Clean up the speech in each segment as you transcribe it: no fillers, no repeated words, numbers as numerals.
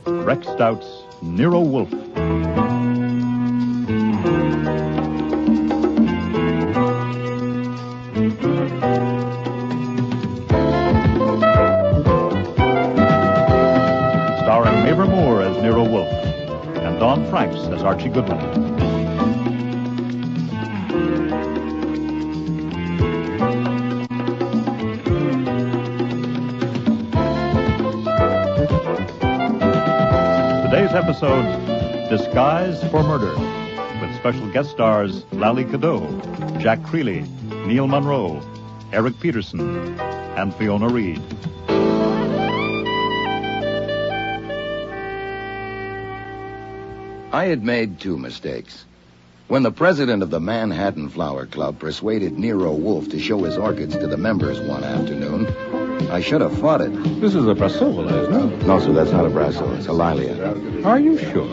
Rex Stout's Nero Wolfe. Starring Mavor Moore as Nero Wolfe and Don Franks as Archie Goodwin. Today's episode, Disguise for Murder, with special guest stars Lally Cadeau, Jack Creeley, Neil Monroe, Eric Peterson, and Fiona Reed. I had made two mistakes. When the president of the Manhattan Flower Club persuaded Nero Wolfe to show his orchids to the members one afternoon, I should have fought it. This is a brassola, isn't it? No, sir, that's not a brasso. It's a lilia. Are you sure?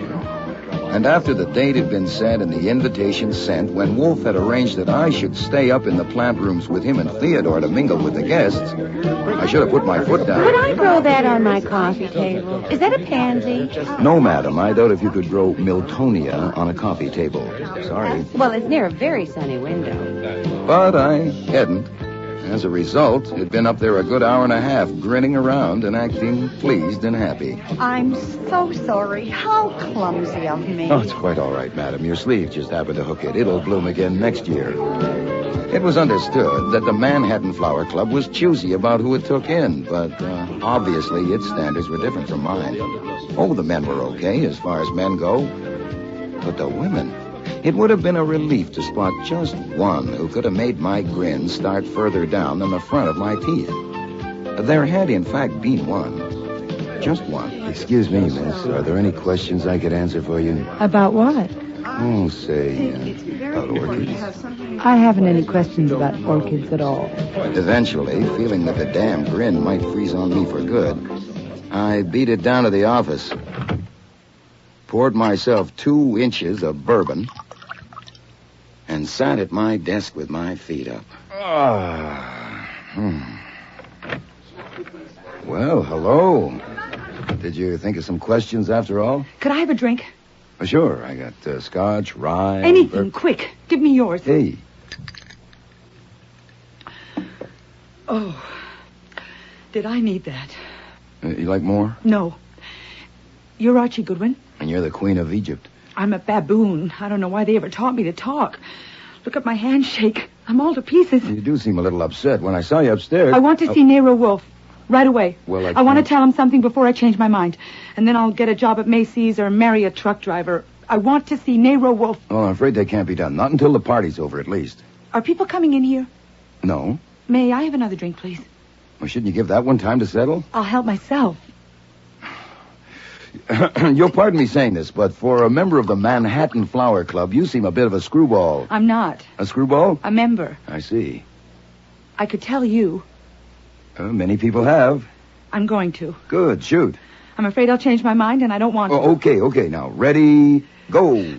And after the date had been set and the invitation sent, when Wolfe had arranged that I should stay up in the plant rooms with him and Theodore to mingle with the guests, I should have put my foot down. Could I grow that on my coffee table? Is that a pansy? No, madam. I doubt if you could grow Miltonia on a coffee table. Sorry. Well, it's near a very sunny window. But I hadn't. As a result, it'd been up there a good hour and a half, grinning around and acting pleased and happy. I'm so sorry. How clumsy of me. Oh, it's quite all right, madam. Your sleeve just happened to hook it. It'll bloom again next year. It was understood that the Manhattan Flower Club was choosy about who it took in, but obviously its standards were different from mine. Oh, the men were okay as far as men go. But the women... It would have been a relief to spot just one who could have made my grin start further down than the front of my teeth. There had, in fact, been one. Just one. Excuse me, miss. Are there any questions I could answer for you? About what? Oh, say, about orchids. I haven't any questions about orchids at all. Eventually, feeling that the damn grin might freeze on me for good, I beat it down to the office, poured myself 2 inches of bourbon, and sat at my desk with my feet up. Well, hello. Did you think of some questions after all? Could I have a drink? Sure. I got scotch, rye... Anything, quick. Give me yours. Hey. Oh, did I need that? You like more? No. You're Archie Goodwin? And you're the Queen of Egypt. I'm a baboon. I don't know why they ever taught me to talk. Look at my handshake. I'm all to pieces. You do seem a little upset. When I saw you upstairs... I want to see Nero Wolfe. Right away. Well, I want to tell him something before I change my mind. And then I'll get a job at Macy's or marry a truck driver. I want to see Nero Wolfe. Well, I'm afraid that can't be done. Not until the party's over, at least. Are people coming in here? No. May I have another drink, please? Well, shouldn't you give that one time to settle? I'll help myself. You'll pardon me saying this, but for a member of the Manhattan Flower Club, you seem a bit of a screwball. I'm not. A screwball? A member. I see. I could tell you. Many people have. I'm going to. Good, shoot. I'm afraid I'll change my mind, and I don't want to. Okay, now, ready, go.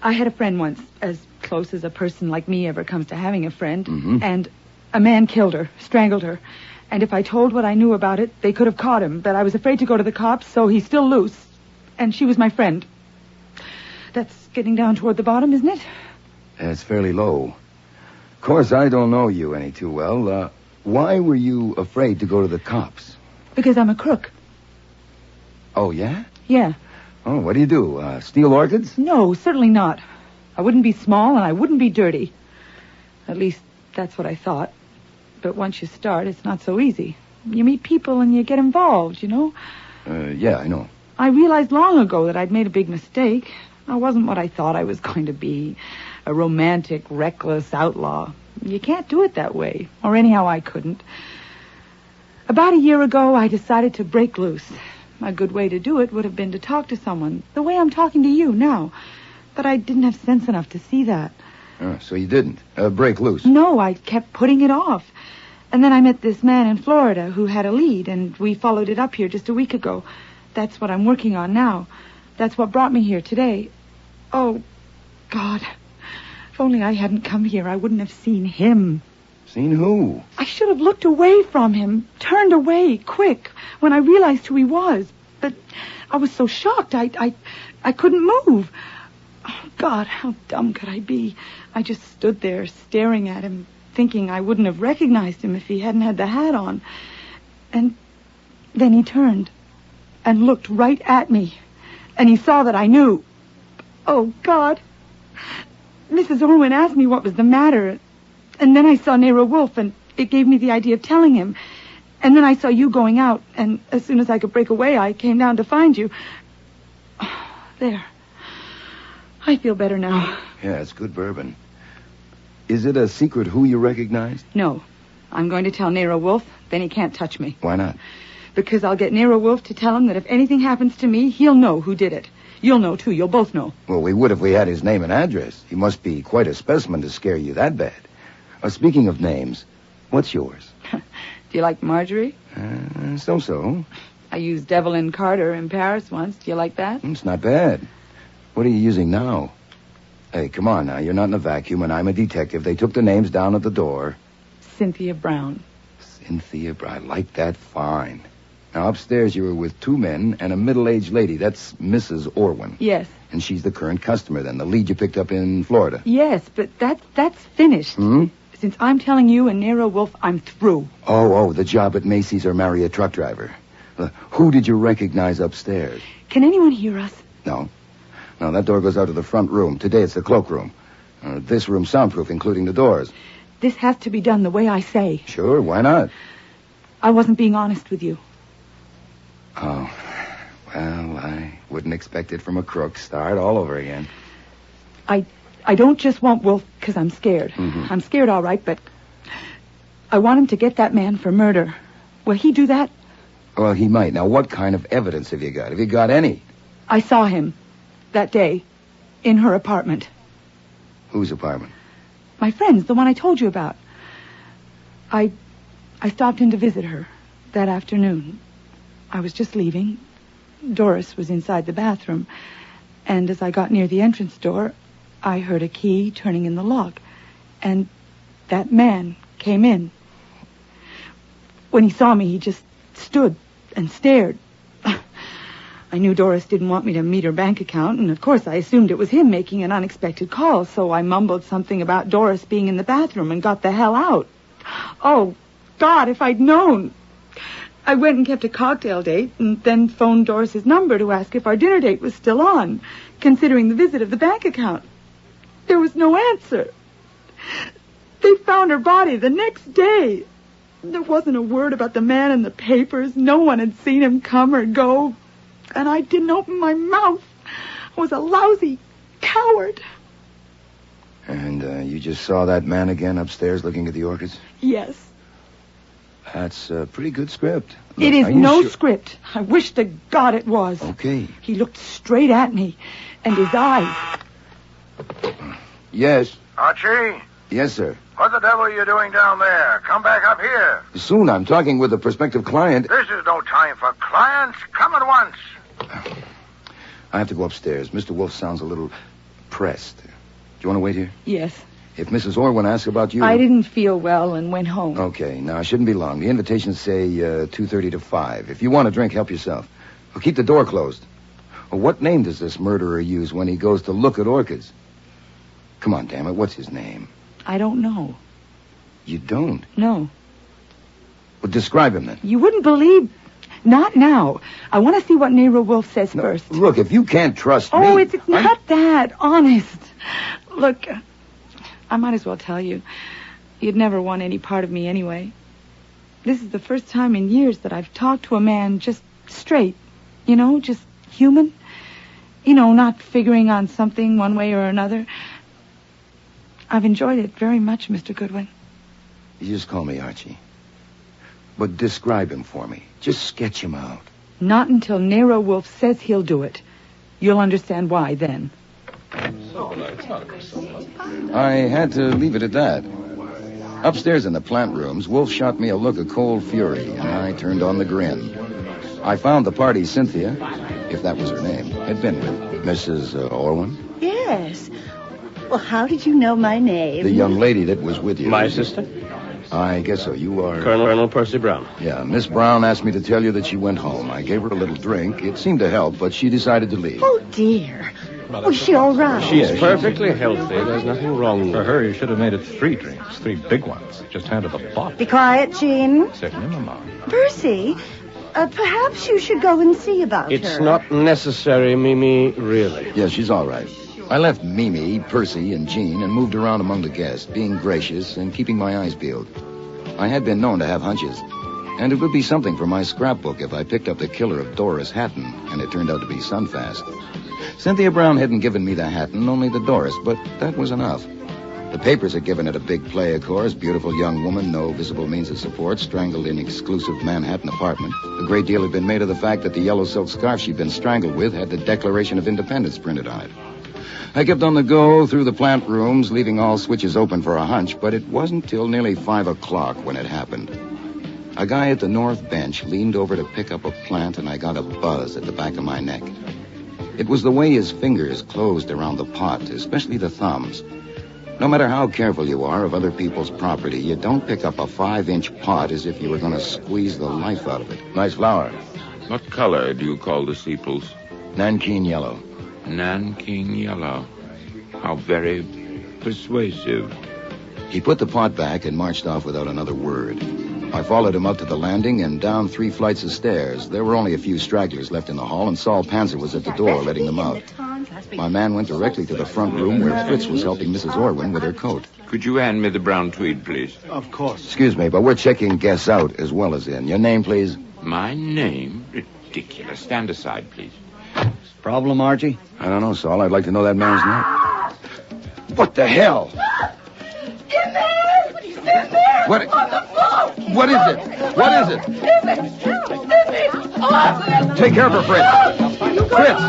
I had a friend once, as close as a person like me ever comes to having a friend, Mm-hmm. and a man killed her, strangled her. And if I told what I knew about it, they could have caught him, but I was afraid to go to the cops, so he's still loose. And she was my friend. That's getting down toward the bottom, isn't it? That's fairly low. Of course, I don't know you any too well. Why were you afraid to go to the cops? Because I'm a crook. Oh, yeah? Yeah. Oh, what do you do? Steal orchids? No, certainly not. I wouldn't be small, and I wouldn't be dirty. At least, that's what I thought. But once you start, it's not so easy. You meet people and you get involved, you know? Yeah, I know. I realized long ago that I'd made a big mistake. I wasn't what I thought I was going to be. A romantic, reckless outlaw. You can't do it that way. Or anyhow, I couldn't. About a year ago, I decided to break loose. A good way to do it would have been to talk to someone, the way I'm talking to you now. But I didn't have sense enough to see that. So you didn't break loose? No, I kept putting it off. And then I met this man in Florida who had a lead, and we followed it up here just a week ago. That's what I'm working on now. That's what brought me here today. Oh, God. If only I hadn't come here, I wouldn't have seen him. Seen who? I should have looked away from him, turned away, quick, when I realized who he was. But I was so shocked, I couldn't move. Oh, God, how dumb could I be? I just stood there staring at him, thinking I wouldn't have recognized him if he hadn't had the hat on. And then he turned and looked right at me. And he saw that I knew. Oh, God. Mrs. Orwin asked me what was the matter. And then I saw Nero Wolfe, and it gave me the idea of telling him. And then I saw you going out, and as soon as I could break away, I came down to find you. Oh, there. I feel better now. Yeah, it's good bourbon. Is it a secret who you recognized? No. I'm going to tell Nero Wolfe, then he can't touch me. Why not? Because I'll get Nero Wolfe to tell him that if anything happens to me, he'll know who did it. You'll know, too. You'll both know. Well, we would if we had his name and address. He must be quite a specimen to scare you that bad. Speaking of names, what's yours? Do you like Marjorie? So-so. I used Evelyn Carter in Paris once. Do you like that? It's not bad. What are you using now? Hey, come on now. You're not in a vacuum, and I'm a detective. They took the names down at the door. Cynthia Brown. Cynthia Brown. I like that fine. Now, upstairs you were with two men and a middle-aged lady. That's Mrs. Orwin. Yes. And she's the current customer, then, the lead you picked up in Florida. Yes, but that's finished. Hmm? Since I'm telling you and Nero Wolfe, I'm through. Oh, the job at Macy's or marry a truck driver. Who did you recognize upstairs? Can anyone hear us? No, that door goes out to the front room. Today it's the cloakroom. This room's soundproof, including the doors. This has to be done the way I say. Sure, why not? I wasn't being honest with you. Oh, well, I wouldn't expect it from a crook. Start all over again. I don't just want Wolfe because I'm scared. Mm-hmm. I'm scared, all right, but I want him to get that man for murder. Will he do that? Well, he might. Now, what kind of evidence have you got? Have you got any? I saw him that day in her apartment. Whose apartment? My friend's, the one I told you about. I stopped in to visit her that afternoon. I was just leaving. Doris was inside the bathroom. And as I got near the entrance door, I heard a key turning in the lock. And that man came in. When he saw me, he just stood and stared. I knew Doris didn't want me to meet her bank account, and of course I assumed it was him making an unexpected call, so I mumbled something about Doris being in the bathroom and got the hell out. Oh, God, if I'd known. I went and kept a cocktail date and then phoned Doris's number to ask if our dinner date was still on, considering the visit of the bank account. There was no answer. They found her body the next day. There wasn't a word about the man in the papers. No one had seen him come or go. And I didn't open my mouth. I was a lousy coward. And you just saw that man again upstairs looking at the orchids? Yes. That's a pretty good script. Look, it is no script. I wish to God it was. Okay. He looked straight at me, and his eyes. Yes. Archie? Yes, sir. What the devil are you doing down there? Come back up here. Soon. I'm talking with a prospective client. This is no time for clients. Come at once. I have to go upstairs. Mr. Wolfe sounds a little pressed. Do you want to wait here? Yes. If Mrs. Orwin asks about you... I didn't feel well and went home. Okay. Now, it shouldn't be long. The invitations say 2:30 to 5. If you want a drink, help yourself. Well, keep the door closed. Well, what name does this murderer use when he goes to look at orchids? Come on, damn it. What's his name? I don't know. You don't? No. Well, describe him, then. You wouldn't believe... Not now. I want to see what Nero Wolfe says first. Look, if you can't trust me... Oh, it's not that. Honest. Look, I might as well tell you. You'd never want any part of me anyway. This is the first time in years that I've talked to a man just straight. You know, just human. You know, not figuring on something one way or another. I've enjoyed it very much, Mr. Goodwin. You just call me Archie. But describe him for me. Just sketch him out. Not until Nero Wolfe says he'll do it. You'll understand why then. I had to leave it at that. Upstairs in the plant rooms, Wolfe shot me a look of cold fury, and I turned on the grin. I found the party Cynthia, if that was her name, had been with. Mrs. Orwin? Yes. Well, how did you know my name? The young lady that was with you. My sister? I guess so. You are... Colonel Percy Brown. Yeah, Miss Brown asked me to tell you that she went home. I gave her a little drink. It seemed to help, but she decided to leave. Oh, dear. Was she all right? She's perfectly healthy. There's nothing wrong For with her, you should have made it 3 drinks, 3 big ones. Just hand her the bottle. Be quiet, Jean. Certainly, Mama. Percy, perhaps you should go and see about It's her. not necessary, Mimi, really. Yeah, she's all right. I left Mimi, Percy, and Jean and moved around among the guests, being gracious and keeping my eyes peeled. I had been known to have hunches, and it would be something for my scrapbook if I picked up the killer of Doris Hatton, and it turned out to be Sunfast. Cynthia Brown hadn't given me the Hatton, only the Doris, but that was enough. The papers had given it a big play, of course. Beautiful young woman, no visible means of support, strangled in exclusive Manhattan apartment. A great deal had been made of the fact that the yellow silk scarf she'd been strangled with had the Declaration of Independence printed on it. I kept on the go through the plant rooms, leaving all switches open for a hunch, but it wasn't till nearly 5 o'clock when it happened. A guy at the north bench leaned over to pick up a plant, and I got a buzz at the back of my neck. It was the way his fingers closed around the pot, especially the thumbs. No matter how careful you are of other people's property, you don't pick up a 5-inch pot as if you were going to squeeze the life out of it. Nice flower. What color do you call the sepals? Nankeen yellow. Nanking yellow. How very persuasive. He put the pot back and marched off without another word. I followed him up to the landing and down 3 flights of stairs. There were only a few stragglers left in the hall, and Saul Panzer was at the door letting them out. My man went directly to the front room where Fritz was helping Mrs. Orwin with her coat. Could you hand me the brown tweed, please? Of course. Excuse me, but we're checking guests out as well as in. Your name, please? My name? Ridiculous. Stand aside, please. Problem, Archie? I don't know, Saul. I'd like to know that man's name. What the hell? In there! He's in there! What? On the floor! What is it? What is it? In there! Oh, Take care of her, Fritz. Fritz!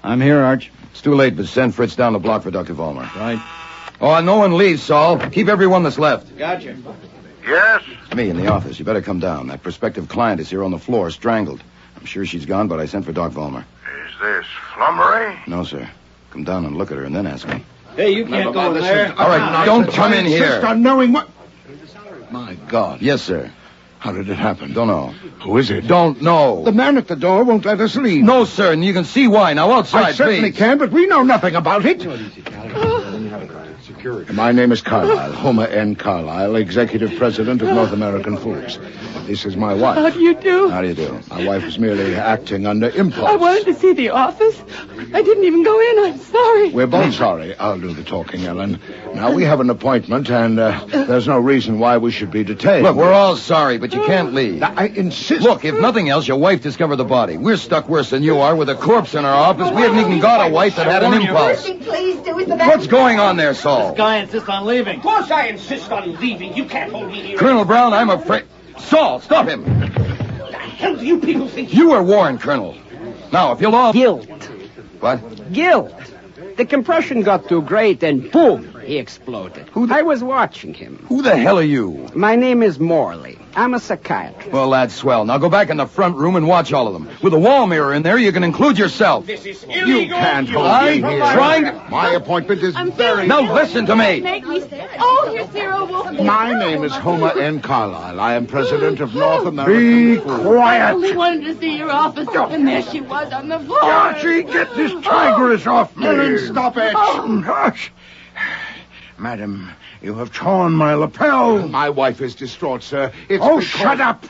I'm here, Arch. It's too late, but send Fritz down the block for Dr. Vollmer. Right. Oh, and no one leaves, Saul. Keep everyone that's left. Gotcha. Yes? It's me in the office. You better come down. That prospective client is here on the floor, strangled. I'm sure she's gone, but I sent for Doc Vollmer. Is this flummery? No, sir. Come down and look at her and then ask me. Hey, you can't go in there. All right, don't come in here. Insist on knowing what... My God. Yes, sir. How did it happen? Don't know. Who is it? Don't know. The man at the door won't let us leave. No, sir, and you can see why. Now, outside, I certainly please. can, but we know nothing about it. My name is Carlyle, Homer N. Carlyle, Executive President of North American Foods. This is my wife. How do you do? How do you do? My wife is merely acting under impulse. I wanted to see the office. I didn't even go in. I'm sorry. We're both sorry. I'll do the talking, Ellen. Now, we have an appointment, and there's no reason why we should be detained. Look, we're all sorry, but you can't leave. I insist. Look, if nothing else, your wife discovered the body. We're stuck worse than you are with a corpse in our office. We haven't even got a wife that had an impulse. please do it. What's going on there, Saul? This guy insists on leaving. Of course I insist on leaving. You can't hold me here. Colonel Brown, I'm afraid... Saul, stop him. What the hell do you people think? You were warned, Colonel. Now, if you'll all... Guilt. What? Guilt. The compression got too great and boom, he exploded. I was watching him. Who the hell are you? My name is Morley. I'm a psychiatrist. Well, that's swell. Now go back in the front room and watch all of them. With a wall mirror in there, you can include yourself. This is illegal. You can't hold I'm me here. trying to... My appointment is very... Now listen to me. Make me stand. Oh, here's Nero Wolfe. My name is Homer N. Carlyle. I am president of North American Foods. I Quiet. only wanted to see your office, and there she was on the floor. Archie, get this tigress off me. Ellen, stop it. Oh. Hush. Madam, you have torn my lapel. My wife is distraught, sir. It's shut up.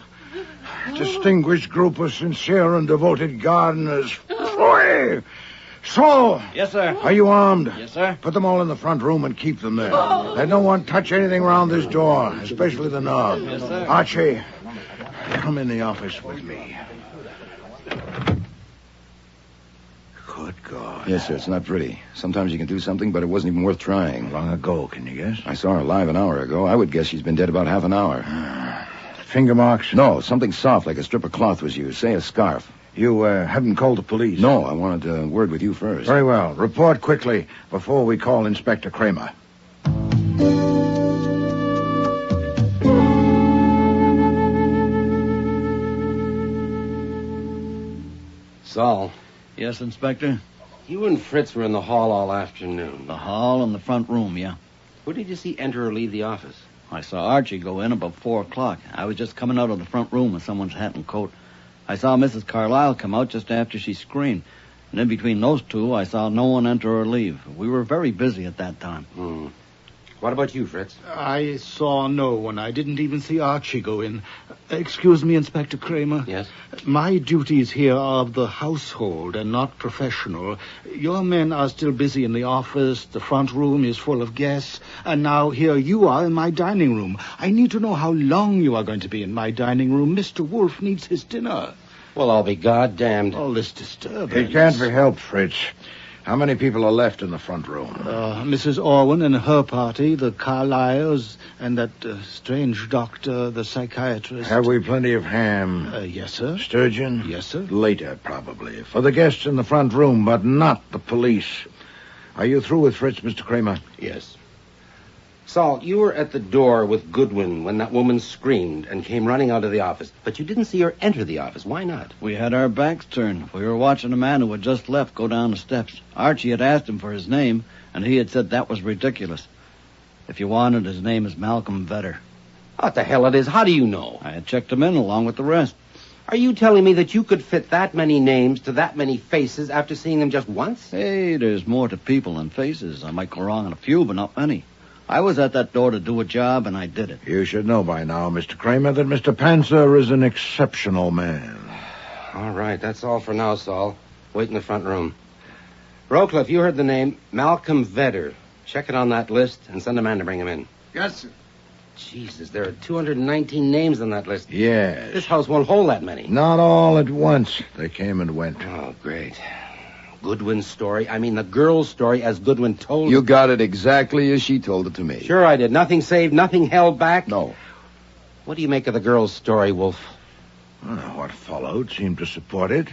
Distinguished group of sincere and devoted gardeners. Flee. Saul. Yes, sir. Are you armed? Yes, sir. Put them all in the front room and keep them there. Let no one touch anything around this door, especially the knob. Yes, sir. Archie, come in the office with me. Good God. Yes, sir, it's not pretty. Sometimes you can do something, but it wasn't even worth trying. Long ago, can you guess? I saw her alive an hour ago. I would guess she's been dead about half an hour. Finger marks? No, something soft like a strip of cloth was used. Say a scarf. You haven't called the police? No, I wanted a word with you first. Very well. Report quickly before we call Inspector Kramer. Saul. Yes, Inspector? You and Fritz were in the hall all afternoon. The hall and the front room, yeah. Who did you see enter or leave the office? I saw Archie go in about 4 o'clock. I was just coming out of the front room with someone's hat and coat. I saw Mrs. Carlyle come out just after she screamed. And in between those two, I saw no one enter or leave. We were very busy at that time. What about you, Fritz? I saw no one. I didn't even see Archie go in. Excuse me, Inspector Kramer. Yes? My duties here are of the household and not professional. Your men are still busy in the office. The front room is full of guests. And now here you are in my dining room. I need to know how long you are going to be in my dining room. Mr. Wolfe needs his dinner. Well, I'll be goddamned. All this disturbance. It can't be helped, Fritz. How many people are left in the front room? Mrs. Orwin and her party, the Carliles, and that strange doctor, the psychiatrist. Have we plenty of ham? Yes, sir. Sturgeon? Yes, sir. Later, probably. For the guests in the front room, but not the police. Are you through with Fritz, Mr. Kramer? Yes. Saul, you were at the door with Goodwin when that woman screamed and came running out of the office. But you didn't see her enter the office. Why not? We had our backs turned. We were watching a man who had just left go down the steps. Archie had asked him for his name, and he had said that was ridiculous. If you wanted, his name is Malcolm Vedder. What the hell it is? How do you know? I had checked him in along with the rest. Are you telling me that you could fit that many names to that many faces after seeing them just once? Hey, there's more to people than faces. I might go wrong on a few, but not many. I was at that door to do a job, and I did it. You should know by now, Mr. Kramer, that Mr. Panzer is an exceptional man. All right, that's all for now, Saul. Wait in the front room. Rowcliffe, you heard the name Malcolm Vedder. Check it on that list and send a man to bring him in. Yes, sir. Jesus, there are 219 names on that list. Yes. This house won't hold that many. Not all at once. They came and went. Oh, great. Goodwin's story. I mean, the girl's story as Goodwin told it. You got it exactly as she told it to me. Sure I did. Nothing saved, nothing held back. No. What do you make of the girl's story, Wolfe? What followed seemed to support it.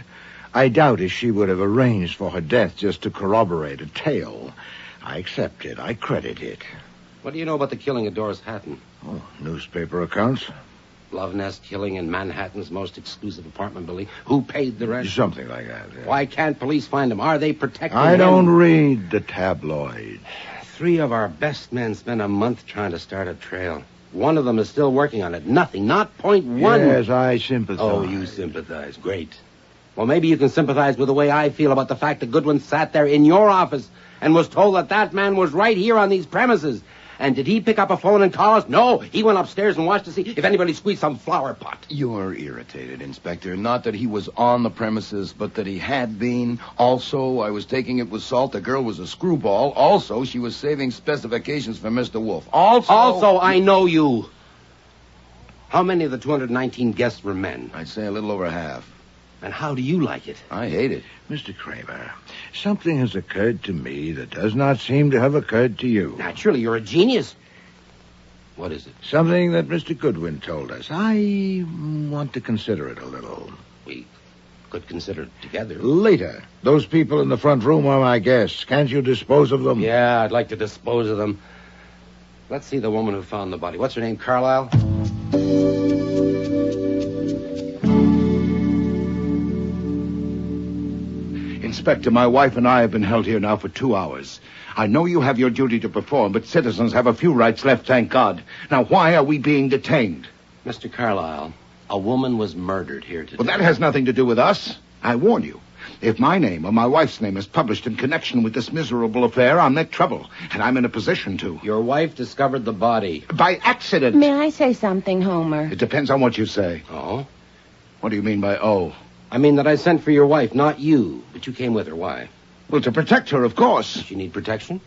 I doubt if she would have arranged for her death just to corroborate a tale. I accept it. I credit it. What do you know about the killing of Doris Hatton? Oh, newspaper accounts. Love nest killing in Manhattan's most exclusive apartment building. Who paid the rent? Something like that. Yeah. Why can't police find him? Are they protecting I him? don't read the tabloids. 3 of our best men spent a month trying to start a trail. One of them is still working on it. Nothing. Not .1. Yes, I sympathize. Oh, you sympathize. Great. Well, maybe you can sympathize with the way I feel about the fact that Goodwin sat there in your office and was told that that man was right here on these premises. And did he pick up a phone and call us? No, he went upstairs and watched to see if anybody squeezed some flower pot. You're irritated, Inspector. Not that he was on the premises, but that he had been. Also, I was taking it with salt. The girl was a screwball. Also, she was saving specifications for Mr. Wolfe. Also, I know you. How many of the 219 guests were men? I'd say a little over half. And how do you like it? I hate it. Mr. Kramer, something has occurred to me that does not seem to have occurred to you. Naturally, you're a genius. What is it? Something that Mr. Goodwin told us. I want to consider it a little. We could consider it together. Later. Those people in the front room are my guests. Can't you dispose of them? Yeah, I'd like to dispose of them. Let's see the woman who found the body. What's her name, Carlyle? Inspector, my wife and I have been held here now for 2 hours. I know you have your duty to perform, but citizens have a few rights left, thank God. Now, why are we being detained? Mr. Carlyle, a woman was murdered here today. Well, that has nothing to do with us. I warn you. If my name or my wife's name is published in connection with this miserable affair, I'll make trouble, and I'm in a position to. Your wife discovered the body. By accident. May I say something, Homer? It depends on what you say. Oh? What do you mean by oh? I mean that I sent for your wife, not you. But you came with her. Why? Well, to protect her, of course. Does she need protection?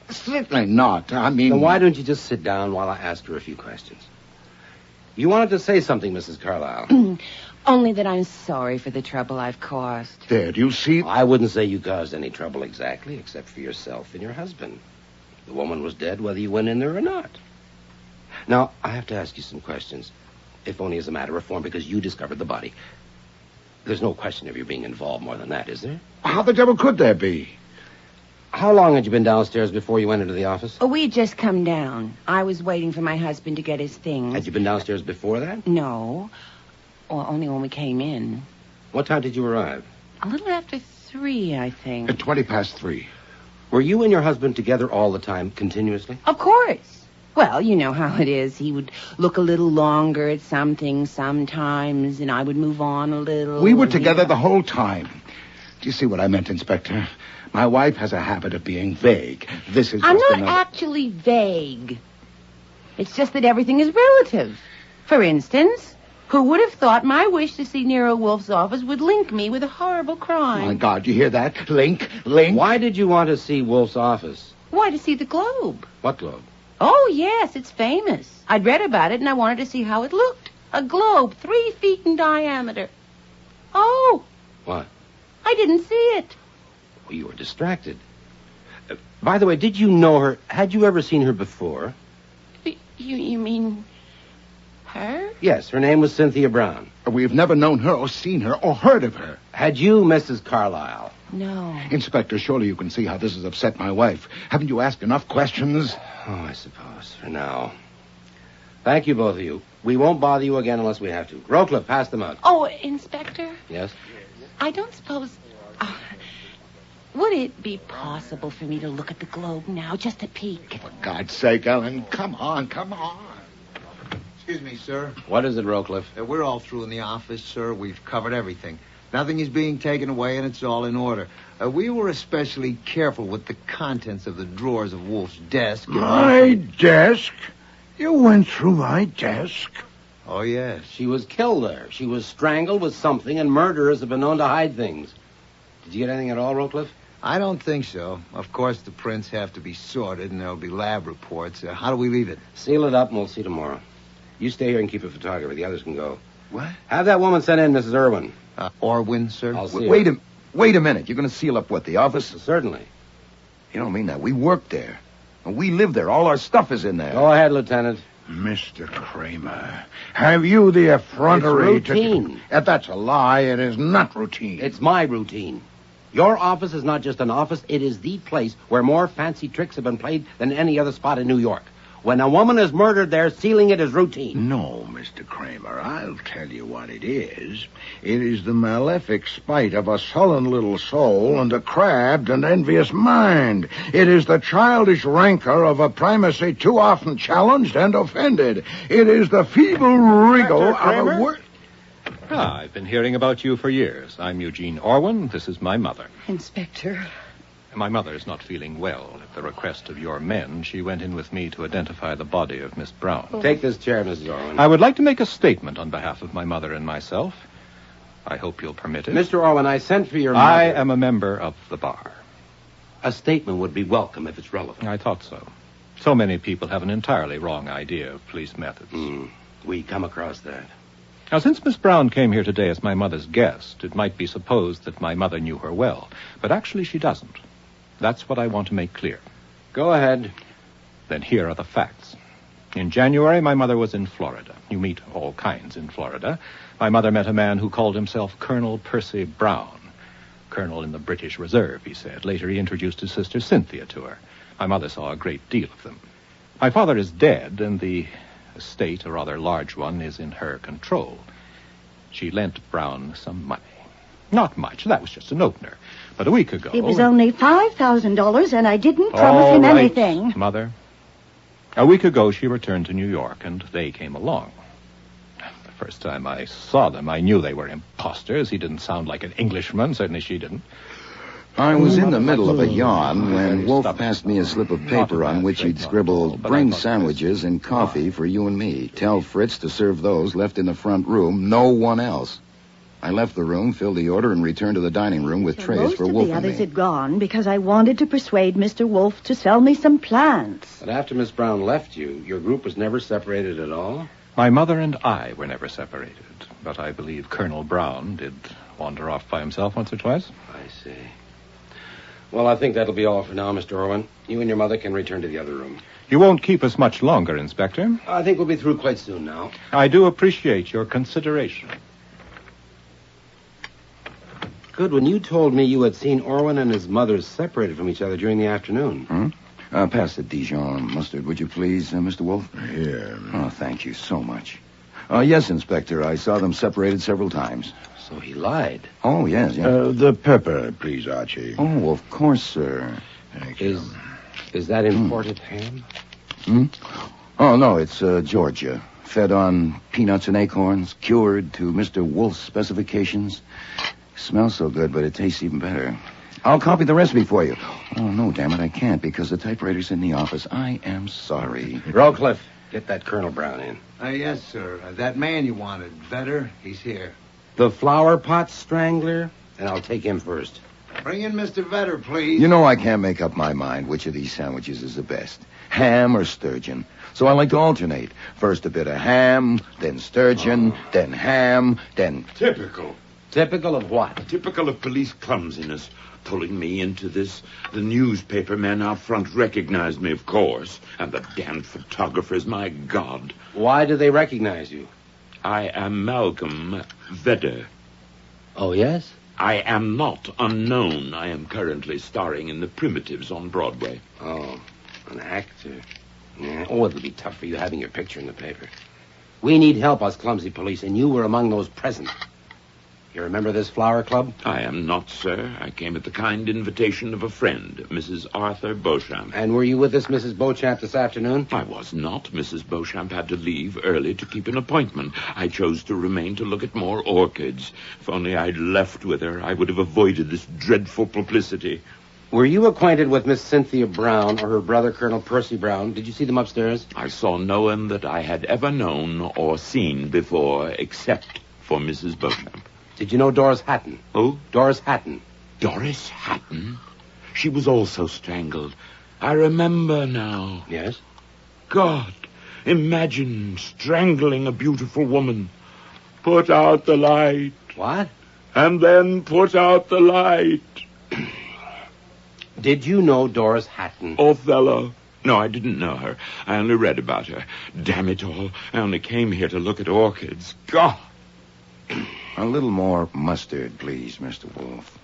Certainly not. I mean... Then why don't you just sit down while I ask her a few questions? You wanted to say something, Mrs. Carlyle. Only that I'm sorry for the trouble I've caused. There, do you see? I wouldn't say you caused any trouble exactly, except for yourself and your husband. The woman was dead whether you went in there or not. Now, I have to ask you some questions, if only as a matter of form, because you discovered the body. There's no question of you being involved more than that, is there? How the devil could there be? How long had you been downstairs before you went into the office? Oh, we had just come down. I was waiting for my husband to get his things. Had you been downstairs before that? No. Or only when we came in. What time did you arrive? A little after 3, I think. At 3:20. Were you and your husband together all the time, continuously? Of course. Well, you know how it is. He would look a little longer at something sometimes, and I would move on a little. We were together the whole time. Do you see what I meant, Inspector? My wife has a habit of being vague. This is I'm just not another... actually vague. It's just that everything is relative. For instance, who would have thought my wish to see Nero Wolfe's office would link me with a horrible crime? My God, you hear that? Link. Why did you want to see Wolfe's office? Why, to see the globe. What globe? Oh, yes, it's famous. I'd read about it, and I wanted to see how it looked. A globe 3 feet in diameter. Oh. What? I didn't see it. Well, you were distracted. By the way, did you know her? Had you ever seen her before? You mean her? Yes, her name was Cynthia Brown. We've never known her or seen her or heard of her. Had you, Mrs. Carlyle? No. Inspector, surely you can see how this has upset my wife. Haven't you asked enough questions? Oh, I suppose, for now. Thank you, both of you. We won't bother you again unless we have to. Rowcliffe, pass them out. Oh, Inspector? Yes? I don't suppose... would it be possible for me to look at the globe now, just a peek? For God's sake, Ellen, come on. Excuse me, sir. What is it, Rowcliffe? We're all through in the office, sir. We've covered everything. Nothing is being taken away, and it's all in order. We were especially careful with the contents of the drawers of Wolfe's desk. My desk? You went through my desk? Oh, yes. She was killed there. She was strangled with something, and murderers have been known to hide things. Did you get anything at all, Rowcliffe? I don't think so. Of course, the prints have to be sorted, and there'll be lab reports. How do we leave it? Seal it up, and we'll see tomorrow. You stay here and keep a photographer. The others can go. What? Have that woman sent in, Mrs. Irwin. Orwin, sir? I'll see Wait a minute. You're going to seal up what, the office? Certainly. You don't mean that. We work there. And we live there. All our stuff is in there. Go ahead, Lieutenant. Mr. Kramer, have you the effrontery It's routine. That's a lie. It is not routine. It's my routine. Your office is not just an office. It is the place where more fancy tricks have been played than any other spot in New York. When a woman is murdered there, sealing it is routine. No, Mr. Kramer, I'll tell you what it is. It is the malefic spite of a sullen little soul and a crabbed and envious mind. It is the childish rancor of a primacy too often challenged and offended. It is the feeble wriggle of a word. I've been hearing about you for years. I'm Eugene Orwin. This is my mother. Inspector. My mother is not feeling well. At the request of your men, she went in with me to identify the body of Miss Brown. Take this chair, Mrs. Orwin. I would like to make a statement on behalf of my mother and myself. I hope you'll permit it. Mr. Orwin, I sent for your mother. I am a member of the bar. A statement would be welcome if it's relevant. I thought so. So many people have an entirely wrong idea of police methods. We come across that. Now, since Miss Brown came here today as my mother's guest, it might be supposed that my mother knew her well. But actually, she doesn't. That's what I want to make clear. Go ahead. Then here are the facts. In January, my mother was in Florida. You meet all kinds in Florida. My mother met a man who called himself Colonel Percy Brown. Colonel in the British Reserve, he said. Later, he introduced his sister Cynthia to her. My mother saw a great deal of them. My father is dead, and the estate, a rather large one, is in her control. She lent Brown some money. Not much. That was just an opener. But a week ago... It was only $5,000, and I didn't promise him anything. Mother. A week ago, she returned to New York, and they came along. The first time I saw them, I knew they were imposters. He didn't sound like an Englishman. Certainly she didn't. I was in the middle of a yawn when Wolfe passed me a slip of paper on which he'd scribbled, "Bring sandwiches and coffee for you and me. Tell Fritz to serve those left in the front room, no one else." I left the room, filled the order, and returned to the dining room with trays for Wolfe and me. Most of the others had gone because I wanted to persuade Mr. Wolfe to sell me some plants. But after Miss Brown left you, your group was never separated at all? My mother and I were never separated, but I believe Colonel Brown did wander off by himself once or twice. I see. Well, I think that'll be all for now, Mr. Orwin. You and your mother can return to the other room. You won't keep us much longer, Inspector. I think we'll be through quite soon now. I do appreciate your consideration. Goodwin, you told me you had seen Orwin and his mother separated from each other during the afternoon. Pass the Dijon mustard, would you please, Mr. Wolfe? Here. Oh, thank you so much. Yes, Inspector, I saw them separated several times. So he lied. Oh, yes. The pepper, please, Archie. Oh, of course, sir. Thank you. Is that imported ham? Oh, no, it's Georgia. Fed on peanuts and acorns, cured to Mr. Wolfe's specifications. Smells so good, but it tastes even better. I'll copy the recipe for you. Oh, no, damn it, I can't because the typewriter's in the office. I am sorry. Rowcliffe, get that Colonel Brown in. Yes, sir. That man you wanted, Vedder, he's here. The flower pot strangler? And I'll take him first. Bring in Mr. Vedder, please. You know I can't make up my mind which of these sandwiches is the best. Ham or sturgeon. So I like to alternate. First a bit of ham, then sturgeon, then ham, then... Typical. Typical of what? Typical of police clumsiness. Pulling me into this. The newspaper men out front recognized me, of course. And the damned photographers, my God. Why do they recognize you? I am Malcolm Vedder. Oh, yes? I am not unknown. I am currently starring in The Primitives on Broadway. Oh, an actor. Yeah. Oh, it'll be tough for you having your picture in the paper. We need help, us clumsy police, and you were among those present. You remember this flower club? I am not, sir. I came at the kind invitation of a friend, Mrs. Arthur Beauchamp. And were you with this Mrs. Beauchamp this afternoon? I was not. Mrs. Beauchamp had to leave early to keep an appointment. I chose to remain to look at more orchids. If only I'd left with her, I would have avoided this dreadful publicity. Were you acquainted with Miss Cynthia Brown or her brother, Colonel Percy Brown? Did you see them upstairs? I saw no one that I had ever known or seen before, except for Mrs. Beauchamp. Did you know Doris Hatton? Who? Doris Hatton. Doris Hatton? She was also strangled. I remember now. Yes? God, imagine strangling a beautiful woman. Put out the light. What? And then put out the light. Did you know Doris Hatton? Othello. No, I didn't know her. I only read about her. Damn it all. I only came here to look at orchids. God. A little more mustard, please, Mr. Wolfe.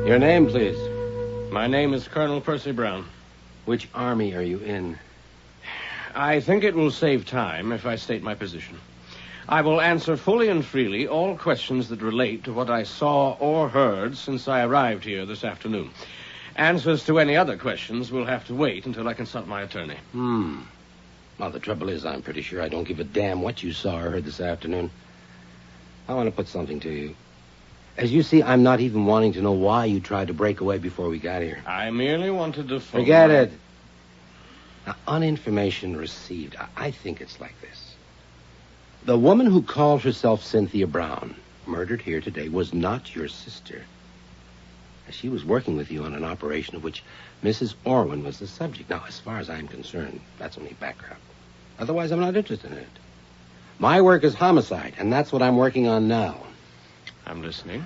Your name, please. My name is Colonel Percy Brown. Which army are you in? I think it will save time if I state my position. I will answer fully and freely all questions that relate to what I saw or heard since I arrived here this afternoon. Answers to any other questions will have to wait until I consult my attorney. Well, the trouble is, I'm pretty sure I don't give a damn what you saw or heard this afternoon. I want to put something to you. As you see, I'm not even wanting to know why you tried to break away before we got here. I merely wanted to phone... Forget it. Now, on information received, I think it's like this. The woman who called herself Cynthia Brown, murdered here today, was not your sister. She was working with you on an operation of which Mrs. Orwin was the subject. Now, as far as I'm concerned, that's only background. Otherwise, I'm not interested in it. My work is homicide, and that's what I'm working on now. I'm listening.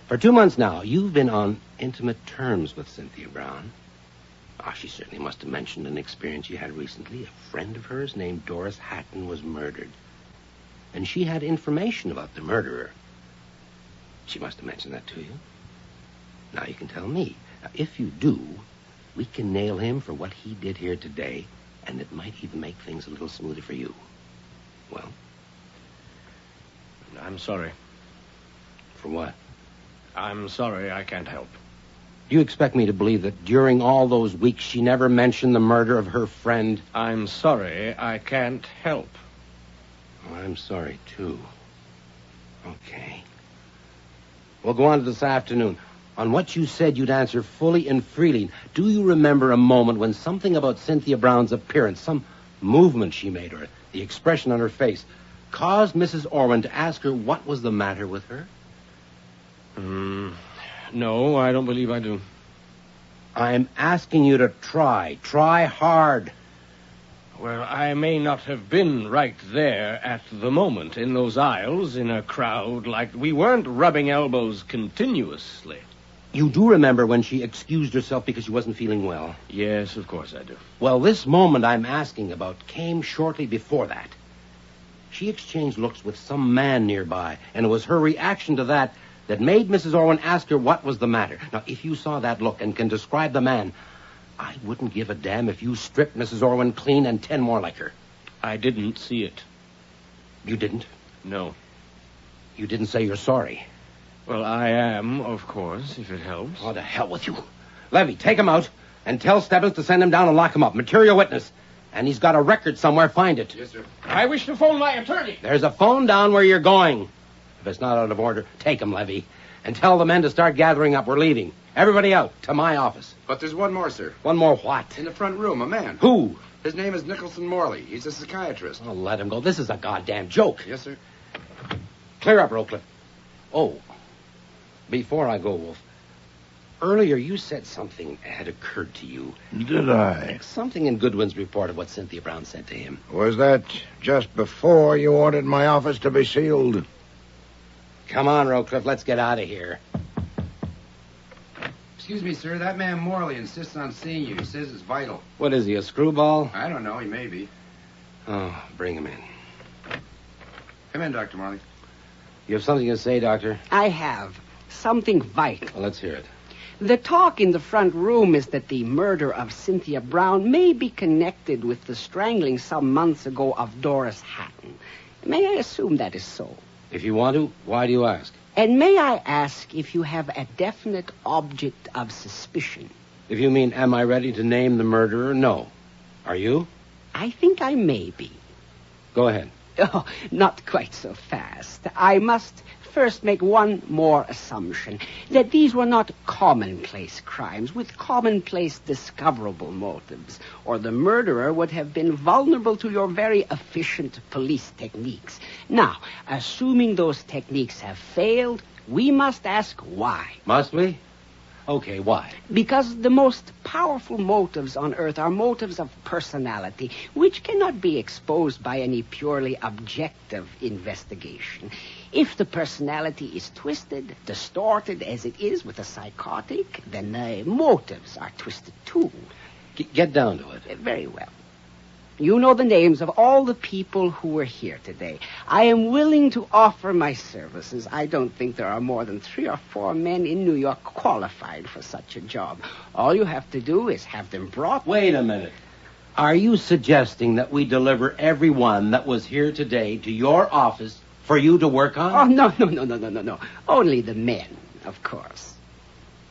For 2 months now, you've been on intimate terms with Cynthia Brown. She certainly must have mentioned an experience she had recently. A friend of hers named Doris Hatton was murdered. And she had information about the murderer. She must have mentioned that to you. Now you can tell me. Now, if you do, we can nail him for what he did here today, and it might even make things a little smoother for you. Well? I'm sorry. For what? I'm sorry I can't help. Do you expect me to believe that during all those weeks she never mentioned the murder of her friend? I'm sorry I can't help. Oh, I'm sorry, too. Okay. We'll go on to this afternoon. On what you said you'd answer fully and freely, do you remember a moment when something about Cynthia Brown's appearance, some movement she made, or the expression on her face, caused Mrs. Orwin to ask her what was the matter with her? No, I don't believe I do. I'm asking you to try. Try hard. Well, I may not have been right there at the moment, in those aisles, in a crowd like... We weren't rubbing elbows continuously. You do remember when she excused herself because she wasn't feeling well? Yes, of course I do. Well, this moment I'm asking about came shortly before that. She exchanged looks with some man nearby, and it was her reaction to that that made Mrs. Orwin ask her what was the matter. Now, if you saw that look and can describe the man, I wouldn't give a damn if you stripped Mrs. Orwin clean and 10 more like her. I didn't see it. You didn't? No. You didn't say you're sorry. Well, I am, of course, if it helps. Oh, to hell with you. Levy, take him out and tell Stebbins to send him down and lock him up. Material witness. And he's got a record somewhere. Find it. Yes, sir. I wish to phone my attorney. There's a phone down where you're going. If it's not out of order, take him, Levy. And tell the men to start gathering up. We're leaving. Everybody out to my office. But there's one more, sir. One more what? In the front room, a man. Who? His name is Nicholson Morley. He's a psychiatrist. Oh, let him go. This is a goddamn joke. Yes, sir. Clear up, Rowcliffe. Oh, before I go, Wolf, earlier you said something had occurred to you. Did I? Something in Goodwin's report of what Cynthia Brown said to him. Was that just before you ordered my office to be sealed? Come on, Rowcliffe, let's get out of here. Excuse me, sir. That man Morley insists on seeing you. He says it's vital. What is he, a screwball? I don't know. He may be. Oh, bring him in. Come in, Dr. Morley. You have something to say, Doctor? I have. Something vital. Well, let's hear it. The talk in the front room is that the murder of Cynthia Brown may be connected with the strangling some months ago of Doris Hatton. May I assume that is so? If you want to, why do you ask? And may I ask if you have a definite object of suspicion? If you mean, am I ready to name the murderer? No. Are you? I think I may be. Go ahead. Oh, not quite so fast. I must first make one more assumption, that these were not commonplace crimes with commonplace discoverable motives, or the murderer would have been vulnerable to your very efficient police techniques. Now, assuming those techniques have failed, we must ask why. Must we? Okay, why? Because the most powerful motives on Earth are motives of personality, which cannot be exposed by any purely objective investigation. If the personality is twisted, distorted as it is with a psychotic, then the motives are twisted too. Get down to it. Very well. You know the names of all the people who were here today. I am willing to offer my services. I don't think there are more than 3 or 4 men in New York qualified for such a job. All you have to do is have them brought... Wait a minute. Are you suggesting that we deliver everyone that was here today to your office for you to work on? Oh, no. Only the men, of course.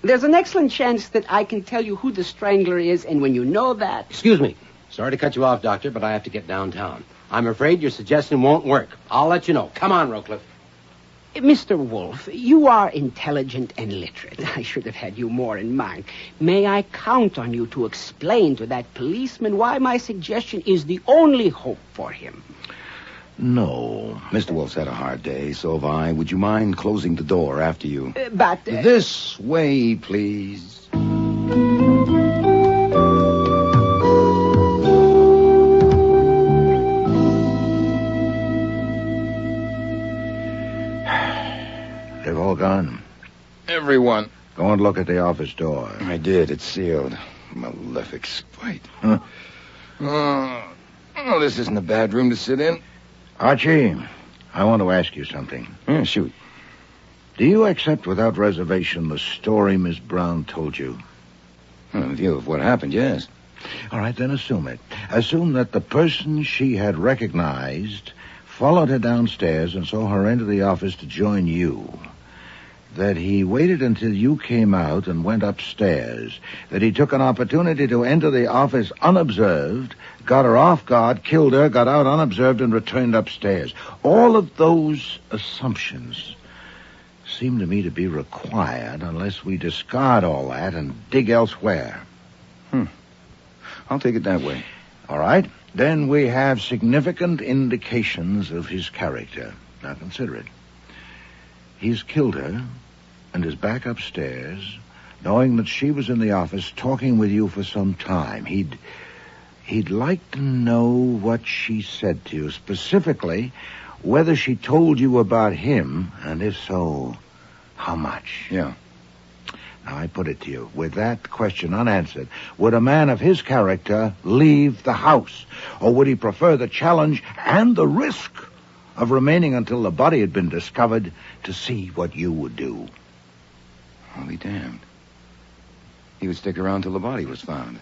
There's an excellent chance that I can tell you who the strangler is, and when you know that... Excuse me. Sorry to cut you off, Doctor, but I have to get downtown. I'm afraid your suggestion won't work. I'll let you know. Come on, Rowcliffe. Mr. Wolfe, you are intelligent and literate. I should have had you more in mind. May I count on you to explain to that policeman why my suggestion is the only hope for him? No. Mr. Wolf's had a hard day, so have I. Would you mind closing the door after you? But... This way, please. They've all gone. Everyone. Go and look at the office door. I did. It's sealed. Malefic spite. Huh? Oh, this isn't a bad room to sit in. Archie, I want to ask you something. Yeah, shoot. Do you accept without reservation the story Miss Brown told you? In view of what happened, yes. All right, then assume it. Assume that the person she had recognized followed her downstairs and saw her enter the office to join you. That he waited until you came out and went upstairs. That he took an opportunity to enter the office unobserved, got her off guard, killed her, got out unobserved, and returned upstairs. All of those assumptions seem to me to be required unless we discard all that and dig elsewhere. I'll take it that way. All right. Then we have significant indications of his character. Now consider it. He's killed her and is back upstairs, knowing that she was in the office talking with you for some time. He'd like to know what she said to you, specifically whether she told you about him, and if so, how much. Yeah. Now, I put it to you, with that question unanswered, would a man of his character leave the house? Or would he prefer the challenge and the risk of remaining until the body had been discovered to see what you would do. I'll be damned. He would stick around till the body was found.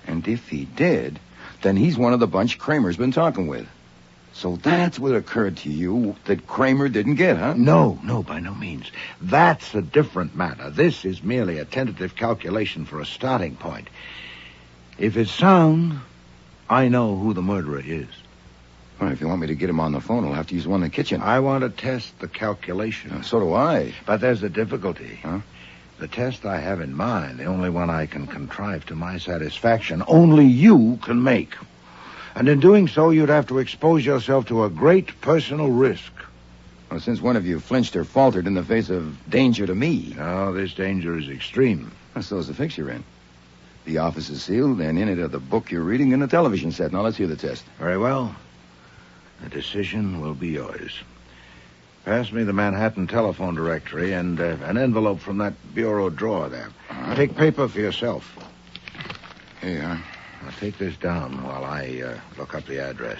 And if he did, then he's one of the bunch Kramer's been talking with. So that's what occurred to you that Kramer didn't get, huh? No, by no means. That's a different matter. This is merely a tentative calculation for a starting point. If it's sound, I know who the murderer is. Well, if you want me to get him on the phone, I'll have to use one in the kitchen. I want to test the calculation. So do I. But there's a difficulty. Huh? The test I have in mind, the only one I can contrive to my satisfaction, only you can make. And in doing so, you'd have to expose yourself to a great personal risk. Well, since one of you flinched or faltered in the face of danger to me. No, this danger is extreme. Well, so is the fix you're in. The office is sealed, and in it are the book you're reading and the television set. Now, let's hear the test. Very well. The decision will be yours. Pass me the Manhattan telephone directory and an envelope from that bureau drawer there. Take paper for yourself. Here you are. Now, take this down while I look up the address.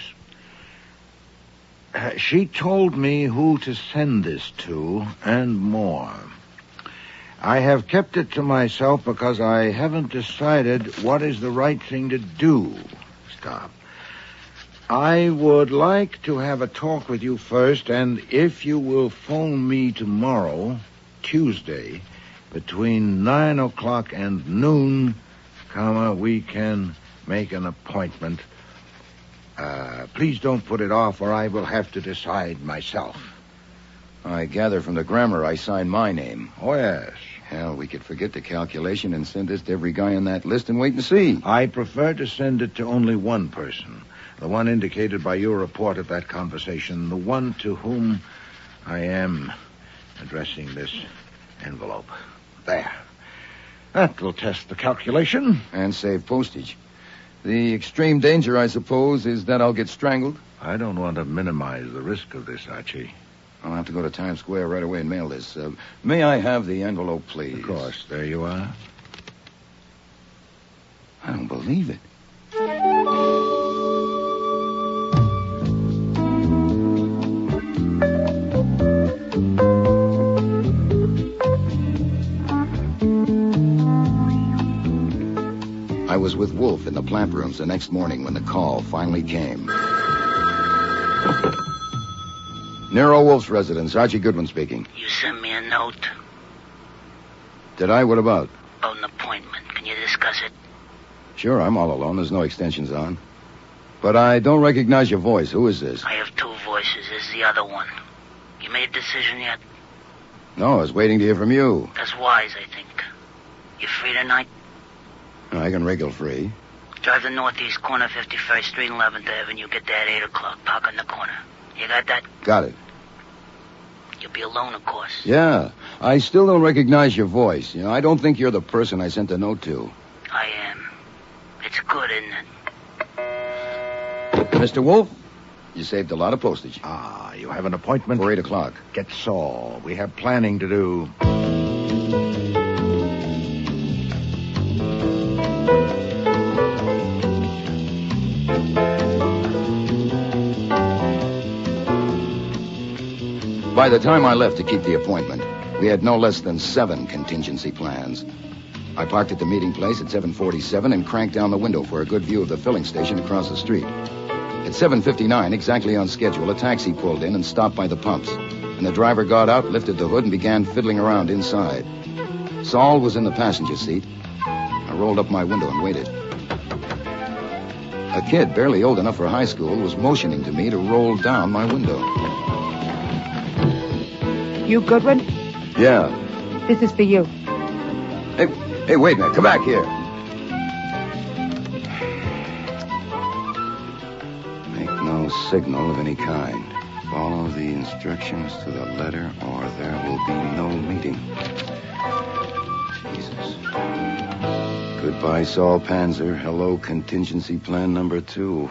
She told me who to send this to and more. I have kept it to myself because I haven't decided what is the right thing to do. Stop. I would like to have a talk with you first, and if you will phone me tomorrow, Tuesday, between 9 o'clock and noon, we can make an appointment. Please don't put it off, or I will have to decide myself. I gather from the grammar I signed my name. Oh, yes. Hell, we could forget the calculation and send this to every guy on that list and wait and see. I prefer to send it to only one person. The one indicated by your report of that conversation. The one to whom I am addressing this envelope. There. That will test the calculation. And save postage. The extreme danger, I suppose, is that I'll get strangled? I don't want to minimize the risk of this, Archie. I'll have to go to Times Square right away and mail this. May I have the envelope, please? Of course. There you are. I don't believe it. I was with Wolfe in the plant rooms the next morning when the call finally came. Nero Wolfe's residence, Archie Goodwin speaking. You sent me a note. Did I? What about? About an appointment. Can you discuss it? Sure, I'm all alone. There's no extensions on. But I don't recognize your voice. Who is this? I have two voices. This is the other one. You made a decision yet? No, I was waiting to hear from you. That's wise, I think. You free tonight? I can wriggle free. Drive the northeast corner, 51st Street and 11th Avenue. Get there at 8 o'clock. Park in the corner. You got that? Got it. You'll be alone, of course. Yeah. I still don't recognize your voice. You know, I don't think you're the person I sent the note to. I am. It's good, isn't it? Mr. Wolfe, you saved a lot of postage. Ah, you have an appointment? For 8 o'clock. Get Saul. We have planning to do. By the time I left to keep the appointment, we had no less than 7 contingency plans. I parked at the meeting place at 7:47 and cranked down the window for a good view of the filling station across the street. At 7:59, exactly on schedule, a taxi pulled in and stopped by the pumps. And the driver got out, lifted the hood, and began fiddling around inside. Saul was in the passenger seat. I rolled up my window and waited. A kid, barely old enough for high school, was motioning to me to roll down my window. You, Goodwin? Yeah. This is for you. Hey, wait a minute. Come back here. Make no signal of any kind. Follow the instructions to the letter, or there will be no meeting. Jesus. Goodbye, Saul Panzer. Hello, contingency plan number 2.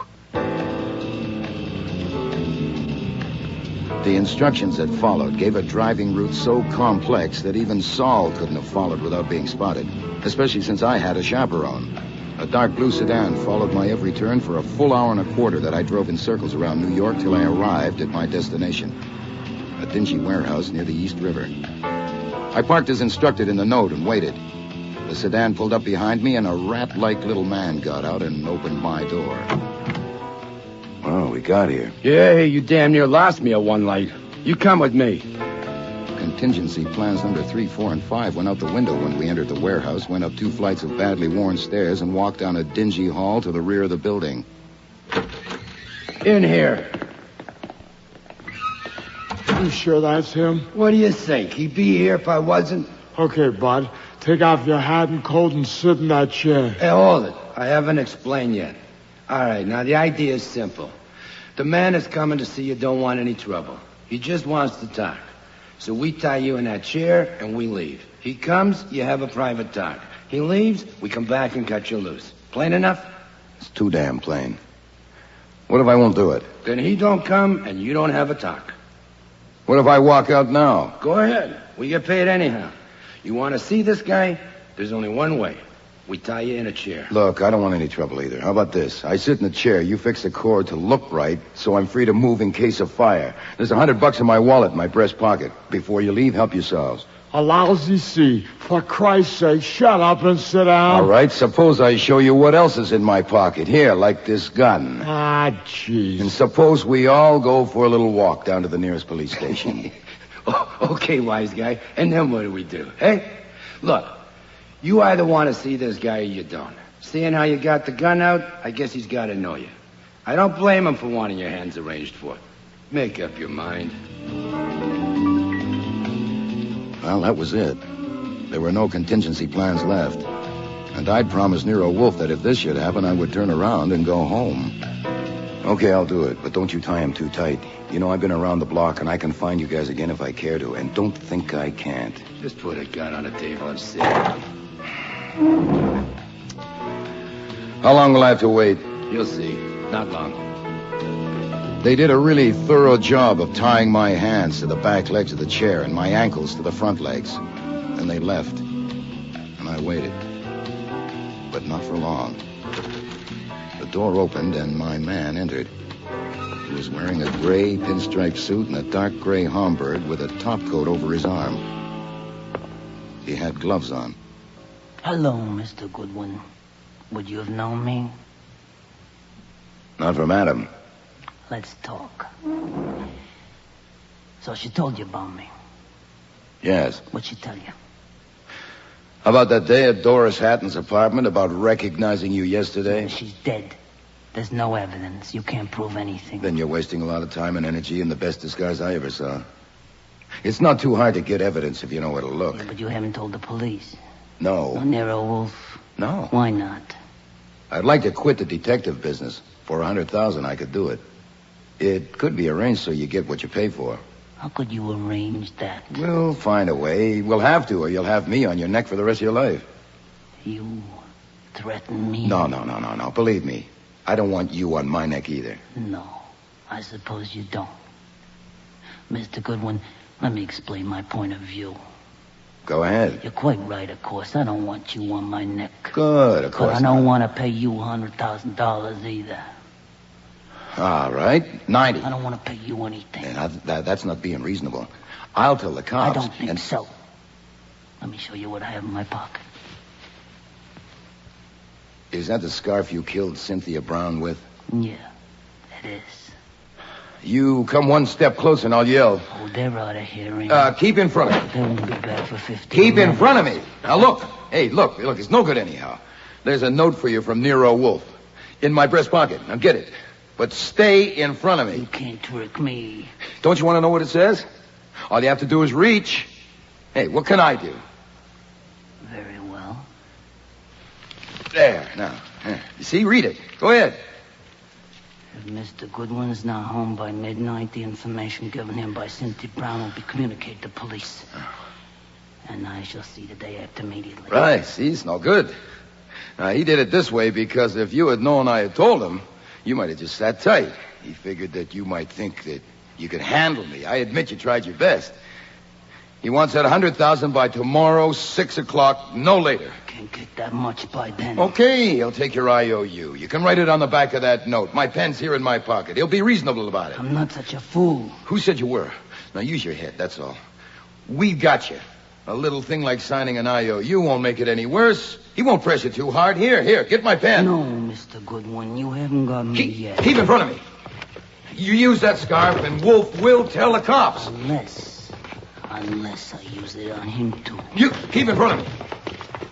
The instructions that followed gave a driving route so complex that even Saul couldn't have followed without being spotted, especially since I had a chaperone. A dark blue sedan followed my every turn for a full hour and a quarter that I drove in circles around New York till I arrived at my destination, a dingy warehouse near the East River. I parked as instructed in the note and waited. The sedan pulled up behind me, and a rat-like little man got out and opened my door. Well, we got here. Yeah, you damn near lost me at one light. You come with me. Contingency plans number 3, 4, and 5 went out the window when we entered the warehouse, went up 2 flights of badly worn stairs, and walked down a dingy hall to the rear of the building. In here. You sure that's him? What do you think? He'd be here if I wasn't? Okay, bud. Take off your hat and coat and sit in that chair. Hey, hold it. I haven't explained yet. All right, now the idea is simple. The man that's coming to see you don't want any trouble. He just wants to talk. So we tie you in that chair and we leave. He comes, you have a private talk. He leaves, we come back and cut you loose. Plain enough? It's too damn plain. What if I won't do it? Then he don't come and you don't have a talk. What if I walk out now? Go ahead. We get paid anyhow. You want to see this guy? There's only one way. We tie you in a chair. Look, I don't want any trouble either. How about this? I sit in the chair, you fix the cord to look right, so I'm free to move in case of fire. There's $100 in my wallet in my breast pocket. Before you leave, help yourselves. A lousy sea. For Christ's sake, shut up and sit down. All right, suppose I show you what else is in my pocket. Here, like this gun. Ah, jeez. And suppose we all go for a little walk down to the nearest police station. Okay, wise guy. And then what do we do? Hey? Look, you either want to see this guy or you don't. Seeing how you got the gun out, I guess he's got to know you. I don't blame him for wanting your hands arranged for. Make up your mind. Well, that was it. There were no contingency plans left. And I'd promised Nero Wolfe that if this should happen, I would turn around and go home. Okay, I'll do it, but don't you tie him too tight. You know, I've been around the block, and I can find you guys again if I care to. And don't think I can't. Just put a gun on the table and sit. How long will I have to wait? You'll see. Not long. They did a really thorough job of tying my hands to the back legs of the chair and my ankles to the front legs. Then they left, and I waited. But not for long. The door opened, and my man entered. He was wearing a gray pinstripe suit and a dark gray Homburg with a topcoat over his arm. He had gloves on. Hello, Mr. Goodwin. Would you have known me? Not from Adam. Let's talk. So she told you about me. Yes. What'd she tell you? About that day at Doris Hatton's apartment, about recognizing you yesterday? She's dead. There's no evidence. You can't prove anything. Then you're wasting a lot of time and energy in the best disguise I ever saw. It's not too hard to get evidence if you know where to look. Yeah, but you haven't told the police. No. No, Nero Wolfe. No. Why not? I'd like to quit the detective business. For $100,000, I could do it. It could be arranged so you get what you pay for. How could you arrange that? We'll find a way. We'll have to, or you'll have me on your neck for the rest of your life. You threaten me? No. Believe me, I don't want you on my neck either. No, I suppose you don't. Mr. Goodwin, let me explain my point of view. Go ahead. You're quite right, of course. I don't want you on my neck. Good, of course. But I don't want to pay you $100,000 either. All right, 90. I don't want to pay you anything. Yeah, that's not being reasonable. I'll tell the cops. I don't think so. Let me show you what I have in my pocket. Is that the scarf you killed Cynthia Brown with? Yeah, it is. You come one step closer and I'll yell. Oh, they're out of hearing. Keep in front of me. They won't be back for 15 Keep minutes. in front of me. Now look. Hey, look, it's no good anyhow. There's a note for you from Nero Wolfe. In my breast pocket. Now get it. But stay in front of me. You can't trick me. Don't you want to know what it says? All you have to do is reach. Hey, what can I do? Very well. There, now. You see, read it. Go ahead. If Mr. Goodwin's not home by midnight, the information given him by Cynthia Brown will be communicated to police. And I shall see the day after immediately. Right, see, it's no good. Now, he did it this way because if you had known I had told him, you might have just sat tight. He figured that you might think that you could handle me. I admit you tried your best. He wants that 100,000 by tomorrow, 6 o'clock, no later. Can't get that much by then. Okay, he'll take your IOU. You can write it on the back of that note. My pen's here in my pocket. He'll be reasonable about it. I'm not such a fool. Who said you were? Now use your head, that's all. We've got you. A little thing like signing an IOU won't make it any worse. He won't press you too hard. Here, get my pen. No, Mr. Goodwin, you haven't got me yet. Keep in front of me. You use that scarf and Wolfe will tell the cops. Unless I use it on him, too. You keep in front of me.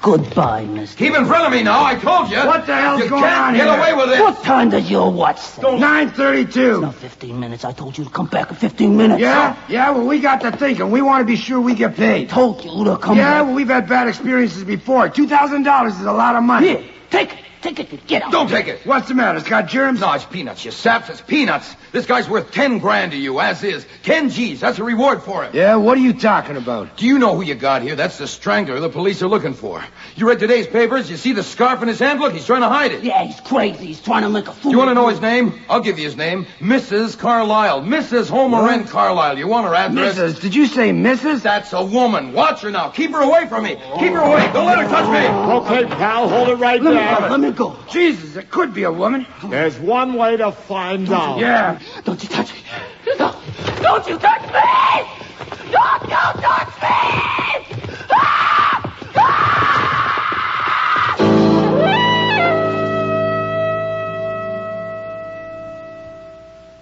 Goodbye, mister. Keep in front of me now, I told you. What the hell's you going on here? You can't get away with it. What time does your watch say? 9:32. It's not 15 minutes. I told you to come back in 15 minutes. Yeah? Yeah, well, we got to thinking. We want to be sure we get paid. Told you to come back. Yeah, well, we've had bad experiences before. $2,000 is a lot of money. Here, take it. Take it. Get out. Don't take it. What's the matter? It's got germs? No, it's peanuts, you saps. It's peanuts. This guy's worth 10 grand to you, as is. 10 G's. That's a reward for him. Yeah, what are you talking about? Do you know who you got here? That's the strangler the police are looking for. You read today's papers? You see the scarf in his hand? Look, he's trying to hide it. Yeah, he's crazy. He's trying to make a fool. You want to know his name? I'll give you his name. Mrs. Carlile. Mrs. Homer N. Carlile. You want her address? Mrs. Did you say Mrs.? That's a woman. Watch her now. Keep her away from me. Keep her away. Don't let her touch me. Okay, pal, hold it right there. Let me go. Jesus, it could be a woman. There's one way to find out. Yeah. Don't you touch me. No. Don't you touch me! Don't touch me!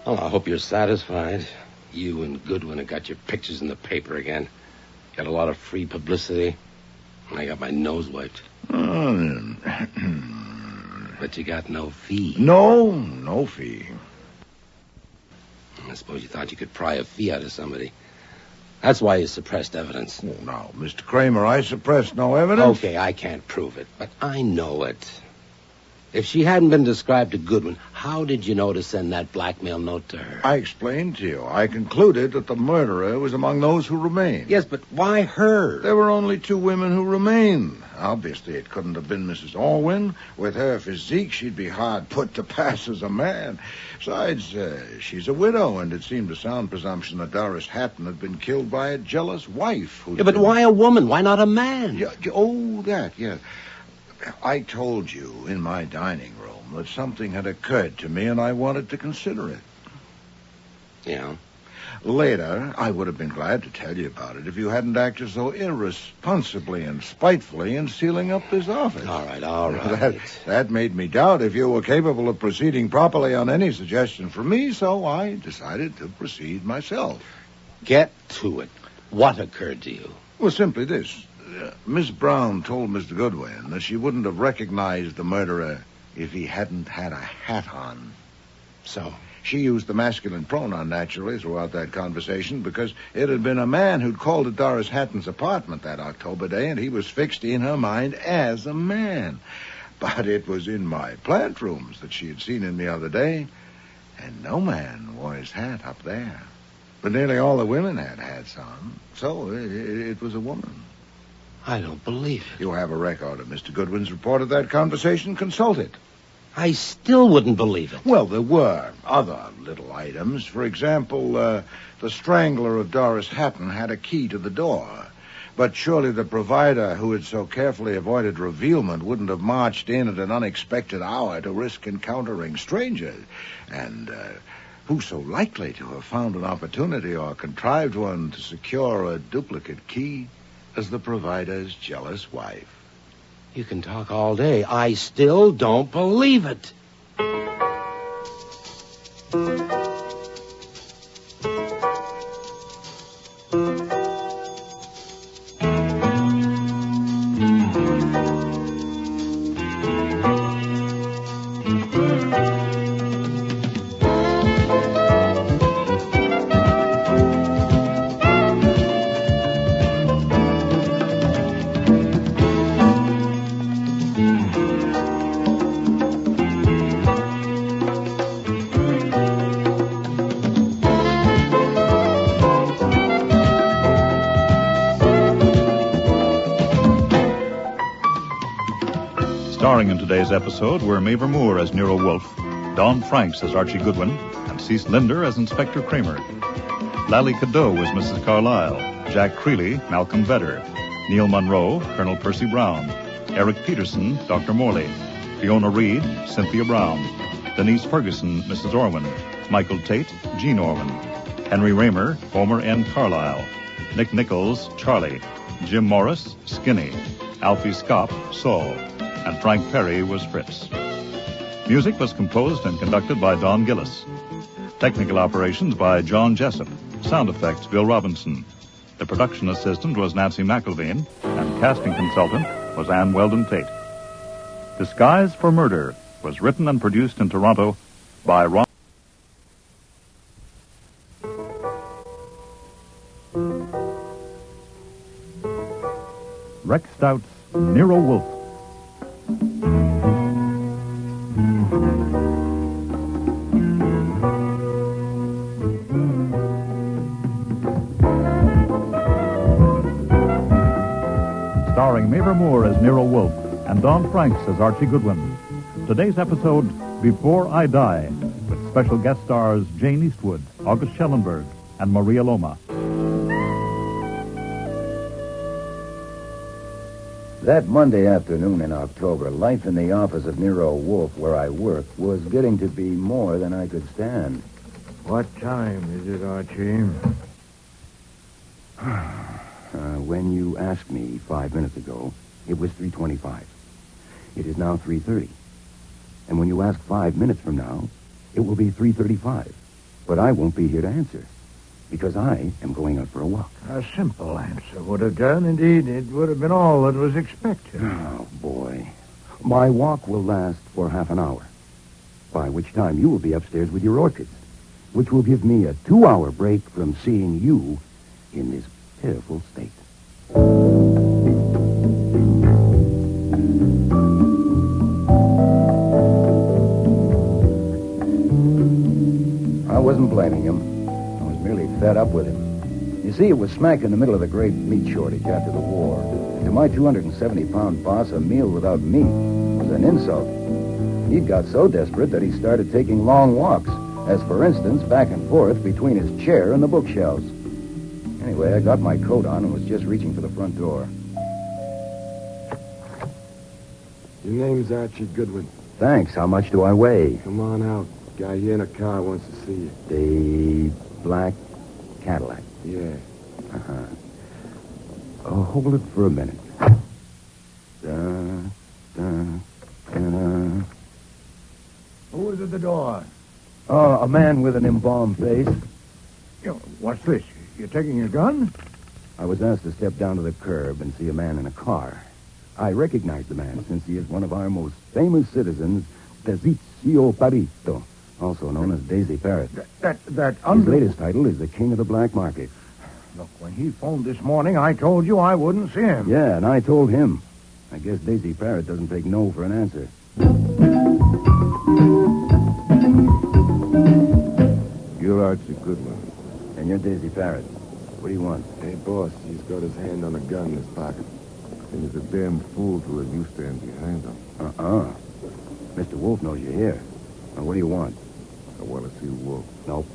Well, I hope you're satisfied. You and Goodwin have got your pictures in the paper again. Got a lot of free publicity. And I got my nose wiped. But you got no fee. No fee. I suppose you thought you could pry a fee out of somebody. That's why you suppressed evidence. Oh, now, Mr. Kramer, I suppressed no evidence. Okay, I can't prove it, but I know it. If she hadn't been described to Goodwin, how did you know to send that blackmail note to her? I explained to you. I concluded that the murderer was among those who remained. Yes, but why her? There were only 2 women who remained. Obviously, it couldn't have been Mrs. Orwin. With her physique, she'd be hard put to pass as a man. Besides, she's a widow, and it seemed a sound presumption that Doris Hatton had been killed by a jealous wife. Yeah, but why a woman? Why not a man? Yeah. I told you in my dining room that something had occurred to me, and I wanted to consider it. Yeah? Later, I would have been glad to tell you about it if you hadn't acted so irresponsibly and spitefully in sealing up this office. All right. That made me doubt if you were capable of proceeding properly on any suggestion from me, so I decided to proceed myself. Get to it. What occurred to you? Well, simply this. Miss Brown told Mr. Goodwin that she wouldn't have recognized the murderer if he hadn't had a hat on. So? She used the masculine pronoun, naturally, throughout that conversation, because it had been a man who'd called at Doris Hatton's apartment that October day, and he was fixed in her mind as a man. But it was in my plant rooms that she had seen him the other day, and no man wore his hat up there. But nearly all the women had hats on, so it was a woman. I don't believe it. You have a record of Mr. Goodwin's report of that conversation. Consult it. I still wouldn't believe it. Well, there were other little items. For example, the strangler of Doris Hatton had a key to the door. But surely the provider who had so carefully avoided revealment wouldn't have marched in at an unexpected hour to risk encountering strangers. And who's so likely to have found an opportunity or contrived one to secure a duplicate key as the provider's jealous wife? You can talk all day. I still don't believe it. Starring in today's episode were Mavor Moore as Nero Wolfe, Don Franks as Archie Goodwin, and Cease Linder as Inspector Kramer. Lally Cadeau was Mrs. Carlile, Jack Creeley, Malcolm Vedder, Neil Monroe, Colonel Percy Brown, Eric Peterson, Dr. Morley, Fiona Reed, Cynthia Brown, Denise Ferguson, Mrs. Orwin, Michael Tate, Gene Orwin, Henry Raymer, Homer N. Carlyle, Nick Nichols, Charlie, Jim Morris, Skinny, Alfie Scott, Saul, and Frank Perry was Fritz. Music was composed and conducted by Don Gillis. Technical operations by John Jessup. Sound effects, Bill Robinson. The production assistant was Nancy McElveen, and casting consultant was Ann Weldon Tate. Disguise for Murder was written and produced in Toronto by Ron. Rex Stout's Nero Wolfe. Starring Mavor Moore as Nero Wolfe and Don Franks as Archie Goodwin. Today's episode, Before I Die, with special guest stars Jane Eastwood, August Schellenberg, and Maria Loma. That Monday afternoon in October, life in the office of Nero Wolfe, where I work, was getting to be more than I could stand. What time is it, Archie? When you asked me 5 minutes ago, it was 3:25. It is now 3:30. And when you ask 5 minutes from now, it will be 3:35. But I won't be here to answer, because I am going out for a walk. A simple answer would have done. Indeed, it would have been all that was expected. Oh, boy. My walk will last for half an hour, by which time you will be upstairs with your orchids, which will give me a 2-hour break from seeing you in this pitiful state. I wasn't blaming him. I was merely fed up with him. You see, it was smack in the middle of the great meat shortage after the war. And to my 270-pound boss, a meal without meat was an insult. He'd got so desperate that he started taking long walks, as, for instance, back and forth between his chair and the bookshelves. Anyway, I got my coat on and was just reaching for the front door. Your name's Archie Goodwin. Thanks. How much do I weigh? Come on out. Guy here in a car wants to see you. The black Cadillac. Yeah. Uh-huh. Oh, hold it for a minute. Who is at the door? Oh, a man with an embalmed face. What's this? You're taking your gun? I was asked to step down to the curb and see a man in a car. I recognize the man since he is one of our most famous citizens, Tizio Parito, also known as Daisy Parrott. His latest title is the King of the Black Market. Look, when he phoned this morning, I told you I wouldn't see him. Yeah, and I told him. I guess Daisy Parrott doesn't take no for an answer. You're Archie Goodwin. And you're Daisy Parrott. What do you want? Hey, boss, he's got his hand on a gun in his pocket. And he's a damn fool to let you stand behind him. Mr. Wolfe knows you're here. Now, what do you want? I want to see Wolfe. Nope.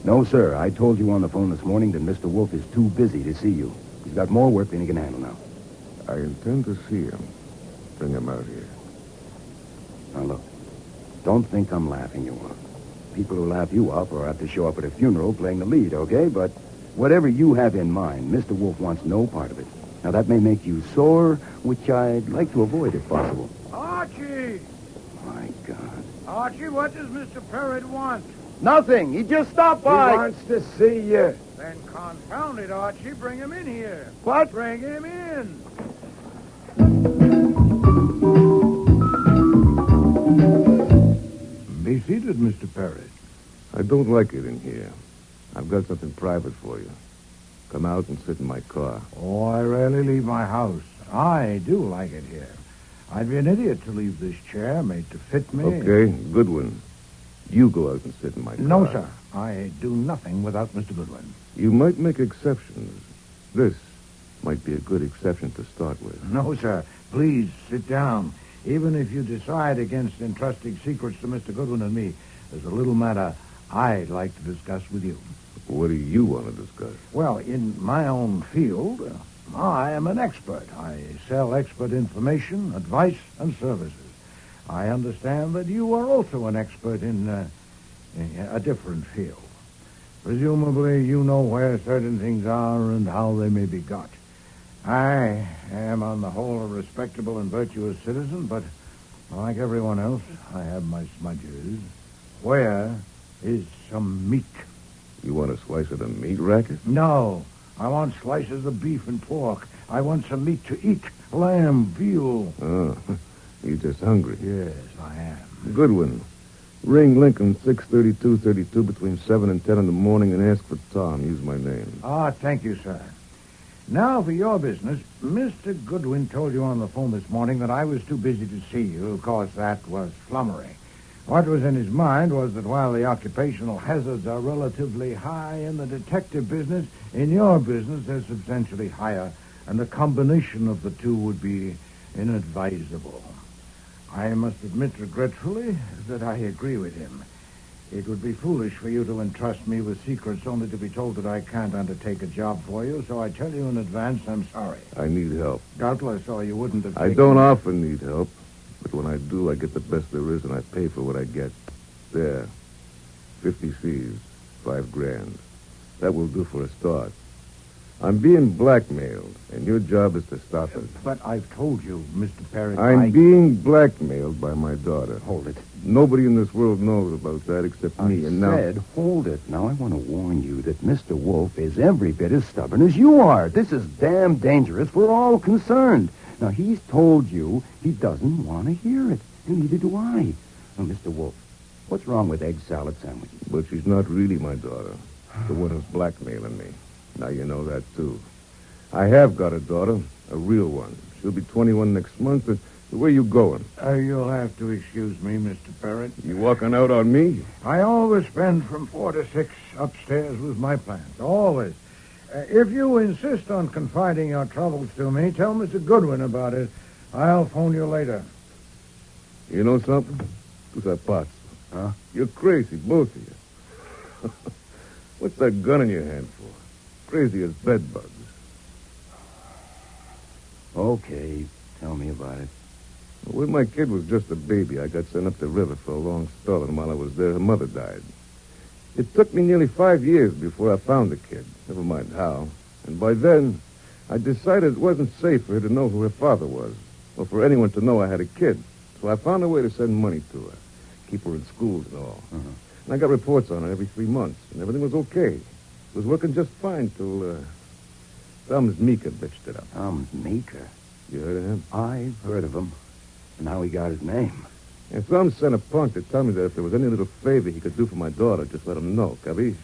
No, sir. I told you on the phone this morning that Mr. Wolfe is too busy to see you. He's got more work than he can handle now. I intend to see him. Bring him out here. Now, look. Don't think I'm laughing you off. People who laugh you off are apt to show up at a funeral playing the lead, okay? But whatever you have in mind, Mr. Wolfe wants no part of it. Now, that may make you sore, which I'd like to avoid if possible. Archie! My God. Archie, what does Mr. Parrott want? Nothing. He just stopped by. He wants to see you. Then confound it, Archie. Bring him in here. What? Bring him in. Be seated, Mr. Parrott. I don't like it in here. I've got something private for you. Come out and sit in my car. Oh, I rarely leave my house. I do like it here. I'd be an idiot to leave this chair made to fit me. Okay, Goodwin. You go out and sit in my car. No, sir. I do nothing without Mr. Goodwin. You might make exceptions. This might be a good exception to start with. No, sir. Please, sit down. Even if you decide against entrusting secrets to Mr. Goodwin and me, there's a little matter I'd like to discuss with you. What do you want to discuss? Well, in my own field, I am an expert. I sell expert information, advice, and services. I understand that you are also an expert in a different field. Presumably, you know where certain things are and how they may be got. I am, on the whole, a respectable and virtuous citizen, but like everyone else, I have my smudges. Where is some meat? You want a slice of the meat racket? No. I want slices of beef and pork. I want some meat to eat. Lamb, veal. Oh, you're just hungry. Yes, I am. Goodwin. Ring Lincoln 63232 between 7 and 10 in the morning and ask for Tom. Use my name. Thank you, sir. Now for your business. Mr. Goodwin told you on the phone this morning that I was too busy to see you. Of course, that was flummery. What was in his mind was that while the occupational hazards are relatively high in the detective business, in your business they're substantially higher, and the combination of the two would be inadvisable. I must admit regretfully that I agree with him. It would be foolish for you to entrust me with secrets only to be told that I can't undertake a job for you, so I tell you in advance I'm sorry. I need help. Doubtless, or you wouldn't have I don't often need help, but when I do, I get the best there is, and I pay for what I get. There. 50 C's. $5,000. That will do for a start. I'm being blackmailed, and your job is to stop it. But I've told you, Mr. Parrott, I'm being blackmailed by my daughter. Hold it. Nobody in this world knows about that except me, and now... Hold it. Now, I want to warn you that Mr. Wolfe is every bit as stubborn as you are. This is damn dangerous for all concerned. Now, he's told you he doesn't want to hear it, and neither do I. Now, Mr. Wolfe, what's wrong with egg salad sandwiches? But she's not really my daughter. The one who's blackmailing me. Now you know that, too. I have got a daughter, a real one. She'll be 21 next month. And where you going? You'll have to excuse me, Mr. Parrott. You walking out on me? I always spend from 4 to 6 upstairs with my plants. Always. If you insist on confiding your troubles to me, tell Mr. Goodwin about it. I'll phone you later. You know something? Who's that pot? Huh? You're crazy, both of you. What's that gun in your hand for? Crazy as bedbugs. Okay, tell me about it. When my kid was just a baby, I got sent up the river for a long spell, and while I was there, her mother died. It took me nearly 5 years before I found the kid, never mind how. And by then, I decided it wasn't safe for her to know who her father was, or for anyone to know I had a kid. So I found a way to send money to her, keep her in schools and all. Uh-huh. And I got reports on her every 3 months, and everything was okay. It was working just fine till, Thumbs Meeker bitched it up. Thumbs Meeker? You heard of him? I've heard of him. And how he got his name. And Thumbs sent a punk to tell me that if there was any little favor he could do for my daughter, just let him know, capiche?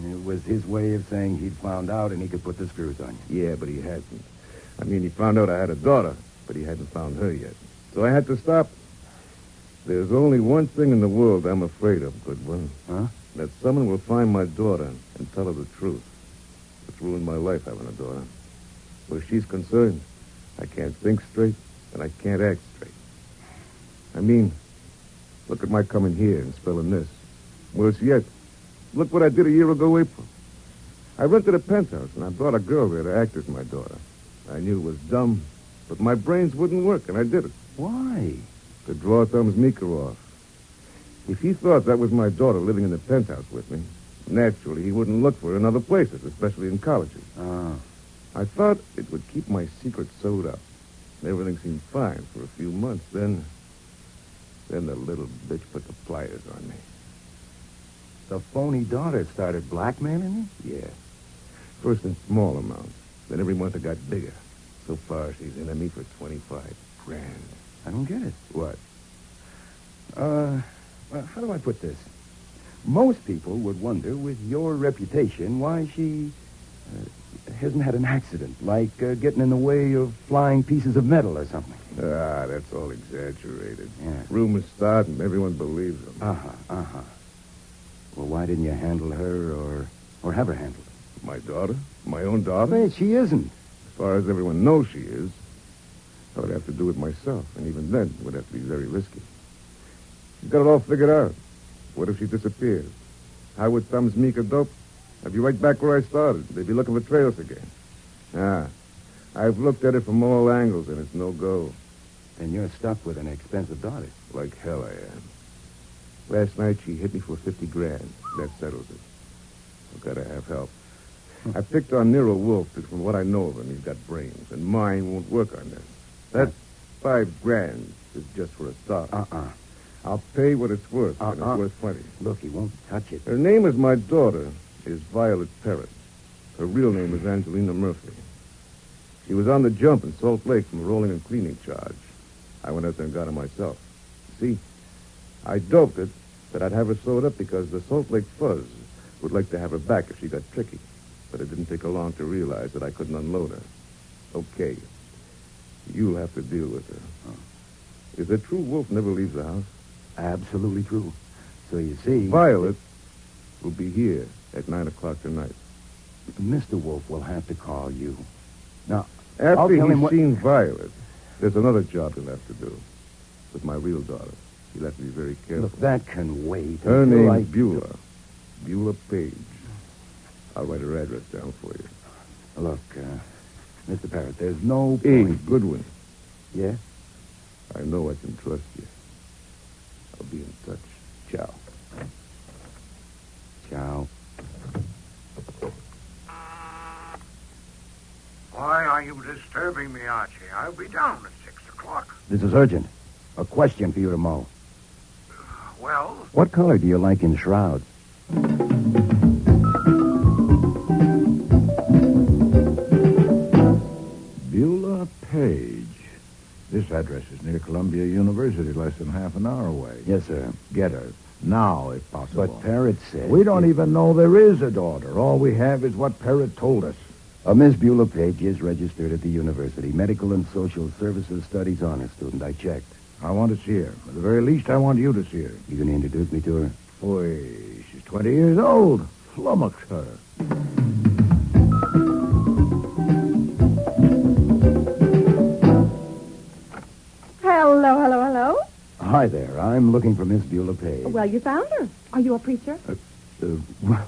It was his way of saying he'd found out and he could put the screws on you. Yeah, but he hasn't. I mean, he found out I had a daughter, but he hadn't found her yet. So I had to stop. There's only one thing in the world I'm afraid of, Goodwin. Huh? That someone will find my daughter and tell her the truth. It's ruined my life having a daughter. Where she's concerned, I can't think straight, and I can't act straight. I mean, look at my coming here and spelling this. Worse yet, look what I did a year ago, April. I rented a penthouse, and I brought a girl there to act as my daughter. I knew it was dumb, but my brains wouldn't work, and I did it. Why? To draw Thumbs Meeker off. If he thought that was my daughter living in the penthouse with me, naturally he wouldn't look for her in other places, especially in colleges. I thought it would keep my secret sewed up. Everything seemed fine for a few months. Then the little bitch put the pliers on me. The phony daughter started blackmailing you? Yeah. First in small amounts. Then every month it got bigger. So far, she's into me for $25,000. I don't get it. What? Well, how do I put this? Most people would wonder, with your reputation, why she hasn't had an accident, like getting in the way of flying pieces of metal or something. That's all exaggerated. Yeah. Rumors start and everyone believes them. Well, why didn't you handle her or have her handled? My daughter? My own daughter? Hey, she isn't. As far as everyone knows she is. I would have to do it myself, and even then, it would have to be very risky. She's got it all figured out. What if she disappears? How would thumbs meek or dope? I'd be right back where I started. They'd be looking for trails again. I've looked at it from all angles, and it's no go. Then you're stuck with an expensive daughter. Like hell I am. Last night she hit me for $50,000. That settles it. I've got to have help. I picked on Nero Wolfe, but from what I know of him, he's got brains, and mine won't work on this. That $5,000 is just for a start. I'll pay what it's worth, and it's worth plenty. Look, he won't touch it. Her name is my daughter, is Violet Parrott. Her real name is Angelina Murphy. She was on the jump in Salt Lake from a rolling and cleaning charge. I went out there and got her myself. See, I doped it that I'd have her sewed up because the Salt Lake Fuzz would like to have her back if she got tricky. But it didn't take her long to realize that I couldn't unload her. Okay. You'll have to deal with her. Is it true Wolf never leaves the house? Absolutely true. So you see... Violet will be here at 9 o'clock tonight. Mr. Wolfe will have to call you. Now, after he's seen Violet, there's another job he'll have to do. With my real daughter. He'll have to be very careful. Look, that can wait. Her name's Beulah. Beulah Page. I'll write her address down for you. Look, Mr. Parrott, there's no point... Goodwin. Yeah? I know I can trust you. I'll be in touch. Ciao. Ciao. Why are you disturbing me, Archie? I'll be down at 6 o'clock. This is urgent. A question for you to mow. Well? What color do you like in shrouds? Beulah Page. This address is near Columbia University, less than half an hour away. Yes, sir. Get her. Now, if possible. But Parrott said... We don't even know there is a daughter. All we have is what Parrott told us. Miss Beulah Page is registered at the university. Medical and Social Services Studies honor student. I checked. I want to see her. At the very least, I want you to see her. You going to introduce me to her? Boy, she's 20 years old. Flummox her. Hello. Hi there. I'm looking for Miss Beulah Page. Well, you found her. Are you a preacher?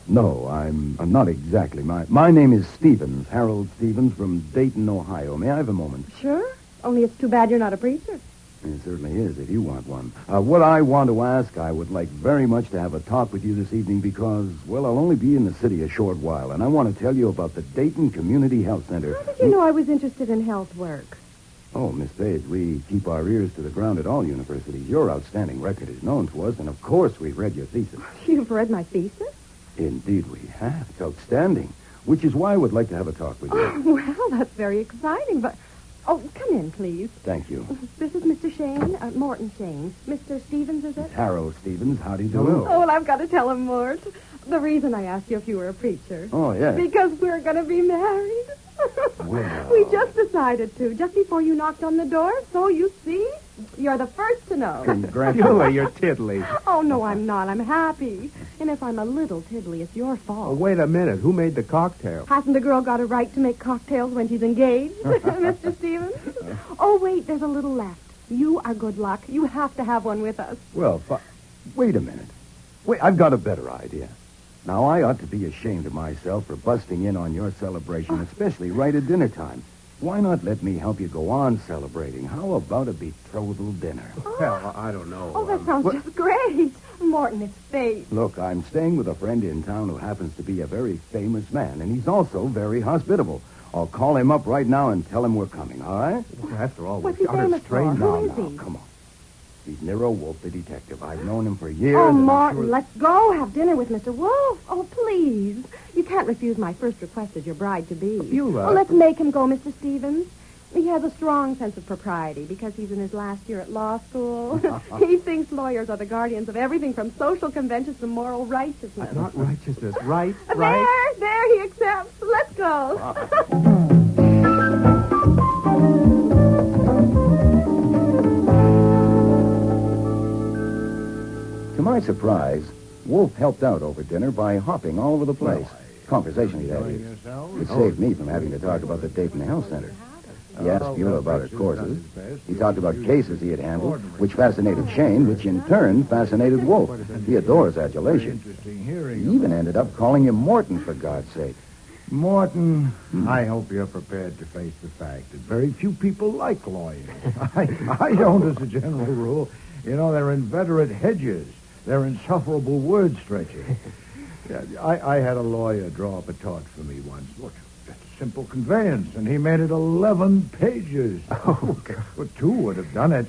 No, I'm not exactly. My name is Stevens, Harold Stevens from Dayton, Ohio. May I have a moment? Sure. Only it's too bad you're not a preacher. It certainly is, if you want one. What I want to ask, I would like very much to have a talk with you this evening because, well, I'll only be in the city a short while, and I want to tell you about the Dayton Community Health Center. How did you know I was interested in health work? Oh, Miss Page, we keep our ears to the ground at all universities. Your outstanding record is known to us, and of course we've read your thesis. You've read my thesis? Indeed we have. It's outstanding, which is why I would like to have a talk with you. Oh, well, that's very exciting, but... Oh, come in, please. Thank you. This is Mr. Shane, Morton Shane. Mr. Stevens, is it? Harold Stevens. How do you do? Oh, well, I've got to tell him, Mort. The reason I asked you if you were a preacher. Oh, yeah. Because we're going to be married. Well. We just decided to, just before you knocked on the door. So, you see, you're the first to know. Congratulations. You're tiddly. Oh, no, I'm not. I'm happy. And if I'm a little tiddly, it's your fault. Oh, wait a minute. Who made the cocktail? Hasn't a girl got a right to make cocktails when she's engaged, Mr. Stevens? Oh, wait, there's a little left. You are good luck. You have to have one with us. Well, wait a minute. Wait, I've got a better idea. Now, I ought to be ashamed of myself for busting in on your celebration, especially right at dinner time. Why not let me help you go on celebrating? How about a betrothal dinner? Well, I don't know. Oh, that sounds just great. Morton, it's fate. Look, I'm staying with a friend in town who happens to be a very famous man, and he's also very hospitable. I'll call him up right now and tell him we're coming, all right? Well, after all, what's he famous for? Who is he? Come on. He's Nero Wolfe, the detective. I've known him for years. Oh, Martin, let's go have dinner with Mr. Wolfe. Oh, please. You can't refuse my first request as your bride-to-be. Oh, let's make him go, Mr. Stevens. He has a strong sense of propriety because he's in his last year at law school. He thinks lawyers are the guardians of everything from social conventions to moral righteousness. Not righteousness, right? There, he accepts. Let's go. To my surprise, Wolfe helped out over dinner by hopping all over the place. Conversationally, that is. It saved me from having to talk about the Dayton Health Center. He asked Beulah about his courses. He talked about cases he had handled, which fascinated Shane, which in turn fascinated Wolfe. He adores adulation. He even ended up calling him Morton, for God's sake. Morton, I hope you're prepared to face the fact that very few people like lawyers. I don't, as a general rule. You know, they're inveterate hedgers. They're insufferable word stretchers. I had a lawyer draw up a tort for me once. Look, just a simple conveyance, and he made it 11 pages. Oh, well, 2 would have done it.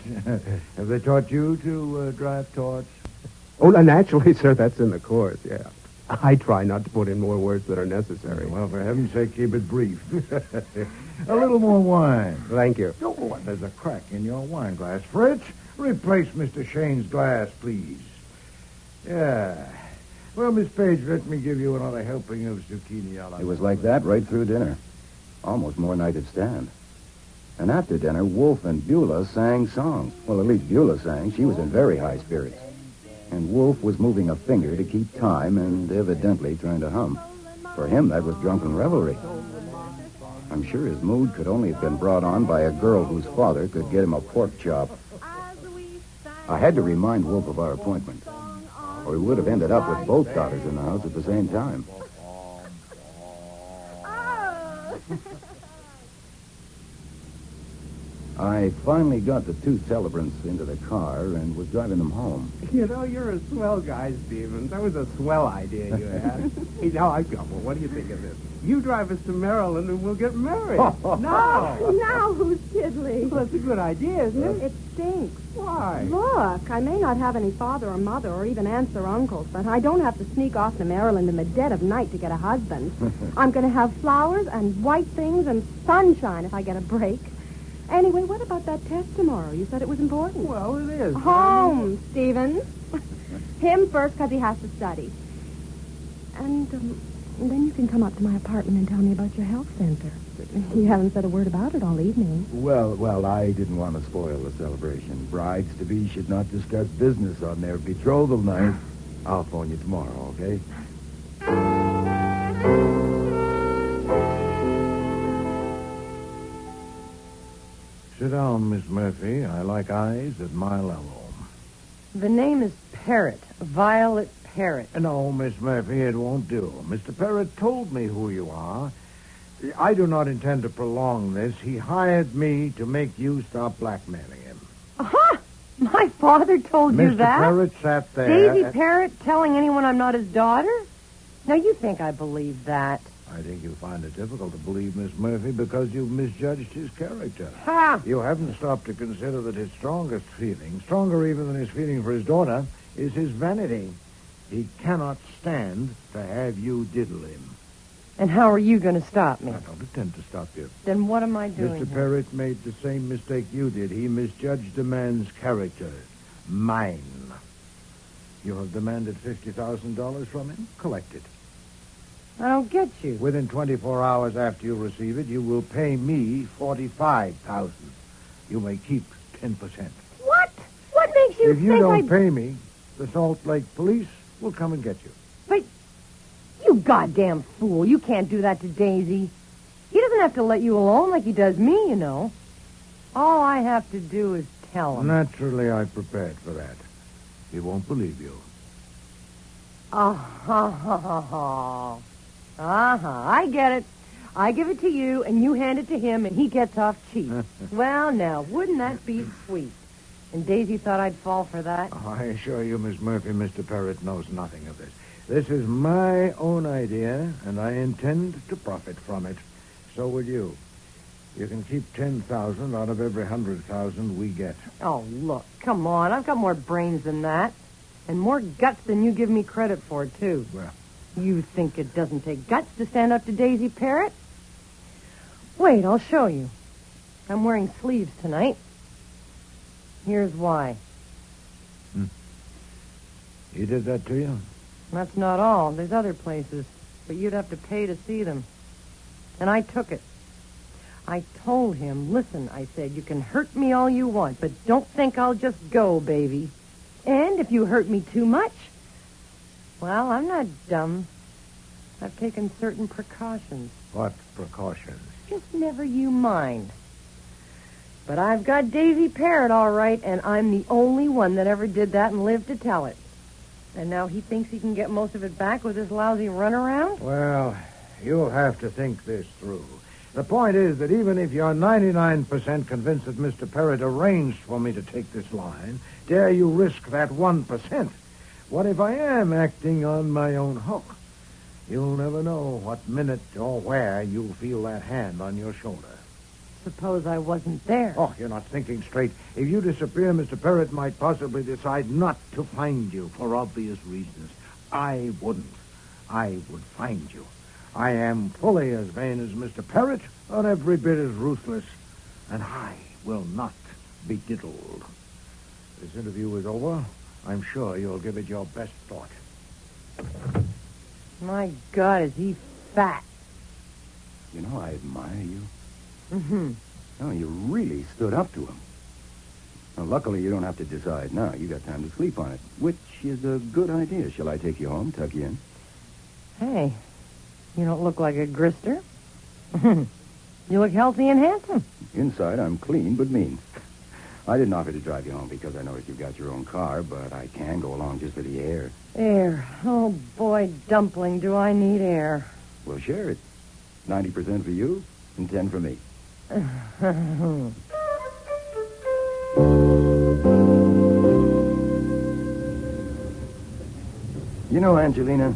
Have they taught you to draft torts? Oh, naturally, sir, that's in the course, yeah. I try not to put in more words than are necessary. Well, for heaven's sake, keep it brief. A little more wine. Thank you. Oh, there's a crack in your wine glass. Fritz, replace Mr. Shane's glass, please. Yeah. Well, Miss Page, let me give you another helping of zucchini a la... It was like that right through dinner. Almost more than I could stand. And after dinner, Wolfe and Beulah sang songs. Well, at least Beulah sang. She was in very high spirits. And Wolfe was moving a finger to keep time and evidently trying to hum. For him, that was drunken revelry. I'm sure his mood could only have been brought on by a girl whose father could get him a pork chop. I had to remind Wolfe of our appointment, or he would have ended up with both daughters in the house at the same time. I finally got the 2 celebrants into the car and was driving them home. You know, you're a swell guy, Stevens. That was a swell idea you had. Hey, now I've got one. What do you think of this? You drive us to Maryland and we'll get married. Now who's tiddly? Well, that's a good idea, isn't it? It stinks. Why? Look, I may not have any father or mother or even aunts or uncles, but I don't have to sneak off to Maryland in the dead of night to get a husband. I'm going to have flowers and white things and sunshine if I get a break. Anyway, what about that test tomorrow? You said it was important. Well, it is. Home, Stevens. Him first, because he has to study. And then you can come up to my apartment and tell me about your health center. You haven't said a word about it all evening. Well, I didn't want to spoil the celebration. Brides-to-be should not discuss business on their betrothal night. I'll phone you tomorrow, okay? Sit down, Miss Murphy. I like eyes at my level. The name is Parrott, Violet Parrott. No, Miss Murphy, it won't do. Mr. Parrott told me who you are. I do not intend to prolong this. He hired me to make you stop blackmailing him. Aha! My father told you that? Mr. Parrott sat there... Daisy Parrott telling anyone I'm not his daughter? Now, you think I believe that? I think you'll find it difficult to believe Miss Murphy because you've misjudged his character. Ha! You haven't stopped to consider that his strongest feeling, stronger even than his feeling for his daughter, is his vanity. He cannot stand to have you diddle him. And how are you going to stop me? I don't intend to stop you. Then what am I doing? Mr. Parrott made the same mistake you did. He misjudged a man's character. Mine. You have demanded $50,000 from him? Collect it. I don't get you. Within 24 hours after you receive it, you will pay me $45,000. You may keep 10%. What? What makes you If you think don't pay me, the Salt Lake police will come and get you. But, you goddamn fool. You can't do that to Daisy. He doesn't have to let you alone like he does me, you know. All I have to do is tell him. Naturally, I prepared for that. He won't believe you. I get it. I give it to you, and you hand it to him, and he gets off cheap. Well, now, wouldn't that be sweet? And Daisy thought I'd fall for that? I assure you, Miss Murphy, Mr. Parrott knows nothing of this. This is my own idea, and I intend to profit from it. So will you. You can keep 10,000 out of every 100,000 we get. Oh, look, come on. I've got more brains than that. And more guts than you give me credit for, too. Well, you think it doesn't take guts to stand up to Daisy Parrott? Wait, I'll show you. I'm wearing sleeves tonight. Here's why. He did that to you? That's not all. There's other places. But you'd have to pay to see them. And I took it. I told him, listen, I said, you can hurt me all you want, but don't think I'll just go, baby. And if you hurt me too much, well, I'm not dumb. I've taken certain precautions. What precautions? Just never you mind. But I've got Daisy Parrott all right, and I'm the only one that ever did that and lived to tell it. And now he thinks he can get most of it back with this lousy runaround? Well, you'll have to think this through. The point is that even if you're 99% convinced that Mr. Parrott arranged for me to take this line, dare you risk that 1%? What if I am acting on my own hook? You'll never know what minute or where you'll feel that hand on your shoulder. Suppose I wasn't there. Oh, you're not thinking straight. If you disappear, Mr. Parrott might possibly decide not to find you for obvious reasons. I wouldn't. I would find you. I am fully as vain as Mr. Parrott, and every bit as ruthless, and I will not be diddled. This interview is over. I'm sure you'll give it your best thought. My God, is he fat. You know, I admire you. Mm-hmm. Oh, you really stood up to him. Well, luckily, you don't have to decide now. You got time to sleep on it, which is a good idea. Shall I take you home, tuck you in? Hey, you don't look like a grister. You look healthy and handsome. Inside, I'm clean but mean. I didn't offer to drive you home because I noticed you've got your own car, but I can go along just for the air. Air. Oh, boy, Dumpling, do I need air. We'll share it. 90% for you and 10 for me. You know, Angelina,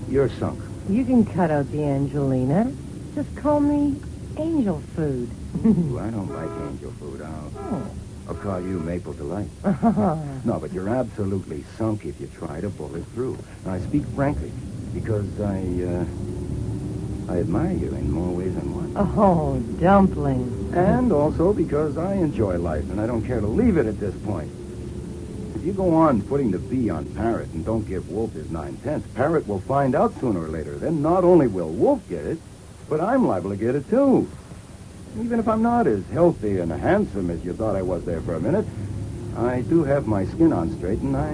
you're sunk. You can cut out the Angelina. Just call me Angel Food. Ooh, I don't like angel food. I'll call you Maple Delight. No, but you're absolutely sunk if you try to pull it through. Now, I speak frankly because I admire you in more ways than one. Oh, Dumpling. And also because I enjoy life, and I don't care to leave it at this point. If you go on putting the B on Parrott and don't give Wolf his 9/10, Parrott will find out sooner or later. Then not only will Wolf get it, but I'm liable to get it, too. Even if I'm not as healthy and handsome as you thought I was there for a minute, I do have my skin on straight, and I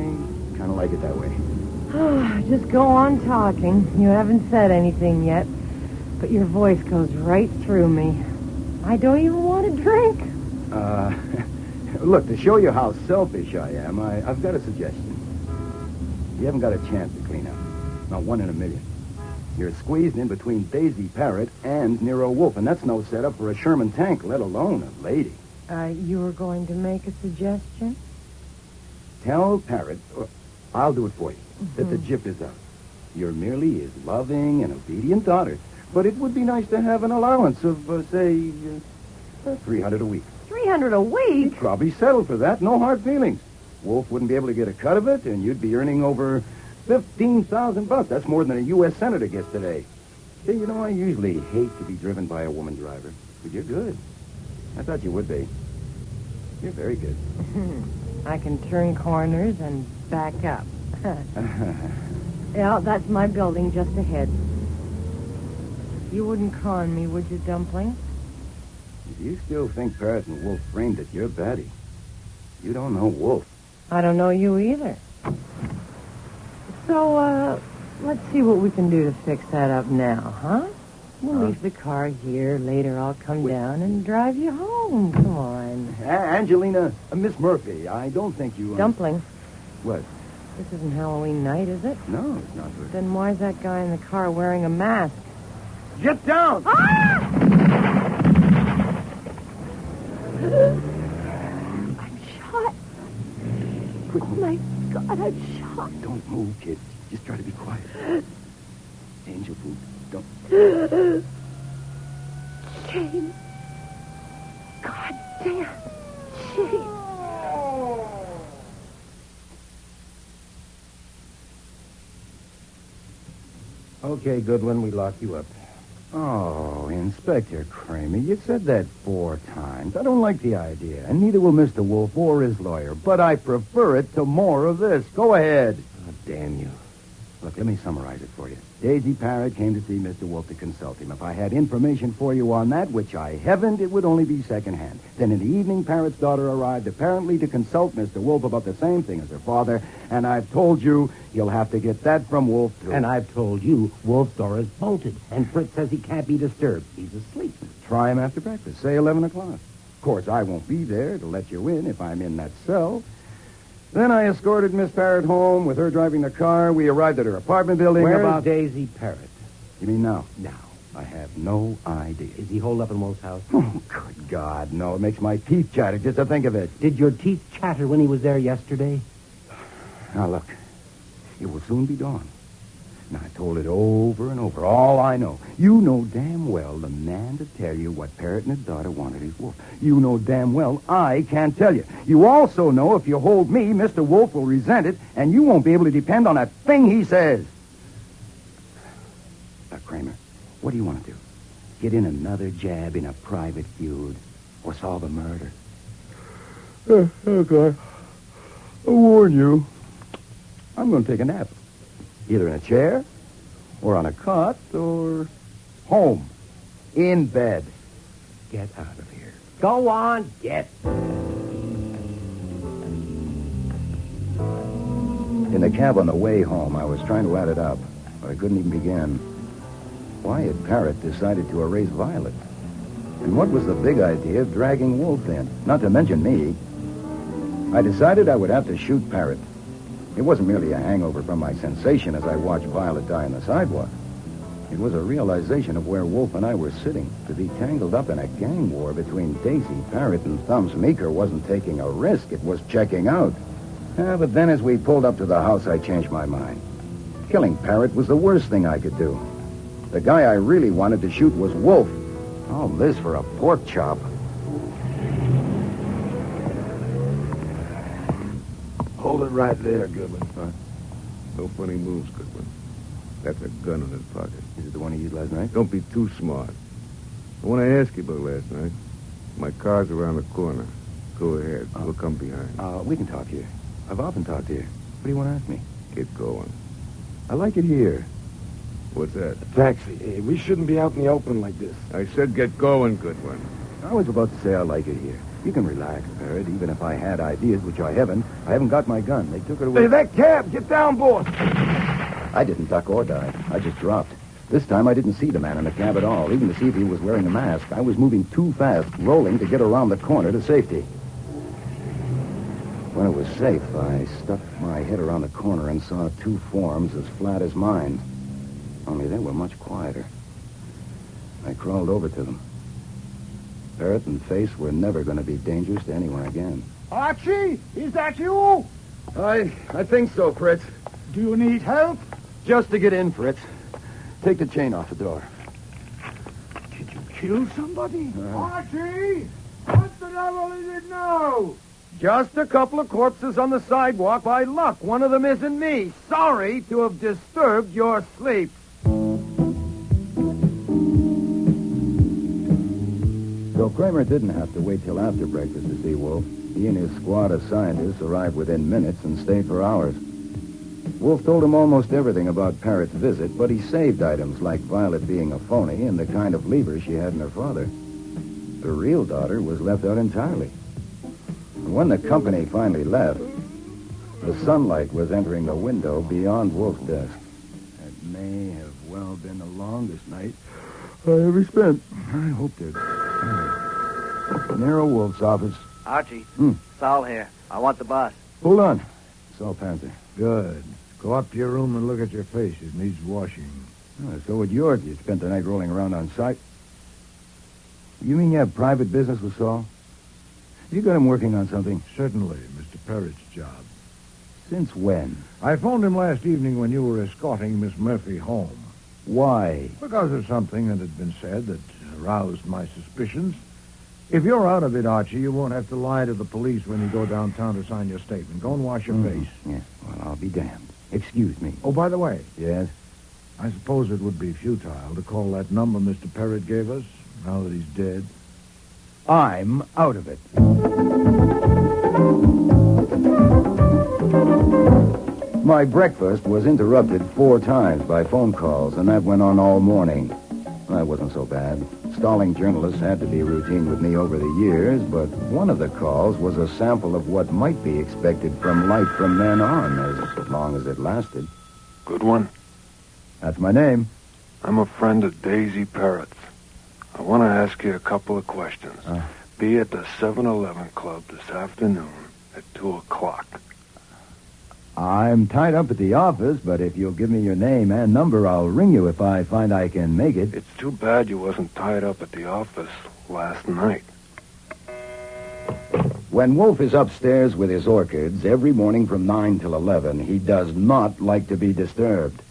kind of like it that way. Just go on talking. You haven't said anything yet, but your voice goes right through me. I don't even want to drink. Look, to show you how selfish I am, I've got a suggestion. You haven't got a chance to clean up. Not one in a million. You're squeezed in between Daisy Parrott and Nero Wolfe, and that's no setup for a Sherman tank, let alone a lady. You were going to make a suggestion? Tell Parrott, or I'll do it for you, that the jip is up. You're merely his loving and obedient daughter, but it would be nice to have an allowance of, say, $300 a week. $300 a week? You'd probably settle for that, no hard feelings. Wolf wouldn't be able to get a cut of it, and you'd be earning over $15,000. That's more than a U.S. senator gets today. Hey, you know, I usually hate to be driven by a woman driver, but you're good. I thought you would be. You're very good. I can turn corners and back up. Yeah, that's my building just ahead. You wouldn't con me, would you, Dumpling? If you still think Parrott and Wolf framed it, you're batty. You don't know Wolf. I don't know you either. So, let's see what we can do to fix that up now, huh? We'll leave the car here. Later I'll come down and drive you home. Come on. Angelina, Miss Murphy, I don't think you... Dumpling. What? This isn't Halloween night, is it? No, it's not. Then why's that guy in the car wearing a mask? Get down! Ah! I'm shot. Quick. Oh, my God, I'm shot. Don't move, kid. Just try to be quiet. Angel food. Don't... Shame. God damn. Shame. Okay, Goodwin, we lock you up. Oh, Inspector Kramer, you said that 4 times. I don't like the idea, and neither will Mr. Wolfe or his lawyer, but I prefer it to more of this. Go ahead. Oh, damn you. Look, let me summarize it for you. Daisy Parrott came to see Mr. Wolfe to consult him. If I had information for you on that, which I haven't, it would only be secondhand. Then in the evening, Parrott's daughter arrived, apparently to consult Mr. Wolfe about the same thing as her father, and I've told you you'll have to get that from Wolfe, too. And I've told you Wolf's door is bolted, and Fritz says he can't be disturbed. He's asleep. Try him after breakfast. Say 11 o'clock. course, I won't be there to let you in if I'm in that cell. Then I escorted Miss Parrott home with her driving the car. We arrived at her apartment building Where's Daisy Parrott? You mean now? Now. I have no idea. Is he holed up in Wolf's house? Oh, good God, no. It makes my teeth chatter just to think of it. Did your teeth chatter when he was there yesterday? Now, look. It will soon be dawn. Now, I told it over and over. All I know. You know damn well the man to tell you what Parrott and his daughter wanted is Wolf. You know damn well I can't tell you. You also know if you hold me, Mr. Wolf will resent it, and you won't be able to depend on a thing he says. Now, Kramer, what do you want to do? Get in another jab in a private feud or solve a murder? Okay. I warn you. I'm going to take a nap. Either in a chair, or on a cot, or home. In bed. Get out of here. Go on, get. In the cab on the way home, I was trying to add it up, but I couldn't even begin. Why had Parrott decided to erase Violet? And what was the big idea of dragging Wolf in? Not to mention me. I decided I would have to shoot Parrott. It wasn't merely a hangover from my sensation as I watched Violet die on the sidewalk. It was a realization of where Wolf and I were sitting. To be tangled up in a gang war between Daisy Parrott and Thumbs Meeker wasn't taking a risk. It was checking out. But then as we pulled up to the house, I changed my mind. Killing Parrott was the worst thing I could do. The guy I really wanted to shoot was Wolf. All this for a pork chop. Hold it right there, Goodwin. No funny moves, Goodwin. That's a gun in his pocket. Is it the one he used last night? Don't be too smart. I want to ask you about last night. My car's around the corner. Go ahead. We'll come behind. We can talk here. I've often talked here. What do you want to ask me? Get going. I like it here. What's that? Taxi. Hey, we shouldn't be out in the open like this. I said get going, Goodwin. I was about to say I like it here. You can relax, Parrott. Even if I had ideas, which I haven't got my gun. They took it away. Hey, that cab! Get down, boss! I didn't duck or dive. I just dropped. This time I didn't see the man in the cab at all, even to see if he was wearing a mask. I was moving too fast, rolling to get around the corner to safety. When it was safe, I stuck my head around the corner and saw two forms as flat as mine. Only they were much quieter. I crawled over to them. Parrott and Face were never going to be dangerous to anyone again. Archie, is that you? I think so, Fritz. Do you need help? Just to get in, Fritz. Take the chain off the door. Did you kill somebody? Archie! What the devil is it now? Just a couple of corpses on the sidewalk. By luck, one of them isn't me. Sorry to have disturbed your sleep. So Kramer didn't have to wait till after breakfast to see Wolf. He and his squad of scientists arrived within minutes and stayed for hours. Wolf told him almost everything about Parrott's visit, but he saved items like Violet being a phony and the kind of lever she had in her father. The real daughter was left out entirely. And when the company finally left, the sunlight was entering the window beyond Wolf's desk. It may have well been the longest night I ever spent. I hope it. Nero Wolfe's office. Archie, Saul here. I want the boss. Hold on. Saul Panther. Good. Go up to your room and look at your face. It needs washing. So would yours. You spent the night rolling around on site. You mean you have private business with Saul? You got him working on something? Certainly, Mr. Parrott's job. Since when? I phoned him last evening when you were escorting Miss Murphy home. Why? Because of something that had been said that aroused my suspicions. If you're out of it, Archie, you won't have to lie to the police when you go downtown to sign your statement. Go and wash your face. Yeah, well, I'll be damned. Excuse me. Oh, by the way. Yes? I suppose it would be futile to call that number Mr. Parrott gave us, now that he's dead. I'm out of it. My breakfast was interrupted 4 times by phone calls, and that went on all morning. That wasn't so bad. Stalling journalists had to be routine with me over the years, but one of the calls was a sample of what might be expected from life from then on, as long as it lasted. Goodwin? That's my name. I'm a friend of Daisy Parrott's. I want to ask you a couple of questions. be at the 7-Eleven Club this afternoon at 2 o'clock. I'm tied up at the office, but if you'll give me your name and number, I'll ring you if I find I can make it. It's too bad you wasn't tied up at the office last night. When Wolfe is upstairs with his orchids every morning from 9 till 11, he does not like to be disturbed.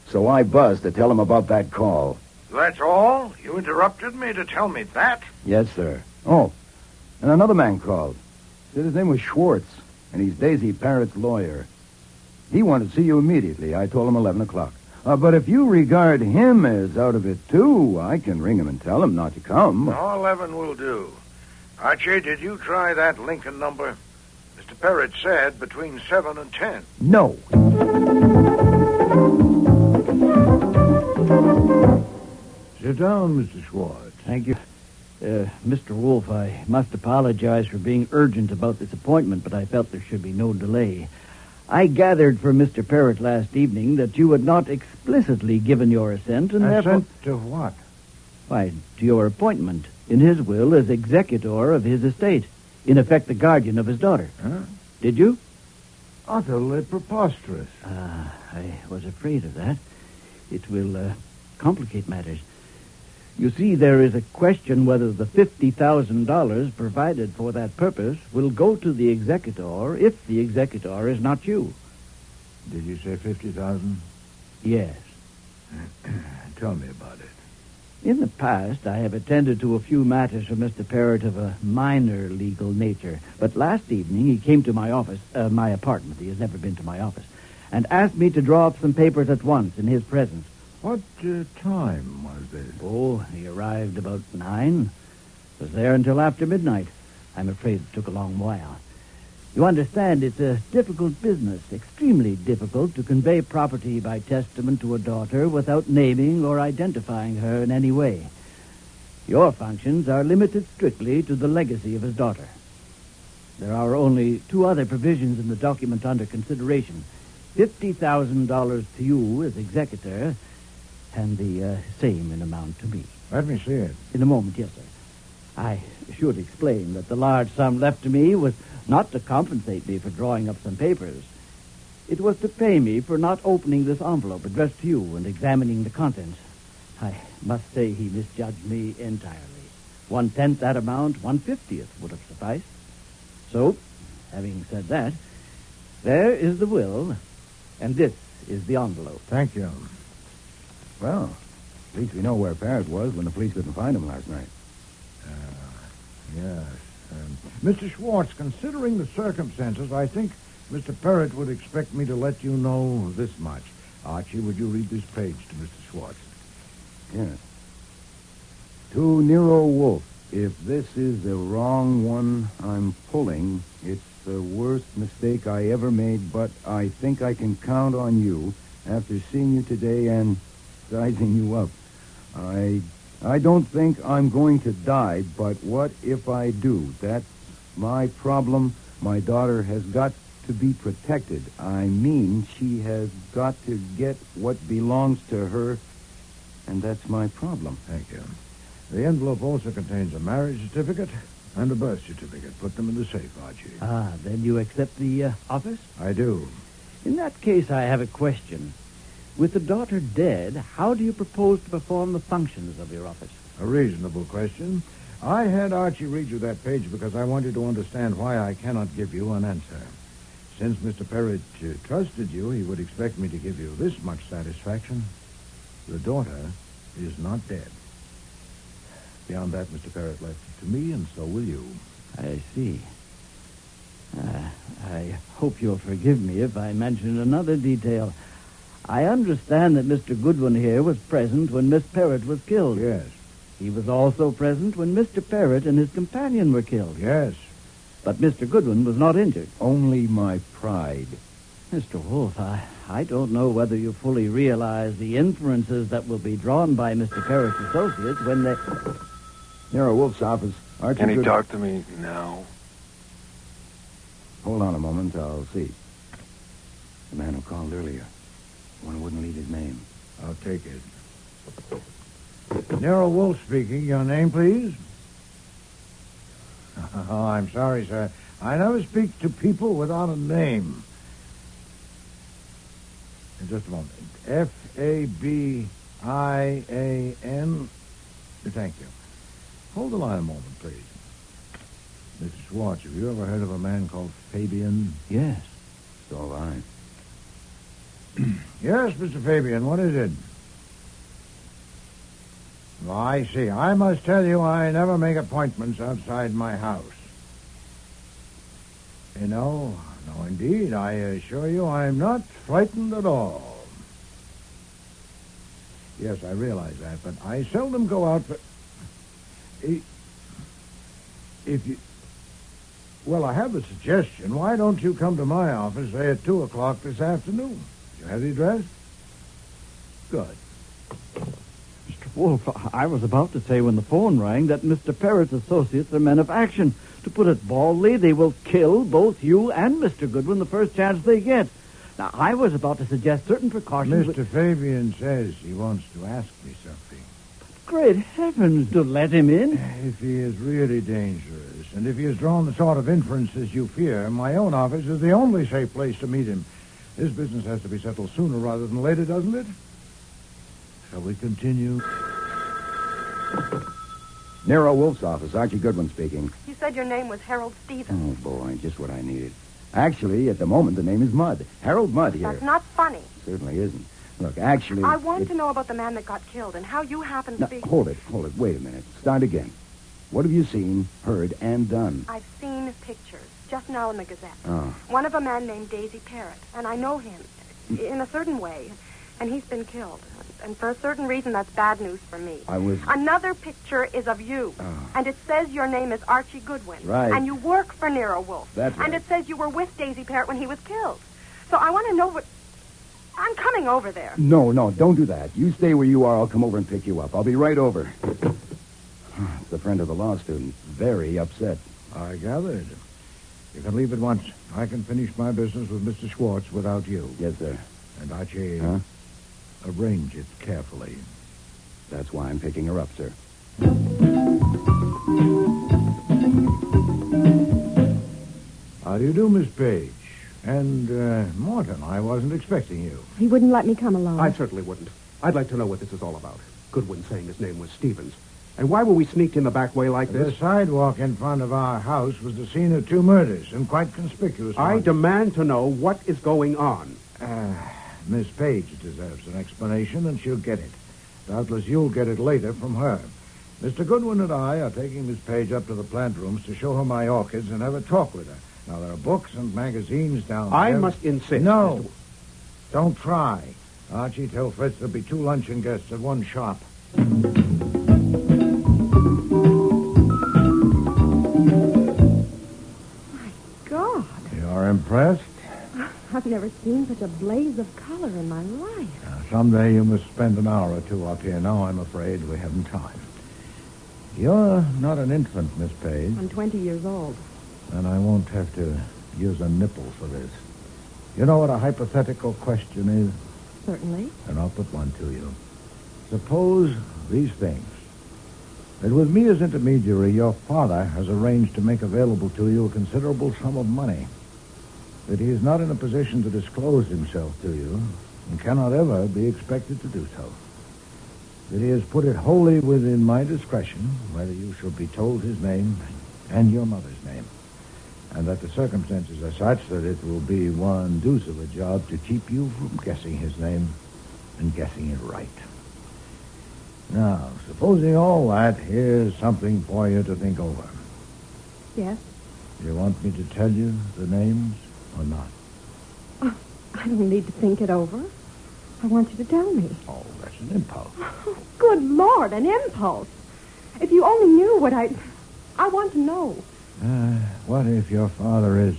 So I buzzed to tell him about that call. That's all? You interrupted me to tell me that? Yes, sir. Oh, and another man called. Said his name was Schwartz, and he's Daisy Parrott's lawyer. He wanted to see you immediately. I told him 11 o'clock. But if you regard him as out of it, too, I can ring him and tell him not to come. No, 11 will do. Archie, did you try that Lincoln number? Mr. Parrott said between 7 and 10. No. Sit down, Mr. Schwartz. Thank you. Mr. Wolfe, I must apologize for being urgent about this appointment, but I felt there should be no delay. I gathered from Mr. Parrott last evening that you had not explicitly given your assent, and therefore... Assent to what? Why, to your appointment in his will as executor of his estate, in effect the guardian of his daughter. Huh? Did you? Utterly preposterous. I was afraid of that. It will complicate matters. You see, there is a question whether the $50,000 provided for that purpose will go to the executor if the executor is not you. Did you say 50,000? Yes. Tell me about it. In the past, I have attended to a few matters for Mr. Parrott of a minor legal nature. But last evening, he came to my office, my apartment. He has never been to my office, and asked me to draw up some papers at once in his presence. What time was this? Oh, he arrived about 9. Was there until after midnight. I'm afraid it took a long while. You understand, it's a difficult business, extremely difficult to convey property by testament to a daughter without naming or identifying her in any way. Your functions are limited strictly to the legacy of his daughter. There are only 2 other provisions in the document under consideration. $50,000 to you as executor, and the same in amount to me. Let me see it. In a moment, yes, sir. I should explain that the large sum left to me was not to compensate me for drawing up some papers. It was to pay me for not opening this envelope addressed to you and examining the contents. I must say he misjudged me entirely. 1/10 that amount, 1/50 would have sufficed. So, having said that, there is the will, and this is the envelope. Thank you. Well, at least we know where Parrott was when the police couldn't find him last night. Yes. Mr. Schwartz, considering the circumstances, I think Mr. Parrott would expect me to let you know this much. Archie, would you read this page to Mr. Schwartz? Yes. To Nero Wolfe, if this is the wrong one I'm pulling, it's the worst mistake I ever made, but I think I can count on you after seeing you today and sizing you up. I don't think I'm going to die, but what if I do? That's my problem. My daughter has got to be protected. I mean, she has got to get what belongs to her, and that's my problem. Thank you. The envelope also contains a marriage certificate and a birth certificate. Put them in the safe, Archie. Then you accept the office? I do. In that case, I have a question. With the daughter dead, how do you propose to perform the functions of your office? A reasonable question. I had Archie read you that page because I wanted to understand why I cannot give you an answer. Since Mr. Parrott trusted you, he would expect me to give you this much satisfaction. The daughter is not dead. Beyond that, Mr. Parrott left it to me, and so will you. I see. I hope you'll forgive me if I mention another detail. I understand that Mr. Goodwin here was present when Miss Parrott was killed. Yes. He was also present when Mr. Parrott and his companion were killed. Yes. But Mr. Goodwin was not injured. Only my pride. Mr. Wolfe, I don't know whether you fully realize the inferences that will be drawn by Mr. Parrott's associates when they... Nero Wolfe's office. Archie Can he Goodwin. talk to me now? Hold on a moment, I'll see. The man who called earlier. One who wouldn't leave his name. I'll take it. Nero Wolfe speaking. Your name, please? Oh, I'm sorry, sir. I never speak to people without a name. Just a moment. Fabian. Thank you. Hold the line a moment, please. Mr. Schwartz, have you ever heard of a man called Fabian? Yes. So have I. Yes, Mr. Fabian, what is it? Well, I see. I must tell you, I never make appointments outside my house. No, indeed. I assure you I'm not frightened at all. Yes, I realize that, but I seldom go out for... If you... Well, I have a suggestion. Why don't you come to my office, say, at 2 o'clock this afternoon? You have the address? Good. Mr. Wolfe, I was about to say when the phone rang that Mr. Parrott's associates are men of action. To put it baldly, they will kill both you and Mr. Goodwin the first chance they get. Now, I was about to suggest certain precautions... Mr. Fabian says he wants to ask me something. Great heavens, to let him in? If he is really dangerous, and if he has drawn the sort of inferences you fear, my own office is the only safe place to meet him. This business has to be settled sooner rather than later, doesn't it? Shall we continue? Nero Wolfe's office, Archie Goodwin speaking. You said your name was Harold Stevens. Oh, boy, just what I needed. Actually, at the moment, the name is Mudd. Harold Mudd here. That's not funny. Certainly isn't. Look, actually... I want to know about the man that got killed and how you happen to be... Hold it. Wait a minute. Start again. What have you seen, heard, and done? I've seen pictures, just now in the Gazette. Oh. One of a man named Daisy Parrott, and I know him in a certain way, and he's been killed. And for a certain reason, that's bad news for me. Another picture is of you, and it says your name is Archie Goodwin. Right. And you work for Nero Wolfe. That's right. And it says you were with Daisy Parrott when he was killed. So I want to know what... I'm coming over there. No, don't do that. You stay where you are. I'll come over and pick you up. I'll be right over. It's the friend of the law student. Very upset. I gathered. You can leave at once. I can finish my business with Mr. Schwartz without you. Yes, sir. And Archie, arrange it carefully. That's why I'm picking her up, sir. How do you do, Miss Page? And, Morton, I wasn't expecting you. He wouldn't let me come along. I certainly wouldn't. I'd like to know what this is all about. Goodwin saying his name was Stevens. And why were we sneaked in the back way like this? The sidewalk in front of our house was the scene of 2 murders, and quite conspicuous. I demand to know what is going on. Miss Page deserves an explanation, and she'll get it. Doubtless you'll get it later from her. Mr. Goodwin and I are taking Miss Page up to the plant rooms to show her my orchids and have a talk with her. Now, there are books and magazines down there. I must insist. No. Don't try. Archie, tell Fritz there'll be 2 luncheon guests at one shop. My God. You're impressed? I've never seen such a blaze of color in my life. Someday you must spend an hour or 2 up here. Now I'm afraid we haven't time. You're not an infant, Miss Page. I'm 20 years old. And I won't have to use a nipple for this. You know what a hypothetical question is? Certainly. And I'll put one to you. Suppose these things. That with me as intermediary, your father has arranged to make available to you a considerable sum of money. That he is not in a position to disclose himself to you and cannot ever be expected to do so. That he has put it wholly within my discretion whether you shall be told his name and your mother's name. And that the circumstances are such that it will be one deuce of a job to keep you from guessing his name and guessing it right. Now, supposing all that, here's something for you to think over. Yes? Do you want me to tell you the names or not? Oh, I don't need to think it over. I want you to tell me. Oh, that's an impulse. Oh, good Lord, an impulse. If you only knew what I want to know. What if your father is,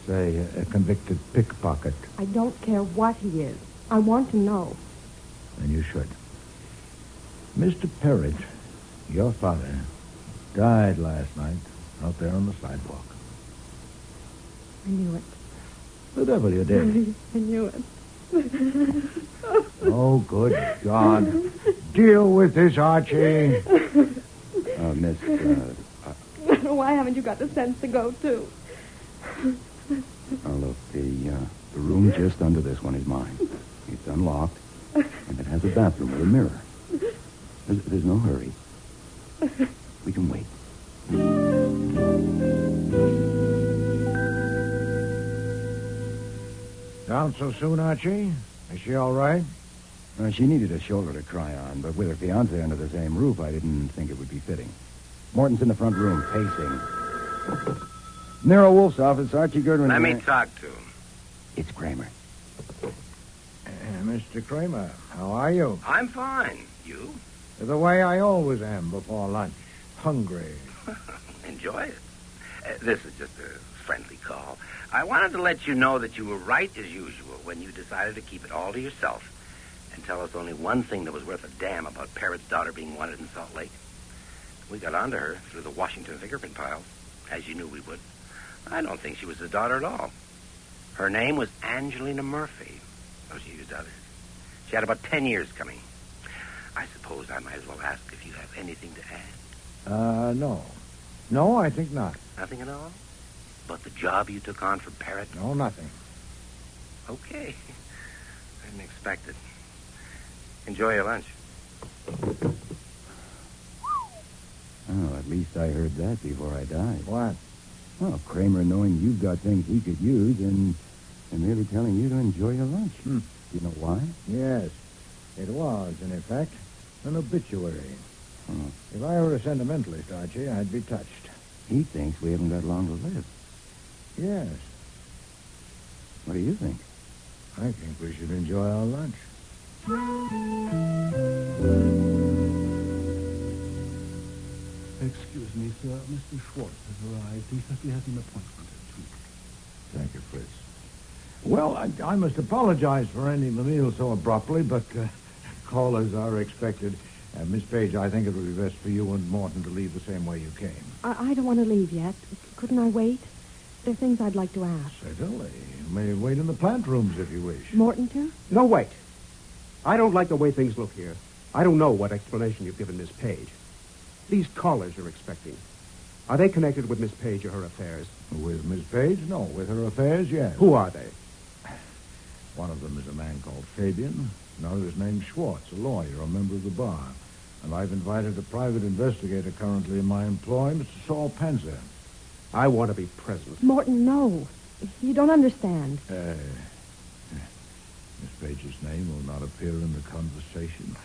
say, a convicted pickpocket? I don't care what he is. I want to know. Then you should. Mr. Parrott, your father, died last night out there on the sidewalk. I knew it. The devil you did. I knew it. Oh, good God. Deal with this, Archie. Miss, Why haven't you got the sense to go, too? Oh, look, the room just under this one is mine. It's unlocked, and it has a bathroom with a mirror. There's no hurry. We can wait. Down so soon, Archie? Is she all right? She needed a shoulder to cry on, but with her fiancé under the same roof, I didn't think it would be fitting. Morton's in the front room, pacing. Nero Wolfe's office, Archie Goodwin. Let me talk to him. It's Kramer. Mr. Kramer, how are you? I'm fine. You? The way I always am before lunch. Hungry. Enjoy it. This is just a friendly call. I wanted to let you know that you were right as usual when you decided to keep it all to yourself and tell us only one thing that was worth a damn about Parrot's daughter being wanted in Salt Lake. We got onto her through the Washington fingerprint piles, as you knew we would. I don't think she was the daughter at all. Her name was Angelina Murphy, though she used others. She had about 10 years coming. I suppose I might as well ask if you have anything to add. No. No, I think not. Nothing at all? But the job you took on for Parrot? No, nothing. Okay. I didn't expect it. Enjoy your lunch. Oh, at least I heard that before I died. What? Well, Kramer knowing you've got things he could use and really telling you to enjoy your lunch. Do you know why? Yes. It was, in effect, an obituary. Oh. If I were a sentimentalist, Archie, I'd be touched. He thinks we haven't got long to live. Yes. What do you think? I think we should enjoy our lunch. Excuse me, sir. Mr. Schwartz has arrived. He says he has an appointment at 2. Thank you, Fritz. Well, I must apologize for ending the meal so abruptly, but callers are expected. Miss Page, I think it would be best for you and Morton to leave the same way you came. I don't want to leave yet. Couldn't I wait? There are things I'd like to ask. Certainly. You may wait in the plant rooms if you wish. Morton, too? No, wait. I don't like the way things look here. I don't know what explanation you've given Miss Page. These callers you're expecting, are they connected with Miss Page or her affairs? With Miss Page? No. With her affairs, yes. Who are they? One of them is a man called Fabian. Another is named Schwartz, a lawyer, a member of the bar. And I've invited a private investigator currently in my employ, Mr. Saul Penzer. I want to be present. Morton, no. You don't understand. Miss Page's name will not appear in the conversation.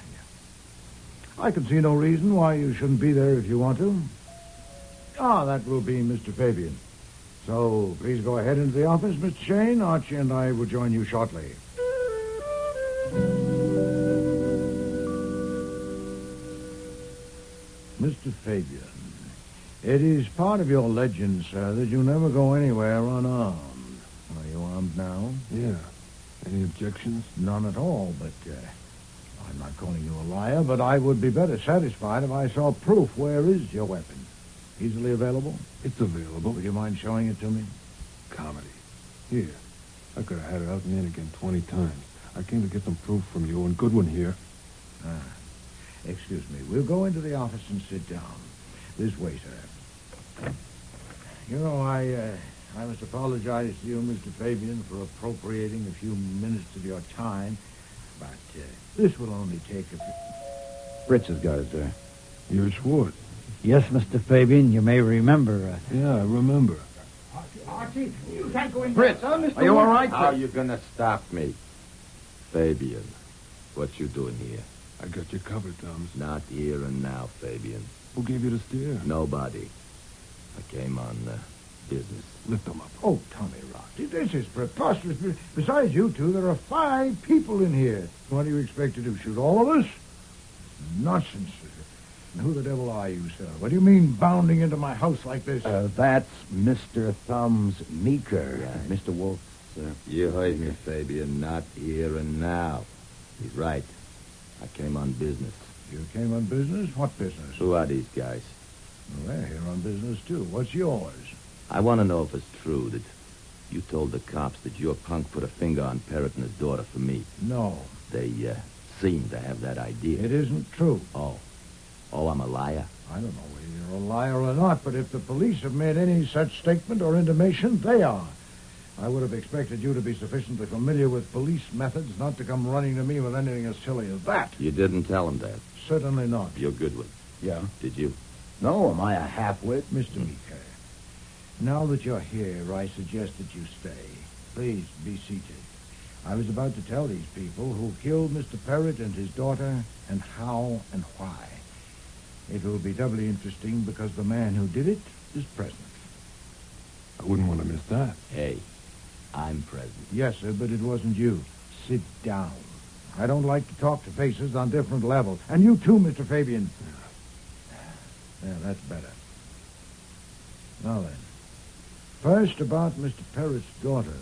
I can see no reason why you shouldn't be there if you want to. That will be Mr. Fabian. So please go ahead into the office, Mr. Shane. Archie and I will join you shortly. Mr. Fabian, it is part of your legend, sir, that you never go anywhere unarmed. Are you armed now? Yeah. Any objections? None at all, but I'm not calling you a liar, but I would be better satisfied if I saw proof. Where is your weapon? Easily available? It's available. Would you mind showing it to me? Comedy. Here. I could have had it out and in again 20 times. I came to get some proof from you and Goodwin here. Excuse me. We'll go into the office and sit down. This way, sir. You know, I must apologize to you, Mr. Fabian, for appropriating a few minutes of your time, but this will only take a few... Fritz has got it, sir. You're Schwartz. Yes, Mr. Fabian, you may remember. Yeah, I remember. Archie, you can't go in. Fritz, there, Mr. are you all right? Wolfe? How are you going to stop me? Fabian, what you doing here? I got you covered, Thomas. Not here and now, Fabian. Who gave you the steer? Nobody. I came on business. Lift them up. Oh, Tommy Rock, this is preposterous. Besides you two, there are 5 people in here. What do you expect to do, shoot all of us? Nonsense. And who the devil are you, sir? What do you mean bounding into my house like this? That's Mr. Thumbs Meeker. Right. Mr. Wolfe, sir. You heard me, Fabian. Not here and now. He's right. I came on business. You came on business? What business? Who are these guys? Well, they're here on business, too. What's yours? I want to know if it's true that you told the cops that your punk put a finger on Parrot and his daughter for me. No. They seem to have that idea. It isn't true. Oh, I'm a liar? I don't know whether you're a liar or not, but if the police have made any such statement or intimation, they are. I would have expected you to be sufficiently familiar with police methods not to come running to me with anything as silly as that. You didn't tell him that. Certainly not. You're Goodwin. Yeah? Did you? No, am I a half-wit? Mr. Meeker, now that you're here, I suggest that you stay. Please, be seated. I was about to tell these people who killed Mr. Parrott and his daughter, and how and why. It will be doubly interesting because the man who did it is present. I wouldn't want to miss that. Hey, I'm present. Yes, sir, but it wasn't you. Sit down. I don't like to talk to faces on different levels. And you too, Mr. Fabian. Yeah, that's better. Now then, first about Mr. Parrott's daughter.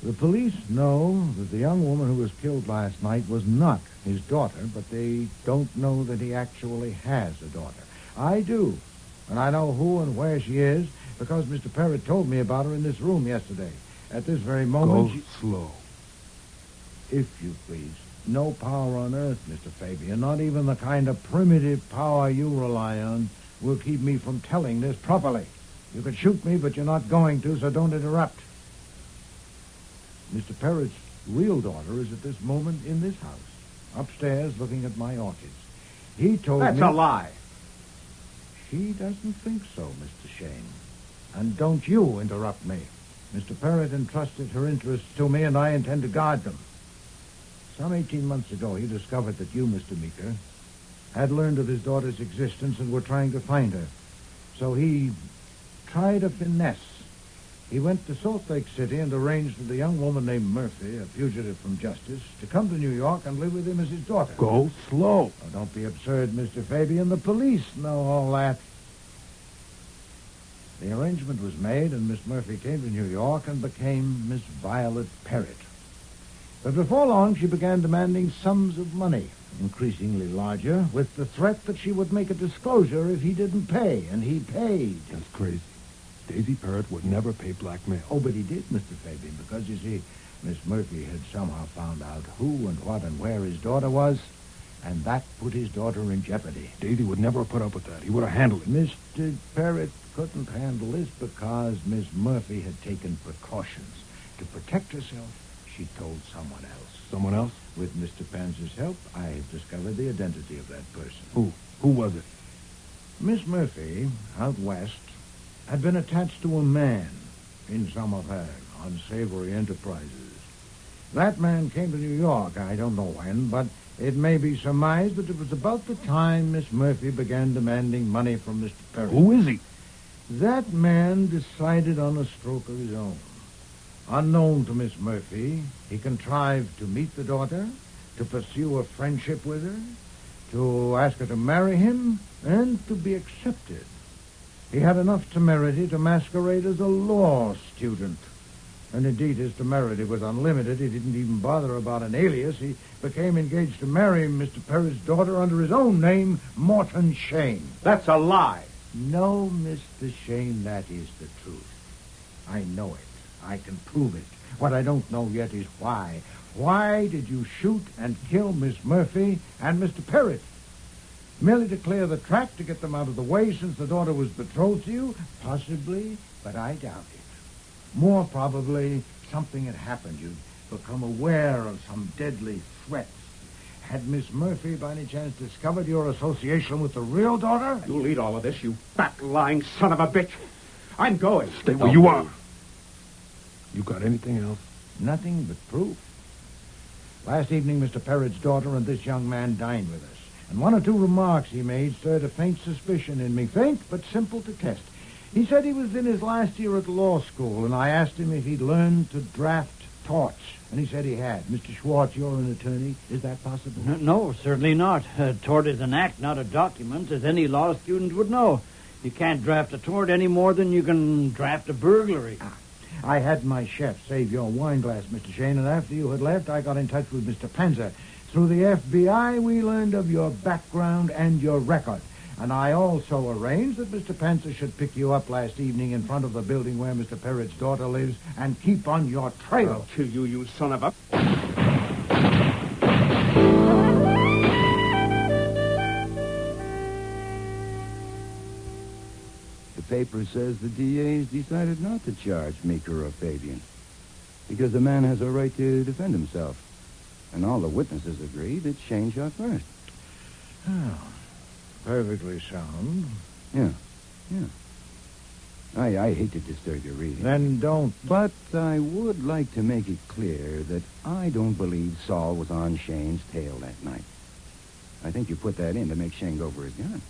The police know that the young woman who was killed last night was not his daughter, but they don't know that he actually has a daughter. I do, and I know who and where she is because Mr. Parrott told me about her in this room yesterday. At this very moment... Go slow. If you please. No power on earth, Mr. Fabian, not even the kind of primitive power you rely on, will keep me from telling this properly. You could shoot me, but you're not going to, so don't interrupt. Mr. Parrott's real daughter is at this moment in this house, upstairs looking at my orchids. He told me... That's a lie. She doesn't think so, Mr. Shane. And don't you interrupt me. Mr. Parrott entrusted her interests to me, and I intend to guard them. Some 18 months ago, he discovered that you, Mr. Meeker, had learned of his daughter's existence and were trying to find her. So he tried a finesse. He went to Salt Lake City and arranged with a young woman named Murphy, a fugitive from justice, to come to New York and live with him as his daughter. Go slow. Oh, don't be absurd, Mr. Fabian. The police know all that. The arrangement was made, and Miss Murphy came to New York and became Miss Violet Parrott. But before long, she began demanding sums of money, increasingly larger, with the threat that she would make a disclosure if he didn't pay, and he paid. That's crazy. Daisy Parrott would never pay blackmail. Oh, but he did, Mr. Fabian, because, you see, Miss Murphy had somehow found out who and what and where his daughter was, and that put his daughter in jeopardy. Daisy would never have put up with that. He would have handled it. Mr. Parrott couldn't handle this because Miss Murphy had taken precautions. To protect herself, she told someone else. Someone else? With Mr. Panzer's help, I have discovered the identity of that person. Who? Who was it? Miss Murphy, out west, had been attached to a man in some of her unsavory enterprises. That man came to New York, I don't know when, but it may be surmised that it was about the time Miss Murphy began demanding money from Mr. Parrott. Who is he? That man decided on a stroke of his own. Unknown to Miss Murphy, he contrived to meet the daughter, to pursue a friendship with her, to ask her to marry him, and to be accepted. He had enough temerity to masquerade as a law student. And indeed, his temerity was unlimited. He didn't even bother about an alias. He became engaged to marry Mr. Parrott's daughter under his own name, Morton Shane. That's a lie. No, Mr. Shane, that is the truth. I know it. I can prove it. What I don't know yet is why. Why did you shoot and kill Miss Murphy and Mr. Parrott? Merely to clear the track, to get them out of the way since the daughter was betrothed to you? Possibly, but I doubt it. More probably, something had happened. You'd become aware of some deadly threats. Had Miss Murphy, by any chance, discovered your association with the real daughter? You'll eat all of this, you fat, lying son of a bitch. I'm going. Stay where you are. You got anything else? Nothing but proof. Last evening, Mr. Parrott's daughter and this young man dined with us. And one or two remarks he made stirred a faint suspicion in me. Faint, but simple to test. He said he was in his last year at law school, and I asked him if he'd learned to draft torts. And he said he had. Mr. Schwartz, you're an attorney. Is that possible? No, certainly not. A tort is an act, not a document, as any law student would know. You can't draft a tort any more than you can draft a burglary. I had my chef save your wine glass, Mr. Shane, and after you had left, I got in touch with Mr. Panzer. Through the FBI, we learned of your background and your record. And I also arranged that Mr. Panzer should pick you up last evening in front of the building where Mr. Parrott's daughter lives and keep on your trail. I'll kill you, you son of a... paper says the DA's decided not to charge Meeker or Fabian because the man has a right to defend himself. And all the witnesses agree that Shane shot first. Oh, perfectly sound. Yeah. I hate to disturb your reading. Then don't. But I would like to make it clear that I don't believe Saul was on Shane's tail that night. I think you put that in to make Shane go for his gun.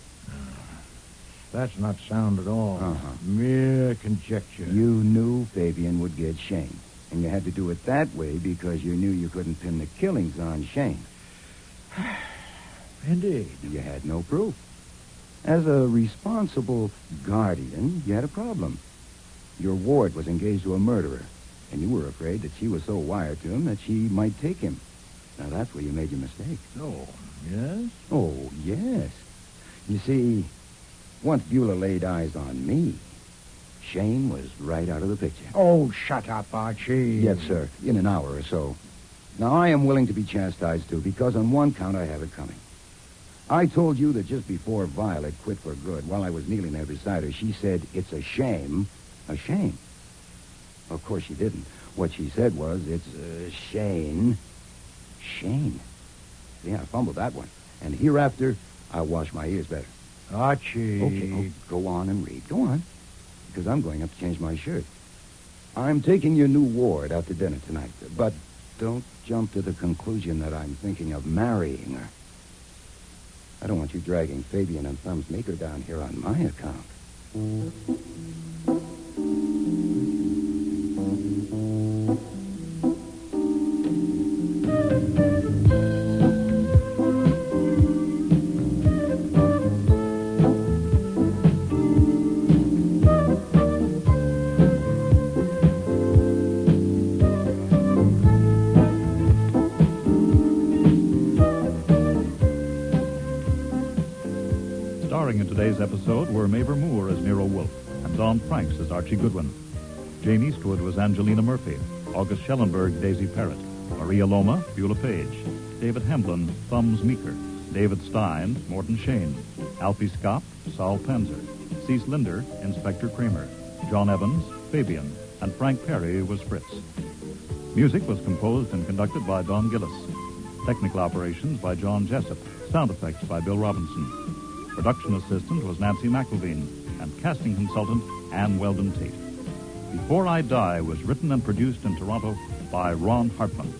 That's not sound at all. Uh-huh. Mere conjecture. You knew Fabian would get Shane. And you had to do it that way because you knew you couldn't pin the killings on Shane. Indeed. You had no proof. As a responsible guardian, you had a problem. Your ward was engaged to a murderer, and you were afraid that she was so wired to him that she might take him. Now, that's where you made your mistake. Oh, yes? Oh, yes. You see, once Beulah laid eyes on me, Shane was right out of the picture. Oh, shut up, Archie. Yes, sir. In an hour or so. Now, I am willing to be chastised, too, because on one count I have it coming. I told you that just before Violet quit for good, while I was kneeling there beside her, she said, "It's a shame." A shame. Of course she didn't. What she said was, "It's a Shane." Shane. Yeah, I fumbled that one. And hereafter, I'll wash my ears better. Archie. Okay, go on and read. Go on. Because I'm going up to change my shirt. I'm taking your new ward out to dinner tonight. But don't jump to the conclusion that I'm thinking of marrying her. I don't want you dragging Fabian and Thumbs Meeker down here on my account. Starring in today's episode were Mavor Moore as Nero Wolfe and Don Franks as Archie Goodwin. Jane Eastwood was Angelina Murphy, August Schellenberg, Daisy Parrott, Maria Loma, Beulah Page, David Hemblin, Thumbs Meeker, David Stein, Morton Shane, Alfie Scott, Saul Panzer, Cease Linder, Inspector Kramer, John Evans, Fabian, and Frank Perry was Fritz. Music was composed and conducted by Don Gillis. Technical operations by John Jessup. Sound effects by Bill Robinson. Production assistant was Nancy McElveen, and casting consultant Ann Weldon Tate. Before I Die was written and produced in Toronto by Ron Hartman.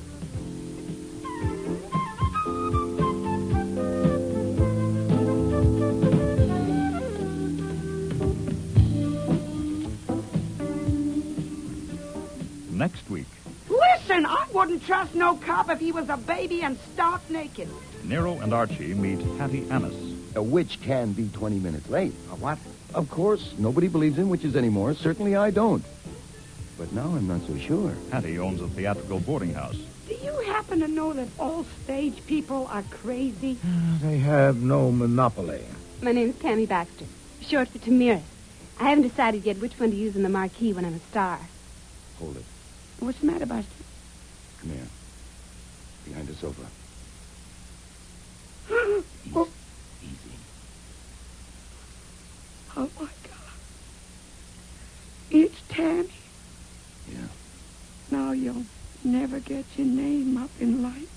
Next week, Listen, I wouldn't trust no cop if he was a baby and stark naked. Nero and Archie meet Hattie Annis. A witch can be 20 minutes late. A what? Of course, nobody believes in witches anymore. Certainly I don't. But now I'm not so sure. Hattie owns a theatrical boarding house. Do you happen to know that all stage people are crazy? They have no monopoly. My name's Tammy Baxter, short for Tamiris. I haven't decided yet which one to use in the marquee when I'm a star. Hold it. What's the matter, Buster? Come here. Behind the sofa. Oh. Easy. Oh, my God. It's Tammy. Yeah. Now you'll never get your name up in lights.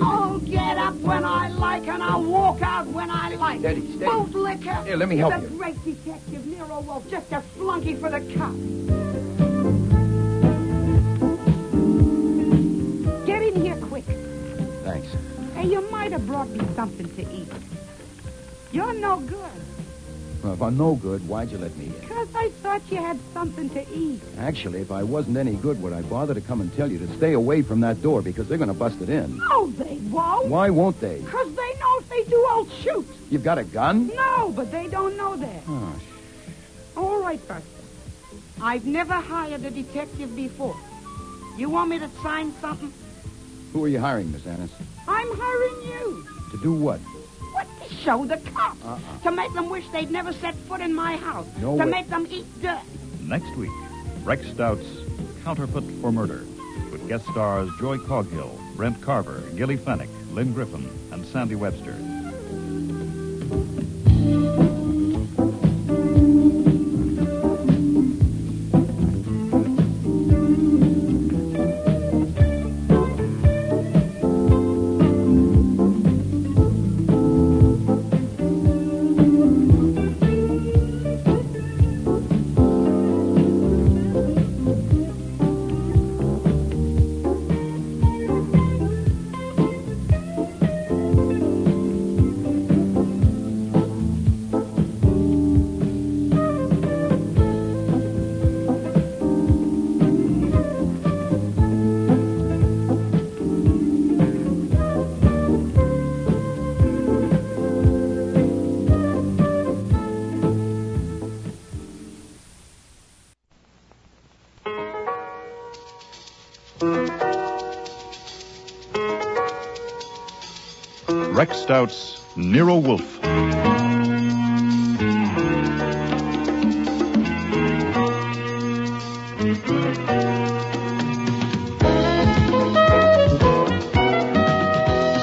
I'll get up when I like and I'll walk out when I like. Steady. Both liquor. Here, let me help the you. Great detective Nero Wolfe, just a flunky for the cops. Get in here quick. Thanks. Hey, you might have brought me something to eat. You're no good. Well, if I'm no good, why'd you let me in? Because I thought you had something to eat. Actually, if I wasn't any good, would I bother to come and tell you to stay away from that door because they're going to bust it in? No, they won't. Why won't they? Because they know if they do, I'll shoot. You've got a gun? No, but they don't know that. Oh, All right, Buster. I've never hired a detective before. You want me to sign something? Who are you hiring, Miss Annis? I'm hiring you. To do what? What? To show the cops. To make them wish they'd never set foot in my house. No to way. make them eat dirt. Next week, Rex Stout's Counterfeit for Murder, with guest stars Joy Coghill, Brent Carver, Gilly Fennick, Lynn Griffin, and Sandy Webster. Rex Stout's Nero Wolfe.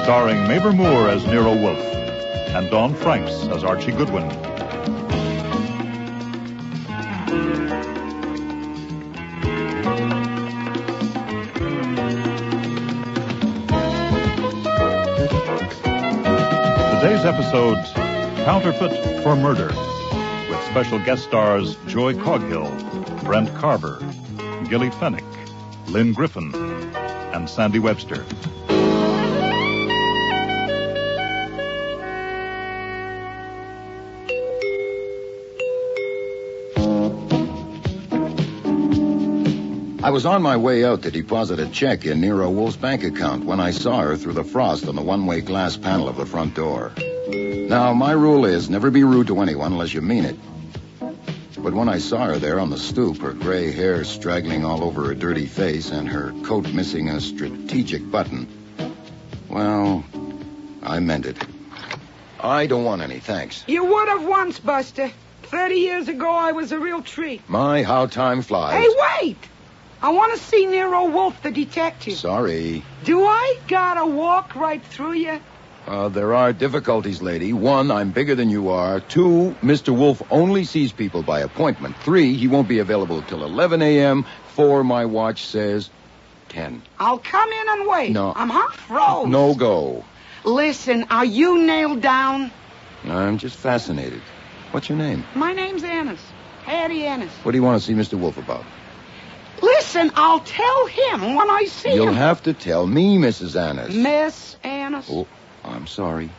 Starring Mabel Moore as Nero Wolfe and Dawn Franks as Archie Goodwin. Today's episode, Counterfeit for Murder, with special guest stars Joy Coghill, Brent Carver, Gilly Fennick, Lynn Griffin, and Sandy Webster. I was on my way out to deposit a check in Nero Wolfe's bank account when I saw her through the frost on the one-way glass panel of the front door. Now, my rule is never be rude to anyone unless you mean it. But when I saw her there on the stoop, her gray hair straggling all over her dirty face and her coat missing a strategic button, well, I meant it. I don't want any, thanks. You would have once, Buster. 30 years ago, I was a real treat. My, how time flies. Hey, wait! I want to see Nero Wolfe, the detective. Sorry. Do I gotta walk right through you? There are difficulties, lady. 1, I'm bigger than you are. 2, Mr. Wolfe only sees people by appointment. 3, he won't be available till 11 a.m. 4, my watch says 10. I'll come in and wait. No. I'm half froze. No go. Listen, are you nailed down? I'm just fascinated. What's your name? My name's Annis. Hattie Annis. What do you want to see Mr. Wolfe about? Listen, I'll tell him when I see him. You'll have to tell me, Mrs. Annis. Miss Annis. Oh, I'm sorry.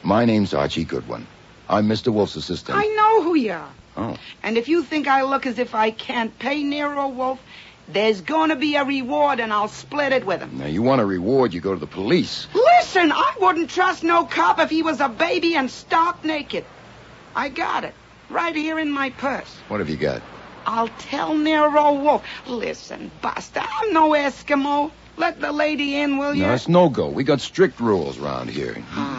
My name's Archie Goodwin. I'm Mr. Wolfe's assistant. I know who you are. Oh. And if you think I look as if I can't pay Nero Wolfe, there's going to be a reward, and I'll split it with him. Now, you want a reward, you go to the police. Listen, I wouldn't trust no cop if he was a baby and stark naked. I got it. Right here in my purse. What have you got? I'll tell Nero Wolfe. Listen, Buster, I'm no Eskimo. Let the lady in, will you? No, it's no go. We got strict rules around here.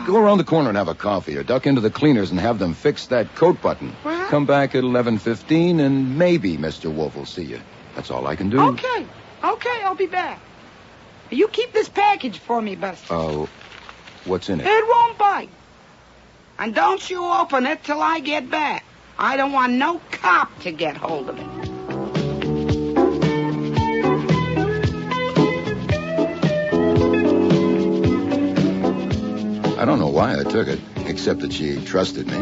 Go around the corner and have a coffee, or duck into the cleaners and have them fix that coat button. What? Come back at 11:15, and maybe Mr. Wolfe will see you. That's all I can do. Okay, I'll be back. You keep this package for me, Buster. Oh, what's in it? It won't bite. And don't you open it till I get back. I don't want no cop to get hold of it. I don't know why I took it, except that she trusted me,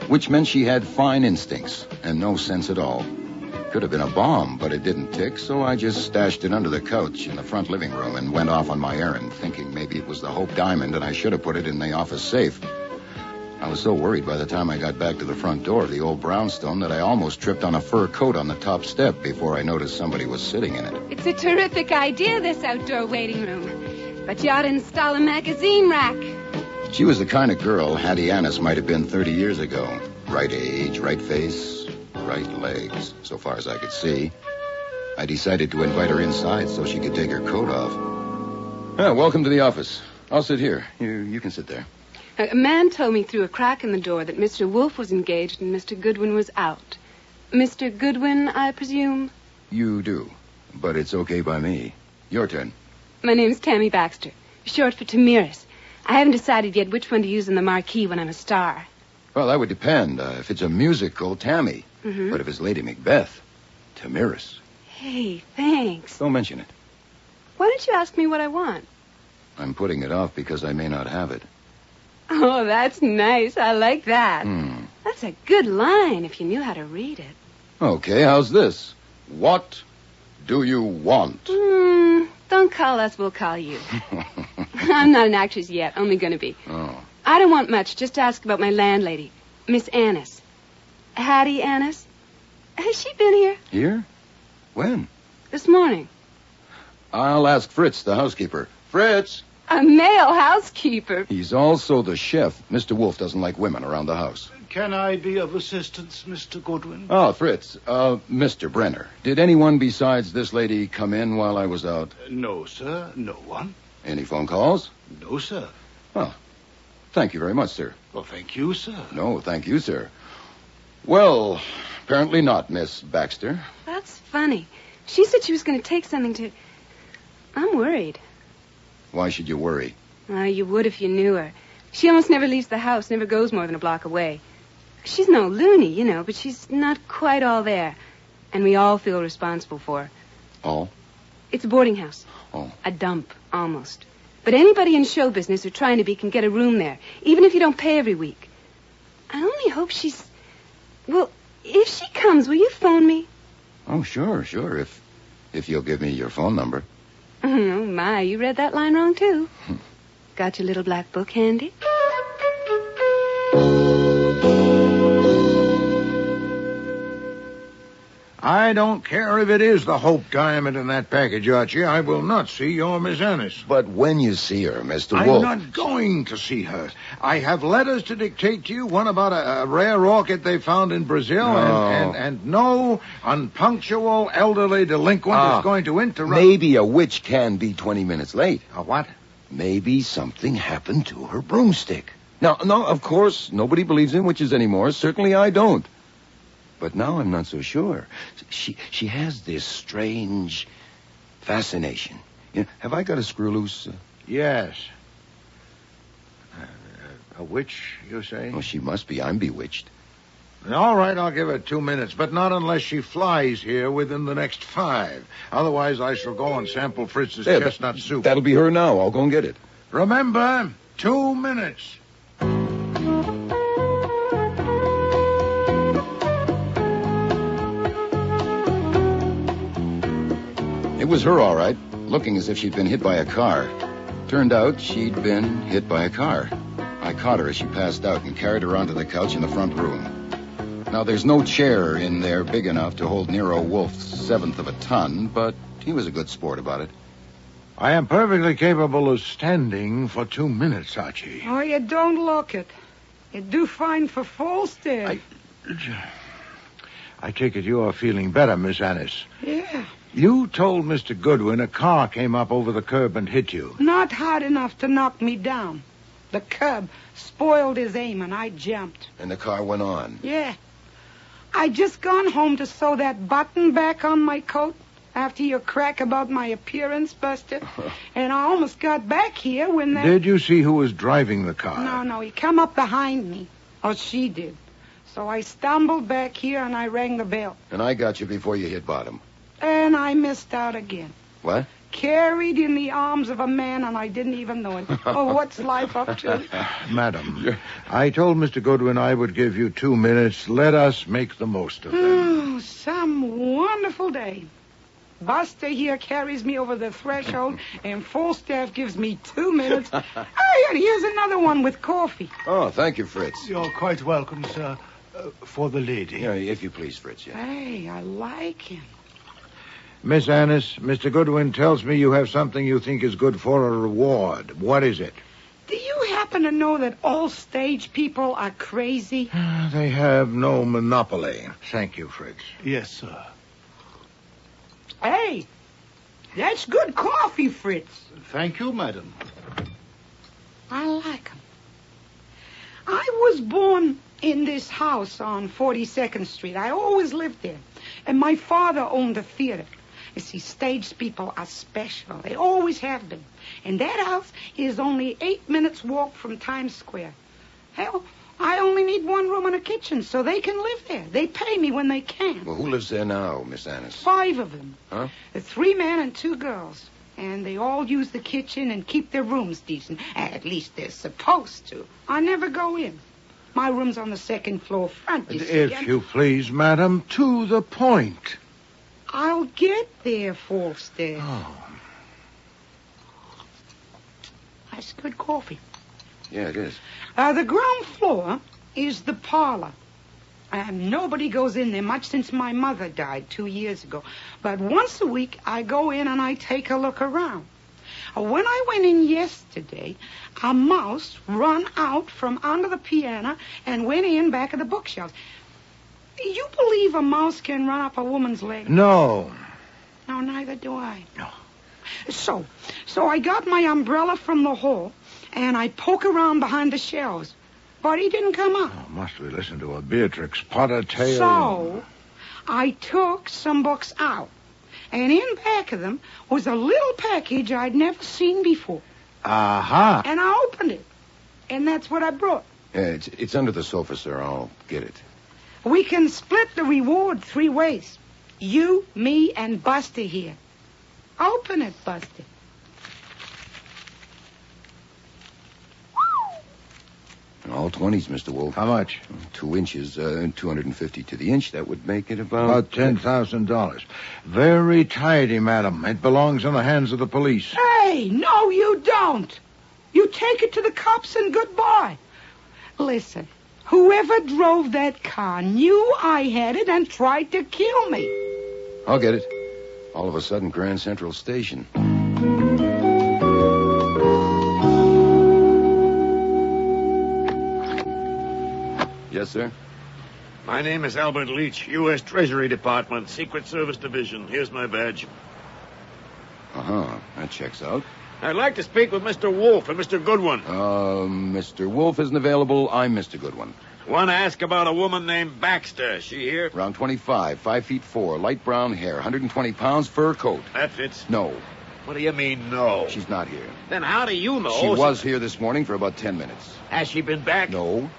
which meant she had fine instincts and no sense at all. Could have been a bomb, but it didn't tick, so I just stashed it under the couch in the front living room and went off on my errand, thinking maybe it was the Hope Diamond and I should have put it in the office safe. I was so worried by the time I got back to the front door of the old brownstone that I almost tripped on a fur coat on the top step before I noticed somebody was sitting in it. It's a terrific idea, this outdoor waiting room. But you ought to install a magazine rack. She was the kind of girl Hattie Annis might have been 30 years ago. Right age, right face, right legs, so far as I could see. I decided to invite her inside so she could take her coat off. Yeah, welcome to the office. I'll sit here. You can sit there. A man told me through a crack in the door that Mr. Wolfe was engaged and Mr. Goodwin was out. Mr. Goodwin, I presume? You do, but it's okay by me. Your turn. My name's Tammy Baxter, short for Tamiris. I haven't decided yet which one to use in the marquee when I'm a star. Well, that would depend. If it's a musical, Tammy. Mm-hmm. But if it's Lady Macbeth, Tamiris. Hey, thanks. Don't mention it. Why don't you ask me what I want? I'm putting it off because I may not have it. Oh, that's nice. I like that. Hmm. That's a good line if you knew how to read it. Okay, how's this? What do you want? Don't call us, we'll call you. I'm not an actress yet, only gonna be. Oh. I don't want much, just ask about my landlady, Miss Annis. Hattie Annis. Has she been here? Here? When? This morning. I'll ask Fritz, the housekeeper. Fritz! A male housekeeper. He's also the chef. Mr. Wolfe doesn't like women around the house. Can I be of assistance, Mr. Goodwin? Oh, Fritz. Mr. Brenner. Did anyone besides this lady come in while I was out? No, sir. No one. Any phone calls? No, sir. Oh. Thank you very much, sir. Well, thank you, sir. No, thank you, sir. Well, apparently not, Miss Baxter. That's funny. She said she was going to take something to... I'm worried. Why should you worry? You would if you knew her. She almost never leaves the house, never goes more than a block away. She's no loony, you know, but she's not quite all there. And we all feel responsible for her. All? It's a boarding house. Oh. A dump, almost. But anybody in show business or trying to be can get a room there, even if you don't pay every week. I only hope she's... Well, if she comes, will you phone me? Oh, sure. If you'll give me your phone number. Oh, my, you read that line wrong, too. Got your little black book handy? I don't care if it is the Hope diamond in that package, Archie. I will not see your Miss Annis. But when you see her, Mr. I'm Wolfe... not going to see her. I have letters to dictate to you, one about a rare orchid they found in Brazil, and no unpunctual elderly delinquent is going to interrupt... Maybe a witch can be 20 minutes late. A what? Maybe something happened to her broomstick. Now, no, of course, nobody believes in witches anymore. Certainly I don't. But now I'm not so sure. She has this strange fascination. You know, have I got a screw loose? Yes. A witch, you say? Oh, she must be. I'm bewitched. All right, I'll give her 2 minutes, but not unless she flies here within the next 5. Otherwise, I shall go and sample Fritz's chestnut soup. That'll be her now. I'll go and get it. Remember, 2 minutes. It was her, all right, looking as if she'd been hit by a car. Turned out she'd been hit by a car. I caught her as she passed out and carried her onto the couch in the front room. Now, there's no chair in there big enough to hold Nero Wolfe's 1/7 of a ton, but he was a good sport about it. I am perfectly capable of standing for 2 minutes, Archie. Oh, you don't look it. You do fine for Falstaff. I take it you are feeling better, Miss Annis. Yeah. You told Mr. Goodwin a car came up over the curb and hit you. Not hard enough to knock me down. The curb spoiled his aim, and I jumped. And the car went on. Yeah. I just gone home to sew that button back on my coat after your crack about my appearance, Buster. And I almost got back here when that... Did you see who was driving the car? No, he come up behind me. Or she did. So I stumbled back here and I rang the bell. And I got you before you hit bottom. And I missed out again. What? Carried in the arms of a man, and I didn't even know it. Oh, what's life up to? Madam, I told Mr. Goodwin I would give you 2 minutes. Let us make the most of them. Oh, some wonderful day. Buster here carries me over the threshold, and Falstaff gives me 2 minutes. Hey, and here's another one with coffee. Oh, thank you, Fritz. You're quite welcome, sir. For the lady. Yeah, if you please, Fritz, yeah. Hey, I like him. Miss Annis, Mr. Goodwin tells me you have something you think is good for a reward. What is it? Do you happen to know that all stage people are crazy? They have no monopoly. Thank you, Fritz. Yes, sir. Hey, that's good coffee, Fritz. Thank you, madam. I like him. I was born in this house on 42nd Street. I always lived there. And my father owned a theater. You see, stage people are special. They always have been. And that house is only 8 minutes walk from Times Square. Hell, I only need 1 room and a kitchen, so they can live there. They pay me when they can. Well, who lives there now, Miss Annis? 5 of them. Huh? 3 men and 2 girls. And they all use the kitchen and keep their rooms decent. At least they're supposed to. I never go in. My room's on the 2nd floor front, you see. If you please, madam, to the point. I'll get there, Falstaff. Oh. That's good coffee. Yeah, it is. The ground floor is the parlor. And nobody goes in there much since my mother died 2 years ago. But once a week, I go in and I take a look around. When I went in yesterday, a mouse run out from under the piano and went in back of the bookshelf. You believe a mouse can run up a woman's leg? No. No, neither do I. No. So I got my umbrella from the hall, and I poke around behind the shelves. But he didn't come up. Oh, must we listen to a Beatrix Potter tale? So I took some books out, and in back of them was a little package I'd never seen before. Aha. And I opened it, and that's what I brought. It's under the sofa, sir. I'll get it. We can split the reward 3 ways. You, me, and Buster here. Open it, Buster. All 20s, Mr. Wolfe. How much? 2 inches, 250 to the inch. That would make it About $10,000. Very tidy, madam. It belongs in the hands of the police. Hey, no, you don't. You take it to the cops and goodbye. Listen, whoever drove that car knew I had it and tried to kill me. I'll get it. All of a sudden, Grand Central Station. Yes, sir? My name is Albert Leach, U.S. Treasury Department, Secret Service Division. Here's my badge. Uh-huh. That checks out. I'd like to speak with Mr. Wolfe and Mr. Goodwin. Mr. Wolfe isn't available. I'm Mr. Goodwin. Want to ask about a woman named Baxter. Is she here? Around 25, 5'4", light brown hair, 120 pounds, fur coat. That fits? No. What do you mean, no? She's not here. Then how do you know? She was here this morning for about 10 minutes. Has she been back? No.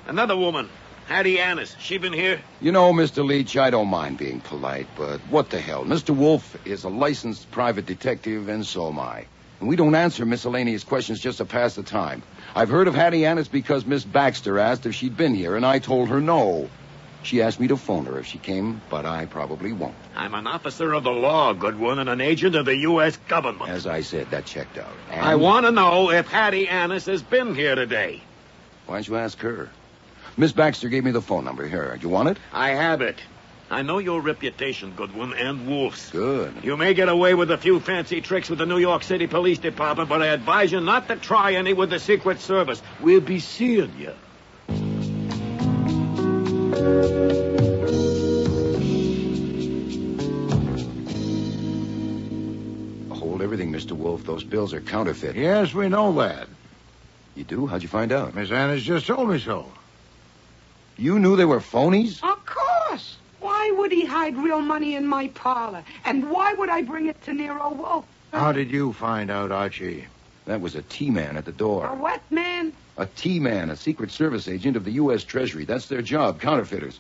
Another woman, Hattie Annis. She been here? You know, Mr. Leach, I don't mind being polite, but what the hell? Mr. Wolfe is a licensed private detective, and so am I. And we don't answer miscellaneous questions just to pass the time. I've heard of Hattie Annis because Miss Baxter asked if she'd been here, and I told her no. She asked me to phone her if she came, but I probably won't. I'm an officer of the law, Goodwin, and an agent of the U.S. government. As I said, that checked out. And I want to know if Hattie Annis has been here today. Why don't you ask her? Miss Baxter gave me the phone number. Here, do you want it? I have it. I know your reputation, Goodwin, and Wolfe's. Good. You may get away with a few fancy tricks with the New York City Police Department, but I advise you not to try any with the Secret Service. We'll be seeing you. Hold everything, Mr. Wolfe. Those bills are counterfeit. Yes, we know that. You do? How'd you find out? Miss Annis just told me so. You knew they were phonies? Of course. Why would he hide real money in my parlor? And why would I bring it to Nero Wolfe? How did you find out, Archie? That was a T-man at the door. A what man? A T-man, a Secret Service agent of the U.S. Treasury. That's their job, counterfeiters.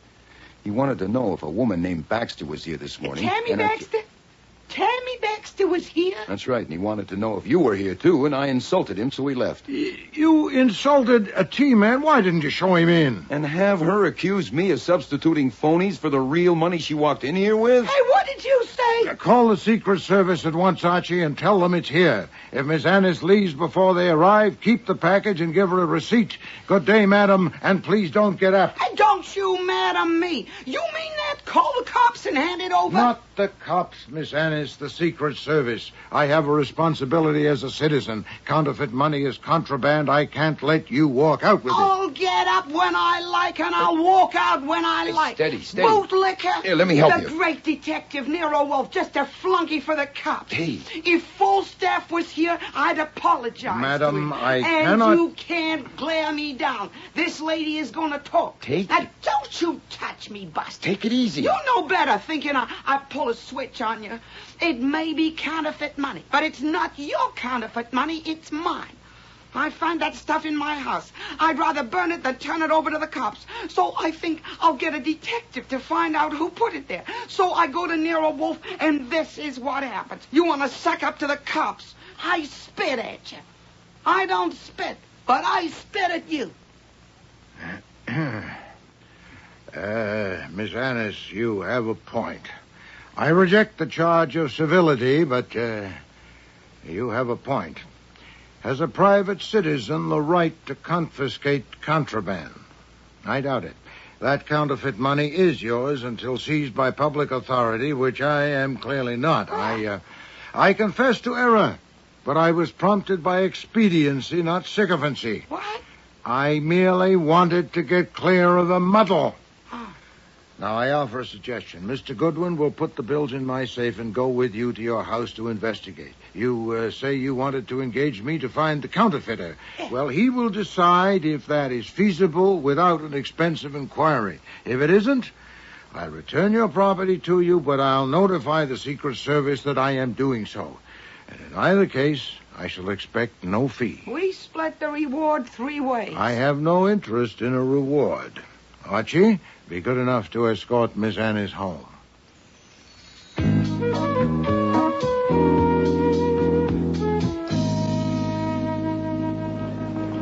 He wanted to know if a woman named Baxter was here this morning. Tammy Baxter? Tammy Baxter was here? That's right, and he wanted to know if you were here, too, and I insulted him, so he left. You insulted a T-man? Why didn't you show him in? And have her accuse me of substituting phonies for the real money she walked in here with? Hey, what did you say? Call the Secret Service at once, Archie, and tell them it's here. If Miss Annis leaves before they arrive, keep the package and give her a receipt. Good day, madam, and please don't get up. Hey, don't you madam me. You mean that? Call the cops and hand it over? Not the cops, Miss Annis, the Secret Service. I have a responsibility as a citizen. Counterfeit money is contraband. I can't let you walk out with it. I'll get up when I like, and I'll walk out when I like. Steady. Bootlicker. Here, let me help you. The great detective, Nero Wolfe, just a flunky for the cops. Hey. If full staff was here, I'd apologize. Madam, and cannot... you can't glare me down. This lady is going to talk. Now, don't you touch me, Buster. Take it easy. You know better, thinking I pull a switch on you. It may be counterfeit money, but it's not your counterfeit money, it's mine. I find that stuff in my house. I'd rather burn it than turn it over to the cops. So I think I'll get a detective to find out who put it there. So I go to Nero Wolfe, and this is what happens. You want to suck up to the cops. I spit at you. I don't spit, but I spit at you. Miss Annis, you have a point. I reject the charge of civility, but you have a point. Has a private citizen the right to confiscate contraband? I doubt it. That counterfeit money is yours until seized by public authority, which I am clearly not. I confess to error, but I was prompted by expediency, not sycophancy. What? I merely wanted to get clear of the muddle. Now, I offer a suggestion. Mr. Goodwin will put the bills in my safe and go with you to your house to investigate. You say you wanted to engage me to find the counterfeiter. Well, he will decide if that is feasible without an expensive inquiry. If it isn't, I'll return your property to you, but I'll notify the Secret Service that I am doing so. And in either case, I shall expect no fee. We split the reward 3 ways. I have no interest in a reward. Archie, be good enough to escort Miss Annis home.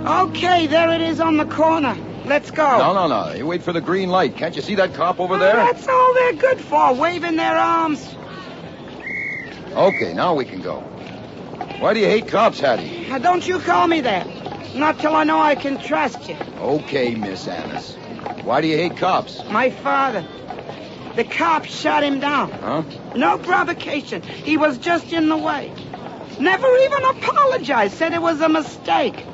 Okay, there it is on the corner. Let's go. No. You wait for the green light. Can't you see that cop over there? That's all they're good for, waving their arms. Okay, now we can go. Why do you hate cops, Hattie? Now, don't you call me that. Not till I know I can trust you. Okay, Miss Annis. Why do you hate cops? My father. The cops shot him down. Huh? No provocation. He was just in the way. Never even apologized. Said it was a mistake.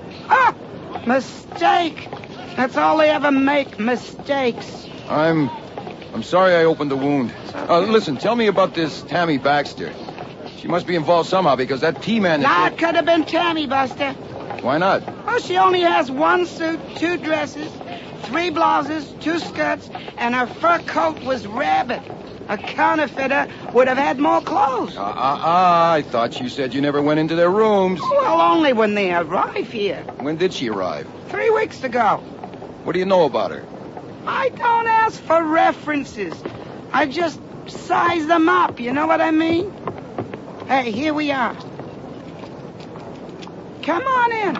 Mistake. That's all they ever make, mistakes. I'm sorry I opened the wound. Listen, tell me about this Tammy Baxter. She must be involved somehow because that T-man... That could have been Tammy, Buster. Why not? Oh, she only has 1 suit, 2 dresses, 3 blouses, 2 skirts, and her fur coat was rabbit. A counterfeiter would have had more clothes. I thought you said you never went into their rooms. Well, only when they arrive here. When did she arrive? 3 weeks ago. What do you know about her? I don't ask for references. I just size them up, you know what I mean? Hey, here we are. Come on in.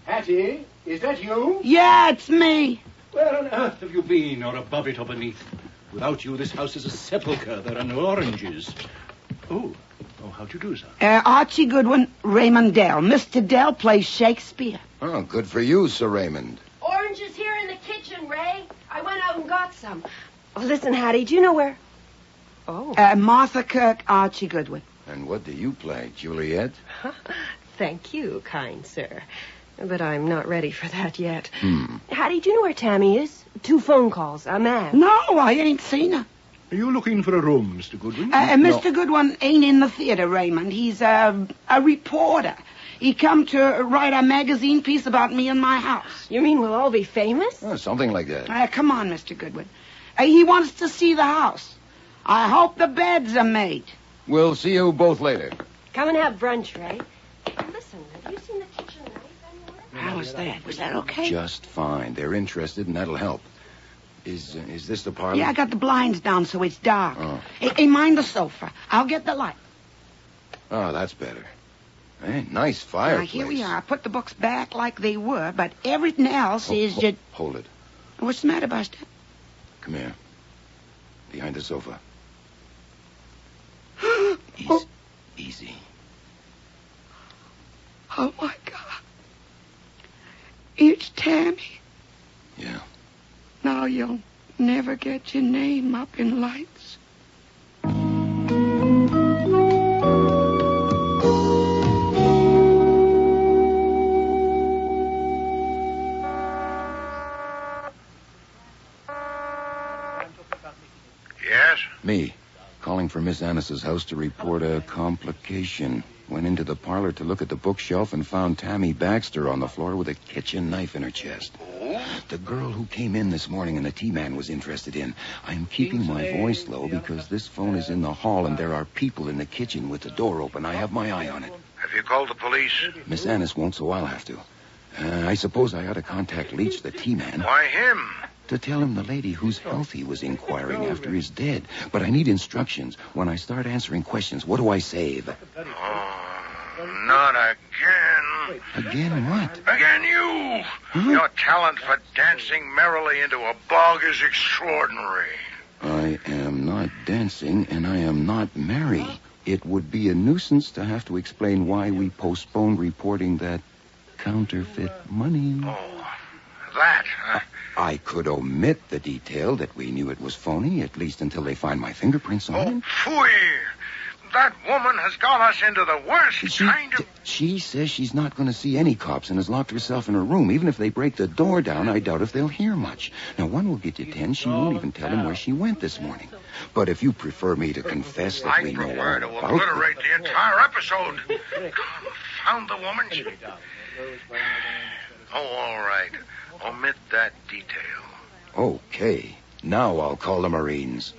Hattie, is that you? Yeah, it's me. Where on earth have you been, or above it or beneath? Without you, this house is a sepulchre. There are no oranges. Oh, how'd you do, sir? Archie Goodwin, Raymond Dell. Mr. Dell plays Shakespeare. Oh, good for you, Sir Raymond. Oranges here in the kitchen, Ray. I went out and got some. Oh, listen, Hattie, do you know where... Oh. Martha Kirk, Archie Goodwin. And what do you play, Juliet? Thank you, kind sir. But I'm not ready for that yet. Hattie, do you know where Tammy is? 2 phone calls, a man. No, I ain't seen her. Are you looking for a room, Mr. Goodwin? Mr. Goodwin ain't in the theater, Raymond. He's a reporter. He come to write a magazine piece about me and my house. You mean we'll all be famous? Something like that. Come on, Mr. Goodwin. He wants to see the house. I hope the beds are made. We'll see you both later. Come and have brunch, Ray. Listen, have you seen the kitchen knife anywhere? How was that? Was that okay? Just fine. They're interested, and that'll help. Is this the parlor? Yeah, I got the blinds down so it's dark. Oh. Hey, mind the sofa. I'll get the light. Oh, that's better. Hey, nice fireplace. Now, here we are. I put the books back like they were, but everything else is just... Hold it. What's the matter, Buster? Come here. Behind the sofa. Easy. Oh, my God. It's Tammy. Yeah. Now you'll never get your name up in lights. Yes? Me. Calling for Miss Annis's house to report a complication. Went into the parlor to look at the bookshelf and found Tammy Baxter on the floor with a kitchen knife in her chest. The girl who came in this morning and the T-man was interested in. I'm keeping my voice low because this phone is in the hall and there are people in the kitchen with the door open. I have my eye on it. Have you called the police? Miss Annis won't, so I'll have to. I suppose I ought to contact Leach, the T-man. Why him? To tell him the lady whose health he was inquiring after is dead. But I need instructions. When I start answering questions, what do I say? Not again. Again what? Again you. Huh? Your talent for dancing merrily into a bog is extraordinary. I am not dancing, and I am not merry. It would be a nuisance to have to explain why we postponed reporting that counterfeit money. Oh, that. I could omit the detail that we knew it was phony, at least until they find my fingerprints on it. Phooey. That woman has got us into the worst kind of... She says she's not going to see any cops and has locked herself in her room. Even if they break the door down, I doubt if they'll hear much. Now, one will get you 10. She won't even tell him where she went this morning. But if you prefer me to confess that we know all prefer to about obliterate the entire episode. Confound the woman. Oh, all right. Omit that detail. Okay. Now I'll call the Marines.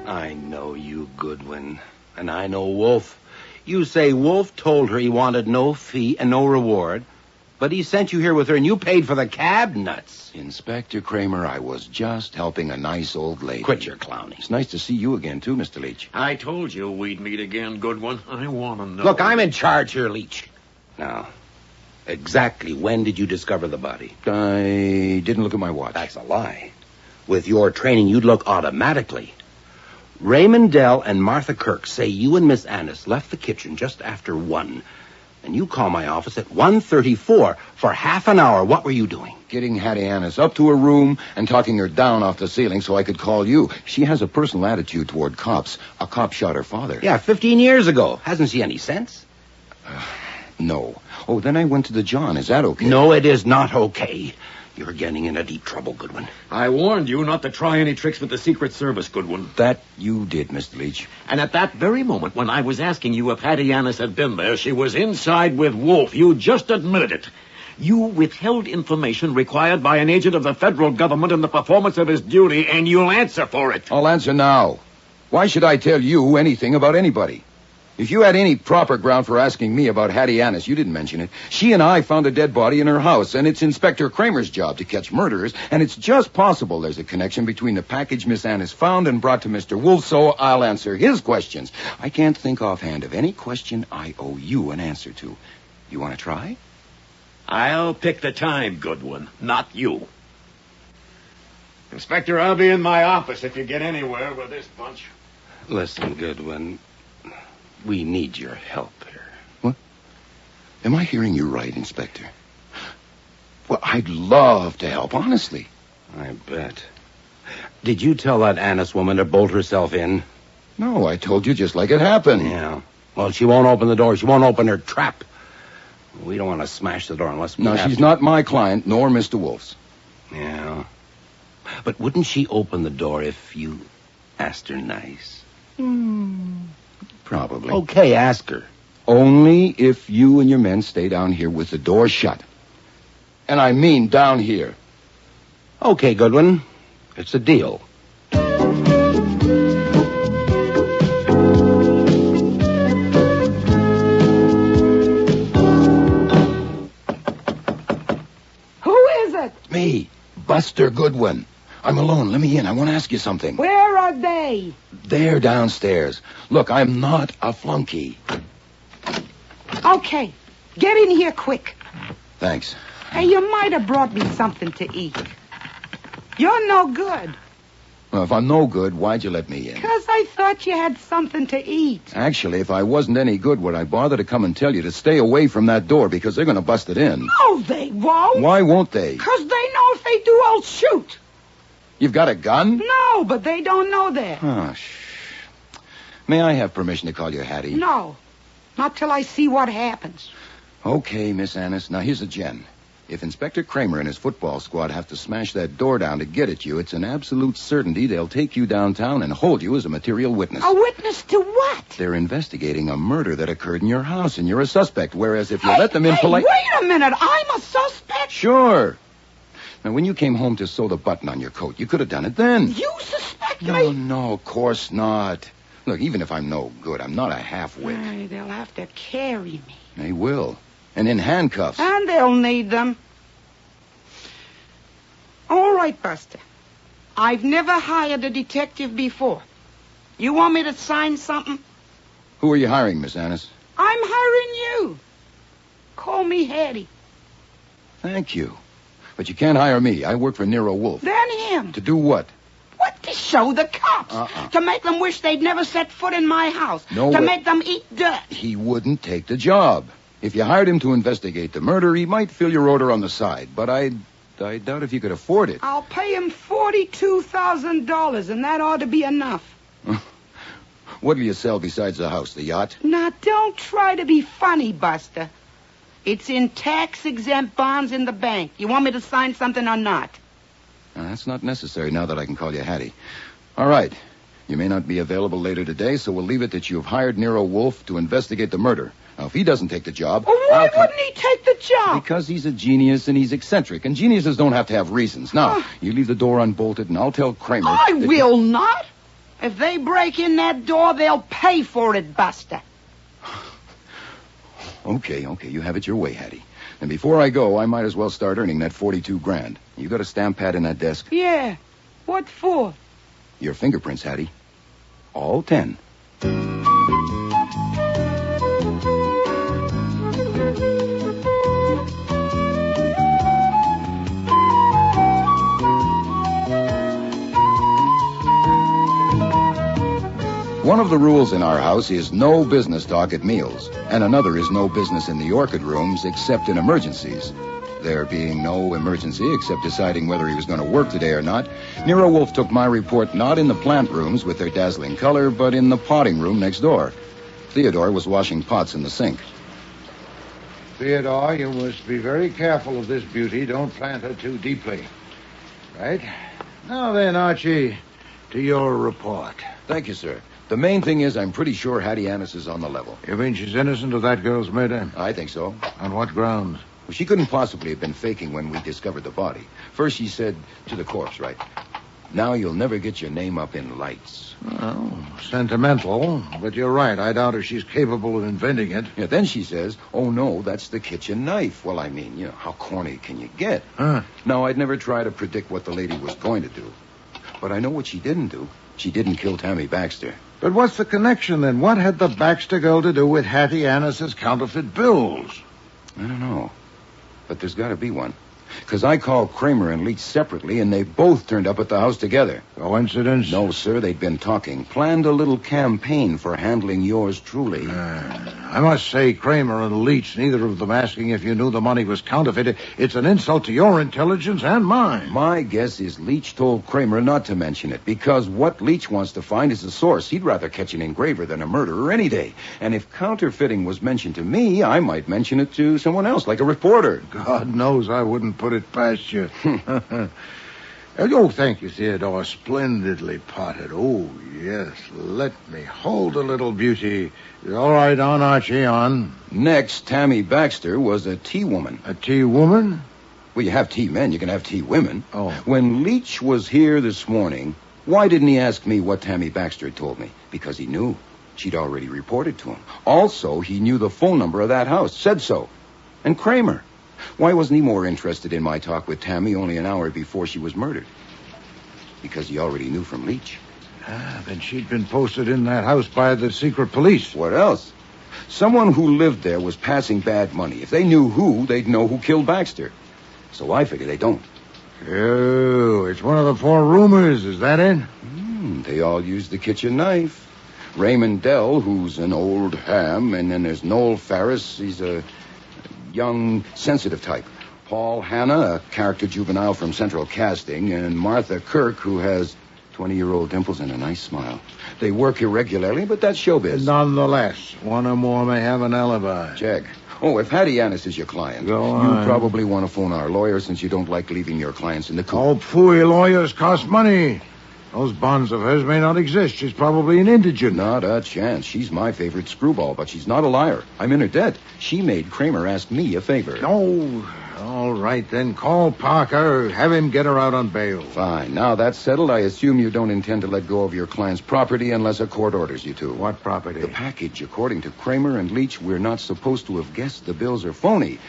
I know you, Goodwin. And I know Wolfe. You say Wolfe told her he wanted no fee and no reward, but he sent you here with her and you paid for the cab? Nuts. Inspector Kramer, I was just helping a nice old lady. Quit your clowning. It's nice to see you again, too, Mr. Leach. I told you we'd meet again, Goodwin. I want to know. Look, I'm in charge here, Leach. Now, exactly when did you discover the body? I didn't look at my watch. That's a lie. With your training, you'd look automatically. Raymond Dell and Martha Kirk say you and Miss Annis left the kitchen just after 1. And you call my office at 1:34 for half an hour. What were you doing? Getting Hattie Annis up to her room and talking her down off the ceiling so I could call you. She has a personal attitude toward cops. A cop shot her father. Yeah, 15 years ago. Hasn't she any sense? No. Oh, then I went to the John. Is that okay? No, it is not okay. You're getting into deep trouble, Goodwin. I warned you not to try any tricks with the Secret Service, Goodwin. That you did, Mr. Leach. And at that very moment, when I was asking you if Hattie Annis had been there, she was inside with Wolfe. You just admitted it. You withheld information required by an agent of the federal government in the performance of his duty, and you'll answer for it. I'll answer now. Why should I tell you anything about anybody? If you had any proper ground for asking me about Hattie Annis, you didn't mention it. She and I found a dead body in her house, and it's Inspector Kramer's job to catch murderers, and it's just possible there's a connection between the package Miss Annis found and brought to Mr. Wolfe, so I'll answer his questions. I can't think offhand of any question I owe you an answer to. You want to try? I'll pick the time, Goodwin, not you. Inspector, I'll be in my office if you get anywhere with this bunch. Listen, Goodwin, we need your help here. What? Am I hearing you right, Inspector? Well, I'd love to help, honestly. I bet. Did you tell that Annis woman to bolt herself in? No, I told you just like it happened. Yeah. Well, she won't open the door. She won't open her trap. We don't want to smash the door unless we No, have she's to. not my client, nor Mr. Wolfe's. Yeah. But wouldn't she open the door if you asked her nice? Probably. Okay, ask her. Only if you and your men stay down here with the door shut. And I mean down here. Okay, Goodwin. It's a deal. Who is it? Me, Buster Goodwin. I'm alone. Let me in. I want to ask you something. Where are they? They're downstairs. Look, I'm not a flunky. Okay. Get in here quick. Thanks. Hey, you might have brought me something to eat. You're no good. Well, if I'm no good, why'd you let me in? Because I thought you had something to eat. Actually, if I wasn't any good, would I bother to come and tell you to stay away from that door because they're going to bust it in? No, they won't. Why won't they? Because they know if they do, I'll shoot. You've got a gun? No, but they don't know that. Oh, May I have permission to call you Hattie? No, not till I see what happens. Okay, Miss Annis. Now, here's a gen. If Inspector Kramer and his football squad have to smash that door down to get at you, it's an absolute certainty they'll take you downtown and hold you as a material witness. A witness to what? They're investigating a murder that occurred in your house, and you're a suspect, whereas if you let them in polite... Wait a minute. I'm a suspect? Sure. Now, when you came home to sew the button on your coat, you could have done it then. You suspect me? No, of course not. Look, even if I'm no good, I'm not a half-wit. Ay, they'll have to carry me. They will. And in handcuffs. And they'll need them. All right, Buster. I've never hired a detective before. You want me to sign something? Who are you hiring, Miss Annis? I'm hiring you. Call me Hattie. Thank you. But you can't hire me. I work for Nero Wolfe. Then him. To do what? What? To show the cops. To make them wish they'd never set foot in my house. No to way. make them eat dirt. He wouldn't take the job. If you hired him to investigate the murder, he might fill your order on the side, but I doubt if you could afford it. I'll pay him $42,000, and that ought to be enough. What'll you sell besides the house, the yacht? Now, don't try to be funny, Buster. It's in tax-exempt bonds in the bank. You want me to sign something or not? That's not necessary now that I can call you Hattie. All right. You may not be available later today, so we'll leave it that you've hired Nero Wolfe to investigate the murder. Now, if he doesn't take the job... Well, why wouldn't he take the job? Because he's a genius and he's eccentric, and geniuses don't have to have reasons. Now, you leave the door unbolted, and I'll tell Kramer... I will not. If they break in that door, they'll pay for it, Buster. Okay, you have it your way, Hattie. And before I go, I might as well start earning that $42,000. You got a stamp pad in that desk? Yeah. What for? Your fingerprints, Hattie. All 10. One of the rules in our house is no business talk at meals, and another is no business in the orchid rooms except in emergencies. There being no emergency except deciding whether he was going to work today or not, Nero Wolfe took my report not in the plant rooms with their dazzling color, but in the potting room next door. Theodore was washing pots in the sink. Theodore, you must be very careful of this beauty. Don't plant her too deeply. Right? Now then, Archie, to your report. Thank you, sir. The main thing is I'm pretty sure Hattie Annis is on the level. You mean she's innocent of that girl's murder? I think so. On what grounds? Well, she couldn't possibly have been faking when we discovered the body. First she said to the corpse, right, "Now you'll never get your name up in lights." Well, sentimental, but you're right. I doubt if she's capable of inventing it. Yeah, then she says, "Oh, no, that's the kitchen knife." Well, I mean, how corny can you get? Huh? Now, I'd never try to predict what the lady was going to do. But I know what she didn't do. She didn't kill Tammy Baxter. But what's the connection, then? What had the Baxter girl to do with Hattie Annis's counterfeit bills? I don't know. But there's got to be one. Because I called Kramer and Leach separately, and they both turned up at the house together. Coincidence? No, sir. They'd been talking. Planned a little campaign for handling yours truly. I must say, Kramer and Leach, neither of them asking if you knew the money was counterfeit. It's an insult to your intelligence and mine. My guess is Leach told Kramer not to mention it, because what Leach wants to find is the source. He'd rather catch an engraver than a murderer any day. And if counterfeiting was mentioned to me, I might mention it to someone else, like a reporter. God knows I wouldn't put it past you. Oh, thank you, Theodore. Splendidly potted. Oh, yes. Let me hold a little beauty. All right, on, Archie, on. Next, Tammy Baxter was a tea woman. A tea woman? Well, you have tea men, you can have tea women. Oh. When Leach was here this morning, why didn't he ask me what Tammy Baxter had told me? Because he knew. She'd already reported to him. Also, he knew the phone number of that house. Said so. And Kramer. Why wasn't he more interested in my talk with Tammy only an hour before she was murdered? Because he already knew from Leach. Then she'd been posted in that house by the secret police. What else? Someone who lived there was passing bad money. If they knew who, they'd know who killed Baxter. So I figure they don't. Oh, it's one of the 4 rumors. Is that it? They all use the kitchen knife. Raymond Dell, who's an old ham, and then there's Noel Farris. He's a young, sensitive type. Paul Hanna, a character juvenile from Central Casting, and Martha Kirk, who has 20-year-old dimples and a nice smile. They work irregularly, but that's showbiz. Nonetheless, one or more may have an alibi. Check. Oh, if Hattie Annis is your client, Go on. You probably want to phone our lawyer since you don't like leaving your clients in the coop. Oh, phooey, lawyers cost money. Those bonds of hers may not exist. She's probably an indigent. Not a chance. She's my favorite screwball, but she's not a liar. I'm in her debt. She made Kramer ask me a favor. Oh, all right, then. Call Parker. Have him get her out on bail. Fine. Now that's settled, I assume you don't intend to let go of your client's property unless a court orders you to. What property? The package. According to Kramer and Leach, we're not supposed to have guessed the bills are phony.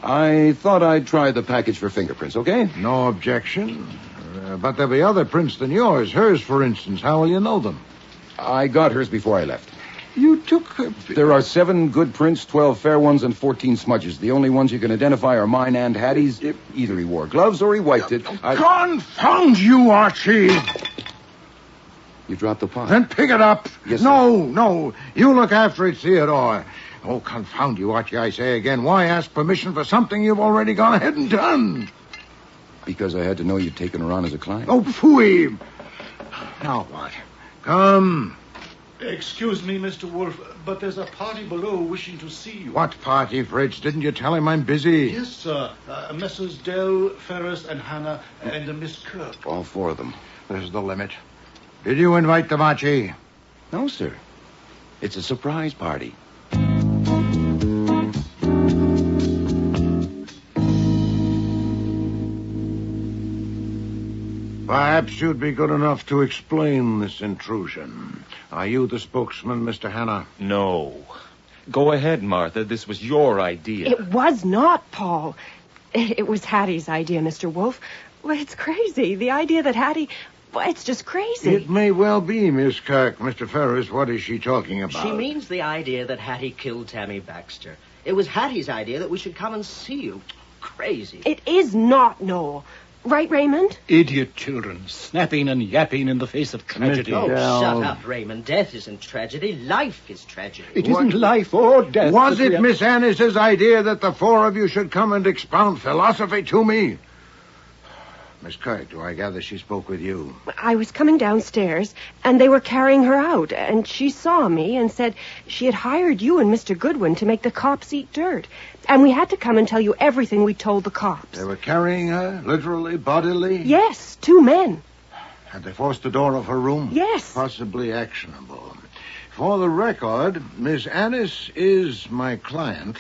I thought I'd try the package for fingerprints, okay? No objection. But there'll be other prints than yours. Hers, for instance. How will you know them? I got hers before I left. You took... There are 7 good prints, 12 fair ones, and 14 smudges. The only ones you can identify are mine and Hattie's. Either he wore gloves or he wiped it. Confound you, Archie! You dropped the pot. Then pick it up. Yes, No. You look after it, Theodore. Oh, confound you, Archie, I say again. Why ask permission for something you've already gone ahead and done? Because I had to know you'd taken her on as a client. Oh, phooey. Now what? Come. Excuse me, Mr. Wolfe, but there's a party below wishing to see you. What party, Fritz? Didn't you tell him I'm busy? Yes, sir. Messrs. Dell, Ferris, and Hannah, and Miss Kirk. All four of them. This is the limit. Did you invite them, Archie? No, sir. It's a surprise party. Perhaps you'd be good enough to explain this intrusion. Are you the spokesman, Mr. Hannah? No. Go ahead, Martha. This was your idea. It was not, Paul. It was Hattie's idea, Mr. Wolfe. Well, it's crazy. The idea that Hattie... Well, it's just crazy. It may well be, Miss Kirk. Mr. Ferris, what is she talking about? She means the idea that Hattie killed Tammy Baxter. It was Hattie's idea that we should come and see you. Crazy. It is not, Noel. Right, Raymond? Idiot children, snapping and yapping in the face of tragedy. Oh, shut up, Raymond. Death isn't tragedy. Life is tragedy. It isn't life or death. Was it Miss Annis's idea that the four of you should come and expound philosophy to me? Miss Kirk, do I gather she spoke with you? I was coming downstairs, and they were carrying her out, and she saw me and said she had hired you and Mr. Goodwin to make the cops eat dirt, and we had to come and tell you everything we told the cops. They were carrying her, literally, bodily? Yes, 2 men. Had they forced the door of her room? Yes. Possibly actionable. For the record, Miss Annis is my client,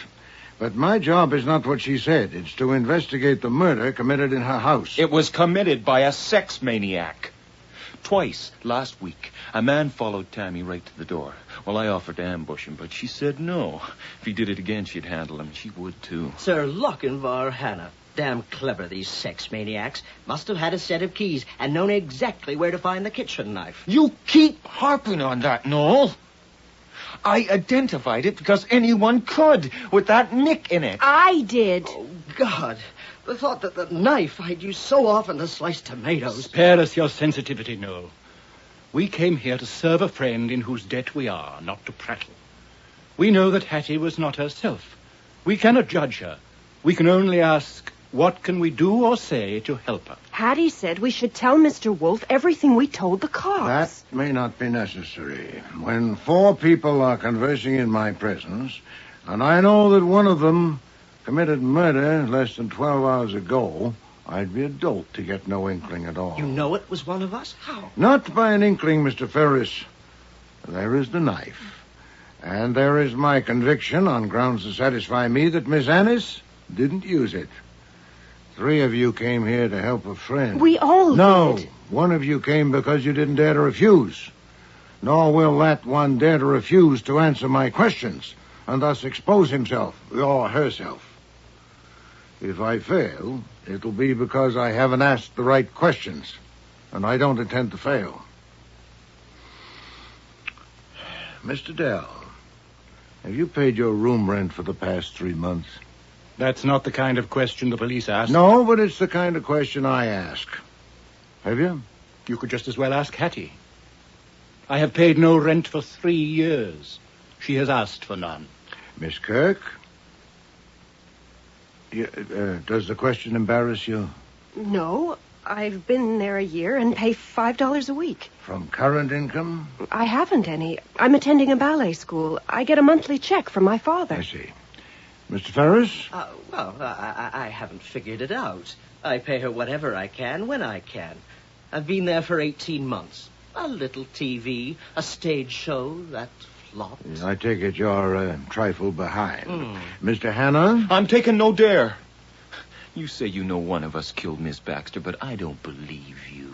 but my job is not what she said. It's to investigate the murder committed in her house. It was committed by a sex maniac. Twice last week, a man followed Tammy right to the door. Well, I offered to ambush him, but she said no. If he did it again, she'd handle him. She would, too. Sir Lochinvar Hannah. Damn clever, these sex maniacs. Must have had a set of keys and known exactly where to find the kitchen knife. You keep harping on that, Noel. I identified it because anyone could, with that nick in it. I did. Oh, God. The thought that the knife I'd used so often to slice tomatoes. Spare us your sensitivity, Noel. We came here to serve a friend in whose debt we are, not to prattle. We know that Hattie was not herself. We cannot judge her. We can only ask, what can we do or say to help her? Hattie said we should tell Mr. Wolfe everything we told the cops. That may not be necessary. When 4 people are conversing in my presence, and I know that one of them committed murder less than 12 hours ago, I'd be a dolt to get no inkling at all. You know it was one of us? How? Not by an inkling, Mr. Ferris. There is the knife. And there is my conviction on grounds to satisfy me that Miss Annis didn't use it. 3 of you came here to help a friend. We all did. No, one of you came because you didn't dare to refuse. Nor will that one dare to refuse to answer my questions, and thus expose himself or herself. If I fail, it'll be because I haven't asked the right questions, and I don't intend to fail. Mr. Dell, have you paid your room rent for the past 3 months? That's not the kind of question the police ask. No, but it's the kind of question I ask. Have you? You could just as well ask Hattie. I have paid no rent for 3 years. She has asked for none. Miss Kirk? Does the question embarrass you? No, I've been there a year and pay $5 a week. From current income? I haven't any. I'm attending a ballet school. I get a monthly check from my father. I see. Mr. Ferris? I haven't figured it out. I pay her whatever I can, when I can. I've been there for 18 months. A little TV, a stage show, that flopped. I take it you're a trifle behind. Mr. Hannah? I'm taking no dare. You say you know one of us killed Miss Baxter, but I don't believe you.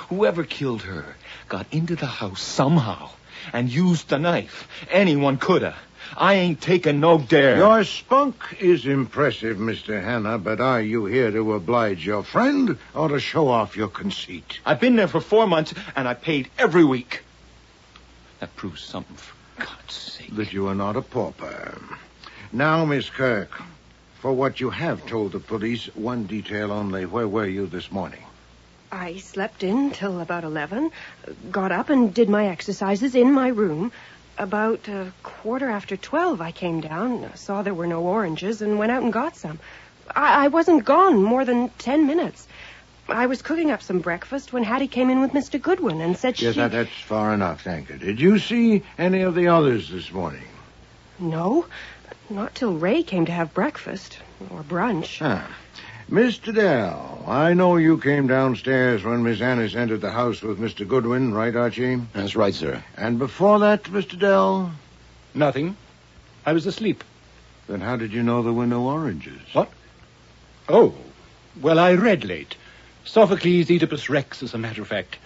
Whoever killed her got into the house somehow and used the knife. Anyone coulda. I ain't taking no dare. Your spunk is impressive, Mr. Hannah, but are you here to oblige your friend or to show off your conceit? I've been there for 4 months, and I paid every week. That proves something, for God's sake. That you are not a pauper. Now, Miss Kirk, for what you have told the police, one detail only. Where were you this morning? I slept in till about 11, got up and did my exercises in my room. About 12:15 I came down, saw there were no oranges, and went out and got some. I wasn't gone more than 10 minutes. I was cooking up some breakfast when Hattie came in with Mr. Goodwin and said Yes, that's far enough, thank you. Did you see any of the others this morning? No, not till Ray came to have breakfast, or brunch. Mr. Dell, I know you came downstairs when Miss Annis entered the house with Mr. Goodwin, right, Archie? That's right, sir. And before that, Mr. Dell? Nothing. I was asleep. Then how did you know there were no oranges? What? Oh, well, I read late. Sophocles' Oedipus Rex, as a matter of fact.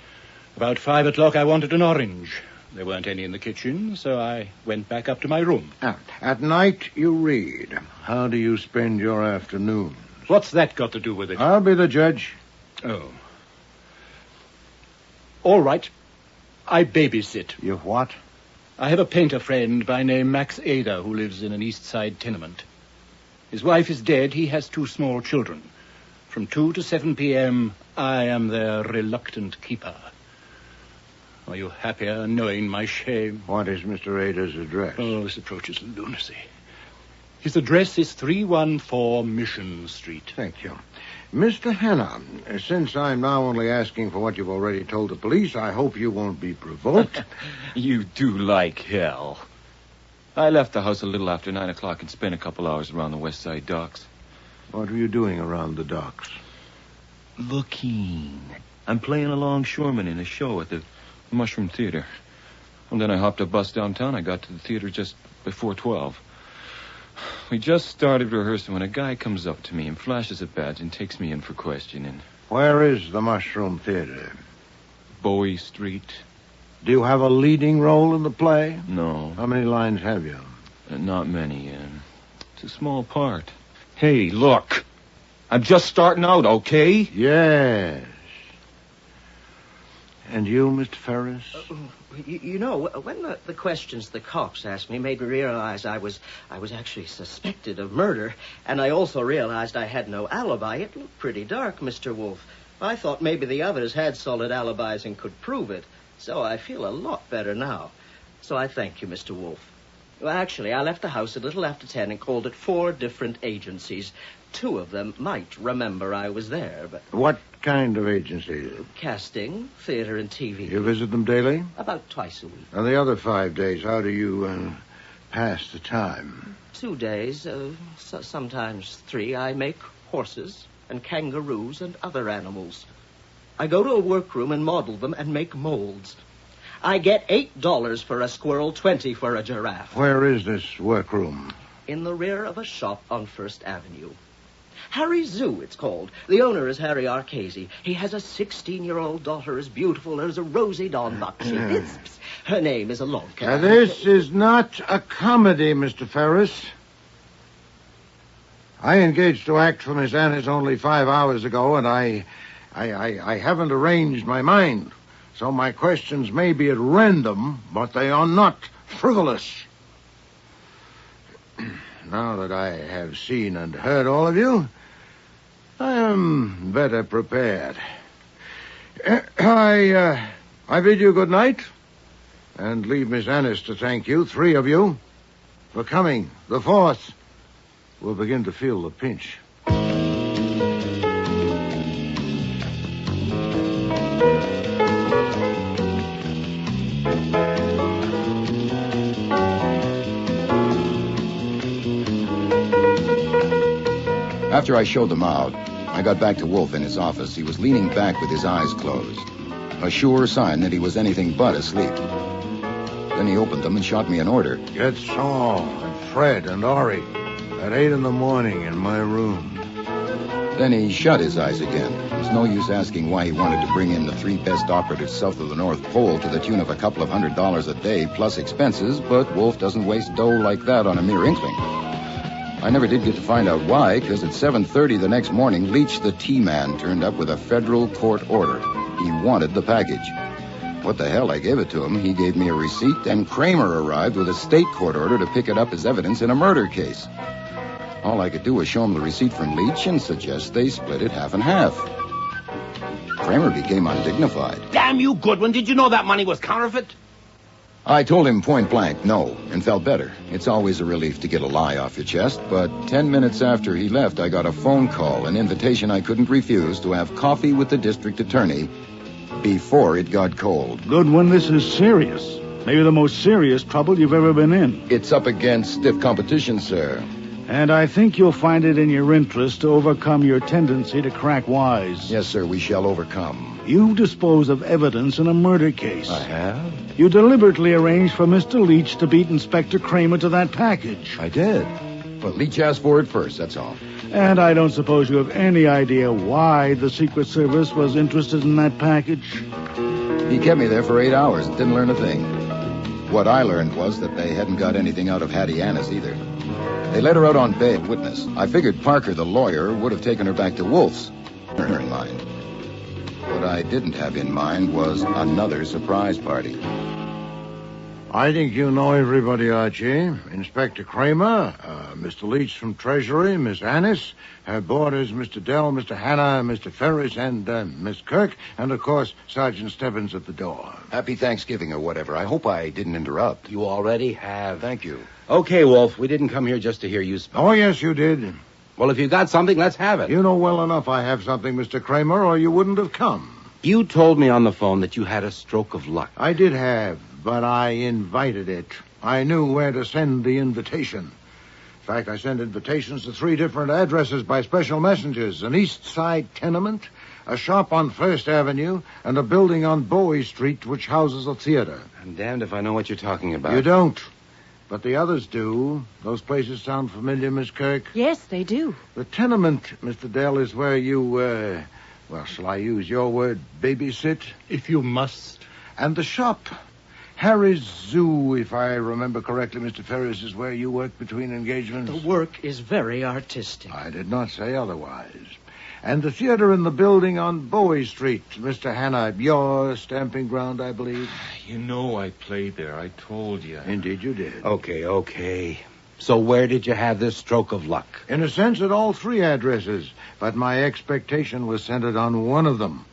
About 5 o'clock, I wanted an orange. There weren't any in the kitchen, so I went back up to my room. At night, you read. How do you spend your afternoons? What's that got to do with it? I'll be the judge. Oh. All right. I babysit. You what? I have a painter friend by name Max Ada who lives in an East Side tenement. His wife is dead. He has 2 small children. From 2 to 7 p.m., I am their reluctant keeper. Are you happier knowing my shame? What is Mr. Ada's address? Oh, this approaches lunacy. His address is 314 Mission Street. Thank you. Mr. Hanna, since I'm now only asking for what you've already told the police, I hope you won't be provoked. You do like hell. I left the house a little after 9 o'clock and spent a couple hours around the West Side docks. What were you doing around the docks? Looking. I'm playing a longshoreman in a show at the Mushroom Theater. And then I hopped a bus downtown. I got to the theater just before 12. We just started rehearsing when a guy comes up to me and flashes a badge and takes me in for questioning. Where is the Mushroom Theater? Bowie Street. Do you have a leading role in the play? No. How many lines have you? Not many. It's a small part. Hey, look. I'm just starting out, okay? Yes. And you, Mr. Ferris? You know, when the questions the cops asked me made me realize I was actually suspected of murder, and I also realized I had no alibi. It looked pretty dark, Mr. Wolfe. I thought maybe the others had solid alibis and could prove it, so I feel a lot better now. So I thank you, Mr. Wolfe. Well, actually, I left the house a little after 10 and called at 4 different agencies. 2 of them might remember I was there, but... What kind of agencies? Casting, theater, and TV. You visit them daily? About twice a week. And the other 5 days, how do you pass the time? 2 days, sometimes 3, I make horses and kangaroos and other animals. I go to a workroom and model them and make molds. I get $8 for a squirrel, 20 for a giraffe. Where is this workroom? In the rear of a shop on First Avenue. Harry's Zoo, it's called. The owner is Harry Archese. He has a 16-year-old daughter as beautiful as a Rosie Dawn-Buck. Her name is Alonka. Now, this is not a comedy, Mr. Ferris. I engaged to act for Miss Annis only 5 hours ago, and I haven't arranged my mind. So my questions may be at random, but they are not frivolous. Now that I have seen and heard all of you, I am better prepared. I bid you good night, and leave Miss Annis to thank you, 3 of you, for coming. The 4th will begin to feel the pinch. After I showed them out, I got back to Wolfe in his office. He was leaning back with his eyes closed, a sure sign that he was anything but asleep. Then he opened them and shot me an order. Get Saul and Fred and Ori at 8 in the morning in my room. Then he shut his eyes again. There's no use asking why he wanted to bring in the 3 best operatives south of the North Pole to the tune of a couple of $100 a day plus expenses, but Wolfe doesn't waste dough like that on a mere inkling. I never did get to find out why, because at 7:30 the next morning, Leach, the T-man, turned up with a federal court order. He wanted the package. What the hell, I gave it to him. He gave me a receipt, and Kramer arrived with a state court order to pick it up as evidence in a murder case. All I could do was show him the receipt from Leach and suggest they split it half and half. Kramer became undignified. Damn you, Goodwin. Did you know that money was counterfeit? I told him point blank no, and felt better. It's always a relief to get a lie off your chest, but 10 minutes after he left, I got a phone call, an invitation I couldn't refuse to have coffee with the district attorney before it got cold. Goodwin, this is serious. Maybe the most serious trouble you've ever been in. It's up against stiff competition, sir. And I think you'll find it in your interest to overcome your tendency to crack wise. Yes, sir, we shall overcome. You dispose of evidence in a murder case. I have? You deliberately arranged for Mr. Leach to beat Inspector Kramer to that package. I did. But Leach asked for it first, that's all. And I don't suppose you have any idea why the Secret Service was interested in that package? He kept me there for 8 hours and didn't learn a thing. What I learned was that they hadn't got anything out of Hattie Annis either. They let her out on bail, witness. I figured Parker, the lawyer, would have taken her back to Wolfe's. Her in mind. What I didn't have in mind was another surprise party. I think you know everybody, Archie. Inspector Kramer, Mr. Leach from Treasury, Miss Annis, her boarders, Mr. Dell, Mr. Hanna, Mr. Ferris, and Miss Kirk, and, of course, Sergeant Stebbins at the door. Happy Thanksgiving or whatever. I hope I didn't interrupt. You already have. Thank you. Okay, Wolf, we didn't come here just to hear you speak. Oh, yes, you did. Well, if you got something, let's have it. You know well enough I have something, Mr. Kramer, or you wouldn't have come. You told me on the phone that you had a stroke of luck. I did have, but I invited it. I knew where to send the invitation. In fact, I sent invitations to 3 different addresses by special messengers. An East Side tenement, a shop on First Avenue, and a building on Bowie Street which houses a theater. I'm damned if I know what you're talking about. You don't. But the others do. Those places sound familiar, Miss Kirk? Yes, they do. The tenement, Mr. Dell, is where you, well, shall I use your word, babysit? If you must. And the shop, Harry's Zoo, if I remember correctly, Mr. Ferris, is where you work between engagements. The work is very artistic. I did not say otherwise. And the theater in the building on Bowie Street, Mr. Hanna, your stamping ground, I believe. You know I played there. I told you. Indeed you did. Okay. So where did you have this stroke of luck? In a sense, at all 3 addresses. But my expectation was centered on one of them.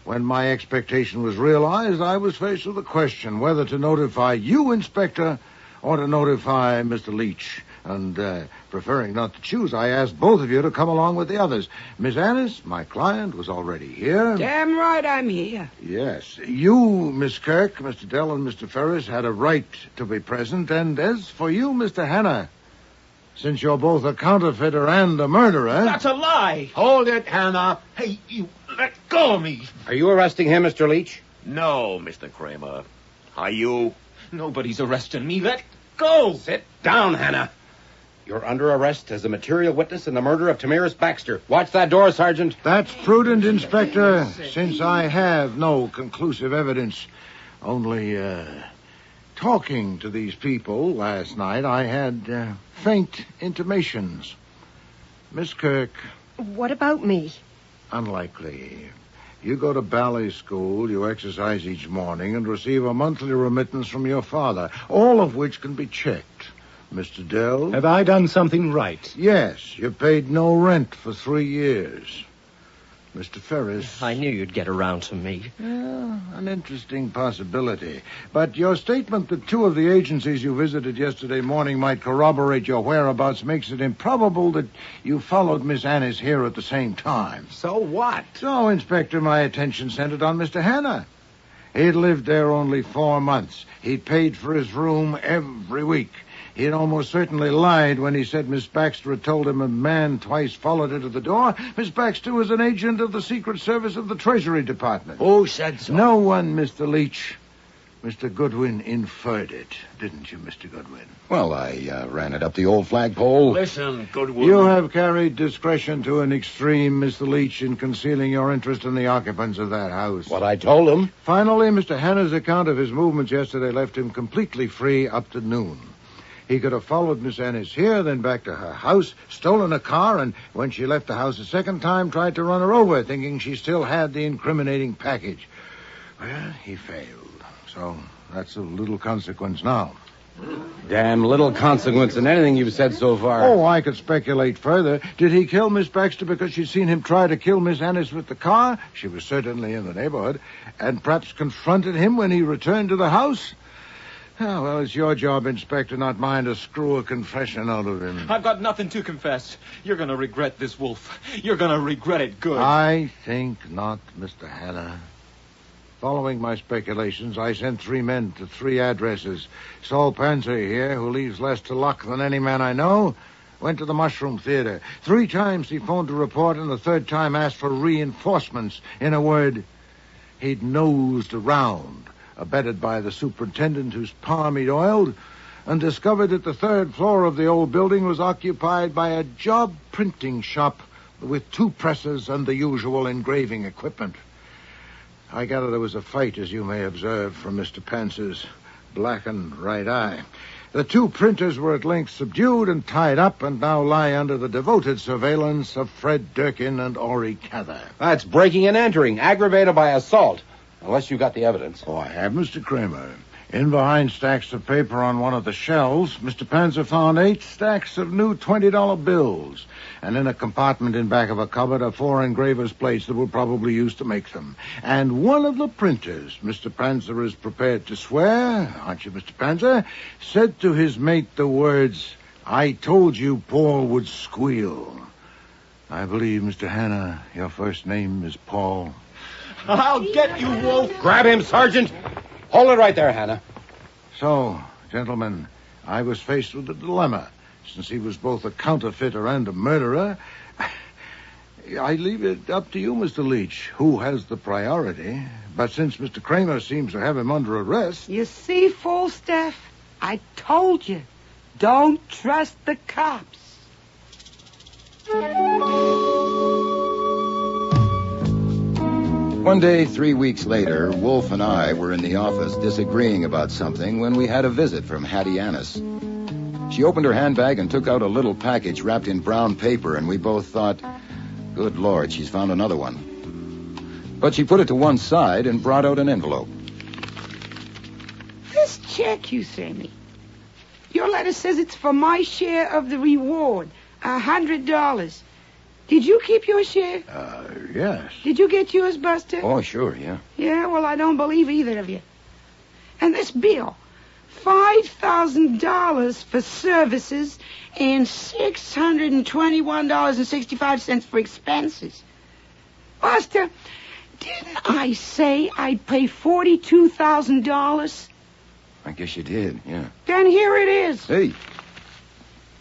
When my expectation was realized, I was faced with a question whether to notify you, Inspector, or to notify Mr. Leach. And, preferring not to choose, I asked both of you to come along with the others. Miss Annis, my client, was already here. Damn right I'm here. Yes. You, Miss Kirk, Mr. Dell, and Mr. Ferris had a right to be present. And as for you, Mr. Hanna, since you're both a counterfeiter and a murderer... That's a lie. Hold it, Hannah. Hey, you let go of me. Are you arresting him, Mr. Leach? No, Mr. Kramer. Are you? Nobody's arresting me. Let go. Sit down, Hanna. You're under arrest as a material witness in the murder of Tamiris Baxter. Watch that door, Sergeant. That's prudent, Inspector, since I have no conclusive evidence. Only, talking to these people last night, I had faint intimations. Miss Kirk. What about me? Unlikely. You go to ballet school, you exercise each morning, and receive a monthly remittance from your father, all of which can be checked. Mr. Dell? Have I done something right? Yes, you paid no rent for 3 years. Mr. Ferris? I knew you'd get around to me. Yeah, an interesting possibility. But your statement that 2 of the agencies you visited yesterday morning might corroborate your whereabouts makes it improbable that you followed Miss Annis here at the same time. So what? So, Inspector, my attention centered on Mr. Hanna. He'd lived there only 4 months. He'd paid for his room every week. He'd almost certainly lied when he said Miss Baxter had told him a man twice followed her to the door. Miss Baxter was an agent of the Secret Service of the Treasury Department. Who said so? No one, Mr. Leach. Mr. Goodwin inferred it, didn't you, Mr. Goodwin? Well, I ran it up the old flagpole. Listen, Goodwin. You have carried discretion to an extreme, Mr. Leach, in concealing your interest in the occupants of that house. What I told him. Finally, Mr. Hanna's account of his movements yesterday left him completely free up to noon. He could have followed Miss Annis here, then back to her house, stolen a car, and when she left the house a second time, tried to run her over, thinking she still had the incriminating package. Well, he failed. So that's of little consequence now. Damn little consequence in anything you've said so far. Oh, I could speculate further. Did he kill Miss Baxter because she'd seen him try to kill Miss Annis with the car? She was certainly in the neighborhood. And perhaps confronted him when he returned to the house? Oh, well, it's your job, Inspector, not mine to screw a confession out of him. I've got nothing to confess. You're going to regret this, Wolf. You're going to regret it good. I think not, Mr. Hanna. Following my speculations, I sent 3 men to 3 addresses. Saul Panzer here, who leaves less to luck than any man I know, went to the Mushroom Theater. 3 times he phoned to report, and the 3rd time asked for reinforcements. In a word, he'd nosed around, abetted by the superintendent whose palm he'd oiled, and discovered that the 3rd floor of the old building was occupied by a job printing shop with 2 presses and the usual engraving equipment. I gather there was a fight, as you may observe from Mr. Panzer's blackened right eye. The 2 printers were at length subdued and tied up and now lie under the devoted surveillance of Fred Durkin and Ori Cather. That's breaking and entering, aggravated by assault. Unless you got the evidence. Oh, I have, Mr. Kramer. In behind stacks of paper on one of the shelves, Mr. Panzer found 8 stacks of new $20 bills. And in a compartment in back of a cupboard are 4 engraver's plates that were probably used to make them. And one of the printers, Mr. Panzer is prepared to swear, aren't you, Mr. Panzer, said to his mate the words, "I told you Paul would squeal." I believe, Mr. Hanna, your first name is Paul. I'll get you, Wolf. Grab him, Sergeant. Hold it right there, Hanna. So, gentlemen, I was faced with a dilemma. Since he was both a counterfeiter and a murderer, I leave it up to you, Mr. Leach, who has the priority. But since Mr. Kramer seems to have him under arrest... You see, Falstaff, I told you, don't trust the cops. One day, 3 weeks later, Wolf and I were in the office disagreeing about something when we had a visit from Hattie Annis. She opened her handbag and took out a little package wrapped in brown paper, and we both thought, good Lord, she's found another one. But she put it to one side and brought out an envelope. This check you sent me. Your letter says it's for my share of the reward, $100. Did you keep your share? Yes. Did you get yours, Buster? Oh, sure, yeah. Yeah, well, I don't believe either of you. And this bill, $5,000 for services and $621.65 for expenses. Buster, didn't I say I'd pay $42,000? I guess you did, yeah. Then here it is. Hey,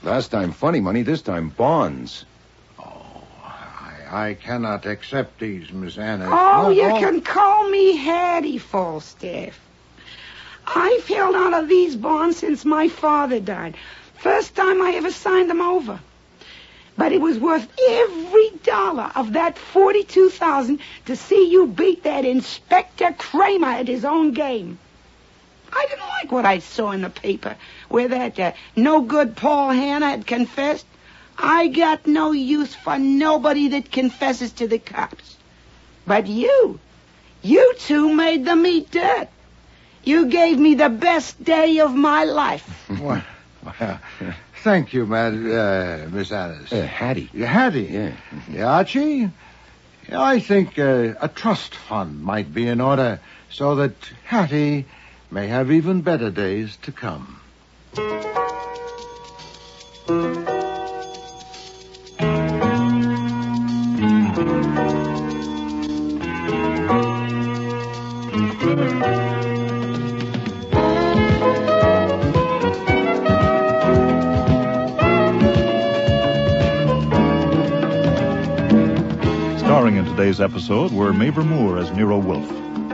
last time funny money, this time bonds. I cannot accept these, Miss Anna. Oh, you can call me Hattie, Falstaff. I've held on to these bonds since my father died. First time I ever signed them over. But it was worth every dollar of that $42,000 to see you beat that Inspector Kramer at his own game. I didn't like what I saw in the paper, where that no-good Paul Hanna had confessed. I got no use for nobody that confesses to the cops. But you 2 made them eat dirt. You gave me the best day of my life. Well, thank you, Miss Annis. Hattie. Hattie? Yeah. Archie, I think a trust fund might be in order so that Hattie may have even better days to come. Starring in today's episode were Mavor Moore as Nero Wolfe,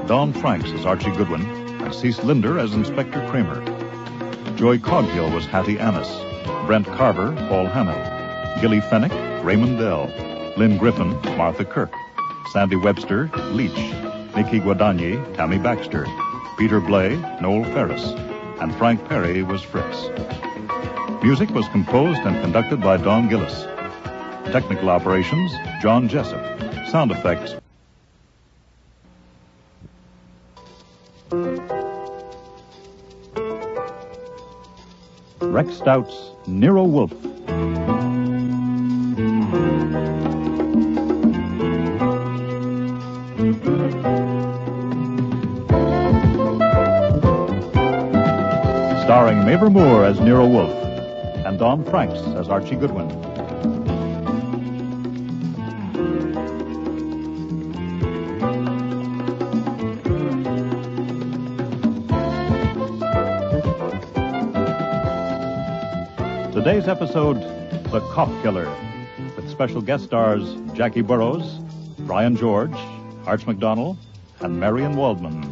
Don Franks as Archie Goodwin, and Cease Linder as Inspector Kramer. Joy Coghill was Hattie Annis, Brent Carver, Paul Hanna, Gilly Fennick, Raymond Dell, Lynn Griffin, Martha Kirk, Sandy Webster, Leach, Nikki Guadagni, Tammy Baxter, Peter Blay, Noel Ferris, and Frank Perry was Fritz. Music was composed and conducted by Don Gillis. Technical operations, John Jessup. Sound effects. Rex Stout's Nero Wolfe. Moore as Nero Wolfe, and Don Franks as Archie Goodwin. Today's episode, The Cop Killer, with special guest stars Jackie Burroughs, Brian George, Arch McDonnell, and Marion Waldman.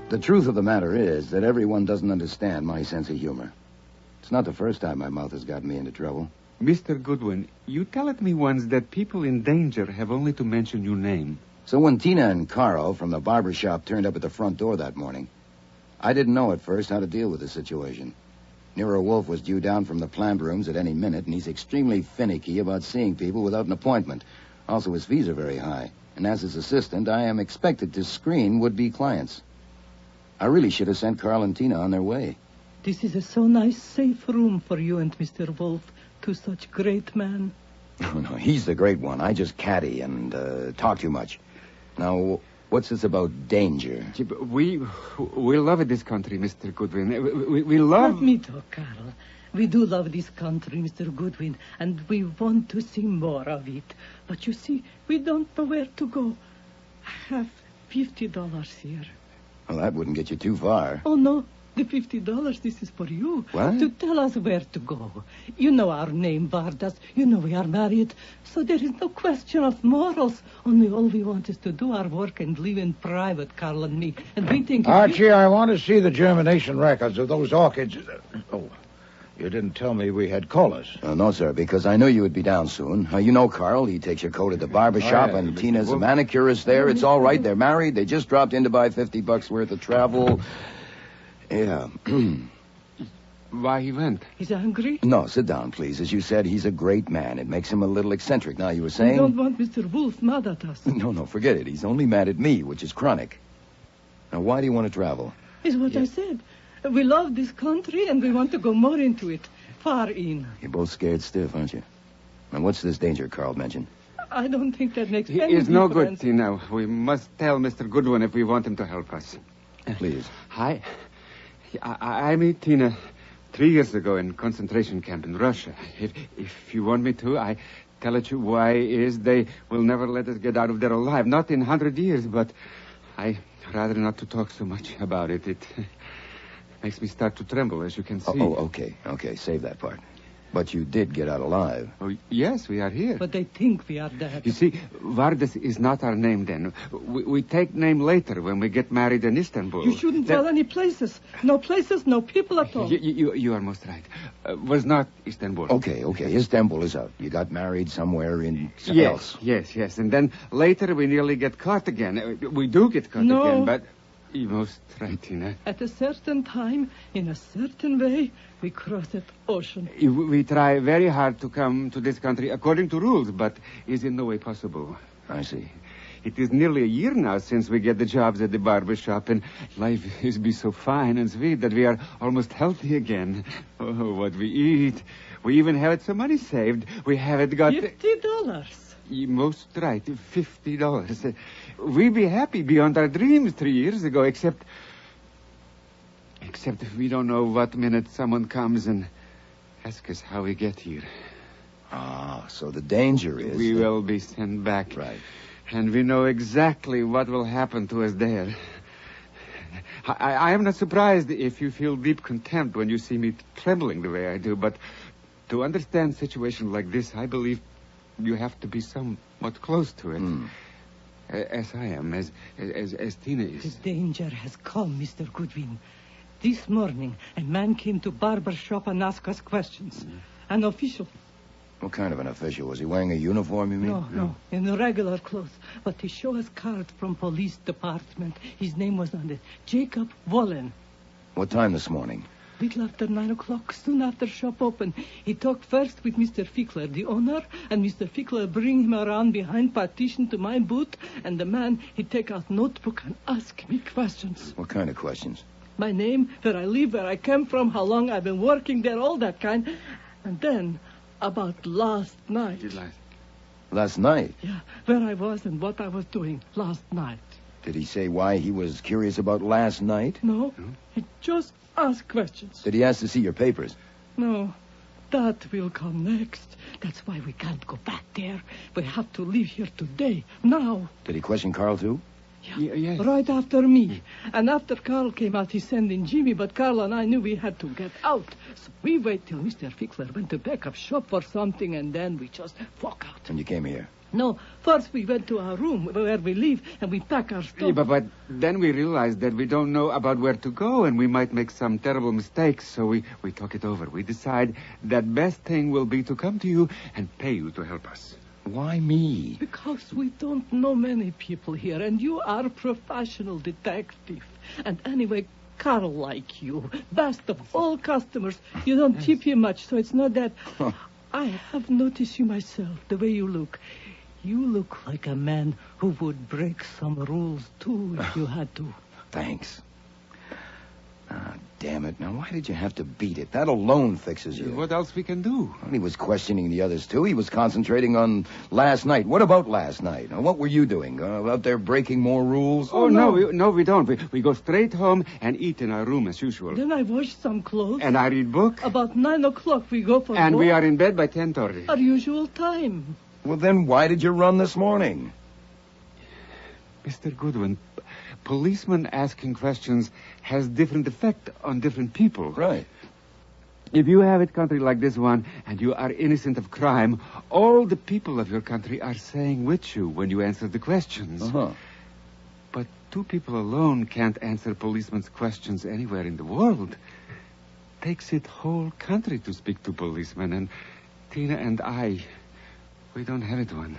The truth of the matter is that everyone doesn't understand my sense of humor. It's not the first time my mouth has gotten me into trouble. Mr. Goodwin, you told me once that people in danger have only to mention your name. So when Tina and Carl from the barber shop turned up at the front door that morning, I didn't know at first how to deal with the situation. Nero Wolfe was due down from the plant rooms at any minute, and he's extremely finicky about seeing people without an appointment. Also, his fees are very high, and as his assistant, I am expected to screen would-be clients. I really should have sent Carl and Tina on their way. This is a so nice, safe room for you and Mr. Wolfe, two such great men. No, he's the great one. I just caddy and talk too much. Now, what's this about danger? We love this country, Mr. Goodwin. We love... Let me talk, Carl. We do love this country, Mr. Goodwin, and we want to see more of it. But you see, we don't know where to go. I have $50 here. Well, that wouldn't get you too far. Oh, no. The $50, this is for you. What? To tell us where to go. You know our name, Vardas. You know we are married. So there is no question of morals. Only all we want is to do our work and live in private, Carl and me. And we think... Archie, I want to see the germination records of those orchids. Oh, you didn't tell me we had callers. No, sir, because I knew you would be down soon. You know Carl. He takes your coat at the barber shop, and Tina's a manicurist there. It's all right. They're married. They just dropped in to buy $50 worth of travel. Yeah. Why he went? He's angry? No, sit down, please. As you said, he's a great man. It makes him a little eccentric. Now, you were saying... We don't want Mr. Wolfe mad at us. No, forget it. He's only mad at me, which is chronic. Now, why do you want to travel? Is what I said. We love this country, and we want to go more into it. Far in. You're both scared stiff, aren't you? And what's this danger Carl mentioned? I don't think that makes any difference. It's no good, Tina. We must tell Mr. Goodwin if we want him to help us. Please. Hi. I met Tina 3 years ago in concentration camp in Russia. If you want me to, I tell it you why is they will never let us get out of there alive. Not in 100 years, but I rather not to talk so much about it. It makes me start to tremble, as you can see. Okay, save that part. But you did get out alive. Oh, yes, we are here. But they think we are dead. You see, Vardas is not our name then. We take name later when we get married in Istanbul. You shouldn't tell any places. No places, no people at all. You are most right. Was not Istanbul. Okay. Istanbul is out. You got married somewhere in... Yes. And then later we nearly get caught again. We do get caught again, but... You're most right, Tina. At a certain time, in a certain way, we cross that ocean. We try very hard to come to this country according to rules, but is in no way possible. I see. It is nearly a year now since we get the jobs at the barber shop, and life is be so fine and sweet that we are almost healthy again. Oh, what we eat. We even have some money saved. We haven't got... $50. You're most right, $50. We be happy beyond our dreams 3 years ago, except if we don't know what minute someone comes and asks us how we get here. Ah, so the danger is... We will be sent back. Right. And we know exactly what will happen to us there. I am not surprised if you feel deep contempt when you see me trembling the way I do, but to understand situations like this, I believe you have to be somewhat close to it. As I am, as Tina is. The danger has come, Mr. Goodwin. This morning, a man came to barber shop and asked us questions. An official. What kind of an official? Was he wearing a uniform, you mean? No, in the regular clothes. But he showed us card from police department. His name was on it. Jacob Wallen. What time this morning? Little after 9 o'clock, soon after shop open. He talked first with Mr. Fickler, the owner, and Mr. Fickler bring him around behind partition to my booth, and the man, he take out notebook and ask me questions. What kind of questions? My name, where I live, where I came from, how long I've been working there, all that kind. And then, about last night. Last night? Yeah, where I was and what I was doing last night. Did he say why he was curious about last night? No, he just asked questions. Did he ask to see your papers? No, that will come next. That's why we can't go back there. We have to leave here today, now. Did he question Carl, too? Yes. Right after me. And after Carl came out, he sent in Jimmy, but Carl and I knew we had to get out. So we wait till Mr. Fickler went to back up shop for something, and then we just walk out. And you came here? No, first we went to our room where we live, and we pack our stuff. Yeah, but then we realized that we don't know about where to go, and we might make some terrible mistakes, so we talk it over. We decide that best thing will be to come to you and pay you to help us. Why me? Because we don't know many people here, and you are a professional detective. And anyway, Carl like you. Best of all customers. You don't tip him much, so it's not that. I have noticed you myself, the way you look. You look like a man who would break some rules, too, if you had to. Thanks. Ah, damn it. Now, why did you have to beat it? That alone fixes you. What else we can do? Well, he was questioning the others, too. He was concentrating on last night. What about last night? Now, what were you doing? Out there breaking more rules? Oh, no, we don't. We go straight home and eat in our room as usual. Then I wash some clothes. And I read book. About 9 o'clock we go for And walk. we are in bed by 10:30. Our usual time. Well, then why did you run this morning? Mr. Goodwin, policemen asking questions has different effect on different people. Right. If you have a country like this one and you are innocent of crime, all the people of your country are saying with you when you answer the questions. Uh-huh. But two people alone can't answer policemen's questions anywhere in the world. Takes it whole country to speak to policemen, and Tina and I, we don't have it one.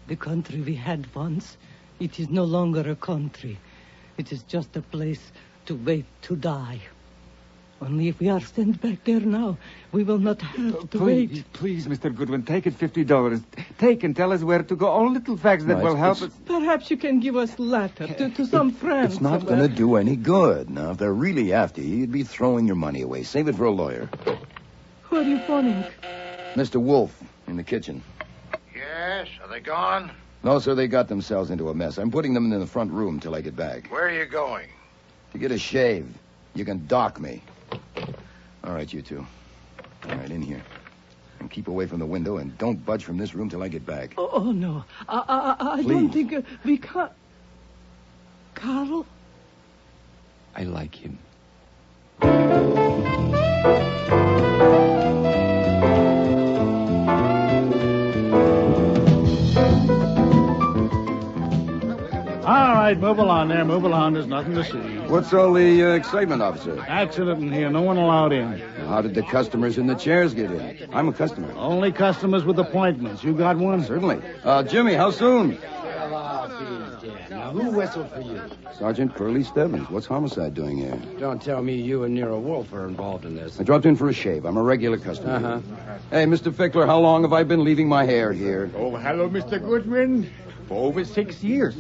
The country we had once, it is no longer a country. It is just a place to wait to die. Only if we are sent back there now, we will not have to wait. Please, Mr. Goodwin, take it $50. Take and tell us where to go. All little facts that will help us. Perhaps you can give us letter to some friends. It's not going to do any good. Now, if they're really after you, you'd be throwing your money away. Save it for a lawyer. Who are you phoning? Mr. Wolfe, in the kitchen. Yes? Are they gone? No, sir, they got themselves into a mess. I'm putting them in the front room till I get back. Where are you going? To get a shave. You can dock me. All right, you two. All right, in here. And keep away from the window and don't budge from this room till I get back. Oh no. I don't think we can. Carl? I like him. All right, move along there. Move along. There's nothing to see. What's all the excitement, officer? Accident in here. No one allowed in. How did the customers in the chairs get in? I'm a customer. Only customers with appointments. You got one? Certainly. Jimmy, how soon? Now, who whistled for you? Sergeant Curly Stebbins. What's homicide doing here? Don't tell me you and Nero Wolfe are involved in this. I dropped in for a shave. I'm a regular customer. Uh-huh. Hey, Mr. Fickler, how long have I been leaving my hair here? Oh, hello, Mr. Goodwin. For over 6 years.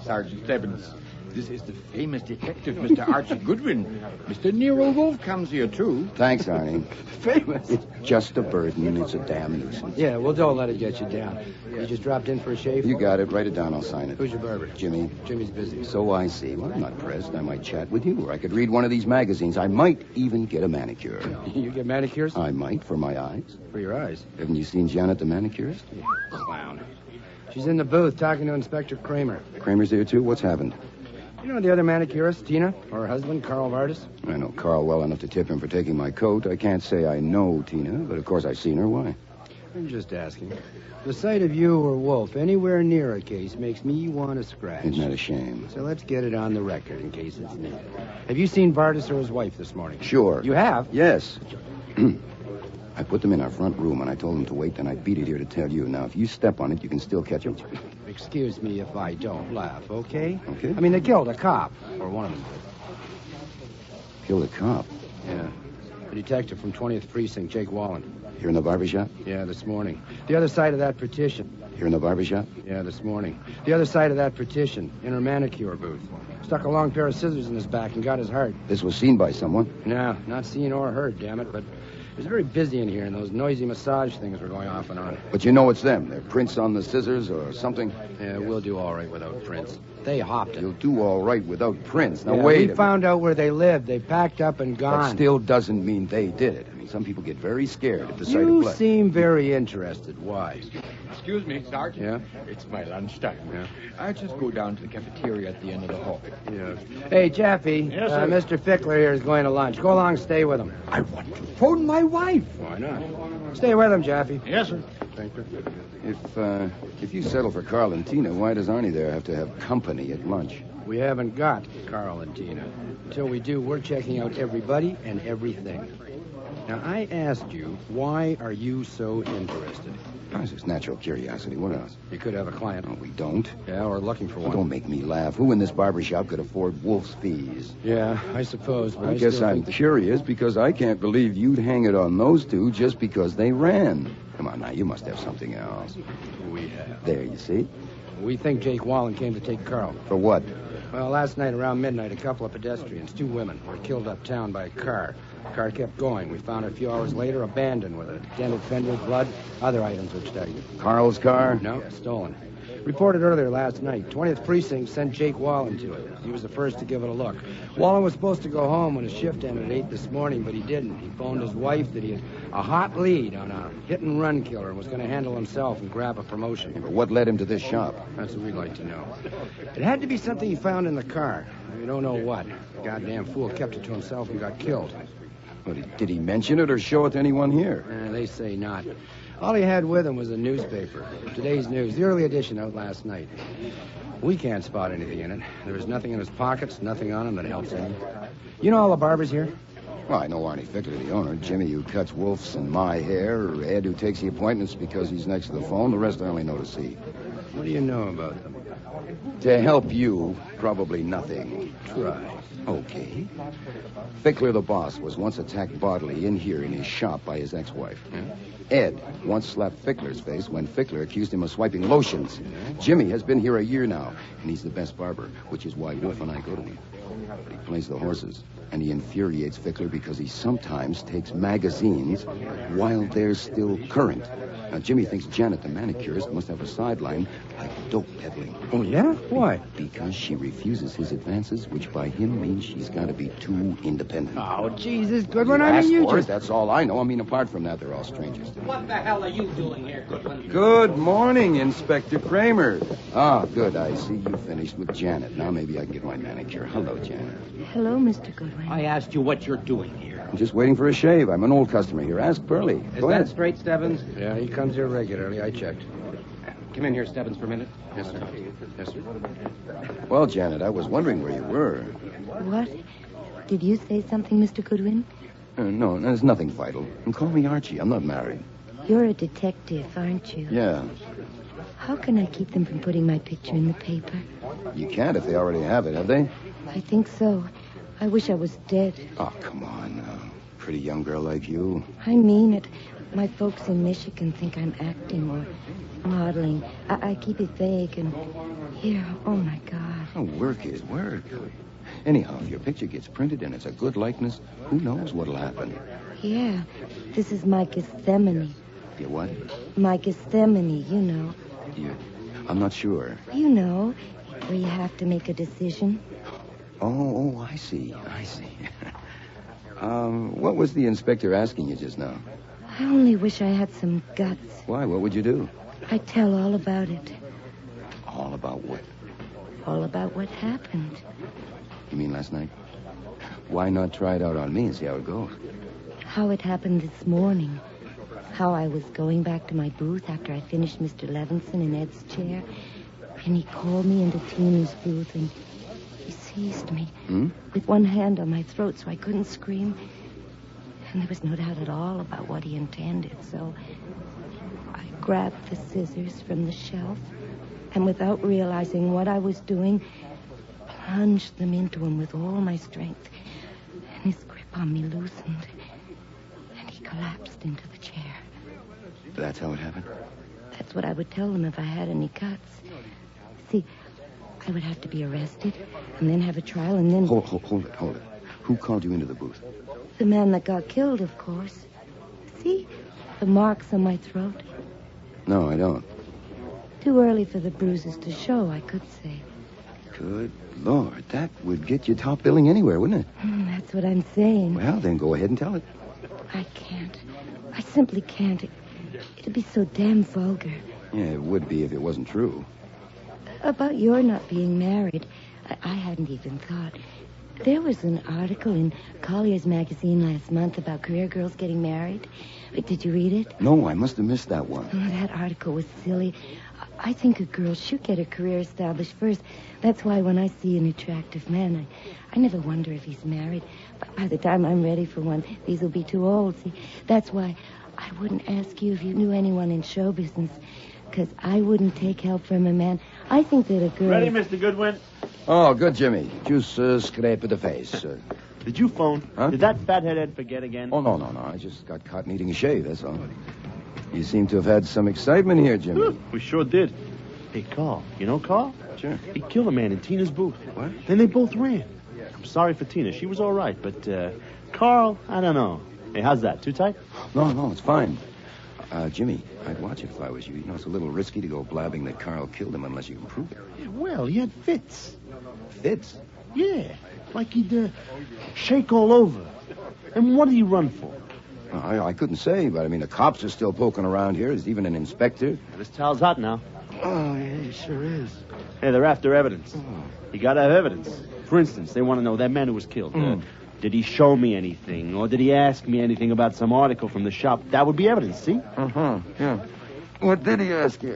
Sergeant Stebbins. This is the famous detective, Mr. Archie Goodwin. Mr. Nero Wolfe comes here, too. Thanks, Arnie. Famous. It's just a burden. It's a damn nuisance. Yeah, well, don't let it get you down. You just dropped in for a shave? You got it. Write it down. I'll sign it. Who's your barber? Jimmy. Jimmy's busy. So I see. Well, I'm not pressed. I might chat with you, or I could read one of these magazines. I might even get a manicure. You get manicures? I might, for my eyes. For your eyes? Haven't you seen Janet the manicurist? Clown. She's in the booth talking to Inspector Kramer. Kramer's there, too? What's happened? You know the other manicurist, Tina? Or her husband, Carl Vardis? I know Carl well enough to tip him for taking my coat. I can't say I know Tina, but of course I've seen her. Why? I'm just asking. The sight of you or Wolfe anywhere near a case makes me want to scratch. Isn't that a shame? So let's get it on the record in case it's needed. Have you seen Vardis or his wife this morning? Sure. You have? Yes. I put them in our front room, and I told them to wait, then I beat it here to tell you. Now, if you step on it, you can still catch them. Excuse me if I don't laugh, okay? Okay. I mean, they killed a cop. Or one of them did. Killed a cop? Yeah. A detective from 20th Precinct, Jake Wallen. Here in the barbershop? Yeah, this morning. The other side of that petition. Here in the barbershop? Yeah, this morning. The other side of that petition, in her manicure booth. Stuck a long pair of scissors in his back and got his heart. This was seen by someone? No, not seen or heard, damn it, but It was very busy in here, and those noisy massage things were going off and on. But you know it's them. They're prints on the scissors or something. Yeah, we'll do all right without prints. They hopped it. You'll do all right without prints. Now, Yeah, wait. we found out where they lived. They packed up and gone. That still doesn't mean they did it. I mean, some people get very scared at the sight of You blood. seem very interested. Why? Excuse me, Sergeant. Yeah? It's my lunchtime. Yeah. I just go down to the cafeteria at the end of the hall. Yeah. Hey, Jeffy. Yes, sir. Mr. Fickler here is going to lunch. Go along, stay with him. I want to phone my wife. Why not? Stay with him, Jeffy. Yes, sir. Thank you. If you settle for Carl and Tina, why does Arnie there have to have company at lunch? We haven't got Carl and Tina. Until we do, we're checking out everybody and everything. Now, I asked you, why are you so interested? It's just natural curiosity. What else? You could have a client. No, we don't. Yeah, we're looking for one. Don't make me laugh. Who in this barbershop could afford Wolf's fees? Yeah, I suppose. But I guess still I'm think curious because I can't believe you'd hang it on those two just because they ran. Come on now, you must have something else. we have. There, you see? We think Jake Wallen came to take Carl. For what? Well, last night around midnight, a couple of pedestrians, 2 women, were killed uptown by a car. The car kept going. We found it a few hours later abandoned with a dented fender, blood, other items which stagged. Carl's car? No, stolen. Reported earlier last night. 20th Precinct sent Jake Wallen to it. He was the first to give it a look. Wallen was supposed to go home when his shift ended at 8 this morning, but he didn't. He phoned his wife that he had a hot lead on a hit-and-run killer and was going to handle himself and grab a promotion. But what led him to this shop? That's what we'd like to know. It had to be something he found in the car. We don't know what. The goddamn fool kept it to himself and got killed. But did he mention it or show it to anyone here? They say not. All he had with him was a newspaper. Today's News, the early edition out last night. We can't spot anything in it. There was nothing in his pockets, nothing on him that helps any. You know all the barbers here? Well, I know Arnie Fickler, the owner, Jimmy, who cuts Wolf's and my hair, Ed, who takes the appointments because he's next to the phone. The rest I only know to see. What do you know about them? To help you, probably nothing. Try. Okay. Fickler, the boss, was once attacked bodily in here in his shop by his ex-wife. Yeah? Ed once slapped Fickler's face when Fickler accused him of swiping lotions. Jimmy has been here a year now, and he's the best barber, which is why Wolf and I go to him. But he plays the horses, and he infuriates Fickler because he sometimes takes magazines while they're still current. Now, Jimmy thinks Janet, the manicurist, must have a sideline like dope peddling. Oh, yeah? Why? Because she refuses his advances, which by him means she's got to be too independent. Oh, Jesus, Goodwin, You I mean, asked you for it, just... that's all I know. I mean, apart from that, they're all strangers to me. What the hell are you doing here, Goodwin? Good morning, Inspector Kramer. Ah, good. I see you finished with Janet. Now maybe I can get my manicure. Hello, Janet. Hello, Mr. Goodwin. I asked you what you're doing here. I'm just waiting for a shave. I'm an old customer here. Ask Burley. Is Go that ahead. straight, Stebbins? Yeah, he comes here regularly. I checked. Come in here, Stebbins, for a minute. Yes, sir. Yes, sir. Well, Janet, I was wondering where you were. What? Did you say something, Mr. Goodwin? No, there's nothing vital. And call me Archie. I'm not married. You're a detective, aren't you? Yeah. How can I keep them from putting my picture in the paper? You can't if they already have it, have they? I think so. I wish I was dead. Oh, come on now. Pretty young girl like you. I mean it. My folks in Michigan think I'm acting or modeling. I keep it vague and... Here, oh, my God. Oh, work is work. Anyhow, if your picture gets printed and it's a good likeness, who knows what'll happen? Yeah, this is my Gethsemane. You what? My Gethsemane, you know. I'm not sure. You know, where you have to make a decision. Oh, I see. What was the inspector asking you just now? I only wish I had some guts. Why? What would you do? I'd tell all about it. All about what? All about what happened. You mean last night? Why not try it out on me and see how it goes? How it happened this morning. How I was going back to my booth after I finished Mr. Levinson in Ed's chair. And he called me into Tina's booth and he seized me with one hand on my throat so I couldn't scream. And there was no doubt at all about what he intended. So I grabbed the scissors from the shelf and without realizing what I was doing, plunged them into him with all my strength. And his grip on me loosened. And he collapsed into the chair. That's how it happened? That's what I would tell them if I had any guts. See, I would have to be arrested and then have a trial and then... Hold it. Who called you into the booth? The man that got killed, of course. The marks on my throat? No, I don't. Too early for the bruises to show, I could say. Good Lord, that would get you top billing anywhere, wouldn't it? That's what I'm saying. Well, then go ahead and tell it. I can't. I simply can't. It'd be so damn vulgar. Yeah, it would be if it wasn't true. About your not being married, I hadn't even thought. There was an article in Collier's magazine last month about career girls getting married. Did you read it? No, I must have missed that one. Oh, that article was silly. I think a girl should get a career established first. That's why when I see an attractive man, I never wonder if he's married. But by the time I'm ready for one, these will be too old. See, that's why I wouldn't ask you if you knew anyone in show business, because I wouldn't take help from a man. I think that a girl... Ready, Mr. Goodwin? Oh, good, Jimmy. Just scrape of the face. Did you phone? Huh? Did that fathead forget again? Oh, no. I just got caught needing a shave, that's all. You seem to have had some excitement here, Jimmy. We sure did. Hey, Carl. You know Carl? Sure. He killed a man in Tina's booth. What? Then they both ran. I'm sorry for Tina. She was all right, but Carl, I don't know. Hey, how's that? Too tight? No, it's fine. Jimmy, I'd watch it if I was you. You know, it's a little risky to go blabbing that Carl killed him unless you can prove it. Yeah, well, he had fits. Fits? Yeah, like he'd shake all over. And what did he run for? I couldn't say, but I mean, the cops are still poking around here. There's even an inspector. This towel's hot now. Oh, yeah, it sure is. Hey, they're after evidence. You gotta have evidence. For instance, they want to know that man who was killed. Did he show me anything? Or did he ask me anything about some article from the shop? That would be evidence, see? Yeah. What did he ask you?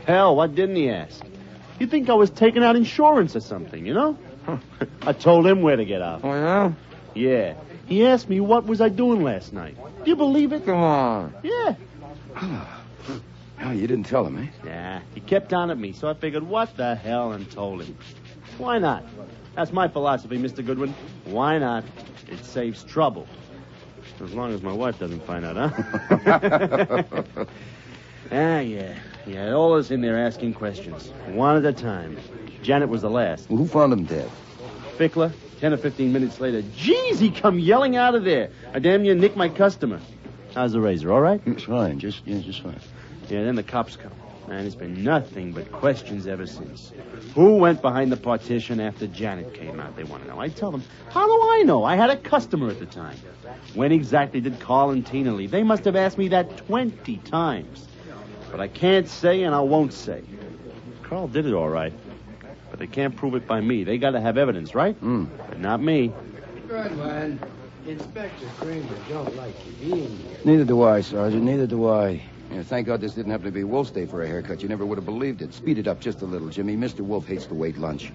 Hell, what didn't he ask? You'd think I was taking out insurance or something, you know? I told him where to get out. Oh, yeah? Yeah. He asked me what was I doing last night. Do you believe it? Come on. Yeah. Oh, you didn't tell him, eh? Nah, he kept on at me, so I figured, what the hell, and told him. Why not? That's my philosophy, Mr. Goodwin. Why not? It saves trouble. As long as my wife doesn't find out, huh? Yeah, all us in there asking questions. One at a time. Janet was the last. Well, who found him dead? Fickler. 10 or 15 minutes later, geez, he come yelling out of there. I damn near nicked my customer. How's the razor, all right? It's fine, just fine. Yeah, then the cops come. Man, it's been nothing but questions ever since. Who went behind the partition after Janet came out? They want to know. I tell them, how do I know? I had a customer at the time. When exactly did Carl and Tina leave? They must have asked me that 20 times. But I can't say and I won't say. Carl did it all right. But they can't prove it by me. They got to have evidence, right? But not me. Goodwin, Inspector Kramer don't like you being here. Neither do I, Sergeant. Neither do I. Yeah, thank God this didn't happen to be Wolf's day for a haircut. You never would have believed it. Speed it up just a little, Jimmy. Mr. Wolfe hates to wait lunch.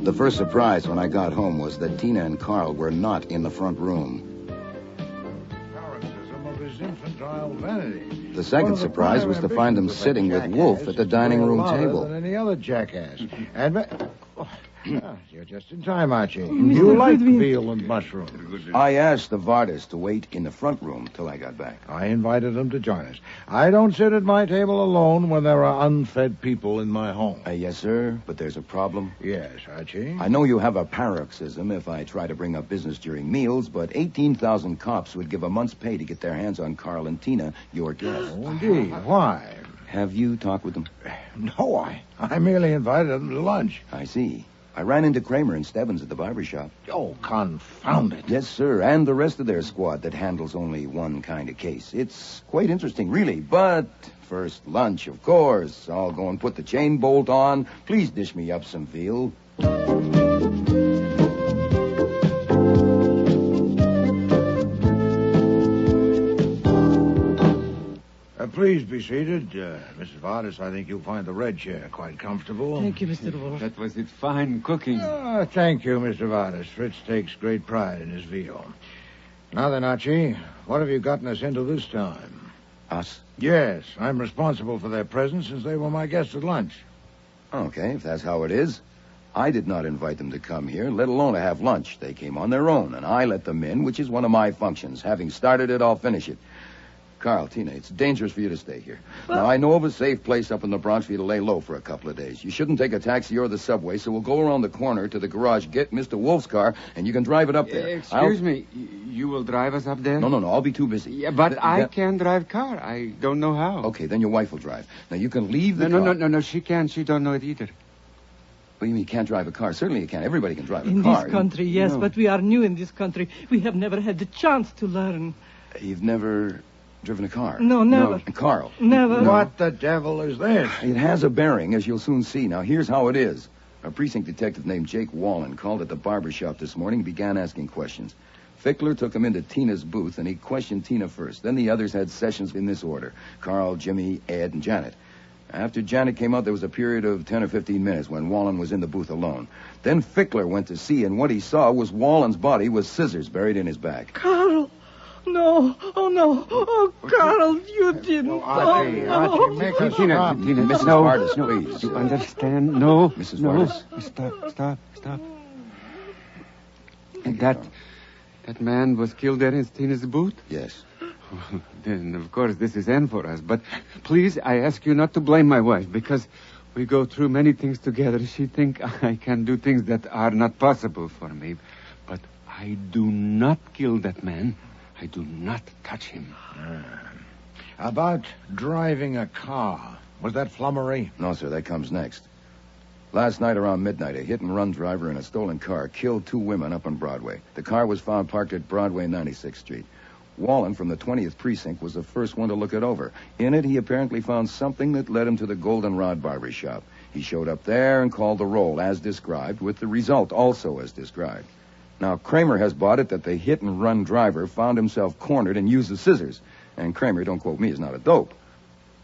The first surprise when I got home was that Tina and Carl were not in the front room. Infantile vanity. The second surprise was to find them sitting with Wolfe at the dining room table. Than any other jackass. You're just in time, Archie. Mr. You like Goodwin. veal and mushrooms. I asked the Vardas to wait in the front room till I got back. I invited them to join us. I don't sit at my table alone when there are unfed people in my home. Yes, sir, but there's a problem. Yes, Archie. I know you have a paroxysm if I try to bring up business during meals, but 18,000 cops would give a month's pay to get their hands on Carl and Tina, your guests. Oh, indeed. Why? Have you talked with them? No, I merely invited them to lunch. I see. I ran into Kramer and Stebbins at the barber shop. Oh, confound it. Yes, sir, and the rest of their squad that handles only one kind of case. It's quite interesting, really, but first lunch, of course. I'll go and put the chain bolt on. Please dish me up some veal. Please be seated. Mrs. Vardas, I think you'll find the red chair quite comfortable. Thank you, Mr. Wolfe. That was it fine cooking. Thank you, Mr. Vardas. Fritz takes great pride in his veal. Now then, Archie, what have you gotten us into this time? Us? Yes, I'm responsible for their presence since they were my guests at lunch. Okay, if that's how it is. I did not invite them to come here, let alone to have lunch. They came on their own, and I let them in, which is one of my functions. Having started it, I'll finish it. Carl, Tina, it's dangerous for you to stay here. Now, I know of a safe place up in the Bronx for you to lay low for a couple of days. You shouldn't take a taxi or the subway, so we'll go around the corner to the garage, get Mr. Wolfe's car, and you can drive it up there. Excuse me, you will drive us up there? No, I'll be too busy. Yeah, but I can drive car. I don't know how. Okay, then your wife will drive. Now, you can leave the car. No, she can't. She don't know it either. What do you mean you can't drive a car? Certainly you can. Everybody can drive a car. In this country, yes, but we are new in this country. We have never had the chance to learn. You've never driven a car? No, never. No. Carl? Never. What the devil is this? It has a bearing, as you'll soon see. Now, here's how it is. A precinct detective named Jake Wallen called at the barber shop this morning and began asking questions. Fickler took him into Tina's booth, and he questioned Tina first. Then the others had sessions in this order. Carl, Jimmy, Ed, and Janet. After Janet came out, there was a period of 10 or 15 minutes when Wallen was in the booth alone. Then Fickler went to see, and what he saw was Wallen's body with scissors buried in his back. Carl! No. Oh, no. Oh, Carl, you didn't. Archie, make us Tina, stop. Mrs. Vardis, please. You understand? No. Mrs. No. Vardis. Stop. And that man was killed there in Tina's booth? Yes. Then, of course, this is end for us. But please, I ask you not to blame my wife, because we go through many things together. She thinks I can do things that are not possible for me. But I do not kill that man. I do not touch him. About driving a car. Was that flummery? No, sir, that comes next. Last night around midnight, a hit-and-run driver in a stolen car killed 2 women up on Broadway. The car was found parked at Broadway 96th Street. Wallen from the 20th Precinct was the first one to look it over. In it, he apparently found something that led him to the Goldenrod barber shop. He showed up there and called the roll, as described, with the result also as described. Now, Kramer has bought it that the hit-and-run driver found himself cornered and used the scissors. And Kramer, don't quote me, is not a dope.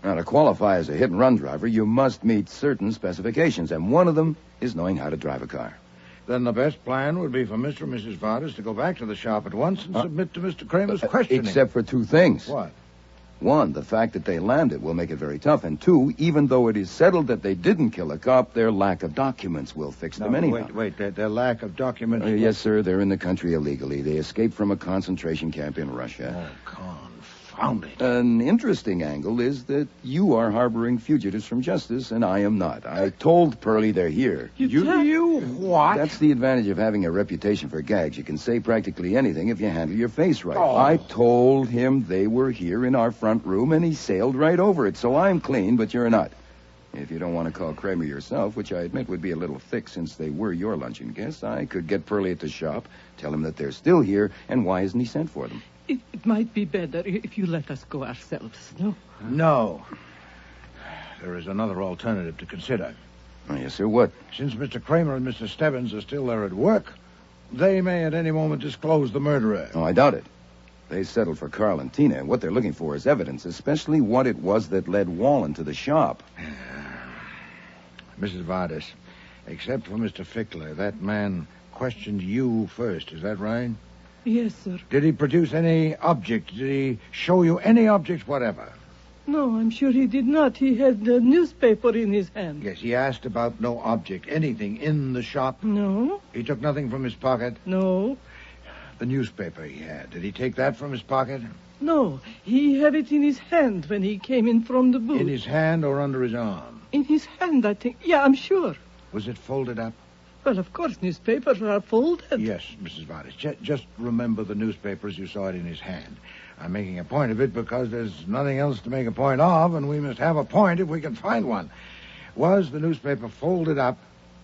Now, to qualify as a hit-and-run driver, you must meet certain specifications, and one of them is knowing how to drive a car. Then the best plan would be for Mr. and Mrs. Vardis to go back to the shop at once and submit to Mr. Kramer's questioning. Except for 2 things. What? 1, the fact that they landed will make it very tough. And 2, even though it is settled that they didn't kill a cop, their lack of documents will fix them anyhow. Wait, their lack of documents... Yes, sir, they're in the country illegally. They escaped from a concentration camp in Russia. Oh, confound it. An interesting angle is that you are harboring fugitives from justice, and I am not. I told Pearlie they're here. You what? That's the advantage of having a reputation for gags. You can say practically anything if you handle your face right. Oh. I told him they were here in our front room, and he sailed right over it. So I'm clean, but you're not. If you don't want to call Kramer yourself, which I admit would be a little thick since they were your luncheon guests, I could get Pearlie at the shop, tell him that they're still here, and why hasn't he sent for them? It might be better if you let us go ourselves, no? No. There is another alternative to consider. Oh, yes, sir. What? Since Mr. Kramer and Mr. Stebbins are still there at work, they may at any moment disclose the murderer. Oh, I doubt it. They settled for Carl and Tina, and what they're looking for is evidence, especially what it was that led Wallen to the shop. Mrs. Vardis, except for Mr. Fickler, that man questioned you first, is that right? Yes, sir. Did he produce any object? Did he show you any object whatever? No, I'm sure he did not. He had the newspaper in his hand. Yes, he asked about no object, anything in the shop? No. He took nothing from his pocket? No. The newspaper he had, did he take that from his pocket? No, he had it in his hand when he came in from the booth. In his hand or under his arm? In his hand, I think. Yeah, I'm sure. Was it folded up? Well, of course, newspapers are folded. Yes, Mrs. Vardis. Just remember the newspaper as you saw it in his hand. I'm making a point of it because there's nothing else to make a point of, and we must have a point if we can find one. Was the newspaper folded up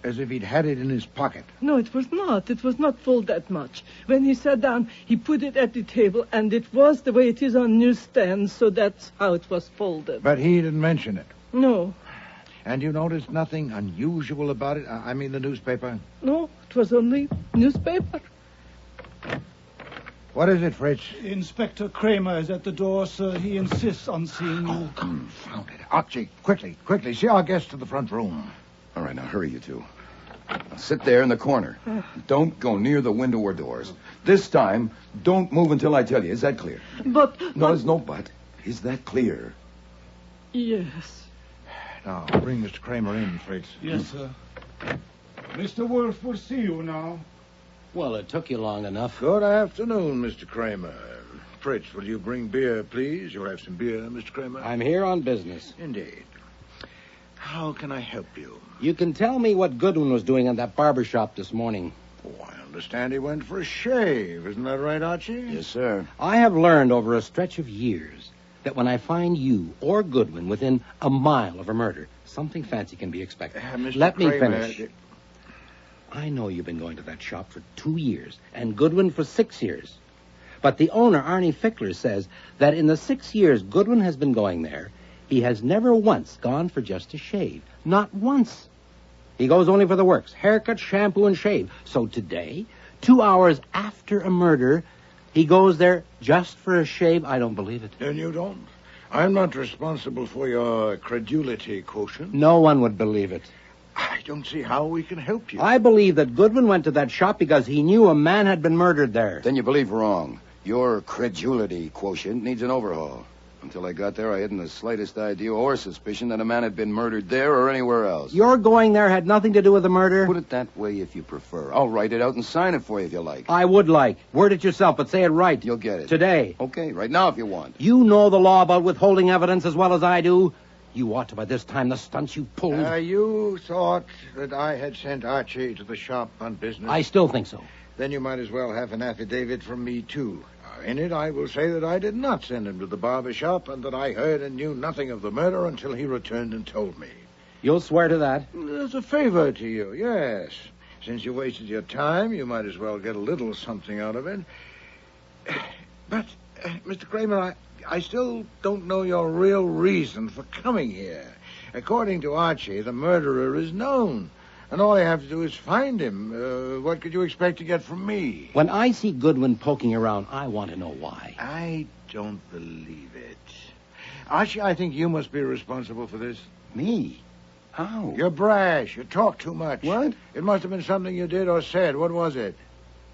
as if he'd had it in his pocket? No, it was not. It was not folded that much. When he sat down, he put it at the table, and it was the way it is on newsstands, so that's how it was folded. But he didn't mention it? No. And you noticed nothing unusual about it? I mean the newspaper? No, it was only newspaper. What is it, Fritz? Inspector Kramer is at the door, sir. He insists on seeing you. Oh, confound it. Archie, quickly. See our guest to the front room. All right, now hurry, you two. Now sit there in the corner. Don't go near the window or doors. This time, don't move until I tell you. Is that clear? But... No, there's no but. Is that clear? Yes. Now, bring Mr. Kramer in, Fritz. Yes, sir. Mr. Wolfe will see you now. Well, it took you long enough. Good afternoon, Mr. Kramer. Fritz, will you bring beer, please? You'll have some beer, Mr. Kramer. I'm here on business. Indeed. How can I help you? You can tell me what Goodwin was doing in that barber shop this morning. Oh, I understand he went for a shave. Isn't that right, Archie? Yes, sir. I have learned over a stretch of years that when I find you or Goodwin within a mile of a murder, something fancy can be expected. Mr. Let me Kramer, finish. I know you've been going to that shop for 2 years, and Goodwin for 6 years. But the owner, Arnie Fickler, says that in the 6 years Goodwin has been going there, he has never once gone for just a shave. Not once. He goes only for the works. Haircut, shampoo, and shave. So today, 2 hours after a murder, he goes there just for a shave. I don't believe it. Then you don't? I'm not responsible for your credulity quotient. No one would believe it. I don't see how we can help you. I believe that Goodwin went to that shop because he knew a man had been murdered there. Then you believe wrong. Your credulity quotient needs an overhaul. Until I got there, I hadn't the slightest idea or suspicion that a man had been murdered there or anywhere else. Your going there had nothing to do with the murder? Put it that way if you prefer. I'll write it out and sign it for you if you like. I would like. Word it yourself, but say it right. You'll get it. Today. Okay, right now if you want. You know the law about withholding evidence as well as I do. You ought to by this time the stunts you pulled. You thought that I had sent Archie to the shop on business? I still think so. Then you might as well have an affidavit from me, too. In it, I will say that I did not send him to the barber shop and that I heard and knew nothing of the murder until he returned and told me. You'll swear to that? As a favor to you, yes. Since you wasted your time, you might as well get a little something out of it. But, Mr. Kramer, I still don't know your real reason for coming here. According to Archie, the murderer is known. And all I have to do is find him. What could you expect to get from me? When I see Goodwin poking around, I want to know why. I don't believe it. Archie, I think you must be responsible for this. Me? How? You're brash. You talk too much. What? It must have been something you did or said. What was it?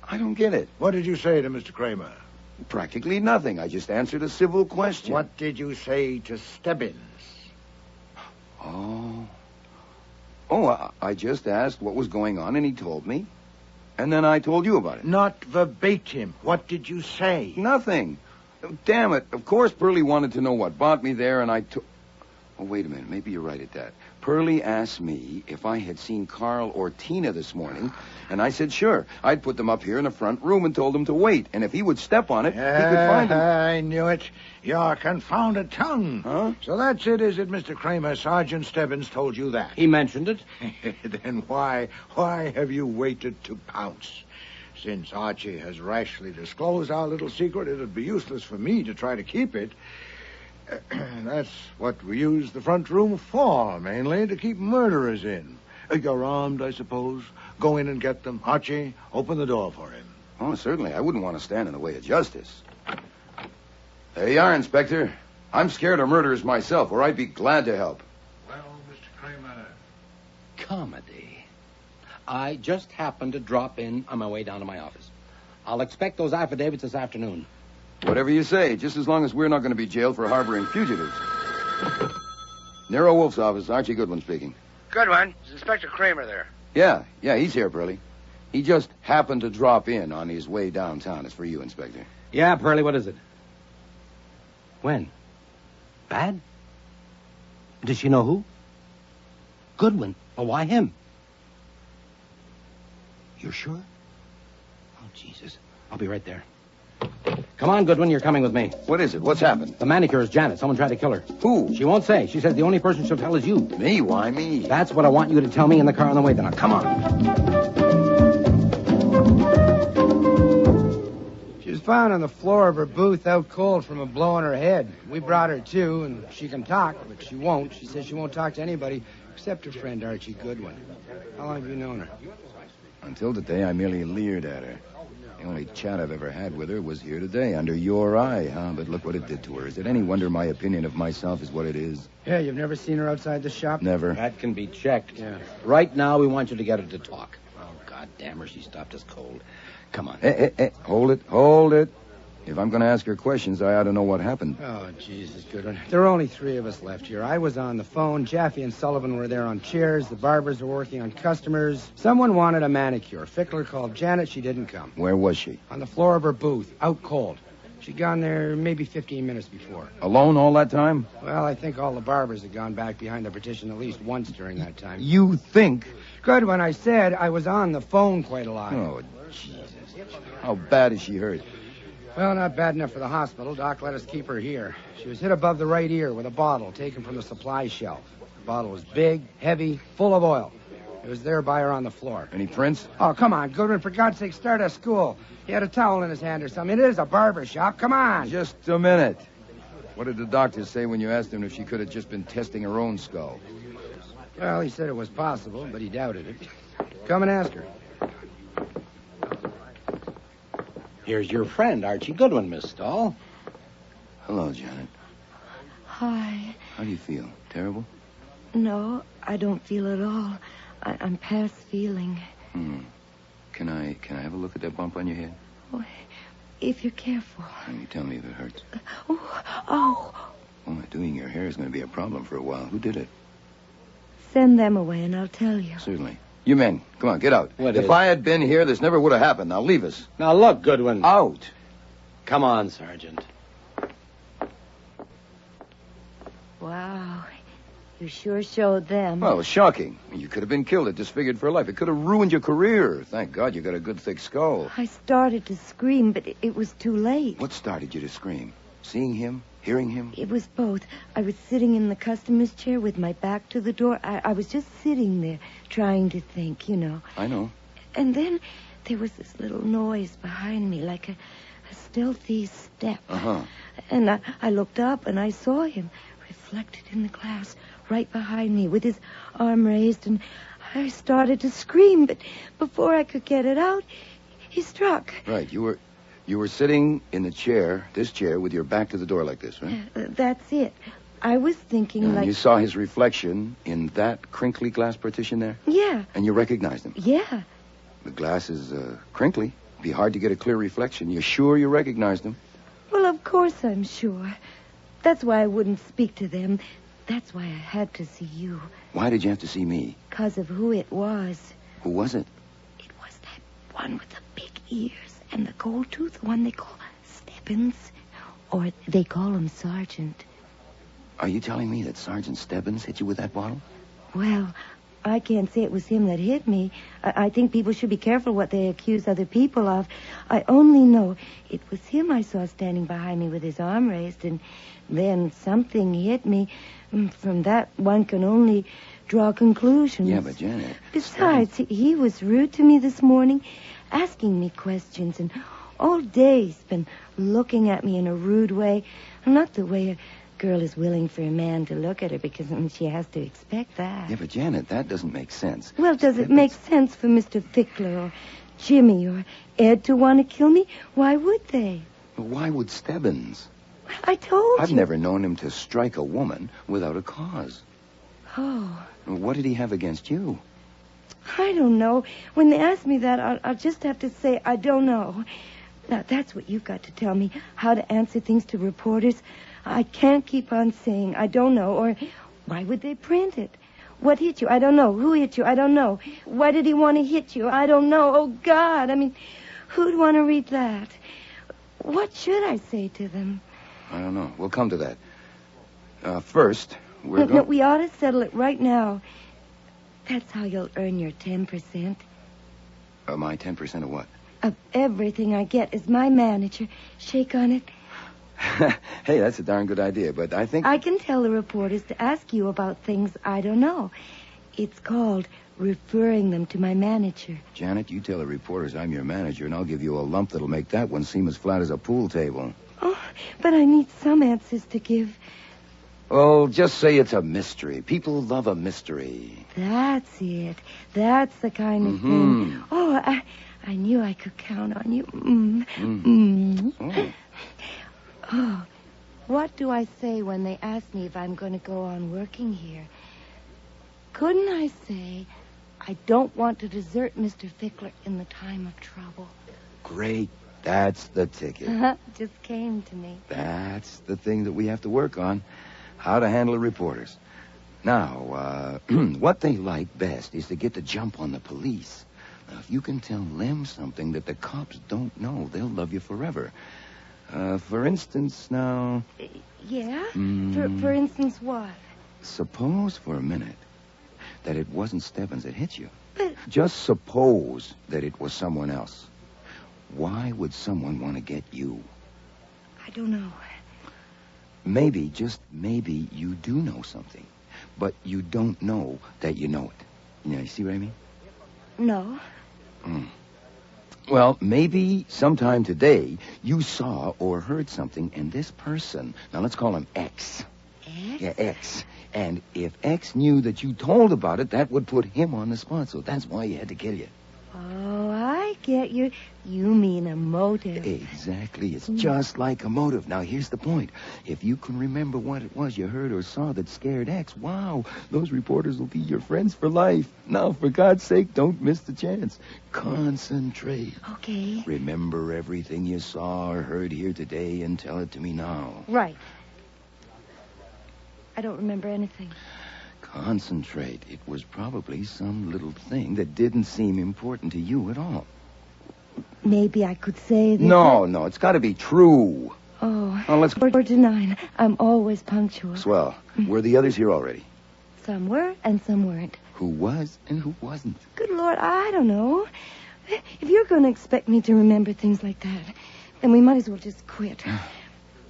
I don't get it. What did you say to Mr. Kramer? Practically nothing. I just answered a civil question. What did you say to Stebbins? Oh, I just asked what was going on, and he told me. And then I told you about it. Not verbatim. What did you say? Nothing. Damn it. Of course Pearlie wanted to know what brought me there, and I took... Oh, wait a minute. Maybe you're right at that. Pearlie asked me if I had seen Carl or Tina this morning, and I said sure. I'd put them up here in the front room and told them to wait, and if he would step on it, he could find them. I knew it. Your confounded tongue. Huh? So that's it, is it, Mr. Kramer? Sergeant Stebbins told you that. He mentioned it. Then why have you waited to pounce? Since Archie has rashly disclosed our little secret, it'd be useless for me to try to keep it. That's what we use the front room for, mainly, to keep murderers in. You're armed, I suppose. Go in and get them. Archie, open the door for him. Oh, certainly. I wouldn't want to stand in the way of justice. There you are, Inspector. I'm scared of murderers myself, or I'd be glad to help. Well, Mr. Kramer. Comedy. I just happened to drop in on my way down to my office. I'll expect those affidavits this afternoon. Whatever you say, just as long as we're not going to be jailed for harboring fugitives. Nero Wolfe's office, Archie Goodwin speaking. Goodwin, is Inspector Kramer there? Yeah, he's here, Pearlie. He just happened to drop in on his way downtown. It's for you, Inspector. Yeah, Pearlie, what is it? When? Bad? Does she know who? Goodwin. Well, why him? You're sure? Oh, Jesus. I'll be right there. Come on, Goodwin, you're coming with me. What is it? What's happened? The manicure is Janet. Someone tried to kill her. Who? She won't say. She says the only person she'll tell is you. Me? Why me? That's what I want you to tell me in the car on the way. Then now, come on. She was found on the floor of her booth out cold from a blow on her head. We brought her to, and she can talk, but she won't. She says she won't talk to anybody except her friend Archie Goodwin. How long have you known her? Until today, I merely leered at her. The only chat I've ever had with her was here today, under your eye, huh? But look what it did to her. Is it any wonder my opinion of myself is what it is? Yeah, you've never seen her outside the shop? Never. That can be checked. Yeah. Right now, we want you to get her to talk. Oh, God damn her, she stopped us cold. Come on. Hey, hold it. If I'm going to ask her questions, I ought to know what happened. Oh, Jesus, Goodwin. There are only 3 of us left here. I was on the phone. Jaffe and Sullivan were there on chairs. The barbers were working on customers. Someone wanted a manicure. Fickler called Janet. She didn't come. Where was she? On the floor of her booth, out cold. She'd gone there maybe 15 minutes before. Alone all that time? Well, I think all the barbers had gone back behind the partition at least once during that time. You think? Good, when I said I was on the phone quite a lot. Oh, Jesus. How bad is she hurt? Well, not bad enough for the hospital. Doc let us keep her here. She was hit above the right ear with a bottle taken from the supply shelf. The bottle was big, heavy, full of oil. It was there by her on the floor. Any prints? Oh, come on, Goodwin. For God's sake, start a school. He had a towel in his hand or something. It is a barber shop. Come on. Just a minute. What did the doctor say when you asked him if she could have just been testing her own skull? Well, he said it was possible, but he doubted it. Come and ask her. Here's your friend, Archie Goodwin, Miss Stahl. Hello, Janet. Hi. How do you feel? Terrible? No, I don't feel at all. I'm past feeling. Can I have a look at that bump on your head? Oh, if you're careful. You tell me if it hurts. Oh. What am I doing? Your hair is going to be a problem for a while. Who did it? Send them away and I'll tell you. Certainly. You men, come on, get out. What if is? I had been here, this never would have happened. Now leave us. Now look, Goodwin. Out. Come on, Sergeant. Wow. You sure showed them. Well, it was shocking. You could have been killed or disfigured for life. It could have ruined your career. Thank God you got a good thick skull. I started to scream, but it was too late. What started you to scream? Seeing him? Hearing him? It was both. I was sitting in the customer's chair with my back to the door. I was just sitting there trying to think, you know. I know. And then there was this little noise behind me, like a stealthy step. Uh-huh. And I looked up and I saw him reflected in the glass right behind me with his arm raised, and I started to scream, but before I could get it out, he struck. Right. You were sitting in the chair, this chair, with your back to the door like this, right? That's it. I was thinking And like... you saw his reflection in that crinkly glass partition there? Yeah. And you recognized him? Yeah. The glass is crinkly. It'd be hard to get a clear reflection. You're sure you recognized him? Well, of course I'm sure. That's why I wouldn't speak to them. That's why I had to see you. Why did you have to see me? Because of who it was. Who was it? It was that one with the big ears and the gold tooth, the one they call Stebbins. Or they call him Sergeant. Are you telling me that Sergeant Stebbins hit you with that bottle? Well, I can't say it was him that hit me. I think people should be careful what they accuse other people of. I only know it was him I saw standing behind me with his arm raised, and then something hit me. From that, one can only draw conclusions. Yeah, but Janet... Besides, he was rude to me this morning, asking me questions, and all day he's been looking at me in a rude way. Not the way a girl is willing for a man to look at her, because she has to expect that. Yeah, but Janet, that doesn't make sense. Well, does it make sense for Mr. Fickler or Jimmy or Ed to want to kill me? Why would they? Why would Stebbins? I told you. I've never known him to strike a woman without a cause. Oh. What did he have against you? I don't know. When they ask me that, I'll just have to say I don't know. Now, that's what you've got to tell me, how to answer things to reporters. I can't keep on saying I don't know, or why would they print it? What hit you? I don't know. Who hit you? I don't know. Why did he want to hit you? I don't know. Oh, God. I mean, who'd want to read that? What should I say to them? I don't know. We'll come to that. First, No, we ought to settle it right now. That's how you'll earn your 10%. My 10% of what? Of everything I get as my manager. Shake on it. Hey, that's a darn good idea, but I think... I can tell the reporters to ask you about things I don't know. It's called referring them to my manager. Janet, you tell the reporters I'm your manager, and I'll give you a lump that'll make that one seem as flat as a pool table. Oh, but I need some answers to give. Well, just say it's a mystery. People love a mystery. That's it. That's the kind of thing. Oh, I knew I could count on you. Oh, what do I say when they ask me if I'm going to go on working here? Couldn't I say I don't want to desert Mr. Fickler in the time of trouble? Great. That's the ticket. Just came to me. That's the thing that we have to work on. How to handle the reporters. Now, what they like best is to get the jump on the police. Now, if you can tell them something that the cops don't know, they'll love you forever. For instance, now... Yeah? For instance, what? Suppose for a minute that it wasn't Stebbins that hit you. But... Just suppose that it was someone else. Why would someone want to get you? I don't know. Maybe, just maybe, you do know something. But you don't know that you know it. You see what I mean? No. Well, maybe sometime today you saw or heard something, and this person, now let's call him X. X? Yeah, X. And if X knew that you told about it, that would put him on the spot. So that's why he had to kill you. Oh, I get you. You mean a motive. Exactly. It's just like a motive. Now, here's the point. If you can remember what it was you heard or saw that scared X, wow, those reporters will be your friends for life. Now, for God's sake, don't miss the chance. Concentrate. Okay. Remember everything you saw or heard here today and tell it to me now. Right. I don't remember anything. Concentrate. It was probably some little thing that didn't seem important to you at all. Maybe I could say that... No, it's got to be true. Oh, Well, let's... 4 to 9. I'm always punctual. Swell. Were the others here already? Some were and some weren't. Who was and who wasn't? Good Lord, I don't know. If you're going to expect me to remember things like that, then we might as well just quit.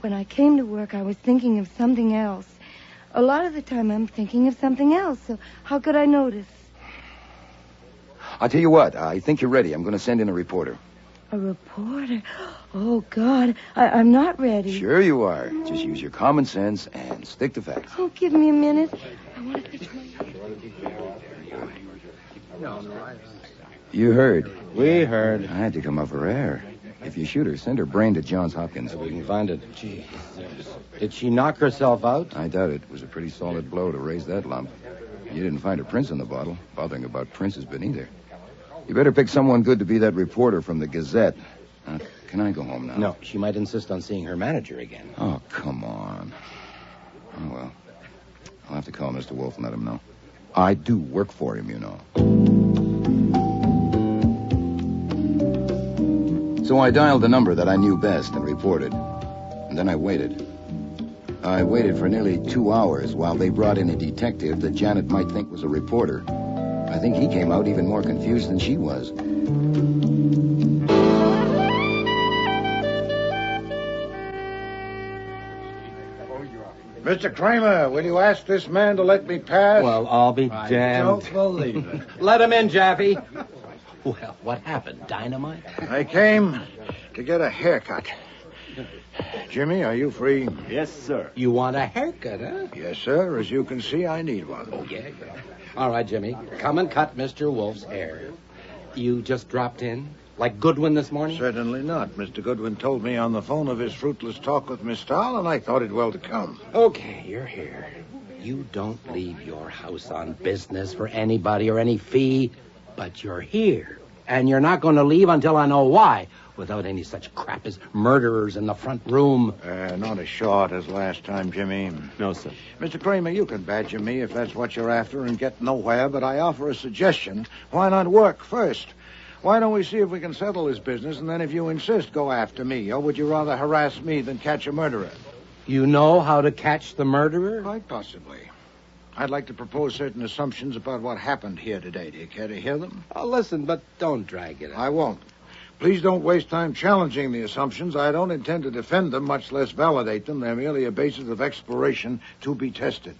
When I came to work, I was thinking of something else. A lot of the time, I'm thinking of something else, so how could I notice? I'll tell you what. I think you're ready. I'm going to send in a reporter. A reporter? Oh, God, I'm not ready. Sure you are. Just use your common sense and stick to facts. Oh, give me a minute. I want to fix my... You heard. We heard. I had to come up for air. If you shoot her, send her brain to Johns Hopkins. We can find it. Gee, did she knock herself out? I doubt it. It was a pretty solid blow to raise that lump. You didn't find a prince in the bottle. Bothering about princes beneath her. You better pick someone good to be that reporter from the Gazette. Can I go home now? No, she might insist on seeing her manager again. Oh, come on. Oh, well. I'll have to call Mr. Wolfe and let him know. I do work for him, you know. So I dialed the number that I knew best and reported. And then I waited. I waited for nearly 2 hours while they brought in a detective that Janet might think was a reporter. I think he came out even more confused than she was. Mr. Kramer, will you ask this man to let me pass? Well, I'll be damned. I don't believe it. Let him in, Jaffe. Well, what happened? Dynamite? I came to get a haircut. Jimmy, are you free? Yes, sir. You want a haircut, huh? Yes, sir. As you can see, I need one. Oh, yeah. All right, Jimmy. Come and cut Mr. Wolfe's hair. You just dropped in? Like Goodwin this morning? Certainly not. Mr. Goodwin told me on the phone of his fruitless talk with Miss Stahl, and I thought it well to come. Okay, you're here. You don't leave your house on business for anybody or any fee, but you're here. And you're not going to leave until I know why, without any such crap as murderers in the front room. Not as short as last time, Jimmy. No, sir. Mr. Kramer, you can badger me if that's what you're after and get nowhere, but I offer a suggestion. Why not work first? Why don't we see if we can settle this business, and then if you insist, go after me? Or would you rather harass me than catch a murderer? You know how to catch the murderer? Quite possibly. I'd like to propose certain assumptions about what happened here today. Do you care to hear them? Oh, listen, but don't drag it out. I won't. Please don't waste time challenging the assumptions. I don't intend to defend them, much less validate them. They're merely a basis of exploration to be tested.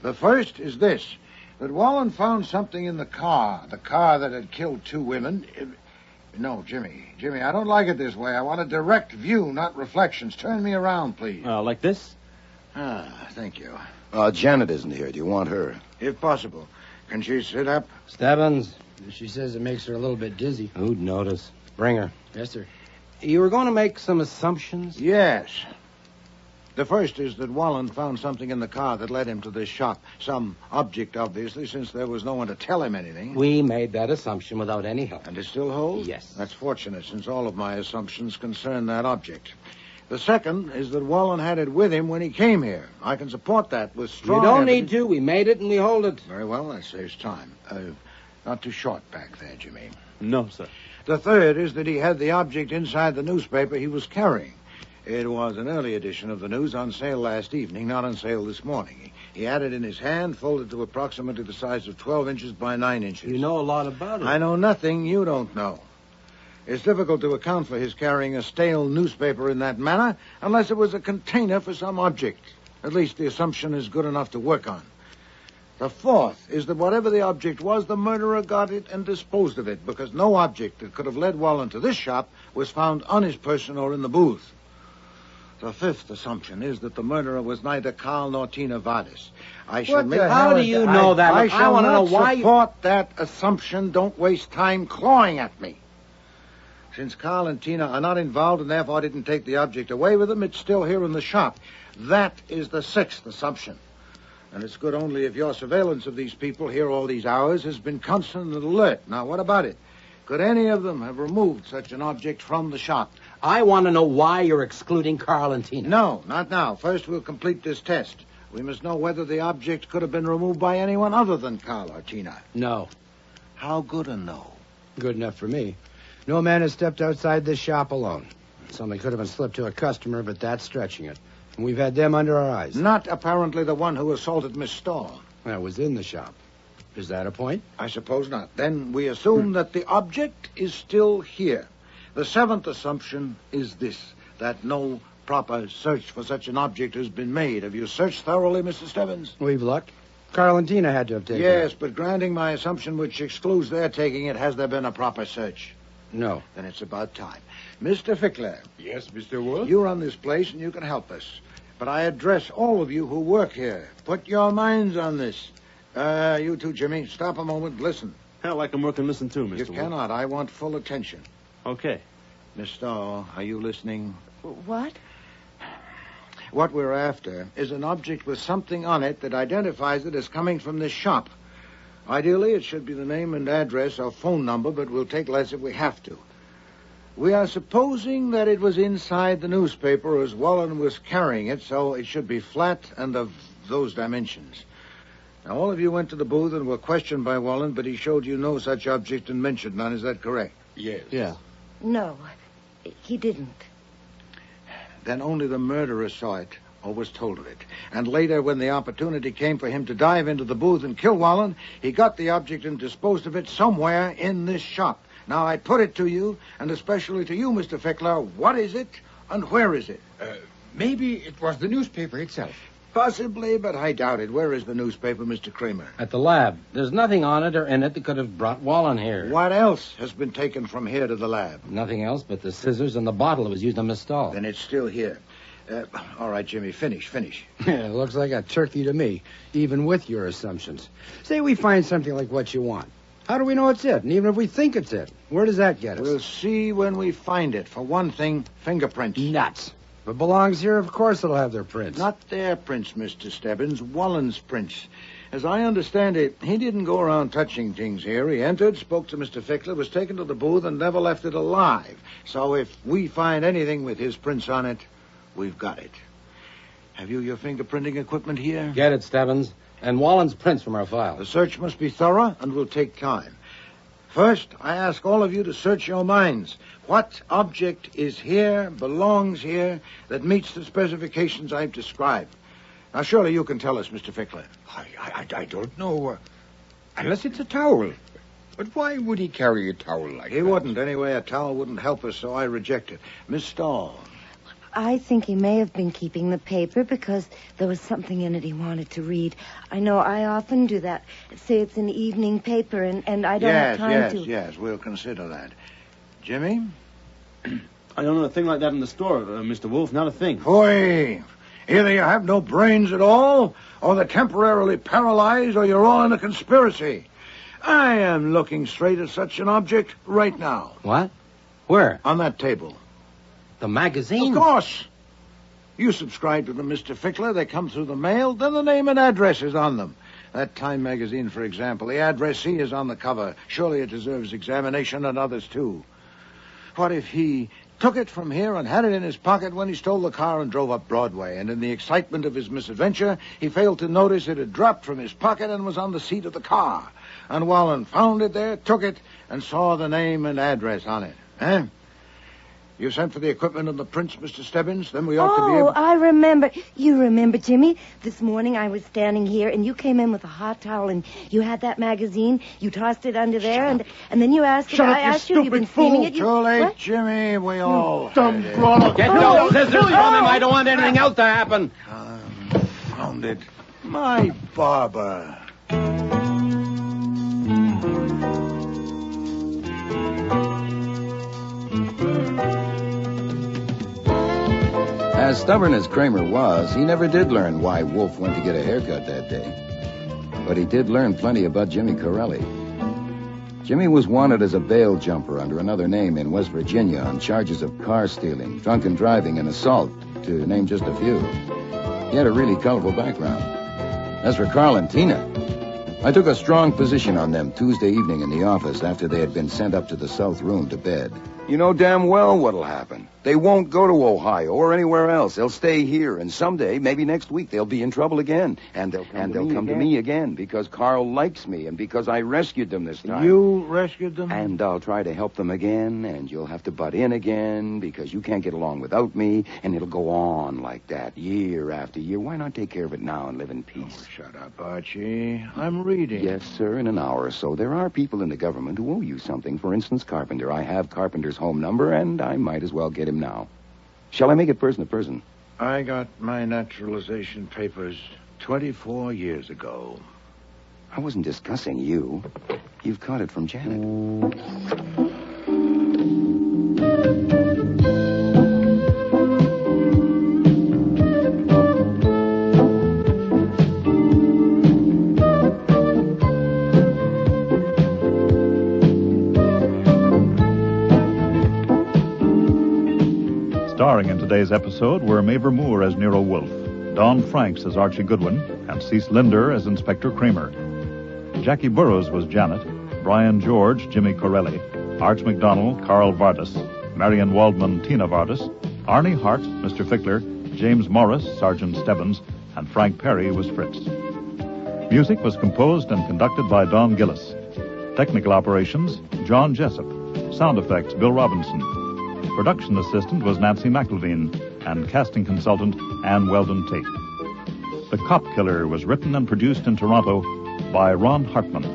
The first is this, that Wallen found something in the car that had killed 2 women. No, Jimmy, I don't like it this way. I want a direct view, not reflections. Turn me around, please. Like this? Thank you. Janet isn't here. Do you want her? If possible. Can she sit up? Stebbins. She says it makes her a little bit dizzy. Who'd notice? Bring her. Yes, sir. You were going to make some assumptions? Yes. The first is that Wallen found something in the car that led him to this shop. Some object, obviously, since there was no one to tell him anything. We made that assumption without any help. And it still holds? Yes. That's fortunate, since all of my assumptions concern that object. The second is that Wallen had it with him when he came here. I can support that with strong You don't evidence. need to. We made it and we hold it. Very well, that saves time. Not too short back there, Jimmy. No, sir. The third is that he had the object inside the newspaper he was carrying. It was an early edition of the news on sale last evening, not on sale this morning. He had it in his hand, folded to approximately the size of 12 inches by 9 inches. You know a lot about it. I know nothing you don't know. It's difficult to account for his carrying a stale newspaper in that manner unless it was a container for some object. At least the assumption is good enough to work on. The fourth is that whatever the object was, the murderer got it and disposed of it, because no object that could have led Wallen to this shop was found on his person or in the booth. The fifth assumption is that the murderer was neither Carl nor Tina Vardis. How do you know that? I want to know why. Support that assumption. Don't waste time clawing at me. Since Carl and Tina are not involved and therefore didn't take the object away with them, it's still here in the shop. That is the sixth assumption. And it's good only if your surveillance of these people here all these hours has been constant and alert. Now, what about it? Could any of them have removed such an object from the shop? I want to know why you're excluding Carl and Tina. No, not now. First, we'll complete this test. We must know whether the object could have been removed by anyone other than Carl or Tina. No. How good a no? Good enough for me. No man has stepped outside this shop alone. Something could have been slipped to a customer, but that's stretching it. And we've had them under our eyes. Not apparently the one who assaulted Miss Stahl. That was in the shop. Is that a point? I suppose not. Then we assume that the object is still here. The seventh assumption is this, that no proper search for such an object has been made. Have you searched thoroughly, Mr. Stebbins? We've looked. Carl and Tina had to have taken it. Yes, but granting my assumption, which excludes their taking it, has there been a proper search? No. Then it's about time. Mr. Fickler. Yes, Mr. Wolfe? You run this place and you can help us. But I address all of you who work here. Put your minds on this. You too, Jimmy. Stop a moment. Listen. Hell, I can work and listen too, Mr. You Wolfe. cannot. I want full attention. Okay. Miss Stahl, are you listening? What? What we're after is an object with something on it that identifies it as coming from this shop. Ideally, it should be the name and address or phone number, but we'll take less if we have to. We are supposing that it was inside the newspaper as Wallen was carrying it, so it should be flat and of those dimensions. Now, all of you went to the booth and were questioned by Wallen, but he showed you no such object and mentioned none. Is that correct? Yes. Yeah. No, he didn't. Then only the murderer saw it or was told of it. And later, when the opportunity came for him to dive into the booth and kill Wallen, he got the object and disposed of it somewhere in this shop. Now, I put it to you, and especially to you, Mr. Fickler, what is it and where is it? Maybe it was the newspaper itself. Possibly, but I doubt it. Where is the newspaper, Mr. Kramer? At the lab. There's nothing on it or in it that could have brought Wallen here. What else has been taken from here to the lab? Nothing else but the scissors and the bottle that was used on Miss Stahl. Then it's still here. All right, Jimmy, finish. Yeah, it looks like a turkey to me, even with your assumptions. Say we find something like what you want. How do we know it's it? And even if we think it's it, where does that get us? We'll see when we find it. For one thing, fingerprints. Nuts. If it belongs here, of course it'll have their prints. Not their prints, Mr. Stebbins. Wallen's prints. As I understand it, he didn't go around touching things here. He entered, spoke to Mr. Fickler, was taken to the booth, and never left it alive. So if we find anything with his prints on it, we've got it. Have you your fingerprinting equipment here? Get it, Stebbins. And Wallen's prints from our file. The search must be thorough and will take time. First, I ask all of you to search your minds. What object is here, belongs here, that meets the specifications I've described? Now, surely you can tell us, Mr. Fickler. I don't know. Unless it's a towel. But why would he carry a towel like that? He wouldn't. Anyway, a towel wouldn't help us, so I reject it. Miss Stahl. I think he may have been keeping the paper because there was something in it he wanted to read. I know I often do that. Say it's an evening paper and I don't have time to... Yes, we'll consider that. Jimmy? I don't know a thing like that in the store, Mr. Wolfe. Not a thing. Boy, either you have no brains at all, or they're temporarily paralyzed, or you're all in a conspiracy. I am looking straight at such an object right now. What? Where? On that table. The magazine? Of course. You subscribe to them, Mr. Fickler. They come through the mail. Then the name and address is on them. That Time magazine, for example. The addressee is on the cover. Surely it deserves examination, and others, too. What if he took it from here and had it in his pocket when he stole the car and drove up Broadway, and in the excitement of his misadventure, he failed to notice it had dropped from his pocket and was on the seat of the car. And Wallen found it there, took it, and saw the name and address on it. Eh? You sent for the equipment and the prints, Mr. Stebbins? Then we ought to be able... Oh, I remember. You remember, Jimmy? This morning I was standing here, and you came in with a hot towel, and you had that magazine. You tossed it under there, and then you asked... Shut up, I asked you, you've been steaming it. Too late, What? Jimmy. We all... Dumb brother. Get those scissors from him. I don't want anything else to happen. Found it. My barber. As stubborn as Kramer was, he never did learn why Wolfe went to get a haircut that day. But he did learn plenty about Jimmy Corelli. Jimmy was wanted as a bail jumper under another name in West Virginia on charges of car stealing, drunken driving, and assault, to name just a few. He had a really colorful background. As for Carl and Tina, I took a strong position on them Tuesday evening in the office after they had been sent up to the south room to bed. You know damn well what'll happen. They won't go to Ohio or anywhere else. They'll stay here, and someday, maybe next week, they'll be in trouble again. And they'll come to me again because Carl likes me and because I rescued them this time. You rescued them? And I'll try to help them again, and you'll have to butt in again because you can't get along without me, and it'll go on like that year after year. Why not take care of it now and live in peace? Oh, shut up, Archie. I'm reading. Yes, sir, in an hour or so. There are people in the government who owe you something. For instance, Carpenter. I have Carpenter's home number, and I might as well get him now. Shall I make it person to person? I got my naturalization papers 24 years ago. I wasn't discussing you. You've caught it from Janet. Starring in today's episode were Mavor Moore as Nero Wolfe, Don Franks as Archie Goodwin, and Cease Linder as Inspector Kramer. Jackie Burroughs was Janet, Brian George, Jimmy Corelli, Arch McDonald, Carl Vardis, Marion Waldman, Tina Vardis, Arnie Hart, Mr. Fickler, James Morris, Sergeant Stebbins, and Frank Perry was Fritz. Music was composed and conducted by Don Gillis. Technical operations, John Jessup. Sound effects, Bill Robinson. Production assistant was Nancy McElveen, and casting consultant, Ann Weldon Tate. The Cop Killer was written and produced in Toronto by Ron Hartman.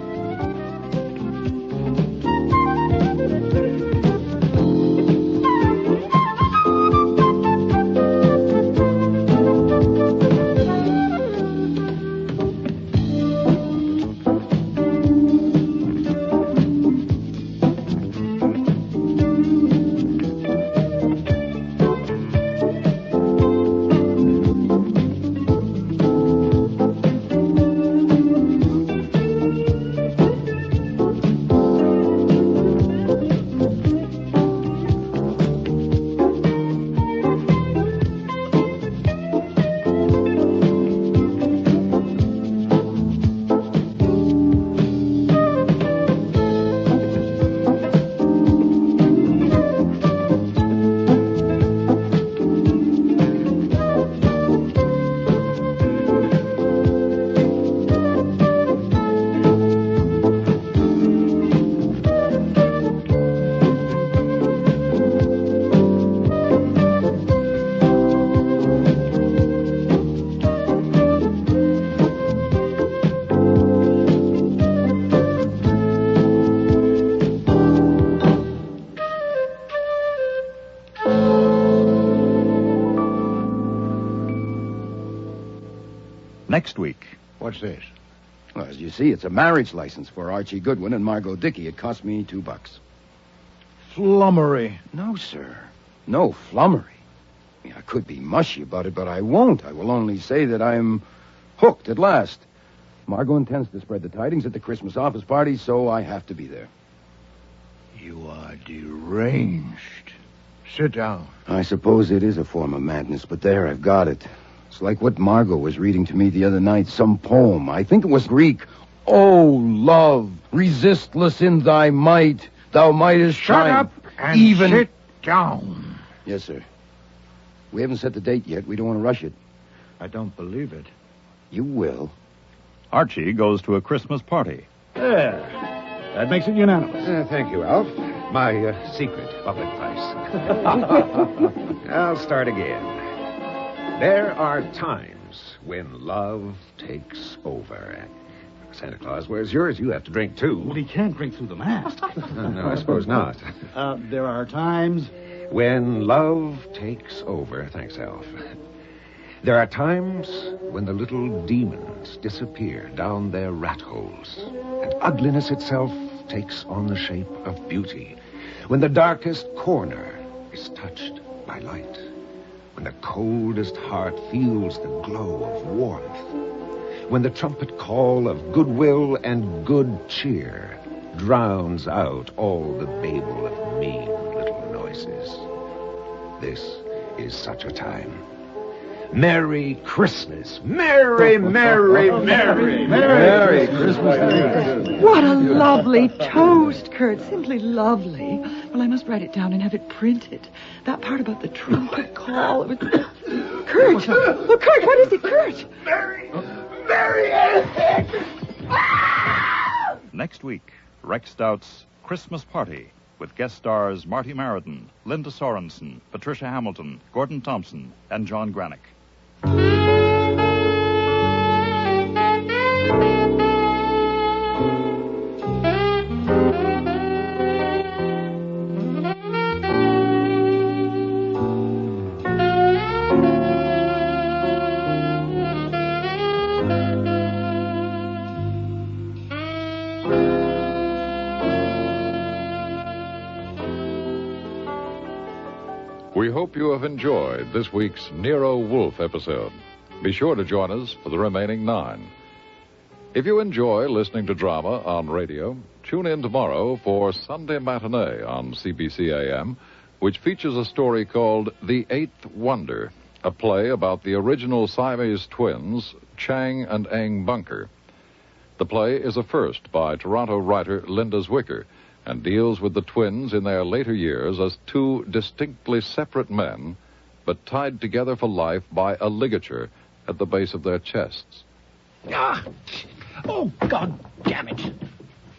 Next week. What's this? Well, as you see, it's a marriage license for Archie Goodwin and Margot Dickey. It cost me $2. Flummery. No, sir. No flummery. I could be mushy about it, but I won't. I will only say that I'm hooked at last. Margot intends to spread the tidings at the Christmas office party, so I have to be there. You are deranged. Sit down. I suppose it is a form of madness, but there, I've got it. It's like what Margot was reading to me the other night, some poem. I think it was Greek. Oh, love, resistless in thy might, thou mightest Shut shine. up and even... sit down. Yes, sir. We haven't set the date yet. We don't want to rush it. I don't believe it. You will. Archie goes to a Christmas party. There. That makes it unanimous. Thank you, Alf. My secret of advice. I'll start again. There are times when love takes over. Santa Claus, where's yours? You have to drink, too. Well, he can't drink through the mask. No, I suppose not. There are times... When love takes over. Thanks, Alf. There are times when the little demons disappear down their rat holes, and ugliness itself takes on the shape of beauty. When the darkest corner is touched by light. When the coldest heart feels the glow of warmth. When the trumpet call of goodwill and good cheer drowns out all the babel of mean little noises. This is such a time. Merry Christmas. Merry, merry, merry, merry Christmas. What a lovely toast, Kurt. Simply lovely. Well, I must write it down and have it printed. That part about the trumpet call. It was... Kurt! Oh, Kurt, what is it, Kurt? Merry. Next week, Rex Stout's Christmas Party with guest stars Marty Maradon, Linda Sorensen, Patricia Hamilton, Gordon Thompson, and John Granick. We hope you have enjoyed this week's Nero Wolfe episode. Be sure to join us for the remaining 9. If you enjoy listening to drama on radio, tune in tomorrow for Sunday Matinee on CBC AM, which features a story called The Eighth Wonder, a play about the original Siamese twins, Chang and Eng Bunker. The play is a first by Toronto writer Linda Zwicker, and deals with the twins in their later years as 2 distinctly separate men, but tied together for life by a ligature at the base of their chests. Ah! Oh, God damn it.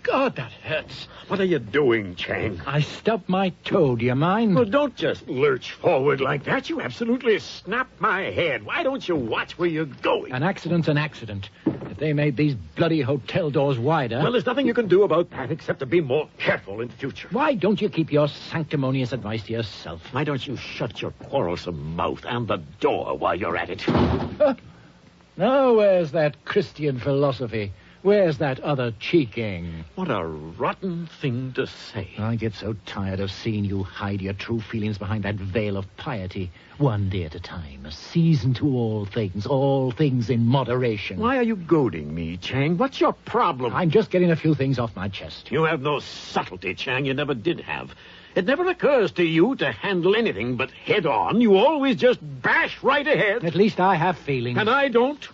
God, that hurts. What are you doing, Chang? I stubbed my toe. Do you mind? Well, don't just lurch forward like that. You absolutely snapped my head. Why don't you watch where you're going? An accident's an accident. If they made these bloody hotel doors wider... Well, there's nothing you can do about that except to be more careful in future. Why don't you keep your sanctimonious advice to yourself? Why don't you shut your quarrelsome mouth and the door while you're at it? Now, where's that Christian philosophy? Where's that other cheeking? What a rotten thing to say. I get so tired of seeing you hide your true feelings behind that veil of piety. One day at a time, a season to all things in moderation. Why are you goading me, Chang? What's your problem? I'm just getting a few things off my chest. You have no subtlety, Chang. You never did have. It never occurs to you to handle anything but head on. You always just bash right ahead. At least I have feelings. And I don't.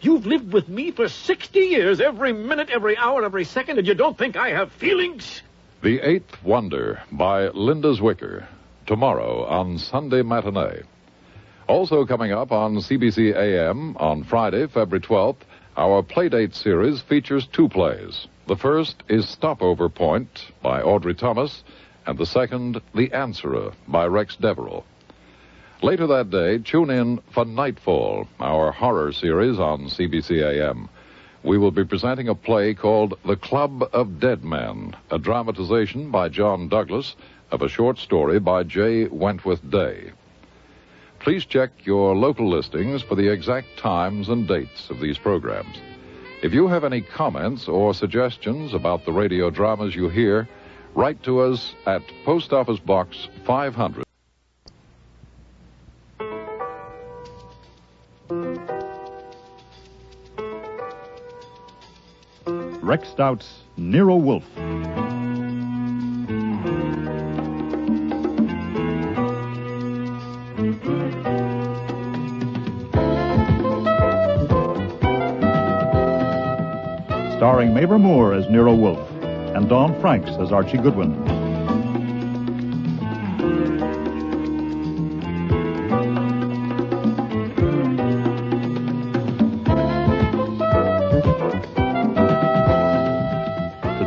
You've lived with me for 60 years, every minute, every hour, every second, and you don't think I have feelings? The Eighth Wonder by Linda Zwicker, tomorrow on Sunday Matinee. Also coming up on CBC AM on Friday, February 12th, our Playdate series features 2 plays. The first is Stopover Point by Audrey Thomas, and the second, The Answerer by Rex Deverell. Later that day, tune in for Nightfall, our horror series on CBC AM. We will be presenting a play called The Club of Dead Men, a dramatization by John Douglas of a short story by J. Wentworth Day. Please check your local listings for the exact times and dates of these programs. If you have any comments or suggestions about the radio dramas you hear, write to us at Post Office Box 500. Rex Stout's Nero Wolfe. Starring Mabel Moore as Nero Wolfe and Dawn Franks as Archie Goodwin.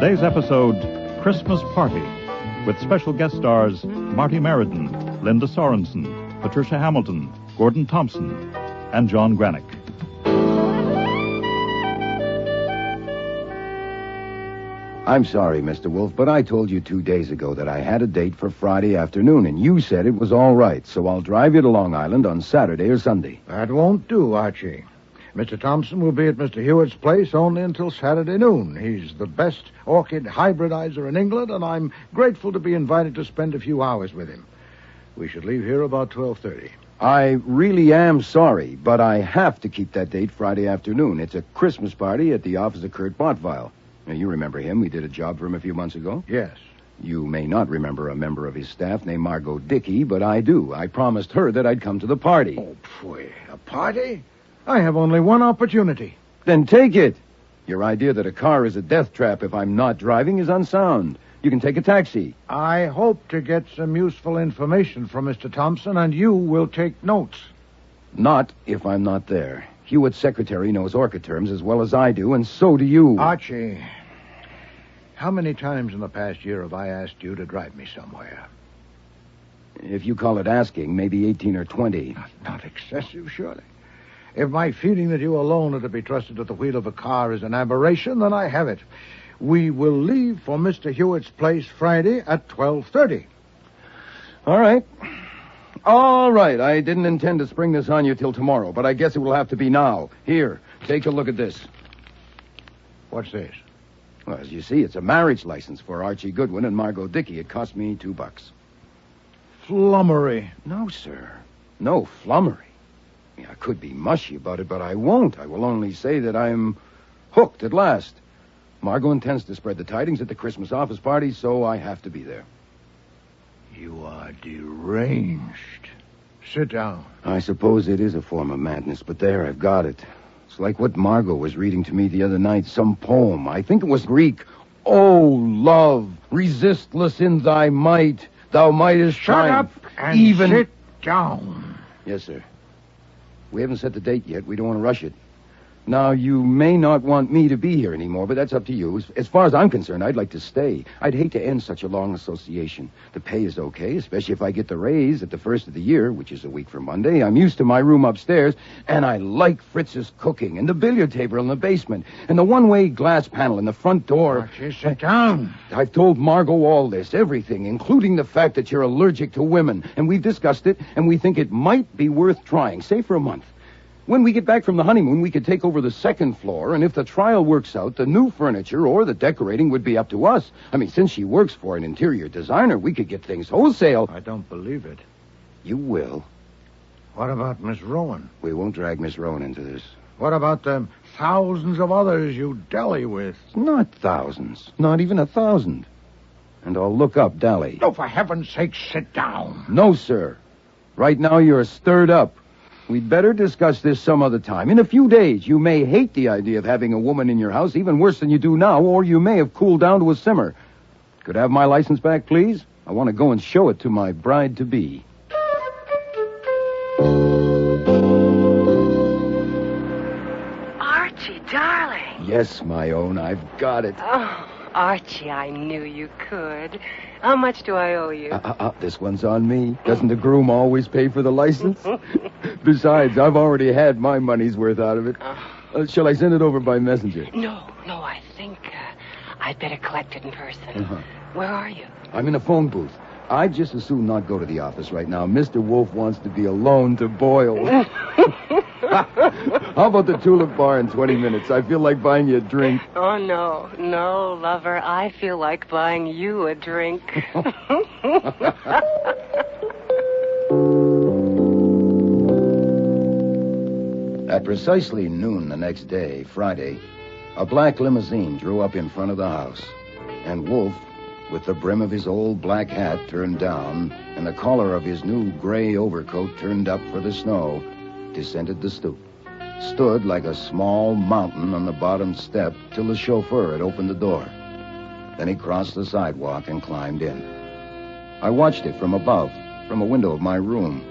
Today's episode, Christmas Party, with special guest stars Marty Meriden, Linda Sorensen, Patricia Hamilton, Gordon Thompson, and John Granick. I'm sorry, Mr. Wolfe, but I told you 2 days ago that I had a date for Friday afternoon, and you said it was all right, so I'll drive you to Long Island on Saturday or Sunday. That won't do, Archie. Mr. Thompson will be at Mr. Hewitt's place only until Saturday noon. He's the best orchid hybridizer in England, and I'm grateful to be invited to spend a few hours with him. We should leave here about 12:30. I really am sorry, but I have to keep that date Friday afternoon. It's a Christmas party at the office of Kurt Bottweil. Now, you remember him. We did a job for him a few months ago. Yes. You may not remember a member of his staff named Margot Dickey, but I do. I promised her that I'd come to the party. Oh, pfui. A party? I have only one opportunity. Then take it. Your idea that a car is a death trap if I'm not driving is unsound. You can take a taxi. I hope to get some useful information from Mr. Thompson, and you will take notes. Not if I'm not there. Hewitt's secretary knows orchid terms as well as I do, and so do you. Archie, how many times in the past year have I asked you to drive me somewhere? If you call it asking, maybe 18 or 20. Not excessive, surely. If my feeling that you alone are to be trusted at the wheel of a car is an aberration, then I have it. We will leave for Mr. Hewitt's place Friday at 12:30. All right. All right. I didn't intend to spring this on you till tomorrow, but I guess it will have to be now. Here, take a look at this. What's this? Well, as you see, it's a marriage license for Archie Goodwin and Margot Dickey. It cost me $2. Flummery. No, sir. No flummery. I could be mushy about it, but I won't. I will only say that I'm hooked at last. Margot intends to spread the tidings at the Christmas office party, so I have to be there. You are deranged. Sit down. I suppose it is a form of madness, but there, I've got it. It's like what Margot was reading to me the other night, some poem. I think it was Greek. Oh, love, resistless in thy might, thou mightest Shut up and even... sit down. Yes, sir. We haven't set the date yet. We don't want to rush it. Now, you may not want me to be here anymore, but that's up to you. As far as I'm concerned, I'd like to stay. I'd hate to end such a long association. The pay is okay, especially if I get the raise at the first of the year, which is a week from Monday. I'm used to my room upstairs, and I like Fritz's cooking, and the billiard table in the basement, and the one-way glass panel in the front door. Archie, sit down. I've told Margot all this, everything, including the fact that you're allergic to women, and we've discussed it, and we think it might be worth trying, say for a month. When we get back from the honeymoon, we could take over the second floor, and if the trial works out, the new furniture or the decorating would be up to us. I mean, since she works for an interior designer, we could get things wholesale. I don't believe it. You will. What about Miss Rowan? We won't drag Miss Rowan into this. What about the thousands of others you dally with? Not thousands. Not even 1,000. And I'll look up Dally. Oh, for heaven's sake, sit down. No, sir. Right now, you're stirred up. We'd better discuss this some other time. In a few days, you may hate the idea of having a woman in your house, even worse than you do now, or you may have cooled down to a simmer. Could I have my license back, please? I want to go and show it to my bride-to-be. Archie, darling. Yes, my own. I've got it. Oh, Archie, I knew you could. How much do I owe you? This one's on me. Doesn't the groom always pay for the license? Besides, I've already had my money's worth out of it. Shall I send it over by messenger? No, I think I'd better collect it in person. Where are you? I'm in a phone booth. I'd just as soon not go to the office right now. Mr. Wolfe wants to be alone to boil. How about the Tulip Bar in 20 minutes? I feel like buying you a drink. Oh, no, lover. I feel like buying you a drink. At precisely noon the next day, Friday, a black limousine drew up in front of the house, and Wolfe, with the brim of his old black hat turned down and the collar of his new gray overcoat turned up for the snow, descended the stoop, stood like a small mountain on the bottom step till the chauffeur had opened the door. Then he crossed the sidewalk and climbed in. I watched it from above, from a window of my room.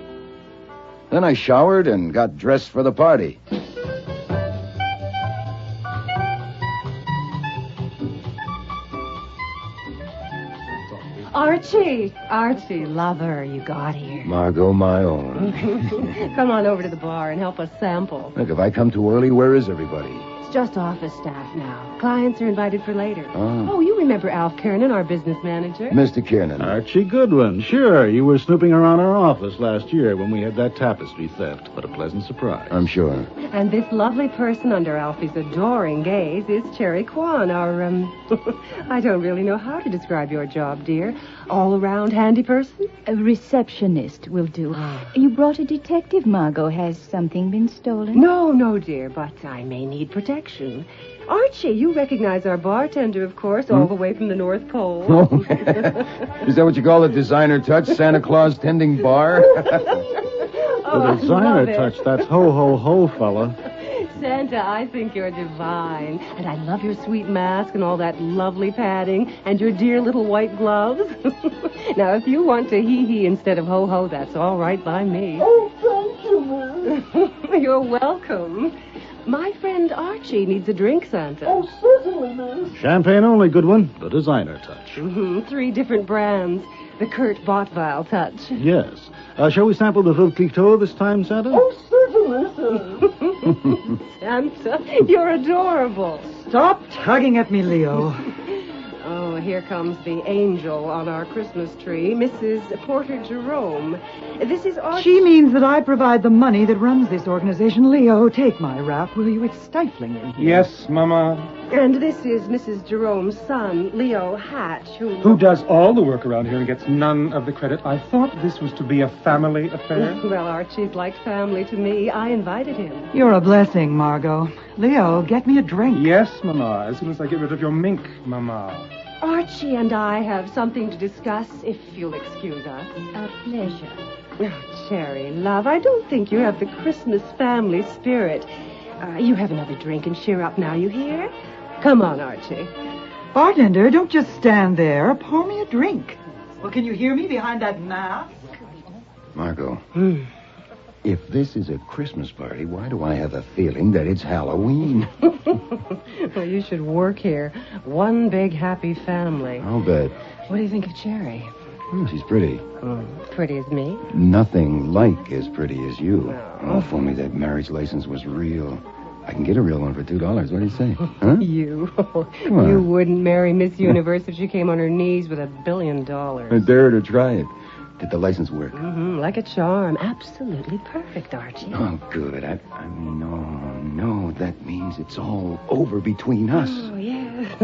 Then I showered and got dressed for the party. Archie! Archie, lover, you got here. Margot, my own. Come on over to the bar and help us sample. Look, if I come too early, where is everybody? It's just office staff now. Clients are invited for later. Oh. Oh, you remember Alf Kiernan, our business manager? Mr. Kiernan. Archie Goodwin. Sure, you were snooping around our office last year when we had that tapestry theft. What a pleasant surprise. I'm sure. And this lovely person under Alfie's adoring gaze is Cherry Kwan, our, I don't really know how to describe your job, dear. All-around handy person? A receptionist will do. You brought a detective, Margot. Has something been stolen? No, dear, but I may need protection. Archie, you recognize our bartender, of course, all the way from the North Pole. Oh, is that what you call a designer touch? Santa Claus tending bar? The designer touch, that's ho, ho, ho, fella. Santa, I think you're divine. And I love your sweet mask and all that lovely padding and your dear little white gloves. Now, if you want to hee-hee instead of ho-ho, that's all right by me. Oh, thank you, Miss. You're welcome. My friend Archie needs a drink, Santa. Oh, certainly, Miss. Champagne only, Goodwin. The designer touch. 3 different brands. The Kurt Bottweil touch. Yes. Shall we sample the Veuve Clicquot this time, Santa? Oh, certainly, sir. Santa, you're adorable. Stop tugging at me, Leo. Oh, here comes the angel on our Christmas tree, Mrs. Porter Jerome. This is Archie. She means that I provide the money that runs this organization. Leo, take my wrap, will you? It's stifling in here. Yes, Mama. And this is Mrs. Jerome's son, Leo Hatch, Who does all the work around here and gets none of the credit? I thought this was to be a family affair. Well, Archie's like family to me. I invited him. You're a blessing, Margot. Leo, get me a drink. Yes, Mama, as soon as I get rid of your mink, Mama. Archie and I have something to discuss, if you'll excuse us. A pleasure. Oh, Cherry, love, I don't think you have the Christmas family spirit. You have another drink and cheer up now, you hear? Come on, Archie. Bartender, don't just stand there. Pour me a drink. Well, can you hear me behind that mask? Margot, if this is a Christmas party, why do I have a feeling that it's Halloween? Well, you should work here. One big happy family. I'll bet. What do you think of Cherry? She's pretty. Pretty as me? Nothing like as pretty as you. Oh, if only that marriage license was real. I can get a real one for $2. What do you say? Huh? You on. wouldn't marry Miss Universe if she came on her knees with $1 billion. I dare her to try it. Did the license work? Like a charm. Absolutely perfect, Archie. Oh, good. I mean, no. That means it's all over between us. Oh, yeah.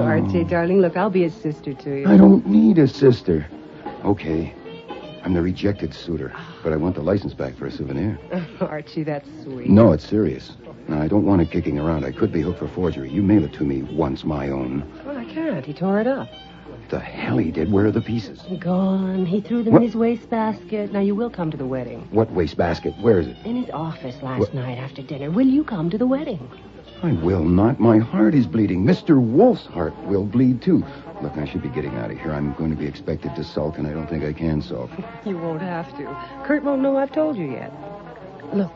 Archie, darling, look, I'll be a sister to you. I don't need a sister. Okay. I'm the rejected suitor, but I want the license back for a souvenir. Archie, that's sweet. No, it's serious. Now, I don't want it kicking around. I could be hooked for forgery. You mail it to me once, my own. Well, I can't. He tore it up. The hell he did? Where are the pieces? Gone. He threw them in his wastebasket. Now, you will come to the wedding. What wastebasket? Where is it? In his office last night after dinner. Will you come to the wedding? I will not. My heart is bleeding. Mr. Wolfe's heart will bleed, too. Look, I should be getting out of here. I'm going to be expected to sulk, and I don't think I can sulk. You won't have to. Kurt won't know I've told you yet. Look,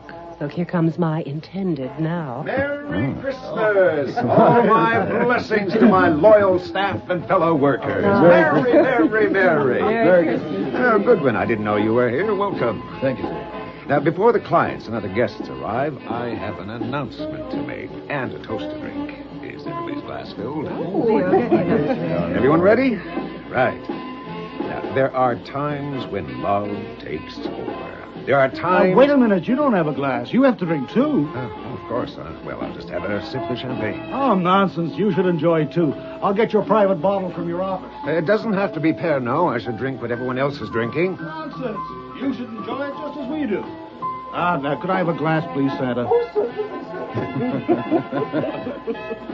here comes my intended now. Merry Christmas! All my blessings to my loyal staff and fellow workers. Merry, merry, merry. Merry Christmas. Goodwin, I didn't know you were here. Welcome. Thank you, sir. Now, before the clients and other guests arrive, I have an announcement to make and a toast to drink. Is everybody's glass filled? Everyone ready? Right. Now, there are times when love takes over. There are times... wait a minute. You don't have a glass. You have to drink, too. Of course. Well, I'll just have a sip of champagne. Oh, nonsense. You should enjoy, too. I'll get your private bottle from your office. It doesn't have to be Pernod. I should drink what everyone else is drinking. Nonsense. You should enjoy it just as we do. Now, could I have a glass, please, Santa?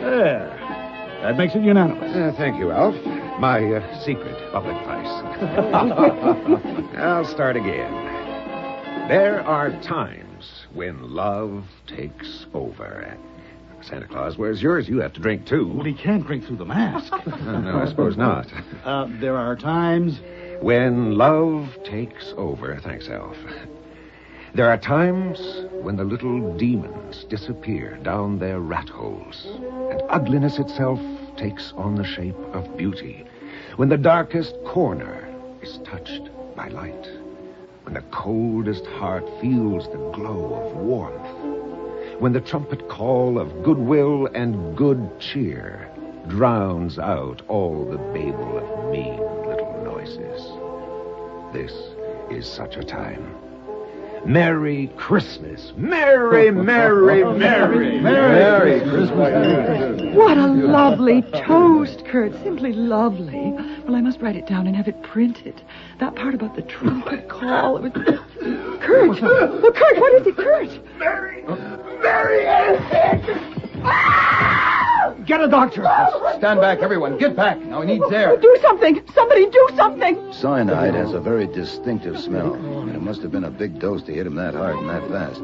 There. That makes it unanimous. Thank you, Alf. My secret public price. I'll start again. There are times when love takes over. Santa Claus, where's yours? You have to drink, too. Well, he can't drink through the mask. No, I suppose not. There are times... when love takes over. Thanks, Alf. There are times when the little demons disappear down their rat holes, and ugliness itself takes on the shape of beauty. When the darkest corner is touched by light. When the coldest heart feels the glow of warmth. When the trumpet call of goodwill and good cheer drowns out all the babel of mean little noises. This is such a time. Merry Christmas. Merry, merry, merry, merry Christmas. What a lovely toast, Kurt. Simply lovely. Well, I must write it down and have it printed. That part about the trumpet call. It was... Kurt! Oh, Kurt, what is it, Kurt? Mary is sick! Get a doctor! Stand back, everyone. Get back. Now he needs air. Do something! Somebody do something! Cyanide has a very distinctive smell, and it must have been a big dose to hit him that hard and that fast.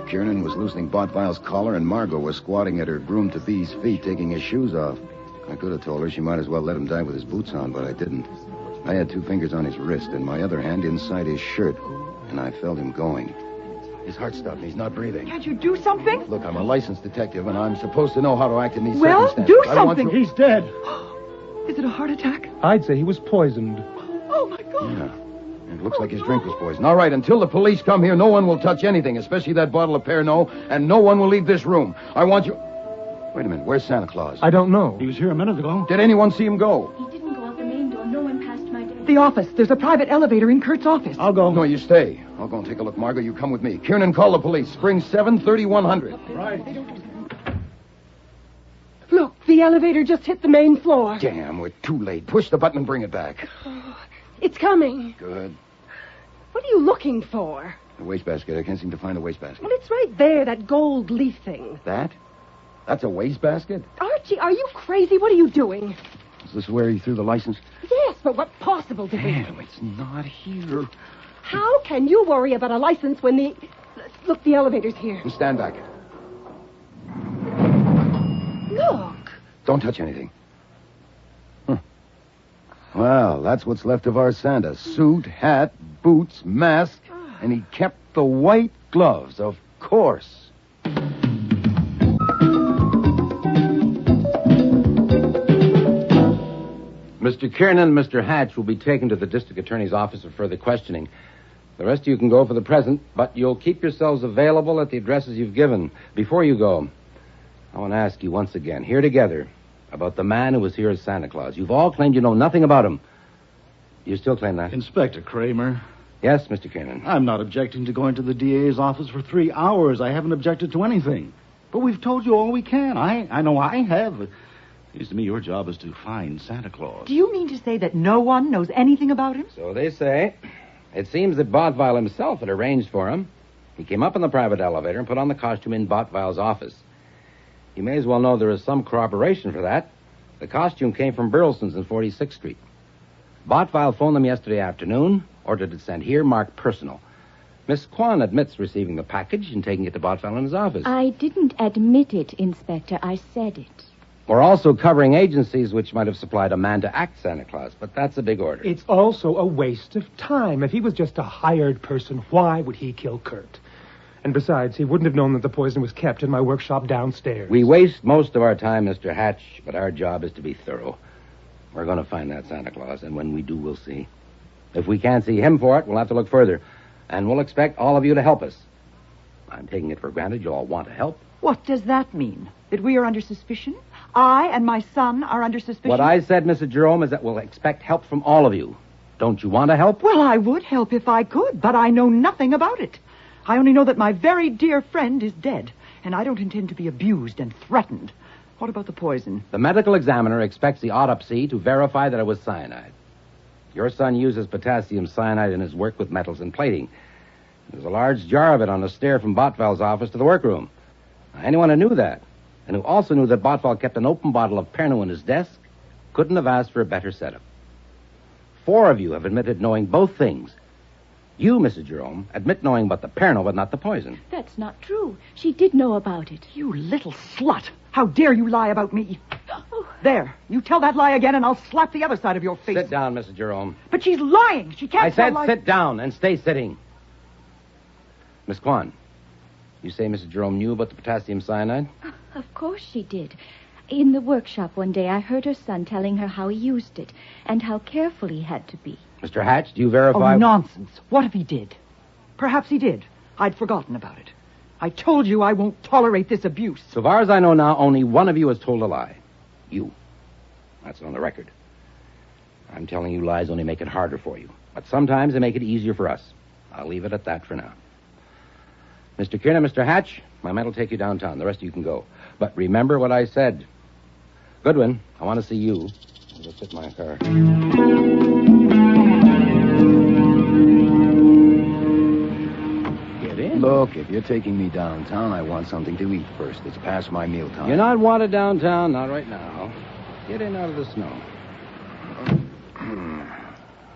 Kiernan was loosening Botvile's collar, and Margot was squatting at her groom-to-be's feet, taking his shoes off. I could have told her she might as well let him die with his boots on, but I didn't. I had 2 fingers on his wrist and my other hand inside his shirt, and I felt him going. His heart stopped and he's not breathing. Can't you do something? Look, I'm a licensed detective, and I'm supposed to know how to act in these Well, circumstances. do I want something. to- He's dead. Is it a heart attack? I'd say he was poisoned. Oh, my God. Yeah. It looks like his drink was poisoned. All right, until the police come here, no one will touch anything, especially that bottle of Pernod, and no one will leave this room. I want you... Wait a minute, where's Santa Claus? I don't know. He was here a minute ago. Did anyone see him go? He didn't go out the main door. No one passed my desk. The office. There's a private elevator in Kurt's office. I'll go. No, you stay. I'll go and take a look. Margot, you come with me. Kiernan, call the police. Spring 73100. Right. Look, the elevator just hit the main floor. Damn, we're too late. Push the button and bring it back. It's coming. Good. What are you looking for? The wastebasket. I can't seem to find the wastebasket. Well, it's right there, that gold leaf thing. That? That's a wastebasket? Archie, are you crazy? What are you doing? Is this where he threw the license? Yes, but what possible degree? Damn, it's not here. How can you worry about a license when the... Look, the elevator's here. Stand back. Look. Don't touch anything. Well, that's what's left of our Santa. Suit, hat, boots, mask, and he kept the white gloves, of course. Mr. Kiernan and Mr. Hatch will be taken to the district attorney's office for further questioning. The rest of you can go for the present, but you'll keep yourselves available at the addresses you've given. Before you go, I want to ask you once again, here together, about the man who was here as Santa Claus. You've all claimed you know nothing about him. You still claim that? Inspector Kramer. Yes, Mr. Kiernan. I'm not objecting to going to the DA's office for 3 hours. I haven't objected to anything. But we've told you all we can. I know I have. Seems to me your job is to find Santa Claus. Do you mean to say that no one knows anything about him? So they say. It seems that Botvile himself had arranged for him. He came up in the private elevator and put on the costume in Botvile's office. You may as well know there is some corroboration for that. The costume came from Burleson's in 46th Street. Botvile phoned them yesterday afternoon, ordered it sent here, marked personal. Miss Kwan admits receiving the package and taking it to Botvile in his office. I didn't admit it, Inspector. I said it. We're also covering agencies which might have supplied a man to act Santa Claus, but that's a big order. It's also a waste of time. If he was just a hired person, why would he kill Kurt? And besides, he wouldn't have known that the poison was kept in my workshop downstairs. We waste most of our time, Mr. Hatch, but our job is to be thorough. We're going to find that Santa Claus, and when we do, we'll see. If we can't see him for it, we'll have to look further. And we'll expect all of you to help us. I'm taking it for granted you'll all want to help. What does that mean? That we are under suspicion? I and my son are under suspicion? What I said, Mrs. Jerome, is that we'll expect help from all of you. Don't you want to help? Well, I would help if I could, but I know nothing about it. I only know that my very dear friend is dead, and I don't intend to be abused and threatened. What about the poison? The medical examiner expects the autopsy to verify that it was cyanide. Your son uses potassium cyanide in his work with metals and plating. There's a large jar of it on the stair from Botvile's office to the workroom. Now, anyone who knew that, and who also knew that Botvile kept an open bottle of Pernod in his desk, couldn't have asked for a better setup. 4 of you have admitted knowing both things. You, Mrs. Jerome, admit knowing about the Pernod, but not the poison. That's not true. She did know about it. You little slut. How dare you lie about me? There. You tell that lie again, and I'll slap the other side of your face. Sit down, Mrs. Jerome. But she's lying. She can't I said tell sit down and stay sitting. Miss Kwan, you say Mrs. Jerome knew about the potassium cyanide? Of course she did. In the workshop one day, I heard her son telling her how he used it and how careful he had to be. Mr. Hatch, do you verify... Oh, nonsense. What if he did? Perhaps he did. I'd forgotten about it. I told you I won't tolerate this abuse. So far as I know now, only one of you has told a lie. You. That's on the record. I'm telling you lies only make it harder for you. But sometimes they make it easier for us. I'll leave it at that for now. Mr. Kiernan, Mr. Hatch, my man will take you downtown. The rest of you can go. But remember what I said. Goodwin, I want to see you. I'll just sit in my car. Get in. Look, if you're taking me downtown, I want something to eat first. It's past my mealtime. You're not wanted downtown, not right now. Get in out of the snow.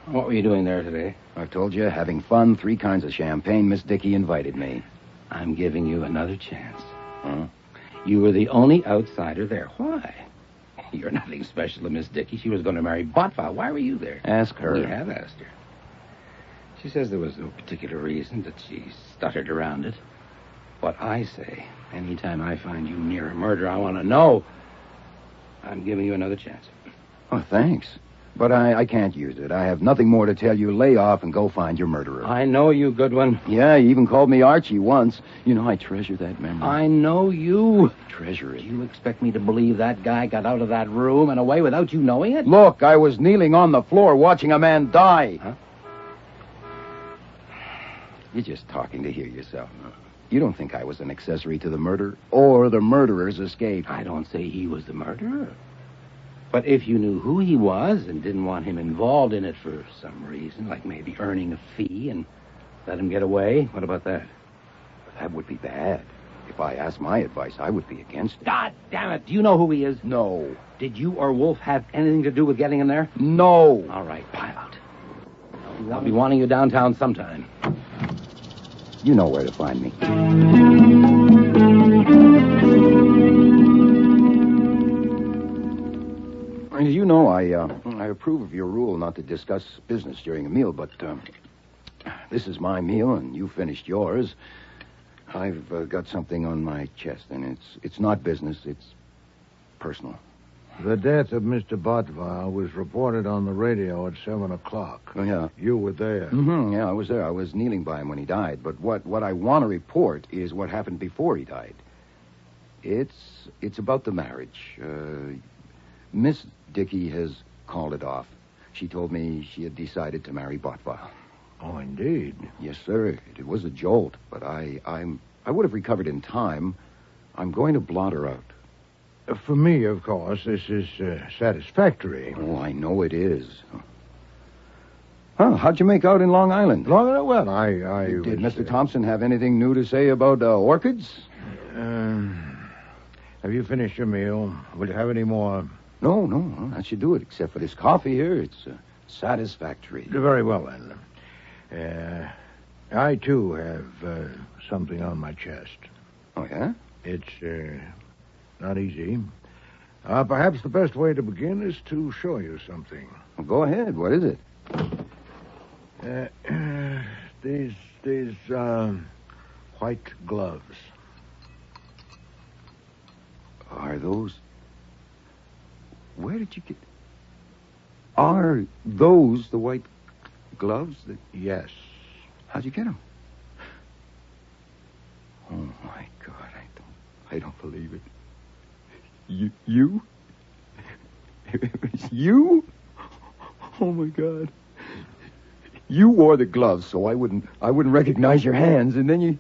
What were you doing there today? I've told you, having fun, 3 kinds of champagne. Miss Dickey invited me. I'm giving you another chance. Huh? You were the only outsider there. Why? You're nothing special to Miss Dickey. She was going to marry Botfile. Why were you there? Ask her. We have asked her. She says there was no particular reason, that she stuttered around it. What I say, anytime I find you near a murder, I want to know. I'm giving you another chance. Oh, thanks. But I can't use it. I have nothing more to tell you. Lay off and go find your murderer. I know you, Goodwin. Yeah, you even called me Archie once. You know, I treasure that memory. I know you. Treasure it. Do you expect me to believe that guy got out of that room and away without you knowing it? Look, I was kneeling on the floor watching a man die. Huh? You're just talking to hear yourself. You don't think I was an accessory to the murder or the murderer's escape. I don't say he was the murderer. But if you knew who he was and didn't want him involved in it for some reason, like maybe earning a fee and let him get away, what about that? That would be bad. If I asked my advice, I would be against it. God damn it. Do you know who he is? No. Did you or Wolfe have anything to do with getting him there? No. All right, pile out. I'll be wanting you downtown sometime. You know where to find me. You know, I approve of your rule not to discuss business during a meal, but this is my meal, and you finished yours. I've got something on my chest, and it's not business, it's personal. The death of Mr. Botval was reported on the radio at 7 o'clock. Oh, yeah. You were there. Mm-hmm, yeah, I was there. I was kneeling by him when he died. But what I want to report is what happened before he died. It's about the marriage. Miss Dickey has called it off. She told me she had decided to marry Botval. Oh, indeed. Yes, sir. It was a jolt, but I would have recovered in time. I'm going to blot her out. For me, of course, this is satisfactory. Oh, I know it is. Huh, how'd you make out in Long Island? Well, I Did Mr. Thompson have anything new to say about orchids? Have you finished your meal? Will you have any more? No, that should do it, except for this coffee here. It's satisfactory. Very well, then. I, too, have something on my chest. Oh, yeah? It's not easy. Perhaps the best way to begin is to show you something. Well, go ahead. What is it? These white gloves. Are those... Where did you get... Are those the white gloves? Yes. How'd you get them? Oh, my God, I don't believe it. You? You? Oh, my God. You wore the gloves so I wouldn't recognize your hands, and then you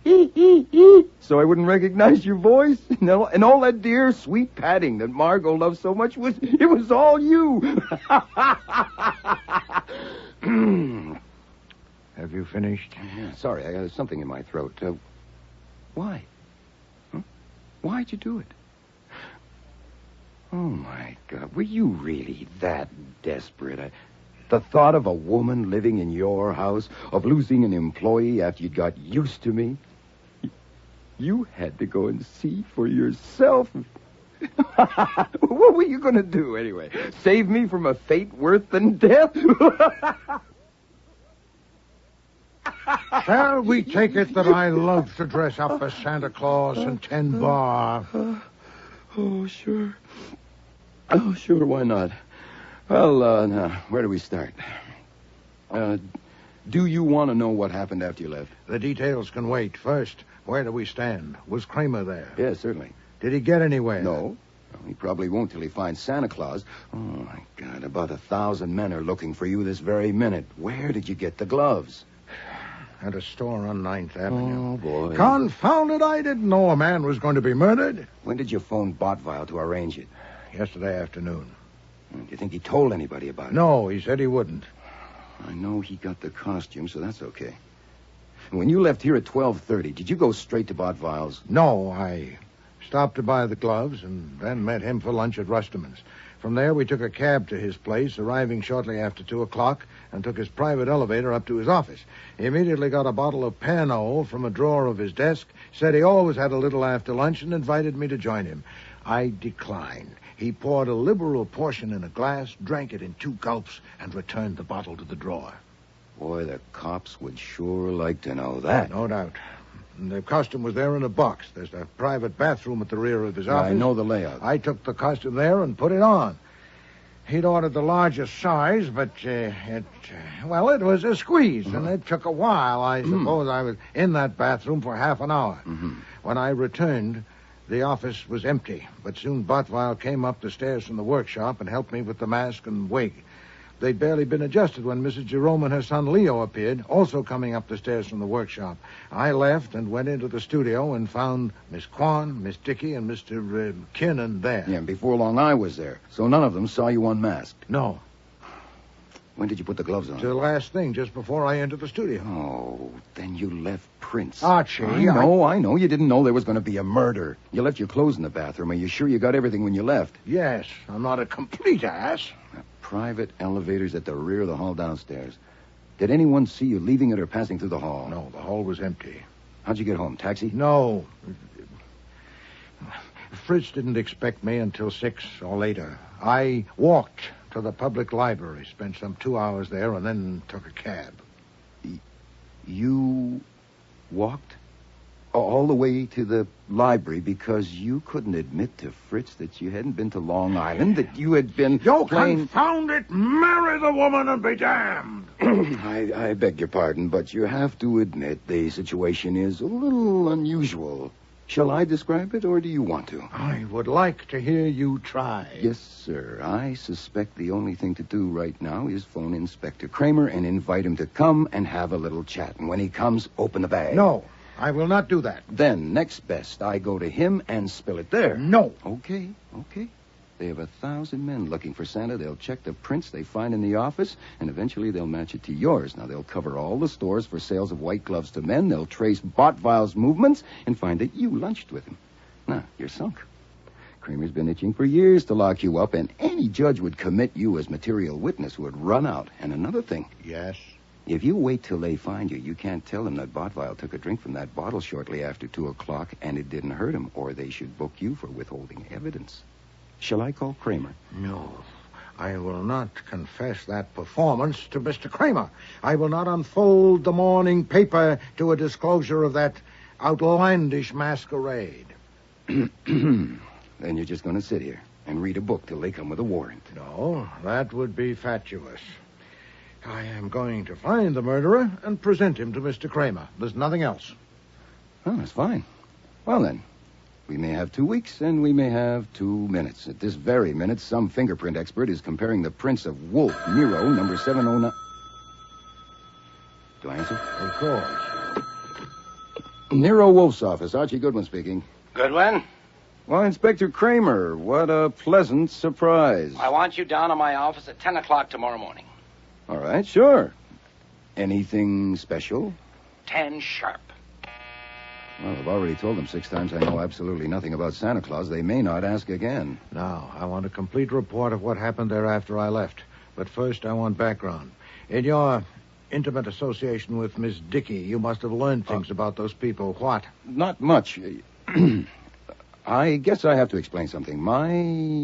so I wouldn't recognize your voice, and all that dear sweet patting that Margot loves so much was all you. Have you finished? Yeah, sorry, I got something in my throat. Why? Huh? Why'd you do it? Oh, my God. Were you really that desperate? The thought of a woman living in your house, of losing an employee after you'd got used to me? You had to go and see for yourself. What were you going to do, anyway? Save me from a fate worse than death? Shall we take it that I love to dress up as Santa Claus and tend bar? Oh, sure. Oh, sure, why not? Well, now, where do we start? Do you want to know what happened after you left? The details can wait. First, where do we stand? Was Kramer there? Yes, certainly. Did he get anywhere? No. Well, he probably won't till he finds Santa Claus. Oh, my God, about 1,000 men are looking for you this very minute. Where did you get the gloves? At a store on 9th Avenue. Oh, boy. Confound it, I didn't know a man was going to be murdered. When did you phone Botvile to arrange it? Yesterday afternoon. Do you think he told anybody about it? No, he said he wouldn't. I know he got the costume, so that's okay. When you left here at 12:30, did you go straight to Botvile's? No, I stopped to buy the gloves and then met him for lunch at Rusterman's. From there, we took a cab to his place, arriving shortly after 2 o'clock, and took his private elevator up to his office. He immediately got a bottle of Pernod from a drawer of his desk, said he always had a little after lunch, and invited me to join him. I declined. He poured a liberal portion in a glass, drank it in 2 gulps, and returned the bottle to the drawer. Boy, the cops would sure like to know that. No doubt. And the costume was there in a box. There's a private bathroom at the rear of his office. I know the layout. I took the costume there and put it on. He'd ordered the largest size, but it was a squeeze, and it took a while. I suppose I was in that bathroom for half an hour. When I returned, the office was empty, but soon Botvile came up the stairs from the workshop and helped me with the mask and wig. They'd barely been adjusted when Mrs. Jerome and her son Leo appeared, also coming up the stairs from the workshop. I left and went into the studio and found Miss Kwan, Miss Dickey, and Mr. Kinnan there. Yeah, before long I was there, so none of them saw you unmasked. No. When did you put the gloves on? The last thing, just before I entered the studio. Oh, then you left prints. Archie, I know. You didn't know there was going to be a murder. You left your clothes in the bathroom. Are you sure you got everything when you left? Yes, I'm not a complete ass. Private elevators at the rear of the hall downstairs. Did anyone see you leaving it or passing through the hall? No, the hall was empty. How'd you get home? Taxi? No. Fritz didn't expect me until 6 or later. I walked to the public library, spent some 2 hours there, and then took a cab. You walked all the way to the library because you couldn't admit to Fritz that you hadn't been to Long Island, that you had been confound it! Marry the woman and be damned! I beg your pardon, but you have to admit the situation is a little unusual. Shall I describe it, or do you want to? I would like to hear you try. Yes, sir. I suspect the only thing to do right now is phone Inspector Kramer and invite him to come and have a little chat. And when he comes, open the bag. No, I will not do that. Then, next best, I go to him and spill it there. No. Okay. They have 1,000 men looking for Santa. They'll check the prints they find in the office, and eventually they'll match it to yours. Now, they'll cover all the stores for sales of white gloves to men. They'll trace Botvile's movements and find that you lunched with him. Now, you're sunk. Kramer's been itching for years to lock you up, and any judge would commit you as material witness who would run out. And another thing. Yes? If you wait till they find you, you can't tell them that Botvile took a drink from that bottle shortly after 2 o'clock, and it didn't hurt him, or they should book you for withholding evidence. Shall I call Kramer? No. I will not confess that performance to Mr. Kramer. I will not unfold the morning paper to a disclosure of that outlandish masquerade. Then you're just going to sit here and read a book till they come with a warrant. No, that would be fatuous. I am going to find the murderer and present him to Mr. Kramer. There's nothing else. Oh, that's fine. Well, then, we may have 2 weeks, and we may have 2 minutes. At this very minute, some fingerprint expert is comparing the prints of Wolfe, Nero, number 709... Do I answer? Of course. Nero Wolfe's office. Archie Goodwin speaking. Goodwin? Well, Inspector Kramer, what a pleasant surprise. I want you down in my office at 10 o'clock tomorrow morning. All right, sure. Anything special? 10 sharp. Well, I've already told them 6 times I know absolutely nothing about Santa Claus. They may not ask again. Now, I want a complete report of what happened there after I left. But first, I want background. In your intimate association with Miss Dickey, you must have learned things about those people. What? Not much. I guess I have to explain something. My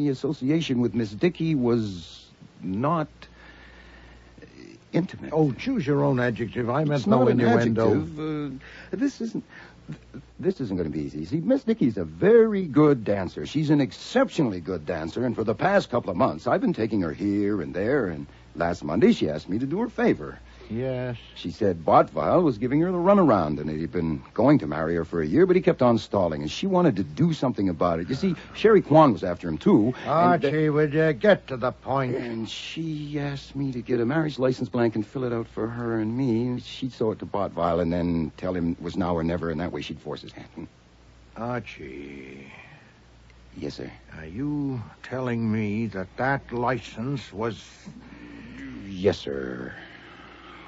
association with Miss Dickey was not intimate. Oh, choose your own adjective. I meant It's no not an innuendo. adjective. This isn't... this isn't going to be easy. See, Miss Dickey's a very good dancer. She's an exceptionally good dancer, and for the past couple of months, I've been taking her here and there, and last Monday she asked me to do her a favor. Yes? She said Botvile was giving her the runaround, and he'd been going to marry her for a year, but he kept on stalling, and she wanted to do something about it. You see, Sherry Kwan was after him, too. Archie, would you get to the point? And she asked me to get a marriage license blank and fill it out for her and me. She'd show it to Botvile and then tell him it was now or never, and that way she'd force his hand. Archie. Yes, sir. Are you telling me that license was... Yes, sir.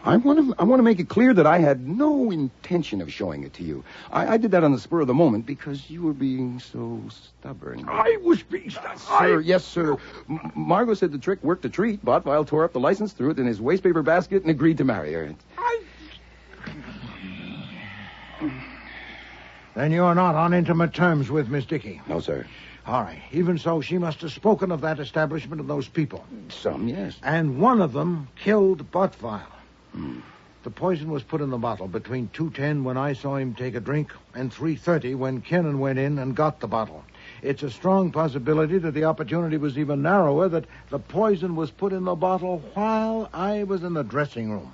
I want to make it clear that I had no intention of showing it to you. I did that on the spur of the moment because you were being so stubborn. I was being stubborn. Sir, yes, sir. Margot said the trick worked a treat. Botvile tore up the license, threw it in his wastepaper basket, and agreed to marry her. Then you're not on intimate terms with Miss Dickey? No, sir. All right. Even so, she must have spoken of that establishment and those people. Some, yes. And one of them killed Botvile. The poison was put in the bottle between 2:10 when I saw him take a drink and 3:30 when Kennan went in and got the bottle. It's a strong possibility that the opportunity was even narrower, that the poison was put in the bottle while I was in the dressing room.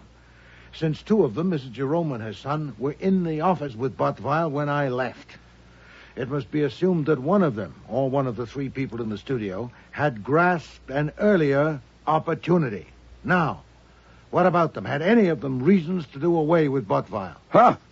Since two of them, Mrs. Jerome and her son, were in the office with Botvile when I left. It must be assumed that one of them, or one of the three people in the studio, had grasped an earlier opportunity. Now, what about them? Had any of them reasons to do away with Botvile?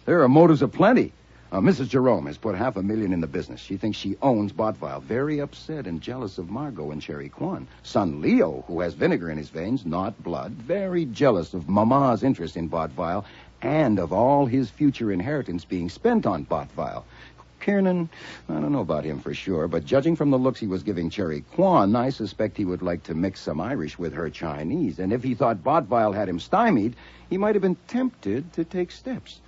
There are motives aplenty. Mrs. Jerome has put $500,000 in the business. She thinks she owns Botvile. Very upset and jealous of Margot and Sherry Kwan. Son Leo, who has vinegar in his veins, not blood, very jealous of Mama's interest in Botvile and of all his future inheritance being spent on Botvile. Kiernan, I don't know about him for sure, but judging from the looks he was giving Cherry Kwan, I suspect he would like to mix some Irish with her Chinese. And if he thought Botvile had him stymied, he might have been tempted to take steps.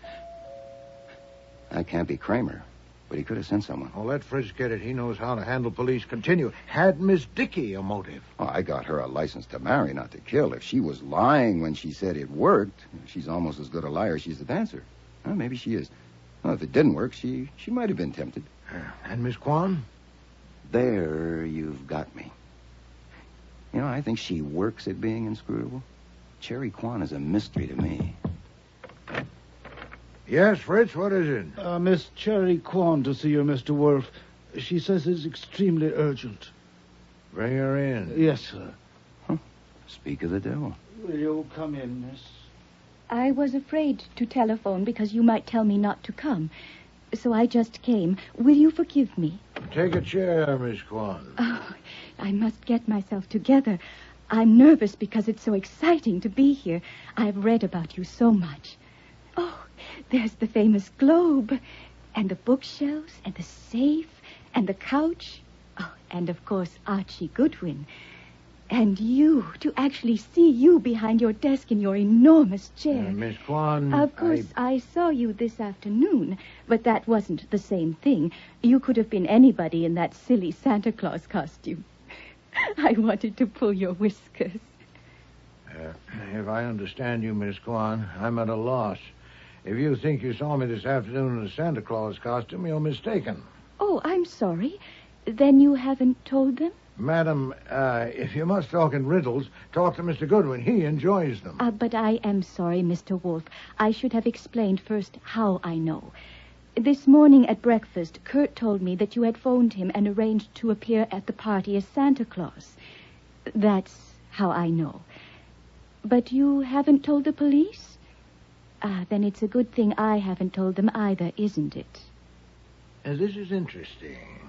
That can't be Kramer, but he could have sent someone. Oh, let Fritz get it. He knows how to handle police. Continue. Had Miss Dickey a motive? Oh, I got her a license to marry, not to kill. If she was lying when she said it worked, she's almost as good a liar as she's a dancer. Well, maybe she is. Well, if it didn't work, she might have been tempted. And Miss Kwan? There you've got me. You know, I think she works at being inscrutable. Cherry Kwan is a mystery to me. Yes, Fritz, what is it? Miss Cherry Kwan to see you, Mr. Wolfe. She says it's extremely urgent. Bring her in. Yes, sir. Speak of the devil. Will you come in, miss? I was afraid to telephone because you might tell me not to come. So I just came. Will you forgive me? Take a chair, Miss Kwan. Oh, I must get myself together. I'm nervous because it's so exciting to be here. I've read about you so much. Oh, there's the famous globe, and the bookshelves, and the safe, and the couch. Oh, and of course, Archie Goodwin. And you, to actually see you behind your desk in your enormous chair. Miss Kwan... Of course, I saw you this afternoon, but that wasn't the same thing. You could have been anybody in that silly Santa Claus costume. I wanted to pull your whiskers. If I understand you, Miss Kwan, I'm at a loss. If you think you saw me this afternoon in a Santa Claus costume, you're mistaken. Oh, I'm sorry. Then you haven't told them? Madam, if you must talk in riddles, talk to Mr. Goodwin. He enjoys them. But I am sorry, Mr. Wolfe. I should have explained first how I know. This morning at breakfast, Kurt told me that you had phoned him and arranged to appear at the party as Santa Claus. That's how I know. But you haven't told the police? Then it's a good thing I haven't told them either, isn't it? This is interesting.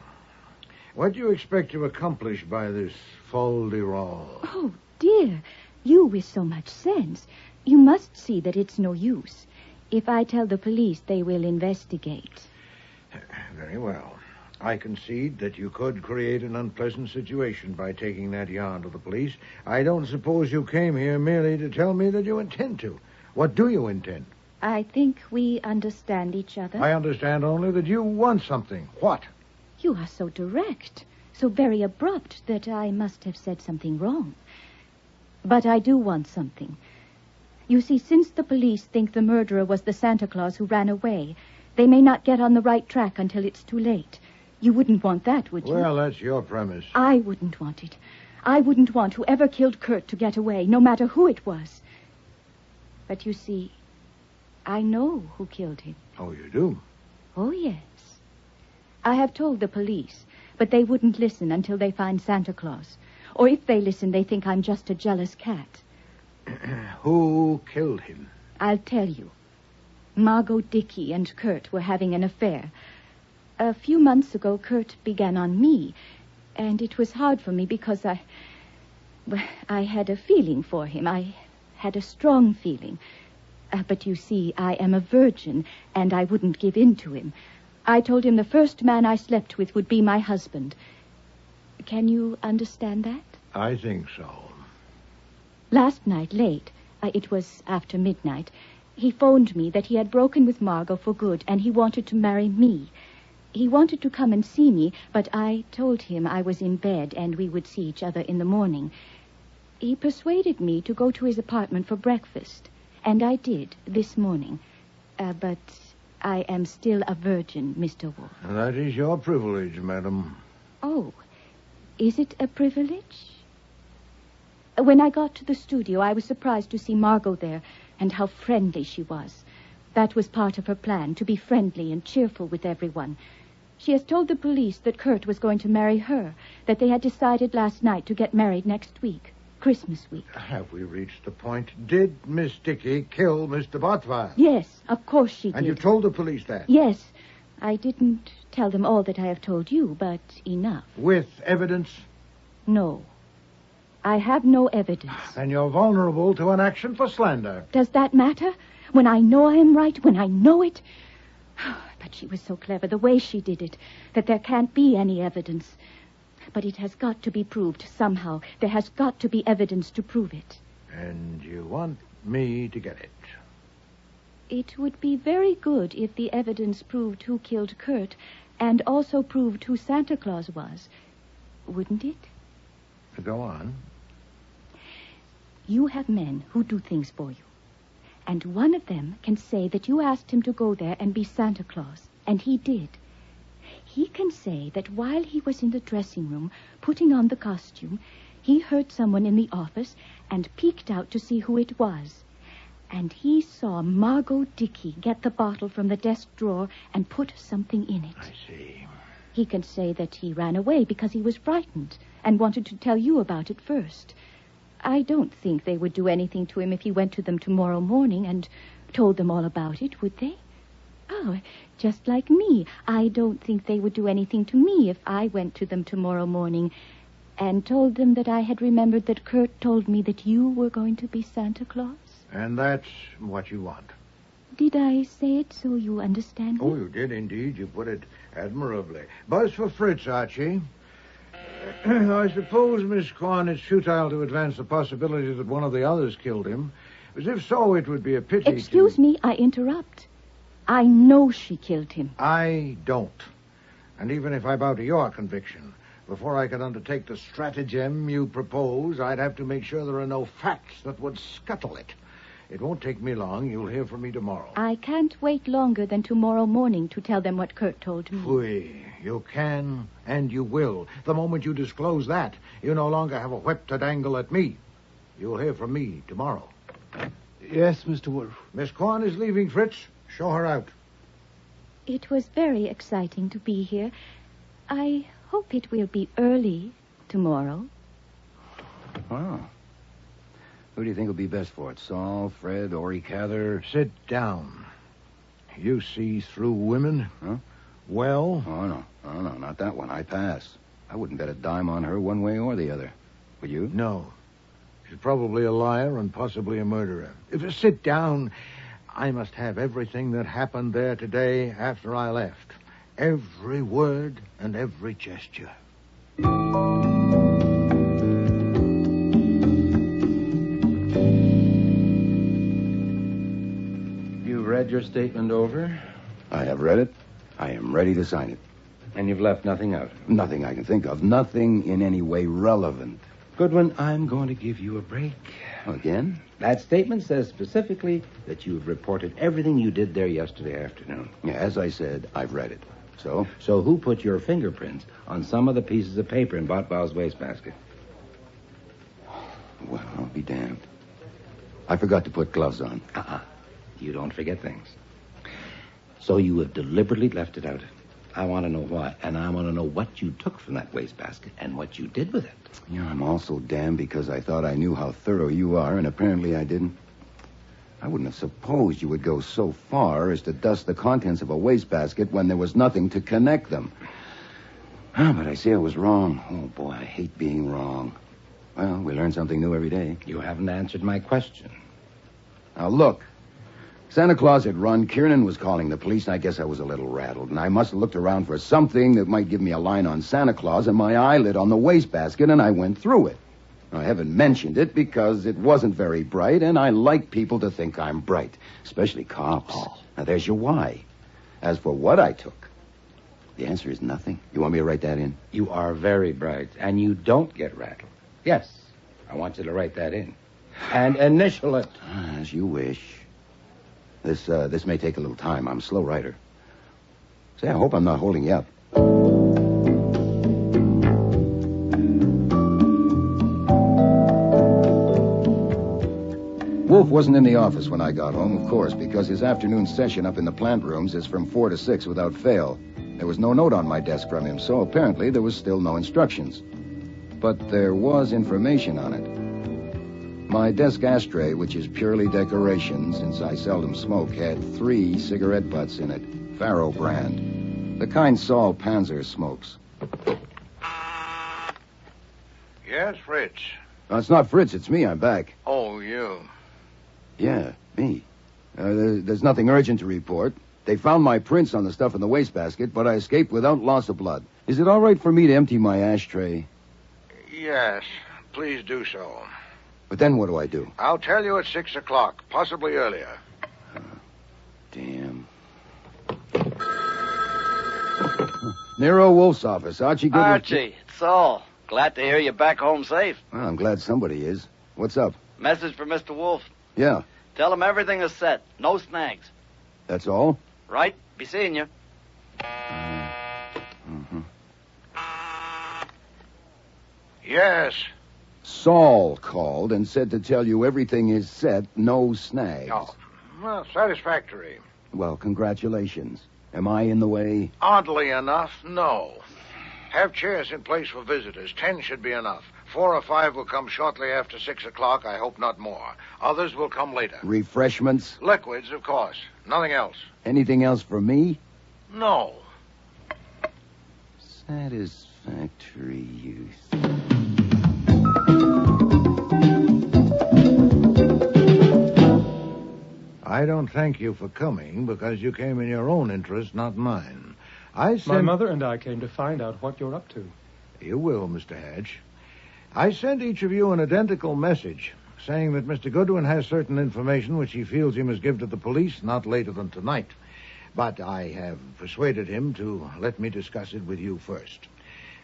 What do you expect to accomplish by this fol-de-rol? Oh, dear. You with so much sense. You must see that it's no use. If I tell the police, they will investigate. Very well. I concede that you could create an unpleasant situation by taking that yarn to the police. I don't suppose you came here merely to tell me that you intend to. What do you intend? I think we understand each other. I understand only that you want something. What? You are so direct, so very abrupt, that I must have said something wrong. But I do want something. You see, since the police think the murderer was the Santa Claus who ran away, They may not get on the right track until it's too late. You wouldn't want that, would you? Well, that's your premise. I wouldn't want it. I wouldn't want whoever killed Kurt to get away, no matter who it was. But you see, I know who killed him. Oh, you do? Oh, yes. I have told the police, but they wouldn't listen until they find Santa Claus. Or if they listen, they think I'm just a jealous cat. Who killed him? I'll tell you. Margot Dickey and Kurt were having an affair. A few months ago, Kurt began on me, and it was hard for me because I had a feeling for him. I had a strong feeling. But you see, I am a virgin, and I wouldn't give in to him. I told him the first man I slept with would be my husband. Can you understand that? I think so. Last night, late, it was after midnight, he phoned me that he had broken with Margot for good, and he wanted to marry me. He wanted to come and see me, but I told him I was in bed and we would see each other in the morning. He persuaded me to go to his apartment for breakfast, and I did this morning. But I am still a virgin, Mr. Wolfe. That is your privilege, madam. Oh, is it a privilege? When I got to the studio, I was surprised to see Margot there and how friendly she was. That was part of her plan, to be friendly and cheerful with everyone. She has told the police that Kurt was going to marry her, that they had decided last night to get married next week, Christmas week. Have we reached the point? Did Miss Dickey kill Mr. Botwell? Yes, of course she did. And you told the police that? Yes. I didn't tell them all that I have told you, but enough. With evidence? No. I have no evidence. Then you're vulnerable to an action for slander. Does that matter? When I know I am right, when I know it? But she was so clever, the way she did it, that there can't be any evidence. But it has got to be proved somehow. There has got to be evidence to prove it. And you want me to get it? It would be very good if the evidence proved who killed Kurt and also proved who Santa Claus was. Wouldn't it? Go on. You have men who do things for you. And one of them can say that you asked him to go there and be Santa Claus. And he did. He can say that while he was in the dressing room putting on the costume, he heard someone in the office and peeked out to see who it was. And he saw Margot Dickey get the bottle from the desk drawer and put something in it. I see. He can say that he ran away because he was frightened and wanted to tell you about it first. I don't think they would do anything to him if he went to them tomorrow morning and told them all about it, would they? Oh, just like me. I don't think they would do anything to me if I went to them tomorrow morning and told them that I had remembered that Kurt told me that you were going to be Santa Claus. And that's what you want. Did I say it so you understand me? Oh, you did indeed. You put it admirably. Buzz for Fritz, Archie. I suppose, Miss Quan, it's futile to advance the possibility that one of the others killed him. As if so, it would be a pity Excuse me, I interrupt. I know she killed him. I don't. And even if I bow to your conviction, before I could undertake the stratagem you propose, I'd have to make sure there are no facts that would scuttle it. It won't take me long. You'll hear from me tomorrow. I can't wait longer than tomorrow morning to tell them what Kurt told me. Oui, you can and you will. The moment you disclose that, you no longer have a whip to dangle at me. You'll hear from me tomorrow. Yes, Mr. Wolfe. Miss Quan is leaving, Fritz. Show her out. It was very exciting to be here. I hope it will be early tomorrow. Oh. Who do you think will be best for it? Saul, Fred, Ori Cather? Sit down. You see through women? Huh? Well? Oh, no, not that one. I pass. I wouldn't bet a dime on her one way or the other. Would you? No. She's probably a liar and possibly a murderer. If you sit down, I must have everything that happened there today after I left. Every word and every gesture. Read your statement over? I have read it. I am ready to sign it. And you've left nothing out? Nothing I can think of. Nothing in any way relevant. Goodwin, I'm going to give you a break. Again? That statement says specifically that you have reported everything you did there yesterday afternoon. Yeah, as I said, I've read it. So? So who put your fingerprints on some of the pieces of paper in Botval's wastebasket? Well, I'll be damned. I forgot to put gloves on. You don't forget things. So you have deliberately left it out. I want to know why, and I want to know what you took from that wastebasket and what you did with it. Yeah, I'm also damned because I thought I knew how thorough you are, and apparently I didn't. I wouldn't have supposed you would go so far as to dust the contents of a wastebasket when there was nothing to connect them. But I see I was wrong. Oh, boy, I hate being wrong. Well, we learn something new every day. You haven't answered my question. Now, look. Santa Claus had run. Kiernan was calling the police, and I guess I was a little rattled. And I must have looked around for something that might give me a line on Santa Claus, and my eye lit on the wastebasket, and I went through it. Now, I haven't mentioned it because it wasn't very bright, and I like people to think I'm bright, especially cops. Now, there's your why. As for what I took, the answer is nothing. You want me to write that in? You are very bright, and you don't get rattled. Yes, I want you to write that in. And initial it. As you wish. This may take a little time. I'm a slow writer. Say, I hope I'm not holding you up. Wolfe wasn't in the office when I got home, of course, because his afternoon session up in the plant rooms is from 4 to 6 without fail. There was no note on my desk from him, so apparently there was still no instructions. But there was information on it. My desk ashtray, which is purely decoration, since I seldom smoke, had 3 cigarette butts in it, Faro brand. The kind Saul Panzer smokes. Yes, Fritz. No, it's not Fritz, it's me. I'm back. Oh, you. Yeah, me. There's nothing urgent to report. They found my prints on the stuff in the wastebasket, but I escaped without loss of blood. Is it all right for me to empty my ashtray? Yes, please do so. But then what do I do? I'll tell you at 6 o'clock, possibly earlier. Damn. Nero Wolfe's office. Archie Goodwin. Archie, it's Saul. Glad to hear you're back home safe. Well, I'm glad somebody is. What's up? Message for Mr. Wolfe. Yeah. Tell him everything is set. No snags. That's all? Right. Be seeing you. Yes. Saul called and said to tell you everything is set, no snags. Oh, well, satisfactory. Well, congratulations. Am I in the way? Oddly enough, no. Have chairs in place for visitors. 10 should be enough. 4 or 5 will come shortly after 6 o'clock. I hope not more. Others will come later. Refreshments? Liquids, of course. Nothing else. Anything else for me? No. Satisfactory use. I don't thank you for coming because you came in your own interest, not mine. My mother and I came to find out what you're up to. You will, Mr. Hatch. I sent each of you an identical message saying that Mr. Goodwin has certain information which he feels he must give to the police not later than tonight. But I have persuaded him to let me discuss it with you first.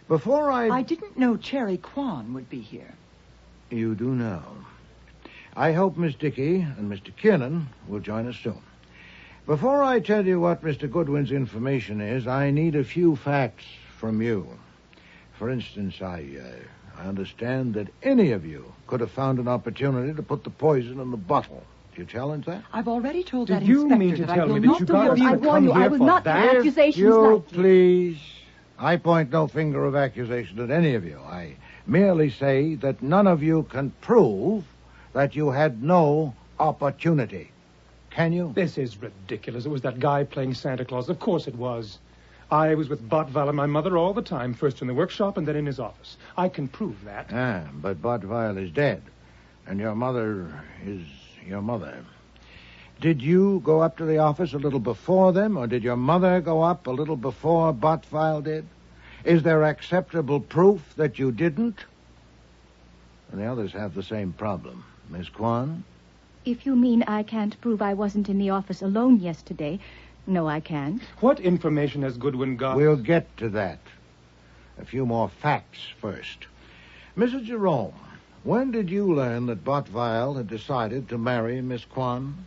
Before I didn't know Cherry Kwan would be here. You do now. I hope Miss Dickey and Mr. Kiernan will join us soon. Before I tell you what Mr. Goodwin's information is, I need a few facts from you. For instance, I understand that any of you could have found an opportunity to put the poison in the bottle. Do you challenge that? I've already told Did that you inspector mean to that tell I will me that not you do got your... me to I warn you, come I here will for not that? make accusations You, like... please. I point no finger of accusation at any of you. I merely say that none of you can prove that you had no opportunity. Can you? This is ridiculous. It was that guy playing Santa Claus. Of course it was. I was with Botval and my mother all the time, first in the workshop and then in his office. I can prove that. But Botval is dead, and your mother is your mother. Did you go up to the office a little before them, or did your mother go up a little before Botval did? Is there acceptable proof that you didn't? And the others have the same problem. Miss Kwan? If you mean I can't prove I wasn't in the office alone yesterday, no, I can't. What information has Goodwin got? We'll get to that. A few more facts first. Mrs. Jerome, when did you learn that Bottweil had decided to marry Miss Kwan?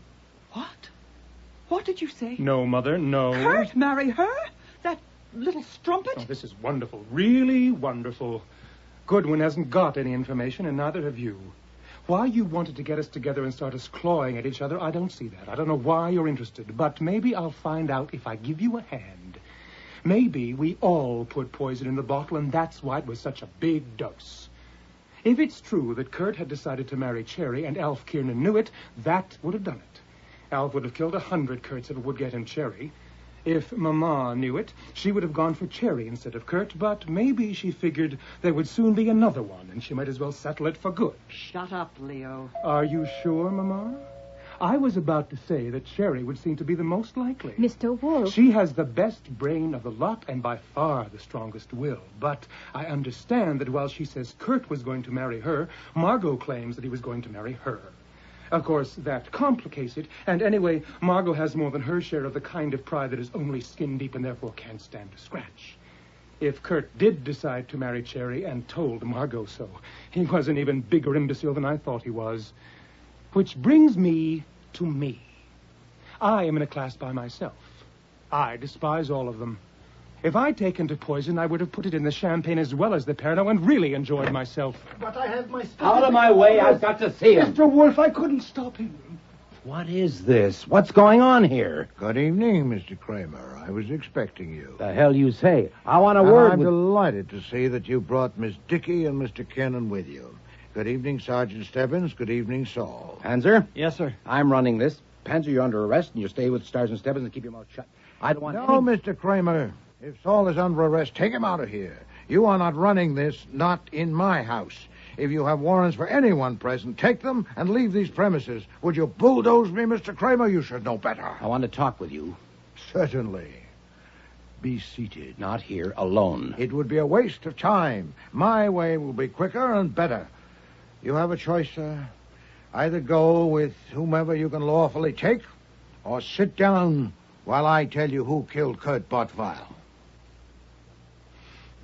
What did you say? No, Mother, no. Kurt marry her? That little strumpet? Oh, this is wonderful. Really wonderful. Goodwin hasn't got any information, and neither have you. Why you wanted to get us together and start us clawing at each other, I don't see that. I don't know why you're interested, but maybe I'll find out if I give you a hand. Maybe we all put poison in the bottle, and that's why it was such a big dose. If it's true that Kurt had decided to marry Cherry and Alf Kiernan knew it, that would have done it. Alf would have killed 100 Kurts if it would get him Cherry. If Mama knew it, she would have gone for Cherry instead of Kurt, but maybe she figured there would soon be another one, and she might as well settle it for good. Shut up, Leo. Are you sure, Mama? I was about to say that Cherry would seem to be the most likely. Mr. Wolfe. She has the best brain of the lot and by far the strongest will. But I understand that while she says Kurt was going to marry her, Margot claims that he was going to marry her. Of course, that complicates it, and anyway, Margot has more than her share of the kind of pride that is only skin deep and therefore can't stand a scratch. If Kurt did decide to marry Cherry and told Margot so, he was an even bigger imbecile than I thought he was. Which brings me to me. I am in a class by myself. I despise all of them. If I'd taken to poison, I would have put it in the champagne as well as the Pernod and really enjoyed myself. But I have my... Out of my way, I've got to see him. Mr. Wolfe, I couldn't stop him. What is this? What's going on here? Good evening, Mr. Kramer. I was expecting you. The hell you say? I want a word I'm with... delighted to see that you brought Miss Dickey and Mr. Kiernan with you. Good evening, Sergeant Stebbins. Good evening, Saul. Panzer? Yes, sir. I'm running this. Panzer, you're under arrest, and you stay with Sergeant Stebbins and keep your mouth shut. I don't want No, Mr. Kramer. If Saul is under arrest, take him out of here. You are not running this, not in my house. If you have warrants for anyone present, take them and leave these premises. Would you bulldoze me, Mr. Kramer? You should know better. I want to talk with you. Certainly. Be seated. Not here, alone. It would be a waste of time. My way will be quicker and better. You have a choice, sir. Either go with whomever you can lawfully take, or sit down while I tell you who killed Kurt Bottweil.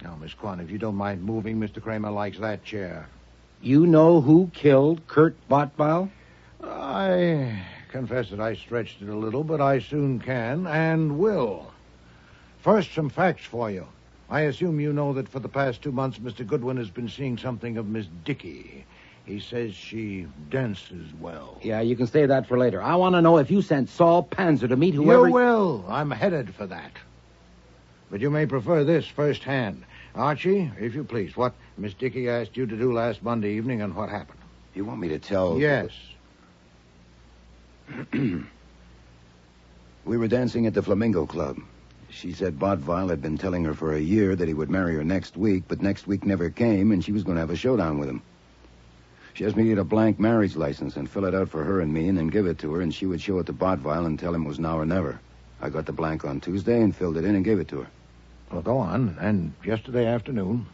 Now, Miss Kwan, if you don't mind moving, Mr. Kramer likes that chair. You know who killed Kurt Bottweil? I confess that I stretched it a little, but I soon can and will. First, some facts for you. I assume you know that for the past 2 months, Mr. Goodwin has been seeing something of Miss Dickey. He says she dances well. Yeah, you can say that for later. I want to know if you sent Saul Panzer to meet whoever... You will. I'm headed for that. But you may prefer this firsthand. Archie, if you please, what Miss Dickey asked you to do last Monday evening and what happened? You want me to tell... Yes. We were dancing at the Flamingo Club. She said Bottweil had been telling her for a year that he would marry her next week, but next week never came, and she was going to have a showdown with him. She asked me to get a blank marriage license and fill it out for her and me and then give it to her, and she would show it to Bottweil and tell him it was now or never. I got the blank on Tuesday and filled it in and gave it to her. Well, go on. And yesterday afternoon?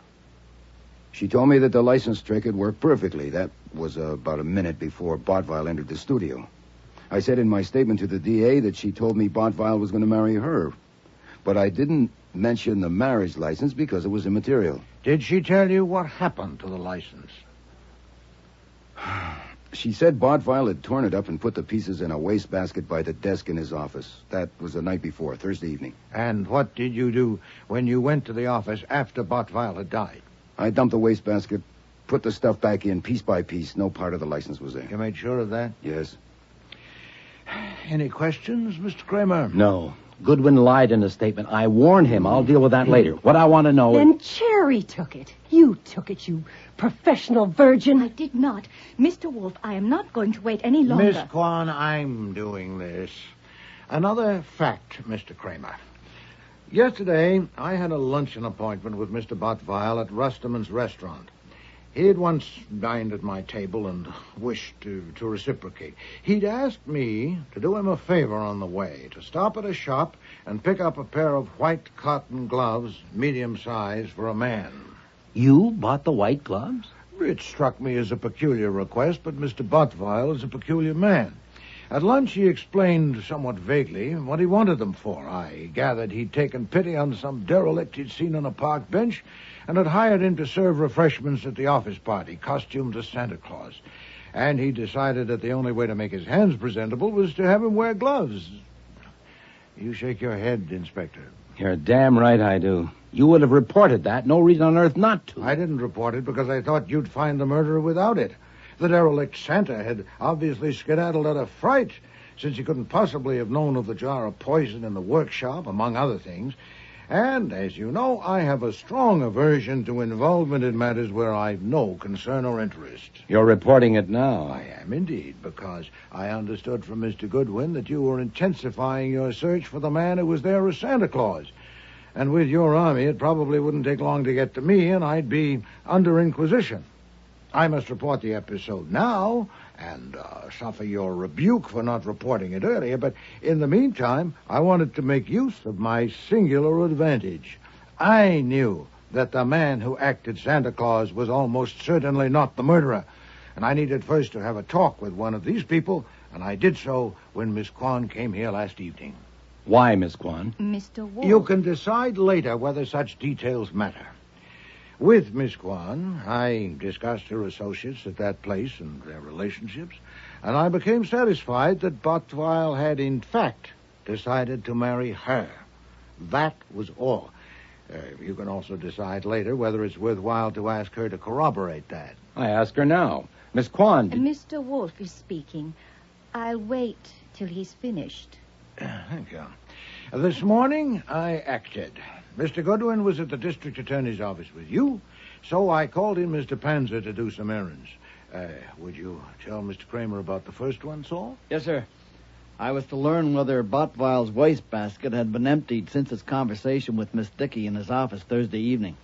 She told me that the license trick had worked perfectly. That was about a minute before Bottweil entered the studio. I said in my statement to the DA that she told me Bottweil was going to marry her. But I didn't mention the marriage license because it was immaterial. Did she tell you what happened to the license? She said Bottweil had torn it up and put the pieces in a wastebasket by the desk in his office. That was the night before, Thursday evening. And what did you do when you went to the office after Bottweil had died? I dumped the wastebasket, put the stuff back in piece by piece. No part of the license was there. You made sure of that? Yes. Any questions, Mr. Kramer? No. Goodwin lied in a statement. I warned him. I'll deal with that later. What I want to know is... Then Cherry took it. You took it, you professional virgin. I did not. Mr. Wolfe, I am not going to wait any longer. Miss Kwan, I'm doing this. Another fact, Mr. Kramer. Yesterday, I had a luncheon appointment with Mr. Bottweil at Rusterman's restaurant. He had once dined at my table and wished to reciprocate. He'd asked me to do him a favor on the way, to stop at a shop and pick up a pair of white cotton gloves, medium size, for a man. You bought the white gloves? It struck me as a peculiar request, but Mr. Bottweil is a peculiar man. At lunch, he explained somewhat vaguely what he wanted them for. I gathered he'd taken pity on some derelict he'd seen on a park bench and had hired him to serve refreshments at the office party, costumed as Santa Claus. And he decided that the only way to make his hands presentable was to have him wear gloves. You shake your head, Inspector. You're damn right I do. You would have reported that. No reason on earth not to. I didn't report it because I thought you'd find the murderer without it. The derelict Santa had obviously skedaddled out of fright, since he couldn't possibly have known of the jar of poison in the workshop, among other things. And, as you know, I have a strong aversion to involvement in matters where I've no concern or interest. You're reporting it now. I am indeed, because I understood from Mr. Goodwin that you were intensifying your search for the man who was there as Santa Claus. And with your army, it probably wouldn't take long to get to me, and I'd be under inquisition. I must report the episode now and suffer your rebuke for not reporting it earlier, but in the meantime, I wanted to make use of my singular advantage. I knew that the man who acted Santa Claus was almost certainly not the murderer, and I needed first to have a talk with one of these people, and I did so when Miss Kwan came here last evening. Why, Miss Kwan? Mr. Wolfe. You can decide later whether such details matter. With Miss Kwan, I discussed her associates at that place and their relationships, and I became satisfied that Bottweil had, in fact, decided to marry her. That was all. You can also decide later whether it's worthwhile to ask her to corroborate that. I ask her now. Miss Kwan... Mr. Wolfe is speaking. I'll wait till he's finished. Thank you. This morning, I acted. Mr. Goodwin was at the district attorney's office with you, so I called in Mr. Panzer to do some errands. Would you tell Mr. Kramer about the first one, Saul? Yes, sir. I was to learn whether Bottweil's wastebasket had been emptied since his conversation with Miss Dickey in his office Thursday evening.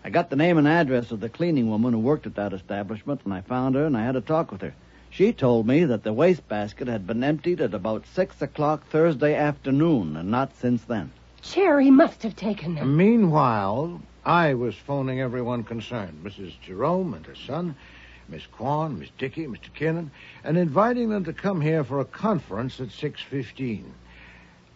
I got the name and address of the cleaning woman who worked at that establishment, and I found her, and I had a talk with her. She told me that the wastebasket had been emptied at about 6 o'clock Thursday afternoon, and not since then. Cherry must have taken them. Meanwhile, I was phoning everyone concerned, Mrs. Jerome and her son, Miss Kwan, Miss Dickey, Mr. Kinnan, and inviting them to come here for a conference at 6:15.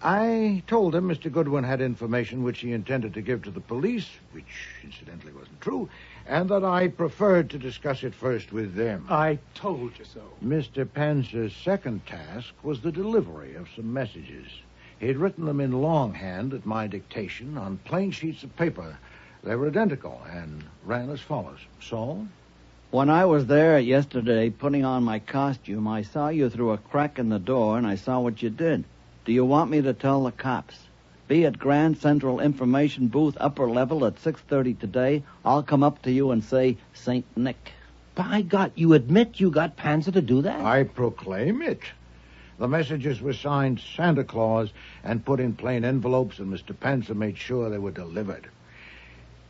I told them Mr. Goodwin had information which he intended to give to the police, which incidentally wasn't true, and that I preferred to discuss it first with them. I told you so. Mr. Panzer's second task was the delivery of some messages. He'd written them in longhand at my dictation on plain sheets of paper. They were identical and ran as follows. Saul? When I was there yesterday putting on my costume, I saw you through a crack in the door, and I saw what you did. Do you want me to tell the cops? Be at Grand Central Information Booth, upper level, at 6:30 today. I'll come up to you and say, St. Nick. By God, you admit you got Panzer to do that? I proclaim it. The messages were signed Santa Claus and put in plain envelopes, and Mr. Panzer made sure they were delivered.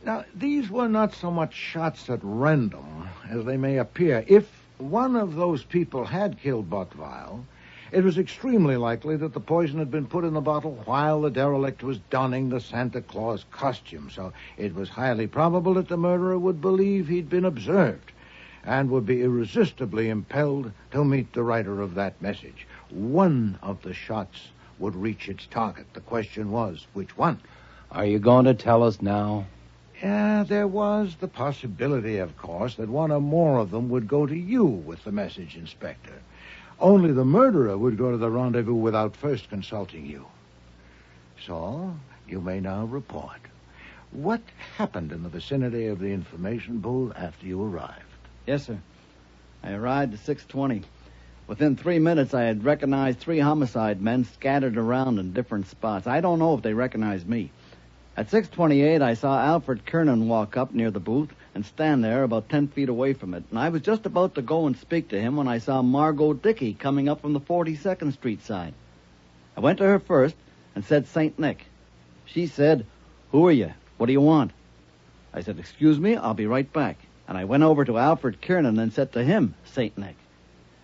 Now, these were not so much shots at random as they may appear. If one of those people had killed Bottweil, it was extremely likely that the poison had been put in the bottle while the derelict was donning the Santa Claus costume, so it was highly probable that the murderer would believe he'd been observed and would be irresistibly impelled to meet the writer of that message. One of the shots would reach its target. The question was, which one? Are you going to tell us now? Yeah, there was the possibility, of course, that one or more of them would go to you with the message, Inspector. Only the murderer would go to the rendezvous without first consulting you. So, you may now report. What happened in the vicinity of the information booth after you arrived? Yes, sir. I arrived at 6:20. Within 3 minutes, I had recognized 3 homicide men scattered around in different spots. I don't know if they recognized me. At 6:28, I saw Alfred Kernan walk up near the booth and stand there about 10 feet away from it. And I was just about to go and speak to him when I saw Margot Dickey coming up from the 42nd Street side. I went to her first and said St. Nick. She said, "Who are you? What do you want?" I said, "Excuse me, I'll be right back." And I went over to Alfred Kernan and said to him, St. Nick.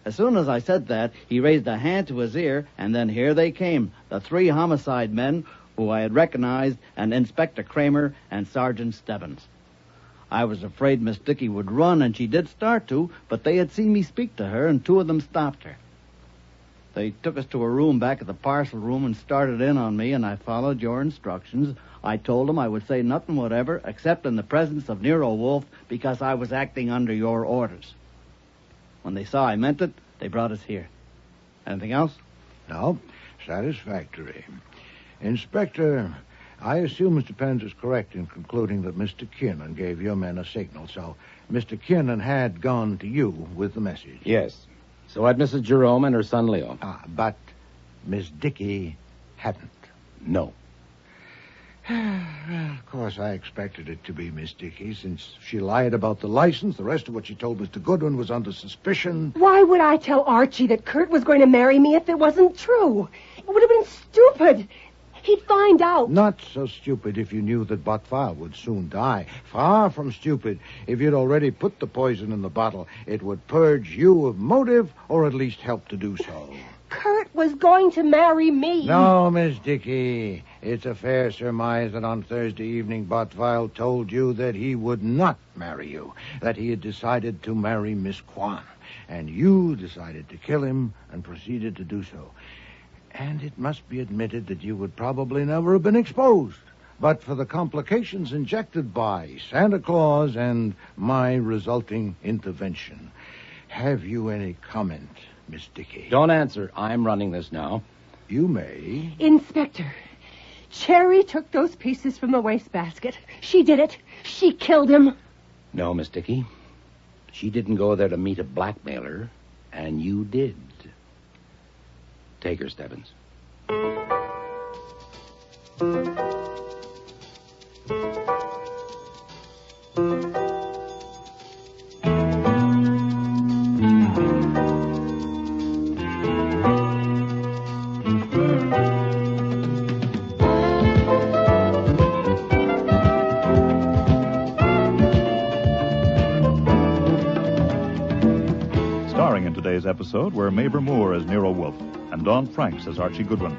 As soon as I said that, he raised a hand to his ear, and then here they came, the 3 homicide men who I had recognized, and Inspector Kramer and Sergeant Stebbins. I was afraid Miss Dickey would run, and she did start to, but they had seen me speak to her, and 2 of them stopped her. They took us to a room back at the parcel room and started in on me, and I followed your instructions. I told them I would say nothing whatever, except in the presence of Nero Wolfe, because I was acting under your orders. When they saw I meant it, they brought us here. Anything else? No, satisfactory. Inspector, I assume Mr. Pence is correct in concluding that Mr. Kiernan gave your men a signal, so Mr. Kiernan had gone to you with the message. Yes. So had Mrs. Jerome and her son Leo. But Miss Dickey hadn't. No. Well, of course, I expected it to be Miss Dickey, since she lied about the license. The rest of what she told Mr. Goodwin was under suspicion. Why would I tell Archie that Kurt was going to marry me if it wasn't true? It would have been stupid. He'd find out. Not so stupid if you knew that Botfile would soon die. Far from stupid. If you'd already put the poison in the bottle, it would purge you of motive, or at least help to do so. Kurt was going to marry me. No, Miss Dickey. It's a fair surmise that on Thursday evening Botfile told you that he would not marry you, that he had decided to marry Miss Kwan, and you decided to kill him and proceeded to do so. And it must be admitted that you would probably never have been exposed, but for the complications injected by Santa Claus and my resulting intervention. Have you any comment, Miss Dickey? Don't answer. I'm running this now. You may. Inspector, Cherry took those pieces from the wastebasket. She did it. She killed him. No, Miss Dickey. She didn't go there to meet a blackmailer, and you did. Take her, Stebbins. Starring in today's episode were Mabel Moore as Nero Wolfe and Dawn Franks as Archie Goodwin.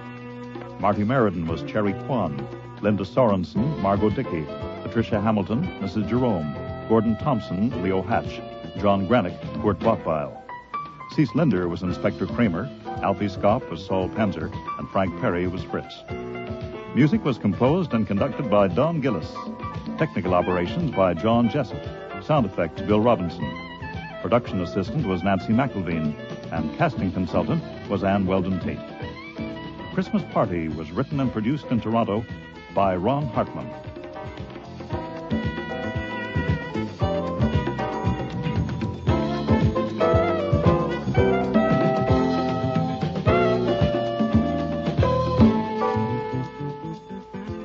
Marty Meriden was Cherry Kwan, Linda Sorensen, Margot Dickey, Patricia Hamilton, Mrs. Jerome, Gordon Thompson, Leo Hatch, John Granick, Kurt Botfile. Cease Linder was Inspector Kramer, Alfie Scoff was Saul Panzer, and Frank Perry was Fritz. Music was composed and conducted by Don Gillis. Technical operations by John Jessup. Sound effects, Bill Robinson. Production assistant was Nancy McElveen, and casting consultant was Ann Weldon Tate. Christmas Party was written and produced in Toronto by Ron Hartman.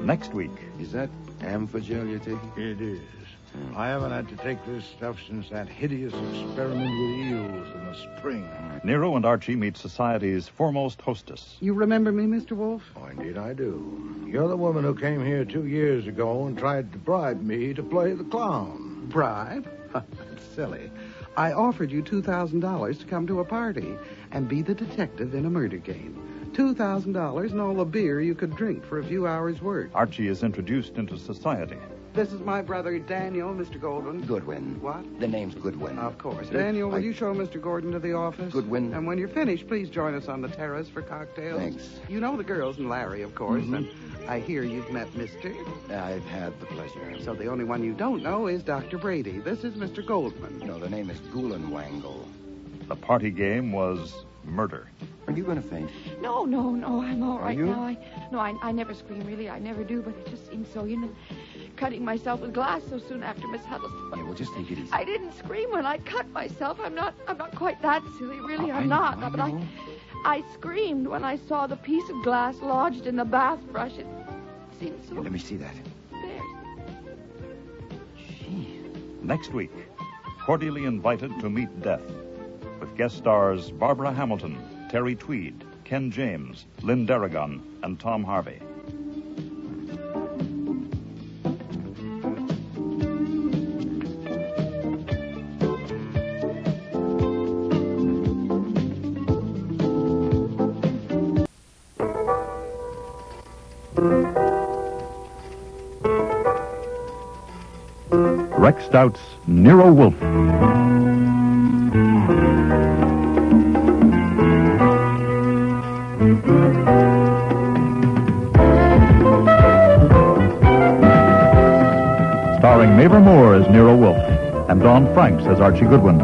Next week. Is that Amphogel you're taking? It is. I haven't had to take this stuff since that hideous experiment with eels in the spring. Nero and Archie meet society's foremost hostess. You remember me, Mr. Wolfe? Oh, indeed I do. You're the woman who came here 2 years ago and tried to bribe me to play the clown. Bribe? That's silly. I offered you $2,000 to come to a party and be the detective in a murder game. $2,000 and all the beer you could drink for a few hours' work. Archie is introduced into society. This is my brother Daniel, Mr. Goldwyn. Goodwin. What? The name's Goodwin. Of course. Daniel, will you show Mr. Gordon to the office? Goodwin. And when you're finished, please join us on the terrace for cocktails. Thanks. You know the girls and Larry, of course. And I hear you've met Mr. I've had the pleasure. So the only one you don't know is Dr. Brady. This is Mr. Goldman. No, the name is Gulenwangle. The party game was murder. Are you going to faint? No, I'm all right you? now. I never scream, really. I never do, but it just seems so, cutting myself with glass so soon after Miss Huddleston. Yeah, well, just take it easy. I didn't scream when I cut myself. I'm not quite that silly, really. I'm I not. know. But I screamed when I saw the piece of glass lodged in the bath brush. It seemed so... Let me see that. There. Next week, cordially invited to meet death, with guest stars Barbara Hamilton, Terry Tweed, Ken James, Lynn Darragon, and Tom Harvey. Rex Stout's Nero Wolfe. Starring Mavor Moore as Nero Wolfe and Don Franks as Archie Goodwin.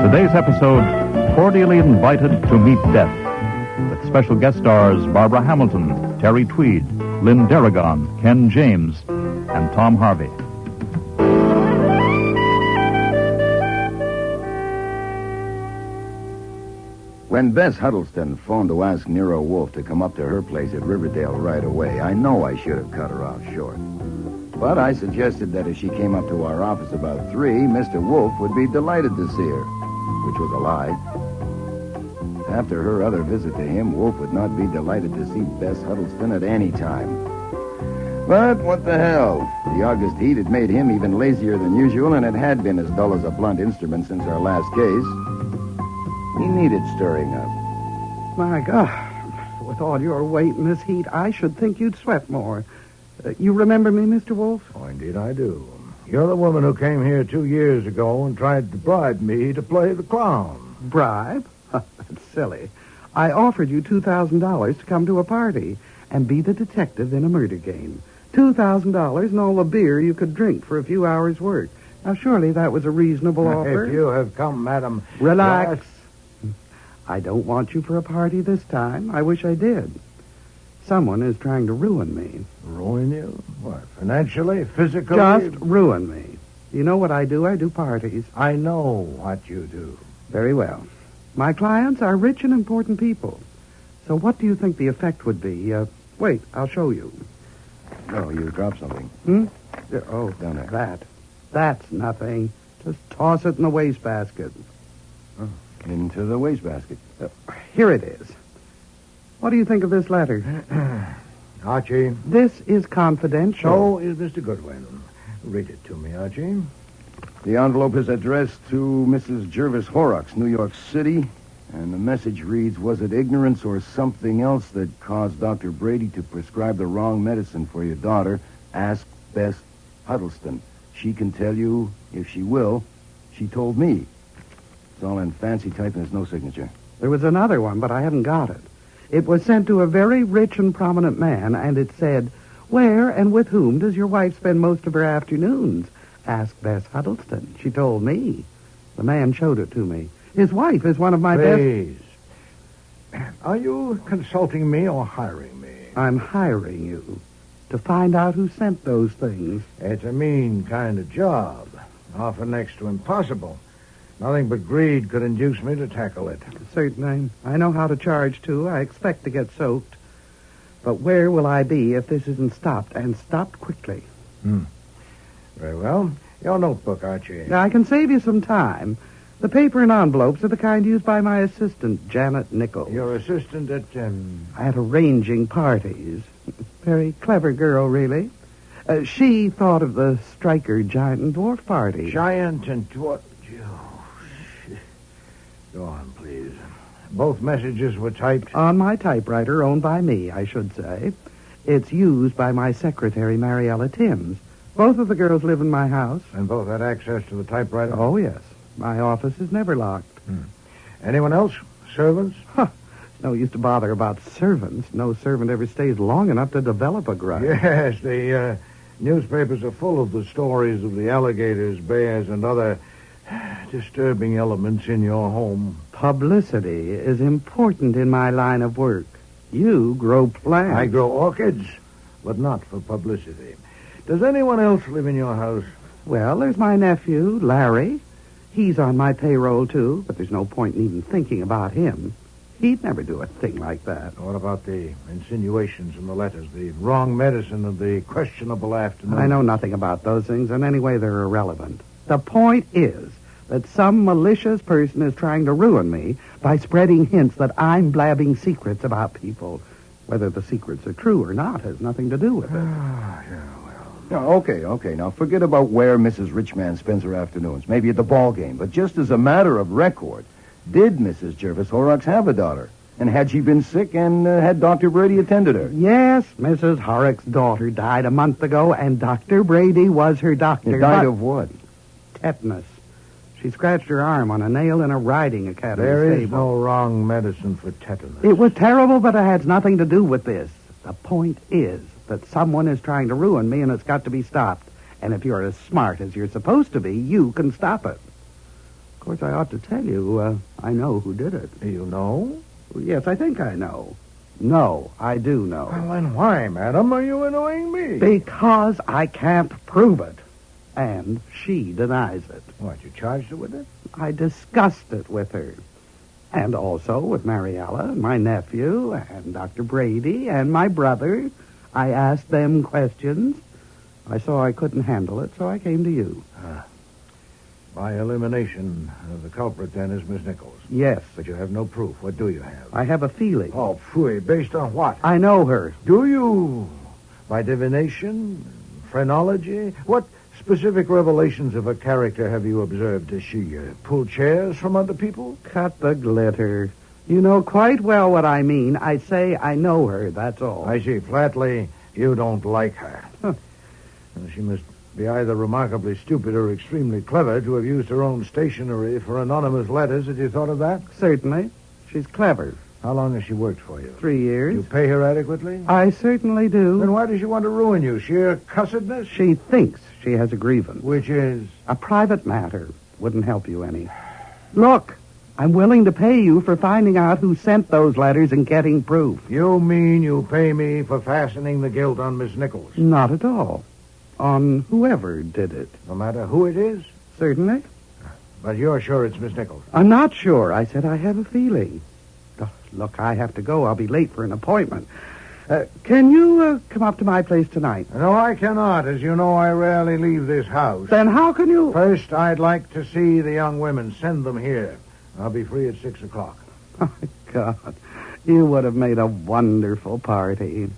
Today's episode, Cordially Invited to Meet Death, with special guest stars Barbara Hamilton, Terry Tweed, Lynn Darragon, Ken James, and Tom Harvey. When Bess Huddleston phoned to ask Nero Wolfe to come up to her place at Riverdale right away, I know I should have cut her off short. But I suggested that if she came up to our office about 3, Mr. Wolfe would be delighted to see her, which was a lie. After her other visit to him, Wolfe would not be delighted to see Bess Huddleston at any time. But what the hell? The August heat had made him even lazier than usual, and it had been as dull as a blunt instrument since our last case. He needed stirring up. My God, with all your weight and this heat, I should think you'd sweat more. You remember me, Mr. Wolfe? Oh, indeed I do. You're the woman who came here 2 years ago and tried to bribe me to play the clown. Bribe? That's silly. I offered you $2,000 to come to a party and be the detective in a murder game. $2,000 and all the beer you could drink for a few hours' work. Now, surely that was a reasonable offer. If you have come, madam... Relax. I don't want you for a party this time. I wish I did. Someone is trying to ruin me. Ruin you? What, financially, physically? Just ruin me. You know what I do? I do parties. I know what you do. Very well. My clients are rich and important people. So what do you think the effect would be? Wait, I'll show you. Oh, you dropped something. Oh, down there. That's nothing. Just toss it in the wastebasket. Oh, into the wastebasket. Here it is. What do you think of this letter? Archie. This is confidential. So is Mr. Goodwin. Read it to me, Archie. The envelope is addressed to Mrs. Jervis Horrocks, New York City, and the message reads, was it ignorance or something else that caused Dr. Brady to prescribe the wrong medicine for your daughter? Ask Bess Huddleston. She can tell you if she will. She told me. It's all in fancy type and there's no signature. There was another one, but I haven't got it. It was sent to a very rich and prominent man, and it said, where and with whom does your wife spend most of her afternoons? Ask Bess Huddleston. She told me. The man showed it to me. His wife is one of my Please. Are you consulting me or hiring me? I'm hiring you to find out who sent those things. It's a mean kind of job. Often next to impossible. Nothing but greed could induce me to tackle it. Certainly. I know how to charge, too. I expect to get soaked. But where will I be if this isn't stopped, and stopped quickly? Very well. Your notebook, Archie. Now, I can save you some time. The paper and envelopes are the kind used by my assistant, Janet Nichols. Your assistant at... At arranging parties. Very clever girl, really. She thought of the Stryker Giant and Dwarf party. Giant and Dwarf... Go on, please. Both messages were typed? On my typewriter, owned by me, I should say. It's used by my secretary, Mariella Timms. Both of the girls live in my house. And both had access to the typewriter? Oh, yes. My office is never locked. Anyone else? Servants? No use to bother about servants. No servant ever stays long enough to develop a grudge. Yes, the newspapers are full of the stories of the alligators, bears, and other disturbing elements in your home. Publicity is important in my line of work. You grow plants. I grow orchids, but not for publicity. Does anyone else live in your house? Well, there's my nephew, Larry. He's on my payroll, too, but there's no point in even thinking about him. He'd never do a thing like that. What about the insinuations in the letters, the wrong medicine and the questionable afternoon? I know nothing about those things, and anyway, they're irrelevant. The point is that some malicious person is trying to ruin me by spreading hints that I'm blabbing secrets about people. Whether the secrets are true or not has nothing to do with it. Okay. Now, forget about where Mrs. Richman spends her afternoons. Maybe at the ball game. But just as a matter of record, did Mrs. Jervis Horrocks have a daughter? And had she been sick and had Dr. Brady attended her? Yes, Mrs. Horrock's daughter died a month ago, and Dr. Brady was her doctor. Died of what? Tetanus. She scratched her arm on a nail in a riding academy There stable. is no wrong medicine for tetanus. It was terrible, but it has nothing to do with this. The point is that someone is trying to ruin me, and it's got to be stopped. And if you're as smart as you're supposed to be, you can stop it. Of course, I ought to tell you, I know who did it. You know? Yes, I think I know. No, I do know. Well, then why, madam, are you annoying me? Because I can't prove it. And she denies it. What, you charged her with it? I discussed it with her. And also with Mariella, and my nephew, and Dr. Brady, and my brother. I asked them questions. I saw I couldn't handle it, so I came to you. By elimination, the culprit then is Miss Nichols. Yes. But you have no proof. What do you have? I have a feeling. Oh, phooey. Based on what? I know her. Do you? By divination? Phrenology? What specific revelations of her character have you observed? Does she pull chairs from under people? Cut the glitter. You know quite well what I mean. I say I know her, that's all. I see. Flatly, you don't like her. Huh. She must be either remarkably stupid or extremely clever to have used her own stationery for anonymous letters. Had you thought of that? Certainly. She's clever. How long has she worked for you? 3 years. You pay her adequately? I certainly do. Then why does she want to ruin you? Sheer cussedness? She thinks she has a grievance. Which is? A private matter. Wouldn't help you any. Look, I'm willing to pay you for finding out who sent those letters and getting proof. You mean you pay me for fastening the guilt on Miss Nichols? Not at all. On whoever did it. No matter who it is? Certainly. But you're sure it's Miss Nichols? I'm not sure. I said I have a feeling. Oh, look, I have to go. I'll be late for an appointment. Can you come up to my place tonight? No, I cannot. As you know, I rarely leave this house. Then how can you... First, I'd like to see the young women. Send them here. I'll be free at 6 o'clock. Oh, God. You would have made a wonderful party.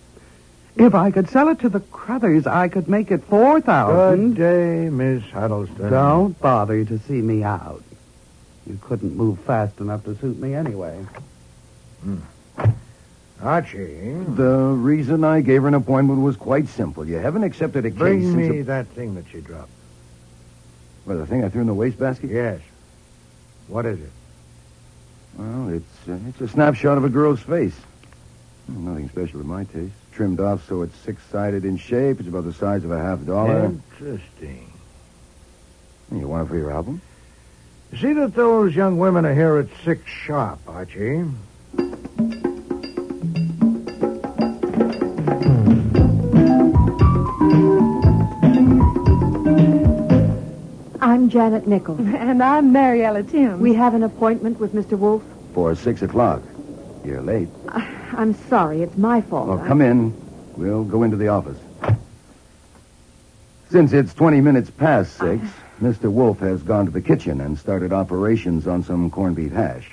If I could sell it to the Crothers, I could make it $4,000. Good day, Miss Huddleston. Don't bother to see me out. You couldn't move fast enough to suit me anyway. Archie. The reason I gave her an appointment was quite simple. You haven't accepted a case Bring since... me that thing that she dropped. Well, the thing I threw in the wastebasket? Yes. What is it? Well, it's a snapshot of a girl's face. Nothing special to my taste. Trimmed off so it's six-sided in shape. It's about the size of a $50. Interesting. You want it for your album? See that those young women are here at 6 sharp, Archie. I'm Janet Nichols. And I'm Mariella Tim. We have an appointment with Mr. Wolfe. For 6 o'clock. You're late. I'm sorry. It's my fault. Well, come in. We'll go into the office. Since it's 20 minutes past 6, Mr. Wolfe has gone to the kitchen and started operations on some corned beef hash.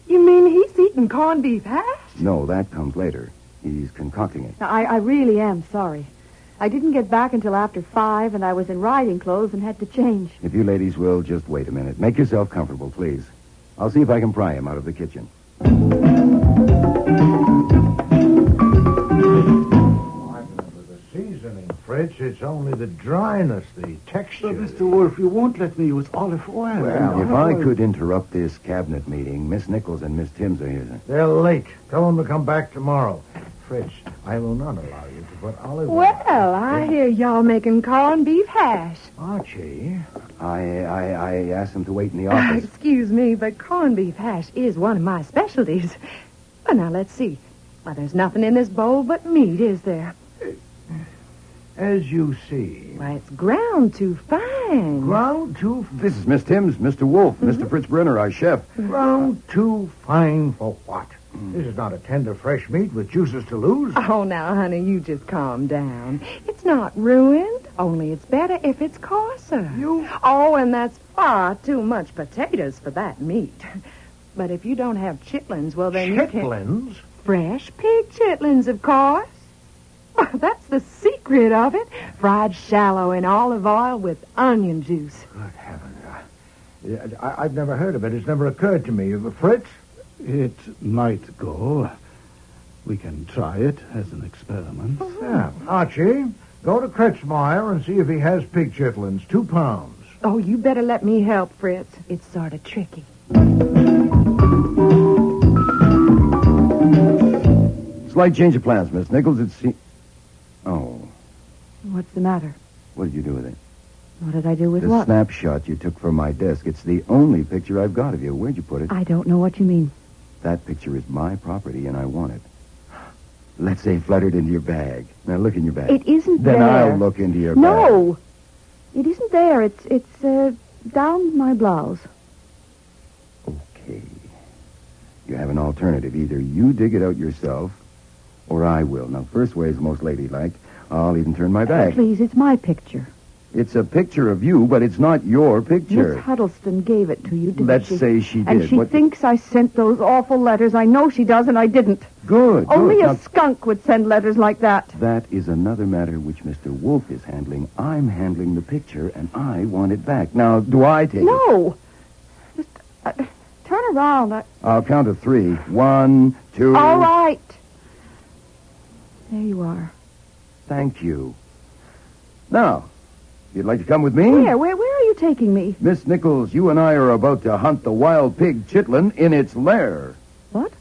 You mean he's eating corned beef hash? No, that comes later. He's concocting it. Now, I really am sorry. I didn't get back until after 5, and I was in riding clothes and had to change. If you ladies will, just wait a minute. Make yourself comfortable, please. I'll see if I can pry him out of the kitchen. Seasoning, Fritz. It's only the dryness, the texture. But, Mr. Wolfe, you won't let me use olive oil. Well, if I could interrupt this cabinet meeting, Miss Nichols and Miss Timms are here. They're late. Tell them to come back tomorrow. Fritz, I will not allow you to put olive oil. Well, I hear y'all making corned beef hash. Archie. I asked them to wait in the office. Excuse me, but corned beef hash is one of my specialties. Well, now, let's see. Well, there's nothing in this bowl but meat, is there? As you see. Why, it's ground too fine. Ground too... This is Miss Timms, Mr. Wolfe, Mr. Fritz Brenner, our chef. Ground too fine for what? This is not a tender fresh meat with juices to lose. Oh, now, honey, you just calm down. It's not ruined, only it's better if it's coarser. Oh, and that's far too much potatoes for that meat. But if you don't have chitlins, well, then you can... Chitlins? Fresh pig chitlins, of course. Well, that's the secret of it. Fried shallow in olive oil with onion juice. Good heavens. I've never heard of it. It's never occurred to me. Fritz? It might go. We can try it as an experiment. Yeah. Archie, go to Kretzmeyer and see if he has pig chitlins. 2 pounds. Oh, you better let me help, Fritz. It's sort of tricky. Slight change of plans, Miss Nichols. Oh, What's the matter? what did you do with it? What did I do with The what? snapshot you took from my desk. It's the only picture I've got of you. Where'd you put it? I don't know what you mean. That picture is my property, and I want it. Let's say fluttered into your bag. Now look in your bag. It isn't then there. I'll look into your bag. No! It isn't there. It's down my blouse. Okay. You have an alternative. Either you dig it out yourself, or I will. Now, first way is most ladylike. I'll even turn my back. Please, it's my picture. It's a picture of you, but it's not your picture. Miss Huddleston gave it to you, didn't Let's she? say she did. And she thinks I sent those awful letters. I know she does, and I didn't. Good. Only good. a skunk would send letters like that. That is another matter which Mr. Wolfe is handling. I'm handling the picture, and I want it back. Now, do I take it? No. Just turn around. I'll count to 3. 1, 2... All right. There you are. Thank you. Now, you'd like to come with me? Where are you taking me? Miss Nichols, you and I are about to hunt the wild pig chitlin in its lair. What?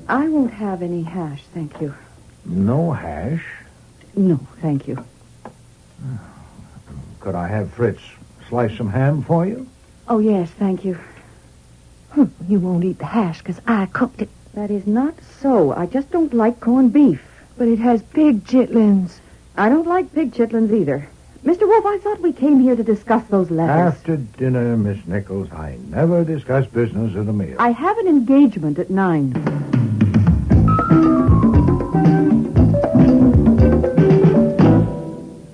I won't have any hash, thank you. No hash? No, thank you. Could I have Fritz slice some ham for you? Oh, yes, thank you. You won't eat the hash because I cooked it. That is not so. I just don't like corned beef. But it has pig chitlins. I don't like pig chitlins either. Mr. Wolfe, I thought we came here to discuss those letters. After dinner, Miss Nichols, I never discuss business at a meal. I have an engagement at 9.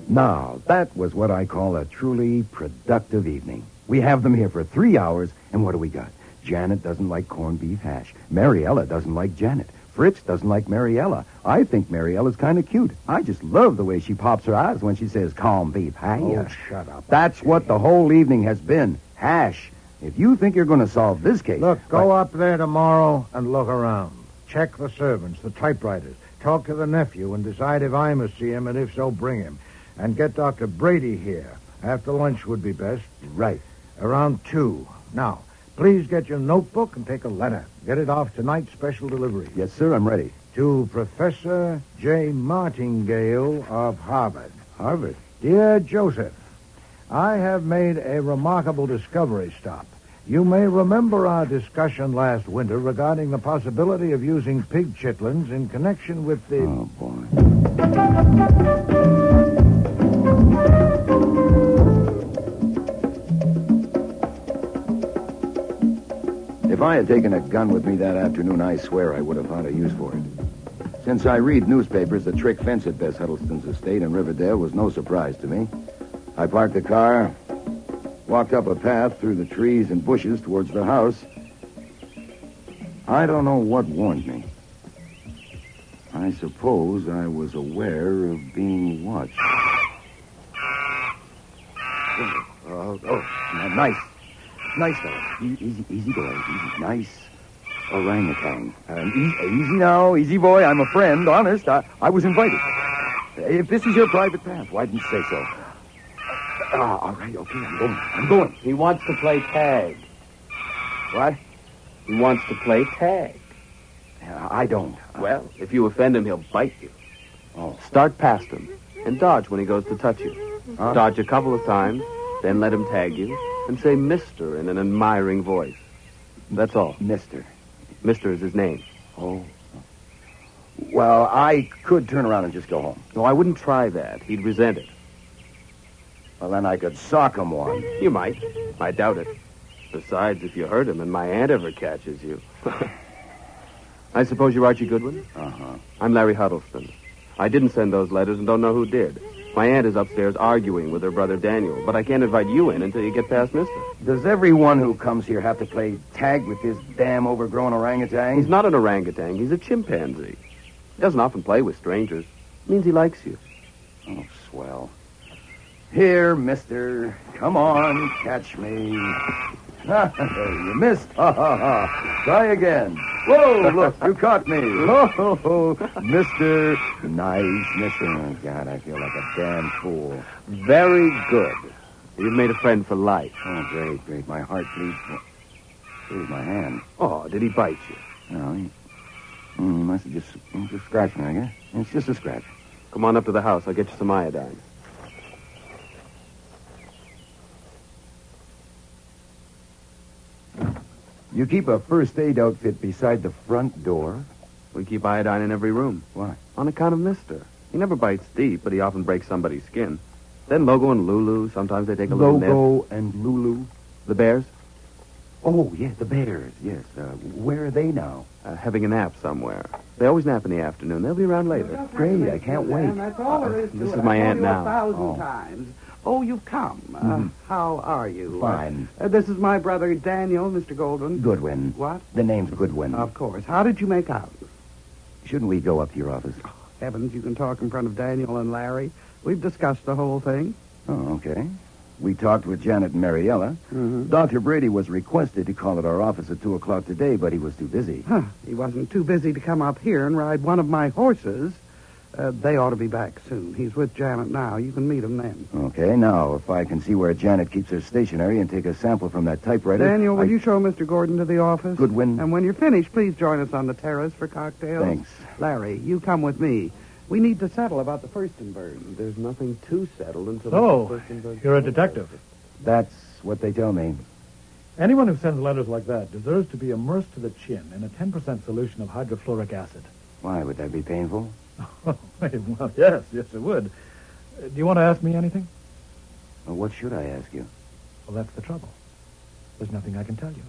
Now, that was what I call a truly productive evening. We have them here for 3 hours, and what do we got? Janet doesn't like corned beef hash. Mariella doesn't like Janet. Fritz doesn't like Mariella. I think Mariella's kind of cute. I just love the way she pops her eyes when she says corned beef hash. Oh, shut up. That's what the whole evening has been. Hash. If you think you're going to solve this case... Look, go up there tomorrow and look around. Check the servants, the typewriters. Talk to the nephew and decide if I must see him, and if so, bring him. And get Dr. Brady here. After lunch would be best. Right. Around 2. Now, please get your notebook and take a letter. Get it off tonight's special delivery. Yes, sir, I'm ready. To Professor J. Martingale of Harvard. Harvard? Dear Joseph, I have made a remarkable discovery stop. You may remember our discussion last winter regarding the possibility of using pig chitlins in connection with the... Oh, boy. If I had taken a gun with me that afternoon, I swear I would have found a use for it. Since I read newspapers, the trick fence at Bess Huddleston's estate in Riverdale was no surprise to me. I parked the car, walked up a path through the trees and bushes towards the house. I don't know what warned me. I suppose I was aware of being watched. Nice. Nice, fella. Easy boy. Easy. Nice orangutan. Easy now. Easy boy. I'm a friend. Honest. I was invited. If this is your private path, why didn't you say so? All right. Okay. I'm going. He wants to play tag. What? He wants to play tag. I don't. Well, if you offend him, he'll bite you. Oh. Start past him and dodge when he goes to touch you. Huh? Dodge a couple of times, then let him tag you and say Mr. in an admiring voice. That's all. Mr. Mr. is his name. Oh. Well, I could turn around and just go home. No, I wouldn't try that. He'd resent it. Well, then I could sock him one. You might. I doubt it. Besides, if you hurt him and my aunt ever catches you... I suppose you're Archie Goodwin? Uh-huh. I'm Larry Huddleston. I didn't send those letters and don't know who did. My aunt is upstairs arguing with her brother Daniel, but I can't invite you in until you get past Mister. Does everyone who comes here have to play tag with this damn overgrown orangutan? He's not an orangutan. He's a chimpanzee. He doesn't often play with strangers. It means he likes you. Oh, swell. Here, mister. Come on, catch me. You missed. Ha, ha, ha. Try again. Whoa, look, you caught me. Oh, mister. Nice, mister. Oh, God, I feel like a damn fool. Very good. You've made a friend for life. Oh, great, great. My heart bleeds. Here's my hand. Oh, did he bite you? No, he must have just scratched me, I guess. It's just a scratch. Come on up to the house. I'll get you some iodine. You keep a first aid outfit beside the front door? We keep iodine in every room. Why? On account of Mister. He never bites deep, but he often breaks somebody's skin. Then Logo and Lulu, sometimes they take a little nip. Logo and Lulu? The bears? Oh, yeah, the bears, yes. Where are they now? Having a nap somewhere. They always nap in the afternoon. They'll be around later. Great, I can't wait. That's all there is to This it. is my I've aunt told you now. 1,000 times. Oh, you've come. How are you? Fine. This is my brother Daniel, Mr. Goldwyn. Goodwin. What? The name's Goodwin. Of course. How did you make out? Shouldn't we go up to your office? Heavens, you can talk in front of Daniel and Larry. We've discussed the whole thing. Oh, okay. We talked with Janet and Mariella. Dr. Brady was requested to call at our office at 2 o'clock today, but he was too busy. Huh. He wasn't too busy to come up here and ride one of my horses. They ought to be back soon. He's with Janet now. You can meet him then. Okay, now, if I can see where Janet keeps her stationery and take a sample from that typewriter... Daniel, will you show Mr. Gordon to the office? Goodwin. And when you're finished, please join us on the terrace for cocktails. Thanks. Larry, you come with me. We need to settle about the Furstenberg. There's nothing to settle until... Oh, you're a detective. That's what they tell me. Anyone who sends letters like that deserves to be immersed to the chin in a 10% solution of hydrofluoric acid. Why, would that be painful? Oh, well, yes, it would. Do you want to ask me anything? Well, what should I ask you? Well, that's the trouble. There's nothing I can tell you.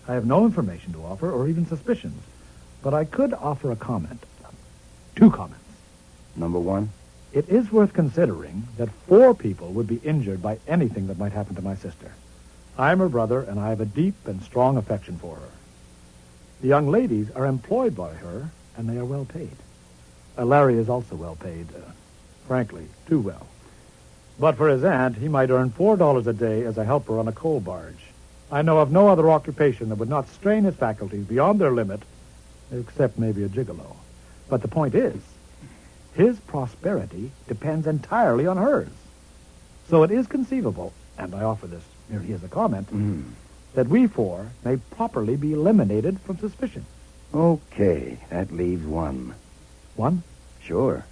I have no information to offer or even suspicions, but I could offer a comment. 2 comments. Number 1? It is worth considering that 4 people would be injured by anything that might happen to my sister. I'm her brother, and I have a deep and strong affection for her. The young ladies are employed by her, and they are well paid. Larry is also well paid, frankly, too well. But for his aunt, he might earn $4 a day as a helper on a coal barge. I know of no other occupation that would not strain his faculties beyond their limit, except maybe a gigolo. But the point is, his prosperity depends entirely on hers. So it is conceivable, and I offer this merely as a comment, that we 4 may properly be eliminated from suspicion. Okay, that leaves 1. 1? Sure.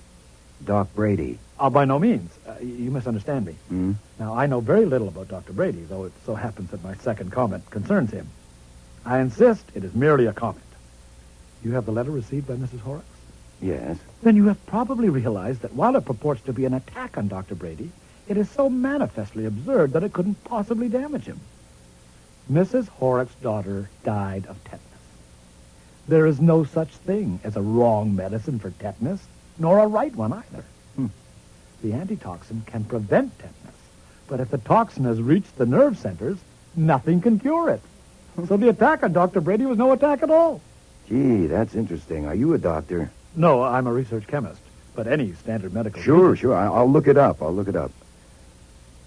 Doc Brady. By no means. You misunderstand me. Now, I know very little about Dr. Brady, though it so happens that my second comment concerns him. I insist it is merely a comment. You have the letter received by Mrs. Horrocks? Yes. Then you have probably realized that while it purports to be an attack on Dr. Brady, it is so manifestly absurd that it couldn't possibly damage him. Mrs. Horrocks' daughter died of tetanus. There is no such thing as a wrong medicine for tetanus, nor a right one either. The antitoxin can prevent tetanus, but if the toxin has reached the nerve centers, nothing can cure it. So the attack on Dr. Brady was no attack at all. Gee, that's interesting. Are you a doctor? No, I'm a research chemist, but any standard medical... Sure. I'll look it up.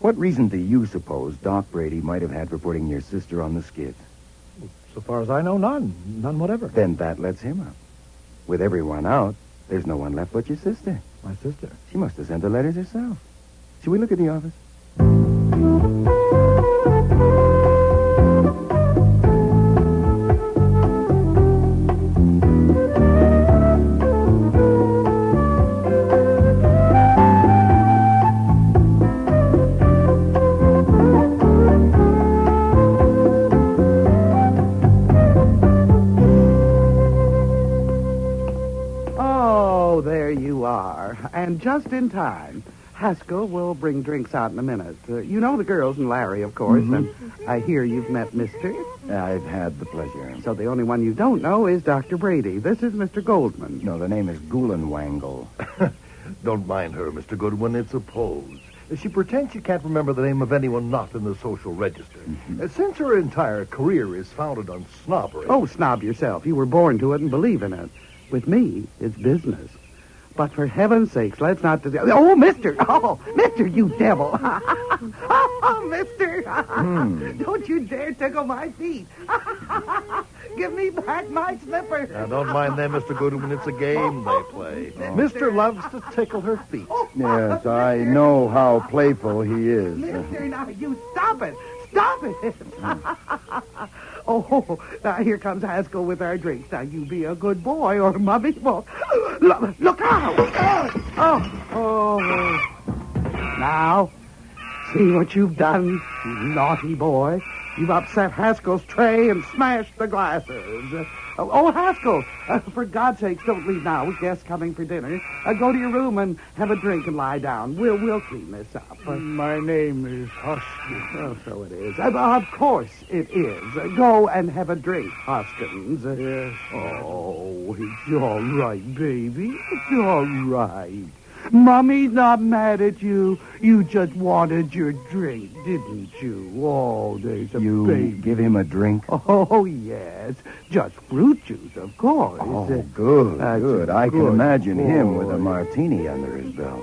What reason do you suppose Doc Brady might have had for putting your sister on the skid? So far as I know, none. None whatever. Then that lets him out. With everyone out, there's no one left but your sister. My sister? She must have sent the letters herself. Shall we look at the office? And just in time. Haskell will bring drinks out in a minute. You know the girls and Larry, of course, and I hear you've met Mister. I've had the pleasure. So the only one you don't know is Dr. Brady. This is Mr. Goldman. No, the name is Gulenwangle. Don't mind her, Mr. Goodwin. It's a pose. She pretends she can't remember the name of anyone not in the social register. Since her entire career is founded on snobbery... Oh, snob yourself. You were born to it and believe in it. With me, it's business. But for heaven's sakes, let's not... Oh, mister! Oh, mister, you devil! Oh, mister! Don't you dare tickle my feet! Give me back my slipper! Now, don't mind them, Mr. Goodwin. It's a game they play. Mister loves to tickle her feet. Yes, I know how playful he is. Mister, now you stop it! Stop it! Oh, now here comes Haskell with our drinks. Now you be a good boy or Mummy will... Look out! Oh. Now, see what you've done, you naughty boy. You've upset Haskell's tray and smashed the glasses. Oh, Haskell, for God's sakes, don't leave now with guests coming for dinner. Go to your room and have a drink and lie down. We'll clean this up. My name is Hoskins. Oh, so it is. Of course it is. Go and have a drink, Hoskins. Yes. Oh, it's all right, baby. It's all right. Mummy's not mad at you. You just wanted your drink, didn't you? Oh, there's a baby. You give him a drink? Oh, yes. Just fruit juice, of course. Oh, good, good. I can imagine him with a boy. martini under his belt.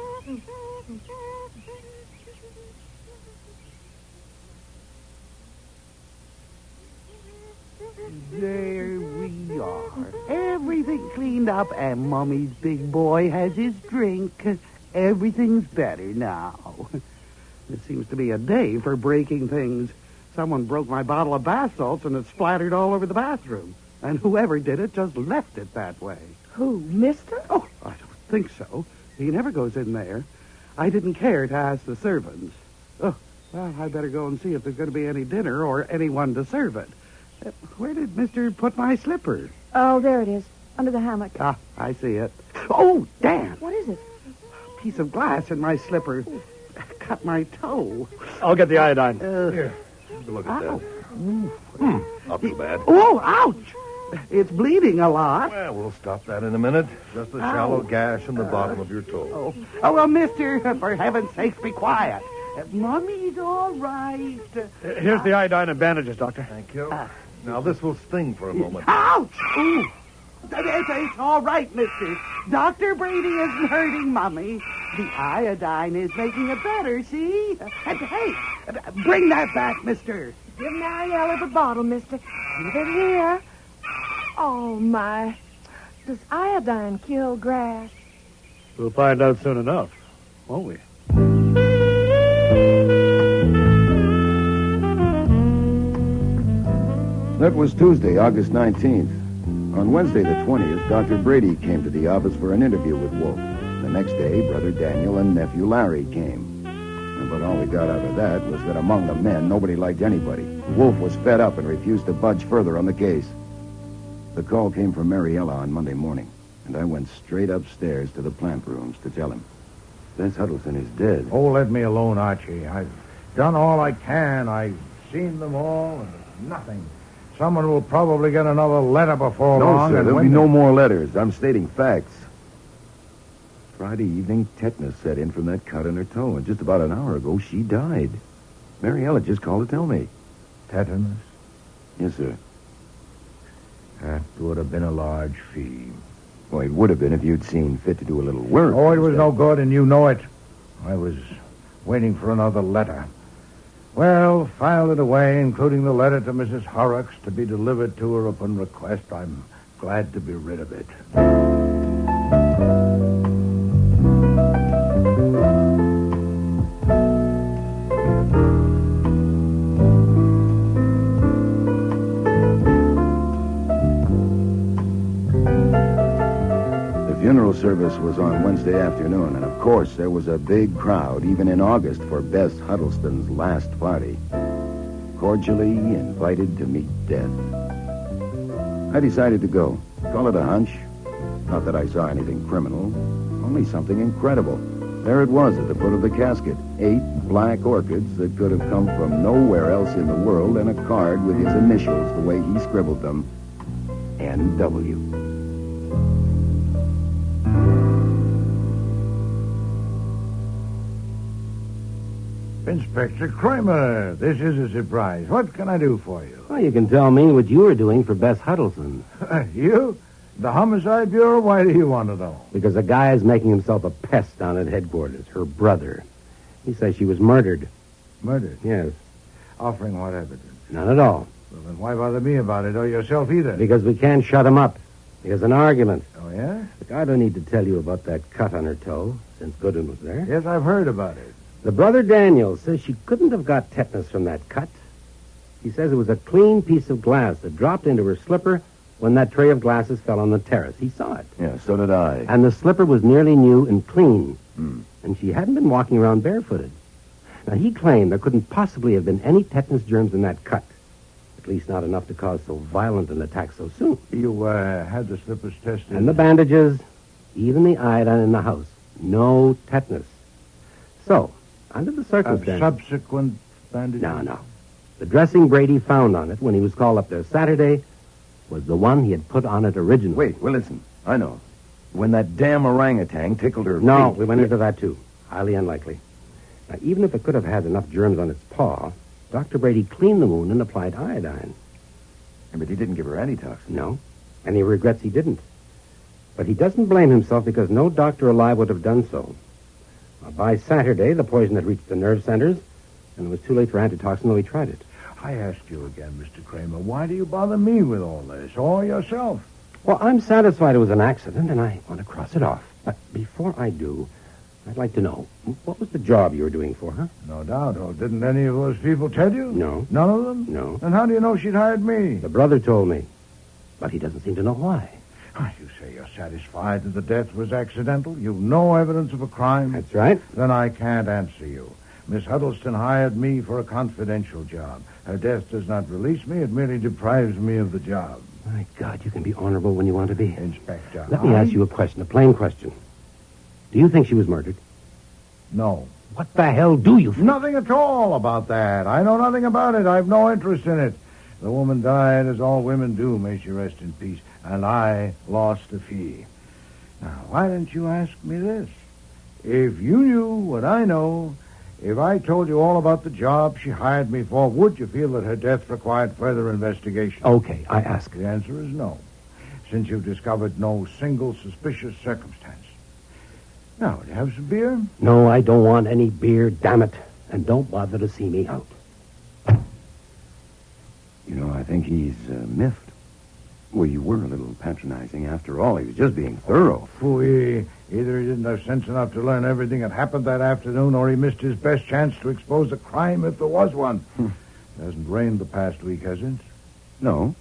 There we are. Everything cleaned up, and Mummy's big boy has his drink. Everything's better now. It seems to be a day for breaking things. Someone broke my bottle of bath salts, and it splattered all over the bathroom. And whoever did it just left it that way. Who, mister? Oh, I don't think so. He never goes in there. I didn't care to ask the servants. Oh, well, I better go and see if there's going to be any dinner or anyone to serve it. Where did Mister put my slipper? Oh, there it is, under the hammock. Ah, I see it. Oh, damn! What is it? A piece of glass in my slipper. Cut my toe. I'll get the iodine. Here, have a look at that. Not too bad. Oh, ouch! It's bleeding a lot. Well, we'll stop that in a minute. Just a shallow gash in the bottom of your toe. Oh, well, mister, for heaven's sakes, be quiet. Mummy's all right. Here's the iodine and bandages, Doctor. Thank you. Now, this will sting for a moment. Ouch! Ooh. It's all right, mister. Dr. Brady isn't hurting Mummy. The iodine is making it better, see? And hey, bring that back, mister. Give Mariella the bottle, mister. Keep it here. Oh, my. Does iodine kill grass? We'll find out soon enough, won't we? That was Tuesday, August 19th. On Wednesday, the 20th, Dr. Brady came to the office for an interview with Wolfe. The next day, Brother Daniel and Nephew Larry came. But all we got out of that was that among the men, nobody liked anybody. Wolfe was fed up and refused to budge further on the case. The call came from Mariella on Monday morning, and I went straight upstairs to the plant rooms to tell him. Bess Huddleston is dead. Oh, let me alone, Archie. I've done all I can. I've seen them all, and it's nothing. Someone will probably get another letter before long. No, sir, and there'll when be no more letters. I'm stating facts. Friday evening, tetanus set in from that cut in her toe, and just about an hour ago, she died. Mariella just called to tell me. Tetanus? Yes, sir. That would have been a large fee. Well, it would have been if you'd seen fit to do a little work. Oh, it was no good, and you know it. I was waiting for another letter. Well, filed it away, including the letter to Mrs. Horrocks to be delivered to her upon request. I'm glad to be rid of it. The funeral service was on Wednesday afternoon, and of course there was a big crowd, even in August, for Bess Huddleston's last party. Cordially invited to meet death. I decided to go. Call it a hunch. Not that I saw anything criminal, only something incredible. There it was at the foot of the casket. 8 black orchids that could have come from nowhere else in the world, and a card with his initials the way he scribbled them. N.W. Inspector Kramer, this is a surprise. What can I do for you? Well, you can tell me what you were doing for Bess Huddleston. You? The Homicide Bureau? Why do you want to know? Because a guy is making himself a pest down at headquarters. Her brother. He says she was murdered. Murdered? Yes. Offering what evidence? None at all. Well, then why bother me about it, or yourself either? Because we can't shut him up. There's an argument. Oh, yeah? Look, I don't need to tell you about that cut on her toe, since Goodwin was there. Yes, I've heard about it. The brother Daniel says she couldn't have got tetanus from that cut. He says it was a clean piece of glass that dropped into her slipper when that tray of glasses fell on the terrace. He saw it. Yeah, so did I. And the slipper was nearly new and clean. Hmm. And she hadn't been walking around barefooted. Now, he claimed there couldn't possibly have been any tetanus germs in that cut. At least not enough to cause so violent an attack so soon. You had the slippers tested? And the bandages, even the iodine in the house. No tetanus. So, under the circumstances... subsequent bandages? No. The dressing Brady found on it when he was called up there Saturday was the one he had put on it originally. Wait, well, listen. I know. When that damn orangutan tickled her No, feet. we went into that, too. Highly unlikely. Now, even if it could have had enough germs on its paw, Dr. Brady cleaned the wound and applied iodine. Yeah, but he didn't give her antitoxin. No, and he regrets he didn't. But he doesn't blame himself because no doctor alive would have done so. By Saturday, the poison had reached the nerve centers, and it was too late for antitoxin, though he tried it. I ask you again, Mr. Kramer, why do you bother me with all this, or yourself? Well, I'm satisfied it was an accident, and I want to cross it off. But before I do, I'd like to know, what was the job you were doing for her? No doubt. Oh, didn't any of those people tell you? No. None of them? No. Then how do you know she'd hired me? The brother told me, but he doesn't seem to know why. You say you're satisfied that the death was accidental? You've no evidence of a crime? That's right. Then I can't answer you. Miss Huddleston hired me for a confidential job. Her death does not release me. It merely deprives me of the job. My God, you can be honorable when you want to be. Inspector, Let me ask you a question, a plain question. Do you think she was murdered? No. What the hell do you think? Nothing at all about that. I know nothing about it. I have no interest in it. The woman died as all women do, may she rest in peace, and I lost a fee. Now, why didn't you ask me this? If you knew what I know, if I told you all about the job she hired me for, would you feel that her death required further investigation? Okay, I ask. The answer is no, since you've discovered no single suspicious circumstance. Now, would you have some beer? No, I don't want any beer, damn it. And don't bother to see me out. You know, I think he's miffed. Well, you were a little patronizing after all. He was just being thorough. Phooey. Either he didn't have sense enough to learn everything that happened that afternoon, or he missed his best chance to expose a crime if there was one. It hasn't rained the past week, has it? No.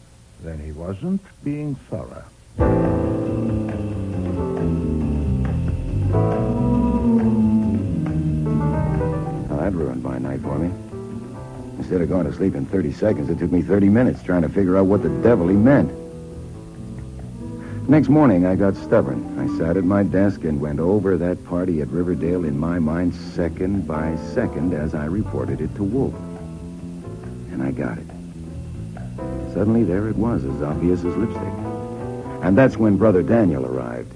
Then he wasn't being thorough. That ruined my night for me. Instead of going to sleep in 30 seconds, it took me 30 minutes trying to figure out what the devil he meant. Next morning, I got stubborn. I sat at my desk and went over that party at Riverdale in my mind second by second as I reported it to Wolfe. And I got it. Suddenly, there it was, as obvious as lipstick. And that's when Brother Daniel arrived.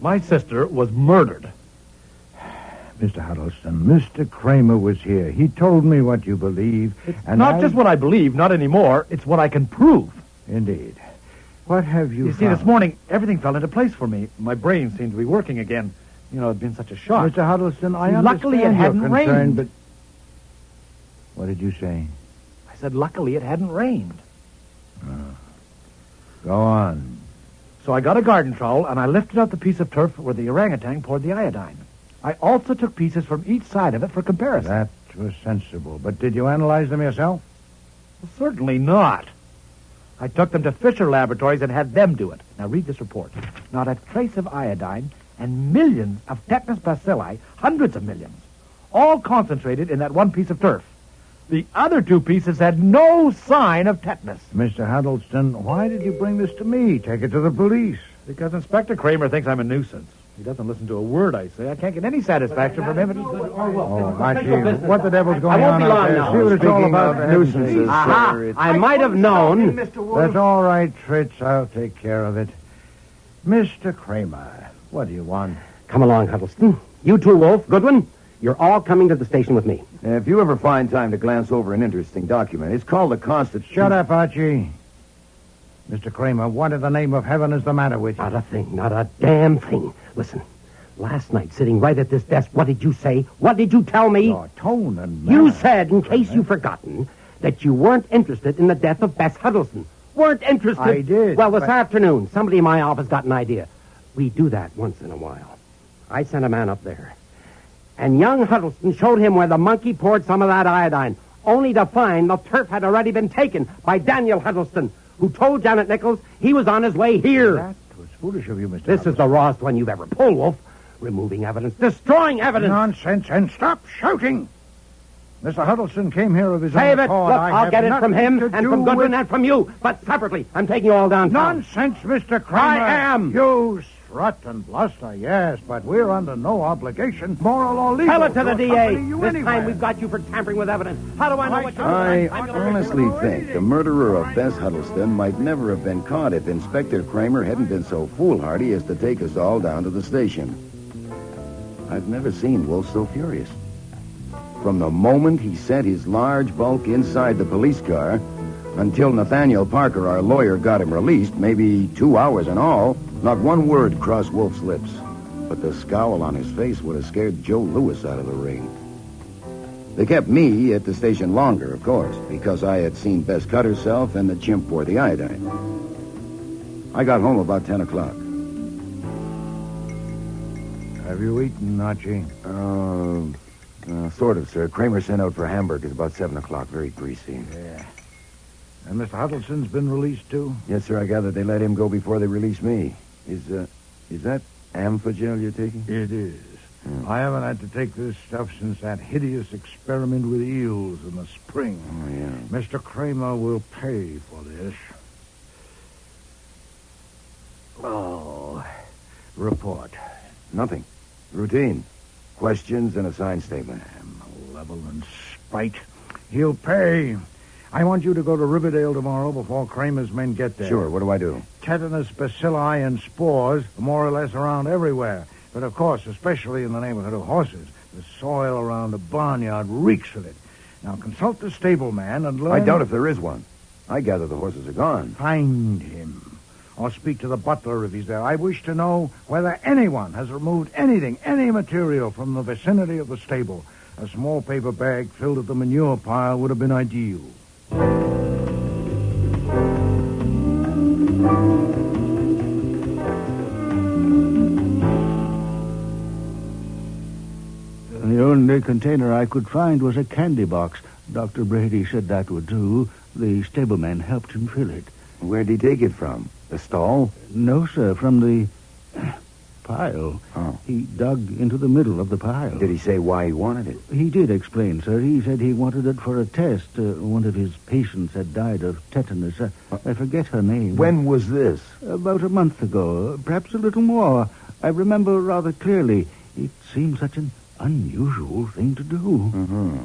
My sister was murdered. Mr. Huddleston, Mr. Kramer was here. He told me what you believe. And not just what I believe, not anymore. It's what I can prove. Indeed. What have you You see, found? this morning, everything fell into place for me. My brain seemed to be working again. You know, it'd been such a shock. Mr. Huddleston, I understand Luckily, it your hadn't concern, rained. but... What did you say? I said, luckily, it hadn't rained. Go on. So I got a garden trowel, and I lifted out the piece of turf where the orangutan poured the iodine. I also took pieces from each side of it for comparison. That was sensible. But did you analyze them yourself? Well, certainly not. I took them to Fisher Laboratories and had them do it. Now, read this report. Not a trace of iodine and millions of tetanus bacilli, hundreds of millions, all concentrated in that one piece of turf. The other two pieces had no sign of tetanus. Mr. Huddleston, why did you bring this to me? Take it to the police. Because Inspector Kramer thinks I'm a nuisance. He doesn't listen to a word I say. I can't get any satisfaction from him. Oh, Archie, what the devil's going on out there? Now. See what it's all about. Nuisances. Aha! I might have known. That's all right, Fritz. I'll take care of it. Mr. Kramer, what do you want? Come along, Huddleston. You too, Wolfe. Goodwin, you're all coming to the station with me. If you ever find time to glance over an interesting document, it's called the Constitution. Shut up, Archie. Mr. Kramer, what in the name of heaven is the matter with you? Not a thing, not a damn thing. Listen, last night, sitting right at this desk, what did you say? What did you tell me? Your tone and manner. You said, in case you've forgotten, that you weren't interested in the death of Bess Huddleston. Weren't interested? I did. Well, this afternoon, somebody in my office got an idea. We do that once in a while. I sent a man up there. And young Huddleston showed him where the monkey poured some of that iodine, only to find the turf had already been taken by Daniel Huddleston, who told Janet Nichols he was on his way here. That was foolish of you, Mr. This is the rawest one you've ever pulled, Wolf. Removing evidence, destroying evidence. Nonsense, and stop shouting. Mr. Huddleston came here of his own Save it. accord. Look, I'll get it from him and from Goodwin and from you. But separately, I'm taking you all downtown. Nonsense, Mr. Kramer. I am. You strut and bluster, yes, but we're under no obligation, moral or legal. Tell it to the DA. This anywhere. time we've got you for tampering with evidence. How do I know what you're I doing? honestly think the murderer of Bess Huddleston might never have been caught if Inspector Kramer hadn't been so foolhardy as to take us all down to the station. I've never seen Wolf so furious. From the moment he set his large bulk inside the police car until Nathaniel Parker, our lawyer, got him released, maybe 2 hours in all, not one word crossed Wolf's lips. But the scowl on his face would have scared Joe Louis out of the ring. They kept me at the station longer, of course, because I had seen Bess cut herself and the chimp pour the iodine. I got home about 10 o'clock. Have you eaten, Archie? Sort of, sir. Kramer sent out for hamburgers about 7 o'clock. Very greasy. Yeah. And Mr. Huddleston's been released, too? Yes, sir. I gather they let him go before they released me. Is that amphogel you're taking? It is. I haven't had to take this stuff since that hideous experiment with eels in the spring. Oh, yeah. Mr. Kramer will pay for this. Oh, report. Nothing. Routine. Questions and a signed statement. Malevolent spite. He'll pay. I want you to go to Riverdale tomorrow before Kramer's men get there. Sure, what do I do? Tetanus bacilli and spores are more or less around everywhere. But, of course, especially in the neighborhood of horses. The soil around the barnyard reeks of it. Now, consult the stableman and learn... I doubt if there is one. I gather the horses are gone. Find him. Or speak to the butler if he's there. I wish to know whether anyone has removed anything, any material from the vicinity of the stable. A small paper bag filled with the manure pile would have been ideal. The only container I could find was a candy box. Dr. Brady said that would do. The stableman helped him fill it. Where'd he take it from? The stall? No, sir, from the pile. Oh. He dug into the middle of the pile. Did he say why he wanted it? He did explain, sir. He said he wanted it for a test. One of his patients had died of tetanus. I forget her name. When was this? About a month ago, perhaps a little more. I remember rather clearly. It seemed such an unusual thing to do. Mm-hmm.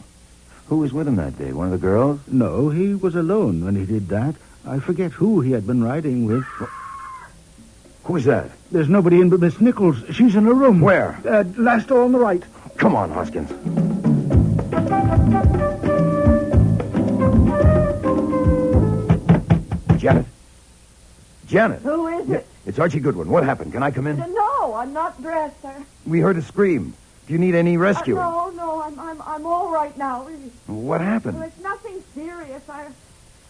Who was with him that day? One of the girls? No, he was alone when he did that. I forget who he had been riding with. Who's that? There's nobody in but Miss Nichols. She's in her room. Where? Last door on the right. Come on, Hoskins. Janet. Janet. Who is it? It's Archie Goodwin. What happened? Can I come in? No, I'm not dressed, sir. We heard a scream. Do you need any rescuing? No, I'm all right now, really. What happened? Well, it's nothing serious.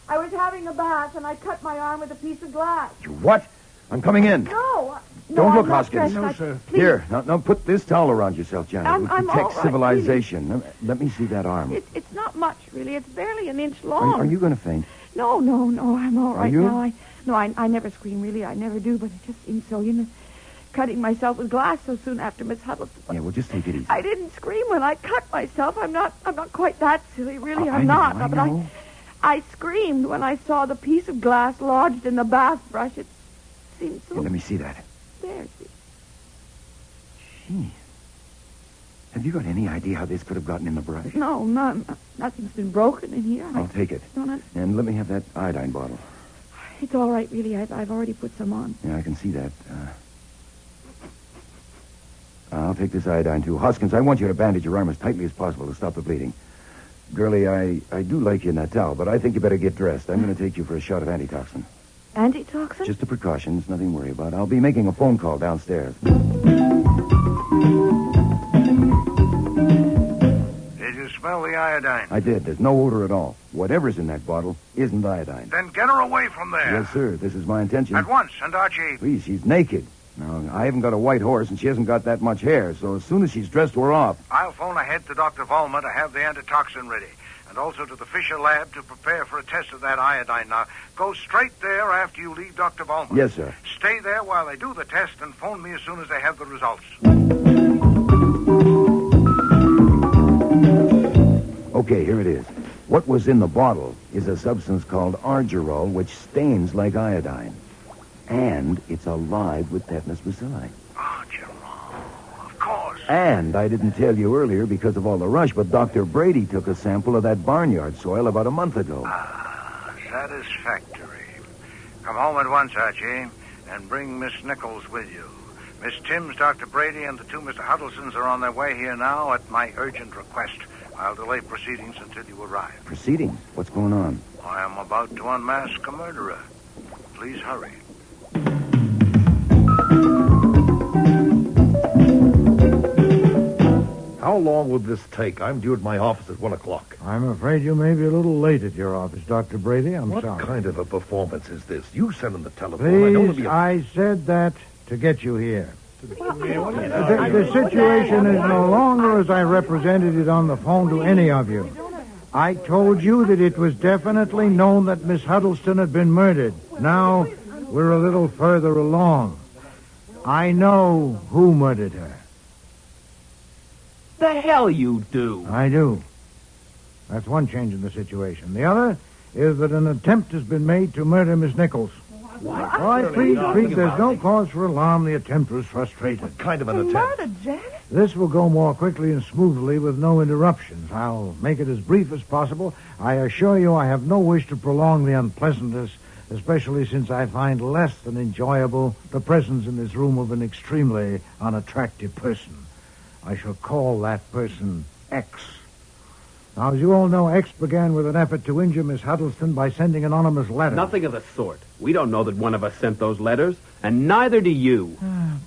I was having a bath and I cut my arm with a piece of glass. You what? I'm coming in. No, Don't I'm look, not Hoskins. dressed. No, sir. Please. Here, now put this towel around yourself, Janet. I'm It protects all right, civilization. Let me see that arm. It's not much, really. It's barely an inch long. Are you going to faint? No, I'm all right you? now. I never scream, really. I never do, but it just seems so, cutting myself with glass so soon after Miss Huddleston. Yeah, well, just take it easy. I didn't scream when I cut myself. I'm not quite that silly, really. I I'm know, not. I But know. I screamed when I saw the piece of glass lodged in the bath brush. It seemed so... Here, let me see that. There, see. Gee. Have you got any idea how this could have gotten in the brush? No, none. Nothing's been broken in here. I'll take it. No. And let me have that iodine bottle. It's all right, really. I've already put some on. Yeah, I can see that. I'll take this iodine, too. Hoskins, I want you to bandage your arm as tightly as possible to stop the bleeding. Girlie, I do like you in that towel, but I think you better get dressed. I'm going to take you for a shot of antitoxin. Antitoxin? Just a precaution. It's nothing to worry about. I'll be making a phone call downstairs. Did you smell the iodine? I did. There's no odor at all. Whatever's in that bottle isn't iodine. Then get her away from there. Yes, sir. This is my intention. At once. And Archie... Please, she's naked. Now, I haven't got a white horse, and she hasn't got that much hair, so as soon as she's dressed, we're off. I'll phone ahead to Dr. Vollmer to have the antitoxin ready. And also to the Fisher lab to prepare for a test of that iodine. Now, go straight there after you leave Dr. Vollmer. Yes, sir. Stay there while they do the test and phone me as soon as they have the results. Okay, here it is. What was in the bottle is a substance called argyrol, which stains like iodine. And it's alive with tetanus bacilli. Of course. And I didn't tell you earlier because of all the rush, but Dr. Brady took a sample of that barnyard soil about a month ago. Satisfactory. Come home at once, Archie, and bring Miss Nichols with you. Miss Timms, Dr. Brady, and the two Mr. Huddlestons are on their way here now at my urgent request. I'll delay proceedings until you arrive. Proceedings? What's going on? I am about to unmask a murderer. Please hurry. How long will this take? I'm due at my office at 1 o'clock. I'm afraid you may be a little late at your office, Dr. Brady. I'm sorry. What kind of a performance is this? You send him the telephone. Please, I said that to get you here. The situation is no longer as I represented it on the phone to any of you. I told you that it was definitely known that Miss Huddleston had been murdered. Now, we're a little further along. I know who murdered her. The hell you do. I do. That's one change in the situation. The other is that an attempt has been made to murder Miss Nichols. What? All right, please, there's no cause for alarm. The attempt was frustrated. What kind of an attempt? This will go more quickly and smoothly with no interruptions. I'll make it as brief as possible. I assure you I have no wish to prolong the unpleasantness, especially since I find less than enjoyable the presence in this room of an extremely unattractive person. I shall call that person X. Now, as you all know, X began with an effort to injure Miss Huddleston by sending anonymous letters. Nothing of the sort. We don't know that one of us sent those letters, and neither do you.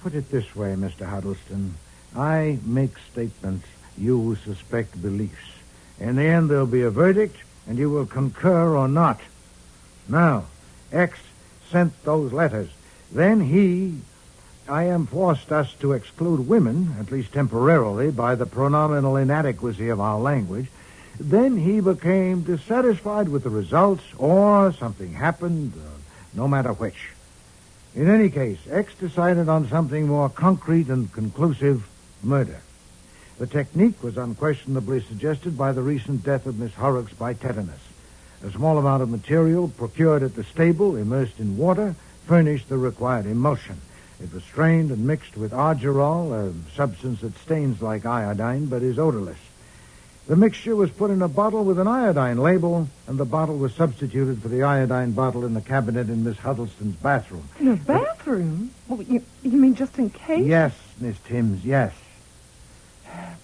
Put it this way, Mr. Huddleston. I make statements. You suspect beliefs. In the end, there'll be a verdict, and you will concur or not. Now, X sent those letters. Then I am forced us to exclude women, at least temporarily, by the pronominal inadequacy of our language. Then he became dissatisfied with the results, or something happened, no matter which. In any case, X decided on something more concrete and conclusive: murder. The technique was unquestionably suggested by the recent death of Miss Horrocks by tetanus. A small amount of material procured at the stable, immersed in water, furnished the required emulsion. It was strained and mixed with argyrol, a substance that stains like iodine but is odorless. The mixture was put in a bottle with an iodine label, and the bottle was substituted for the iodine bottle in the cabinet in Miss Huddleston's bathroom. In the bathroom? Well, you mean just in case? Yes, Miss Timms, yes.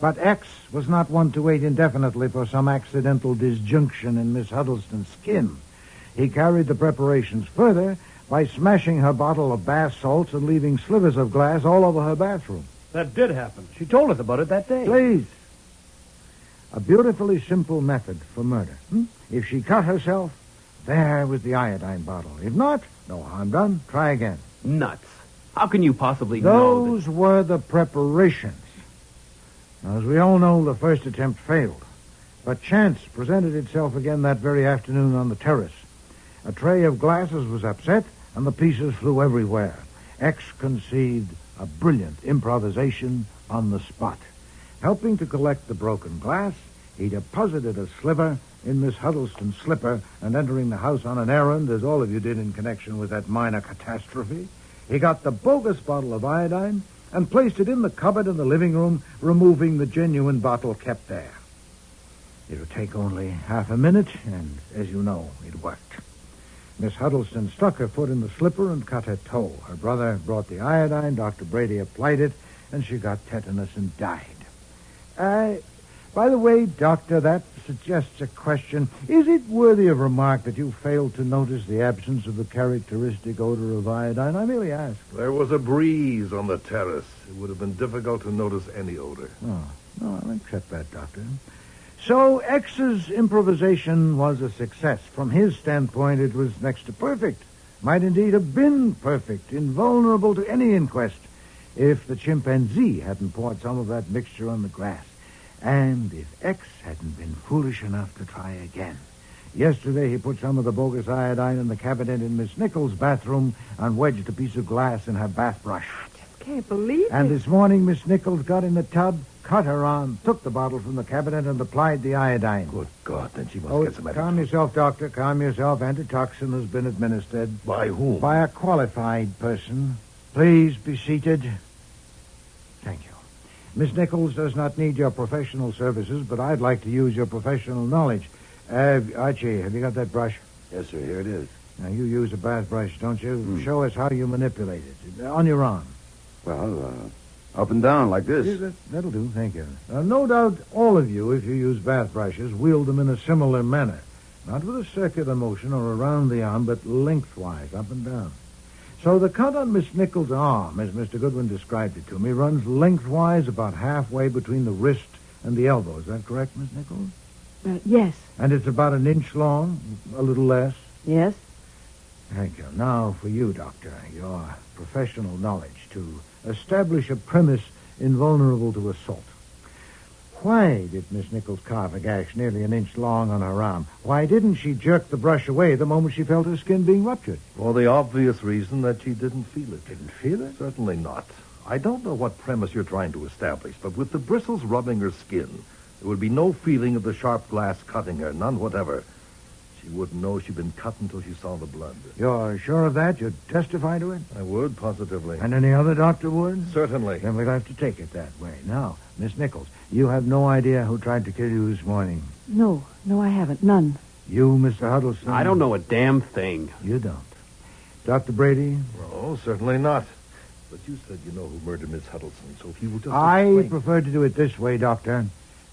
But X was not one to wait indefinitely for some accidental disjunction in Miss Huddleston's skin. He carried the preparations further by smashing her bottle of bath salts and leaving slivers of glass all over her bathroom. That did happen. She told us about it that day. Please. A beautifully simple method for murder. If she cut herself, there was the iodine bottle. If not, no harm done. Try again. Nuts. How can you possibly know Those were the preparations. Now, as we all know, the first attempt failed. But chance presented itself again that very afternoon on the terrace. A tray of glasses was upset, and the pieces flew everywhere. X conceived a brilliant improvisation on the spot. Helping to collect the broken glass, he deposited a sliver in Miss Huddleston's slipper, and entering the house on an errand, as all of you did in connection with that minor catastrophe, he got the bogus bottle of iodine and placed it in the cupboard in the living room, removing the genuine bottle kept there. It would take only half a minute, and as you know, it worked. Miss Huddleston stuck her foot in the slipper and cut her toe. Her brother brought the iodine, Dr. Brady applied it, and she got tetanus and died. By the way, Doctor, that suggests a question. Is it worthy of remark that you failed to notice the absence of the characteristic odor of iodine? I merely ask. There was a breeze on the terrace. It would have been difficult to notice any odor. Oh, no, I'll accept that, Doctor. So X's improvisation was a success. From his standpoint, it was next to perfect. Might indeed have been perfect, invulnerable to any inquest, if the chimpanzee hadn't poured some of that mixture on the grass. And if X hadn't been foolish enough to try again. Yesterday, he put some of the bogus iodine in the cabinet in Miss Nichols' bathroom and wedged a piece of glass in her bath brush. I just can't believe And it. this morning, Miss Nichols got in the tub, cut her arm, took the bottle from the cabinet, and applied the iodine. Good God, then she must get some Calm yourself, Doctor. Calm yourself. Antitoxin has been administered. By whom? By a qualified person. Please be seated. Thank you. Miss Nichols does not need your professional services, but I'd like to use your professional knowledge. Archie, have you got that brush? Yes, sir. Here it is. Now, you use a bath brush, don't you? Show us how you manipulate it. On your arm. Well, up and down like this. Yeah, that'll do, thank you. No doubt all of you, if you use bath brushes, wield them in a similar manner. Not with a circular motion or around the arm, but lengthwise, up and down. So the cut on Miss Nichols' arm, as Mr. Goodwin described it to me, runs lengthwise about halfway between the wrist and the elbow. Is that correct, Miss Nichols? Yes. And it's about an inch long, a little less? Yes. Thank you. Now for you, Doctor, your professional knowledge to establish a premise invulnerable to assault. Why did Miss Nichols carve a gash nearly an inch long on her arm? Why didn't she jerk the brush away the moment she felt her skin being ruptured? For the obvious reason that she didn't feel it. Didn't feel it? Certainly not. I don't know what premise you're trying to establish, but with the bristles rubbing her skin, there would be no feeling of the sharp glass cutting her, none whatever. She wouldn't know she'd been cut until she saw the blood. You're sure of that? You'd testify to it? I would, positively. And any other doctor would? Certainly. Then we'll have to take it that way. Now, Miss Nichols, you have no idea who tried to kill you this morning. No, I haven't. None. You, Mr. Huddleston? I don't know a damn thing. You don't. Dr. Brady? No, certainly not. But you said you know who murdered Miss Huddleston, so if you would just I explain... prefer to do it this way, Doctor.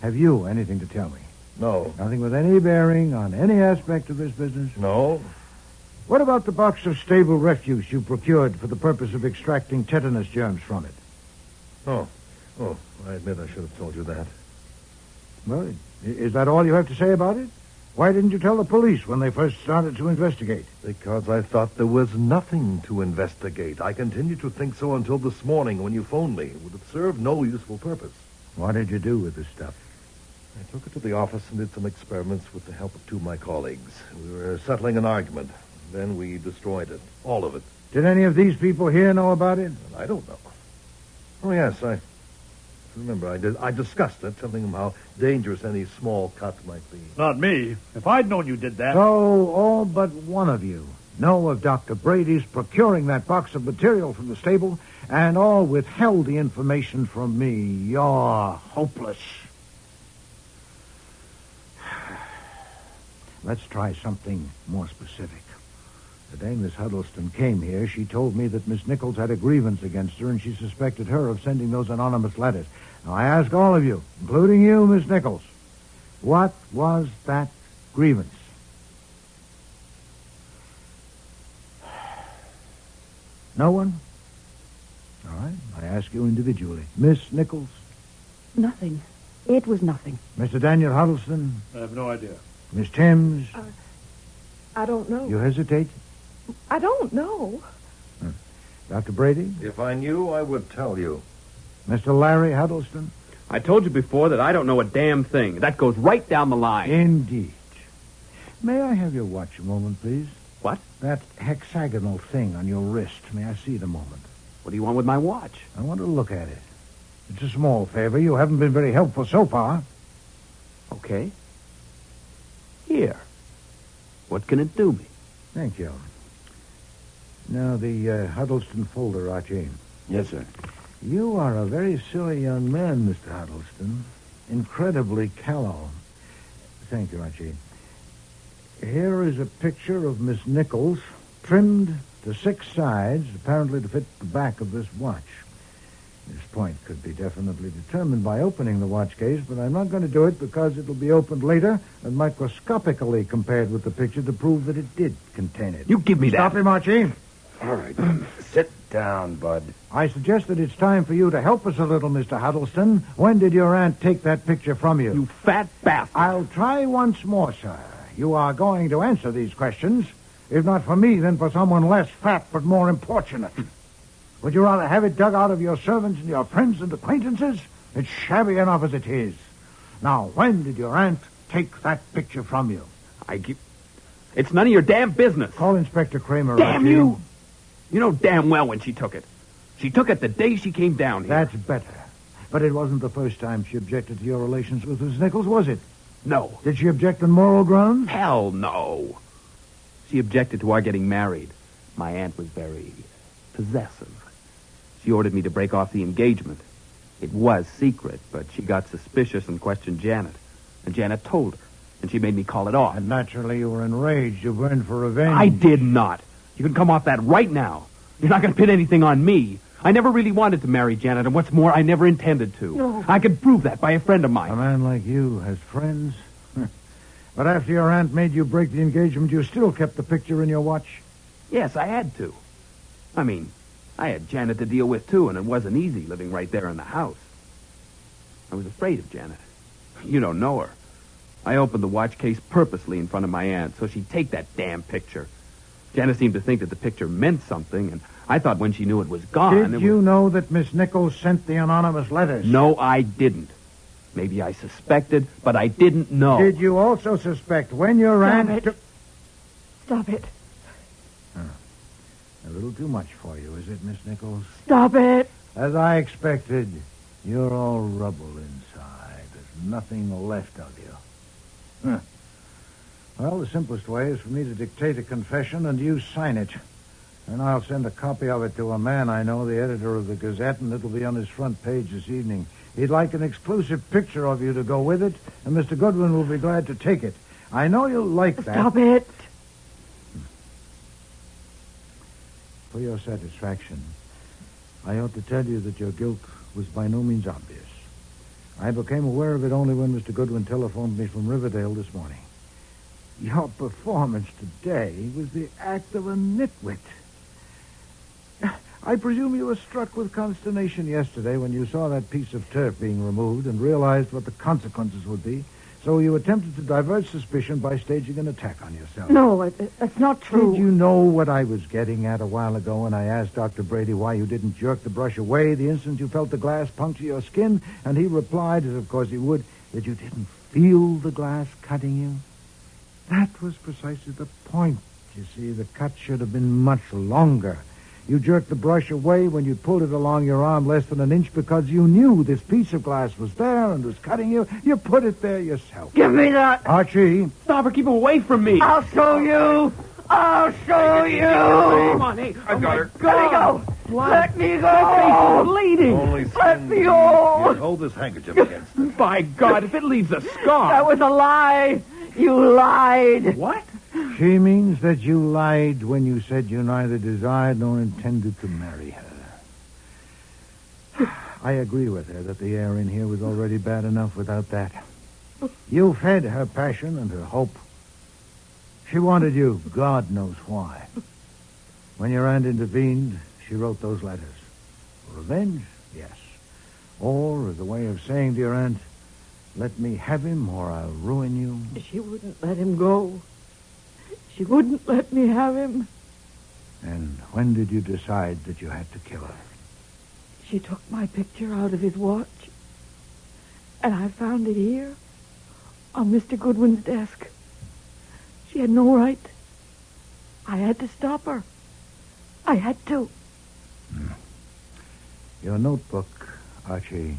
Have you anything to tell me? No. Nothing with any bearing on any aspect of this business? No. What about the box of stable refuse you procured for the purpose of extracting tetanus germs from it? Oh, I admit I should have told you that. Well, is that all you have to say about it? Why didn't you tell the police when they first started to investigate? Because I thought there was nothing to investigate. I continued to think so until this morning when you phoned me. It would have served no useful purpose. What did you do with the stuff? I took it to the office and did some experiments with the help of two of my colleagues. We were settling an argument. Then we destroyed it. All of it. Did any of these people here know about it? I don't know. Oh, yes, I remember I discussed it, telling them how dangerous any small cut might be. Not me. If I'd known you did that... So, all but one of you know of Dr. Brady's procuring that box of material from the stable, and all withheld the information from me. You're hopeless. Let's try something more specific. The day Miss Huddleston came here, she told me that Miss Nichols had a grievance against her, and she suspected her of sending those anonymous letters. Now, I ask all of you, including you, Miss Nichols, what was that grievance? No one? All right, I ask you individually. Miss Nichols? Nothing. It was nothing. Mr. Daniel Huddleston? I have no idea. Miss Timms? I don't know. You hesitate? I don't know. Dr. Brady? If I knew, I would tell you. Mr. Larry Huddleston? I told you before that I don't know a damn thing. That goes right down the line. Indeed. May I have your watch a moment, please? What? That hexagonal thing on your wrist. May I see it a moment? What do you want with my watch? I want to look at it. It's a small favor. You haven't been very helpful so far. Okay. Here. What can it do me? Thank you. Now, the Huddleston folder, Archie. Yes, sir. You are a very silly young man, Mr. Huddleston. Incredibly callow. Thank you, Archie. Here is a picture of Miss Nichols, trimmed to 6 sides, apparently to fit the back of this watch. This point could be definitely determined by opening the watch case, but I'm not going to do it because it'll be opened later and microscopically compared with the picture to prove that it did contain it. You give me Stop that. him, Archie. All right. Sit down, Bud. I suggest that it's time for you to help us a little, Mr. Huddleston. When did your aunt take that picture from you? You fat bastard. I'll try once more, sir. You are going to answer these questions. If not for me, then for someone less fat but more importunate. Would you rather have it dug out of your servants and your friends and acquaintances? It's shabby enough as it is. Now, when did your aunt take that picture from you? It's none of your damn business. Call Inspector Kramer. Damn Archie. you! You know damn well when she took it. She took it the day she came down here. That's better. But it wasn't the first time she objected to your relations with Miss Nichols, was it? No. Did she object on moral grounds? Hell no. She objected to our getting married. My aunt was very possessive. She ordered me to break off the engagement. It was secret, but she got suspicious and questioned Janet. And Janet told her, and she made me call it off. And naturally you were enraged. You burned for revenge. I did not. You can come off that right now. You're not going to pin anything on me. I never really wanted to marry Janet, and what's more, I never intended to. No. I could prove that by a friend of mine. A man like you has friends. But after your aunt made you break the engagement, you still kept the picture in your watch? Yes, I had to. I mean, I had Janet to deal with, too, and it wasn't easy living right there in the house. I was afraid of Janet. You don't know her. I opened the watch case purposely in front of my aunt so she'd take that damn picture. Janet seemed to think that the picture meant something, and I thought when she knew it was gone... Did you know that Miss Nichols sent the anonymous letters? No, I didn't. Maybe I suspected, but I didn't know. Did you also suspect when your aunt... Stop it. A little too much for you, is it, Miss Nichols? Stop it. As I expected, you're all rubble inside. There's nothing left of you. Huh. Well, the simplest way is for me to dictate a confession and you sign it. And I'll send a copy of it to a man I know, the editor of the Gazette, and it'll be on his front page this evening. He'd like an exclusive picture of you to go with it, and Mr. Goodwin will be glad to take it. I know you'll like that. Stop it. For your satisfaction, I ought to tell you that your guilt was by no means obvious. I became aware of it only when Mr. Goodwin telephoned me from Riverdale this morning. Your performance today was the act of a nitwit. I presume you were struck with consternation yesterday when you saw that piece of turf being removed and realized what the consequences would be. So you attempted to divert suspicion by staging an attack on yourself. No, that's not true. Did you know what I was getting at a while ago when I asked Dr. Brady why you didn't jerk the brush away the instant you felt the glass puncture your skin? And he replied, as of course he would, that you didn't feel the glass cutting you? That was precisely the point. You see, the cut should have been much longer. You jerked the brush away when you pulled it along your arm less than an inch because you knew this piece of glass was there and was cutting you. You put it there yourself. Give me that. Archie. Stop her. Keep her away from me. I'll show you. I'll show you. Come on, hey. I got her. Let me go. What? Let me go. My face is bleeding. Only Let me go. Here, hold this handkerchief against it. By God, if it leaves a scar. That was a lie. You lied. What? She means that you lied when you said you neither desired nor intended to marry her. I agree with her that the air in here was already bad enough without that. You fed her passion and her hope. She wanted you, God knows why. When your aunt intervened, she wrote those letters. Revenge? Yes. Or as a way of saying to your aunt, let me have him or I'll ruin you. She wouldn't let him go. She wouldn't let me have him. And when did you decide that you had to kill her? She took my picture out of his watch, and I found it here, on Mr. Goodwin's desk. She had no right. I had to stop her. I had to. Your notebook, Archie.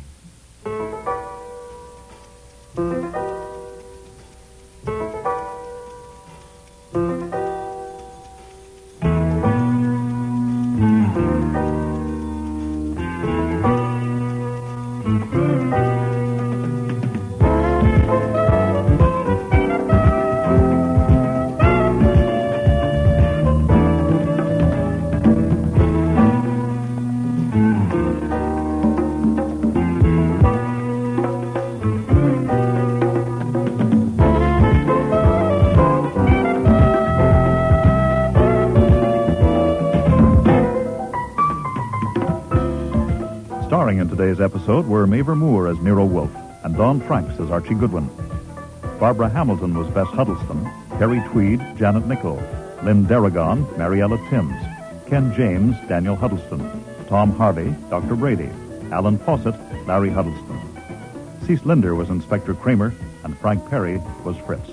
Starring in today's episode were Mavor Moore as Nero Wolfe and Don Franks as Archie Goodwin. Barbara Hamilton was Bess Huddleston, Carrie Tweed, Janet Nichol, Lynn Darragon, Mariella Timms, Ken James, Daniel Huddleston, Tom Harvey, Dr. Brady, Alan Fawcett, Larry Huddleston. Cease Linder was Inspector Kramer, and Frank Perry was Fritz.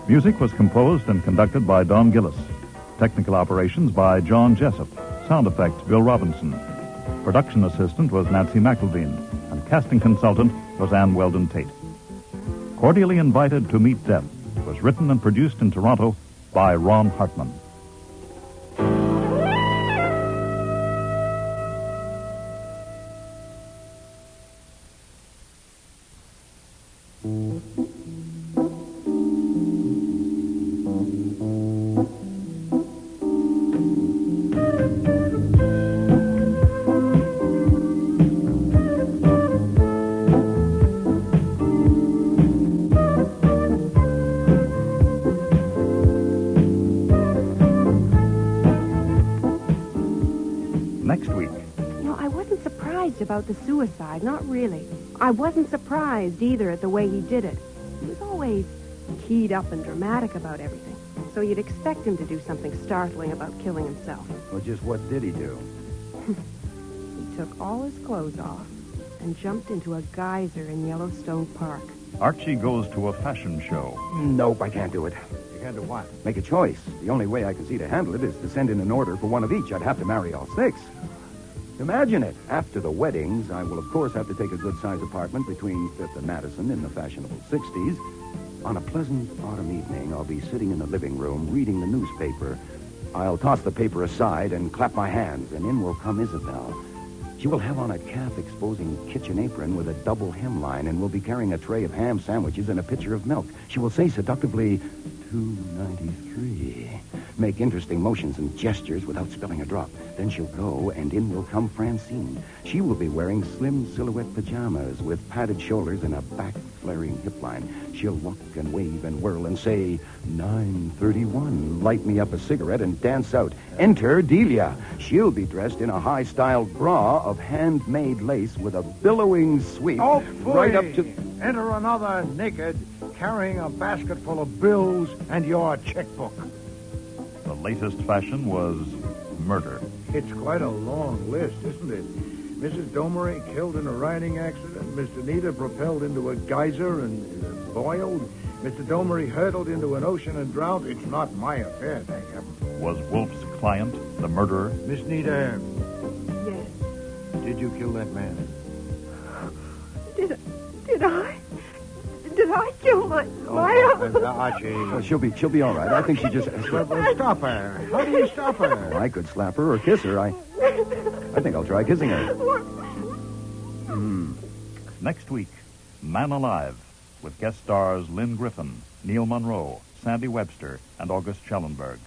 Music was composed and conducted by Don Gillis. Technical operations by John Jessup. Sound effects, Bill Robinson. Production assistant was Nancy McElveen, and casting consultant was Ann Weldon Tate. Cordially Invited to Meet Death was written and produced in Toronto by Ron Hartman. Next week. I wasn't surprised about the suicide, not really. I wasn't surprised either at the way he did it. He was always keyed up and dramatic about everything. So you'd expect him to do something startling about killing himself. Well, just what did he do? He took all his clothes off and jumped into a geyser in Yellowstone Park. Archie goes to a fashion show. Nope, I can't do it. You can't do what? Make a choice. The only way I can see to handle it is to send in an order for one of each. I'd have to marry all six. Imagine it. After the weddings, I will, of course, have to take a good-sized apartment between 5th and Madison in the fashionable 60s. On a pleasant autumn evening, I'll be sitting in the living room reading the newspaper. I'll toss the paper aside and clap my hands, and in will come Isabel. She will have on a calf-exposing kitchen apron with a double hemline and will be carrying a tray of ham sandwiches and a pitcher of milk. She will say seductively, $2.93. Make interesting motions and gestures without spilling a drop. Then she'll go, and in will come Francine. She will be wearing slim silhouette pajamas with padded shoulders and a back-flaring hip line. She'll walk and wave and whirl and say, $9.31. Light me up a cigarette and dance out. Enter Delia. She'll be dressed in a high-styled bra of handmade lace with a billowing sweep right up to... Enter another naked, carrying a basket full of bills and your checkbook. The latest fashion was murder. It's quite a long list, isn't it? Mrs. Domery killed in a riding accident. Miss Anita propelled into a geyser and boiled. Mr. Domery hurtled into an ocean and drowned. It's not my affair, thank heaven. Was Wolfe's client the murderer? Miss Nita. Yes. Did you kill that man? Did I kill my Archie. She'll be all right. I think she just... Stop her. How do you stop her? I could slap her or kiss her. I think I'll try kissing her. Next week, Man Alive, with guest stars Lynn Griffin, Neil Monroe, Sandy Webster, and August Schellenberg.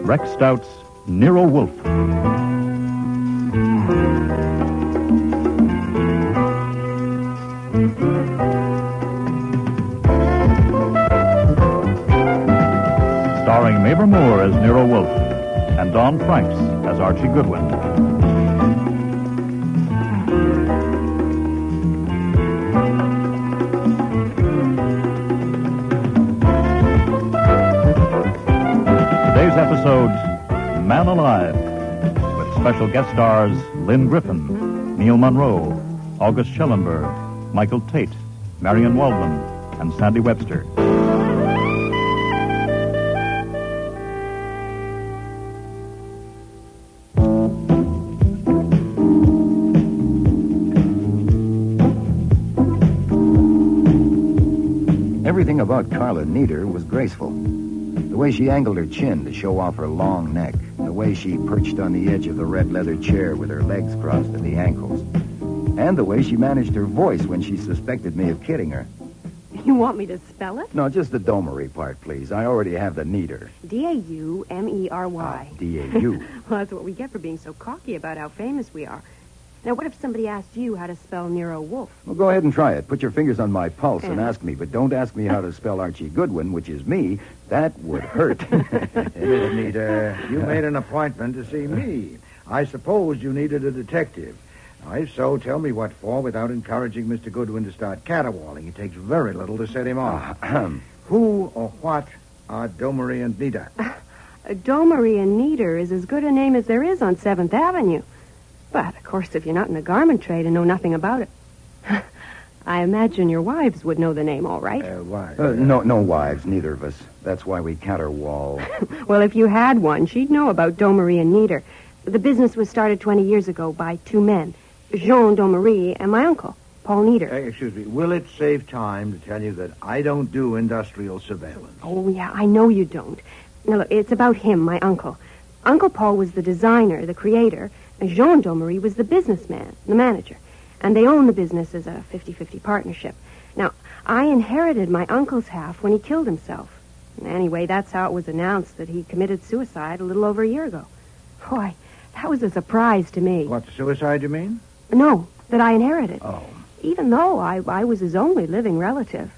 Rex Stout's Nero Wolfe. Starring Mavor Moore as Nero Wolfe and Don Franks as Archie Goodwin. Episode Man Alive, with special guest stars Lynn Griffin, Neil Monroe, August Schellenberg, Michael Tate, Marion Waldman, and Sandy Webster. Everything about Carla Nieder was graceful. The way she angled her chin to show off her long neck, the way she perched on the edge of the red leather chair with her legs crossed at the ankles. And the way she managed her voice when she suspected me of kidding her. You want me to spell it? No, just the Domery part, please. I already have the neater. D-A-U-M-E-R-Y. D-A-U. Well, that's what we get for being so cocky about how famous we are. Now, what if somebody asked you how to spell Nero Wolfe? Well, go ahead and try it. Put your fingers on my pulse and ask me, but don't ask me how to spell Archie Goodwin, which is me. That would hurt. Miss Nita, you made an appointment to see me. I suppose you needed a detective. Now, if so, tell me what for without encouraging Mr. Goodwin to start caterwauling. It takes very little to set him off. Who or what are Domery and Nita? Domery and Nita is as good a name as there is on 7th Avenue. But, of course, if you're not in the garment trade and know nothing about it, I imagine your wives would know the name, all right? Wives? No wives, neither of us. That's why we caterwaul. Well, if you had one, she'd know about Domery and Nita. The business was started 20 years ago by two men, Jean Domery and my uncle, Paul Nita. Excuse me, will it save time to tell you that I don't do industrial surveillance? Oh, yeah, I know you don't. Now, look, it's about him, my uncle. Uncle Paul was the designer, the creator, and Jean Domery was the businessman, the manager. And they own the business as a 50-50 partnership. Now, I inherited my uncle's half when he killed himself. Anyway, that's how it was announced that he committed suicide a little over a year ago. Boy, that was a surprise to me. What, suicide, you mean? No, that I inherited. Oh. Even though I was his only living relative.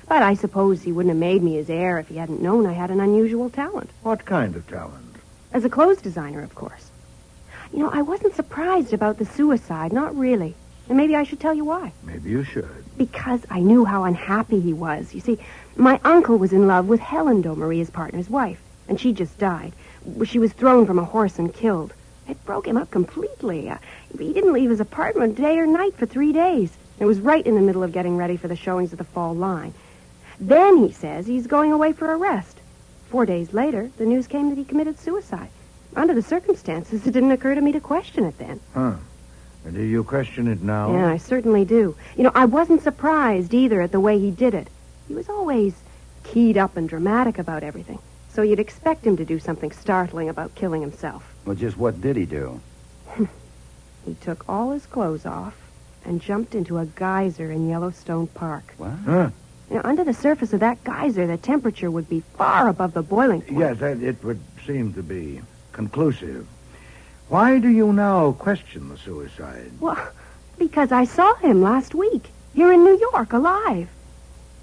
But I suppose he wouldn't have made me his heir if he hadn't known I had an unusual talent. What kind of talent? As a clothes designer, of course. You know, I wasn't surprised about the suicide, not really. And maybe I should tell you why. Maybe you should. Because I knew how unhappy he was. You see, my uncle was in love with Helen Domery, his partner's wife, and she just died. She was thrown from a horse and killed. It broke him up completely. He didn't leave his apartment day or night for 3 days. It was right in the middle of getting ready for the showings of the fall line. Then he says he's going away for a rest. 4 days later, the news came that he committed suicide. Under the circumstances, it didn't occur to me to question it then. Huh. And do you question it now? Yeah, I certainly do. You know, I wasn't surprised either at the way he did it. He was always keyed up and dramatic about everything. So you'd expect him to do something startling about killing himself. Well, just what did he do? He took all his clothes off and jumped into a geyser in Yellowstone Park. What? Huh? You know, under the surface of that geyser, the temperature would be far above the boiling point. Yes, it would seem to be conclusive. Why do you now question the suicide? Well, because I saw him last week, here in New York, alive.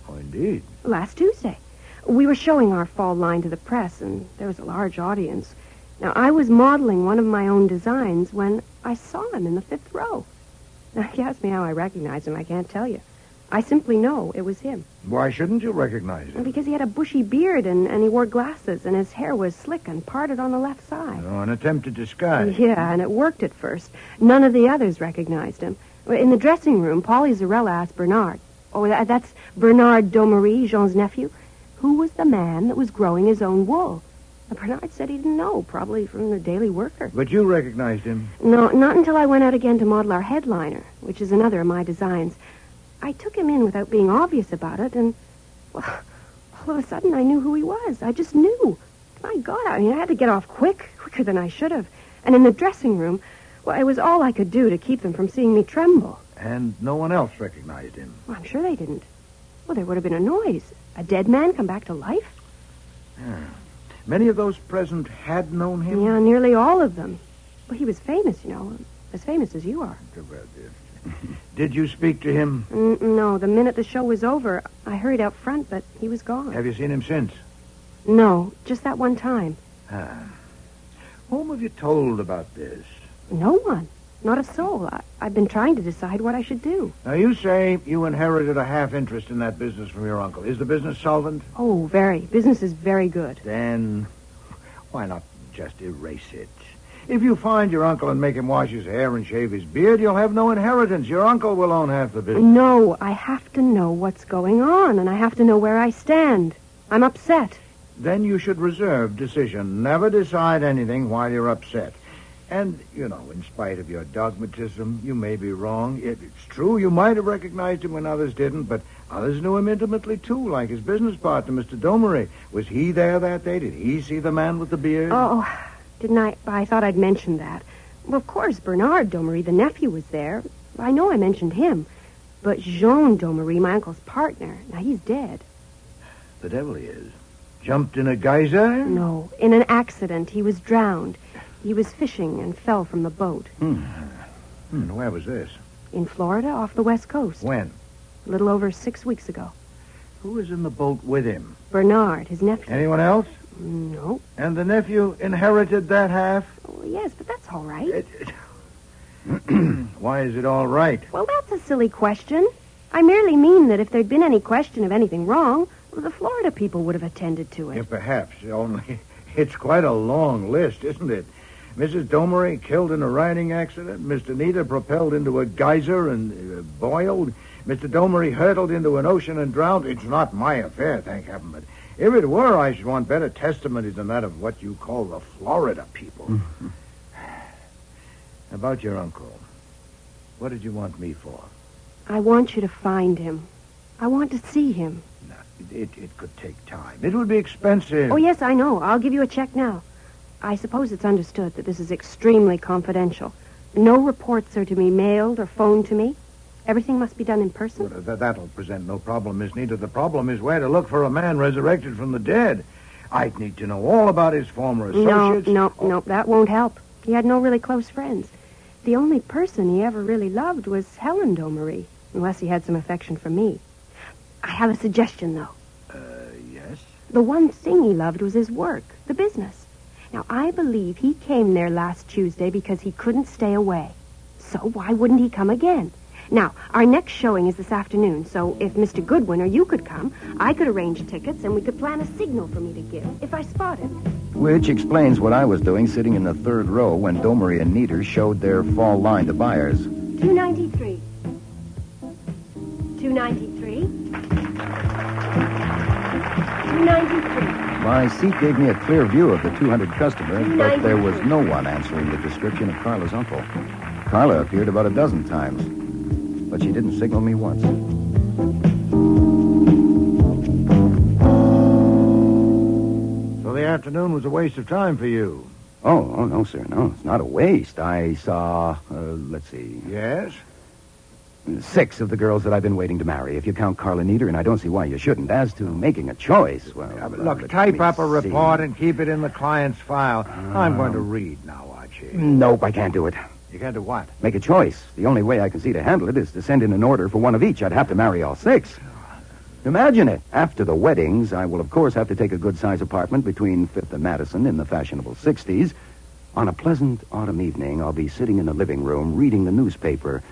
Oh, indeed. Last Tuesday. We were showing our fall line to the press, and there was a large audience. Now, I was modeling one of my own designs when I saw him in the 5th row. Now, if you ask me how I recognized him, I can't tell you. I simply know it was him. Why shouldn't you recognize him? Because he had a bushy beard and he wore glasses, and his hair was slick and parted on the left side. Oh, an attempt at disguise. Yeah, and it worked at first. None of the others recognized him. In the dressing room, Paulie Zarella asked Bernard. Oh, that's Bernard Domery, Jean's nephew. Who was the man that was growing his own wool? Bernard said he didn't know, probably from the Daily Worker. But you recognized him? No, not until I went out again to model our headliner, which is another of my designs. I took him in without being obvious about it, and, well, all of a sudden I knew who he was. I just knew. My God, I had to get off quicker than I should have. And in the dressing room, well, it was all I could do to keep them from seeing me tremble. And no one else recognized him? Well, I'm sure they didn't. Well, there would have been a noise. A dead man come back to life? Yeah. Many of those present had known him? Yeah, nearly all of them. Well, he was famous, you know, as famous as you are. Did you speak to him? No, the minute the show was over, I hurried out front, but he was gone. Have you seen him since? No, just that one time. Whom have you told about this? No one. Not a soul. I've been trying to decide what I should do. Now, you say you inherited a half interest in that business from your uncle. Is the business solvent? Oh, very. Business is very good. Then why not just erase it? If you find your uncle and make him wash his hair and shave his beard, you'll have no inheritance. Your uncle will own half the business. No, I have to know what's going on, and I have to know where I stand. I'm upset. Then you should reserve decision. Never decide anything while you're upset. And, you know, in spite of your dogmatism, you may be wrong. It's true, you might have recognized him when others didn't, but others knew him intimately, too, like his business partner, Mr. Domery. Was he there that day? Did he see the man with the beard? Oh, Didn't I? I thought I'd mentioned that. Well, of course, Bernard Domery, the nephew, was there. I know I mentioned him. But Jean Domery, my uncle's partner, now he's dead. The devil he is. Jumped in a geyser? No, in an accident. He was drowned. He was fishing and fell from the boat. Where was this? In Florida, off the west coast. When? A little over 6 weeks ago. Who was in the boat with him? Bernard, his nephew. Anyone else? No. And the nephew inherited that half? Oh, yes, but that's all right. Why is it all right? Well, that's a silly question. I merely mean that if there'd been any question of anything wrong, the Florida people would have attended to it. Yeah, perhaps. Only it's quite a long list, isn't it? Mrs. Domery killed in a riding accident. Mr. Nita propelled into a geyser and boiled. Mr. Domery hurtled into an ocean and drowned. It's not my affair, thank heaven. But if it were, I should want better testimony than that of what you call the Florida people. About your uncle. What did you want me for? I want you to find him. I want to see him. No, it could take time. It would be expensive. Oh, yes, I know. I'll give you a check now. I suppose it's understood that this is extremely confidential. No reports are to be mailed or phoned to me. Everything must be done in person. Well, that'll present no problem, Miss Nita. The problem is where to look for a man resurrected from the dead. I'd need to know all about his former associates. No, that won't help. He had no really close friends. The only person he ever really loved was Helen Domery, unless he had some affection for me. I have a suggestion, though. Yes? The one thing he loved was his work, the business. Now, I believe he came there last Tuesday because he couldn't stay away. So why wouldn't he come again? Now, our next showing is this afternoon, so if Mr. Goodwin or you could come, I could arrange tickets and we could plan a signal for me to give if I spot him. Which explains what I was doing sitting in the third row when Domery and Nieder showed their fall line to buyers. 293. 293. 293. My seat gave me a clear view of the 200 customers, but there was no one answering the description of Carla's uncle. Carla appeared about a dozen times, but she didn't signal me once. So the afternoon was a waste of time for you? Oh, no, sir. No, it's not a waste. I saw, let's see. Yes? 6 of the girls that I've been waiting to marry, if you count Carla Nieder, and I don't see why you shouldn't. As to making a choice, well... Look, type up a report and keep it in the client's file. I'm going to read now, Archie. Nope, I can't do it. You can't do what? Make a choice. The only way I can see to handle it is to send in an order for one of each. I'd have to marry all 6. Imagine it. After the weddings, I will, of course, have to take a good-sized apartment between 5th and Madison in the fashionable 60s. On a pleasant autumn evening, I'll be sitting in the living room reading the newspaper.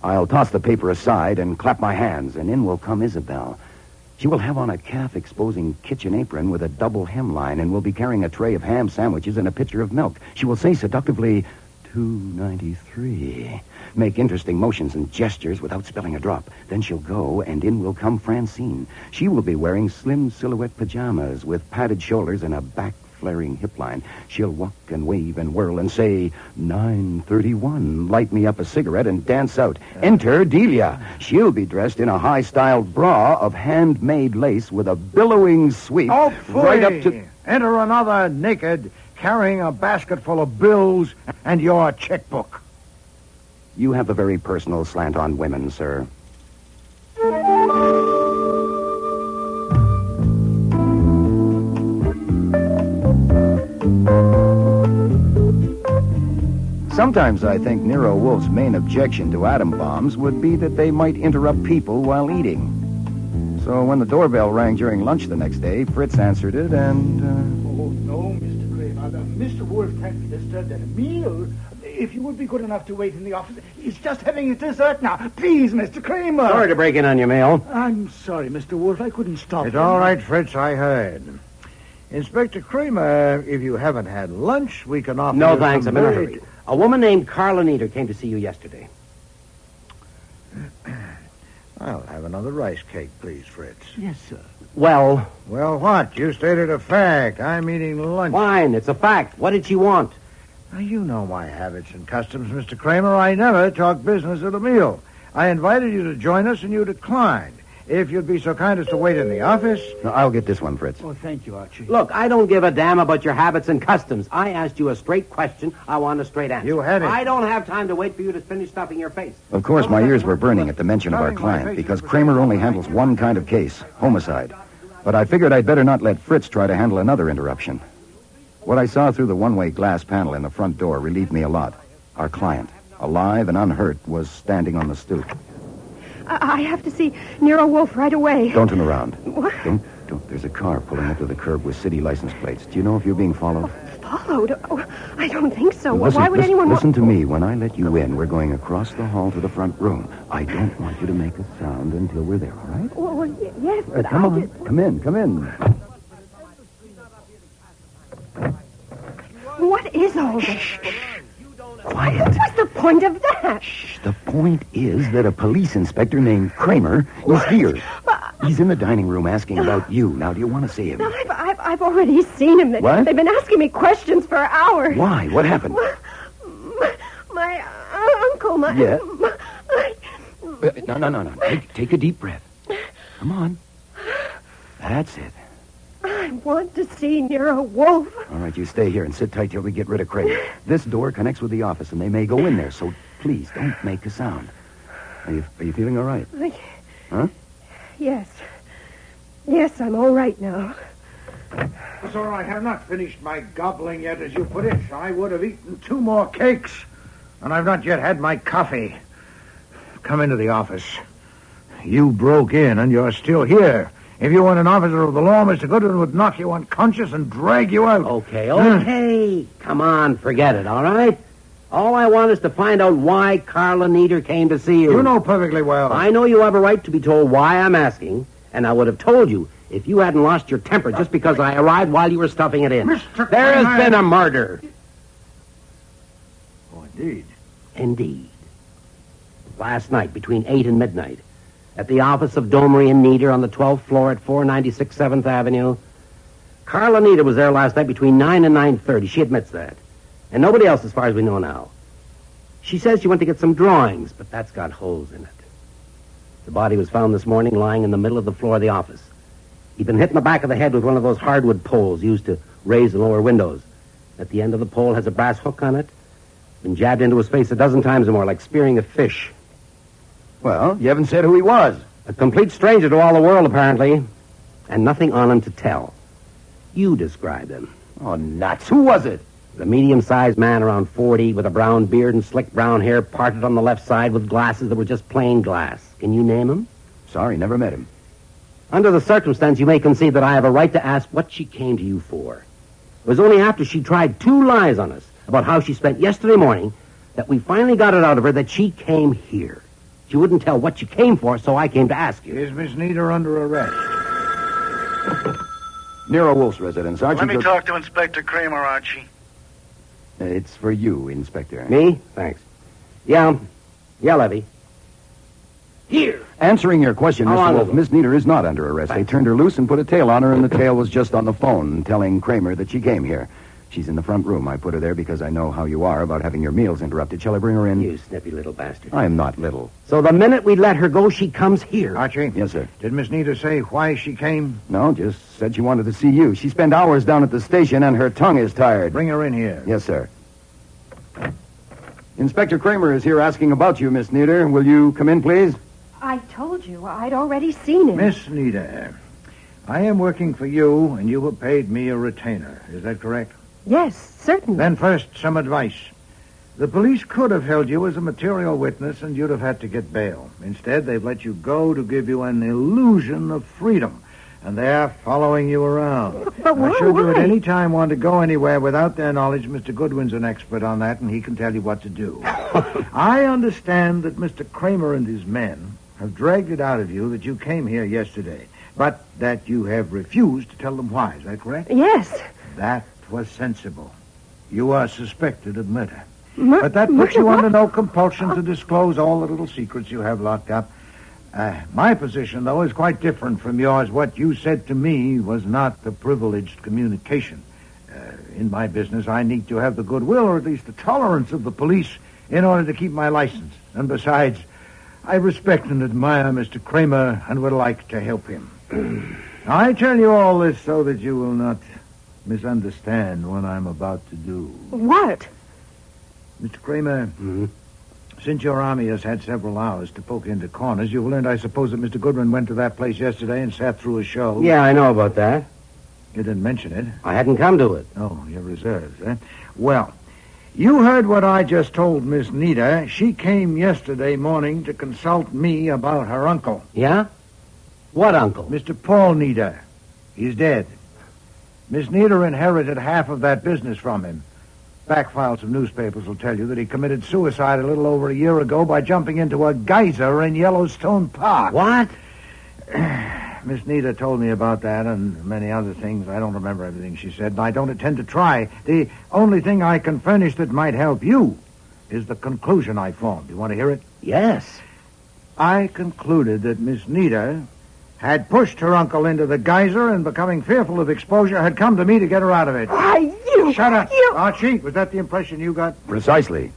I'll toss the paper aside and clap my hands, and in will come Isabel. She will have on a calf-exposing kitchen apron with a double hemline and will be carrying a tray of ham sandwiches and a pitcher of milk. She will say seductively, 293. Make interesting motions and gestures without spilling a drop. Then she'll go, and in will come Francine. She will be wearing slim silhouette pajamas with padded shoulders and a back-flaring hip line. She'll walk and wave and whirl and say, 931. Light me up a cigarette and dance out. Enter Delia. She'll be dressed in a high-styled bra of handmade lace with a billowing sweep right up to... Enter another naked, carrying a basket full of bills and your checkbook. You have a very personal slant on women, sir. Sometimes I think Nero Wolfe's main objection to atom bombs would be that they might interrupt people while eating. So when the doorbell rang during lunch the next day, Fritz answered it and... Oh, no, Mr. Kramer. Mr. Wolfe can't be disturbed at a meal. If you would be good enough to wait in the office. He's just having his dessert now. Please, Mr. Kramer. Sorry to break in on your mail. I'm sorry, Mr. Wolfe. I couldn't stop. It's all right, Fritz. I heard. Inspector Kramer, if you haven't had lunch, we can offer No, you thanks. some I'm in a very- hurry. A woman named Carla Nieder came to see you yesterday. I'll have another rice cake, please, Fritz. Yes, sir. Well... Well, what? You stated a fact. I'm eating lunch. Fine, it's a fact. What did she want? Now, you know my habits and customs, Mr. Kramer. I never talk business at a meal. I invited you to join us, and you declined. if you'd be so kind as to wait in the office. No, I'll get this one, Fritz. Oh, thank you, Archie. Look, I don't give a damn about your habits and customs. I asked you a straight question. I want a straight answer. You had it. I don't have time to wait for you to finish stuffing your face. Of course, my ears were burning at the mention of our client, because Kramer only handles one kind of case, homicide. But I figured I'd better not let Fritz try to handle another interruption. What I saw through the one-way glass panel in the front door relieved me a lot. Our client, alive and unhurt, was standing on the stoop. I have to see Nero Wolfe right away. Don't turn around. What? Don't. There's a car pulling up to the curb with city license plates. Do you know if you're being followed? Followed? Oh, I don't think so. Listen, Why would anyone listen to me. When I let you in, we're going across the hall to the front room. I don't want you to make a sound until we're there, all right? Well, yes, but Come on. Come in. What is all this? Quiet. What's the point of that? The point is that a police inspector named Kramer is here. He's in the dining room asking about you. Now, do you want to see him? No, I've already seen him. What? They've been asking me questions for hours. Why? What happened? My uncle, Yeah. No. Take a deep breath. Come on. That's it. I want to see Nero Wolfe. All right, you stay here and sit tight till we get rid of Kramer. This door connects with the office, and they may go in there, so please don't make a sound. Are you feeling all right? Huh? Yes. Yes, I'm all right now. Sir, I have not finished my gobbling yet, as you put it. I would have eaten 2 more cakes, and I've not yet had my coffee. Come into the office. You broke in, and you're still here. If you weren't an officer of the law, Mr. Goodwin would knock you unconscious and drag you out. Okay. Come on, forget it, all right? All I want is to find out why Carla Nieder came to see you. You know perfectly well. I know you have a right to be told why I'm asking, and I would have told you if you hadn't lost your temper just because I arrived while you were stuffing it in. There has been a murder. Oh, indeed. Indeed. Last night, between 8 and midnight, at the office of Domery and Nieder on the 12th floor at 496 7th Avenue. Carla Nieder was there last night between 9 and 9:30. She admits that. And nobody else as far as we know now. She says she went to get some drawings, but that's got holes in it. The body was found this morning lying in the middle of the floor of the office. He'd been hit in the back of the head with one of those hardwood poles used to raise and lower windows. At the end of the pole has a brass hook on it. Been jabbed into his face a dozen times or more, like spearing a fish. Well, you haven't said who he was. A complete stranger to all the world, apparently. And nothing on him to tell. You described him. Oh, nuts. Who was it? The medium-sized man around 40 with a brown beard and slick brown hair parted on the left side with glasses that were just plain glass. Can you name him? Sorry, never met him. Under the circumstance, you may concede that I have a right to ask what she came to you for. It was only after she tried 2 lies on us about how she spent yesterday morning that we finally got it out of her that she came here. She wouldn't tell what she came for, so I came to ask you. Is Miss Nieder under arrest? Nero Wolfe's residence. Archie Let me talk to Inspector Kramer, Archie. It's for you, Inspector. Me? Thanks. Yeah, Levy. Here. Answering your question, Mr. Wolfe, Miss Nieder is not under arrest. They turned her loose and put a tail on her, and the tail was just on the phone telling Kramer that she came here. She's in the front room. I put her there because I know how you are about having your meals interrupted. Shall I bring her in? You snippy little bastard. I am not little. So the minute we let her go, she comes here. Archie? Yes, sir. Did Miss Nieder say why she came? No, just said she wanted to see you. She spent hours down at the station, and her tongue is tired. Bring her in here. Yes, sir. Inspector Kramer is here asking about you, Miss Nieder. Will you come in, please? I told you I'd already seen him. Miss Nieder, I am working for you, and you have paid me a retainer. Is that correct? Yes, certainly. Then first, some advice. The police could have held you as a material witness, and you'd have had to get bail. Instead, they've let you go to give you an illusion of freedom, and they're following you around. But why? Should you at any time want to go anywhere without their knowledge, Mr. Goodwin's an expert on that, and he can tell you what to do. I understand that Mr. Kramer and his men have dragged it out of you that you came here yesterday, but that you have refused to tell them why. Is that correct? Yes. That was sensible. You are suspected of murder. But that puts you under no compulsion to disclose all the little secrets you have locked up. My position, though, is quite different from yours. What you said to me was not a privileged communication. In my business, I need to have the goodwill, or at least the tolerance of the police, in order to keep my license. And besides, I respect and admire Mr. Kramer and would like to help him. I tell you all this so that you will not misunderstand what I'm about to do. What? Mr. Kramer, since your army has had several hours to poke into corners, you've learned, I suppose, that Mr. Goodwin went to that place yesterday and sat through a show. Yeah, I know about that. You didn't mention it. I hadn't come to it. Oh, you're reserved, eh? Well, you heard what I just told Miss Nita. She came yesterday morning to consult me about her uncle. Yeah? What uncle? Mr. Paul Nita. He's dead. Miss Nita inherited half of that business from him. Back files of newspapers will tell you that he committed suicide a little over a year ago by jumping into a geyser in Yellowstone Park. What? Miss Nita told me about that and many other things. I don't remember everything she said, but I don't intend to try. The only thing I can furnish that might help you is the conclusion I formed. You want to hear it? Yes. I concluded that Miss Nita had pushed her uncle into the geyser and, becoming fearful of exposure, had come to me to get her out of it. Why, you... Shut up. Archie, was that the impression you got? Precisely.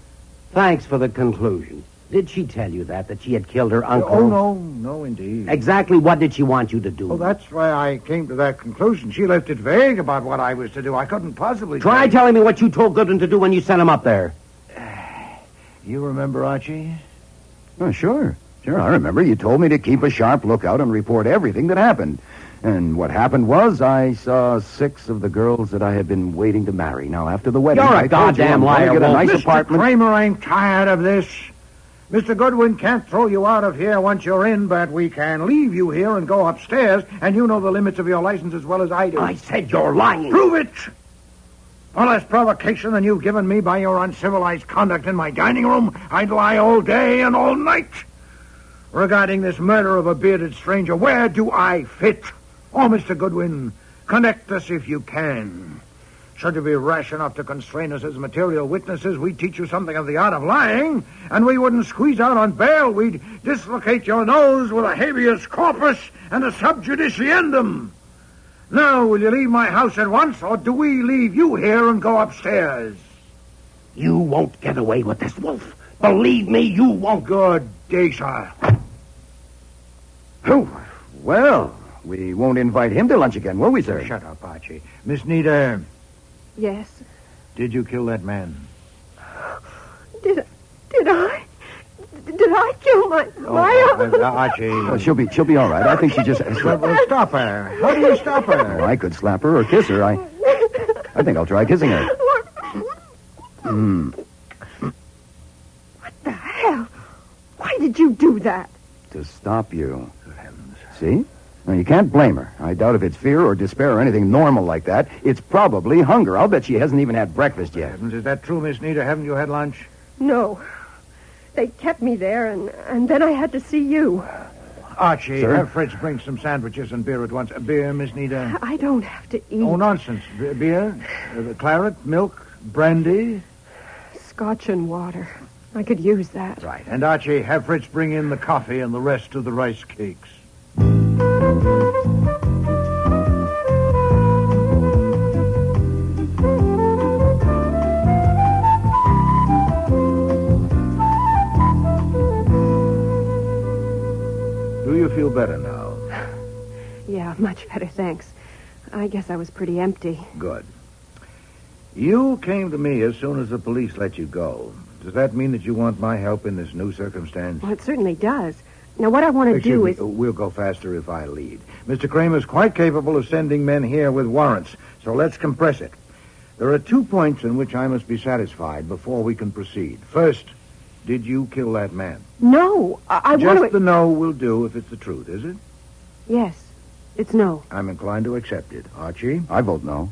Thanks for the conclusion. Did she tell you that she had killed her uncle? Oh, no, indeed. Exactly what did she want you to do? Well, that's why I came to that conclusion. She left it vague about what I was to do. I couldn't possibly... Try telling me what you told Goodwin to do when you sent him up there. You remember, Archie? Oh, sure. Sure, I remember. You told me to keep a sharp lookout and report everything that happened. And what happened was I saw 6 of the girls that I had been waiting to marry. Now, after the wedding... You're a I told you goddamn I'm liar, going to get a Wolfe. nice Mr. apartment. Kramer, I'm tired of this. Mr. Goodwin can't throw you out of here once you're in, but we can leave you here and go upstairs, and you know the limits of your license as well as I do. I said you're lying. Prove it! All less provocation than you've given me by your uncivilized conduct in my dining room, I'd lie all day and all night. Regarding this murder of a bearded stranger, where do I fit? Oh, Mr. Goodwin, connect us if you can. Should you be rash enough to constrain us as material witnesses, we'd teach you something of the art of lying, and we wouldn't squeeze out on bail. We'd dislocate your nose with a habeas corpus and a sub judiceandum. Now, will you leave my house at once, or do we leave you here and go upstairs? You won't get away with this, Wolfe. Believe me, you won't. Good day, sir. Oh, well, we won't invite him to lunch again, will we, sir? Shut up, Archie. Miss Nita, Yes. did you kill that man? Did I? Did I kill my uncle? Archie. Well, she'll be all right. I think she just... Well, stop her. How do you stop her? I could slap her or kiss her. I think I'll try kissing her. What the hell? Why did you do that? To stop you. See? Now, you can't blame her. I doubt if it's fear or despair or anything normal like that. It's probably hunger. I'll bet she hasn't even had breakfast yet. Is that true, Miss Nita? Haven't you had lunch? No. They kept me there, and then I had to see you. Archie, Sir? have Fritz bring some sandwiches and beer at once. Beer, Miss Nita? I don't have to eat. Oh, nonsense. Beer? Claret? Milk? Brandy? Scotch and water. I could use that. Right. And Archie, have Fritz bring in the coffee and the rest of the rice cakes. Do you feel better now? Yeah, much better, thanks. I guess I was pretty empty. Good. You came to me as soon as the police let you go. Does that mean that you want my help in this new circumstance? Well, it certainly does. Now, what I want to do is... We'll go faster if I lead. Mr. Kramer's quite capable of sending men here with warrants, so let's compress it. There are 2 points in which I must be satisfied before we can proceed. First, did you kill that man? No, I want to... Just the no will do if it's the truth, is it? Yes, it's no. I'm inclined to accept it. Archie? I vote no.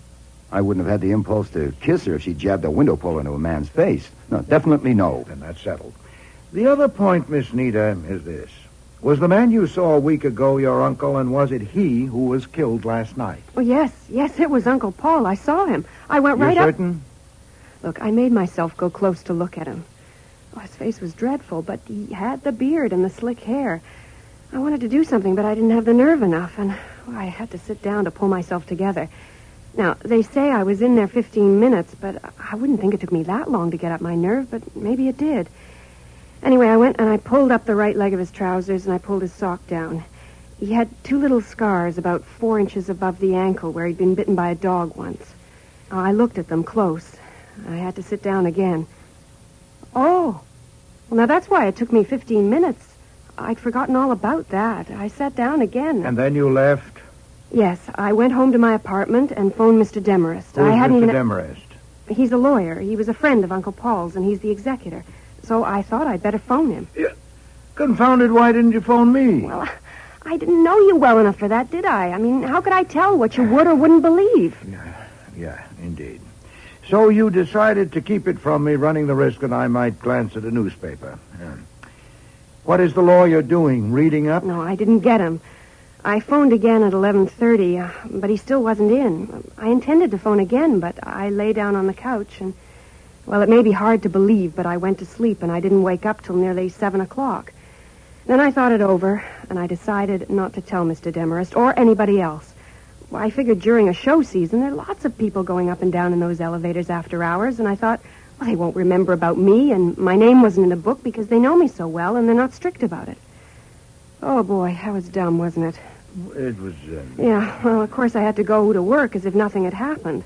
I wouldn't have had the impulse to kiss her if she jabbed a window puller into a man's face. No, definitely no. Then that's settled. The other point, Miss Nita, is this. Was the man you saw a week ago your uncle, and was it he who was killed last night? Oh, yes, it was Uncle Paul. I saw him. I went right up... You're certain? Look, I made myself go close to look at him. Oh, his face was dreadful, but he had the beard and the slick hair. I wanted to do something, but I didn't have the nerve enough, and I had to sit down to pull myself together. Now, they say I was in there 15 minutes, but I wouldn't think it took me that long to get up my nerve, but maybe it did. Anyway, I went and I pulled up the right leg of his trousers and I pulled his sock down. He had 2 little scars about 4 inches above the ankle where he'd been bitten by a dog once. I looked at them close. I had to sit down again. Oh, well, now that's why it took me 15 minutes. I'd forgotten all about that. I sat down again. And then you left? Yes, I went home to my apartment and phoned Mr. Demarest. Who's Mr. Demarest? He's a lawyer. He was a friend of Uncle Paul's, and he's the executor. So I thought I'd better phone him. Yeah. Confounded, why didn't you phone me? Well, I didn't know you well enough for that, did I? I mean, how could I tell what you would or wouldn't believe? Yeah, indeed. So you decided to keep it from me, running the risk that I might glance at a newspaper. Yeah. What is the lawyer doing? Reading up? No, I didn't get him. I phoned again at 11:30, but he still wasn't in. I intended to phone again, but I lay down on the couch and, well, it may be hard to believe, but I went to sleep and I didn't wake up till nearly 7 o'clock. Then I thought it over, and I decided not to tell Mr. Demarest or anybody else. Well, I figured during a show season, there are lots of people going up and down in those elevators after hours, and I thought, well, they won't remember about me, and my name wasn't in the book because they know me so well, and they're not strict about it. Oh, boy, that was dumb, wasn't it? It was, Yeah, well, of course I had to go to work as if nothing had happened.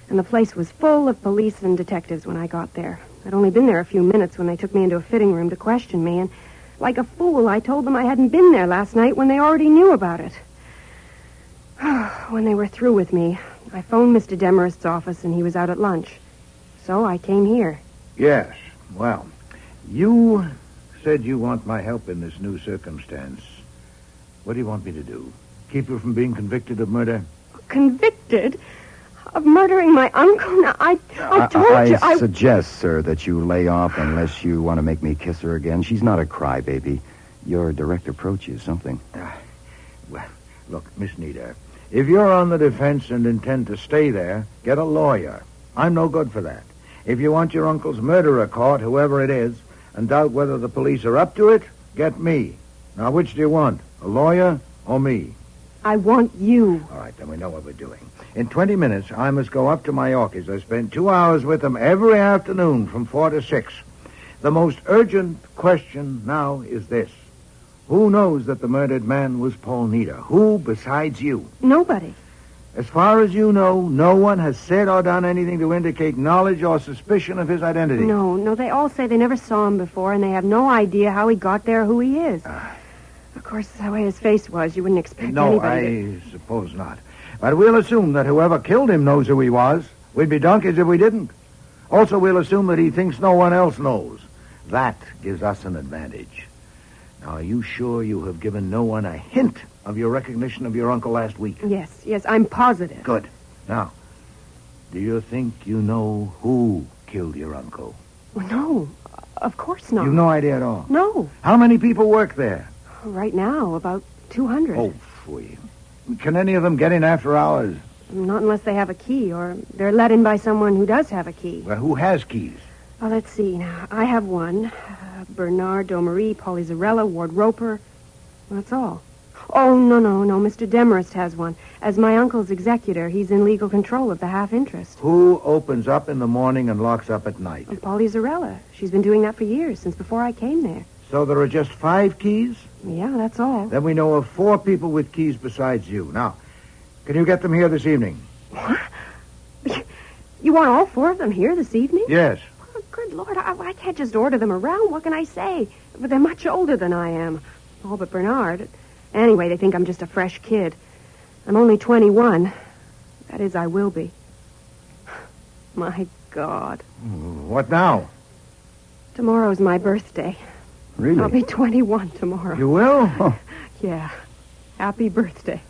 And the place was full of police and detectives when I got there. I'd only been there a few minutes when they took me into a fitting room to question me, and like a fool, I told them I hadn't been there last night when they already knew about it. When they were through with me, I phoned Mr. Demarest's office, and he was out at lunch. So I came here. Yes, well, you said you want my help in this new circumstance. What do you want me to do? Keep you from being convicted of murder? Convicted? Of murdering my uncle? Now, I told you... I suggest, sir, that you lay off unless you want to make me kiss her again. She's not a crybaby. Your direct approach is something. Well, look, Miss Nita, if you're on the defense and intend to stay there, get a lawyer. I'm no good for that. If you want your uncle's murderer caught, whoever it is, and doubt whether the police are up to it, get me. Now, which do you want? A lawyer or me? I want you. All right, then we know what we're doing. In 20 minutes, I must go up to my orchids. I spend 2 hours with them every afternoon from 4 to 6. The most urgent question now is this. Who knows that the murdered man was Paul Nita? Who besides you? Nobody. As far as you know, no one has said or done anything to indicate knowledge or suspicion of his identity. No, they all say they never saw him before, and they have no idea how he got there, who he is. Of course, the way his face was, you wouldn't expect anybody I suppose not. But we'll assume that whoever killed him knows who he was. We'd be donkeys if we didn't. Also, we'll assume that he thinks no one else knows. That gives us an advantage. Now, are you sure you have given no one a hint of your recognition of your uncle last week? Yes, I'm positive. Good. Now, do you think you know who killed your uncle? Well, no, of course not. You've no idea at all? No. How many people work there? Right now, about 200. Oh, phooey. Can any of them get in after hours? Not unless they have a key, or they're let in by someone who does have a key. Well, who has keys? Well, let's see now. I have one. Bernard Domery, Polly Zarella, Ward Roper. That's all. Oh, no. Mr. Demarest has one. As my uncle's executor, he's in legal control of the half-interest. Who opens up in the morning and locks up at night? Polly Zarella. She's been doing that for years, since before I came there. So there are just 5 keys? Yeah, that's all. Then we know of 4 people with keys besides you. Now, can you get them here this evening? What? You want all 4 of them here this evening? Yes. Oh, good Lord, I can't just order them around. What can I say? But they're much older than I am. All but Bernard. Anyway, they think I'm just a fresh kid. I'm only 21. That is, I will be. My God. What now? Tomorrow's my birthday. Really? I'll be 21 tomorrow. You will? Oh. Yeah. Happy birthday.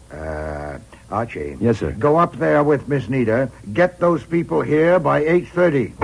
Archie. Yes, sir. Go up there with Miss Nita. Get those people here by 8:30.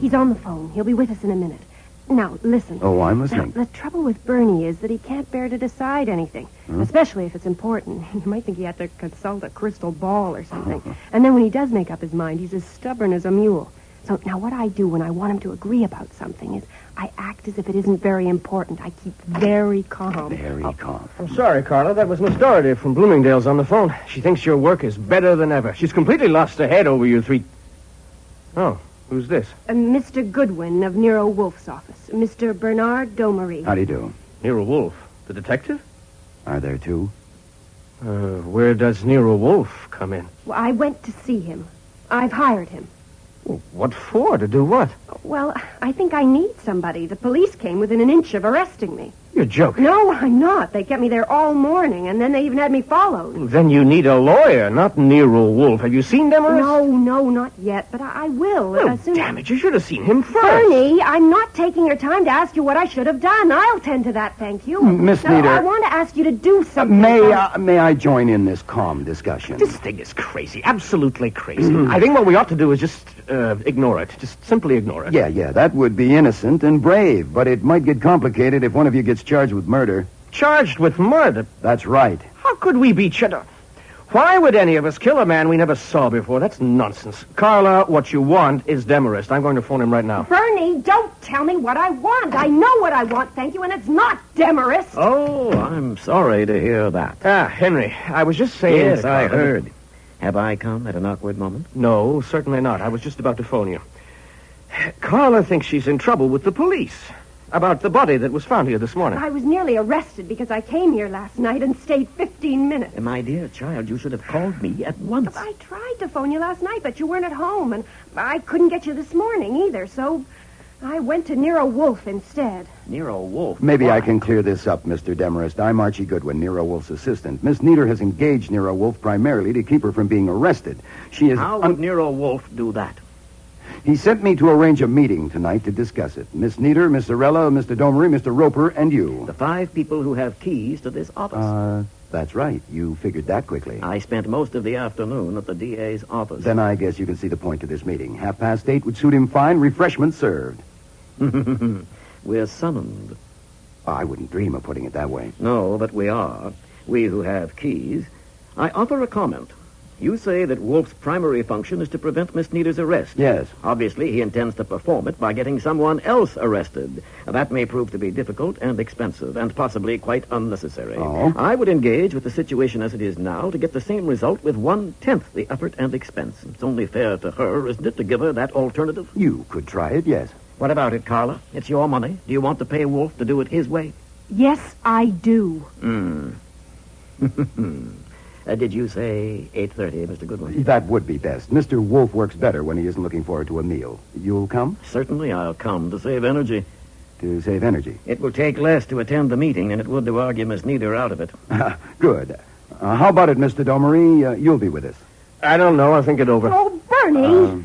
He's on the phone. He'll be with us in a minute. Now, listen. Oh, I'm listening. The trouble with Bernie is that he can't bear to decide anything, especially if it's important. You might think he had to consult a crystal ball or something. And then when he does make up his mind, he's as stubborn as a mule. So now what I do when I want him to agree about something is I act as if it isn't very important. I keep very calm. Very calm. I'm sorry, Carla. That was Miss Doherty from Bloomingdale's on the phone. She thinks your work is better than ever. She's completely lost her head over your three... Oh, who's this? Mr. Goodwin of Nero Wolfe's office. Mr. Bernard Domery. How do you do? Nero Wolfe, the detective? Are there two? Where does Nero Wolfe come in? Well, I went to see him. I've hired him. Well, what for? To do what? Well, I think I need somebody. The police came within an inch of arresting me. You're joking. No, I'm not. They kept me there all morning, and then they even had me followed. Then you need a lawyer, not Nero Wolfe. Have you seen Demarest? No, not yet, but I will. Well, as soon damn it, you should have seen him first. Bernie, I'm not taking your time to ask you what I should have done. I'll tend to that, thank you. Miss Nieder. I want to ask you to do something. May I join in this calm discussion? This thing is crazy, absolutely crazy. I think what we ought to do is just ignore it. Just simply ignore it. Yeah, that would be innocent and brave, but it might get complicated if one of you gets charged with murder. Charged with murder? That's right. How could we be charged? Why would any of us kill a man we never saw before? That's nonsense. Carla, what you want is Demarest. I'm going to phone him right now. Bernie, don't tell me what I want. I know what I want, thank you, and it's not Demarest. Oh, I'm sorry to hear that. Henry, I was just saying... Yes, I heard. Have I come at an awkward moment? No, certainly not. I was just about to phone you. Carla thinks she's in trouble with the police about the body that was found here this morning. I was nearly arrested because I came here last night and stayed 15 minutes. My dear child, you should have called me at once. I tried to phone you last night, but you weren't at home, and I couldn't get you this morning either, so I went to Nero Wolfe instead. Nero Wolfe? Maybe I can clear this up, Mr. Demarest. I'm Archie Goodwin, Nero Wolfe's assistant. Miss Nieder has engaged Nero Wolfe primarily to keep her from being arrested. She is... How would Nero Wolfe do that? He sent me to arrange a meeting tonight to discuss it. Miss Nieder, Miss Zarella, Mr. Domery, Mr. Roper, and you. The 5 people who have keys to this office. That's right. You figured that quickly. I spent most of the afternoon at the DA's office. Then I guess you can see the point to this meeting. 8:30 would suit him fine. Refreshments served. We're summoned. I wouldn't dream of putting it that way. No, but we are. We who have keys. I offer a comment. You say that Wolfe's primary function is to prevent Miss Nieder's arrest. Yes. Obviously, he intends to perform it by getting someone else arrested. That may prove to be difficult and expensive and possibly quite unnecessary. Oh? I would engage with the situation as it is now to get the same result with 1/10 the effort and expense. It's only fair to her, isn't it, to give her that alternative? You could try it, yes. What about it, Carla? It's your money. Do you want to pay Wolfe to do it his way? Yes, I do. Did you say 8:30, Mr. Goodwin? That would be best. Mr. Wolfe works better when he isn't looking forward to a meal. You'll come? Certainly I'll come to save energy. To save energy? It will take less to attend the meeting than it would to argue Miss Nieder out of it. Good. How about it, Mr. Domery? You'll be with us. I don't know. I'll think it over. Oh, Bernie!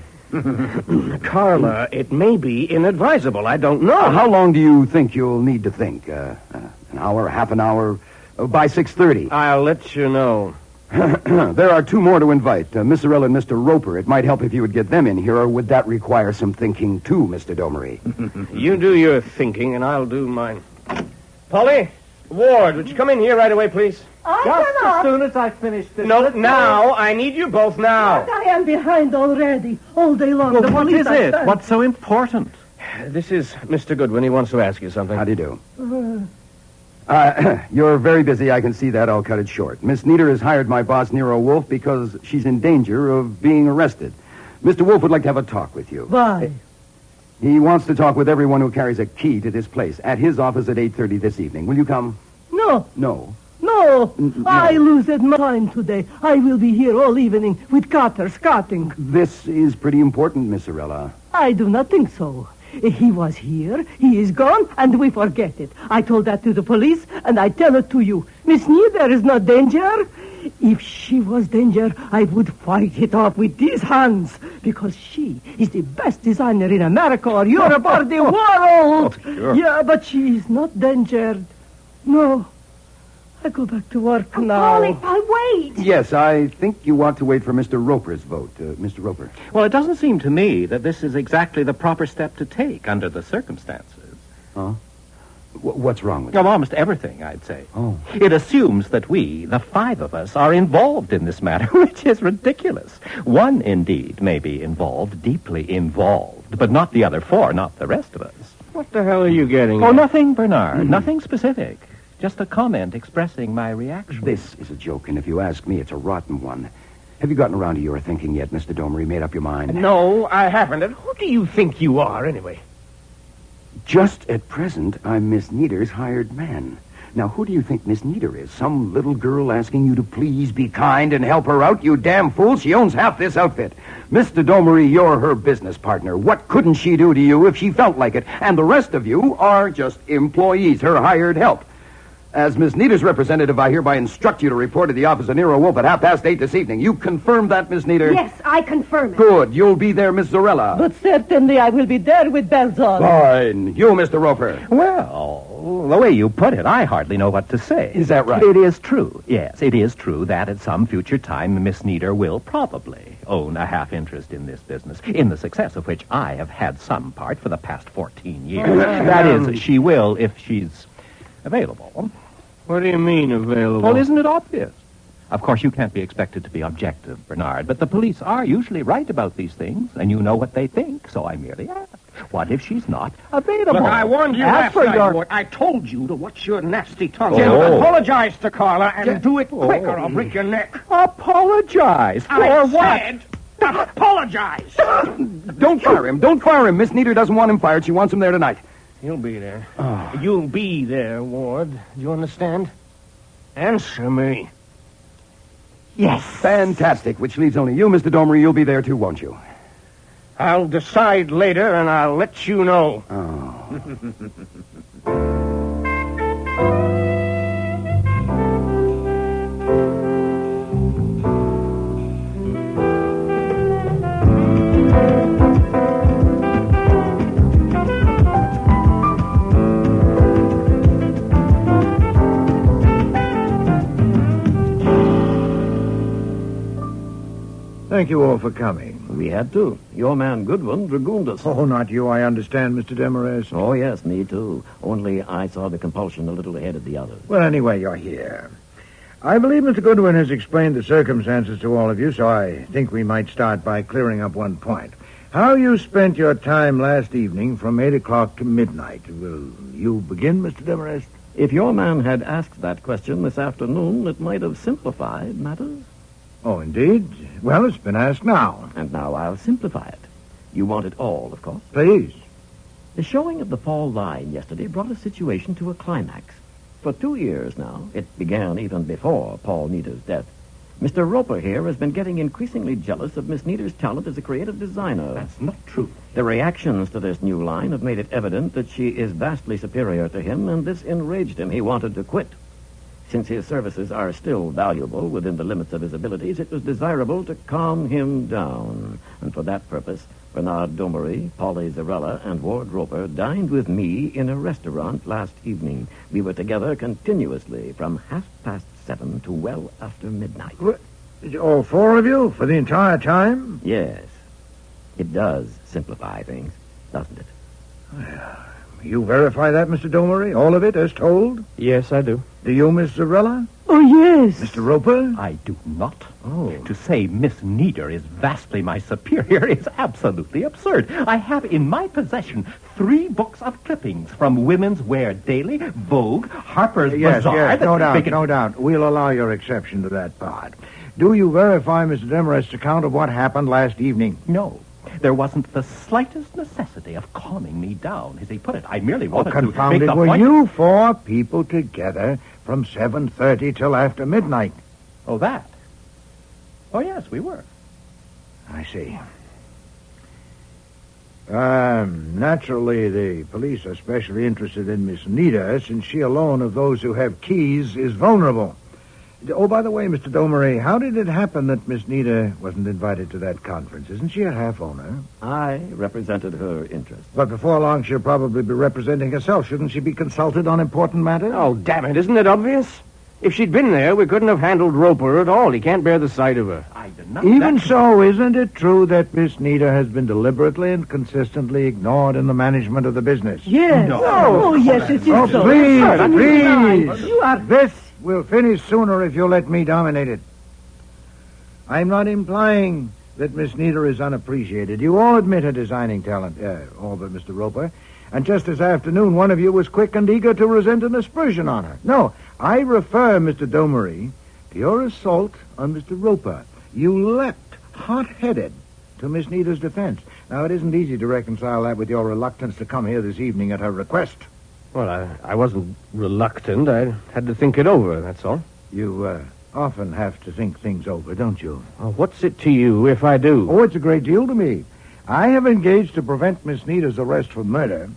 Carla, it may be inadvisable. I don't know. How long do you think you'll need to think? An hour, half an hour? By 6:30. I'll let you know. There are 2 more to invite, Miss Zarella and Mr. Roper. It might help if you would get them in here, or would that require some thinking, too, Mr. Domery? You do your thinking, and I'll do mine. Polly, Ward, would you come in here right away, please? Just as soon as I finish this. No, now. I need you both now. I am behind already, all day long. Well, The what police is are it? done. What's so important? This is Mr. Goodwin. He wants to ask you something. How do you do? You're very busy. I can see that. I'll cut it short. Miss Nieder has hired my boss, Nero Wolfe, because she's in danger of being arrested. Mr. Wolfe would like to have a talk with you. Why? He wants to talk with everyone who carries a key to this place at his office at 8:30 this evening. Will you come? No. No. No. I lose my time today. I will be here all evening with Carter scouting. This is pretty important, Miss Zarella. I do not think so. He was here, he is gone, and we forget it. I told that to the police, and I tell it to you. Miss Nieder is not danger. If she was danger, I would fight it off with these hands, because she is the best designer in America or Europe or the world. Sure. Yeah, but she is not dangered. No. I go back to work now. Polly, wait. Yes, I think you want to wait for Mr. Roper's vote. Mr. Roper. Well, it doesn't seem to me that this is exactly the proper step to take under the circumstances. Huh? What's wrong with Oh, almost everything, I'd say. Oh. It assumes that we, the five of us, are involved in this matter, which is ridiculous. One, indeed, may be involved, deeply involved, but not the other four, not the rest of us. What the hell are you getting Oh, at? nothing, Bernard. Nothing specific. Just a comment expressing my reaction. This is a joke, and if you ask me, it's a rotten one. Have you gotten around to your thinking yet, Mr. Domery? Made up your mind? No, I haven't. And who do you think you are, anyway? Just at present, I'm Miss Nieder's hired man. Now, who do you think Miss Nieder is? Some little girl asking you to please be kind and help her out? You damn fool, she owns half this outfit. Mr. Domery, you're her business partner. What couldn't she do to you if she felt like it? And the rest of you are just employees, her hired help. As Miss Nieder's representative, I hereby instruct you to report to the office of Nero Wolfe at 8:30 this evening. You confirm that, Miss Nieder? Yes, I confirm it. Good. You'll be there, Miss Zorella. But certainly I will be there with bells on. Fine. You, Mr. Roper. Well, the way you put it, I hardly know what to say. Is that right? It is true. Yes, it is true that at some future time Miss Nieder will probably own a half interest in this business, in the success of which I have had some part for the past 14 years. That is, she will if she's available. What do you mean, available? Well, isn't it obvious? Of course, you can't be expected to be objective, Bernard, but the police are usually right about these things, and you know what they think, so I merely ask. What if she's not available? Look, I warned you As last for night, Ward. I told you to watch your nasty tongue. Oh. Apologize to Carla and do it quick or I'll break your neck. Apologize? For I what? said apologize. Don't fire him. Don't fire him. Miss Nieder doesn't want him fired. She wants him there tonight. You'll be there. You'll be there, Ward. Do you understand? Answer me. Yes. Fantastic. Which leaves only you, Mr. Domery. You'll be there too, won't you? I'll decide later, and I'll let you know. Thank you all for coming. We had to. Your man Goodwin dragooned us. Oh, not you, I understand, Mr. Demarest. Oh, yes, me too. Only I saw the compulsion a little ahead of the others. Well, anyway, you're here. I believe Mr. Goodwin has explained the circumstances to all of you, so I think we might start by clearing up one point. How you spent your time last evening from 8 o'clock to midnight. Will you begin, Mr. Demarest? If your man had asked that question this afternoon, it might have simplified matters. Oh, indeed? Well, it's been asked now. And now I'll simplify it. You want it all, of course. Please. The showing of the fall line yesterday brought a situation to a climax. For 2 years now, it began even before Paul Nieder's death, Mr. Roper here has been getting increasingly jealous of Miss Nieder's talent as a creative designer. That's not true. The reactions to this new line have made it evident that she is vastly superior to him, and this enraged him. He wanted to quit. Since his services are still valuable within the limits of his abilities, it was desirable to calm him down. And for that purpose, Bernard Domery, Polly Zarella, and Ward Roper dined with me in a restaurant last evening. We were together continuously from 7:30 to well after midnight. All four of you for the entire time? Yes. It does simplify things, doesn't it? You verify that, Mr. Domery? All of it, as told? Yes, I do. Do you, Miss Zarella? Oh, yes. Mr. Roper? I do not. Oh. To say Miss Nieder is vastly my superior is absolutely absurd. I have in my possession 3 books of clippings from Women's Wear Daily, Vogue, Harper's Bazaar. Yes, no doubt. We'll allow your exception to that part. Do you verify Mr. Demarest's account of what happened last evening? No. There wasn't the slightest necessity of calming me down, as he put it. I merely wanted to confound make it. the Were point... you 4 people together from 7:30 till after midnight? Oh, that? Oh, yes, we were. I see. Naturally, the police are especially interested in Miss Nieder, since she alone of those who have keys is vulnerable. Oh, by the way, Mr. Domery, how did it happen that Miss Nieder wasn't invited to that conference? Isn't she a half-owner? I represented her interest. But before long, she'll probably be representing herself. Shouldn't she be consulted on important matters? Oh, damn it. Isn't it obvious? If she'd been there, we couldn't have handled Roper at all. He can't bear the sight of her. I did not... Even so, isn't it true that Miss Nita has been deliberately and consistently ignored in the management of the business? Yes. No. Oh, yes, it is Oh, so. please, Please. You are... This will finish sooner if you let me dominate it. I'm not implying that Miss Nita is unappreciated. You all admit her designing talent, all but Mr. Roper. And just this afternoon, one of you was quick and eager to resent an aspersion on her. No, I refer, Mr. Domery, to your assault on Mr. Roper. You leapt, hot-headed, to Miss Nita's defense. Now, it isn't easy to reconcile that with your reluctance to come here this evening at her request. Well, I wasn't reluctant. I had to think it over, that's all. You, often have to think things over, don't you? Well, what's it to you if I do? Oh, it's a great deal to me. I have engaged to prevent Miss Nita's arrest for murder,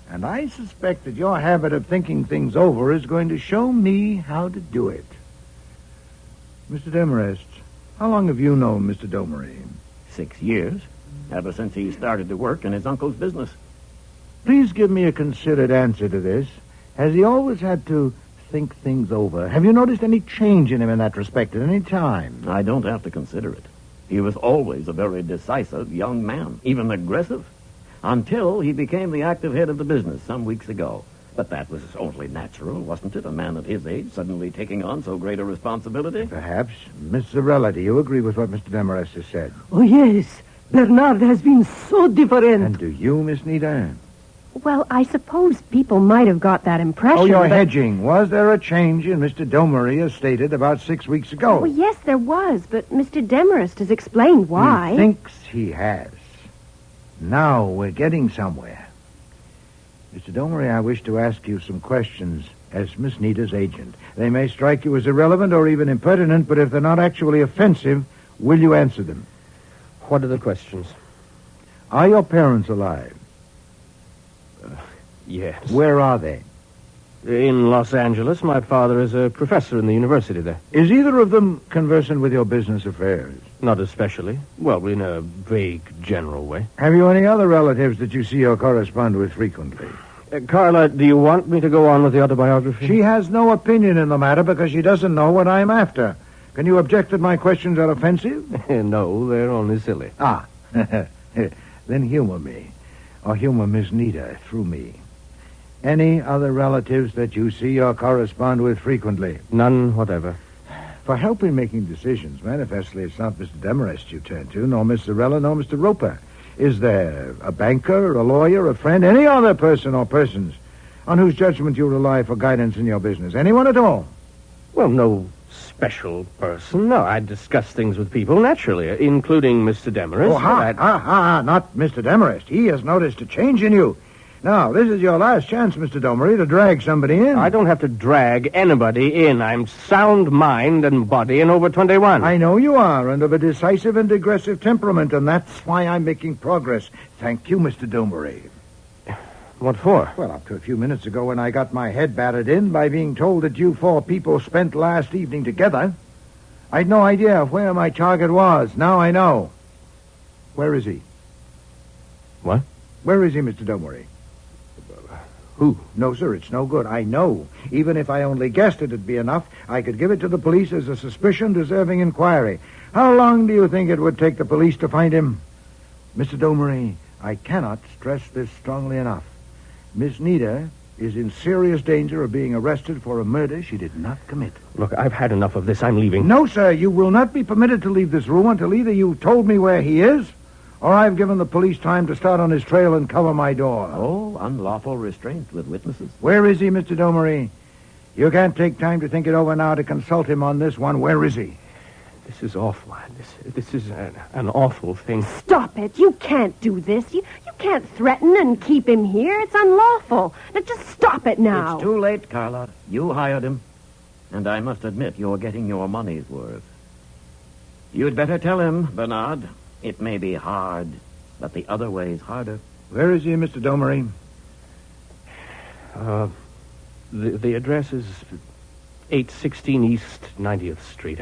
and I suspect that your habit of thinking things over is going to show me how to do it. Mr. Demarest, how long have you known Mr. Domery? 6 years, ever since he started to work in his uncle's business. Please give me a considered answer to this. Has he always had to think things over? Have you noticed any change in him in that respect at any time? I don't have to consider it. He was always a very decisive young man, even aggressive, until he became the active head of the business some weeks ago. But that was only natural, wasn't it? A man at his age suddenly taking on so great a responsibility? Perhaps. Miss Zarella, do you agree with what Mr. Demarest has said? Oh, yes. Bernard has been so different. And do you, Miss Nita? Well, I suppose people might have got that impression. Oh, you're hedging. Was there a change in Mr. Domery as stated about 6 weeks ago? Well, yes, there was, but Mr. Demarest has explained why. He thinks he has. Now we're getting somewhere. Mr. Domery, I wish to ask you some questions as Miss Nita's agent. They may strike you as irrelevant or even impertinent, but if they're not actually offensive, will you answer them? What are the questions? Are your parents alive? Yes. Where are they? In Los Angeles. My father is a professor in the university there. Is either of them conversant with your business affairs? Not especially. Well, in a vague, general way. Have you any other relatives that you see or correspond with frequently? Carla, do you want me to go on with the autobiography? She has no opinion in the matter because she doesn't know what I'm after. Can you object that my questions are offensive? No, they're only silly. Ah. Then humor me. Or humor Miss Nita through me. Any other relatives that you see or correspond with frequently? None whatever. For help in making decisions, manifestly it's not Mr. Demarest you turn to, nor Miss Zarella, nor Mr. Roper. Is there a banker, a lawyer, a friend, any other person or persons on whose judgment you rely for guidance in your business? Anyone at all? Well, no special person. No, I discuss things with people, naturally, including Mr. Demarest. Oh, not Mr. Demarest. He has noticed a change in you. Now, this is your last chance, Mr. Domery, to drag somebody in. I don't have to drag anybody in. I'm sound mind and body and over 21. I know you are, and of a decisive and aggressive temperament, and that's why I'm making progress. Thank you, Mr. Domery. What for? Well, up to a few minutes ago when I got my head battered in by being told that you four people spent last evening together, I'd no idea where my target was. Now I know. Where is he? What? Where is he, Mr. Domery? Who? No, sir, it's no good. I know. Even if I only guessed it'd be enough, I could give it to the police as a suspicion deserving inquiry. How long do you think it would take the police to find him? Mr. Domery, I cannot stress this strongly enough. Miss Nita is in serious danger of being arrested for a murder she did not commit. Look, I've had enough of this. I'm leaving. No, sir, you will not be permitted to leave this room until either you've told me where he is, or I've given the police time to start on his trail and cover my door. Oh, unlawful restraint with witnesses. Where is he, Mr. Domery? You can't take time to think it over now to consult him on this one. Where is he? This is awful. This is an awful thing. Stop it. You can't do this. You can't threaten and keep him here. It's unlawful. Now, just stop it now. It's too late, Carla. You hired him. And I must admit you're getting your money's worth. You'd better tell him, Bernard. It may be hard, but the other way's harder. Where is he, Mr. Domery? The address is 816 East 90th Street.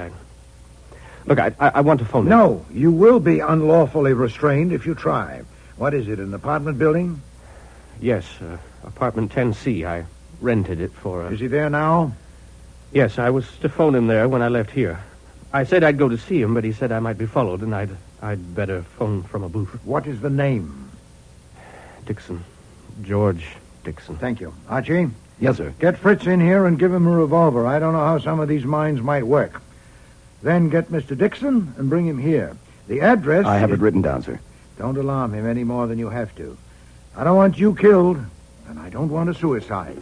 Look, I want to phone him. No, you will be unlawfully restrained if you try. What is it, an apartment building? Yes, apartment 10C. I rented it for Is he there now? Yes, I was to phone him there when I left here. I said I'd go to see him, but he said I might be followed, and I'd better phone from a booth. What is the name? Dixon. George Dixon. Thank you. Archie? Yes, sir. Get Fritz in here and give him a revolver. I don't know how some of these minds might work. Then get Mr. Dixon and bring him here. The address... I have it written down, sir. Don't alarm him any more than you have to. I don't want you killed, and I don't want a suicide.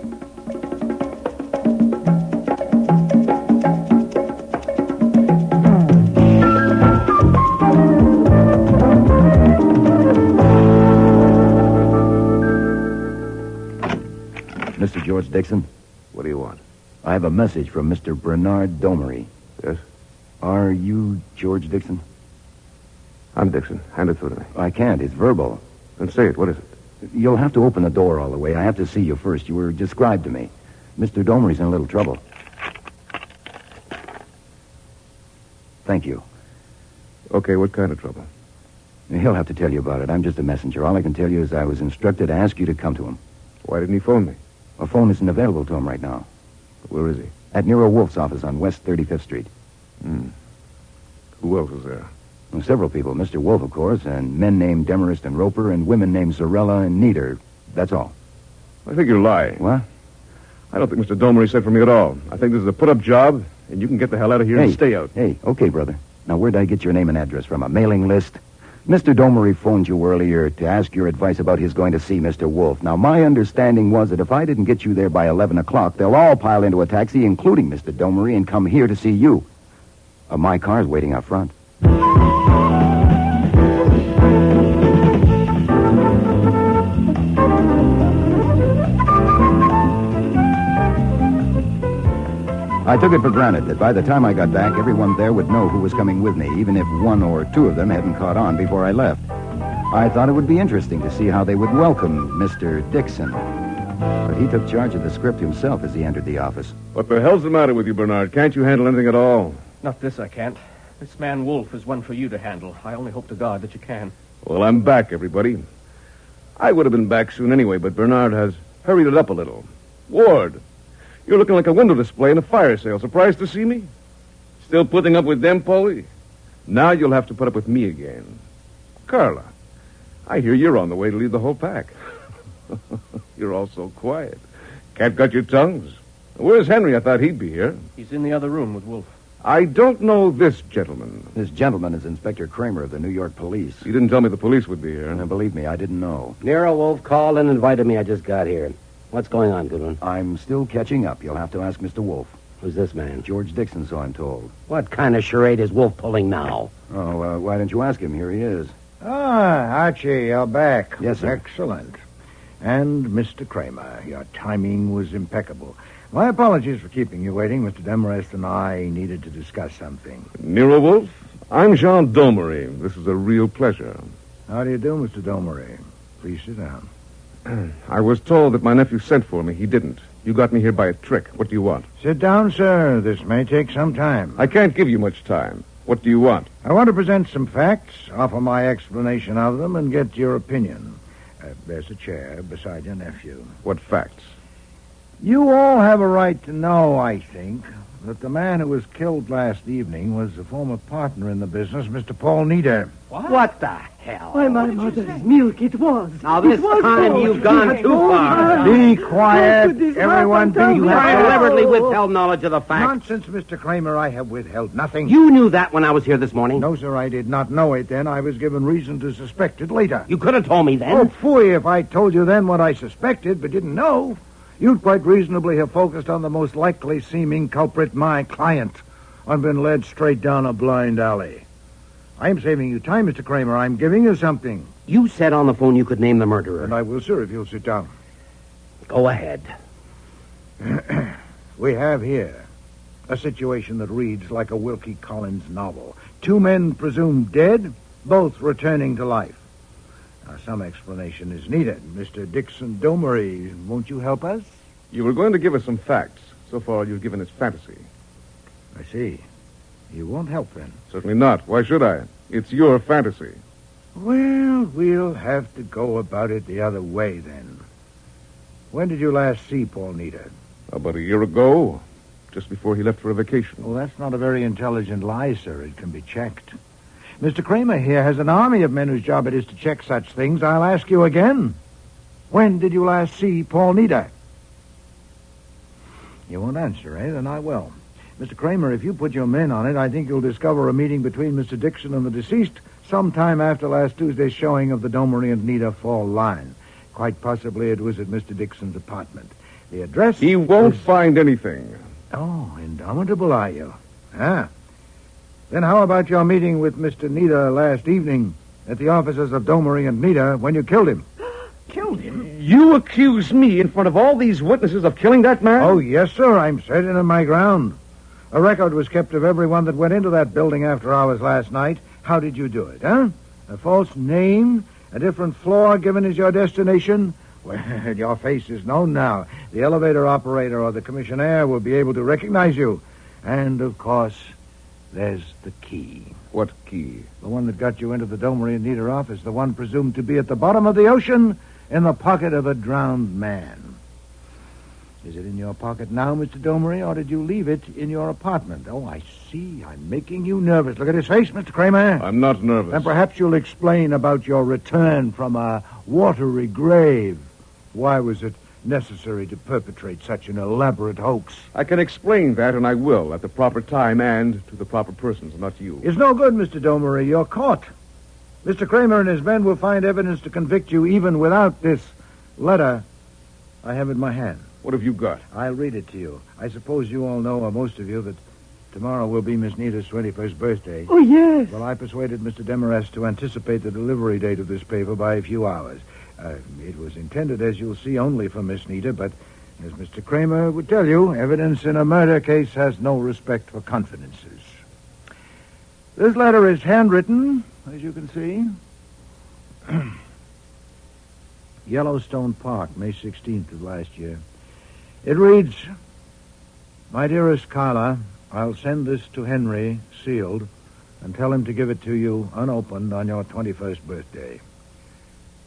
Mr. George Dixon? What do you want? I have a message from Mr. Bernard Domery. Yes? Are you George Dixon? I'm Dixon. Hand it through to me. I can't. It's verbal. Then say it. What is it? You'll have to open the door all the way. I have to see you first. You were described to me. Mr. Domery's in a little trouble. Thank you. Okay, what kind of trouble? He'll have to tell you about it. I'm just a messenger. All I can tell you is I was instructed to ask you to come to him. Why didn't he phone me? A phone isn't available to him right now. Where is he? At Nero Wolfe's office on West 35th Street. Who else is there? Well, several people. Mr. Wolfe, of course, and men named Demarest and Roper, and women named Sorella and Nieder. That's all. I think you're lying. What? I don't think Mr. Domery sent for me at all. I think this is a put-up job, and you can get the hell out of here and stay out. Hey, okay, brother. Now, where'd I get your name and address from? A mailing list? Mr. Domery phoned you earlier to ask your advice about his going to see Mr. Wolfe. Now, my understanding was that if I didn't get you there by 11 o'clock, they'll all pile into a taxi, including Mr. Domery, and come here to see you. My car's waiting out front. I took it for granted that by the time I got back, everyone there would know who was coming with me, even if one or two of them hadn't caught on before I left. I thought it would be interesting to see how they would welcome Mr. Dixon. But he took charge of the script himself as he entered the office. What the hell's the matter with you, Bernard? Can't you handle anything at all? Not this, I can't. This man Wolfe is one for you to handle. I only hope to God that you can. Well, I'm back, everybody. I would have been back soon anyway, but Bernard has hurried it up a little. Ward, you're looking like a window display in a fire sale. Surprised to see me? Still putting up with them, Paulie? Now you'll have to put up with me again. Carla, I hear you're on the way to lead the whole pack. You're all so quiet. Can't got your tongues. Where's Henry? I thought he'd be here. He's in the other room with Wolfe. I don't know this gentleman. This gentleman is Inspector Kramer of the New York Police. You didn't tell me the police would be here. And believe me, I didn't know. Nero Wolfe called and invited me. I just got here. What's going on, Goodwin? I'm still catching up. You'll have to ask Mr. Wolfe. Who's this man? George Dixon, so I'm told. What kind of charade is Wolfe pulling now? Oh, why don't you ask him? Here he is. Ah, Archie, you're back. Yes, sir. Excellent. And Mr. Kramer, your timing was impeccable. My apologies for keeping you waiting. Mr. Demarest and I needed to discuss something. Nero Wolfe? I'm Jean Domery. This is a real pleasure. How do you do, Mr. Domery? Please sit down. I was told that my nephew sent for me. He didn't. You got me here by a trick. What do you want? Sit down, sir. This may take some time. I can't give you much time. What do you want? I want to present some facts, offer my explanation of them, and get your opinion. There's a chair beside your nephew. What facts? You all have a right to know, I think, that the man who was killed last evening was a former partner in the business, Mr. Paul Nieder. What the hell? Why, my mother's milk, it was. Now, this time you've gone too far. Be quiet. Everyone be You have deliberately withheld knowledge of the facts. Nonsense, Mr. Kramer. I have withheld nothing. You knew that when I was here this morning? No, sir, I did not know it then. I was given reason to suspect it later. You could have told me then. Oh, phooey, if I told you then what I suspected but didn't know. You'd quite reasonably have focused on the most likely seeming culprit, my client, and been led straight down a blind alley. I'm saving you time, Mr. Kramer. I'm giving you something. You said on the phone you could name the murderer. And I will, sir, if you'll sit down. Go ahead. We have here a situation that reads like a Wilkie Collins novel. Two men presumed dead, both returning to life. Now, some explanation is needed. Mr. Dixon Domery, won't you help us? You were going to give us some facts. So far, you've given us fantasy. I see. You won't help, then? Certainly not. Why should I? It's your fantasy. Well, we'll have to go about it the other way, then. When did you last see Paul Nieder? About a year ago. just before he left for a vacation. Well, that's not a very intelligent lie, sir. It can be checked. Mr. Kramer here has an army of men whose job it is to check such things. I'll ask you again. When did you last see Paul Nida? You won't answer, eh? Then I will. Mr. Kramer, if you put your men on it, I think you'll discover a meeting between Mr. Dixon and the deceased sometime after last Tuesday's showing of the Domery and Nida fall line. Quite possibly it was at Mr. Dixon's apartment. The address... He won't find anything. Oh, indomitable, are you? Ah. Then how about your meeting with Mr. Nida last evening at the offices of Domery and Nida when you killed him? Killed him? You accuse me in front of all these witnesses of killing that man? Oh, yes, sir. I'm certain of my ground. A record was kept of everyone that went into that building after hours last night. How did you do it, huh? A false name? A different floor given as your destination? Well, your face is known now. The elevator operator or the commissionaire will be able to recognize you. And, of course, there's the key. What key? The one that got you into the Domery and Nida office. The one presumed to be at the bottom of the ocean in the pocket of a drowned man. Is it in your pocket now, Mr. Domery, or did you leave it in your apartment? Oh, I see. I'm making you nervous. Look at his face, Mr. Kramer. I'm not nervous. And perhaps you'll explain about your return from a watery grave. Why was it necessary to perpetrate such an elaborate hoax? I can explain that, and I will, at the proper time and to the proper persons, not you. It's no good, Mr. Domery. You're caught. Mr. Kramer and his men will find evidence to convict you even without this letter I have in my hand. What have you got? I'll read it to you. I suppose you all know, or most of you, that tomorrow will be Miss Nida's 21st birthday. Oh, yes. Well, I persuaded Mr. Demarest to anticipate the delivery date of this paper by a few hours. It was intended, as you'll see, only for Miss Nida, but as Mr. Kramer would tell you, evidence in a murder case has no respect for confidences. This letter is handwritten, as you can see. Yellowstone Park, May 16th of last year. It reads, My dearest Carla, I'll send this to Henry, sealed, and tell him to give it to you unopened on your 21st birthday.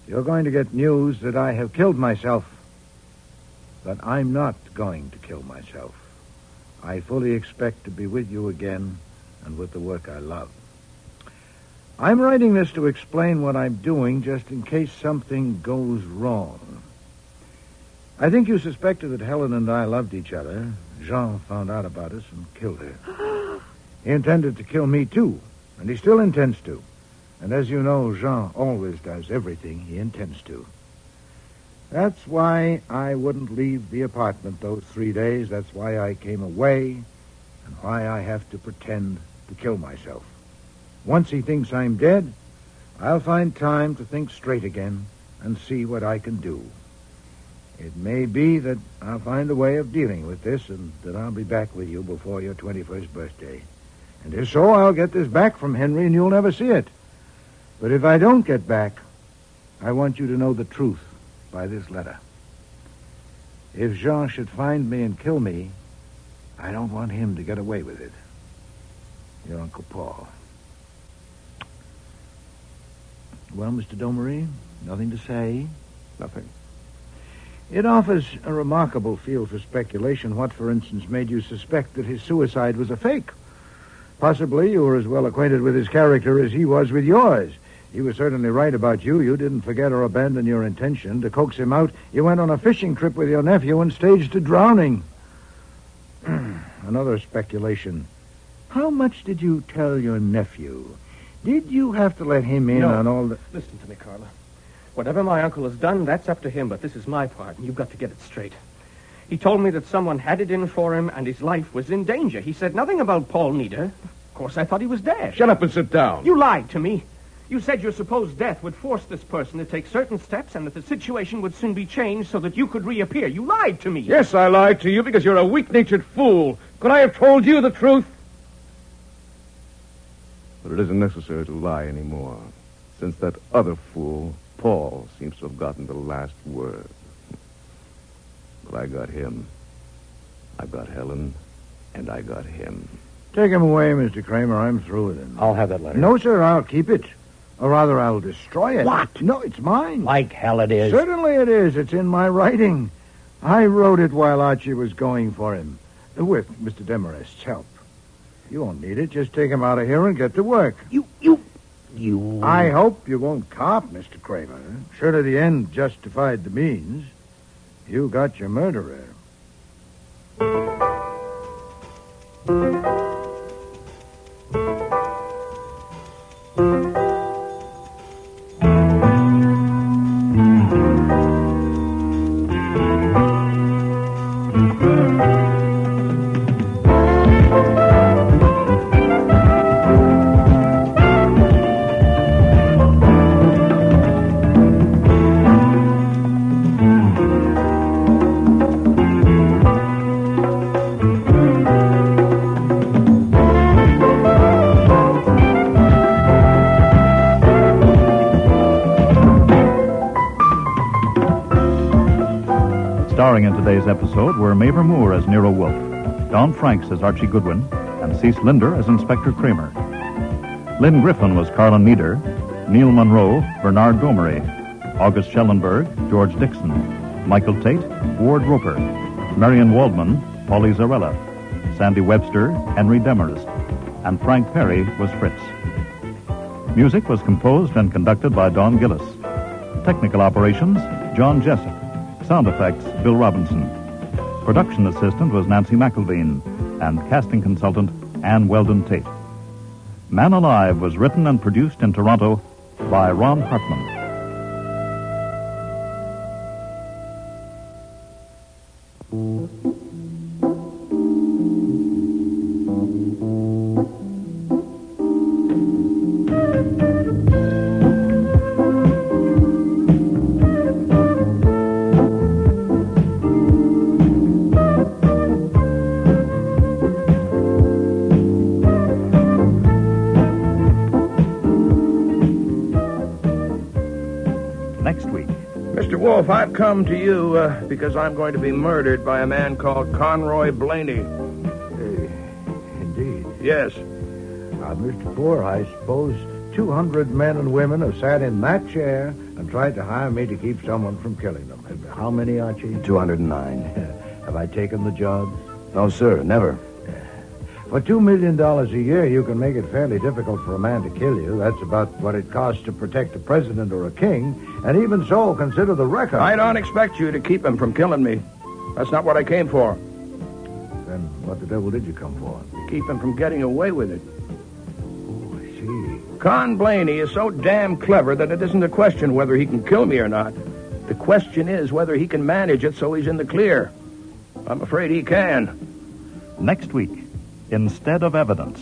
You're going to get news that I have killed myself, but I'm not going to kill myself. I fully expect to be with you again and with the work I love. I'm writing this to explain what I'm doing just in case something goes wrong. I think you suspected that Helen and I loved each other. Jean found out about us and killed her. He intended to kill me, too, and he still intends to. And as you know, Jean always does everything he intends to. That's why I wouldn't leave the apartment those 3 days. That's why I came away, and why I have to pretend to kill myself. Once he thinks I'm dead, I'll find time to think straight again and see what I can do. It may be that I'll find a way of dealing with this and that I'll be back with you before your 21st birthday. And if so, I'll get this back from Henry and you'll never see it. But if I don't get back, I want you to know the truth by this letter. If Jean should find me and kill me, I don't want him to get away with it. Your Uncle Paul. Well, Mr. Domery, nothing to say? Nothing. It offers a remarkable field for speculation. What, for instance, made you suspect that his suicide was a fake? Possibly you were as well acquainted with his character as he was with yours. He was certainly right about you. You didn't forget or abandon your intention. To coax him out, you went on a fishing trip with your nephew and staged a drowning. Another speculation. How much did you tell your nephew? Did you have to let him in on all the... Listen to me, Carla. Whatever my uncle has done, that's up to him, but this is my part, and you've got to get it straight. He told me that someone had it in for him, and his life was in danger. He said nothing about Paul Nida. Of course, I thought he was dead. Shut up and sit down. You lied to me. You said your supposed death would force this person to take certain steps and that the situation would soon be changed so that you could reappear. You lied to me. Yes, I lied to you because you're a weak-natured fool. Could I have told you the truth? But it isn't necessary to lie anymore, since that other fool, Paul, seems to have gotten the last word. But I got him. I got Helen, and I got him. Take him away, Mr. Kramer. I'm through with him. I'll have that letter. No, sir, I'll keep it. Or rather, I'll destroy it. What? No, it's mine. Like hell it is. Certainly it is. It's in my writing. I wrote it while Archie was going for him. With Mr. Demarest's help. You won't need it. Just take him out of here and get to work. You... I hope you won't cop, Mr. Kramer. Surely the end justified the means. You got your murderer. Starring in today's episode were Mavor Moore as Nero Wolfe, Don Franks as Archie Goodwin, and Cease Linder as Inspector Kramer. Lynn Griffin was Carlin Meader, Neil Monroe, Bernard Domery, August Schellenberg, George Dixon, Michael Tate, Ward Roper, Marion Waldman, Polly Zarella, Sandy Webster, Henry Demarest, and Frank Perry was Fritz. Music was composed and conducted by Don Gillis. Technical operations, John Jessup. Sound effects, Bill Robinson. Production assistant was Nancy McElveen, and casting consultant, Ann Weldon Tate. Man Alive was written and produced in Toronto by Ron Hartman. Wolfe, I've come to you because I'm going to be murdered by a man called Conroy Blaney. Indeed. Yes. Mr. Poor, I suppose 200 men and women have sat in that chair and tried to hire me to keep someone from killing them. How many, Archie? 209. Have I taken the job? No, sir, never. For $2 million a year, you can make it fairly difficult for a man to kill you. That's about what it costs to protect a president or a king. And even so, consider the record. I don't expect you to keep him from killing me. That's not what I came for. Then what the devil did you come for? To keep him from getting away with it. Oh, I see. Con Blaney is so damn clever that it isn't a question whether he can kill me or not. The question is whether he can manage it so he's in the clear. I'm afraid he can. Next week, Instead of Evidence,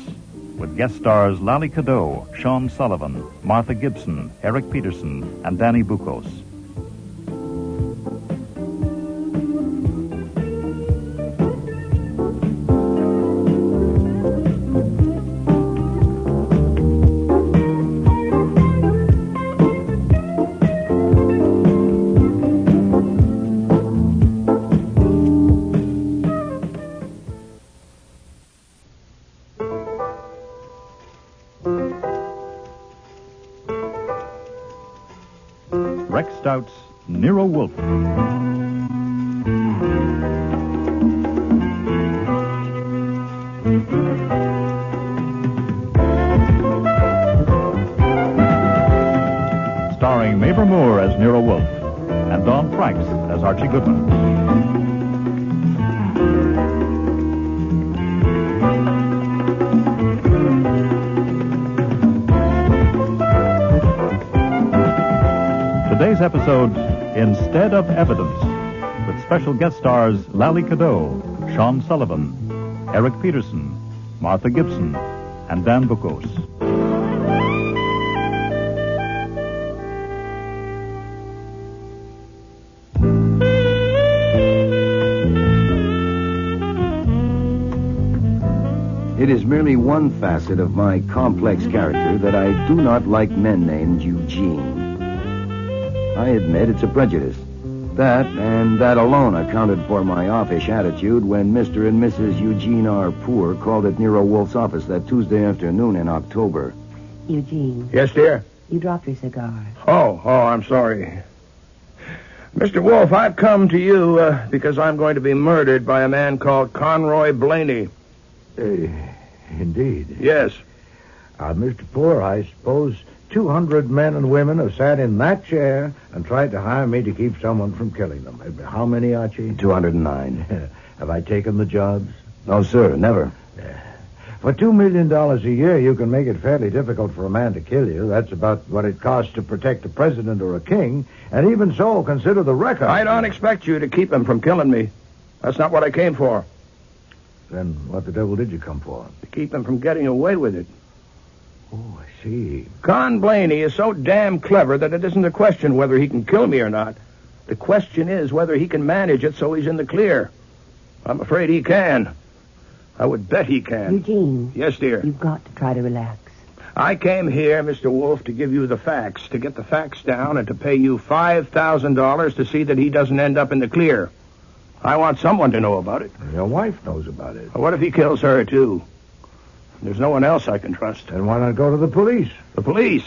with guest stars Lally Cadeau, Sean Sullivan, Martha Gibson, Eric Peterson, and Danny Bucos. Rex Stout's Nero Wolfe. Starring Mavor Moore as Nero Wolfe and Don Franks as Archie Goodwin. Today's episode, Instead of Evidence, with special guest stars Lally Cadeau, Sean Sullivan, Eric Peterson, Martha Gibson, and Dan Bucos. It is merely one facet of my complex character that I do not like men named Eugene. I admit it's a prejudice. That, and that alone, accounted for my offish attitude when Mr. and Mrs. Eugene R. Poor called at Nero Wolfe's office that Tuesday afternoon in October. Eugene. Yes, dear? You dropped your cigar. Oh, I'm sorry. Mr. Wolfe, I've come to you because I'm going to be murdered by a man called Conroy Blaney. Indeed. Yes. Mr. Poor, I suppose 200 men and women have sat in that chair and tried to hire me to keep someone from killing them. How many, Archie? 209. Have I taken the jobs? No, sir, never. For $2 million a year, you can make it fairly difficult for a man to kill you. That's about what it costs to protect a president or a king. And even so, consider the record. I don't expect you to keep him from killing me. That's not what I came for. Then what the devil did you come for? To keep him from getting away with it. Oh, I see. Con Blaney is so damn clever that it isn't a question whether he can kill me or not. The question is whether he can manage it so he's in the clear. I'm afraid he can. I would bet he can. Eugene. Yes, dear. You've got to try to relax. I came here, Mr. Wolfe, to give you the facts, to get the facts down, and to pay you $5,000 to see that he doesn't end up in the clear. I want someone to know about it. Your wife knows about it. What if he kills her, too? There's no one else I can trust. Then why not go to the police? The police?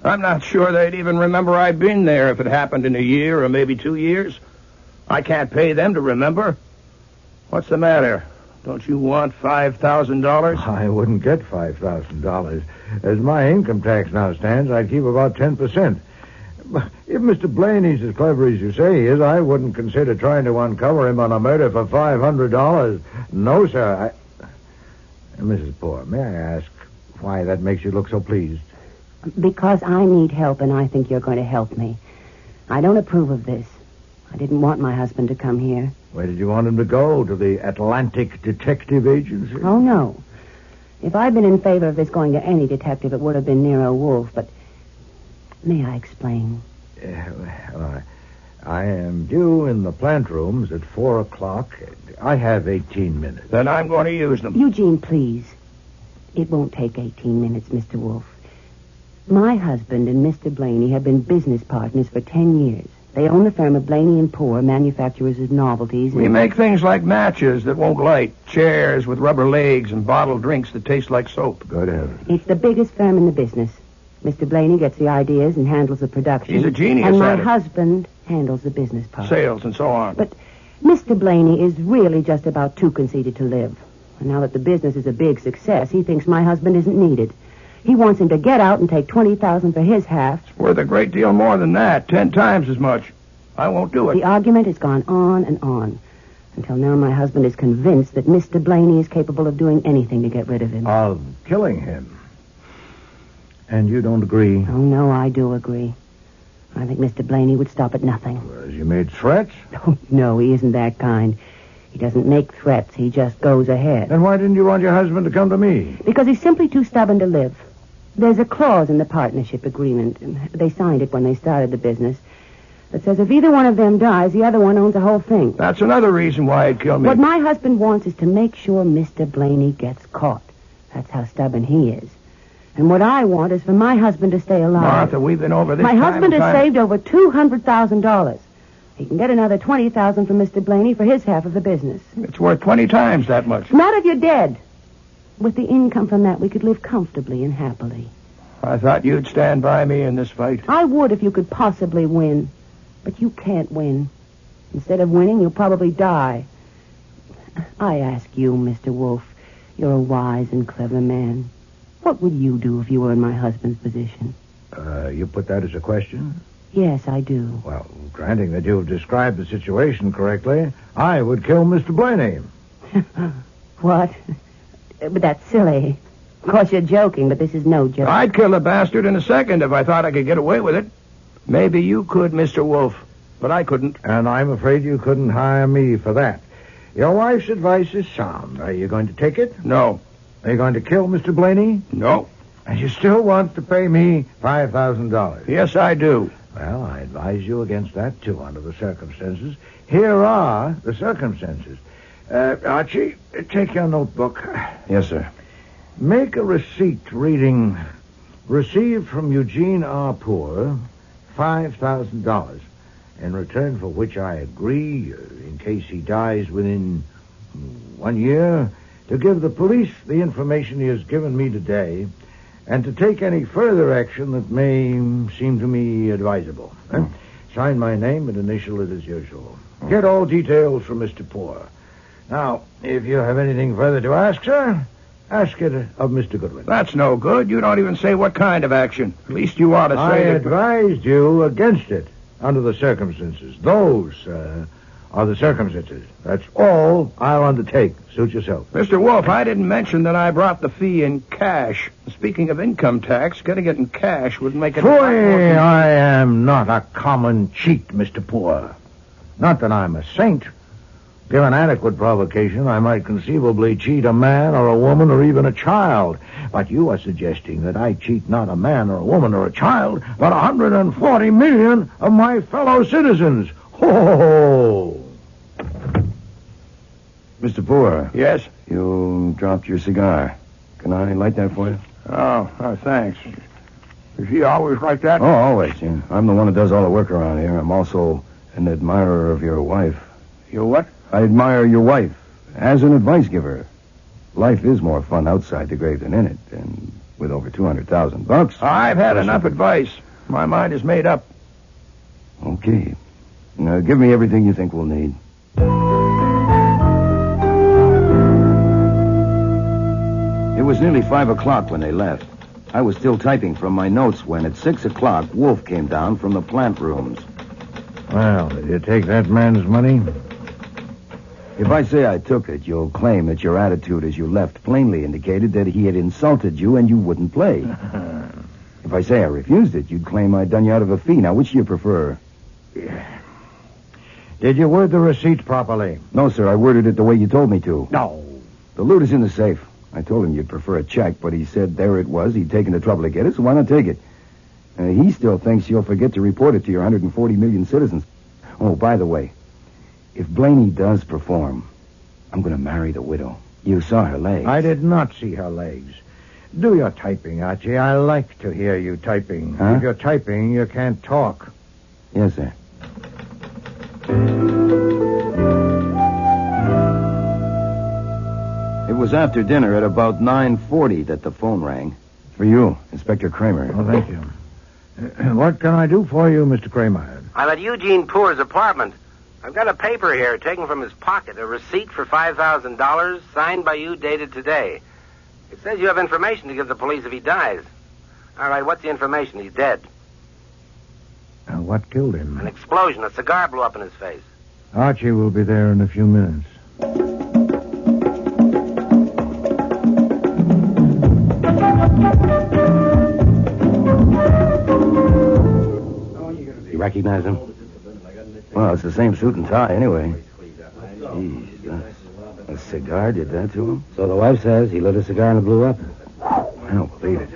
I'm not sure they'd even remember I'd been there if it happened in a year or maybe 2 years. I can't pay them to remember. What's the matter? Don't you want $5,000? I wouldn't get $5,000. As my income tax now stands, I'd keep about 10%. If Mr. Blaney's as clever as you say he is, I wouldn't consider trying to uncover him on a murder for $500. No, sir. Mrs. Poor, may I ask why that makes you look so pleased? Because I need help, and I think you're going to help me. I don't approve of this. I didn't want my husband to come here. Where did you want him to go? To the Atlantic Detective Agency? Oh, no. If I'd been in favor of this going to any detective, it would have been Nero Wolfe, but may I explain? I am due in the plant rooms at 4 o'clock. I have 18 minutes. Then I'm going to use them. Eugene, please. It won't take 18 minutes, Mr. Wolfe. My husband and Mr. Blaney have been business partners for 10 years. They own the firm of Blaney & Poor, manufacturers of novelties. We make things like matches that won't light, chairs with rubber legs, and bottled drinks that taste like soap. Good heavens. It's the biggest firm in the business. Mr. Blaney gets the ideas and handles the production. He's a genius and my at it. husband handles the business part. Sales and so on. But Mr. Blaney is really just about too conceited to live. And now that the business is a big success, he thinks my husband isn't needed. He wants him to get out and take $20,000 for his half. It's worth a great deal more than that, 10 times as much. I won't do it. The argument has gone on and on. Until now, my husband is convinced that Mr. Blaney is capable of doing anything to get rid of him. Of killing him. And you don't agree? Oh, no, I do agree. I think Mr. Blaney would stop at nothing. Has he made threats? Oh, no, he isn't that kind. He doesn't make threats. He just goes ahead. Then why didn't you want your husband to come to me? Because he's simply too stubborn to live. There's a clause in the partnership agreement. They signed it when they started the business. That says if either one of them dies, the other one owns the whole thing. That's another reason why he'd kill me. What my husband wants is to make sure Mr. Blaney gets caught. That's how stubborn he is. And what I want is for my husband to stay alive. Martha, we've been over this My time husband and has time. saved over $200,000. He can get another $20,000 from Mr. Blaney for his half of the business. It's worth 20 times that much. Not if you're dead. With the income from that, we could live comfortably and happily. I thought you'd stand by me in this fight. I would if you could possibly win. But you can't win. Instead of winning, you'll probably die. I ask you, Mr. Wolfe, you're a wise and clever man. What would you do if you were in my husband's position? You put that as a question? Yes, I do. Well, granting that you've described the situation correctly, I would kill Mr. Blaney. What? But that's silly. Of course, you're joking, but this is no joke. I'd kill the bastard in a second if I thought I could get away with it. Maybe you could, Mr. Wolfe, but I couldn't. And I'm afraid you couldn't hire me for that. Your wife's advice is sound. Are you going to take it? No. Are you going to kill Mr. Blaney? No. And you still want to pay me $5,000? Yes, I do. Well, I advise you against that, too, under the circumstances. Here are the circumstances. Archie, take your notebook. Yes, sir. Make a receipt reading, received from Eugene R. Poor, $5,000, in return for which I agree, in case he dies within 1 year, to give the police the information he has given me today, and to take any further action that may seem to me advisable. Sign my name and initial it as usual. Get all details from Mr. Poor. Now, if you have anything further to ask, sir, ask it of Mr. Goodwin. That's no good. You don't even say what kind of action. At least you ought to I say that... advised you against it under the circumstances. Those are the circumstances. That's all I'll undertake. Suit yourself. Mr. Wolfe, I didn't mention that I brought the fee in cash. Speaking of income tax, getting it in cash would make it... Boy, I am not a common cheat, Mr. Poor. Not that I'm a saint. Given adequate provocation, I might conceivably cheat a man or a woman or even a child. But you are suggesting that I cheat not a man or a woman or a child, but 140 million of my fellow citizens. Ho! Mr. Poor. Yes? You dropped your cigar. Can I light that for you? Oh, thanks. Is he always like that? Oh, always, yeah. I'm the one that does all the work around here. I'm also an admirer of your wife. Your what? I admire your wife as an advice giver. Life is more fun outside the grave than in it, and with over $200,000. I've had enough advice. My mind is made up. Okay. Now, give me everything you think we'll need. It was nearly 5 o'clock when they left. I was still typing from my notes when at 6 o'clock, Wolfe came down from the plant rooms. Well, did you take that man's money? If I say I took it, you'll claim that your attitude as you left plainly indicated that he had insulted you and you wouldn't play. If I say I refused it, you'd claim I'd done you out of a fee. Now, which do you prefer? Did you word the receipt properly? No, sir. I worded it the way you told me to. No. The loot is in the safe. I told him you'd prefer a check, but he said there it was. He'd taken the trouble to get it, so why not take it? He still thinks you'll forget to report it to your 140 million citizens. Oh, by the way, if Blaney does perform, I'm going to marry the widow. You saw her legs. I did not see her legs. Do your typing, Archie. I like to hear you typing. Huh? If you're typing, you can't talk. Yes, sir. It was after dinner at about 9:40 that the phone rang. For you, Inspector Kramer. Oh, thank you. What can I do for you, Mr. Kramer? I'm at Eugene Poor's apartment. I've got a paper here taken from his pocket, a receipt for $5,000, signed by you, dated today. It says you have information to give the police if he dies. All right, what's the information? He's dead. What killed him? An explosion. A cigar blew up in his face. Archie will be there in a few minutes. You recognize him? Well, it's the same suit and tie anyway. Jeez, a cigar did that to him? So the wife says he lit a cigar and it blew up. I don't believe it.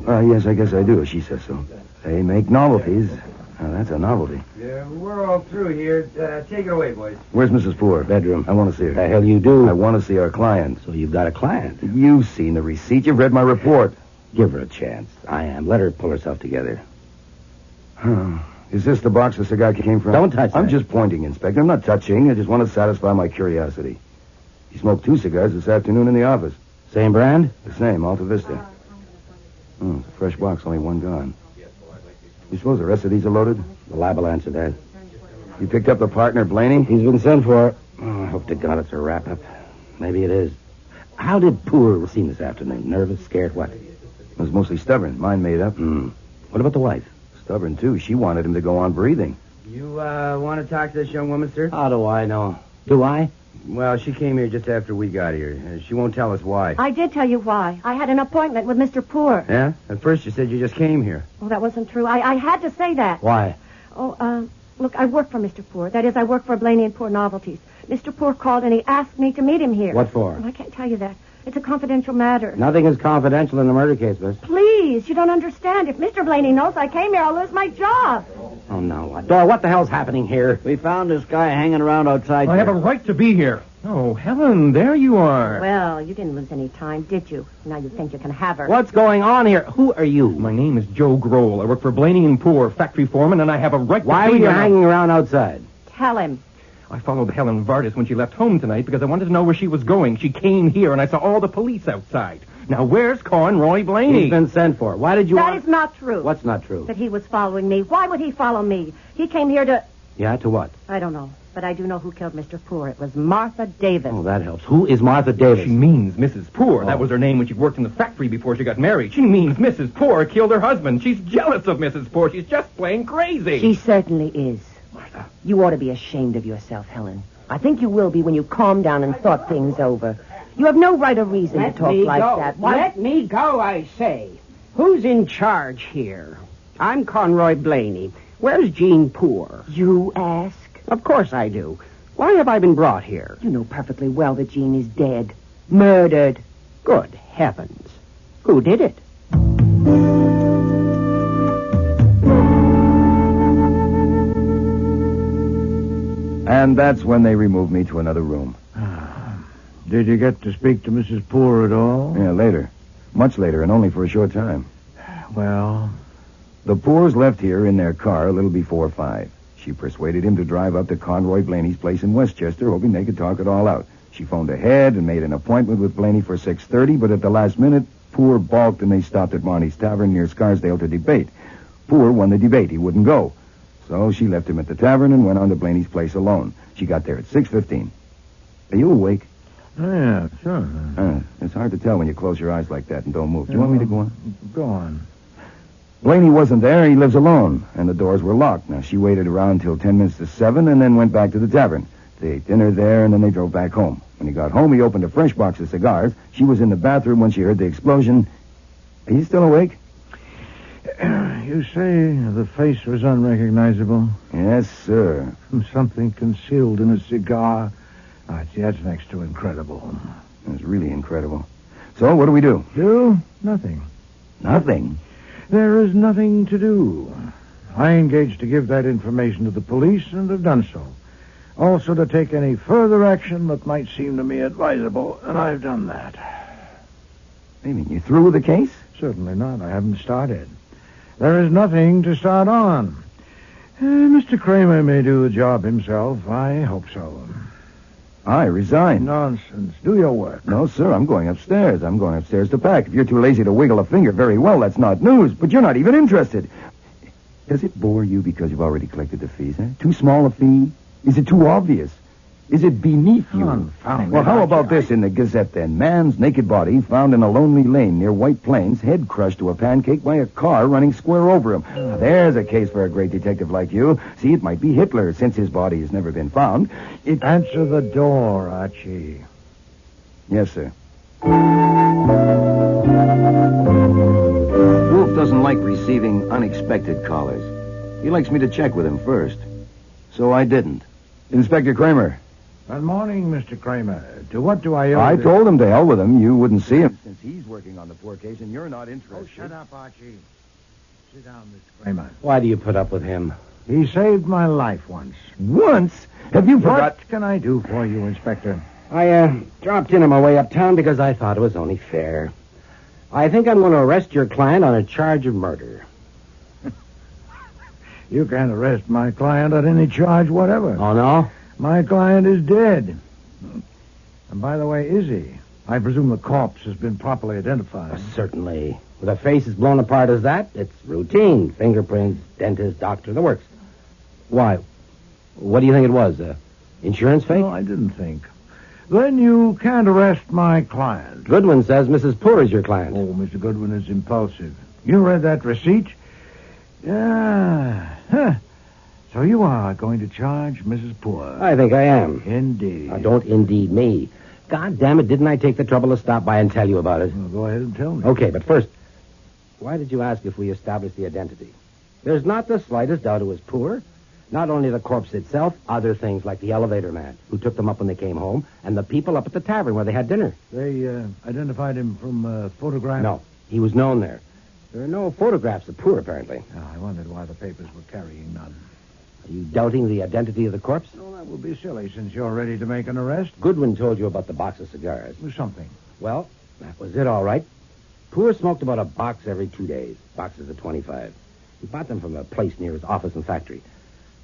Yes, I guess I do. She says so. They make novelties. Now, that's a novelty. Yeah, we're all through here. Take it away, boys. Where's Mrs. Poor? Bedroom. I want to see her. The hell you do? I want to see our client. So you've got a client? You've seen the receipt. You've read my report. Give her a chance. I am. Let her pull herself together. Is this the box the cigar came from? Don't touch I'm that. just pointing, Inspector. I'm not touching. I just want to satisfy my curiosity. He smoked 2 cigars this afternoon in the office. Same brand? The same, Alta Vista. It's a fresh box, only one gone. You suppose the rest of these are loaded? The lab will answer that. You picked up the partner, Blaney? He's been sent for. Oh, I hope to God it's a wrap-up. Maybe it is. How did Poor seem this afternoon? Nervous, scared, what? It was mostly stubborn. Mine made up. What about the wife? Stubborn, too. She wanted him to go on breathing. You want to talk to this young woman, sir? How do I know? Do I? Well, she came here just after we got here. She won't tell us why. I did tell you why. I had an appointment with Mr. Poor. Yeah? At first you said you just came here. Oh, that wasn't true. I had to say that. Why? Oh, look, I work for Mr. Poor. That is, I work for Blaney and Poor Novelties. Mr. Poor called and he asked me to meet him here. What for? Well, I can't tell you that. It's a confidential matter. Nothing is confidential in a murder case, miss. Please, you don't understand. If Mr. Blaney knows I came here, I'll lose my job. Oh, now what? Dora, what the hell's happening here? We found this guy hanging around outside. I have a right to be here. Oh, Helen, there you are. Well, you didn't lose any time, did you? Now you think you can have her. What's going on here? Who are you? My name is Joe Grohl. I work for Blaney and Poor, factory foreman, and I have a right to Why be were you here. hanging around outside? Tell him. I followed Helen Vardis when she left home tonight because I wanted to know where she was going. She came here, and I saw all the police outside. Now, where's Conroy Blaney? He's been sent for. Why did you That want... is not true. What's not true? That he was following me. Why would he follow me? He came here to... Yeah, to what? I don't know. But I do know who killed Mr. Poor. It was Martha Davis. Oh, that helps. Who is Martha Davis? She means Mrs. Poor. Oh. That was her name when she worked in the factory before she got married. She means Mrs. Poor killed her husband. She's jealous of Mrs. Poor. She's just plain crazy. She certainly is. Martha. You ought to be ashamed of yourself, Helen. I think you will be when you calm down and thought things over. You have no right or reason to talk like that. Let me go, I say. Who's in charge here? I'm Conroy Blaney. Where's Jean Poor? You ask? Of course I do. Why have I been brought here? You know perfectly well that Jean is dead. Murdered. Good heavens. Who did it? And that's when they removed me to another room. Did you get to speak to Mrs. Poor at all? Yeah, later. Much later, and only for a short time. Well? The Poors left here in their car a little before 5. She persuaded him to drive up to Conroy Blaney's place in Westchester, hoping they could talk it all out. She phoned ahead and made an appointment with Blaney for 6:30, but at the last minute, Poor balked and they stopped at Marnie's Tavern near Scarsdale to debate. Poor won the debate. He wouldn't go. So she left him at the tavern and went on to Blaney's place alone. She got there at 6:15. Are you awake? Oh, yeah, sure. It's hard to tell when you close your eyes like that and don't move. Do you want me to go on? Go on. Blaney wasn't there. He lives alone, and the doors were locked. Now, she waited around until 10 minutes to 7 and then went back to the tavern. They ate dinner there, and then they drove back home. When he got home, he opened a fresh box of cigars. She was in the bathroom when she heard the explosion. Are you still awake? You say the face was unrecognizable? Yes, sir. Something concealed in a cigar. That's next to incredible. It's really incredible. So, what do we do? Do? Nothing. Nothing? There is nothing to do. I engaged to give that information to the police and have done so. Also to take any further action that might seem to me advisable, and I've done that. You mean you through with the case? Certainly not. I haven't started. There is nothing to start on. Mr. Kramer may do the job himself. I hope so. I resign. Nonsense. Do your work. No, sir, I'm going upstairs. I'm going upstairs to pack. If you're too lazy to wiggle a finger, very well, that's not news. But you're not even interested. Does it bore you because you've already collected the fees, eh? Too small a fee? Is it too obvious? Is it beneath you? Confound Well, it, how Archie. about this in the Gazette, then? Man's naked body found in a lonely lane near White Plains, head crushed to a pancake by a car running square over him. Now, there's a case for a great detective like you. See, it might be Hitler, since his body has never been found. Answer the door, Archie. Yes, sir. Wolf doesn't like receiving unexpected callers. He likes me to check with him first. So I didn't. Inspector Kramer. Good morning, Mr. Kramer. To what do I owe I this? told him to hell with him. You wouldn't see him since he's working on the Poor case and you're not interested. Oh, shut up, Archie. Sit down, Mr. Kramer. Why do you put up with him? He saved my life once. Once? Have you forgot? What can I do for you, Inspector? I dropped in on my way uptown because I thought it was only fair. I think I'm going to arrest your client on a charge of murder. You can't arrest my client on any charge whatever. Oh, no? My client is dead. And by the way, is he? I presume the corpse has been properly identified. Certainly. With a face as blown apart as that, it's routine. Fingerprints, dentist, doctor, the works. Why? What do you think it was? Insurance fake? No, I didn't think. Then you can't arrest my client. Goodwin says Mrs. Poor is your client. Oh, Mr. Goodwin is impulsive. You read that receipt? Yeah. Huh. So you are going to charge Mrs. Poor? I think I am. Indeed. Now, don't indeed me. God damn it, didn't I take the trouble to stop by and tell you about it? Well, go ahead and tell me. Okay, but first, why did you ask if we established the identity? There's not the slightest doubt it was Poor. Not only the corpse itself, other things like the elevator man who took them up when they came home, and the people up at the tavern where they had dinner. They identified him from photograph? No, he was known there. There are no photographs of Poor, apparently. Oh, I wondered why the papers were carrying none. Are you doubting the identity of the corpse? No, that will be silly since you're ready to make an arrest. Goodwin told you about the box of cigars. Something. Well, that was it, all right. Poor smoked about a box every 2 days, boxes of 25. He bought them from a place near his office and factory.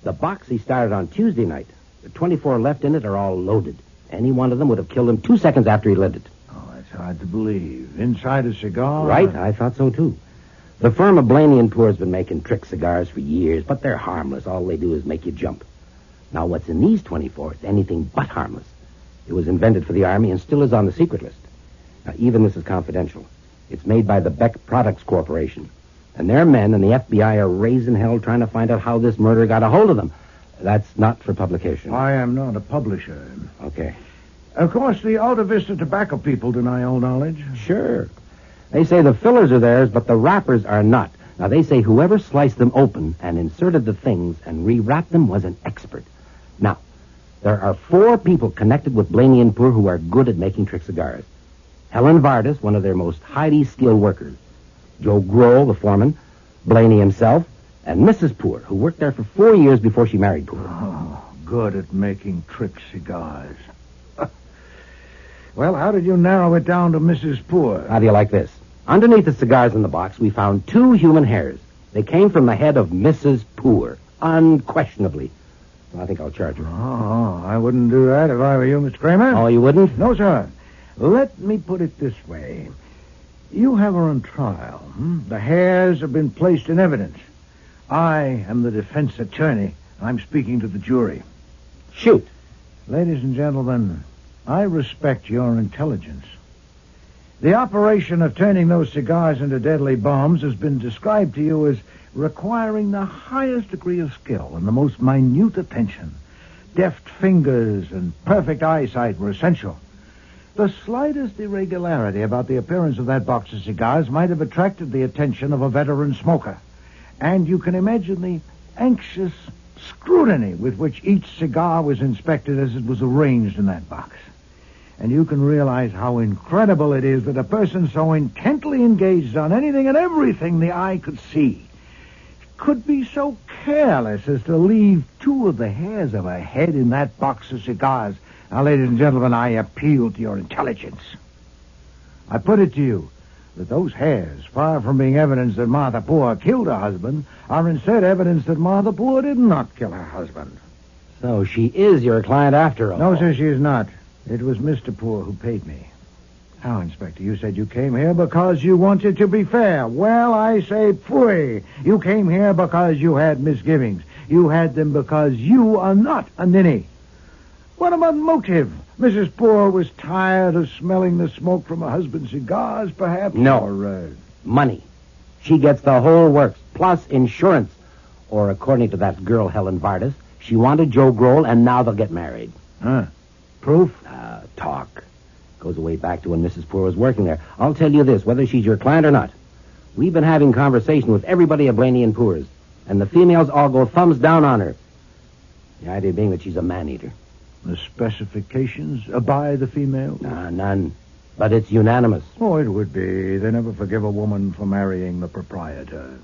The box he started on Tuesday night. The 24 left in it are all loaded. Any one of them would have killed him 2 seconds after he lit it. Oh, that's hard to believe. Inside a cigar? Right, I thought so, too. The firm of Blaney & Poor's been making trick cigars for years, but they're harmless. All they do is make you jump. Now, what's in these 24 is anything but harmless. It was invented for the Army and still is on the secret list. Now, even this is confidential. It's made by the Beck Products Corporation. And their men and the FBI are raising hell trying to find out how this murder got a hold of them. That's not for publication. I am not a publisher. Okay. Of course, the Alta Vista tobacco people deny all knowledge. Sure. They say the fillers are theirs, but the wrappers are not. Now, they say whoever sliced them open and inserted the things and rewrapped them was an expert. Now, there are 4 people connected with Blaney & Poor who are good at making trick cigars. Helen Vardis, one of their most highly skilled workers. Joe Grohl, the foreman. Blaney himself. And Mrs. Poor, who worked there for 4 years before she married Poor. Oh, good at making trick cigars. Well, how did you narrow it down to Mrs. Poor? How do you like this? Underneath the cigars in the box, we found 2 human hairs. They came from the head of Mrs. Poor, unquestionably. I think I'll charge her. Oh, I wouldn't do that if I were you, Mr. Kramer. Oh, you wouldn't? No, sir. Let me put it this way. You have her on trial. The hairs have been placed in evidence. I am the defense attorney. I'm speaking to the jury. Shoot. Ladies and gentlemen, I respect your intelligence. The operation of turning those cigars into deadly bombs has been described to you as requiring the highest degree of skill and the most minute attention. Deft fingers and perfect eyesight were essential. The slightest irregularity about the appearance of that box of cigars might have attracted the attention of a veteran smoker. And you can imagine the anxious scrutiny with which each cigar was inspected as it was arranged in that box. And you can realize how incredible it is that a person so intently engaged on anything and everything the eye could see could be so careless as to leave 2 of the hairs of a head in that box of cigars. Now, ladies and gentlemen, I appeal to your intelligence. I put it to you that those hairs, far from being evidence that Martha Poor killed her husband, are instead evidence that Martha Poor did not kill her husband. So she is your client after all. No, sir, she is not. It was Mr. Poor who paid me. Now, Inspector, you said you came here because you wanted to be fair. Well, I say phooey. You came here because you had misgivings. You had them because you are not a ninny. What about motive? Mrs. Poor was tired of smelling the smoke from her husband's cigars, perhaps? No. Or, money. She gets the whole works, plus insurance. Or, according to that girl, Helen Vardis, she wanted Joe Grohl, and now they'll get married. Huh. Proof? Talk. Goes way back to when Mrs. Poor was working there. I'll tell you this, whether she's your client or not. We've been having conversation with everybody at Blaney & Poor's, and the females all go thumbs down on her. The idea being that she's a man-eater. The specifications by the female? None. But it's unanimous. Oh, it would be. They never forgive a woman for marrying the proprietor.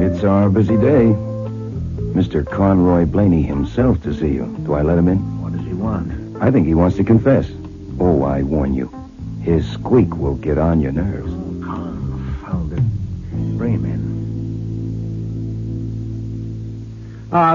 It's our busy day. Mr. Conroy Blaney himself to see you. Do I let him in? What does he want? I think he wants to confess. Oh, I warn you. His squeak will get on your nerves. Confound it. Bring him in.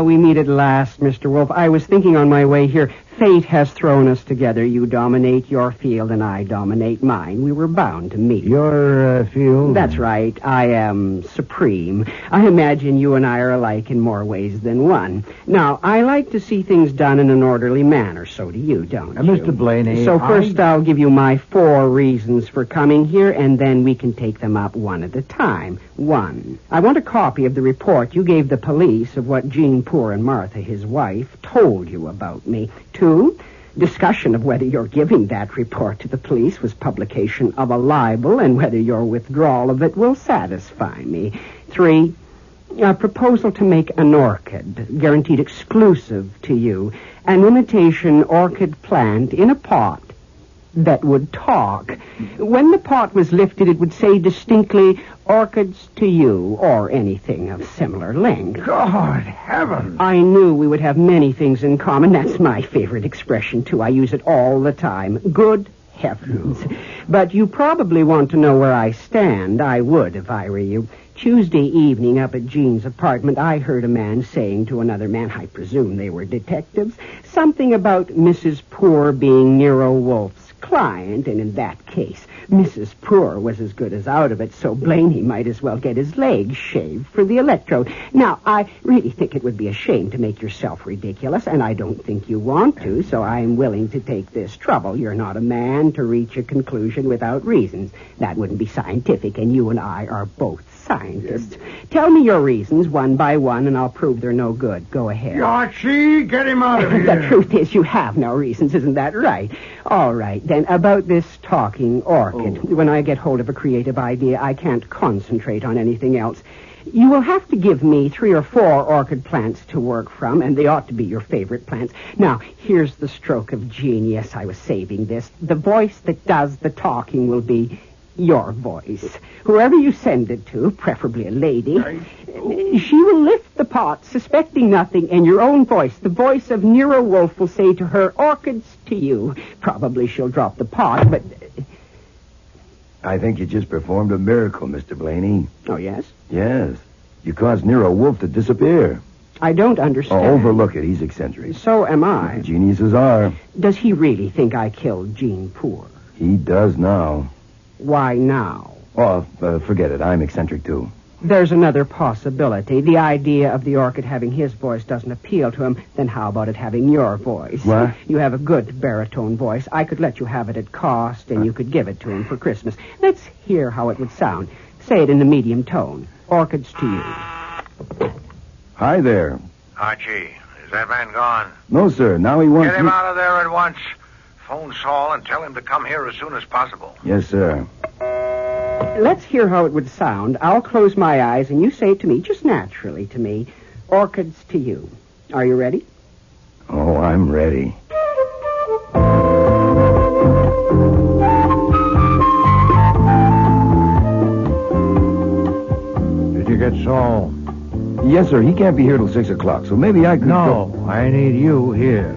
We meet at last, Mr. Wolfe. I was thinking on my way here, fate has thrown us together. You dominate your field and I dominate mine. We were bound to meet. Your field? That's right. I am supreme. I imagine you and I are alike in more ways than one. Now, I like to see things done in an orderly manner. So do you, don't you? Mr. Blaney, So first I'll give you my 4 reasons for coming here, and then we can take them up one at a time. 1, I want a copy of the report you gave the police of what Jean Poor and Martha, his wife, told you about me. 2, discussion of whether your giving that report to the police was publication of a libel and whether your withdrawal of it will satisfy me. 3, a proposal to make an orchid, guaranteed exclusive to you, an imitation orchid plant in a pot that would talk. When the pot was lifted, it would say distinctly, "Orchids to you," or anything of similar length. God heavens! I knew we would have many things in common. That's my favorite expression, too. I use it all the time. Good Heavens. But you probably want to know where I stand. I would if I were you. Tuesday evening up at Jean's apartment, I heard a man saying to another man, I presume they were detectives, something about Mrs. Poor being Nero Wolfe's client, and in that case, Mrs. Poor was as good as out of it, so Blaney might as well get his legs shaved for the electrode. Now, I really think it would be a shame to make yourself ridiculous, and I don't think you want to, so I'm willing to take this trouble. You're not a man to reach a conclusion without reasons. That wouldn't be scientific, and you and I are both scientists. Tell me your reasons one by one, and I'll prove they're no good. Go ahead. Archie, get him out of here. The truth is, you have no reasons, isn't that right? All right, then, about this talking orchid. When I get hold of a creative idea, I can't concentrate on anything else. You will have to give me 3 or 4 orchid plants to work from, and they ought to be your favorite plants. Now, here's the stroke of genius. I was saving this. The voice that does the talking will be your voice. Whoever you send it to, preferably a lady, she will lift the pot, suspecting nothing, and your own voice, the voice of Nero Wolfe, will say to her, orchids to you. Probably she'll drop the pot, but... I think you just performed a miracle, Mr. Blaney. Oh, yes? Yes. You caused Nero Wolfe to disappear. I don't understand. Oh, overlook it. He's eccentric. So am I. Geniuses are. Does he really think I killed Jean Poor? He does now. Why now? Oh, forget it. I'm eccentric, too. There's another possibility. The idea of the orchid having his voice doesn't appeal to him. Then how about it having your voice? What? You have a good baritone voice. I could let you have it at cost, and you could give it to him for Christmas. Let's hear how it would sound. Say it in a medium tone. Orchids to you. Hi there. Archie, is that man gone? No, sir. Now he wants Get him me... out of there at once. Phone Saul and tell him to come here as soon as possible. Yes, sir. Let's hear how it would sound. I'll close my eyes, and you say it to me, just naturally to me. Orchids to you. Are you ready? Oh, I'm ready. Did you get Saul? Yes, sir. He can't be here till 6 o'clock, so maybe I could No, I need you here.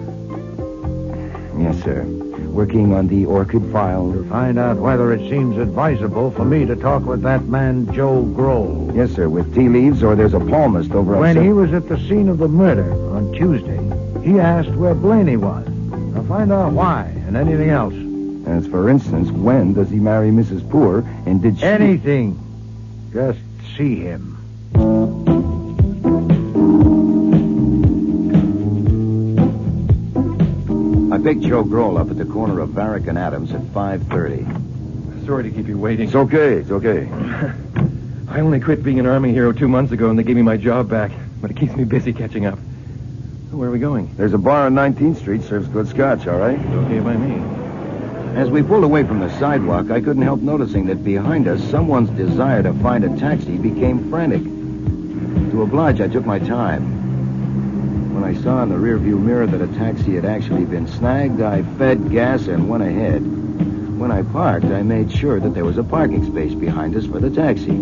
Yes, sir. Working on the orchid file. To find out whether it seems advisable for me to talk with that man, Joe Grohl. Yes, sir, with tea leaves, or there's a palmist over on... When he was at the scene of the murder on Tuesday, he asked where Blaney was. Now find out why and anything else. As for instance, when does he marry Mrs. Poor, and did she... Anything. Just see him. I picked Joe Grohl up at the corner of Varick and Adams at 5:30. Sorry to keep you waiting. It's okay, it's okay. I only quit being an Army hero 2 months ago, and they gave me my job back. But it keeps me busy catching up. Where are we going? There's a bar on 19th Street, serves good scotch, all right? Okay by me. As we pulled away from the sidewalk, I couldn't help noticing that behind us, someone's desire to find a taxi became frantic. To oblige, I took my time. When I saw in the rearview mirror that a taxi had actually been snagged, I fed gas and went ahead. When I parked, I made sure that there was a parking space behind us for the taxi.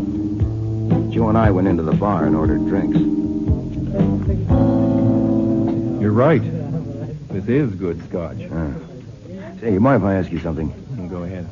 Joe and I went into the bar and ordered drinks. You're right. This is good scotch. Say, you mind if I ask you something? Go ahead.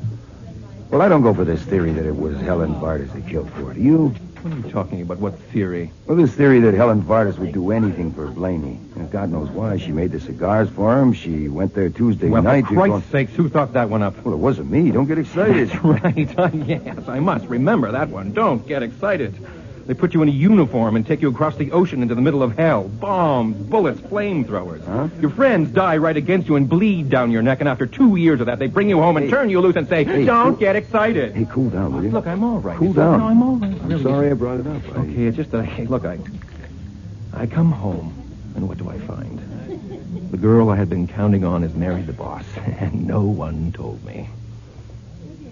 Well, I don't go for this theory that it was Helen Vardas that killed Ford. Do you? What are you talking about? What theory? Well, this theory that Helen Vardas would do anything for Blaney. And God knows why. She made the cigars for him. She went there Tuesday night. For Christ's sakes, who thought that one up? Well, it wasn't me. Don't get excited. That's right. Yes, I must remember that one. Don't get excited. They put you in a uniform and take you across the ocean into the middle of hell. Bombs, bullets, flamethrowers. Huh? Your friends die right against you and bleed down your neck, and after 2 years of that, they bring you home and turn you loose and say, don't get excited. Hey, cool down, will you? Look, I'm all right. Cool down. No, I'm all right. I'm sorry I brought it up. Okay, it's just that, I come home, and what do I find? The girl I had been counting on has married the boss, and no one told me.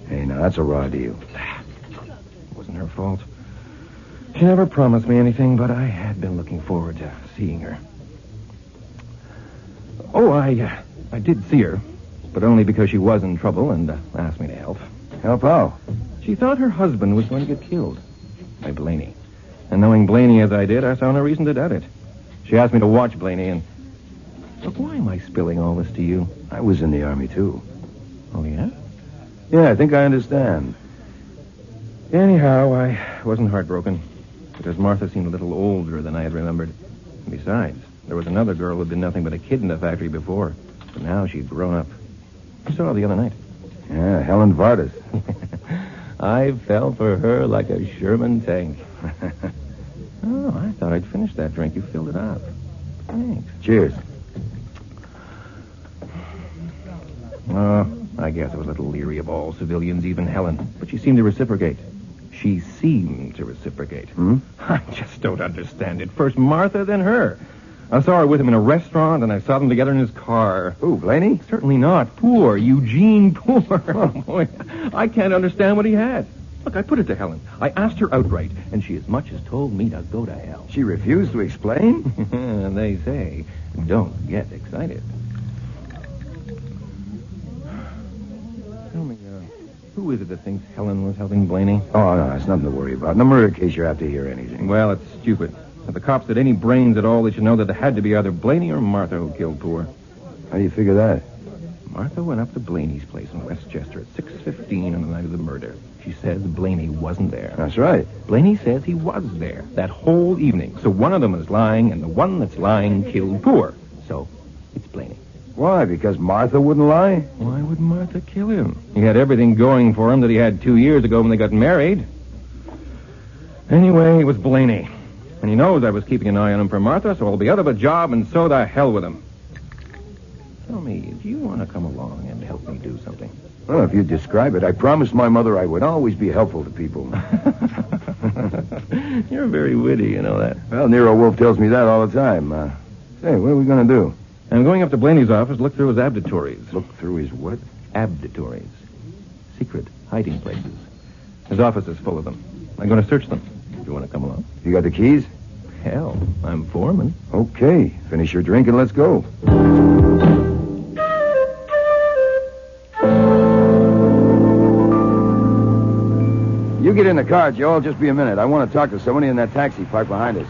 Hey, now, that's a raw deal. It wasn't her fault. She never promised me anything, but I had been looking forward to seeing her. Oh, I did see her, but only because she was in trouble and asked me to help. Help how? She thought her husband was going to get killed by Blaney. And knowing Blaney as I did, I saw no reason to doubt it. She asked me to watch Blaney, and... Look, why am I spilling all this to you? I was in the Army, too. Oh, yeah? Yeah, I think I understand. Anyhow, I wasn't heartbroken because Martha seemed a little older than I had remembered. Besides, there was another girl who'd been nothing but a kid in the factory before, but now she'd grown up. I saw her the other night. Yeah, Helen Vardis. I fell for her like a Sherman tank. Oh, I thought I'd finished that drink. You filled it up. Thanks. Cheers. I guess I was a little leery of all civilians, even Helen. But she seemed to reciprocate. She seemed to reciprocate. I just don't understand it. First Martha, then her. I saw her with him in a restaurant, and I saw them together in his car. Who, Blaney? Certainly not. Poor. Eugene Poor. Oh, boy. I can't understand what he had. Look, I put it to Helen. I asked her outright, and she as much as told me to go to hell. She refused to explain? They say, don't get excited. Tell me, who is it that thinks Helen was helping Blaney? Oh, no, it's nothing to worry about. In a murder case, you're apt to hear anything. Well, it's stupid. If the cops had any brains at all, they should know that it had to be either Blaney or Martha who killed Poor. How do you figure that? Martha went up to Blaney's place in Westchester at 6:15 on the night of the murder. She says Blaney wasn't there. That's right. Blaney says he was there that whole evening. So one of them is lying, and the one that's lying killed Poor. So it's Blaney. Why? Because Martha wouldn't lie? Why would Martha kill him? He had everything going for him that he had 2 years ago when they got married. Anyway, it was Blaney. And he knows I was keeping an eye on him for Martha, so I'll be out of a job, and so the hell with him. Tell me, do you want to come along and help me do something? Well, if you describe it, I promised my mother I would always be helpful to people. You're very witty, you know that. Well, Nero Wolfe tells me that all the time. Say, what are we going to do? I'm going up to Blaney's office to look through his abditories. Look through his what? Abditories. Secret hiding places. His office is full of them. I'm going to search them. Do you want to come along? You got the keys? Hell, I'm foreman. Okay. Finish your drink and let's go. You get in the car, Joe. Just be a minute. I want to talk to somebody in that taxi parked behind us.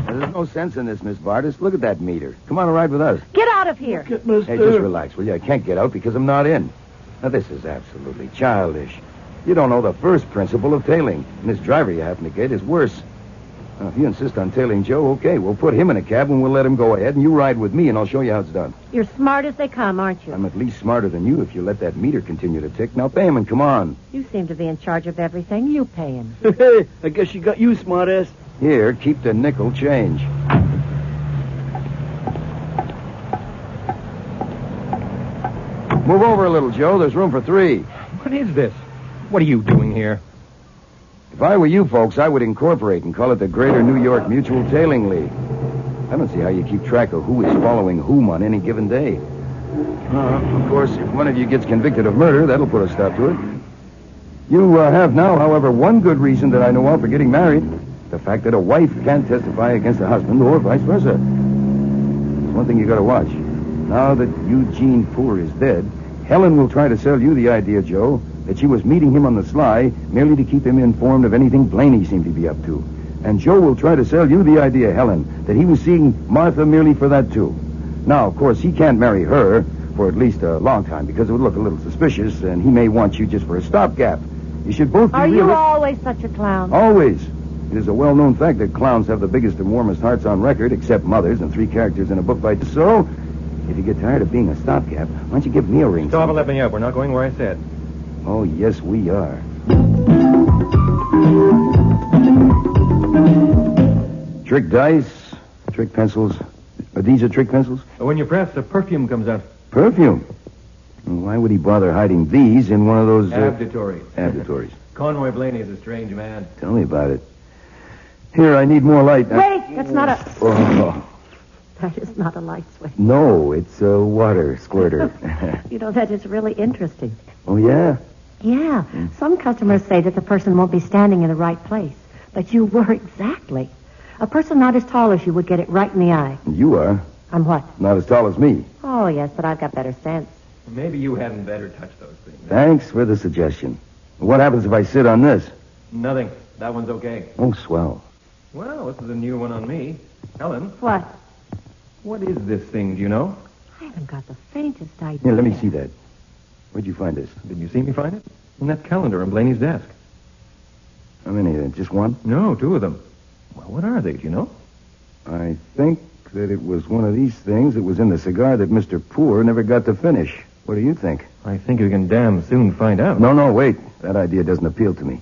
There's no sense in this, Miss Vardis. Look at that meter. Come on and ride with us. Get out of here. Hey, just relax, will you? I can't get out because I'm not in. Now, this is absolutely childish. You don't know the first principle of tailing. And this driver you happen to get is worse. Now, if you insist on tailing Joe, okay, we'll put him in a cab and we'll let him go ahead, and you ride with me, and I'll show you how it's done. You're smart as they come, aren't you? I'm at least smarter than you if you let that meter continue to tick. Now, pay him and come on. You seem to be in charge of everything. You pay him. Hey, I guess you got you, smartass. Here, keep the nickel change. Move over a little, Joe. There's room for 3. What is this? What are you doing here? If I were you folks, I would incorporate and call it the Greater New York Mutual Tailing League. I don't see how you keep track of who is following whom on any given day. Of course, if one of you gets convicted of murder, that'll put a stop to it. You have now, however, one good reason that I know of for getting married. The fact that a wife can't testify against a husband or vice versa. There's one thing you gotta watch. Now that Eugene Poor is dead, Helen will try to sell you the idea, Joe, that she was meeting him on the sly merely to keep him informed of anything Blaney seemed to be up to. And Joe will try to sell you the idea, Helen, that he was seeing Martha merely for that, too. Now, of course, he can't marry her for at least a long time because it would look a little suspicious, and he may want you just for a stopgap. You should both be Are you always such a clown? Always. It is a well-known fact that clowns have the biggest and warmest hearts on record, except mothers and 3 characters in a book by... So, if you get tired of being a stopgap, why don't you give me a ring? Stop and let me up. We're not going where I said. Oh, yes, we are. Trick dice, trick pencils. These are trick pencils? When you press, the perfume comes out. Perfume? Why would he bother hiding these in one of those... Abditories. Abditories. Conroy Blaney is a strange man. Tell me about it. Here, I need more light. Wait, that's not a... Oh. That is not a light switch. No, it's a water squirter. You know, that is really interesting. Oh, yeah? Yeah. Some customers say that the person won't be standing in the right place. But you were exactly. A person not as tall as you would get it right in the eye. You are? I'm what? Not as tall as me. Oh, yes, but I've got better sense. Maybe you hadn't better touch those things. Thanks for the suggestion. What happens if I sit on this? Nothing. That one's okay. Oh, swell. Well, this is a new one on me. Helen? What? What is this thing, do you know? I haven't got the faintest idea. Here, let me see that. Where'd you find this? Did you see me find it? In that calendar on Blaney's desk. How many? Just one? No, 2 of them. Well, what are they, do you know? I think that it was one of these things that was in the cigar that Mr. Poor never got to finish. What do you think? I think you can damn soon find out. No, wait. That idea doesn't appeal to me.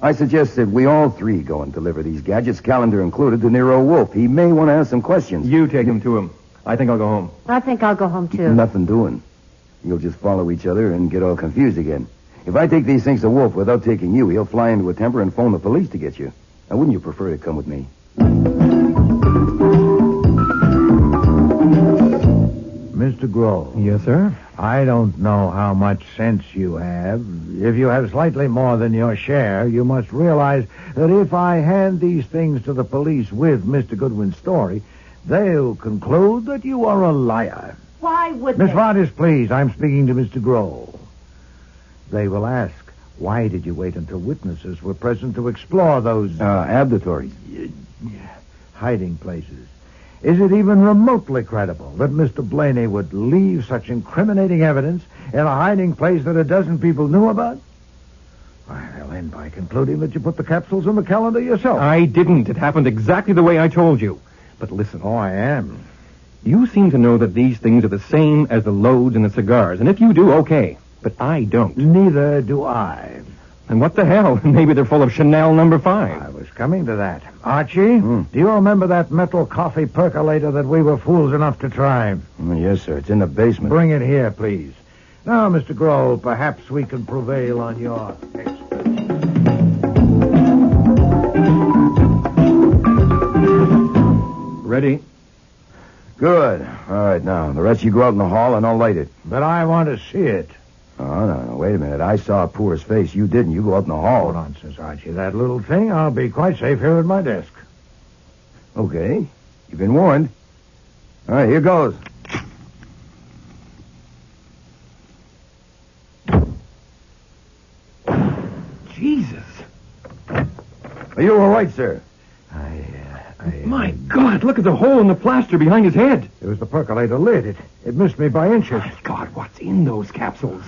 I suggest that we all 3 go and deliver these gadgets, calendar included, to Nero Wolfe. He may want to ask some questions. You take him to him. I think I'll go home. I think I'll go home, too. Nothing doing. You'll just follow each other and get all confused again. If I take these things to Wolfe without taking you, he'll fly into a temper and phone the police to get you. Now, wouldn't you prefer to come with me? Mr. Grove. Yes, sir? I don't know how much sense you have. If you have slightly more than your share, you must realize that if I hand these things to the police with Mr. Goodwin's story, they'll conclude that you are a liar. Why would Miss they? Vargas, please, I'm speaking to Mr. Grove. They will ask, why did you wait until witnesses were present to explore those... abditories. Hiding places. Is it even remotely credible that Mr. Blaney would leave such incriminating evidence in a hiding place that a dozen people knew about? I'll end by concluding that you put the capsules in the calendar yourself. I didn't. It happened exactly the way I told you. But listen. Oh, I am. You seem to know that these things are the same as the loads in the cigars. And if you do, okay. But I don't. Neither do I. And what the hell? Maybe they're full of Chanel number 5. I was coming to that. Archie, do you remember that metal coffee percolator that we were fools enough to try? Yes, sir. It's in the basement. Bring it here, please. Now, Mr. Grove, perhaps we can prevail on your expertise. Ready? Good. All right, now, the rest you go out in the hall and I'll light it. But I want to see it. Oh, no, wait a minute. I saw Poor's face. You didn't. You go out in the hall. Oh, nonsense, Archie. That little thing, I'll be quite safe here at my desk. Okay. You've been warned. All right, here goes. Jesus. Are you all right, sir? My God, look at the hole in the plaster behind his head. It was the percolator lid. It missed me by inches. My God, what's in those capsules?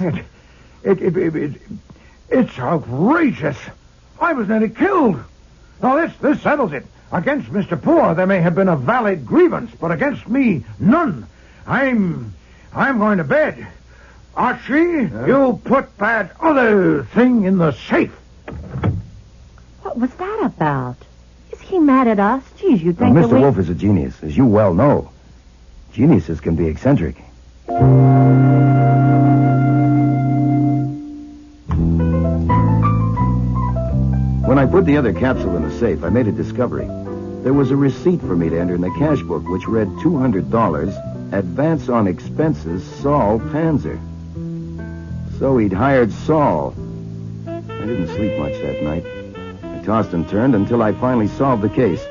It's outrageous. I was nearly killed. Now, this settles it. Against Mr. Poor, there may have been a valid grievance, but against me, none. I'm going to bed. Archie, you put that other thing in the safe. What was that about? Is he mad at us? Geez, you'd think Now, that Mr. Wolfe is a genius, as you well know. Geniuses can be eccentric. When I put the other capsule in the safe, I made a discovery. There was a receipt for me to enter in the cash book, which read $200, advance on expenses, Saul Panzer. So he'd hired Saul. I didn't sleep much that night. I tossed and turned until I finally solved the case.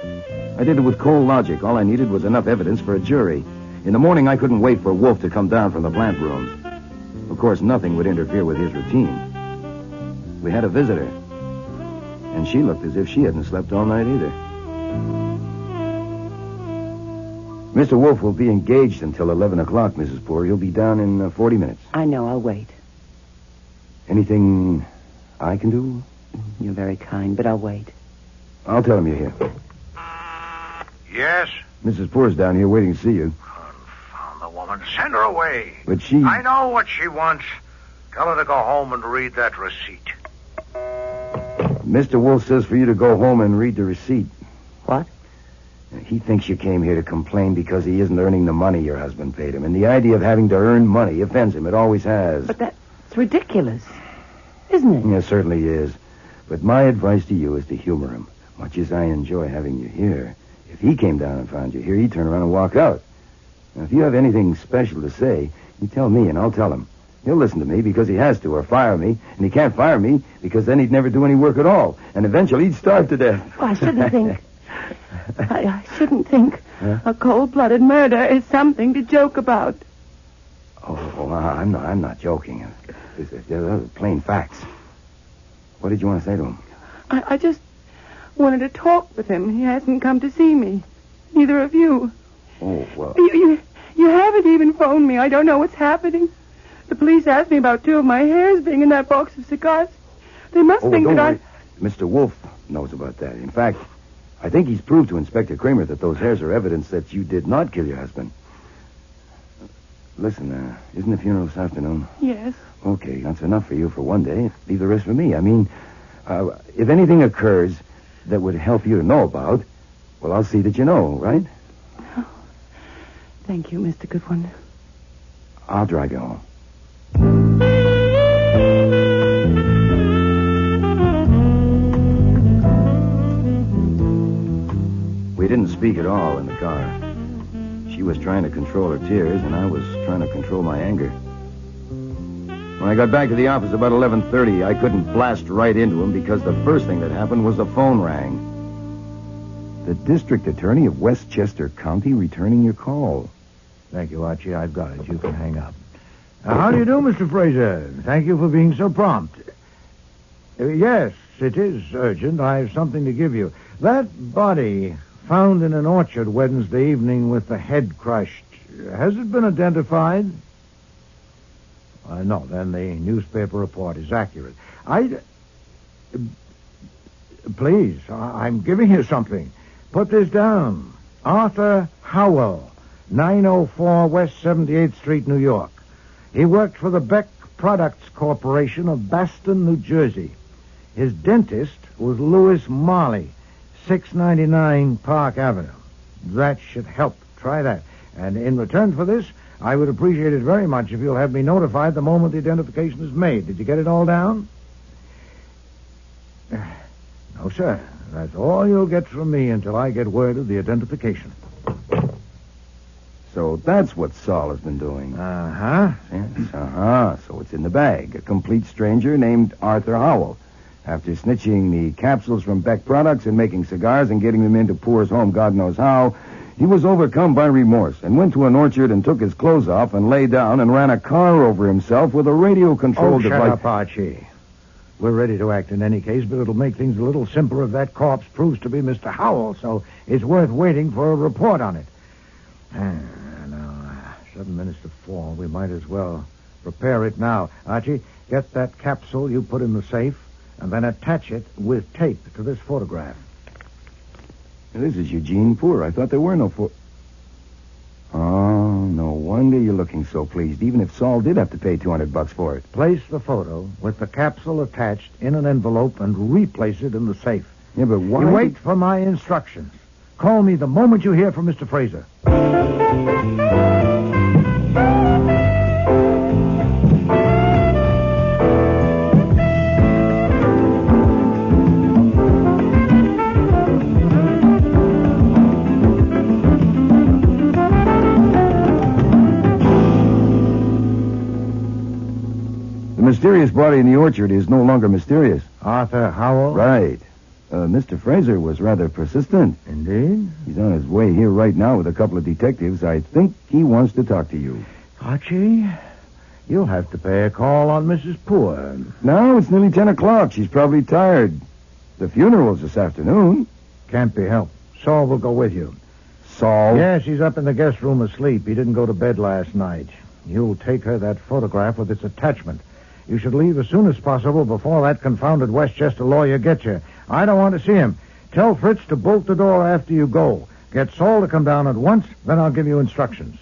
I did it with cold logic. All I needed was enough evidence for a jury. In the morning, I couldn't wait for Wolfe to come down from the plant rooms. Of course, nothing would interfere with his routine. We had a visitor, and she looked as if she hadn't slept all night either. Mr. Wolfe will be engaged until 11 o'clock, Mrs. Poor. He'll be down in 40 minutes. I know. I'll wait. Anything I can do? You're very kind, but I'll wait. I'll tell him you're here. Yes? Mrs. Poor's down here waiting to see you. Confound the woman. Send her away. But she... I know what she wants. Tell her to go home and read that receipt. Mr. Wolfe says for you to go home and read the receipt. What? He thinks you came here to complain because he isn't earning the money your husband paid him. And the idea of having to earn money offends him. It always has. But that's ridiculous, isn't it? It certainly is. But my advice to you is to humor him. Much as I enjoy having you here, if he came down and found you here, he'd turn around and walk out. Now, if you have anything special to say, you tell me and I'll tell him. He'll listen to me because he has to, or fire me. And he can't fire me because then he'd never do any work at all. And eventually he'd starve to death. Well, I shouldn't think... I shouldn't think a cold-blooded murder is something to joke about. Oh, I'm not joking. They're plain facts. What did you want to say to him? I just wanted to talk with him. He hasn't come to see me. Neither of you. Oh, well... You haven't even phoned me. I don't know what's happening. The police asked me about 2 of my hairs being in that box of cigars. They must think don't that worry. Mr. Wolfe knows about that. In fact, I think he's proved to Inspector Kramer that those hairs are evidence that you did not kill your husband. Listen, isn't the funeral this afternoon? Yes. Okay, that's enough for you for one day. Leave the rest for me. I mean, if anything occurs that would help you to know about, well, I'll see that you know, right? Oh, thank you, Mr. Goodwin. I'll drive you home. We didn't speak at all in the car. She was trying to control her tears, and I was trying to control my anger. When I got back to the office about 11:30, I couldn't blast right into him because the first thing that happened was the phone rang. The district attorney of Westchester County returning your call. Thank you, Archie. I've got it. You can hang up. How do you do, Mr. Fraser? Thank you for being so prompt. Yes, it is urgent. I have something to give you. That body found in an orchard Wednesday evening with the head crushed, has it been identified? No, then the newspaper report is accurate. Please, I'm giving you something. Put this down. Arthur Howell, 904 West 78th Street, New York. He worked for the Beck Products Corporation of Baston, New Jersey. His dentist was Louis Marley, 699 Park Avenue. That should help. Try that. And in return for this, I would appreciate it very much if you'll have me notified the moment the identification is made. Did you get it all down? No, sir. That's all you'll get from me until I get word of the identification. So that's what Saul has been doing. Uh-huh. Yes, uh-huh. So it's in the bag. A complete stranger named Arthur Howell. After snitching the capsules from Beck Products and making cigars and getting them into Poor's home God knows how, he was overcome by remorse and went to an orchard and took his clothes off and lay down and ran a car over himself with a radio-controlled device. Shut up, Archie. We're ready to act in any case, but it'll make things a little simpler if that corpse proves to be Mr. Howell, so it's worth waiting for a report on it. Now, 7 minutes to 4. We might as well prepare it now. Archie, get that capsule you put in the safe, and then attach it with tape to this photograph. This is Eugene Poor. I thought there were no Oh, no wonder you're looking so pleased, even if Saul did have to pay $200 for it. Place the photo with the capsule attached in an envelope and replace it in the safe. Yeah, but why? You wait for my instructions. Call me the moment you hear from Mr. Fraser. The mysterious body in the orchard is no longer mysterious. Arthur Howell? Right. Mr. Fraser was rather persistent. Indeed? He's on his way here right now with a couple of detectives. I think he wants to talk to you. Archie, you'll have to pay a call on Mrs. Poor. No, it's nearly 10 o'clock. She's probably tired. The funeral's this afternoon. Can't be helped. Saul will go with you. Saul? Yes, he's up in the guest room asleep. He didn't go to bed last night. You'll take her that photograph with its attachment. You should leave as soon as possible before that confounded Westchester lawyer gets you. I don't want to see him. Tell Fritz to bolt the door after you go. Get Saul to come down at once, then I'll give you instructions.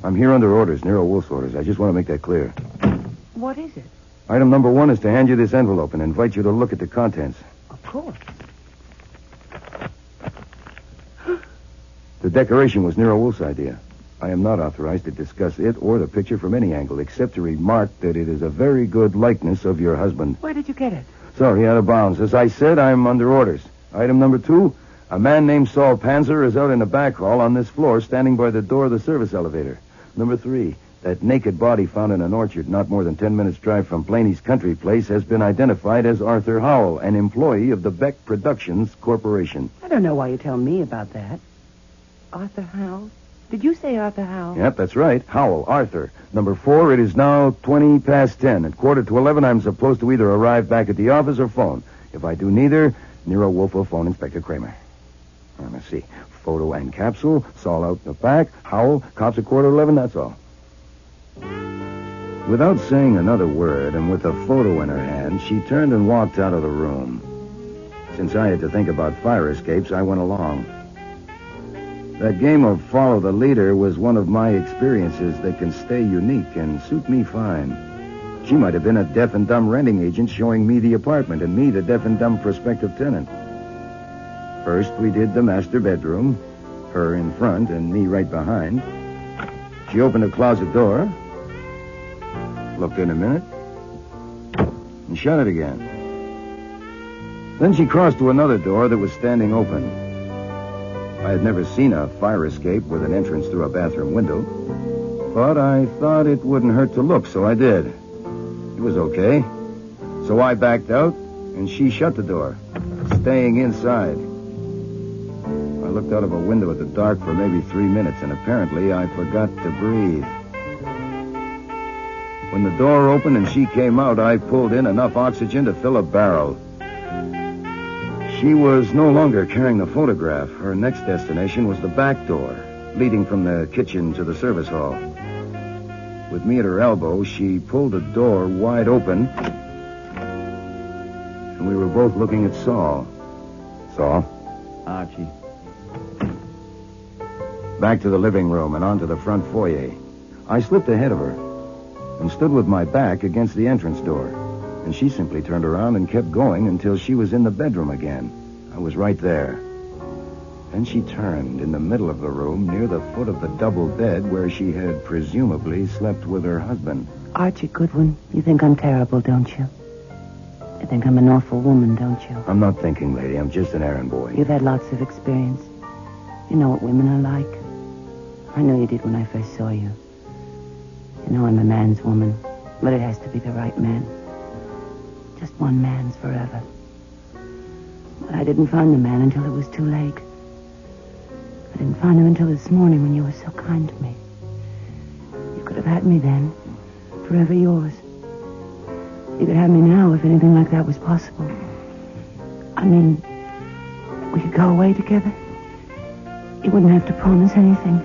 I'm here under orders, Nero Wolfe's orders. I just want to make that clear. What is it? Item number 1 is to hand you this envelope and invite you to look at the contents. Of course. The decoration was Nero Wolfe's idea. I am not authorized to discuss it or the picture from any angle, except to remark that it is a very good likeness of your husband. Where did you get it? Sorry, out of bounds. As I said, I'm under orders. Item number 2, a man named Saul Panzer is out in the back hall on this floor, standing by the door of the service elevator. Number 3, That naked body found in an orchard not more than 10 minutes' drive from Blaney's country place has been identified as Arthur Howell, an employee of the Beck Productions Corporation. I don't know why you tell me about that. Arthur Howell? Did you say Arthur Howell? Yep, that's right. Howell, Arthur. Number 4, it is now 20 past 10. At 10:45, I'm supposed to either arrive back at the office or phone. If I do neither, Nero Wolfe will phone Inspector Kramer. Let's see. Photo and capsule, Saul out the back, Howell, cops at 11:15, that's all. Without saying another word and with a photo in her hand, she turned and walked out of the room. Since I had to think about fire escapes, I went along. That game of follow the leader was one of my experiences that can stay unique and suit me fine. She might have been a deaf and dumb renting agent showing me the apartment and me the deaf and dumb prospective tenant. First, we did the master bedroom, her in front and me right behind. She opened a closet door, looked in a minute, and shut it again. Then she crossed to another door that was standing open. I had never seen a fire escape with an entrance through a bathroom window, but I thought it wouldn't hurt to look, so I did. It was okay. So I backed out, and she shut the door, staying inside. I looked out of a window at the dark for maybe 3 minutes, and apparently I forgot to breathe. When the door opened and she came out, I pulled in enough oxygen to fill a barrel. She was no longer carrying the photograph. Her next destination was the back door, leading from the kitchen to the service hall. With me at her elbow, she pulled the door wide open, and we were both looking at Saul. Saul? Archie. Back to the living room and onto the front foyer. I slipped ahead of her and stood with my back against the entrance door. And she simply turned around and kept going until she was in the bedroom again. I was right there. Then she turned in the middle of the room near the foot of the double bed where she had presumably slept with her husband. Archie Goodwin, you think I'm terrible, don't you? You think I'm an awful woman, don't you? I'm not thinking, lady. I'm just an errand boy. You've had lots of experience. You know what women are like. I know you did when I first saw you. You know I'm a man's woman, but it has to be the right man. Just one man's forever. But I didn't find the man until it was too late. I didn't find him until this morning when you were so kind to me. You could have had me then, forever yours. You could have me now if anything like that was possible. I mean, we could go away together. You wouldn't have to promise anything.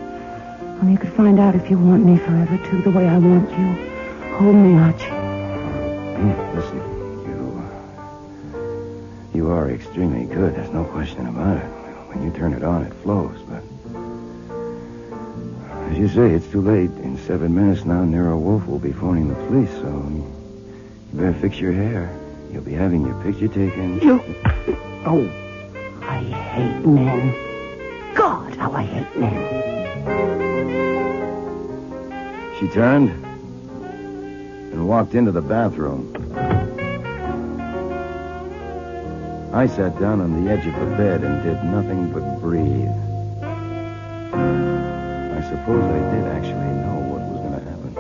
Only you could find out if you want me forever, too, the way I want you. Hold me, Archie. Listen, you are extremely good. There's no question about it. When you turn it on, it flows, but... As you say, it's too late. In 7 minutes now, Nero Wolfe will be phoning the police, so... You better fix your hair. You'll be having your picture taken. You... Oh, I hate men. God, how I hate men. She turned and walked into the bathroom. I sat down on the edge of the bed and did nothing but breathe. I suppose I did actually know what was going to happen.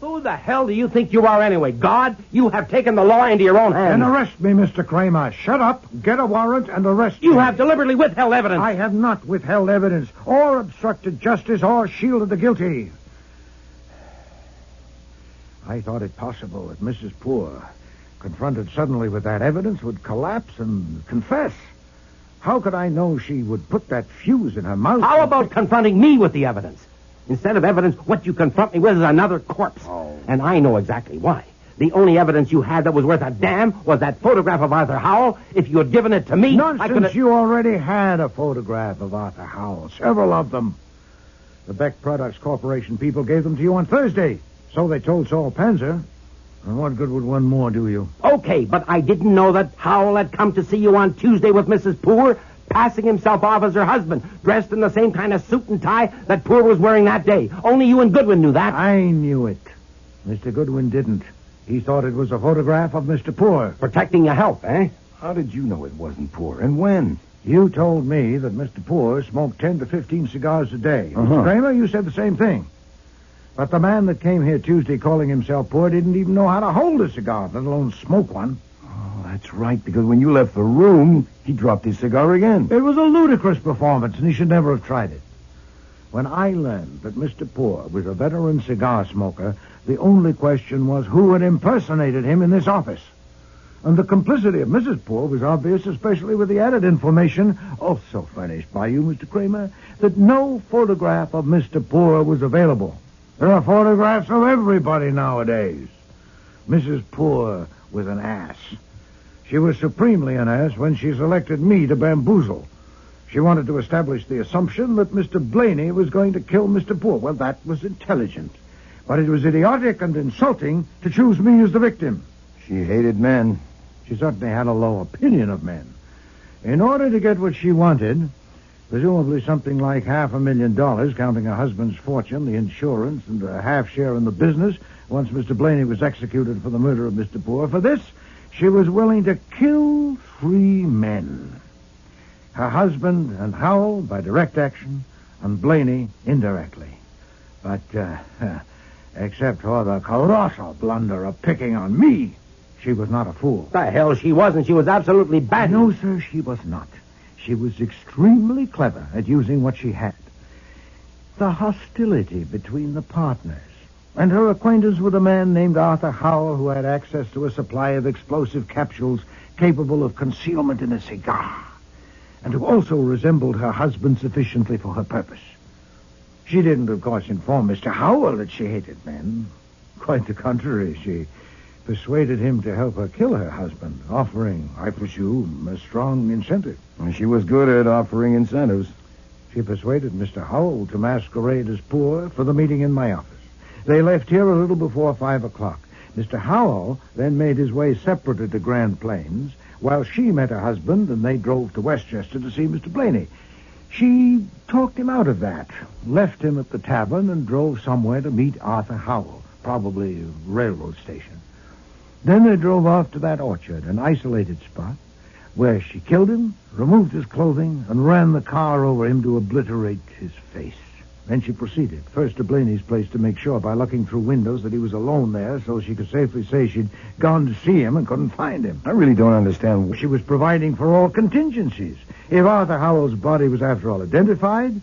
Who the hell do you think you are anyway? God? You have taken the law into your own hands. Then arrest me, Mr. Kramer. Shut up, get a warrant, and arrest me. You have deliberately withheld evidence. I have not withheld evidence, or obstructed justice, or shielded the guilty. I thought it possible that Mrs. Poor, confronted suddenly with that evidence, would collapse and confess. How could I know she would put that fuse in her mouth? How about confronting me with the evidence? Instead of evidence, what you confront me with is another corpse. Oh. And I know exactly why. The only evidence you had that was worth a damn was that photograph of Arthur Howell. If you had given it to me, Nonsense. I could have... You already had a photograph of Arthur Howell. Several of them. The Beck Products Corporation people gave them to you on Thursday. So they told Saul Panzer. And what good would one more do you? Okay, but I didn't know that Howell had come to see you on Tuesday with Mrs. Poor, passing himself off as her husband, dressed in the same kind of suit and tie that Poor was wearing that day. Only you and Goodwin knew that. I knew it. Mr. Goodwin didn't. He thought it was a photograph of Mr. Poor. Protecting your health, eh? How did you know it wasn't Poor, and when? You told me that Mr. Poor smoked 10 to 15 cigars a day. Mr. Kramer, you said the same thing. But the man that came here Tuesday calling himself Poor didn't even know how to hold a cigar, let alone smoke one. Oh, that's right, because when you left the room, he dropped his cigar again. It was a ludicrous performance, and he should never have tried it. When I learned that Mr. Poor was a veteran cigar smoker, the only question was who had impersonated him in this office. And the complicity of Mrs. Poor was obvious, especially with the added information, also furnished by you, Mr. Kramer, that no photograph of Mr. Poor was available. There are photographs of everybody nowadays. Mrs. Poor was an ass. She was supremely an ass when she selected me to bamboozle. She wanted to establish the assumption that Mr. Blaney was going to kill Mr. Poor. Well, that was intelligent. But it was idiotic and insulting to choose me as the victim. She hated men. She certainly had a low opinion of men. In order to get what she wanted, presumably something like $500,000, counting her husband's fortune, the insurance, and a half share in the business, once Mr. Blaney was executed for the murder of Mr. Poor, for this, she was willing to kill 3 men. Her husband and Howell by direct action, and Blaney indirectly. But, except for the colossal blunder of picking on me, she was not a fool. The hell she wasn't. She was absolutely bad. No, sir, she was not. She was extremely clever at using what she had. The hostility between the partners, and her acquaintance with a man named Arthur Howell who had access to a supply of explosive capsules capable of concealment in a cigar, and who also resembled her husband sufficiently for her purpose. She didn't, of course, inform Mr. Howell that she hated men. Quite the contrary, she persuaded him to help her kill her husband, offering, I presume, a strong incentive. And she was good at offering incentives. She persuaded Mr. Howell to masquerade as Poor for the meeting in my office. They left here a little before 5 o'clock. Mr. Howell then made his way separately to Grand Plains, while she met her husband, and they drove to Westchester to see Mr. Blaney. She talked him out of that, left him at the tavern, and drove somewhere to meet Arthur Howell, probably a railroad station. Then they drove off to that orchard, an isolated spot, where she killed him, removed his clothing, and ran the car over him to obliterate his face. Then she proceeded, first to Blaney's place to make sure by looking through windows that he was alone there so she could safely say she'd gone to see him and couldn't find him. I really don't understand. She was providing for all contingencies. If Arthur Howell's body was, after all, identified,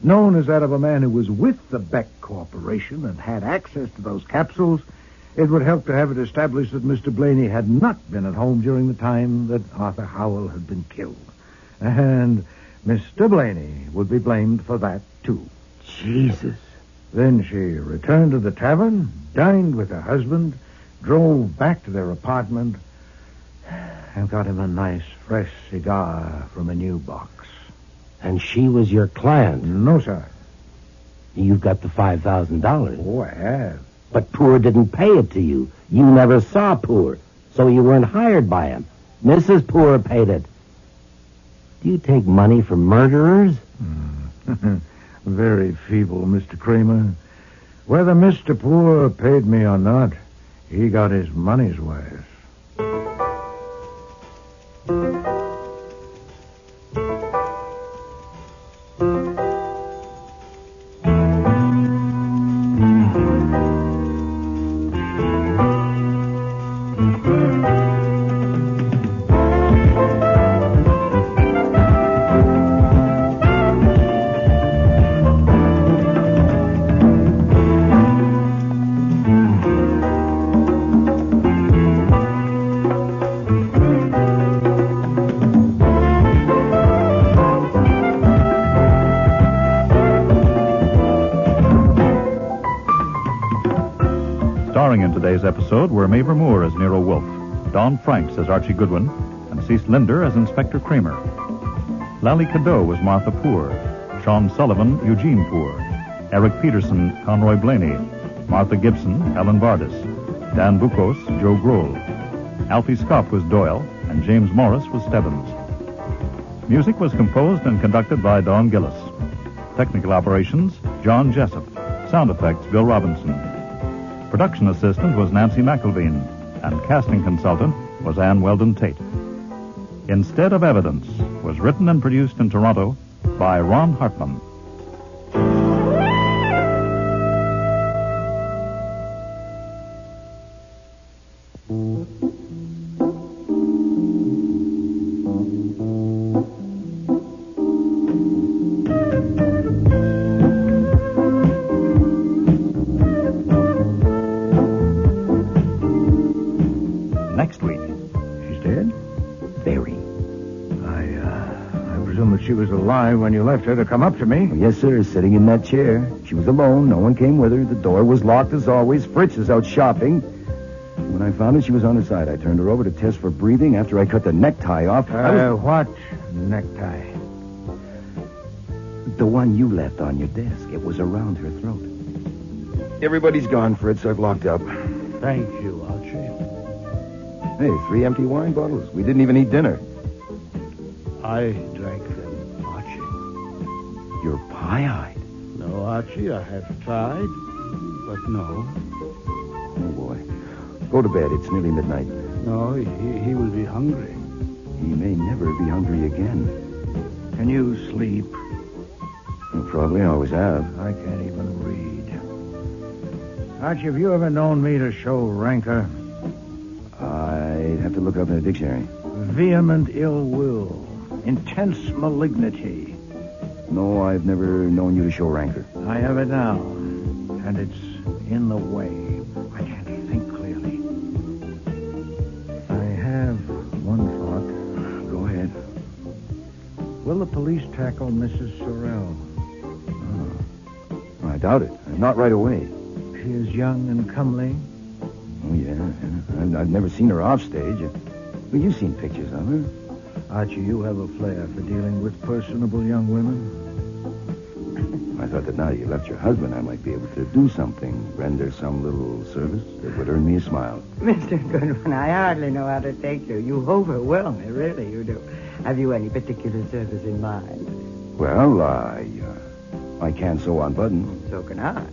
known as that of a man who was with the Beck Corporation and had access to those capsules, it would help to have it established that Mr. Blaney had not been at home during the time that Arthur Howell had been killed. And Mr. Blaney would be blamed for that, too. Jesus. Then she returned to the tavern, dined with her husband, drove back to their apartment, and got him a nice, fresh cigar from a new box. And she was your client? No, sir. You've got the $5,000. Oh, I have. But Poor didn't pay it to you. You never saw Poor, so you weren't hired by him. Mrs. Poor paid it. Do you take money from murderers? Very feeble, Mr. Kramer. Whether Mr. Poor paid me or not, he got his money's worth. Starring in today's episode were Mavor Moore as Nero Wolfe, Don Franks as Archie Goodwin, and Cecil Linder as Inspector Kramer. Lally Cadeau was Martha Poor, Sean Sullivan, Eugene Poor, Eric Peterson, Conroy Blaney, Martha Gibson, Helen Vardis, Dan Bukos, Joe Grohl. Alfie Scott was Doyle, and James Morris was Stebbins. Music was composed and conducted by Don Gillis. Technical operations, John Jessup. Sound effects, Bill Robinson. Production assistant was Nancy McElveen, and casting consultant was Ann Weldon Tate. Instead of Evidence was written and produced in Toronto by Ron Hartman. Next week. She's dead? Very. I presume that she was alive when you left her to come up to me. Yes, sir, sitting in that chair. She was alone. No one came with her. The door was locked as always. Fritz is out shopping. When I found her, she was on her side. I turned her over to test for breathing. After I cut the necktie off... What necktie? The one you left on your desk. It was around her throat. Everybody's gone, Fritz. I've locked up. Thank you, Archie. Hey, 3 empty wine bottles. We didn't even eat dinner. I drank them, Archie. You're pie-eyed. No, Archie, I have tried, but no. Oh, boy. Go to bed. It's nearly midnight. No, he will be hungry. He may never be hungry again. Can you sleep? You probably always have. I can't even read. Archie, have you ever known me to show rancor? I'd have to look up in a dictionary. Vehement ill will. Intense malignity. No, I've never known you to show rancor. I have it now. And it's in the way. I can't think clearly. I have one thought. Go ahead. Will the police tackle Mrs. Sorrell? I doubt it. Not right away. She is young and comely. Oh, yeah. I've never seen her off stage. Well, you've seen pictures of her. Archie, you have a flair for dealing with personable young women. I thought that now you left your husband, I might be able to do something, render some little service that would earn me a smile. Mr. Goodwin, I hardly know how to take you. You overwhelm me, really, you do. Have you any particular service in mind? Well, I can sew on buttons. So can I.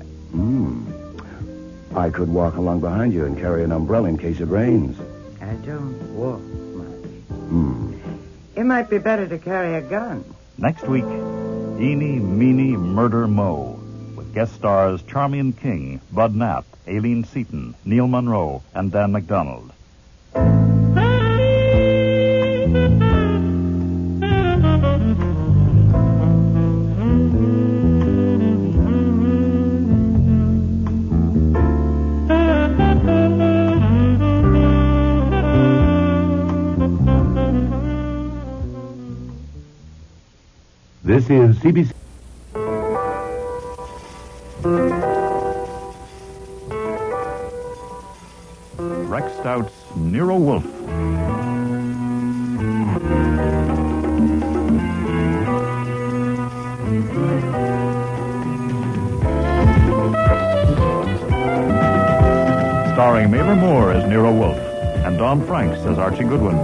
I could walk along behind you and carry an umbrella in case it rains. I don't walk much. It might be better to carry a gun. Next week, Eeny, Meeny, Murder, Mo, with guest stars Charmian King, Bud Knapp, Aileen Seaton, Neil Monroe, and Dan McDonald. This is CBC. Rex Stout's Nero Wolfe. Starring Mabel Moore as Nero Wolfe and Don Franks as Archie Goodwin.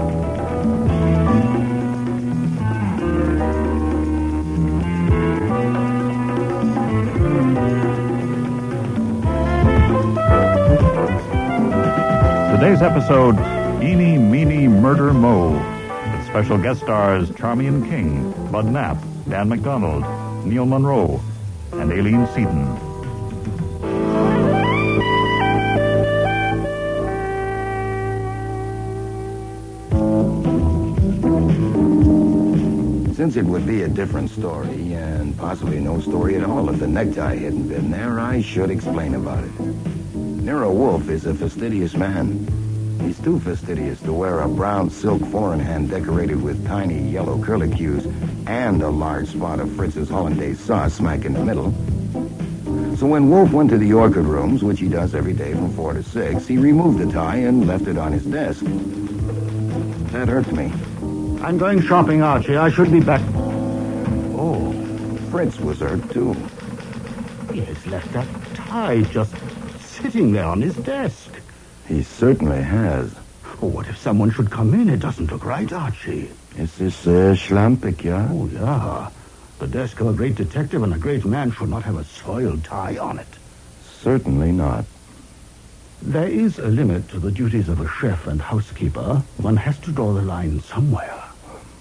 Today's episode, Eeny, Meeny, Murder, Mo, with special guest stars Charmian King, Bud Knapp, Dan McDonald, Neil Monroe, and Aileen Seaton. Since it would be a different story, and possibly no story at all if the necktie hadn't been there, I should explain about it. Nero Wolfe is a fastidious man. He's too fastidious to wear a brown silk four-in-hand decorated with tiny yellow curlicues and a large spot of Fritz's hollandaise sauce smack in the middle. So when Wolfe went to the orchid rooms, which he does every day from 4 to 6, he removed the tie and left it on his desk. That hurt me. I'm going shopping, Archie. I should be back. Oh, Fritz was hurt, too. He has left that tie just sitting there on his desk. He certainly has. Oh, what if someone should come in? It doesn't look right, Archie. Is this schlampig, yeah? Oh, yeah. The desk of a great detective and a great man should not have a soiled tie on it. Certainly not. There is a limit to the duties of a chef and housekeeper. One has to draw the line somewhere.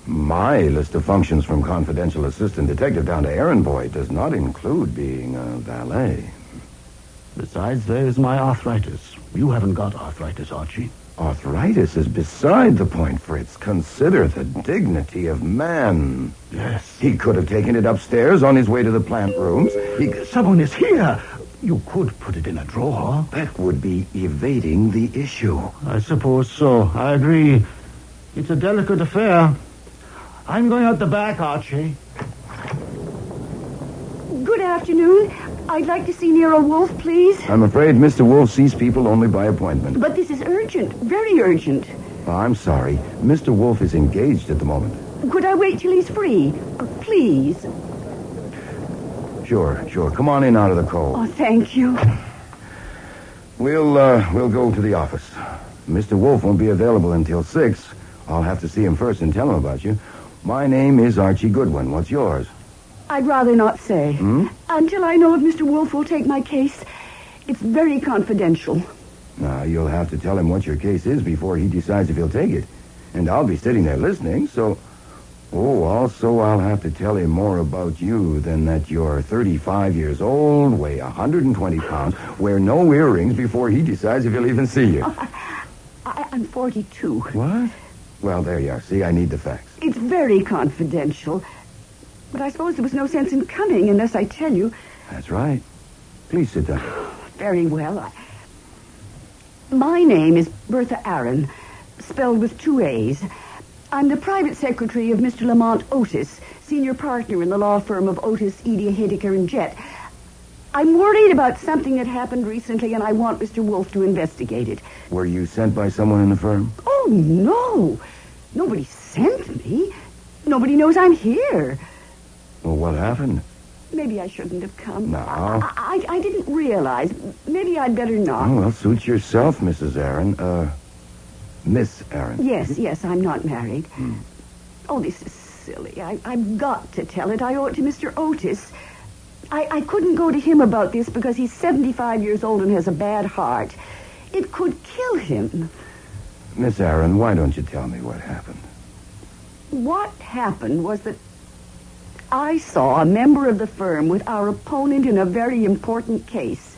My list of functions from confidential assistant detective down to errand boy does not include being a valet. Besides, there's my arthritis. You haven't got arthritis, Archie. Arthritis is beside the point, Fritz. Consider the dignity of man. Yes. He could have taken it upstairs on his way to the plant rooms. Someone is here. You could put it in a drawer. That would be evading the issue. I suppose so. I agree. It's a delicate affair. I'm going out the back, Archie. Good afternoon. I'd like to see Nero Wolfe, please. I'm afraid Mr. Wolfe sees people only by appointment. But this is urgent. Very urgent. Oh, I'm sorry. Mr. Wolfe is engaged at the moment. Could I wait till he's free? Please. Sure. Come on in out of the cold. Oh, thank you. We'll go to the office. Mr. Wolfe won't be available until 6. I'll have to see him first and tell him about you. My name is Archie Goodwin. What's yours? I'd rather not say. Until I know if Mr. Wolfe will take my case. It's very confidential. Now, you'll have to tell him what your case is before he decides if he'll take it. And I'll be sitting there listening, so... Oh, also I'll have to tell him more about you than that you're 35 years old, weigh 120 pounds, wear no earrings before he decides if he'll even see you. I'm 42. What? Well, there you are. See, I need the facts. It's very confidential. But I suppose there was no sense in coming unless I tell you. That's right. Please sit down. Very well. My name is Bertha Aaron, spelled with 2 A's. I'm the private secretary of Mr. Lamont Otis, senior partner in the law firm of Otis, Edie, Hadeker, and Jett. I'm worried about something that happened recently, and I want Mr. Wolfe to investigate it. Were you sent by someone in the firm? Oh, no. Nobody sent me. Nobody knows I'm here. Well, what happened? Maybe I shouldn't have come. No. I didn't realize. Maybe I'd better not. Oh, well, suit yourself, Mrs. Aaron. Miss Aaron. Yes, I'm not married. Oh, this is silly. I've got to tell it. I owe it to Mr. Otis. I couldn't go to him about this because he's 75 years old and has a bad heart. It could kill him. Miss Aaron, why don't you tell me what happened? What happened was that I saw a member of the firm with our opponent in a very important case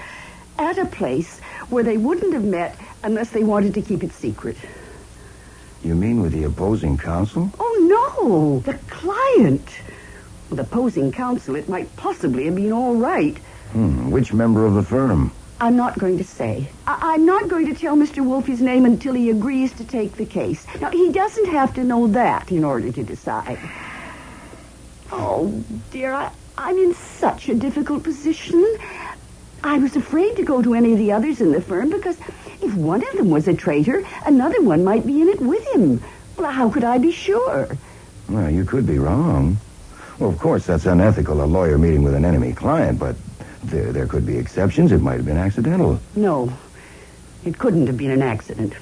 at a place where they wouldn't have met unless they wanted to keep it secret. You mean with the opposing counsel? Oh, no, the client. With opposing counsel, it might possibly have been all right. Which member of the firm? I'm not going to say. I'm not going to tell Mr. Wolfe his name until he agrees to take the case. Now, he doesn't have to know that in order to decide. Oh, dear, I'm in such a difficult position. I was afraid to go to any of the others in the firm because if one of them was a traitor, another one might be in it with him. Well, how could I be sure? Well, you could be wrong. Well, of course, that's unethical, a lawyer meeting with an enemy client, but there could be exceptions. It might have been accidental. No, it couldn't have been an accident.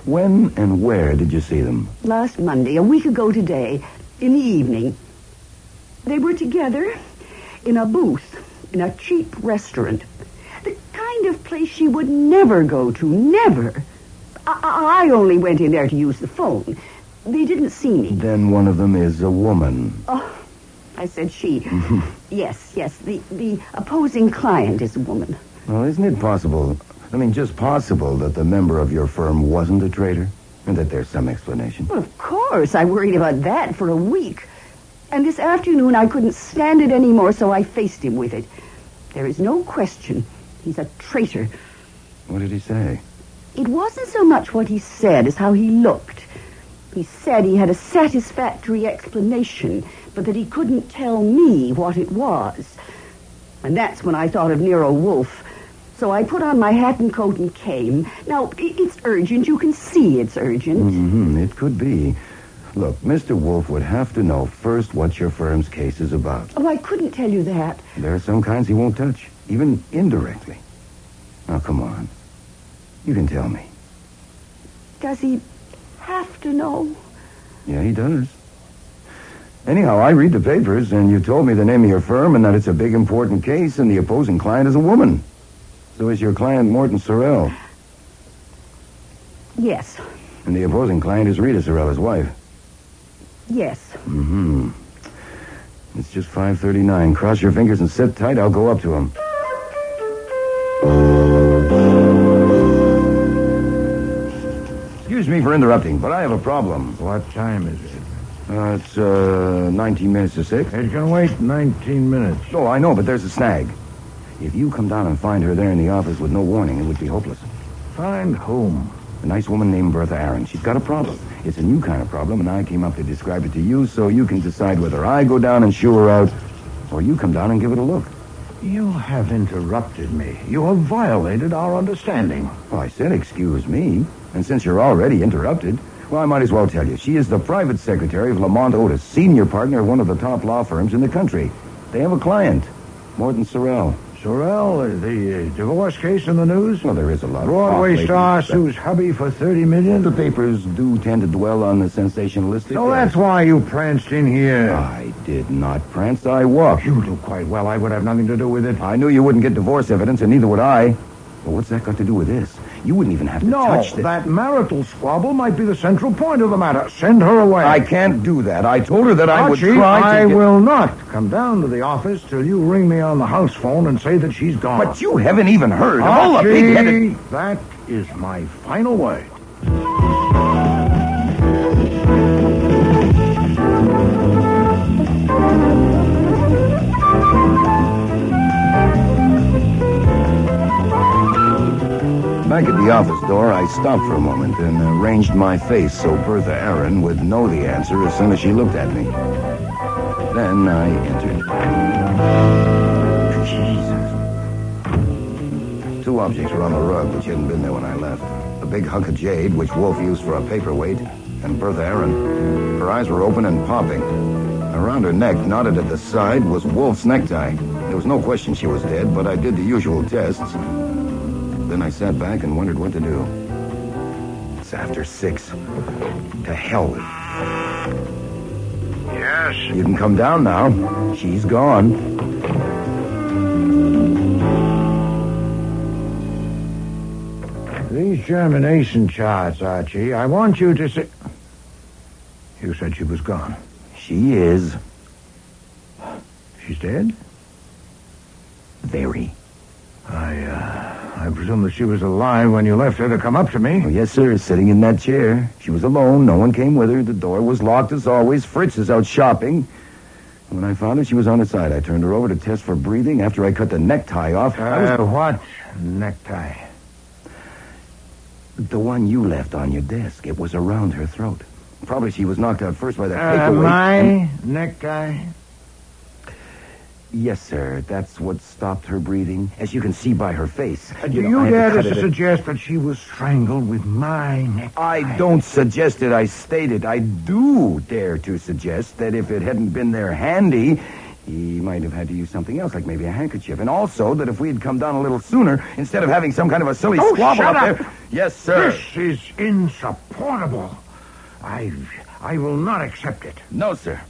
When and where did you see them? Last Monday, a week ago today, in the evening. They were together in a booth in a cheap restaurant. The kind of place she would never go to, never. I only went in there to use the phone. They didn't see me. Then one of them is a woman. Oh, I said she. Yes, the opposing client is a woman. Well, isn't it possible, just possible that the member of your firm wasn't a traitor? And that there's some explanation? Well, of course. I worried about that for a week. And this afternoon I couldn't stand it anymore, so I faced him with it. There is no question. He's a traitor. What did he say? It wasn't so much what he said as how he looked. He said he had a satisfactory explanation, but that he couldn't tell me what it was. And that's when I thought of Nero Wolfe. So I put on my hat and coat and came. Now, it's urgent. You can see it's urgent. It could be. Look, Mr. Wolfe would have to know first what your firm's case is about. Oh, I couldn't tell you that. There are some kinds he won't touch, even indirectly. Now, come on. You can tell me. Does he have to know? Yeah, he does. Anyhow, I read the papers, and you told me the name of your firm and that it's a big, important case, and the opposing client is a woman. So is your client Morton Sorrell? Yes. And the opposing client is Rita Sorrell, his wife. Yes. Mm-hmm. It's just 5:39. Cross your fingers and sit tight. I'll go up to him. Excuse me for interrupting, but I have a problem. What time is it? It's 19 minutes to 6. It can wait 19 minutes. Oh, I know, but there's a snag. If you come down and find her there in the office with no warning, it would be hopeless. Find whom? A nice woman named Bertha Aaron. She's got a problem. It's a new kind of problem, and I came up to describe it to you so you can decide whether I go down and shoo her out, or you come down and give it a look. You have interrupted me. You have violated our understanding. Well, I said excuse me, and since you're already interrupted, well, I might as well tell you. She is the private secretary of Lamont Otis, senior partner of one of the top law firms in the country. They have a client, Morton Sorrell. Sorrell, the divorce case in the news? Well, there is a lot of Broadway talk star lately. sues hubby for $30 million? The papers do tend to dwell on the sensationalistic. So that's why you pranced in here. I did not prance. I walked. You do quite well. I would have nothing to do with it. I knew you wouldn't get divorce evidence, and neither would I. But what's that got to do with this? You wouldn't even have to touch this. No, that marital squabble might be the central point of the matter. Send her away. I can't do that. I told her that I would Archie, try to I will not come down to the office till you ring me on the house phone and say that she's gone. But you haven't even heard of all the Archie, pig-headed... that is my final word. Back at the office door, I stopped for a moment and arranged my face so Bertha Aaron would know the answer as soon as she looked at me. Then I entered. Jesus. Two objects were on the rug, which hadn't been there when I left. A big hunk of jade, which Wolfe used for a paperweight, and Bertha Aaron. Her eyes were open and popping. Around her neck, knotted at the side, was Wolfe's necktie. There was no question she was dead, but I did the usual tests. Then I sat back and wondered what to do. It's after 6. To hell with it. Yes? You can come down now. She's gone. These germination charts, Archie, I want you to say... You said she was gone. She is. She's dead? Very. I presume that she was alive when you left her to come up to me. Oh, yes, sir, sitting in that chair. She was alone. No one came with her. The door was locked as always. Fritz is out shopping. When I found her, she was on her side. I turned her over to test for breathing. After I cut the necktie off... What necktie? The one you left on your desk. It was around her throat. Probably she was knocked out first by that paperweight. My necktie? Yes, sir. That's what stopped her breathing, as you can see by her face. Do you dare to suggest that she was strangled with my necktie? I don't suggest it. I state it. I do dare to suggest that if it hadn't been there handy, he might have had to use something else, like maybe a handkerchief. And also that if we had come down a little sooner, instead of having some kind of a silly squabble shut up up there... Yes, sir. This is insupportable. I will not accept it. No, sir.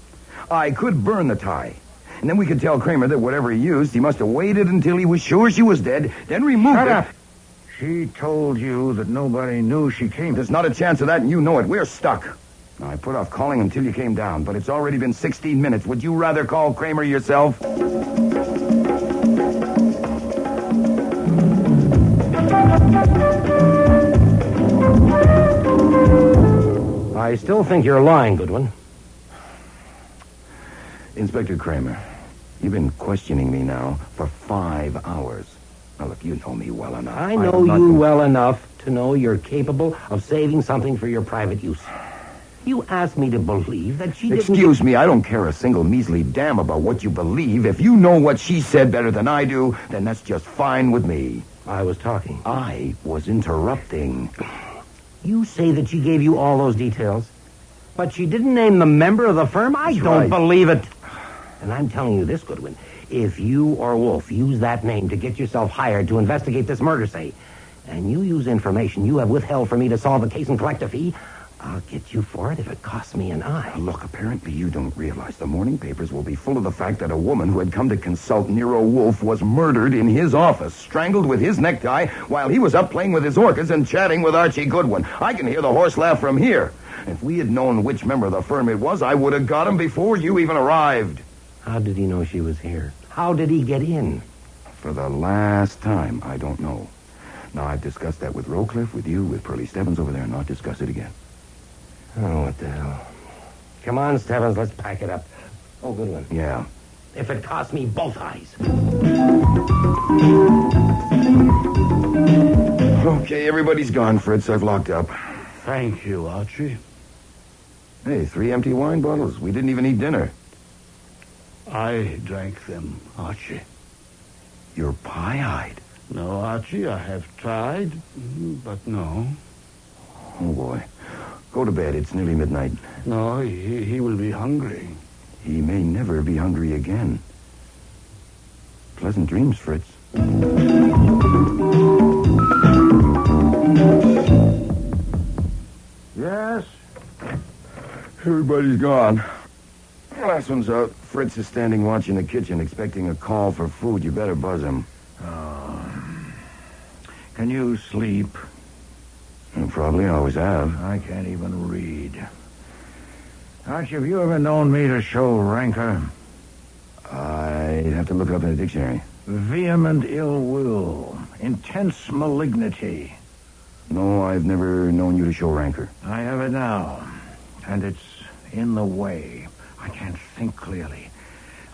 I could burn the tie. And then we could tell Kramer that whatever he used, he must have waited until he was sure she was dead, then removed Shut it. up. She told you that nobody knew she came. There's not a chance of that, and you know it. We're stuck. Now, I put off calling until you came down, but it's already been 16 minutes. Would you rather call Kramer yourself? I still think you're lying, Goodwin. Inspector Kramer, you've been questioning me now for 5 hours. Now, look, you know me well enough. I know you well enough to know you're capable of saving something for your private use. You asked me to believe that she didn't... Excuse me, I don't care a single measly damn about what you believe. If you know what she said better than I do, then that's just fine with me. I was talking. I was interrupting. You say that she gave you all those details, but she didn't name the member of the firm? I don't believe it. And I'm telling you this, Goodwin. If you or Wolfe use that name to get yourself hired to investigate this murder, say, and you use information you have withheld from me to solve the case and collect a fee, I'll get you for it if it costs me an eye. Look, apparently you don't realize the morning papers will be full of the fact that a woman who had come to consult Nero Wolfe was murdered in his office, strangled with his necktie while he was up playing with his orchids and chatting with Archie Goodwin. I can hear the horse laugh from here. If we had known which member of the firm it was, I would have got him before you even arrived. How did he know she was here? How did he get in? For the last time, I don't know. Now, I've discussed that with Rowcliffe, with you, with Pearlie Stebbins over there, and I'll discuss it again. Oh, what the hell. Come on, Stebbins, let's pack it up. Oh, Goodwin. Yeah. If it costs me both eyes. Okay, everybody's gone, Fritz. I've locked up. Thank you, Archie. Hey, 3 empty wine bottles. We didn't even eat dinner. I drank them, Archie. You're pie-eyed. No, Archie, I have tried, but no. Oh, boy. Go to bed. It's nearly midnight. No, he will be hungry. He may never be hungry again. Pleasant dreams, Fritz. Yes? Everybody's gone. Last one's out. Fritz is standing watch in the kitchen, expecting a call for food. You better buzz him. Can you sleep? You probably always have. I can't even read. Archie, have you ever known me to show rancor? I'd have to look it up in a dictionary. Vehement ill will. Intense malignity. No, I've never known you to show rancor. I have it now. And it's in the way. I can't think clearly.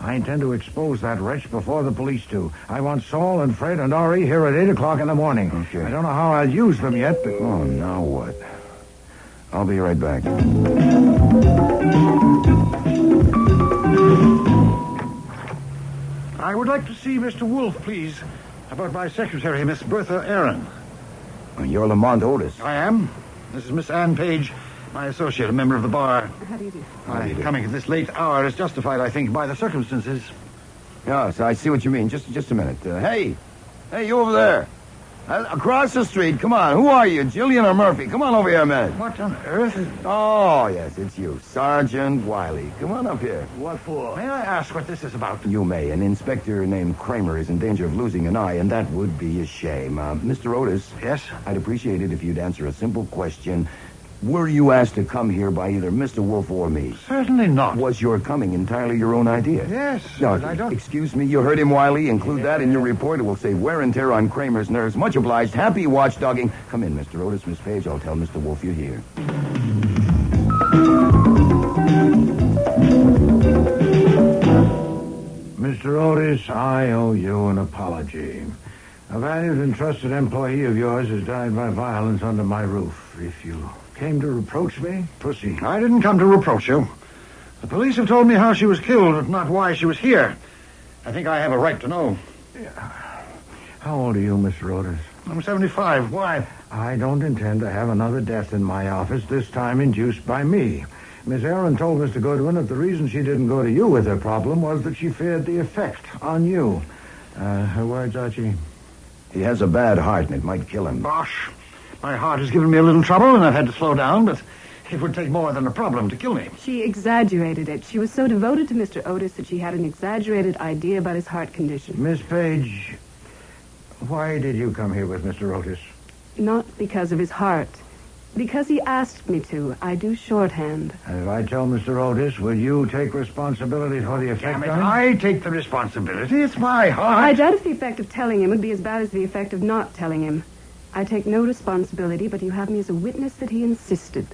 I intend to expose that wretch before the police do. I want Saul and Fred and Ori here at 8 o'clock in the morning. Okay. I don't know how I'll use them yet, but... Oh, now what? I'll be right back. I would like to see Mr. Wolfe, please, about my secretary, Miss Bertha Aaron. You're Lamont Otis. I am. This is Miss Ann Page, my associate, a member of the bar. How do you do? My coming at this late hour is justified, I think, by the circumstances. Yes, I see what you mean. Just a minute. Hey, you over there. Across the street. Come on. Who are you, Jillian or Murphy? Come on over here a minute. What on earth? Oh, yes, it's you. Sergeant Wiley. Come on up here. What for? May I ask what this is about? You may. An inspector named Kramer is in danger of losing an eye, and that would be a shame. Mr. Otis. Yes? I'd appreciate it if you'd answer a simple question. Were you asked to come here by either Mr. Wolfe or me? Certainly not. Was your coming entirely your own idea? Yes, No, but I don't... Excuse me, you heard him, Wiley. Include that in your report. It will save wear and tear on Kramer's nerves. Much obliged. Happy watchdogging. Come in, Mr. Otis, Miss Page. I'll tell Mr. Wolfe you're here. Mr. Otis, I owe you an apology. A valued and trusted employee of yours has died by violence under my roof. If you came to reproach me, proceed. I didn't come to reproach you. The police have told me how she was killed, but not why she was here. I think I have a right to know. How old are you, Mr. Otis? I'm 75. Why? I don't intend to have another death in my office, this time induced by me. Miss Aaron told Mr. Goodwin that the reason she didn't go to you with her problem was that she feared the effect on you. Her words, Archie? He has a bad heart, and it might kill him. Bosh. My heart has given me a little trouble, and I've had to slow down, but it would take more than a problem to kill me. She exaggerated it. She was so devoted to Mr. Otis that she had an exaggerated idea about his heart condition. Miss Page, why did you come here with Mr. Otis? Not because of his heart. Because he asked me to. I do shorthand. And if I tell Mr. Otis, will you take responsibility for the effect on him? I take the responsibility. It's my heart. I doubt if the effect of telling him would be as bad as the effect of not telling him. I take no responsibility, but you have me as a witness that he insisted.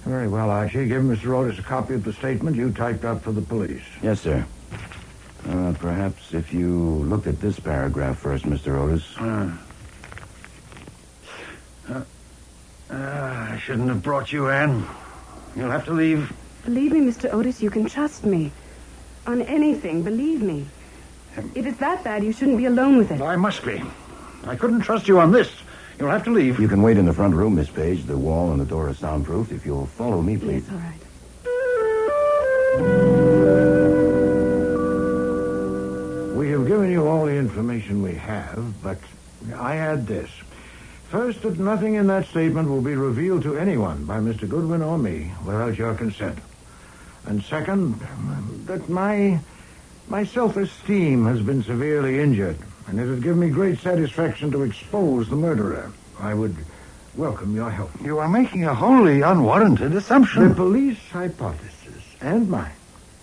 Very well, Archie. Give Mr. Otis a copy of the statement you typed up for the police. Yes, sir. Perhaps if you looked at this paragraph first, Mr. Otis. I shouldn't have brought you, Anne. You'll have to leave. Believe me, Mr. Otis, you can trust me. On anything, believe me. If it's that bad, you shouldn't be alone with it. I must be. I couldn't trust you on this. You'll have to leave. You can wait in the front room, Miss Page. The wall and the door are soundproof. If you'll follow me, please. Yes, all right. We have given you all the information we have, but I add this. First, that nothing in that statement will be revealed to anyone by Mr. Goodwin or me without your consent. And second, that my self-esteem has been severely injured, and it would give me great satisfaction to expose the murderer. I would welcome your help. You are making a wholly unwarranted assumption. The police hypothesis, and mine,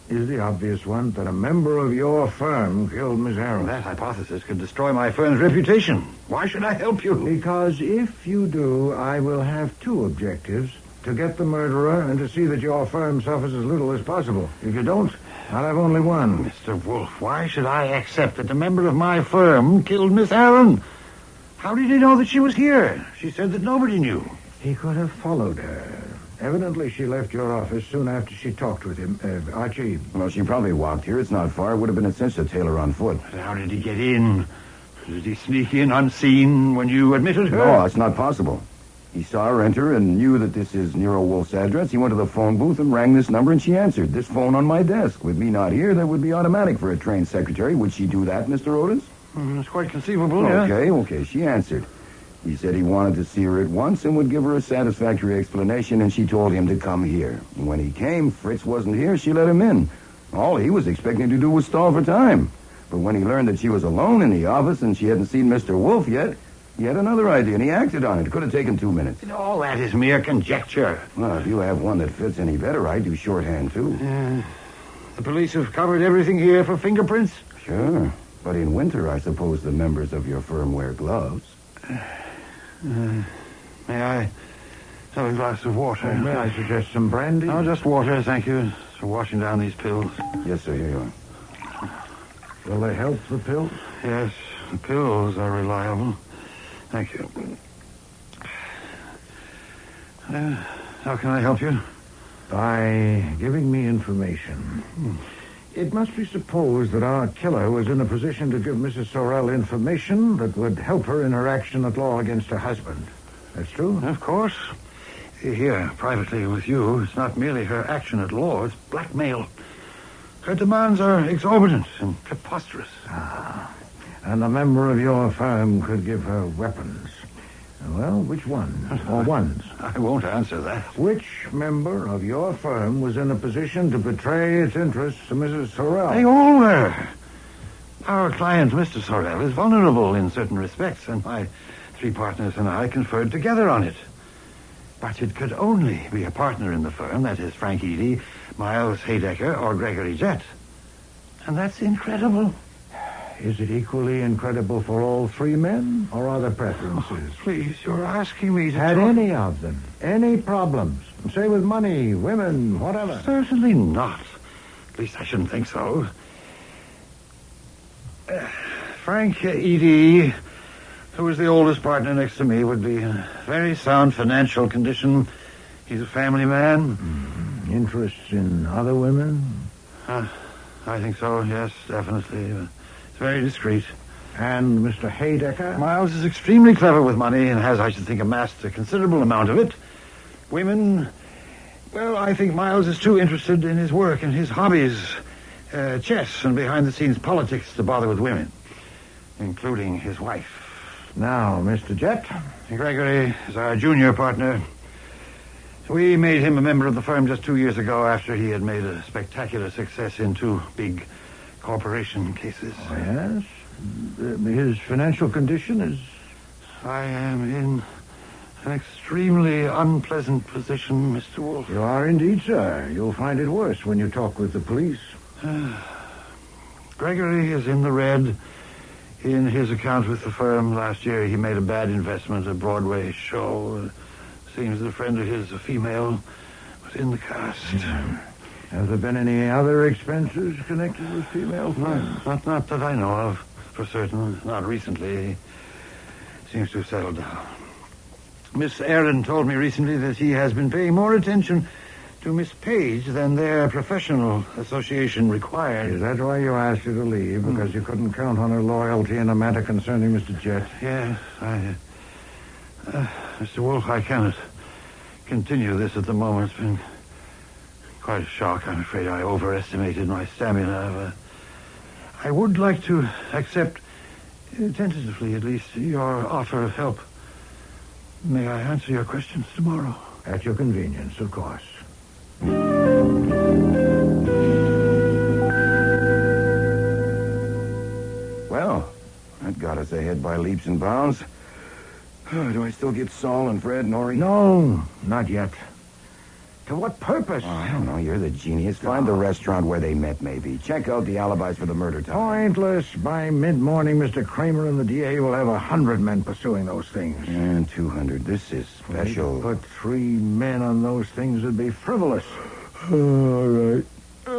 is the obvious one that a member of your firm killed Miss Harris. That hypothesis could destroy my firm's reputation. Why should I help you? Because if you do, I will have two objectives: to get the murderer and to see that your firm suffers as little as possible. If you don't, I'll have only one. Mr. Wolfe, why should I accept that a member of my firm killed Miss Aaron? How did he know that she was here? She said that nobody knew. He could have followed her. Evidently, she left your office soon after she talked with him. Archie. Well, she probably walked here. It's not far. It would have been a cinch to tail her on foot. How did he get in? Did he sneak in unseen when you admitted her? No, it's not possible. He saw her enter and knew that this is Nero Wolfe's address. He went to the phone booth and rang this number, and she answered. This phone on my desk. With me not here, that would be automatic for a trained secretary. Would she do that, Mr. Otis? It's quite conceivable, yeah. Okay. She answered. He said he wanted to see her at once and would give her a satisfactory explanation, and she told him to come here. And when he came, Fritz wasn't here. She let him in. All he was expecting to do was stall for time. But when he learned that she was alone in the office and she hadn't seen Mr. Wolfe yet, he had another idea, and he acted on it. It could have taken 2 minutes. All that is mere conjecture. Well, if you have one that fits any better, I do shorthand, too. The police have covered everything here for fingerprints? Sure. But in winter, I suppose the members of your firm wear gloves. May I have a glass of water? May I suggest some brandy? No, just water, thank you. For washing down these pills. Yes, sir, here you are. Will they help, the pills? Yes, the pills are reliable. Thank you. How can I help you? By giving me information. It must be supposed that our killer was in a position to give Mrs. Sorrell information that would help her in her action at law against her husband. That's true? Of course. Here, privately with you, it's not merely her action at law, it's blackmail. Her demands are exorbitant and preposterous. And a member of your firm could give her weapons. Well, which one? Or ones? I won't answer that. Which member of your firm was in a position to betray its interests to Mrs. Sorrell? They all were. Our client, Mr. Sorrell, is vulnerable in certain respects, and my 3 partners and I conferred together on it. But it could only be a partner in the firm, that is Frank Eady, Miles Haydecker, or Gregory Jett. And that's incredible. Is it equally incredible for all 3 men, or are there preferences? Oh, please, you're asking me to Had talk... any of them any problems? Say with money, women, whatever. Certainly not. At least I shouldn't think so. Frank Eady, who is the oldest partner next to me, would be in a very sound financial condition. He's a family man. Interests in other women? I think so, yes, definitely. It's very discreet. And Mr. Haydecker? Miles is extremely clever with money and has, I should think, amassed a considerable amount of it. Women, well, I think Miles is too interested in his work and his hobbies, chess and behind-the-scenes politics, to bother with women, including his wife. Now, Mr. Jett? Gregory is our junior partner. We made him a member of the firm just 2 years ago after he had made a spectacular success in 2 big corporation cases. Oh, yes? His financial condition is... I am in an extremely unpleasant position, Mr. Wolfe. You are indeed, sir. You'll find it worse when you talk with the police. Gregory is in the red. In his account with the firm last year, he made a bad investment, a Broadway show. Seems that a friend of his, a female, was in the cast. Have there been any other expenses connected with female friends? Not that I know of, for certain. Not recently. He seems to have settled down. Miss Aaron told me recently that he has been paying more attention to Miss Page than their professional association required. Is that why you asked her to leave? Because you couldn't count on her loyalty in a matter concerning Mr. Jett? Yes, Mr. Wolfe, I cannot continue this at the moment. It's been quite a shock. I'm afraid I overestimated my stamina. I would like to accept, tentatively at least, your offer of help. May I answer your questions tomorrow? At your convenience, of course. Well, that got us ahead by leaps and bounds. Do I still get Saul and Fred and Ori? No, not yet. To what purpose? Oh, I don't know. You're the genius. Find the restaurant where they met, maybe. Check out the alibis for the murder time. Pointless. By mid-morning, Mr. Kramer and the DA will have 100 men pursuing those things. And 200. This is special. Put 3 men on those things would be frivolous. All right.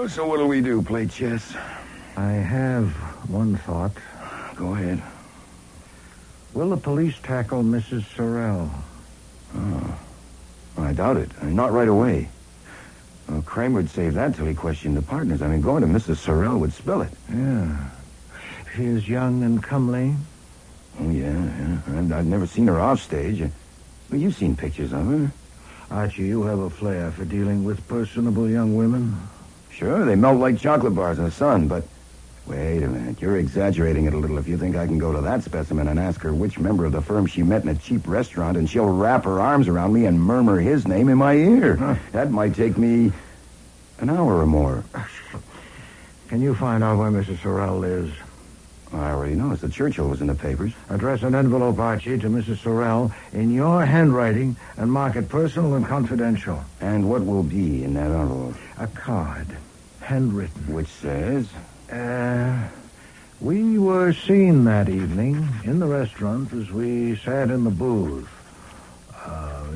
So what'll we do? Play chess? I have one thought. Go ahead. Will the police tackle Mrs. Sorrell? Oh. I doubt it. Not right away. Kramer'd save that till he questioned the partners. I mean, going to Mrs. Sorrell would spill it. Yeah. She is young and comely. Oh, yeah. I've never seen her off stage. Well, you've seen pictures of her. Archie, you have a flair for dealing with personable young women. Sure, they melt like chocolate bars in the sun, but... Wait a minute. You're exaggerating it a little if you think I can go to that specimen and ask her which member of the firm she met in a cheap restaurant, and she'll wrap her arms around me and murmur his name in my ear. Huh. That might take me an hour or more. Can you find out where Mrs. Sorrell lives? I already know. It's the Churchill was in the papers. Address an envelope, Archie, to Mrs. Sorrell in your handwriting and mark it personal and confidential. And what will be in that envelope? A card. Handwritten. Which says... We were seen that evening in the restaurant as we sat in the booth.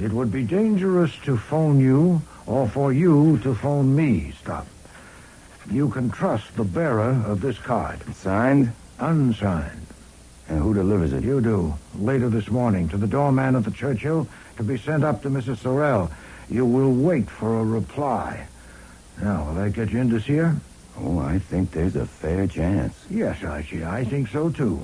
It would be dangerous to phone you or for you to phone me. Stop. You can trust the bearer of this card. Signed? Unsigned. And who delivers it? You do. Later this morning to the doorman at the Churchill to be sent up to Mrs. Sorrell. You will wait for a reply. Now, will that get you in this year? Oh, I think there's a fair chance. Yes, Archie, I think so, too.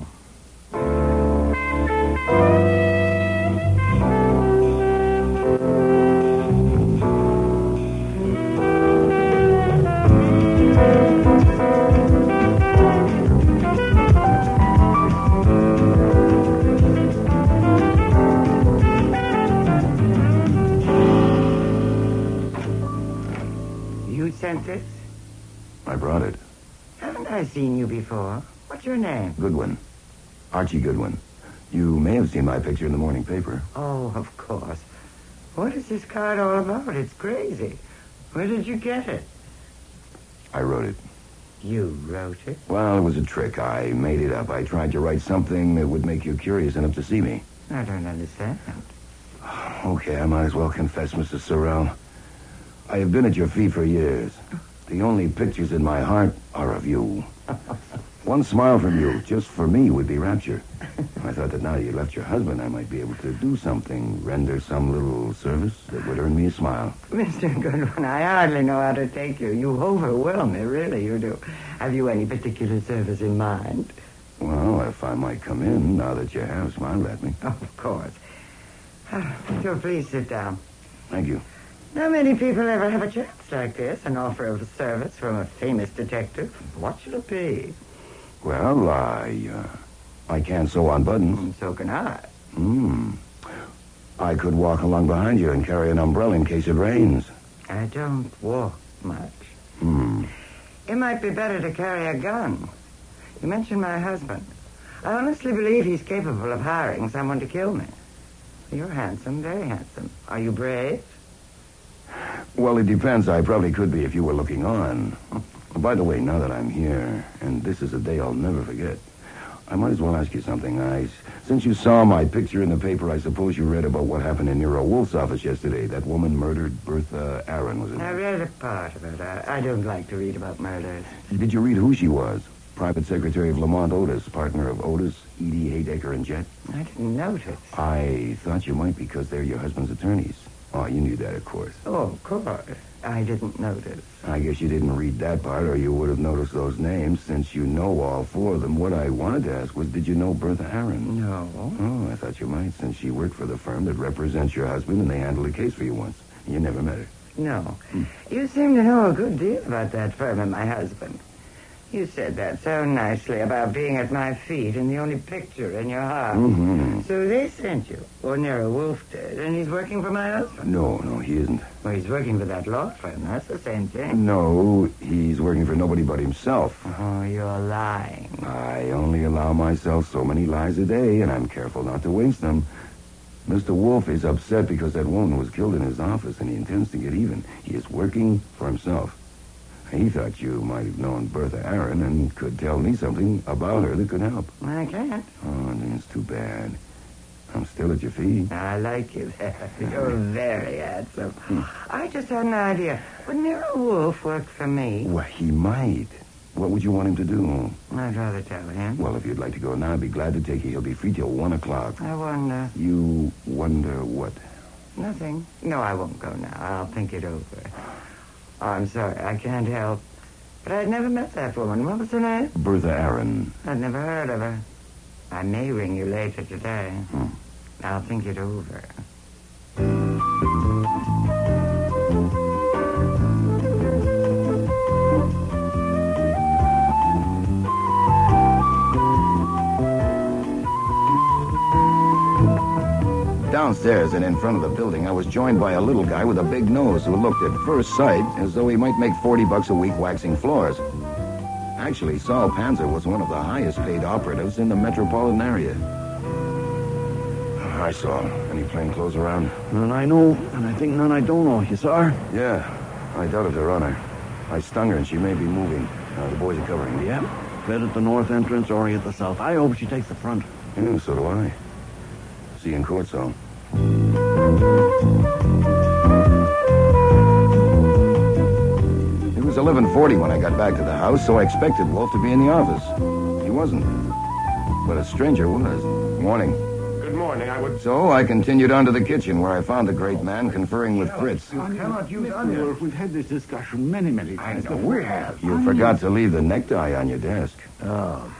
You sent this? I brought it. Haven't I seen you before? What's your name? Goodwin. Archie Goodwin. You may have seen my picture in the morning paper. Oh, of course. What is this card all about? It's crazy. Where did you get it? I wrote it. You wrote it? Well, it was a trick. I made it up. I tried to write something that would make you curious enough to see me. I don't understand. Okay, I might as well confess, Mrs. Sorrell. I have been at your feet for years. The only pictures in my heart are of you. One smile from you, just for me, would be rapture. I thought that now you left your husband, I might be able to do something, render some little service that would earn me a smile. Mr. Goodwin, I hardly know how to take you. You overwhelm me, really, you do. Have you any particular service in mind? Well, if I might come in, now that you have smiled at me. Of course. So please sit down. Thank you. Not many people ever have a chance like this, an offer of service from a famous detective. What should it be? Well, I can sew on buttons. So can I. I could walk along behind you and carry an umbrella in case it rains. I don't walk much. It might be better to carry a gun. You mentioned my husband. I honestly believe he's capable of hiring someone to kill me. You're handsome, very handsome. Are you brave? Well, it depends. I probably could be if you were looking on. By the way, now that I'm here, and this is a day I'll never forget, I might as well ask you something. Since you saw my picture in the paper, I suppose you read about what happened in Nero Wolfe's office yesterday. That woman murdered Bertha Aaron, was it? I read a part of it. I don't like to read about murders. Did you read who she was? Private Secretary of Lamont Otis, partner of Otis, Edie, Haydecker, and Jet? I didn't notice. I thought you might because they're your husband's attorneys. Oh, you knew that, of course. Oh, of course. I didn't notice. I guess you didn't read that part, or you would have noticed those names, since you know all four of them. What I wanted to ask was, did you know Bertha Aaron? No. Oh, I thought you might, since she worked for the firm that represents your husband, and they handled a case for you once. You never met her. No. You seem to know a good deal about that firm and my husband. You said that so nicely about being at my feet and the only picture in your heart. Mm-hmm. So they sent you, or Nero Wolfe did, and he's working for my husband. No, he isn't. Well, he's working for that law firm. That's the same thing. No, he's working for nobody but himself. Oh, you're lying. I only allow myself so many lies a day, and I'm careful not to waste them. Mr. Wolfe is upset because that woman was killed in his office, and he intends to get even. He is working for himself. He thought you might have known Bertha Aaron and could tell me something about her that could help. I can't. Oh, it's too bad. I'm still at your feet. I like you there. You're very handsome. I just had an idea. Would Nero Wolfe work for me? Well, he might. What would you want him to do? I'd rather tell him. Well, if you'd like to go now, I'd be glad to take you. He'll be free till 1 o'clock. I wonder. You wonder what? Nothing. No, I won't go now. I'll think it over. Oh, I'm sorry. I can't help. But I'd never met that woman. What was her name? Bertha Aaron. I'd never heard of her. I may ring you later today. I'll think it over. Downstairs and in front of the building, I was joined by a little guy with a big nose who looked at first sight as though he might make $40 a week waxing floors. Actually, Saul Panzer was one of the highest paid operatives in the metropolitan area. Hi, Saul. Any plainclothes around? None I know, and I think none I don't know. You saw her? Yeah, I doubted her on her. I stung her and she may be moving. The boys are covering her. Yeah, bed at the north entrance or at the south. I hope she takes the front. Yeah, so do I. See you in court, Saul. It was 11:40 when I got back to the house, so I expected Wolfe to be in the office. He wasn't. But a stranger was. Morning. Good morning. So I continued on to the kitchen, where I found the great man conferring with Fritz. You cannot use onions. We've had this discussion many times. I know we have. You forgot to leave the necktie on your desk. Oh.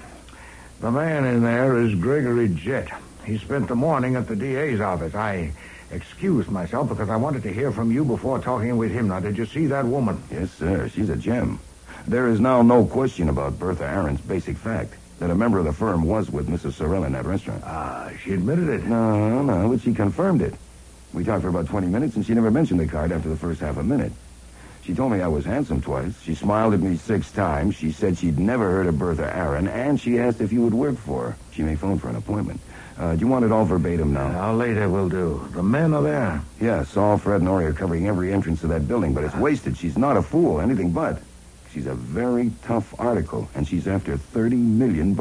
The man in there is Gregory Jett. He spent the morning at the DA's office. I excused myself because I wanted to hear from you before talking with him. Now, did you see that woman? Yes, sir. She's a gem. There is now no question about Bertha Aaron's basic fact, that a member of the firm was with Mrs. Sorrell in that restaurant. She admitted it. No, but she confirmed it. We talked for about 20 minutes, and she never mentioned the card after the first half a minute. She told me I was handsome twice. She smiled at me 6 times. She said she'd never heard of Bertha Aaron, and she asked if you would work for her. She may phone for an appointment. Do you want it all verbatim now? Later will do. The men are there. Yeah, Saul, Fred, and Ori are covering every entrance to that building, but it's wasted. She's not a fool, anything but. She's a very tough article, and she's after $30 million.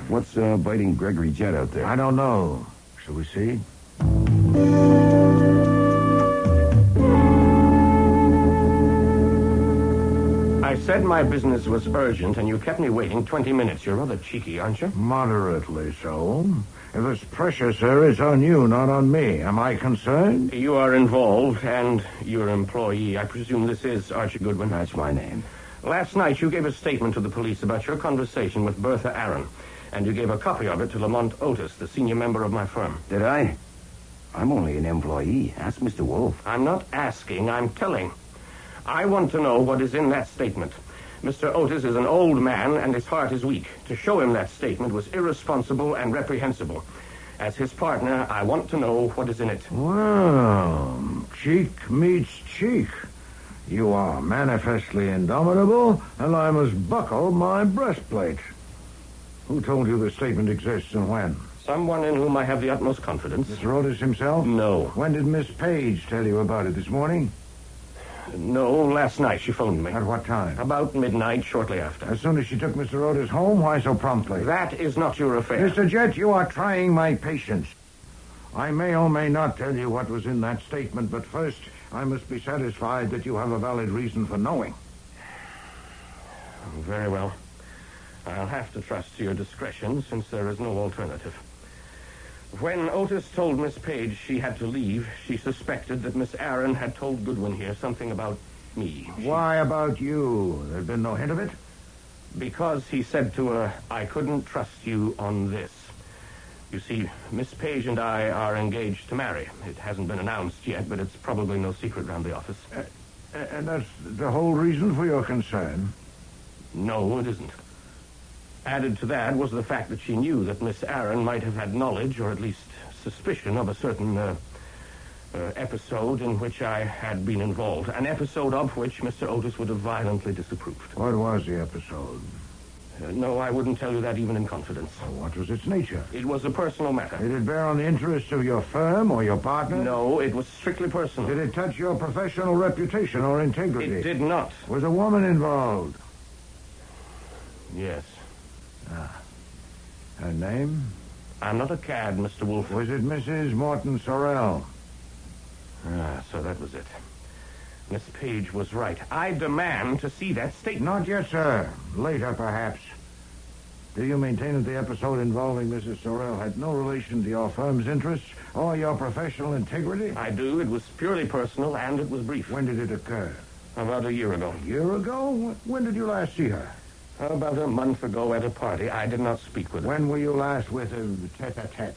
What's biting Gregory Jett out there? I don't know. Shall we see? I said my business was urgent, and you kept me waiting 20 minutes. You're rather cheeky, aren't you? Moderately so. If it's pressure, sir, it's on you, not on me. Am I concerned? You are involved, and your employee. I presume this is Archie Goodwin. That's my name. Last night, you gave a statement to the police about your conversation with Bertha Aaron, and you gave a copy of it to Lamont Otis, the senior member of my firm. Did I? I'm only an employee. Ask Mr. Wolfe. I'm not asking, I'm telling. I want to know what is in that statement. Mr. Otis is an old man, and his heart is weak. To show him that statement was irresponsible and reprehensible. As his partner, I want to know what is in it. Well, cheek meets cheek. You are manifestly indomitable, and I must buckle my breastplate. Who told you the statement exists and when? Someone in whom I have the utmost confidence. Mr. Otis himself? No. When did Miss Page tell you about it this morning? No, last night she phoned me. At what time? About midnight, shortly after. As soon as she took Mr. Otis home? Why so promptly? That is not your affair. Mr. Jett, you are trying my patience. I may or may not tell you what was in that statement, but first I must be satisfied that you have a valid reason for knowing. Very well. I'll have to trust to your discretion, since there is no alternative. When Otis told Miss Page she had to leave, she suspected that Miss Aaron had told Goodwin here something about me. Why about you? There'd been no hint of it? Because he said to her, I couldn't trust you on this. You see, Miss Page and I are engaged to marry. It hasn't been announced yet, but it's probably no secret around the office. And that's the whole reason for your concern? No, it isn't. Added to that was the fact that she knew that Miss Aaron might have had knowledge, or at least suspicion, of a certain episode in which I had been involved. An episode of which Mr. Otis would have violently disapproved. What was the episode? No, I wouldn't tell you that even in confidence. What was its nature? It was a personal matter. Did it bear on the interests of your firm or your partner? No, it was strictly personal. Did it touch your professional reputation or integrity? It did not. Was a woman involved? Yes. Her name? I'm not a cad, Mr. Wolfe. Was it Mrs. Morton Sorrell? So that was it. Miss Page was right. I demand to see that statement. Not yet, sir. Later, perhaps. Do you maintain that the episode involving Mrs. Sorrell had no relation to your firm's interests or your professional integrity? I do. It was purely personal, and it was brief. When did it occur? About a year ago. A year ago? When did you last see her? About a month ago at a party. I did not speak with her. When were you last with her tete-a-tete?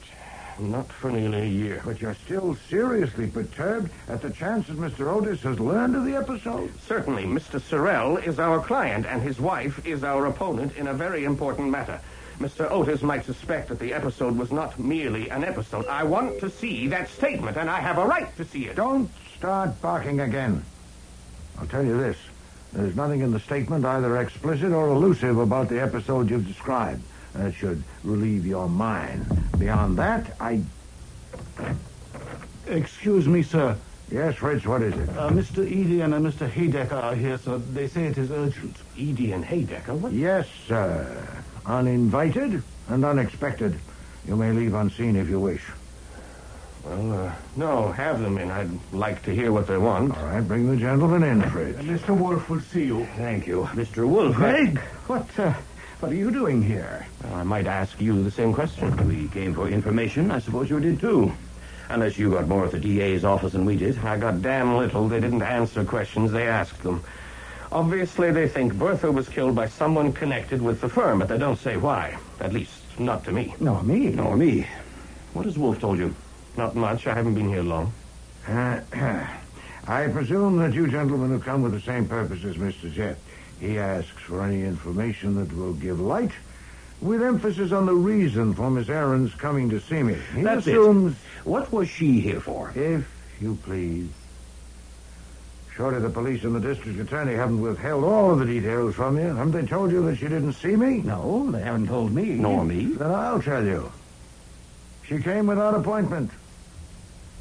Not for nearly a year. But you're still seriously perturbed at the chance that Mr. Otis has learned of the episode? Certainly. Mr. Sorrell is our client, and his wife is our opponent in a very important matter. Mr. Otis might suspect that the episode was not merely an episode. I want to see that statement, and I have a right to see it. Don't start barking again. I'll tell you this. There's nothing in the statement either explicit or elusive about the episode you've described. That should relieve your mind. Beyond that, Excuse me, sir. Yes, Fritz, what is it? Mr. Edian and Mr. Haydecker are here, sir. They say it is urgent. Edian Haydecker? What? Yes, sir. Uninvited and unexpected. You may leave unseen if you wish. Well, no, have them in. I'd like to hear what they want. All right, bring the gentleman in, Fritz. Mr. Wolfe will see you. Thank you. Mr. Wolfe. Craig, what are you doing here? Well, I might ask you the same question. We came for information. I suppose you did, too. Unless you got more at the DA's office than we did. I got damn little. They didn't answer questions. They asked them. Obviously, they think Bertha was killed by someone connected with the firm, but they don't say why. At least, not to me. Nor me. Nor me. What has Wolfe told you? Not much. I haven't been here long. I presume that you gentlemen have come with the same purpose as Mr. Jet. He asks for any information that will give light, with emphasis on the reason for Miss Aaron's coming to see me. He assumes... What was she here for? If you please. Surely the police and the district attorney haven't withheld all of the details from you. Haven't they told you that she didn't see me? No, they haven't told me. Nor me. Then I'll tell you. She came without appointment.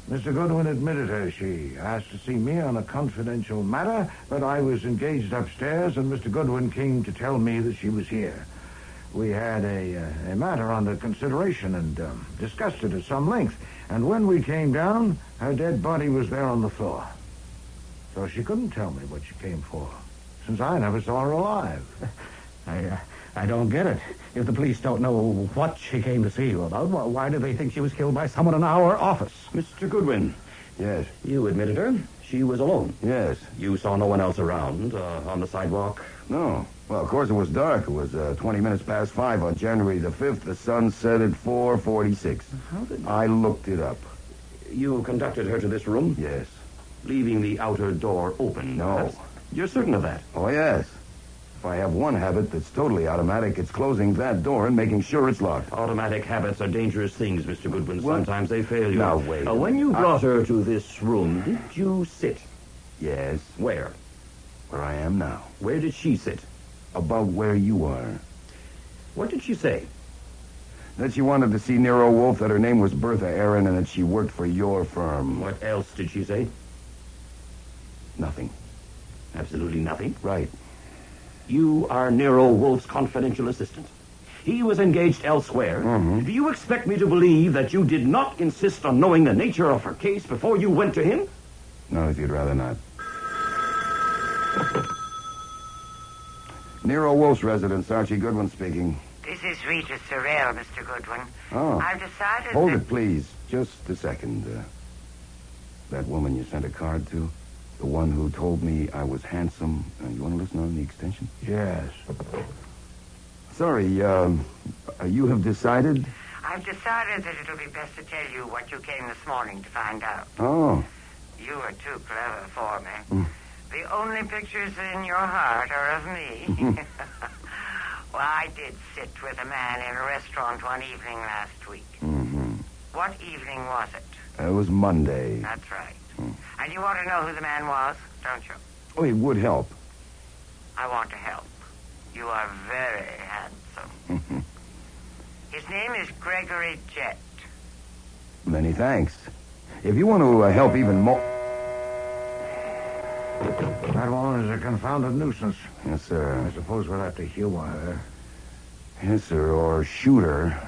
Mr. Goodwin admitted her. She asked to see me on a confidential matter, but I was engaged upstairs, and Mr. Goodwin came to tell me that she was here. We had a matter under consideration and discussed it at some length. And when we came down, her dead body was there on the floor. So she couldn't tell me what she came for, since I never saw her alive. I don't get it. If the police don't know what she came to see you about, why do they think she was killed by someone in our office? Mr. Goodwin. Yes. You admitted her. She was alone. Yes. You saw no one else around on the sidewalk? No. Well, of course it was dark. It was 20 minutes past 5 on January the 5th. The sun set at 4:46. How did... I looked it up. You conducted her to this room? Yes. Leaving the outer door open? No. You're certain of that? Oh, yes. If I have one habit that's totally automatic, it's closing that door and making sure it's locked. Automatic habits are dangerous things, Mr. Goodwin. Sometimes they fail you. Now, wait. When you brought her to this room, did you sit? Yes. Where? Where I am now. Where did she sit? About where you are. What did she say? That she wanted to see Nero Wolfe, that her name was Bertha Aaron, and that she worked for your firm. What else did she say? Nothing. Absolutely nothing? Right. You are Nero Wolfe's confidential assistant. He was engaged elsewhere. Mm-hmm. Do you expect me to believe that you did not insist on knowing the nature of her case before you went to him? Not if you'd rather not. Nero Wolfe's residence, Archie Goodwin speaking. This is Rita Sorrell, Mr. Goodwin. Oh. I've decided Hold it, please. Just a second. That woman you sent a card to? The one who told me I was handsome. You want to listen on the extension? Yes. Sorry, you have decided? I've decided that it'll be best to tell you what you came this morning to find out. Oh. You are too clever for me. The only pictures in your heart are of me. Well, I did sit with a man in a restaurant one evening last week. Mm-hmm. What evening was it? It was Monday. That's right. And you want to know who the man was, don't you? Oh, it would help. I want to help. You are very handsome. His name is Gregory Jett. Many thanks. If you want to help even more... That woman is a confounded nuisance. Yes, sir. I suppose we'll have to humor her. Yes, sir, or shoot her.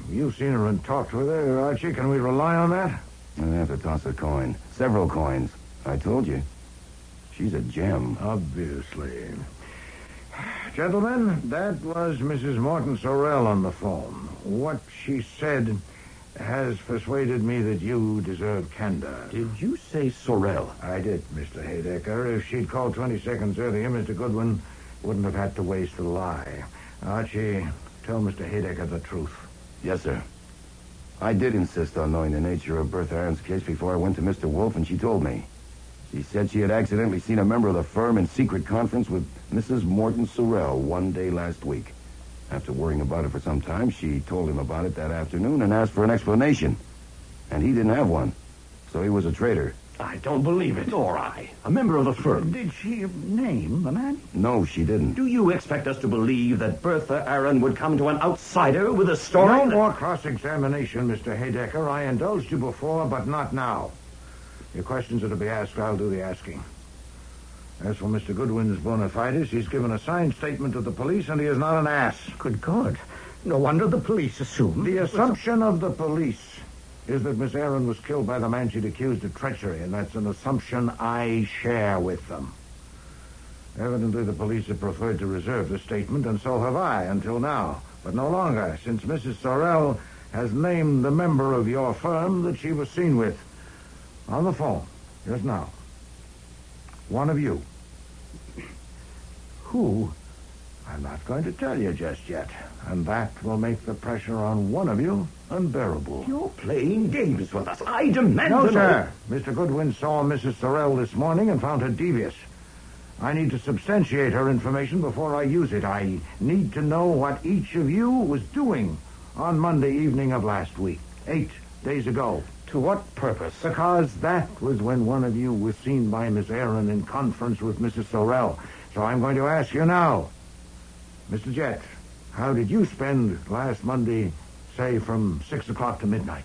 You've seen her and talked with her, Archie. Can we rely on that? I have to toss a coin. Several coins. I told you. She's a gem. Obviously. Gentlemen, that was Mrs. Morton Sorrell on the phone. What she said has persuaded me that you deserve candor. Did you say Sorrell? I did, Mr. Haydecker. If she'd called 20 seconds earlier, Mr. Goodwin wouldn't have had to waste a lie. Archie, tell Mr. Haydecker the truth. Yes, sir. I did insist on knowing the nature of Bertha Aaron's case before I went to Mr. Wolfe, and she told me. She said she had accidentally seen a member of the firm in secret conference with Mrs. Morton Sorrell one day last week. After worrying about it for some time, she told him about it that afternoon and asked for an explanation. And he didn't have one, so he was a traitor. I don't believe it. Nor I. A member of the firm. Did she name the man? No, she didn't. Do you expect us to believe that Bertha Aaron would come to an outsider with a story? No more cross-examination, Mr. Haydecker. I indulged you before, but not now. Your questions are to be asked, I'll do the asking. As for Mr. Goodwin's bona fides, he's given a signed statement to the police, and he is not an ass. Good God. No wonder the police assumed... The assumption of the police is that Miss Aaron was killed by the man she'd accused of treachery, and that's an assumption I share with them. Evidently, the police have preferred to reserve the statement, and so have I, until now. But no longer, since Mrs. Sorrell has named the member of your firm that she was seen with. On the phone, just now. One of you. Who? I'm not going to tell you just yet. And that will make the pressure on one of you unbearable. You're playing games with us. I demand No, to sir. Mr. Goodwin saw Mrs. Sorrell this morning and found her devious. I need to substantiate her information before I use it. I need to know what each of you was doing on Monday evening of last week, 8 days ago. To what purpose? Because that was when one of you was seen by Miss Aaron in conference with Mrs. Sorrell. So I'm going to ask you now. Mr. Jett, how did you spend last Monday, say, from 6 o'clock to midnight?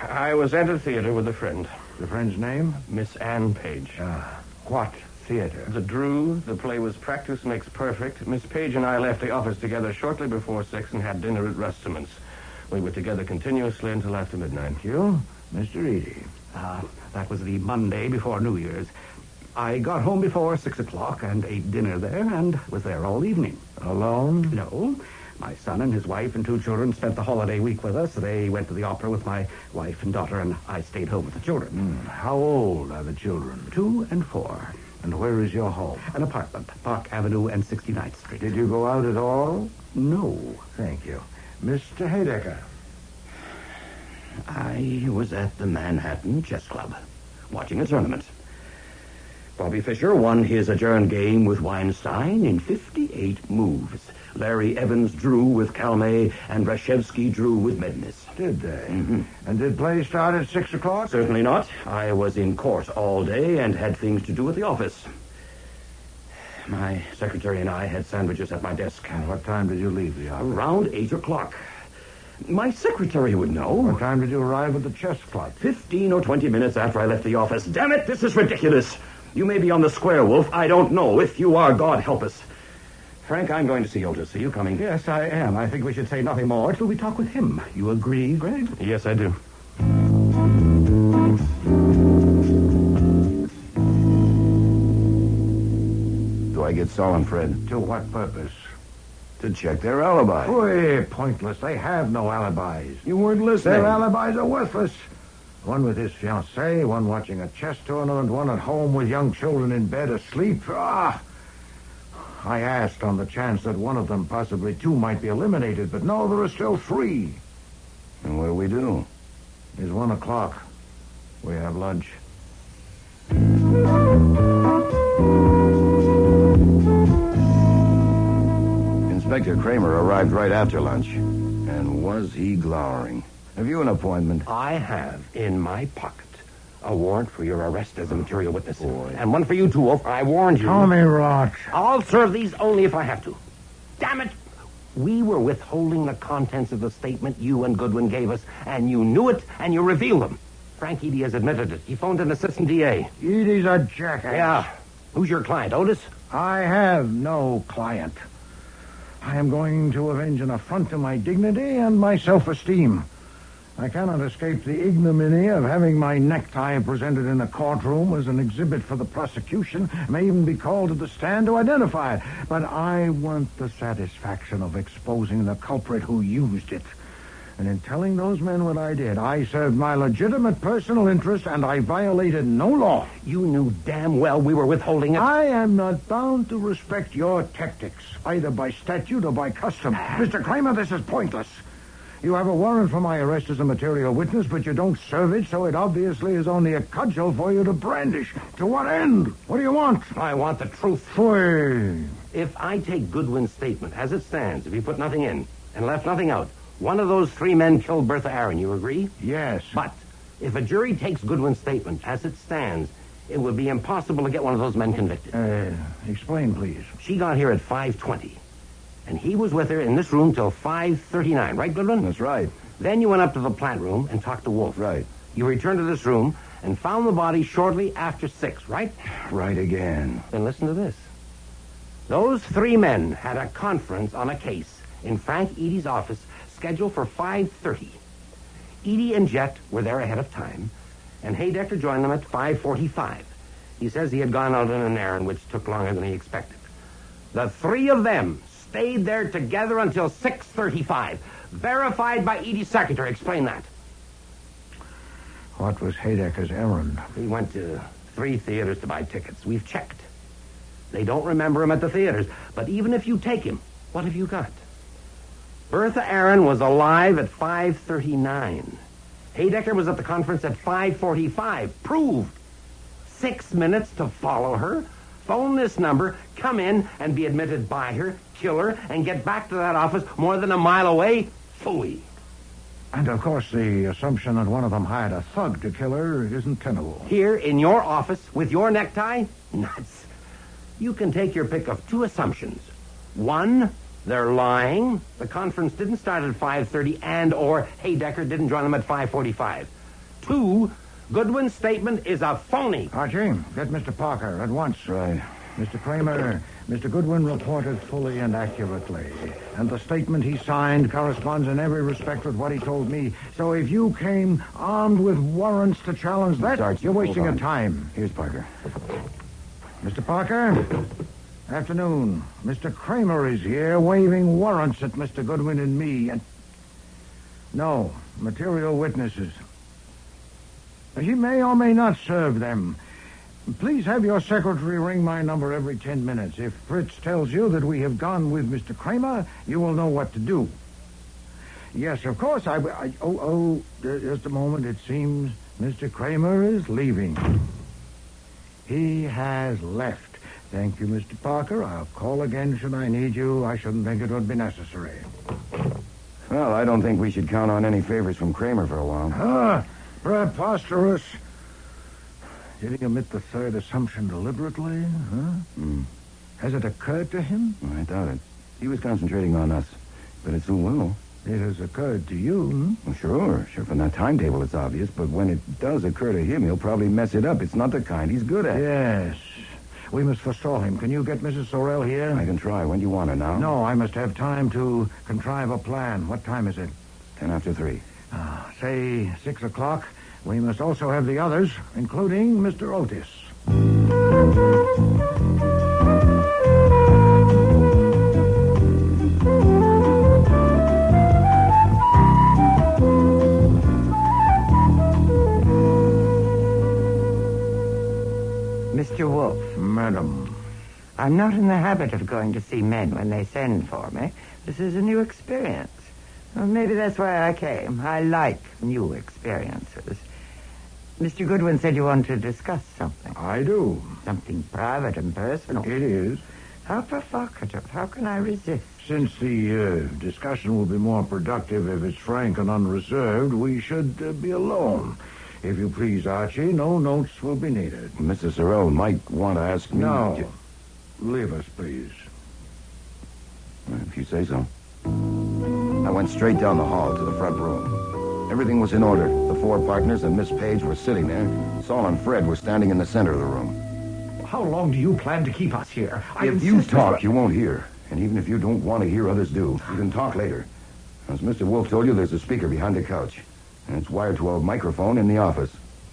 I was at a theater with a friend. The friend's name? Miss Ann Page. What theater? The Drew. The play was Practice Makes Perfect. Miss Page and I left the office together shortly before 6 and had dinner at Rusterman's. We were together continuously until after midnight. Thank you. Mr. Eady. That was the Monday before New Year's. I got home before 6 o'clock and ate dinner there and was there all evening. Alone? No. My son and his wife and 2 children spent the holiday week with us. They went to the opera with my wife and daughter, and I stayed home with the children. How old are the children? 2 and 4. And where is your home? An apartment, Park Avenue and 69th Street. Did you go out at all? No. Thank you. Mr. Haydecker. I was at the Manhattan Chess Club, watching a tournament. Bobby Fischer won his adjourned game with Weinstein in 58 moves. Larry Evans drew with Calmet, and Rashevsky drew with Mednis. Did they? Mm-hmm. And did play start at 6 o'clock? Certainly not. I was in court all day and had things to do at the office. My secretary and I had sandwiches at my desk. And what time did you leave the office? Around 8 o'clock. My secretary would know. What time did you arrive at the chess club? 15 or 20 minutes after I left the office. Damn it, this is ridiculous. You may be on the square, Wolf. I don't know. If you are, God help us. Frank, I'm going to see Otis. Are you coming? Yes, I am. I think we should say nothing more till we talk with him. You agree, Greg? Yes, I do. Do I get sullen, Fred? To what purpose? To check their alibi. Boy, pointless. They have no alibis. You weren't listening. Their alibis are worthless. One with his fiancée, one watching a chess tournament, one at home with young children in bed asleep. I asked on the chance that one of them, possibly 2, might be eliminated, but no, there are still 3. And what do we do? It's 1 o'clock. We have lunch. Inspector Kramer arrived right after lunch. And was he glowering? Have you an appointment? I have in my pocket a warrant for your arrest as a material witness. And one for you, too, Wolf. I warned you. Tommy Rot. I'll serve these only if I have to. Damn it! We were withholding the contents of the statement you and Goodwin gave us, and you knew it, and you revealed them. Frank Eady has admitted it. He phoned an assistant DA. Eady's a jackass. Yeah. Who's your client, Otis? I have no client. I am going to avenge an affront to my dignity and my self-esteem. I cannot escape the ignominy of having my necktie presented in a courtroom as an exhibit for the prosecution. I may even be called to the stand to identify it. But I want the satisfaction of exposing the culprit who used it. And in telling those men what I did, I served my legitimate personal interest, and I violated no law. You knew damn well we were withholding it. I am not bound to respect your tactics, either by statute or by custom. Mr. Kramer, this is pointless. You have a warrant for my arrest as a material witness, but you don't serve it, so it obviously is only a cudgel for you to brandish. To what end? What do you want? I want the truth. Fui. If I take Goodwin's statement as it stands, if he put nothing in and left nothing out, one of those 3 men killed Bertha Aaron, you agree? Yes. But if a jury takes Goodwin's statement as it stands, it would be impossible to get one of those men convicted. Explain, please. She got here at 5:20, and he was with her in this room till 5:39, right, Goodwin? That's right. Then you went up to the plant room and talked to Wolfe. Right. You returned to this room and found the body shortly after 6, right? Right again. Then listen to this. Those 3 men had a conference on a case in Frank Eady's office scheduled for 5:30. Eady and Jet were there ahead of time, and Haydecker joined them at 5:45. He says he had gone out on an errand which took longer than he expected. The 3 of them stayed there together until 6:35. Verified by Eady's secretary. Explain that. What was Haydecker's errand? He went to 3 theaters to buy tickets. We've checked. They don't remember him at the theaters. But even if you take him, what have you got? Bertha Aaron was alive at 5:39. Haydecker was at the conference at 5:45. Proved. 6 minutes to follow her, phone this number, come in and be admitted by her, kill her, and get back to that office more than a mile away. Phooey. And, of course, the assumption that one of them hired a thug to kill her isn't tenable. Here in your office with your necktie? Nuts. You can take your pick of 2 assumptions. 1, they're lying. The conference didn't start at 5:30 and or Haydecker didn't join them at 5:45. 2, Goodwin's statement is a phony. Archie, get Mr. Parker at once. Right. Mr. Kramer, Mr. Goodwin reported fully and accurately, and the statement he signed corresponds in every respect with what he told me. So if you came armed with warrants to challenge that, Sarge, you're wasting hold your on. time. Here's Parker. Mr. Parker, afternoon. Mr. Kramer is here waving warrants at Mr. Goodwin and me. And no, material witnesses. He may or may not serve them. Please have your secretary ring my number every 10 minutes. If Fritz tells you that we have gone with Mr. Kramer, you will know what to do. Yes, of course, just a moment. It seems Mr. Kramer is leaving. He has left. Thank you, Mr. Parker. I'll call again should I need you. I shouldn't think it would be necessary. Well, I don't think we should count on any favors from Kramer for a while. Preposterous. Did he omit the 3rd assumption deliberately? Has it occurred to him? I doubt it. He was concentrating on us, but it soon will. It has occurred to you, Well, sure. From that timetable it's obvious, but when it does occur to him, he'll probably mess it up. It's not the kind he's good at. Yes. We must forestall him. Can you get Mrs. Sorrell here? I can try. When do you want her now? No, I must have time to contrive a plan. What time is it? 10 after 3. Say 6 o'clock. We must also have the others, including Mr. Otis. Mr. Wolfe. Madam. I'm not in the habit of going to see men when they send for me. This is a new experience. Well, maybe that's why I came. I like new experiences. Mr. Goodwin said you wanted to discuss something. I do. Something private and personal. It is. How provocative. How can I resist? Since the discussion will be more productive if it's frank and unreserved, we should be alone. If you please, Archie, no notes will be needed. Mrs. Sorrell might want to ask me... No. Leave us, please. If you say so. I went straight down the hall to the front room. Everything was in order. The 4 partners and Miss Page were sitting there. Saul and Fred were standing in the center of the room. How long do you plan to keep us here? If you talk, you won't hear. And even if you don't want to hear, others do. You can talk later. As Mr. Wolfe told you, there's a speaker behind the couch. And it's wired to a microphone in the office.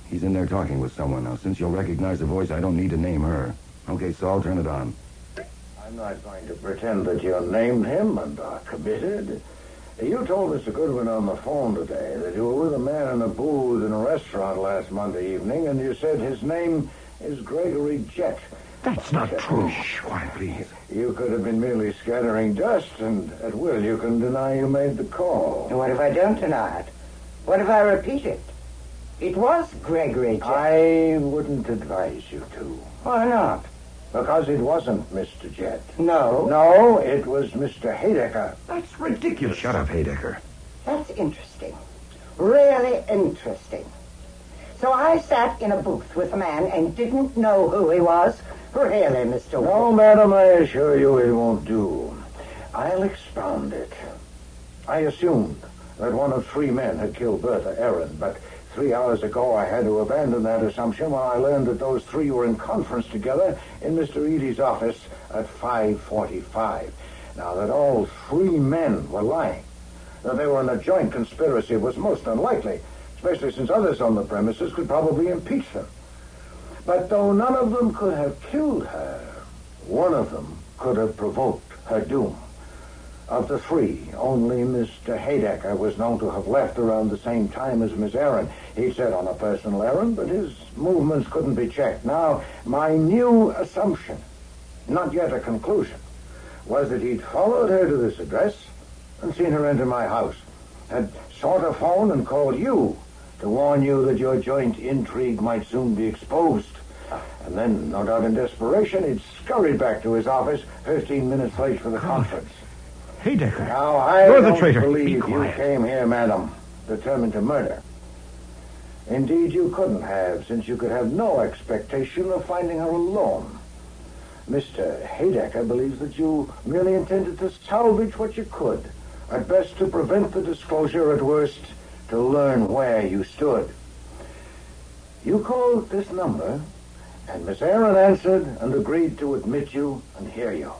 He's in there talking with someone. Now, since you'll recognize the voice, I don't need to name her. Okay, Saul, turn it on. I'm not going to pretend that you named him and are committed. You told Mr. Goodwin on the phone today that you were with a man in a booth in a restaurant last Monday evening, and you said his name is Gregory Jett. That's not true. Shh, quiet, please. You could have been merely scattering dust, and at will you can deny you made the call. And what if I don't deny it? What if I repeat it? It was Gregory Jett. I wouldn't advise you to. Why not? Because it wasn't Mr. Jett. No. No, it was Mr. Haydecker. That's ridiculous. Shut up, Haydecker. That's interesting. Really interesting. So I sat in a booth with a man and didn't know who he was? Really, Mr. Wolfe? No, madam, I assure you it won't do. I'll expound it. I assumed that one of 3 men had killed Bertha Aaron, but 3 hours ago I had to abandon that assumption when I learned that those 3 were in conference together in Mr. Eady's office at 5:45. Now, that all 3 men were lying, that they were in a joint conspiracy was most unlikely, especially since others on the premises could probably impeach them. But though none of them could have killed her, one of them could have provoked her doom. Of the 3, only Mr. Haydecker was known to have left around the same time as Miss Aaron. He said on a personal errand, but his movements couldn't be checked. Now, my new assumption, not yet a conclusion, was that he'd followed her to this address and seen her enter my house, had sought a phone and called you to warn you that your joint intrigue might soon be exposed. And then, no doubt in desperation, he'd scurried back to his office 15 minutes late for the conference. Haydecker, now, I you're the don't traitor. believe Be quiet. you came here, madam, determined to murder. Indeed, you couldn't have, since you could have no expectation of finding her alone. Mr. Haydecker believes that you merely intended to salvage what you could, at best to prevent the disclosure, at worst to learn where you stood. You called this number, and Miss Aaron answered and agreed to admit you and hear you.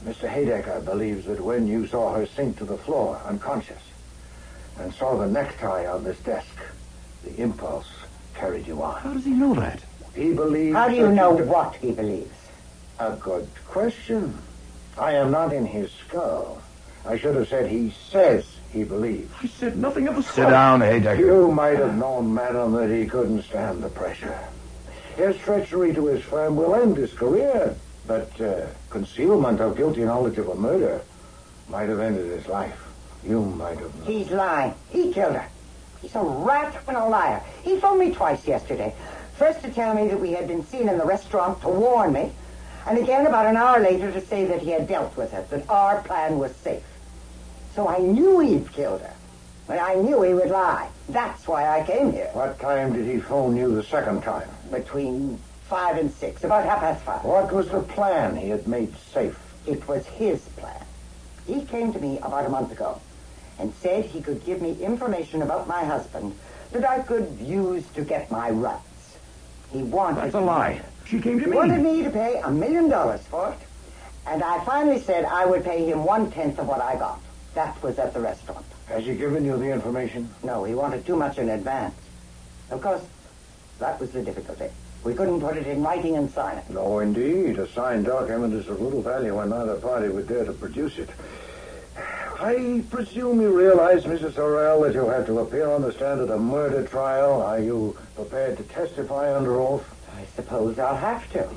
Mr. Haydecker believes that when you saw her sink to the floor, unconscious, and saw the necktie on this desk, the impulse carried you on. How does he know that? He believes... How do you know what he believes? A good question. I am not in his skull. I should have said he says he believes. I said nothing of the sort. Sit down, Haydecker. You might have known, madam, that he couldn't stand the pressure. His treachery to his firm will end his career, but concealment of guilty knowledge of a murder might have ended his life. You might have known. He's lying. He killed her. He's a rat and a liar. He phoned me twice yesterday. First to tell me that we had been seen in the restaurant, to warn me, and again about an hour later to say that he had dealt with it, that our plan was safe. So I knew he'd killed her, but I knew he would lie. That's why I came here. What time did he phone you the second time? Between 5 and 6, about 5:30. What was the plan he had made safe? It was his plan. He came to me about a month ago and said he could give me information about my husband that I could use to get my rights. He wanted... That's a lie. She came to He me. wanted me to pay $1 million for it, and I finally said I would pay him 1/10 of what I got. That was at the restaurant. Has he given you the information? No, he wanted too much in advance. Of course, that was the difficulty. We couldn't put it in writing and sign it. No, indeed. A signed document is of little value when neither party would dare to produce it. I presume you realize, Mrs. Sorrell, that you have to appear on the stand at a murder trial. Are you prepared to testify under oath? I suppose I'll have to.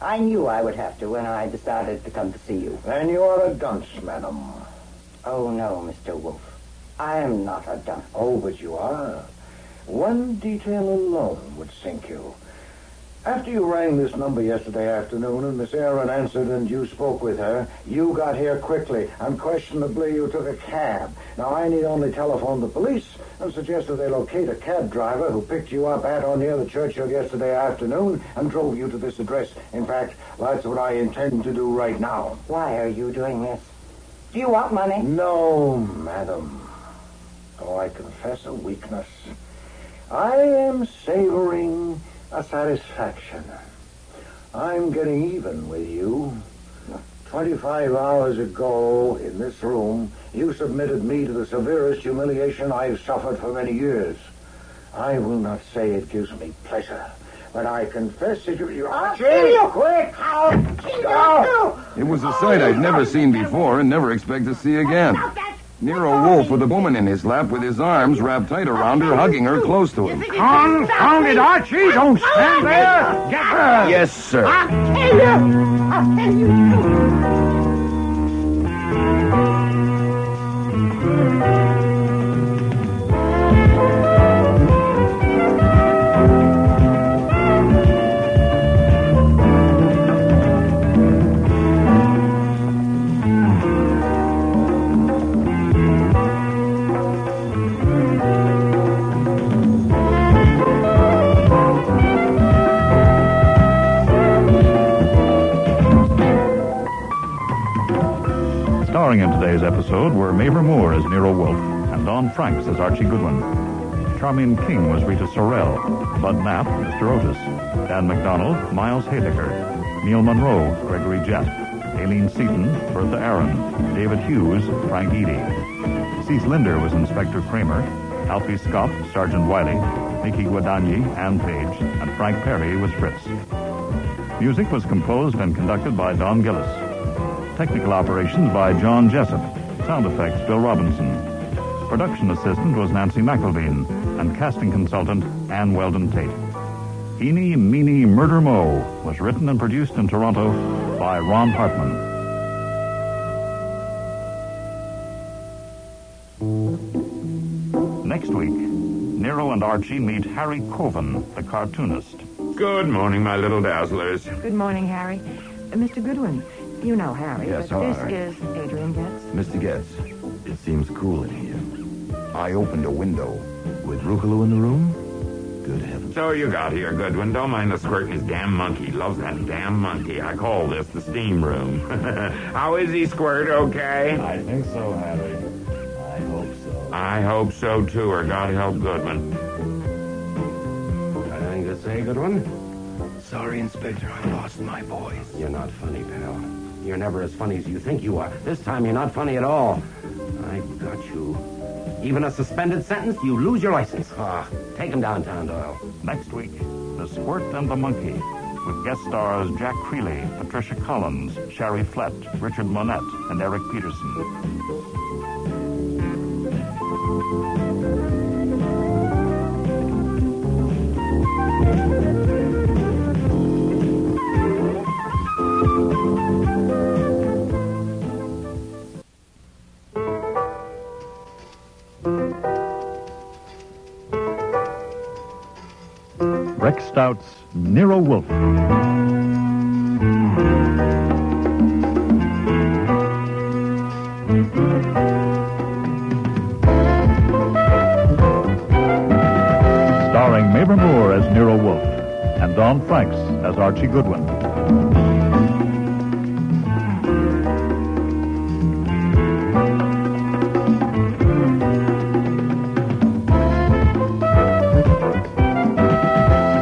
I knew I would have to when I decided to come to see you. Then you are a dunce, madam. Oh, no, Mr. Wolfe. I am not a dunce. Oh, but you are. One detail alone would sink you. After you rang this number yesterday afternoon and Miss Aaron answered and you spoke with her, you got here quickly. Unquestionably, you took a cab. Now, I need only telephone the police and suggest that they locate a cab driver who picked you up at or near the Churchill yesterday afternoon and drove you to this address. In fact, that's what I intend to do right now. Why are you doing this? Do you want money? No, madam. Oh, I confess a weakness. I am savoring a satisfaction. I'm getting even with you. 25 hours ago, in this room, you submitted me to the severest humiliation I've suffered for many years. I will not say it gives me pleasure, but I confess that you... Archie! You quick! It was a sight I'd never seen before and never expect to see again. Nero Wolfe with a woman in his lap with his arms wrapped tight around her, hugging her close to him. Confound it, Archie! Don't stand there! Get her! Yes, sir. I'll kill you! I'll kill you! Starring in today's episode were Mavor Moore as Nero Wolfe and Don Franks as Archie Goodwin. Charmian King was Rita Sorrell, Bud Knapp, Mr. Otis, Dan McDonald, Miles Haydecker, Neil Monroe, Gregory Jett, Aileen Seaton, Bertha Aaron, David Hughes, Frank Eady. Cease Linder was Inspector Kramer, Alfie Scott, Sergeant Wiley, Nikki Guadagni, Ann Page, and Frank Perry was Fritz. Music was composed and conducted by Don Gillis. Technical operations by John Jessup. Sound effects, Bill Robinson. Production assistant was Nancy McElveen, and casting consultant, Ann Weldon Tate. Eeny, Meeny, Murder Mo was written and produced in Toronto by Ron Hartman. Next week, Nero and Archie meet Harry Coven, the cartoonist. Good morning, my little dazzlers. Good morning, Harry. Mr. Goodwin, you know Harry, Yes, but all this right. is Adrian Getz. Mr. Getz, it seems cool in here. I opened a window. With Rucolo in the room? Good heavens. So you got here, Goodwin. Don't mind the squirting his damn monkey. Loves that damn monkey. I call this the steam room. How is he, Squirt? Okay? I think so, Harry. I hope so. I hope so, too, or God help Goodwin. Anything to say, Goodwin? Sorry, Inspector, I lost my voice. You're not funny, pal. You're never as funny as you think you are. This time you're not funny at all. I've got you. Even a suspended sentence, you lose your license. Take him downtown, Doyle. Next week, The Squirt and the Monkey, with guest stars Jack Creeley, Patricia Collins, Sherry Flett, Richard Monette, and Eric Peterson. Rex Stout's Nero Wolfe. Starring Mavor Moore as Nero Wolfe and Don Franks as Archie Goodwin.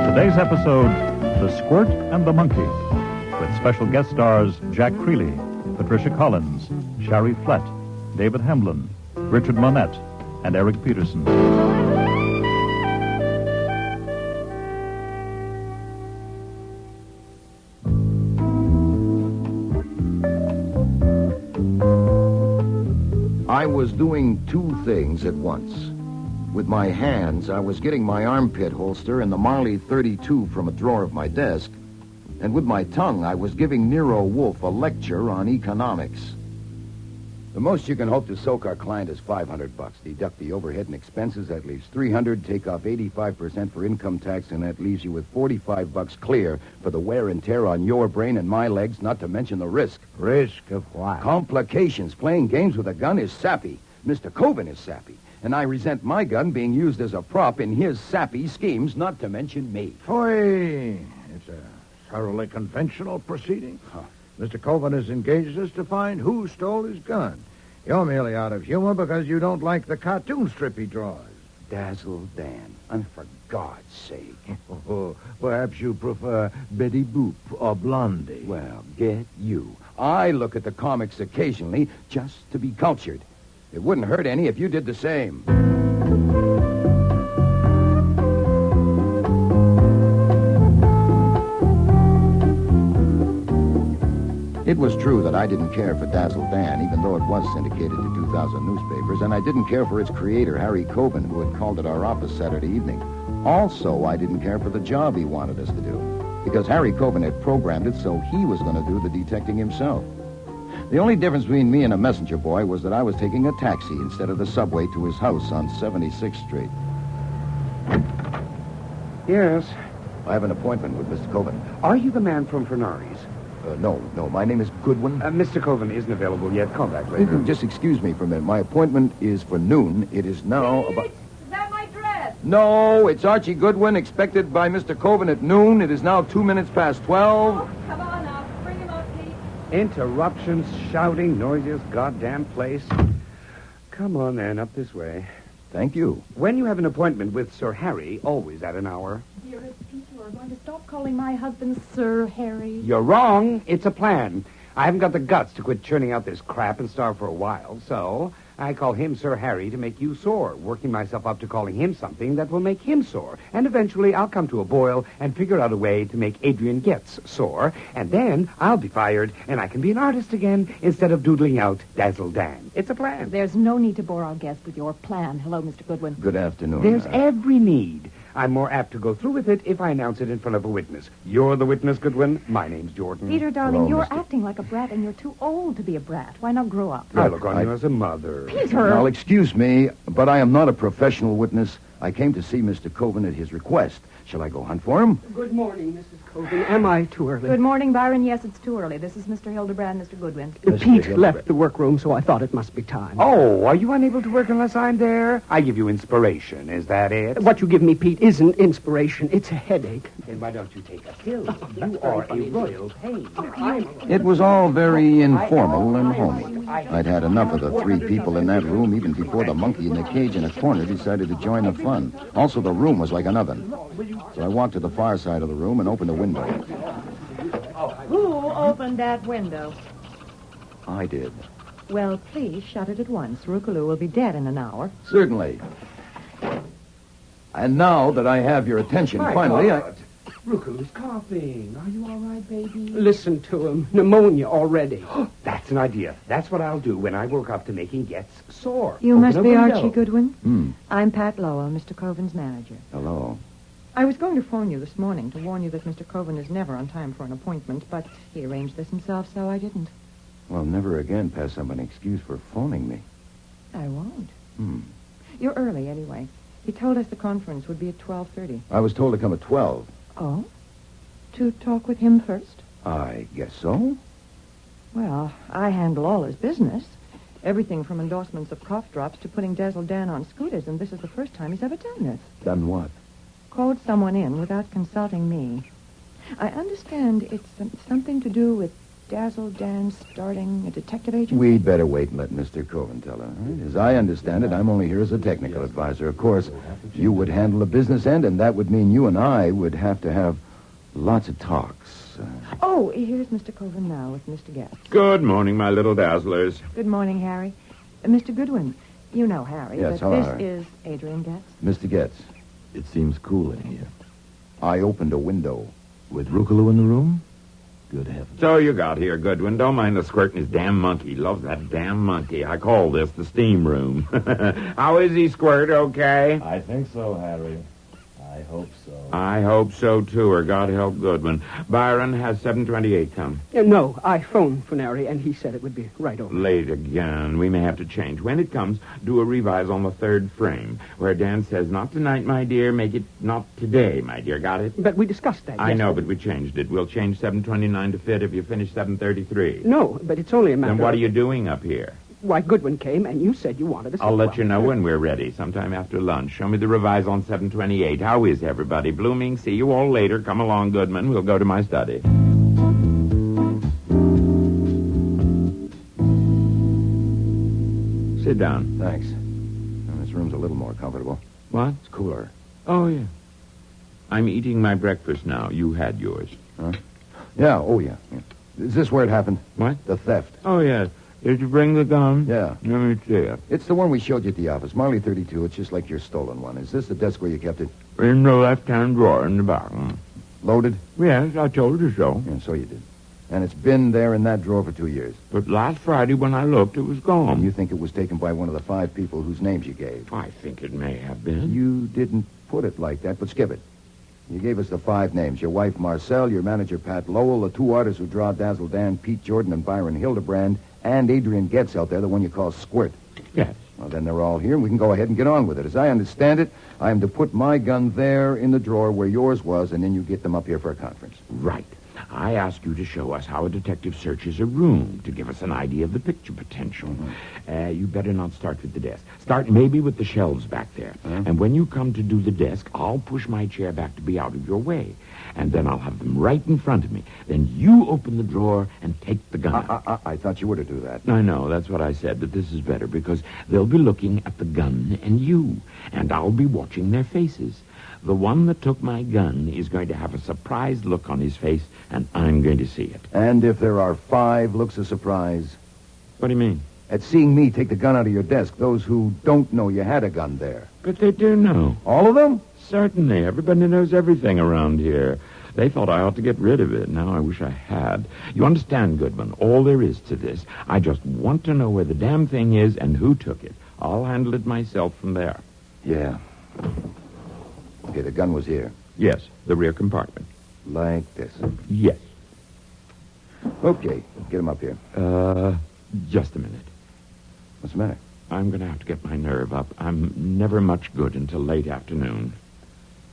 Today's episode, The Squirt and the Monkey, with special guest stars Jack Creeley, Patricia Collins, Sherry Flett, David Hemblin, Richard Monette, and Eric Peterson. I was doing two things at once. With my hands, I was getting my armpit holster and the Marley 32 from a drawer of my desk, and with my tongue, I was giving Nero Wolfe a lecture on economics. The most you can hope to soak our client is $500. Deduct the overhead and expenses, that leaves $300. Take off 85% for income tax, and that leaves you with $45 clear for the wear and tear on your brain and my legs, not to mention the risk. Risk of what? Complications. Playing games with a gun is sappy. Mr. Coven is sappy. And I resent my gun being used as a prop in his sappy schemes, not to mention me. Foy! It's a thoroughly conventional proceeding. Mr. Coven has engaged us to find who stole his gun. You're merely out of humor because you don't like the cartoon strip he draws. Dazzle Dan. And for God's sake. Perhaps you prefer Betty Boop or Blondie. Well, get you. I look at the comics occasionally just to be cultured. It wouldn't hurt any if you did the same. It was true that I didn't care for Dazzle Dan, even though it was syndicated to 2,000 newspapers, and I didn't care for its creator, Harry Coben, who had called at our office Saturday evening. Also, I didn't care for the job he wanted us to do, because Harry Coben had programmed it so he was going to do the detecting himself. The only difference between me and a messenger boy was that I was taking a taxi instead of the subway to his house on 76th Street. Yes? I have an appointment with Mr. Coben. Are you the man from Fernari's? No. My name is Goodwin. Mr. Coven isn't available yet. Call back later. Just excuse me for a minute. My appointment is for noon. It is now about... Is that my dress? No, it's Archie Goodwin, expected by Mr. Coven at noon. It is now 2 minutes past 12. Oh, come on now. Bring him up, Pete. Interruptions, shouting, noisiest goddamn place. Come on, then, up this way. Thank you. When you have an appointment with Sir Harry, always at an hour. Dearest Pete, you are going to stop calling my husband Sir Harry. You're wrong. It's a plan. I haven't got the guts to quit churning out this crap and starve for a while, so I call him Sir Harry to make you sore, working myself up to calling him something that will make him sore. And eventually I'll come to a boil and figure out a way to make Adrian Getz sore, and then I'll be fired, and I can be an artist again instead of doodling out Dazzle Dan. It's a plan. There's no need to bore our guest with your plan. Hello, Mr. Goodwin. Good afternoon. There's every need. I'm more apt to go through with it if I announce it in front of a witness. You're the witness, Goodwin. My name's Jordan. Peter, darling, Hello, you're Mr. acting like a brat, and you're too old to be a brat. Why not grow up? I look on you as a mother. Peter! Now, excuse me, but I am not a professional witness. I came to see Mr. Coven at his request. Shall I go hunt for him? Good morning, Mrs. Coven. Am I too early? Good morning, Byron. Yes, it's too early. This is Mr. Hildebrand, Mr. Goodwin. Pete left the workroom, so I thought it must be time. Oh, are you unable to work unless I'm there? I give you inspiration. Is that it? What you give me, Pete, isn't inspiration. It's a headache. Then why don't you take a pill? You are a royal pain. It was all very informal and homely. I'd had enough of the three people in that room even before the monkey in the cage in a corner decided to join the fun. Also, the room was like an oven. So I walked to the far side of the room and opened a window. Who opened that window? I did. Well, please shut it at once. Rukaloo will be dead in an hour. Certainly. And now that I have your attention, finally, Rukaloo's coughing. Are you all right, baby? Listen to him. Pneumonia already. That's an idea. That's what I'll do when I work up to making Getz sore. You Open must a be window. Archie Goodwin. I'm Pat Lowell, Mr. Coven's manager. Hello. I was going to phone you this morning to warn you that Mr. Coven is never on time for an appointment, but he arranged this himself, so I didn't. Well, never again pass up an excuse for phoning me. I won't. You're early, anyway. He told us the conference would be at 12:30. I was told to come at 12. Oh? To talk with him first? I guess so. Well, I handle all his business. Everything from endorsements of cough drops to putting Dazzle Dan on scooters, and this is the first time he's ever done this. Done what? Called someone in without consulting me. I understand it's something to do with Dazzle Dan starting a detective agency. We'd better wait and let Mr. Coven tell her. Right? As I understand it, I'm only here as a technical advisor. Of course, you would handle the business end, and that would mean you and I would have to have lots of talks. Oh, here's Mr. Coven now with Mr. Getz. Good morning, my little dazzlers. Good morning, Harry. Mr. Goodwin, you know Harry, Yes, but hello, this is Adrian Getz. Mr. Getz. It seems cool in here. I opened a window. With Rukaloo in the room? Good heavens. So you got here, Goodwin. Don't mind the squirting his damn monkey. Loves that damn monkey. I call this the steam room. How is he, Squirt? Okay? I think so, Harry. I I hope so. I hope so, too, or God help Goodwin. Byron has 728 come. No, I phoned Funari, and he said it would be right over. Late again. We may have to change. When it comes, do a revise on the third frame, where Dan says, not tonight, my dear, make it not today, my dear. Got it? But we discussed that. I know, but we changed it. We'll change 729 to fit if you finish 733. No, but it's only a matter Then what of... are you doing up here? Why, Goodwin came, and you said you wanted us. I'll let you know when we're ready, sometime after lunch. Show me the revise on 728. How is everybody? Blooming, see you all later. Come along, Goodman. We'll go to my study. Sit down. Thanks. This room's a little more comfortable. What? It's cooler. Oh, yeah. I'm eating my breakfast now. You had yours. Huh? Yeah, oh, yeah. Is this where it happened? What? The theft. Oh, yeah. Did you bring the gun? Yeah. Let me see it. It's the one we showed you at the office. Marley 32. It's just like your stolen one. Is this the desk where you kept it? In the left-hand drawer in the back. Loaded? Yes, I told you so. Yeah, so you did. And it's been there in that drawer for 2 years. But last Friday when I looked, it was gone. And you think it was taken by one of the 5 people whose names you gave? I think it may have been. You didn't put it like that, but skip it. You gave us the 5 names. Your wife, Marcel, your manager, Pat Lowell, the 2 artists who draw Dazzle Dan, Pete Jordan, and Byron Hildebrand, and Adrian Getz out there, the one you call Squirt. Yes. Well, then they're all here, and we can go ahead and get on with it. As I understand it, I am to put my gun there in the drawer where yours was, and then you get them up here for a conference. Right. I ask you to show us how a detective searches a room to give us an idea of the picture potential. You better not start with the desk. Start maybe with the shelves back there. And when you come to do the desk, I'll push my chair back to be out of your way. And then I'll have them right in front of me. Then you open the drawer and take the gun out. I thought you were to do that. I know, that's what I said, but this is better because they'll be looking at the gun and you, and I'll be watching their faces. The one that took my gun is going to have a surprised look on his face, and I'm going to see it. And if there are 5 looks of surprise? What do you mean? At seeing me take the gun out of your desk, those who don't know you had a gun there. But they do know. All of them? Certainly. Everybody knows everything around here. They thought I ought to get rid of it. Now I wish I had. You understand, Goodman, all there is to this. I just want to know where the damn thing is and who took it. I'll handle it myself from there. Yeah. Okay, the gun was here. Yes, the rear compartment. Like this? Yes. Okay, get him up here. Just a minute. What's the matter? I'm going to have to get my nerve up. I'm never much good until late afternoon.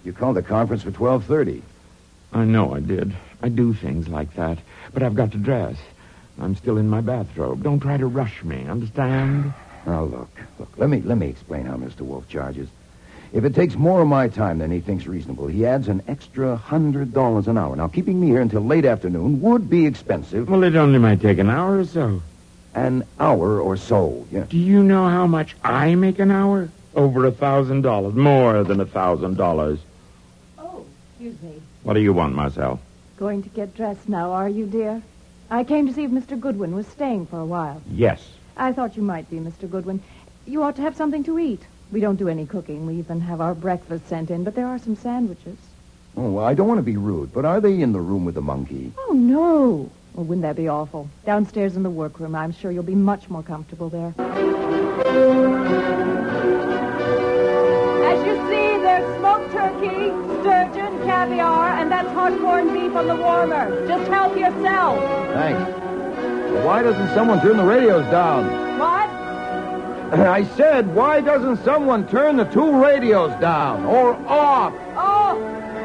You called the conference for 12:30. I know I did. I do things like that. But I've got to dress. I'm still in my bathrobe. Don't try to rush me, understand? Now, look. Let me explain how Mr. Wolfe charges. If it takes more of my time than he thinks reasonable, he adds an extra $100 an hour. Now, keeping me here until late afternoon would be expensive. Well, it only might take an hour or so. An hour or so, yeah. Do you know how much I make an hour? Over $1,000. More than $1,000. Oh, excuse me. What do you want, Marcel? Going to get dressed now, are you, dear? I came to see if Mr. Goodwin was staying for a while. Yes. I thought you might be, Mr. Goodwin. You ought to have something to eat. We don't do any cooking. We even have our breakfast sent in, but there are some sandwiches. Oh, well, I don't want to be rude, but are they in the room with the monkey? Oh, no. Well, wouldn't that be awful? Downstairs in the workroom. I'm sure you'll be much more comfortable there. As you see, there's smoked turkey, sturgeon, caviar, and that's hot corned beef on the warmer. Just help yourself. Thanks. Well, why doesn't someone turn the radios down? What? I said, why doesn't someone turn the 2 radios down or off? Oh,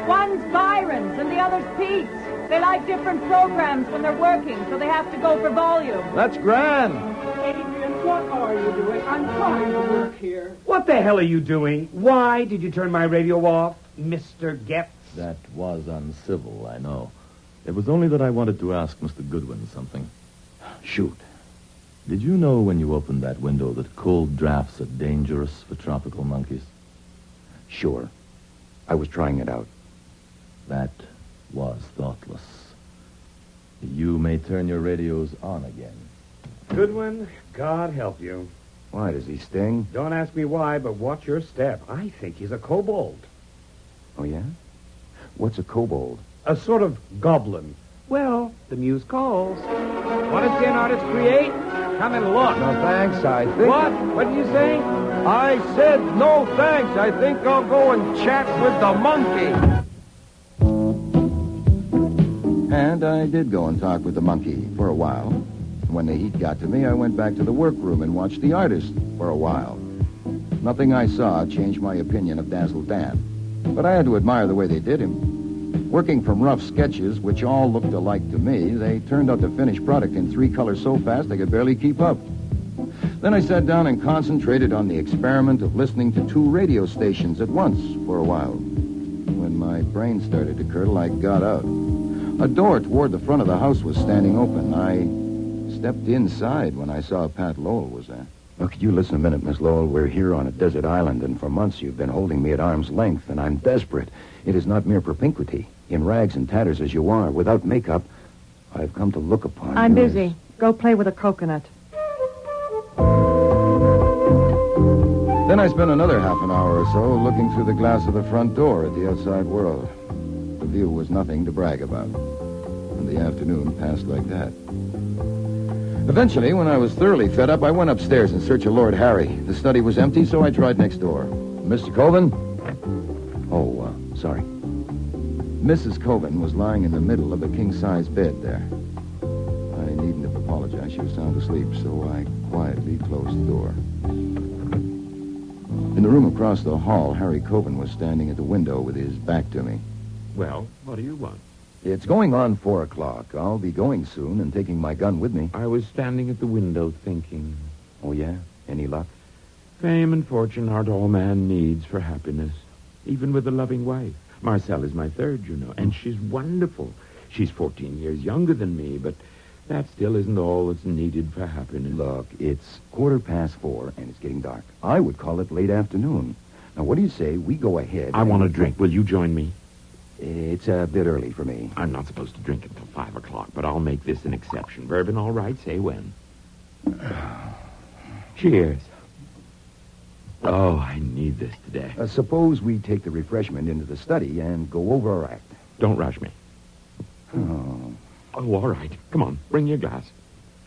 one's Byron's and the other's Pete's. They like different programs when they're working, so they have to go for volume. That's grand. Adrian, what are you doing? I'm trying to work here. What the hell are you doing? Why did you turn my radio off, Mr. Getz? That was uncivil, I know. It was only that I wanted to ask Mr. Goodwin something. Shoot. Did you know when you opened that window that cold drafts are dangerous for tropical monkeys? Sure. I was trying it out. That was thoughtless. You may turn your radios on again. Goodwin, God help you. Why, does he sting? Don't ask me why, but watch your step. I think he's a kobold. Oh, yeah? What's a kobold? A sort of goblin. Well, the muse calls. Want to see an artist create? Come and look. No, thanks, I think... What? What did you say? I said no thanks. I think I'll go and chat with the monkey. And I did go and talk with the monkey for a while. When the heat got to me, I went back to the workroom and watched the artist for a while. Nothing I saw changed my opinion of Dazzle Dan, but I had to admire the way they did him. Working from rough sketches, which all looked alike to me, they turned out the finished product in 3 colors so fast I could barely keep up. Then I sat down and concentrated on the experiment of listening to 2 radio stations at once for a while. When my brain started to curdle, I got out. A door toward the front of the house was standing open. I stepped inside when I saw Pat Lowell was there. Look, you listen a minute, Miss Lowell. We're here on a desert island, and for months you've been holding me at arm's length, and I'm desperate. It is not mere propinquity. In rags and tatters as you are, without makeup, I've come to look upon I'm you as- busy. Go play with a coconut. Then I spent another half an hour or so looking through the glass of the front door at the outside world. The view was nothing to brag about. And the afternoon passed like that. Eventually, when I was thoroughly fed up, I went upstairs in search of Lord Harry. The study was empty, so I tried next door. Mr. Colvin? Oh, sorry. Mrs. Colvin was lying in the middle of a king-size bed there. I needn't have apologized. She was sound asleep, so I quietly closed the door. In the room across the hall, Harry Colvin was standing at the window with his back to me. Well, what do you want? It's going on 4 o'clock. I'll be going soon and taking my gun with me. I was standing at the window thinking. Oh, yeah? Any luck? Fame and fortune aren't all man needs for happiness, even with a loving wife. Marcelle is my third, you know, and she's wonderful. She's 14 years younger than me, but that still isn't all that's needed for happiness. Look, it's 4:15, and it's getting dark. I would call it late afternoon. Now, what do you say we go ahead? I want a drink. Will you join me? It's a bit early for me. I'm not supposed to drink until 5 o'clock, but I'll make this an exception. Bourbon, all right? Say when. Cheers. Oh, I need this today. Suppose we take the refreshment into the study and go over our act. Don't rush me. Oh. Oh, all right. Come on, bring your glass.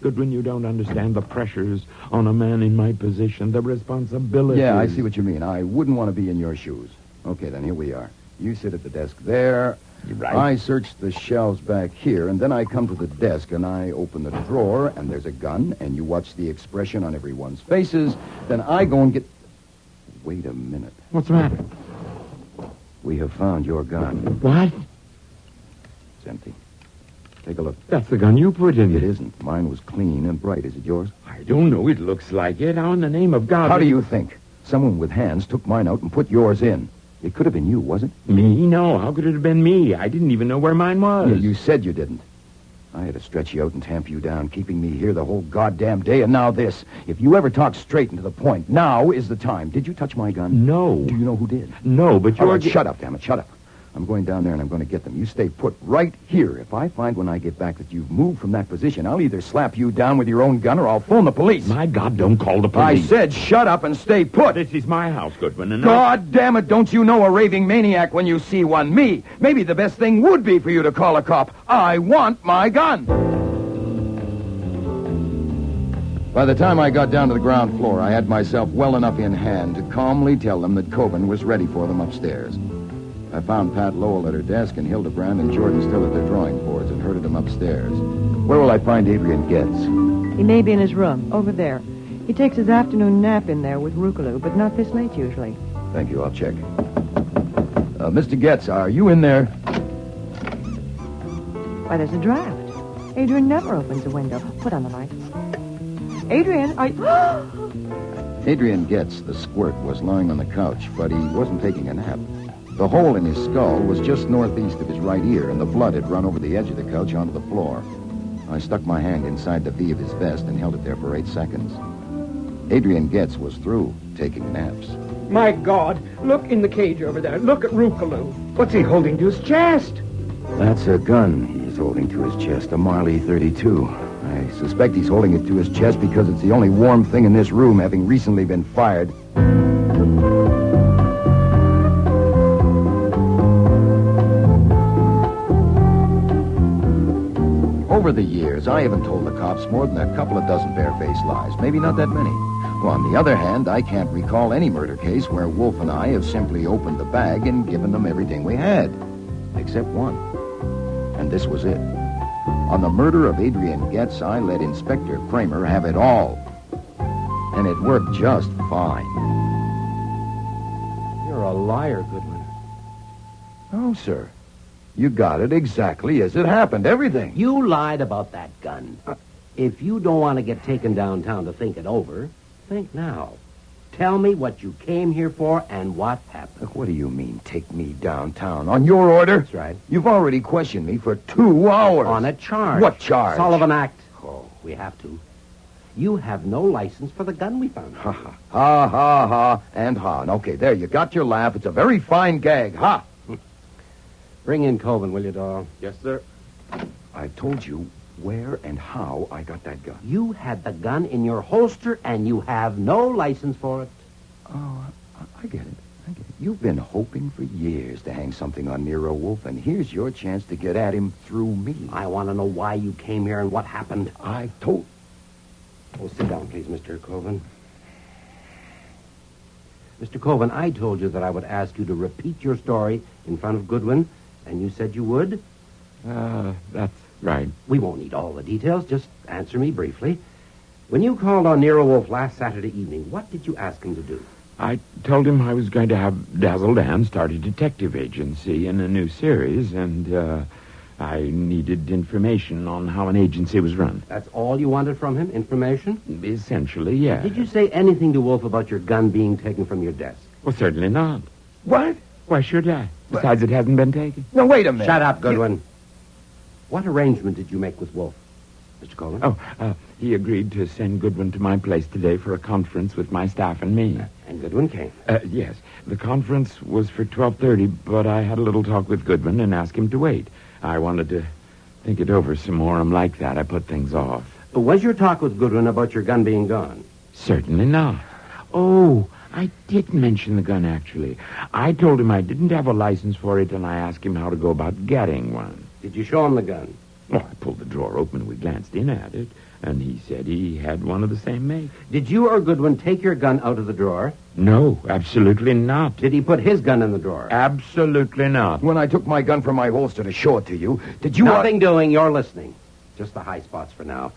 Goodwin, you don't understand the pressures on a man in my position, the responsibilities. Yeah, I see what you mean. I wouldn't want to be in your shoes. Okay, then, here we are. You sit at the desk there. You're right. I search the shelves back here, and then I come to the desk, and I open the drawer, and there's a gun, and you watch the expression on everyone's faces. Then I go and get... Wait a minute. What's the matter? We have found your gun. What? It's empty. Take a look. That's the gun you put in. It isn't. Mine was clean and bright. Is it yours? I don't know. It looks like it. How in the name of God... How do you think? Someone with hands took mine out and put yours in. It could have been you, was it? Me? No. How could it have been me? I didn't even know where mine was. Yeah, you said you didn't. I had to stretch you out and tamp you down, keeping me here the whole goddamn day, and now this. If you ever talk straight and to the point, now is the time. Did you touch my gun? No. Do you know who did? No, but you're... All right, shut up, damn it, shut up. I'm going down there and I'm going to get them. You stay put right here. If I find when I get back that you've moved from that position, I'll either slap you down with your own gun or I'll phone the police. My God, don't call the I police. said shut up and stay put. This is my house, Goodwin, and God damn it, don't you know a raving maniac when you see one? Me. Maybe the best thing would be for you to call a cop. I want my gun. By the time I got down to the ground floor, I had myself well enough in hand to calmly tell them that Coben was ready for them upstairs. I found Pat Lowell at her desk and Hildebrand and Jordan still at their drawing boards and herded them upstairs. Where will I find Adrian Getz? He may be in his room, over there. He takes his afternoon nap in there with Rukalu, but not this late usually. Thank you, I'll check. Mr. Getz, are you in there? Why, there's a draft. Adrian never opens a window. Put on the light. Adrian, Adrian Getz, the squirt, was lying on the couch, but he wasn't taking a nap. The hole in his skull was just northeast of his right ear, and the blood had run over the edge of the couch onto the floor. I stuck my hand inside the V of his vest and held it there for 8 seconds. Adrian Getz was through taking naps. My God, look in the cage over there. Look at Rukalu. What's he holding to his chest? That's a gun he's holding to his chest, a Marley 32. I suspect he's holding it to his chest because it's the only warm thing in this room, having recently been fired. Over the years, I haven't told the cops more than a couple of dozen barefaced lies. Maybe not that many. Well, on the other hand, I can't recall any murder case where Wolfe and I have simply opened the bag and given them everything we had. Except one. And this was it. On the murder of Adrian Getz, I let Inspector Kramer have it all. And it worked just fine. You're a liar, Goodwin. No, sir. You got it exactly as it happened, everything. You lied about that gun. If you don't want to get taken downtown to think it over, think now. Tell me what you came here for and what happened. Look, what do you mean, take me downtown? On your order? That's right. You've already questioned me for 2 hours. On a charge. What charge? Sullivan Act. Oh, we have to. You have no license for the gun we found. Ha, ha, ha, ha, ha, and ha. Okay, there, you got your laugh. It's a very fine gag. Ha! Bring in Coven, will you, Doll? Yes, sir. I told you where and how I got that gun. You had the gun in your holster, and you have no license for it. Oh, I get it. You've been hoping for years to hang something on Nero Wolfe, and here's your chance to get at him through me. I want to know why you came here and what happened. I told... Oh, sit down, please, Mr. Coven. Mr. Coven, I told you that I would ask you to repeat your story in front of Goodwin, and you said you would? That's right. We won't need all the details. Just answer me briefly. When you called on Nero Wolfe last Saturday evening, what did you ask him to do? I told him I was going to have Dazzle Dan start a detective agency in a new series, and I needed information on how an agency was run. That's all you wanted from him? Information? Essentially, yeah. Did you say anything to Wolfe about your gun being taken from your desk? Well, certainly not. What? Why should I? Besides, it hasn't been taken. No, wait a minute. Shut up, Goodwin. What arrangement did you make with Wolfe, Mr. Coven? Oh, he agreed to send Goodwin to my place today for a conference with my staff and me. And Goodwin came? Yes. The conference was for 12:30, but I had a little talk with Goodwin and asked him to wait. I wanted to think it over some more. I'm like that. I put things off. Was your talk with Goodwin about your gun being gone? Certainly not. Oh, I did mention the gun, actually. I told him I didn't have a license for it, and I asked him how to go about getting one. Did you show him the gun? Well, I pulled the drawer open and we glanced in at it, and he said he had one of the same make. Did you or Goodwin take your gun out of the drawer? No, absolutely not. Did he put his gun in the drawer? Absolutely not. When I took my gun from my holster to show it to you, did you... Nothing doing, you're listening. Just the high spots for now.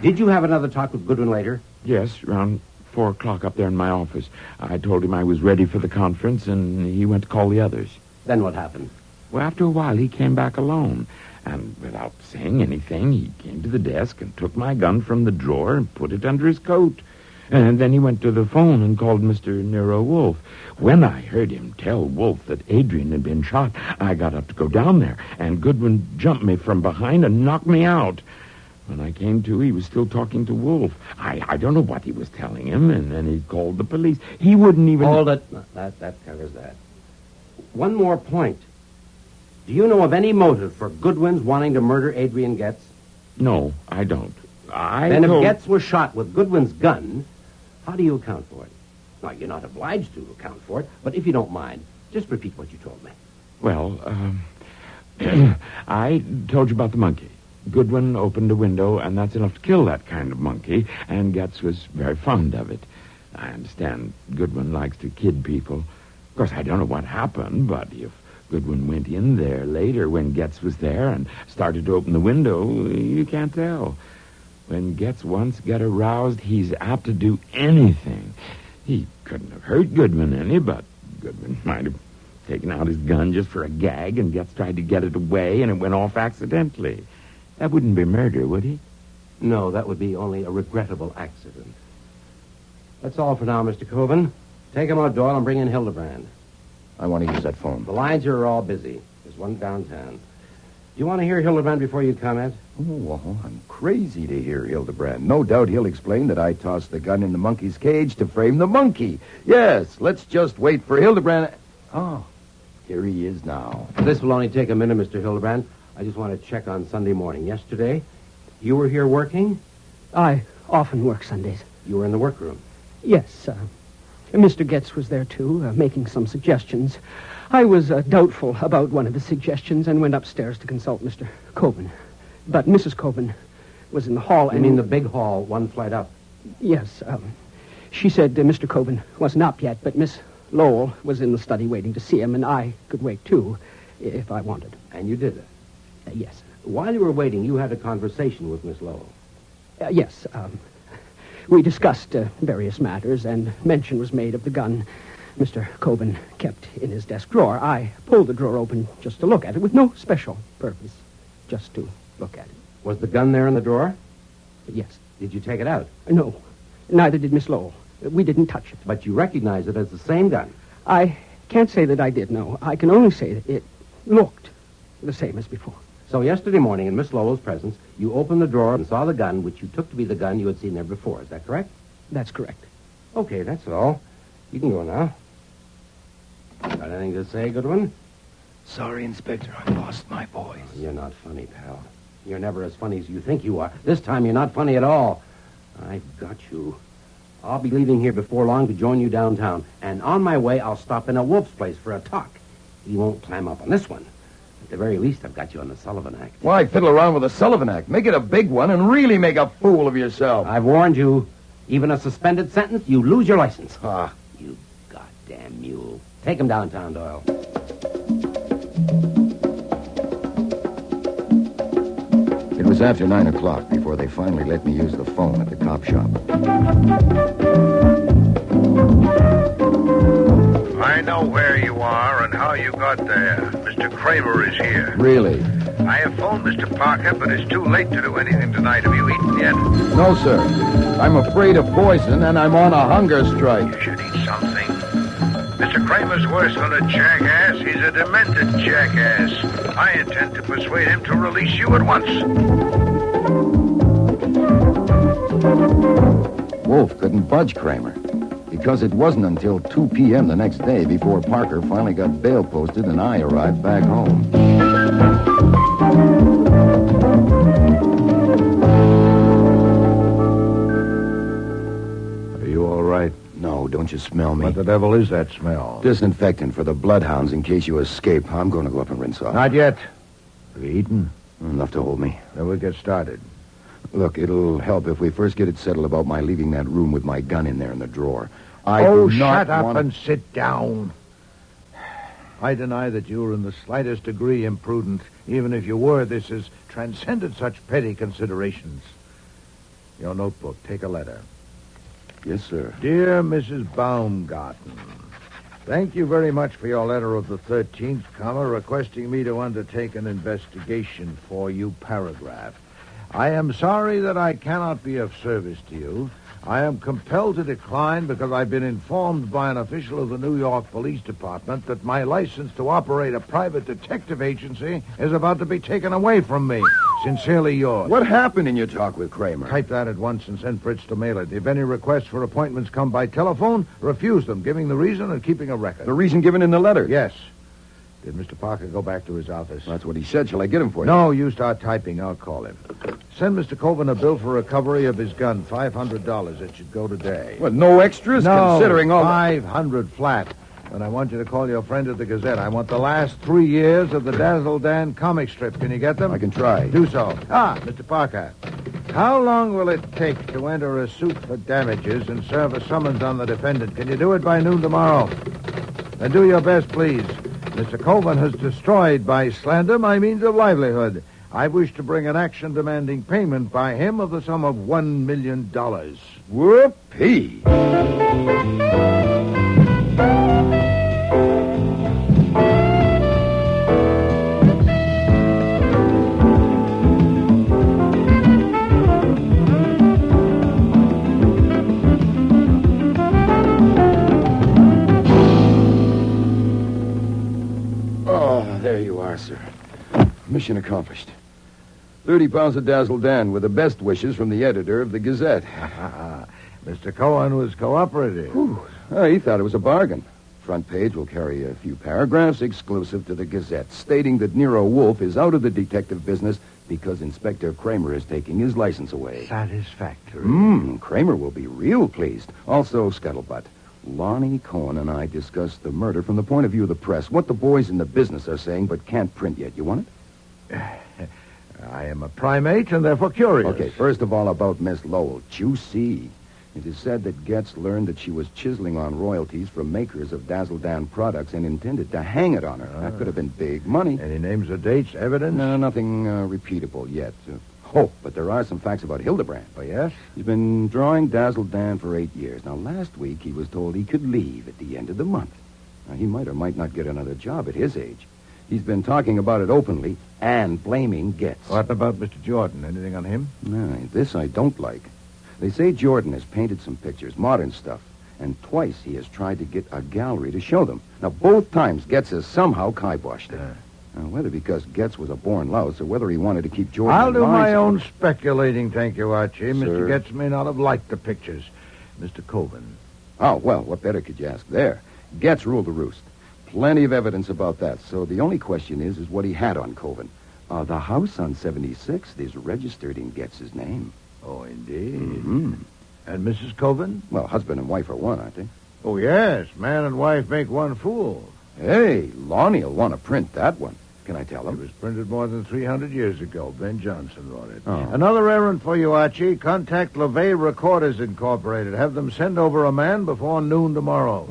Did you have another talk with Goodwin later? Yes, around 4 o'clock up there in my office. I told him I was ready for the conference, and he went to call the others. Then what happened? Well, after a while, he came back alone. And without saying anything, he came to the desk and took my gun from the drawer and put it under his coat. And then he went to the phone and called Mr. Nero Wolfe. When I heard him tell Wolfe that Adrian had been shot, I got up to go down there, and Goodwin jumped me from behind and knocked me out. When I came to, he was still talking to Wolfe. I don't know what he was telling him, and then he called the police. He wouldn't even... Hold it. That covers that. One more point. Do you know of any motive for Goodwin's wanting to murder Adrian Getz? No, I don't. Then if Getz was shot with Goodwin's gun, how do you account for it? Now, you're not obliged to account for it, but if you don't mind, just repeat what you told me. Well, I told you about the monkey. Goodwin opened a window, and that's enough to kill that kind of monkey, and Getz was very fond of it. I understand Goodwin likes to kid people. Of course, I don't know what happened, but if Goodwin went in there later when Getz was there and started to open the window, you can't tell. When Getz once got aroused, he's apt to do anything. He couldn't have hurt Goodwin any, but Goodwin might have taken out his gun just for a gag, and Getz tried to get it away, and it went off accidentally. That wouldn't be murder, would he? No, that would be only a regrettable accident. That's all for now, Mr. Coven. Take him out, Doyle, and bring in Hildebrand. I want to use that phone. The lines are all busy. There's one downtown. Do you want to hear Hildebrand before you comment? Oh, well, I'm crazy to hear Hildebrand. No doubt he'll explain that I tossed the gun in the monkey's cage to frame the monkey. Yes, let's just wait for Hildebrand. Oh, here he is now. This will only take a minute, Mr. Hildebrand. I just want to check on Sunday morning. Yesterday, you were here working? I often work Sundays. You were in the workroom? Yes, Mr. Getz was there, too, making some suggestions. I was doubtful about one of his suggestions and went upstairs to consult Mr. Coven. But Mrs. Coven was in the hall and... You mean the big hall, one flight up? Yes. She said Mr. Coben wasn't up yet, but Miss Lowell was in the study waiting to see him, and I could wait, too, if I wanted. And you did it? Yes. While you were waiting, you had a conversation with Miss Lowell. Yes. We discussed various matters, and mention was made of the gun Mr. Coben kept in his desk drawer. I pulled the drawer open just to look at it, with no special purpose, just to look at it. Was the gun there in the drawer? Yes. Did you take it out? No. Neither did Miss Lowell. We didn't touch it. But you recognize it as the same gun? I can't say that I did, no. I can only say that it looked the same as before. So yesterday morning, in Miss Lowell's presence, you opened the drawer and saw the gun, which you took to be the gun you had seen there before. Is that correct? That's correct. Okay, that's all. You can go now. Got anything to say, Goodwin? Sorry, Inspector, I lost my voice. You're not funny, pal. You're never as funny as you think you are. This time you're not funny at all. I've got you. I'll be leaving here before long to join you downtown. And on my way, I'll stop in at Wolfe's place for a talk. He won't climb up on this one. At the very least, I've got you on the Sullivan Act. Why fiddle around with the Sullivan Act? Make it a big one and really make a fool of yourself. I've warned you. Even a suspended sentence, you lose your license. Ah. You goddamn mule. Take him downtown, Doyle. It was after 9 o'clock before they finally let me use the phone at the cop shop. I know where you are and how you got there. Mr. Kramer is here. Really? I have phoned Mr. Parker, but it's too late to do anything tonight. Have you eaten yet? No, sir. I'm afraid of poison, and I'm on a hunger strike. You should eat something. Mr. Kramer's worse than a jackass. He's a demented jackass. I intend to persuade him to release you at once. Wolfe couldn't budge Kramer, because it wasn't until 2 p.m. the next day before Parker finally got bail posted and I arrived back home. Are you all right? No, don't you smell me? What the devil is that smell? Disinfectant for the bloodhounds in case you escape. I'm going to go up and rinse off. Not yet. Have you eaten? Enough to hold me. Then we'll get started. Look, it'll help if we first get it settled about my leaving that room with my gun in there in the drawer. Shut up and sit down. I deny that you were in the slightest degree imprudent. Even if you were, this has transcended such petty considerations. Your notebook, take a letter. Yes, sir. Dear Mrs. Baumgarten, thank you very much for your letter of the 13th, requesting me to undertake an investigation for you, paragraph. I am sorry that I cannot be of service to you. I am compelled to decline because I've been informed by an official of the New York Police Department that my license to operate a private detective agency is about to be taken away from me. Sincerely yours. What happened in your talk with Kramer? Type that at once and send Fritz to mail it. If any requests for appointments come by telephone, refuse them, giving the reason and keeping a record. The reason given in the letter? Yes. Did Mr. Parker go back to his office? That's what he said. Shall I get him for you? No, you start typing. I'll call him. Send Mr. Coben a bill for recovery of his gun. $500. It should go today. What, no extras? No, considering all... $500 flat. And I want you to call your friend at the Gazette. I want the last 3 years of the Dazzle Dan comic strip. Can you get them? I can try. Do so. Mr. Parker. How long will it take to enter a suit for damages and serve a summons on the defendant? Can you do it by noon tomorrow? Then do your best, please. Mr. Coben has destroyed by slander my means of livelihood. I wish to bring an action demanding payment by him of the sum of $1 million. Whoopee! Sir. Mission accomplished. 30 pounds of Dazzle Dan with the best wishes from the editor of the Gazette. Mr. Cohen was cooperative. He thought it was a bargain. Front page will carry a few paragraphs exclusive to the Gazette, stating that Nero Wolfe is out of the detective business because Inspector Kramer is taking his license away. Satisfactory. Kramer will be real pleased. Also, scuttlebutt. Lonnie Cohen and I discussed the murder from the point of view of the press. What the boys in the business are saying, but can't print yet. You want it? I am a primate and therefore curious. Okay, first of all about Miss Lowell. Juicy. It is said that Getz learned that she was chiseling on royalties from makers of Dazzle Dan products and intended to hang it on her. That could have been big money. Any names or dates, evidence? No, nothing repeatable yet. But there are some facts about Hildebrand. Oh, yes? He's been drawing Dazzle Dan for 8 years. Now, last week he was told he could leave at the end of the month. Now, he might or might not get another job at his age. He's been talking about it openly and blaming Getz. What about Mr. Jordan? Anything on him? No, this I don't like. They say Jordan has painted some pictures, modern stuff, and twice he has tried to get a gallery to show them. Now, both times Getz has somehow kiboshed it. Now, whether because Getz was a born louse or whether he wanted to keep Jordan I'll do my alive- own speculating, thank you, Archie. Sir. Mr. Getz may not have liked the pictures. Mr. Coven. Oh, well, what better could you ask there? Getz ruled the roost. Plenty of evidence about that. So the only question is what he had on Coven. The house on 76th is registered in Getz's name. Oh, indeed. Mm-hmm. And Mrs. Coven? Well, husband and wife are one, aren't they? Oh, yes. Man and wife make one fool. Hey, Lonnie'll want to print that one. Can I tell him? It was printed more than 300 years ago. Ben Jonson wrote it. Oh. Another errand for you, Archie. Contact LeVay Recorders Incorporated. Have them send over a man before noon tomorrow.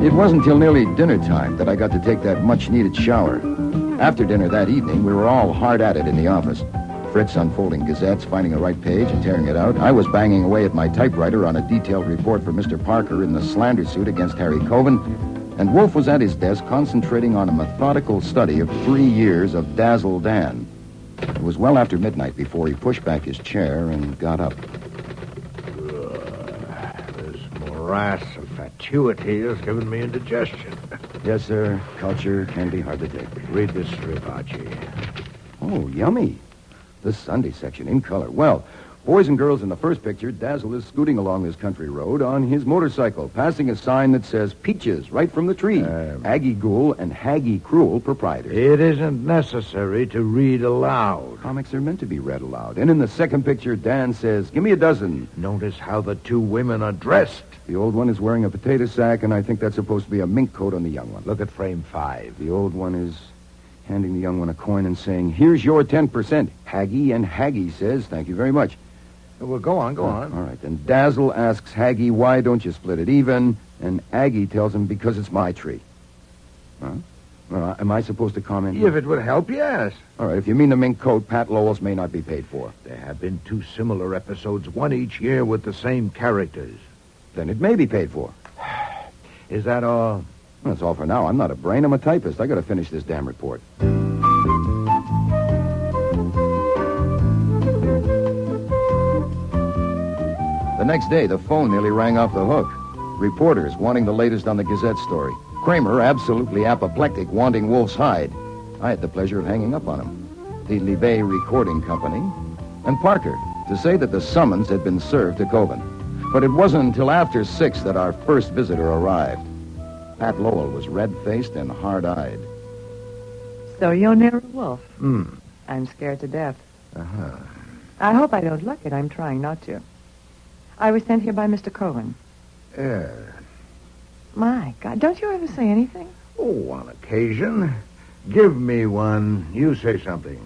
It wasn't till nearly dinner time that I got to take that much-needed shower. After dinner that evening, we were all hard at it in the office. Fritz unfolding gazettes, finding the right page, and tearing it out. I was banging away at my typewriter on a detailed report for Mr. Parker in the slander suit against Harry Coven. And Wolfe was at his desk concentrating on a methodical study of 3 years of Dazzle Dan. It was well after midnight before he pushed back his chair and got up. This morass of fatuity has given me indigestion. Yes, sir. Culture can be hard to take. Read this strip, Archie. Oh, yummy. The Sunday section in color. Well, boys and girls in the first picture, Dazzle is scooting along this country road on his motorcycle, passing a sign that says Peaches right from the tree. Aggie Ghoul and Haggie Cruel proprietors. It isn't necessary to read aloud. Comics are meant to be read aloud. And in the second picture, Dan says, give me a dozen. Notice how the two women are dressed. The old one is wearing a potato sack, and I think that's supposed to be a mink coat on the young one. Look at frame 5. The old one is handing the young one a coin and saying, here's your 10%. Haggie, and Haggie says, thank you very much. Well, go on. All right, and Dazzle asks Haggie, why don't you split it even? And Aggie tells him, because it's my tree. Huh? Well, am I supposed to comment? If it would help, yes. All right, if you mean the mink coat, Pat Lowell's may not be paid for. There have been 2 similar episodes, one each year with the same characters. Then it may be paid for. Is that all? Well, that's all for now. I'm not a brain, I'm a typist. I gotta finish this damn report. The next day, the phone nearly rang off the hook. Reporters wanting the latest on the Gazette story. Kramer, absolutely apoplectic, wanting Wolfe's hide. I had the pleasure of hanging up on him. The Libet Recording Company. And Parker, to say that the summons had been served to Coven. But it wasn't until after 6 that our first visitor arrived. Pat Lowell was red-faced and hard-eyed. So you're Nero Wolfe. Hmm. I'm scared to death. Uh-huh. I hope I don't look it. I'm trying not to. I was sent here by Mr. Cohen. My God, don't you ever say anything? Oh, on occasion. Give me one. You say something.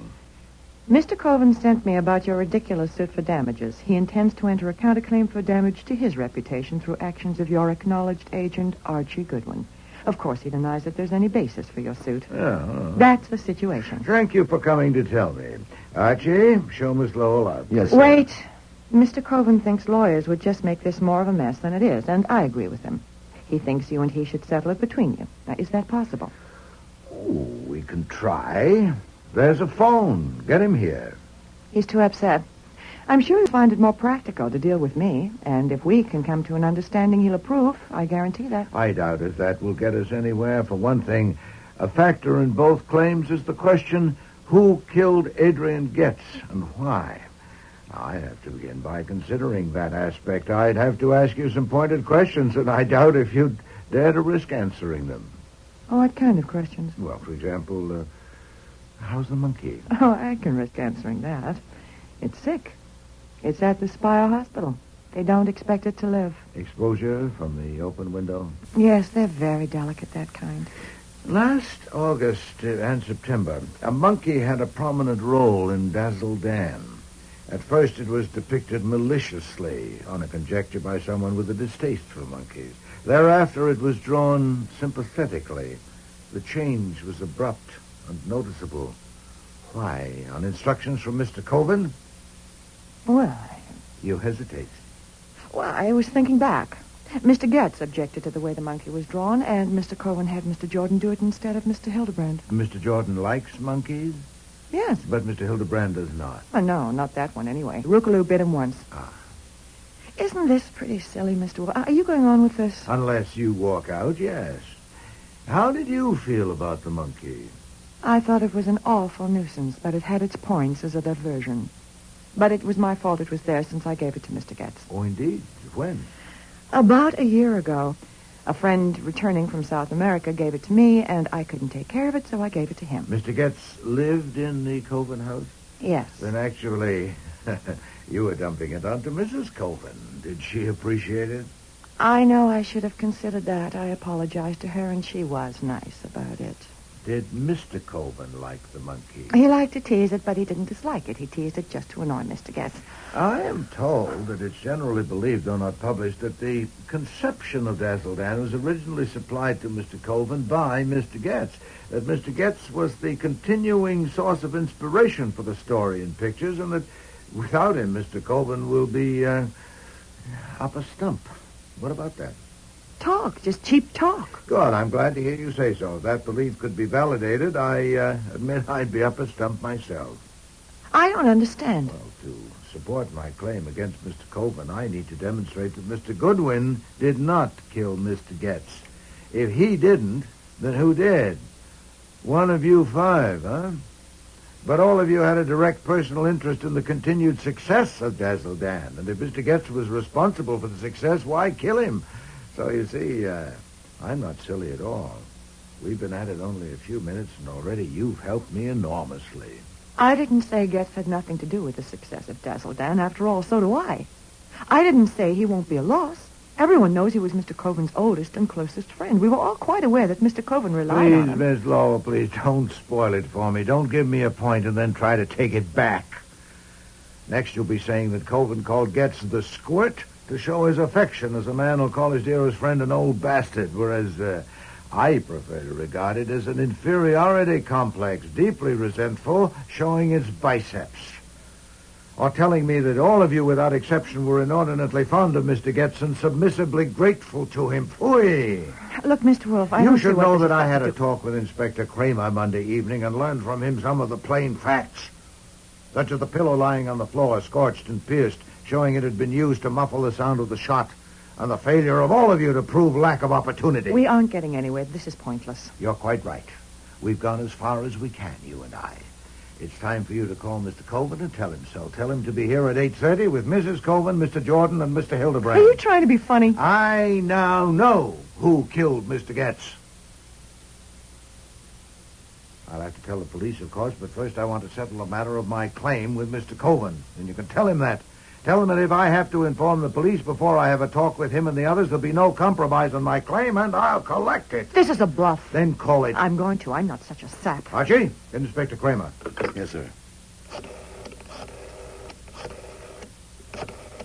Mr. Coven sent me about your ridiculous suit for damages. He intends to enter a counterclaim for damage to his reputation through actions of your acknowledged agent, Archie Goodwin. Of course, he denies that there's any basis for your suit. Oh. That's the situation. Thank you for coming to tell me. Archie, show Miss Lowell up. Yes, sir. Wait. Mr. Coven thinks lawyers would just make this more of a mess than it is, and I agree with him. He thinks you and he should settle it between you. Now, is that possible? Oh, we can try. There's a phone. Get him here. He's too upset. I'm sure he'll find it more practical to deal with me, and if we can come to an understanding, he'll approve. I guarantee that. I doubt if that will get us anywhere. For one thing, a factor in both claims is the question, who killed Adrian Getz and why? I have to begin by considering that aspect. I'd have to ask you some pointed questions, and I doubt if you'd dare to risk answering them. Oh, what kind of questions? Well, for example, how's the monkey? Oh, I can risk answering that. It's sick. It's at the Spire Hospital. They don't expect it to live. Exposure from the open window? Yes, they're very delicate, that kind. Last August and September, a monkey had a prominent role in Dazzle Dan. At first, it was depicted maliciously, on a conjecture by someone with a distaste for monkeys. Thereafter, it was drawn sympathetically. The change was abrupt and noticeable. Why? On instructions from Mr. Coven? Well, You hesitate. I was thinking back. Mr. Getz objected to the way the monkey was drawn, and Mr. Cohen had Mr. Jordan do it instead of Mr. Hildebrand. Mr. Jordan likes monkeys, Yes. but Mr. Hildebrand does not. No, not that one anyway. Rookaloo bit him once. Isn't this pretty silly, Mr. Wolfe? Are you going on with this? Unless you walk out, yes. How did you feel about the monkey? I thought it was an awful nuisance, but it had its points as a diversion. But it was my fault it was there since I gave it to Mr. Getz. Oh, indeed. When? About a year ago. A friend returning from South America gave it to me, and I couldn't take care of it, so I gave it to him. Mr. Getz lived in the Coven house? Yes. Then actually, you were dumping it onto Mrs. Coven. Did she appreciate it? I know I should have considered that. I apologized to her, and she was nice about it. Did Mr. Coven like the monkey? He liked to tease it, but he didn't dislike it. He teased it just to annoy Mr. Getz. I am told that it's generally believed, though not published, that the conception of Dazzle Dan was originally supplied to Mr. Coven by Mr. Getz. That Mr. Getz was the continuing source of inspiration for the story and pictures, and that without him, Mr. Coven will be up a stump. What about that? Talk, just cheap talk. Good, I'm glad to hear you say so. If that belief could be validated, I admit I'd be up a stump myself. I don't understand. Well, to support my claim against Mr. Coven, I need to demonstrate that Mr. Goodwin did not kill Mr. Getz. If he didn't, then who did? One of you five, huh? But all of you had a direct personal interest in the continued success of Dazzle Dan. And if Mr. Getz was responsible for the success, why kill him? So you see, I'm not silly at all. We've been at it only a few minutes, and already you've helped me enormously. I didn't say Getz had nothing to do with the success of Dazzle Dan. After all, so do I. I didn't say he won't be a loss. Everyone knows he was Mr. Coven's oldest and closest friend. We were all quite aware that Mr. Coven relied on him. Please, Miss Lowell, please don't spoil it for me. Don't give me a point and then try to take it back. Next, you'll be saying that Coven called Getz the squirt to show his affection, as a man will call his dearest friend an old bastard, whereas I prefer to regard it as an inferiority complex, deeply resentful, showing its biceps. Or telling me that all of you, without exception, were inordinately fond of Mr. Getz and submissively grateful to him. Phooey! Look, Mr. Wolfe, I You don't see should what know this that I has had to a do- talk with Inspector Kramer Monday evening and learned from him some of the plain facts. Such as the pillow lying on the floor, scorched and pierced, showing it had been used to muffle the sound of the shot, and the failure of all of you to prove lack of opportunity. We aren't getting anywhere. This is pointless. You're quite right. We've gone as far as we can, you and I. It's time for you to call Mr. Coven and tell him so. Tell him to be here at 8:30 with Mrs. Coven, Mr. Jordan, and Mr. Hildebrand. Are you trying to be funny? I now know who killed Mr. Getz. I'll have to tell the police, of course, but first I want to settle the matter of my claim with Mr. Coven. And you can tell him that. Tell him that if I have to inform the police before I have a talk with him and the others, there'll be no compromise on my claim, and I'll collect it. This is a bluff. Then call it. I'm going to. I'm not such a sap. Archie, get Inspector Kramer. Yes, sir.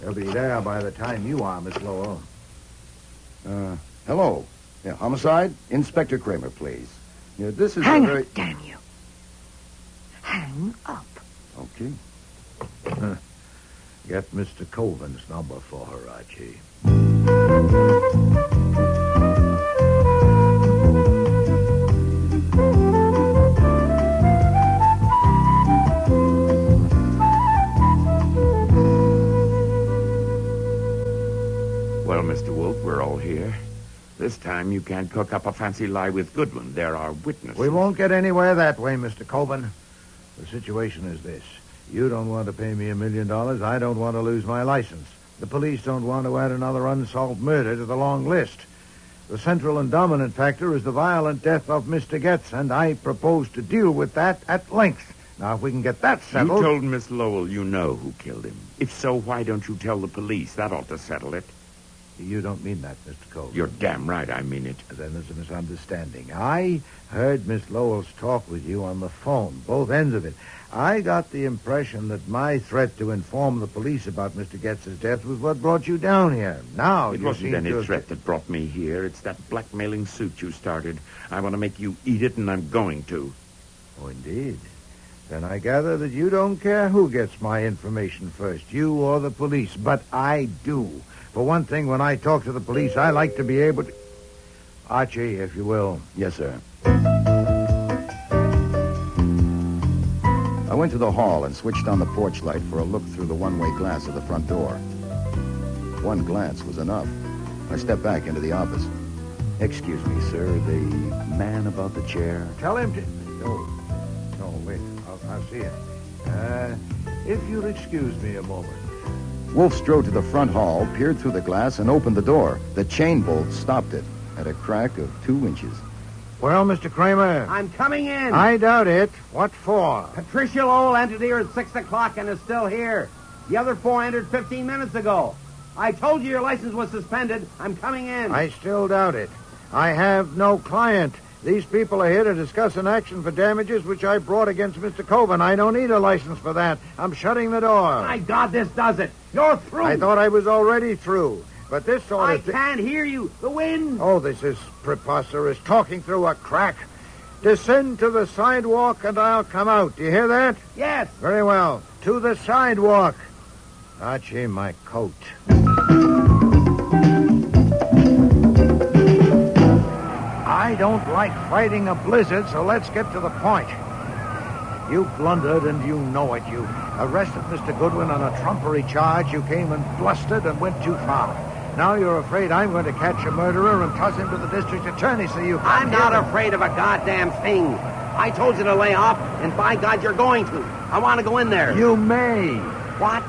They'll be there by the time you are, Miss Lowell. Hello. Yeah, homicide? Inspector Kramer, please. Yeah, this is Hang a very... up, damn you. Hang up. Okay. Get Mr. Coven's number for her, Archie. Well, Mr. Wolfe, we're all here. This time you can't cook up a fancy lie with Goodwin. There are witnesses. We won't get anywhere that way, Mr. Coven. The situation is this. You don't want to pay me $1 million. I don't want to lose my license. The police don't want to add another unsolved murder to the long list. The central and dominant factor is the violent death of Mr. Getz, and I propose to deal with that at length. Now, if we can get that settled... You told Miss Lowell you know who killed him. If so, why don't you tell the police? That ought to settle it. You don't mean that, Mr. Colvin. You're damn right I mean it. Then there's a misunderstanding. I heard Miss Lowell's talk with you on the phone, both ends of it. I got the impression that my threat to inform the police about Mr. Getz's death was what brought you down here. Now, It you wasn't seem any to have- threat that brought me here. It's that blackmailing suit you started. I want to make you eat it, and I'm going to. Oh, indeed. Then I gather that you don't care who gets my information first, you or the police. But I do. For one thing, when I talk to the police, I like to be able to... Archie, if you will. Yes, sir. I went to the hall and switched on the porch light for a look through the one-way glass of the front door. One glance was enough. I stepped back into the office. Excuse me, sir, the man about the chair. Tell him to... No, wait. I'll see it. If you'll excuse me a moment. Wolfe strode to the front hall, peered through the glass, and opened the door. The chain bolt stopped it at a crack of 2 inches. Well, Mr. Kramer. I'm coming in. I doubt it. What for? Patricia Lowell entered here at 6 o'clock and is still here. The other 4 entered 15 minutes ago. I told you your license was suspended. I'm coming in. I still doubt it. I have no client. These people are here to discuss an action for damages which I brought against Mr. Coven. I don't need a license for that. I'm shutting the door. My God, this does it. You're through. I thought I was already through. But this sort I of thing... can't hear you. The wind. Oh, this is preposterous. Talking through a crack. Descend to the sidewalk and I'll come out. Do you hear that? Yes. Very well. To the sidewalk. Archie, my coat. I don't like fighting a blizzard, so let's get to the point. You blundered and you know it. You arrested Mr. Goodwin on a trumpery charge. You came and blustered and went too far. Now you're afraid I'm going to catch a murderer and toss him to the district attorney, so you... I'm not afraid of a goddamn thing. I told you to lay off, and by God, you're going to. I want to go in there. You may. What?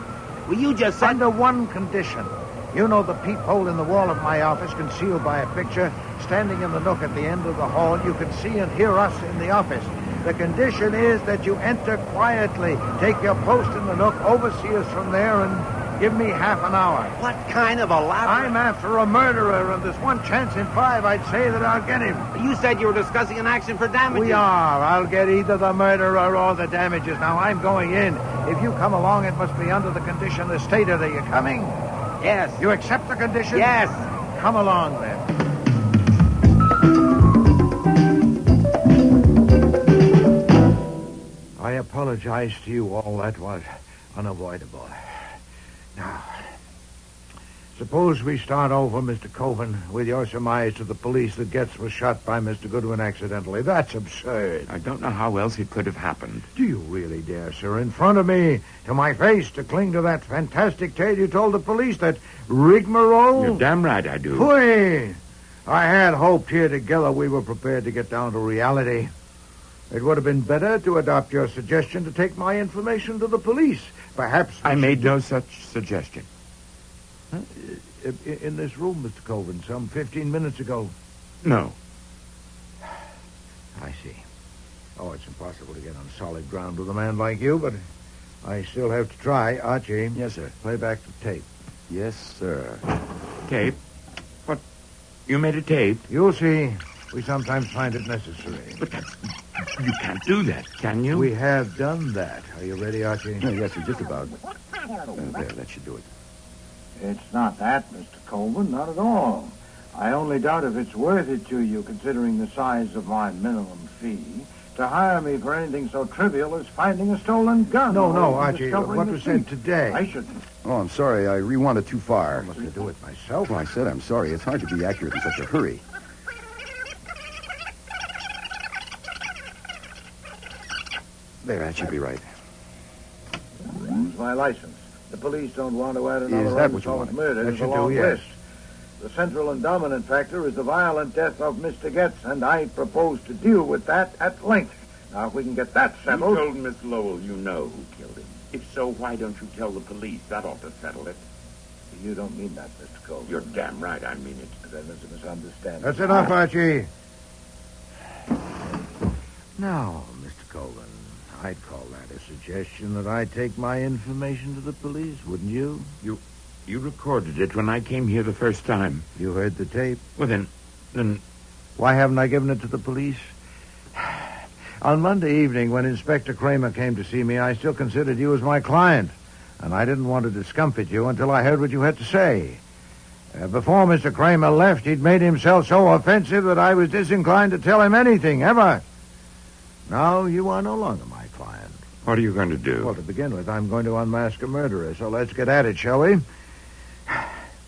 Well, you just said... Under one condition. You know the peephole in the wall of my office concealed by a picture. Standing in the nook at the end of the hall, you can see and hear us in the office. The condition is that you enter quietly, take your post in the nook, oversee us from there, and give me half an hour. What kind of elaborate... I'm after a murderer, and there's one chance in 5 I'd say that I'll get him. You said you were discussing an action for damages. We are. I'll get either the murderer or the damages. Now, I'm going in. If you come along, it must be under the condition as stated. Are you coming? Yes. You accept the condition? Yes. Come along, then. I apologize to you all. That was unavoidable. Now, suppose we start over, Mr. Coven, with your surmise to the police that Getz was shot by Mr. Goodwin accidentally. That's absurd. I don't know how else it could have happened. Do you really dare, sir, in front of me, to my face, to cling to that fantastic tale you told the police, that rigmarole? You're damn right I do. Pooey! I had hoped here together we were prepared to get down to reality. It would have been better to adopt your suggestion to take my information to the police. Perhaps... I made no such suggestion. In this room, Mr. Coven, some 15 minutes ago. No. I see. Oh, it's impossible to get on solid ground with a man like you, but I still have to try. Archie. Yes, sir. Play back the tape. Yes, sir. Tape? What? You made a tape? You'll see. We sometimes find it necessary. But that's... You can't do that, can you? We have done that. Are you ready, Archie? Yes, sir, just about. There, that should do it. It's not that, Mr. Coleman, not at all. I only doubt if it's worth it to you, considering the size of my minimum fee, to hire me for anything so trivial as finding a stolen gun. No, Archie, what was said today? I shouldn't. Oh, I'm sorry. I rewound it too far. Must I do it myself? Well, I said I'm sorry. It's hard to be accurate in such a hurry. There, that should be right. It's my license. The police don't want to add another Is that what you unsolved wanted? murder That to the should do, long yes. list. The central and dominant factor is the violent death of Mr. Getz, and I propose to deal with that at length. Now, if we can get that settled... You told Miss Lowell you know who killed him. If so, why don't you tell the police? That ought to settle it. You don't mean that, Mr. Cole. You're damn right I mean it. Then there's a misunderstanding. That's enough, Archie. Now, Mr. Colvin, I'd call that a suggestion that I take my information to the police, wouldn't you? You recorded it when I came here the first time. You heard the tape? Well, then... Why haven't I given it to the police? On Monday evening, when Inspector Kramer came to see me, I still considered you as my client, and I didn't want to discomfort you until I heard what you had to say. Before Mr. Kramer left, he'd made himself so offensive that I was disinclined to tell him anything, ever. Now you are no longer my client. What are you going to do? Well, to begin with, I'm going to unmask a murderer, so let's get at it, shall we?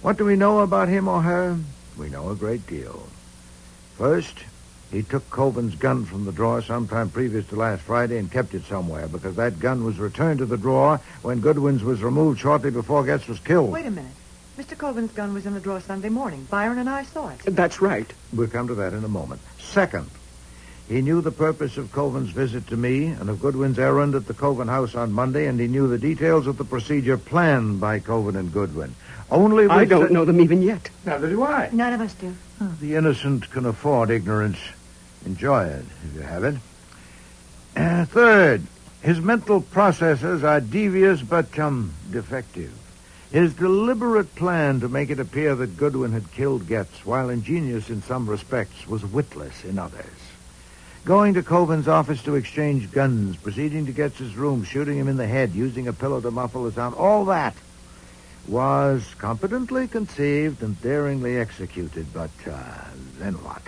What do we know about him or her? We know a great deal. First, he took Coven's gun from the drawer sometime previous to last Friday and kept it somewhere, because that gun was returned to the drawer when Goodwin's was removed shortly before Getz was killed. Wait a minute. Mr. Coven's gun was in the drawer Sunday morning. Byron and I saw it. That's right. We'll come to that in a moment. Second, he knew the purpose of Coven's visit to me and of Goodwin's errand at the Coven house on Monday, and he knew the details of the procedure planned by Coven and Goodwin. Only I don't know them even yet. Neither do I. None of us do. The innocent can afford ignorance. Enjoy it, if you have it. Third, his mental processes are devious but, defective. His deliberate plan to make it appear that Goodwin had killed Getz, while ingenious in some respects, was witless in others. Going to Coven's office to exchange guns, proceeding to Getz's room, shooting him in the head, using a pillow to muffle the sound, all that was competently conceived and daringly executed, but then what?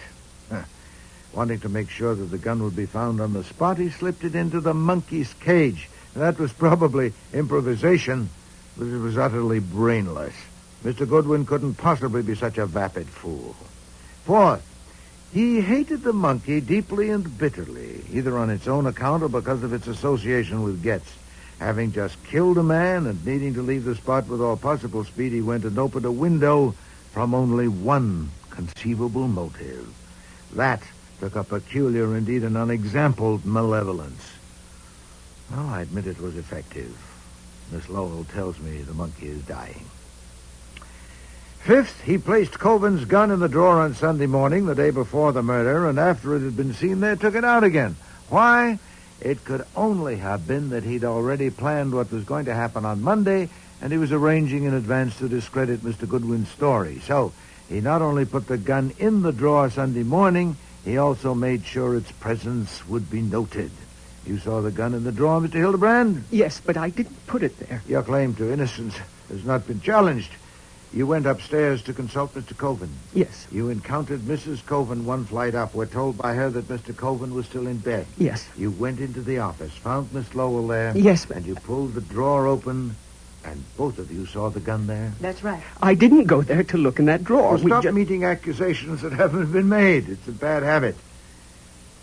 Wanting to make sure that the gun would be found on the spot, he slipped it into the monkey's cage. That was probably improvisation, but it was utterly brainless. Mr. Goodwin couldn't possibly be such a vapid fool. Fourth, he hated the monkey deeply and bitterly, either on its own account or because of its association with Getz. Having just killed a man and needing to leave the spot with all possible speed, he went and opened a window from only one conceivable motive. That took a peculiar, indeed an unexampled malevolence. Well, I admit it was effective. Miss Lowell tells me the monkey is dying. Fifth, he placed Coven's gun in the drawer on Sunday morning, the day before the murder, and after it had been seen there, took it out again. Why? It could only have been that he'd already planned what was going to happen on Monday, and he was arranging in advance to discredit Mr. Goodwin's story. So he not only put the gun in the drawer Sunday morning, he also made sure its presence would be noted. You saw the gun in the drawer, Mr. Hildebrand? Yes, but I didn't put it there. Your claim to innocence has not been challenged. You went upstairs to consult Mr. Coven. Yes. You encountered Mrs. Coven one flight up. We're told by her that Mr. Coven was still in bed. Yes. You went into the office, found Miss Lowell there. Yes, but... And you pulled the drawer open, and both of you saw the gun there. That's right. I didn't go there to look in that drawer. Well, stop meeting accusations that haven't been made. It's a bad habit.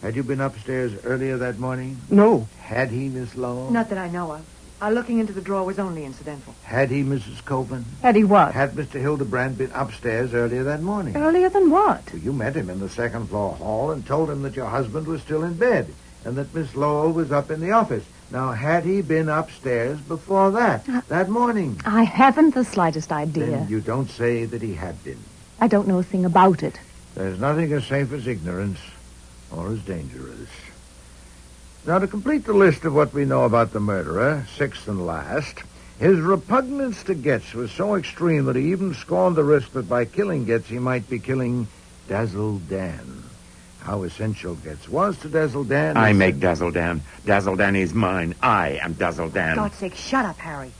Had you been upstairs earlier that morning? No. Had he, Miss Lowell? Not that I know of. Our looking into the drawer was only incidental. Had he, Mrs. Coven? Had he what? Had Mr. Hildebrand been upstairs earlier that morning? Earlier than what? Well, you met him in the second-floor hall and told him that your husband was still in bed and that Miss Lowell was up in the office. Now, had he been upstairs before that morning? I haven't the slightest idea. Then you don't say that he had been. I don't know a thing about it. There's nothing as safe as ignorance or as dangerous. Now, to complete the list of what we know about the murderer, sixth and last, his repugnance to Getz was so extreme that he even scorned the risk that by killing Getz he might be killing Dazzle Dan. How essential Getz was to Dazzle Dan... I make Dazzle Dan. Dazzle Dan is mine. I am Dazzle Dan. For God's sake, shut up, Harry.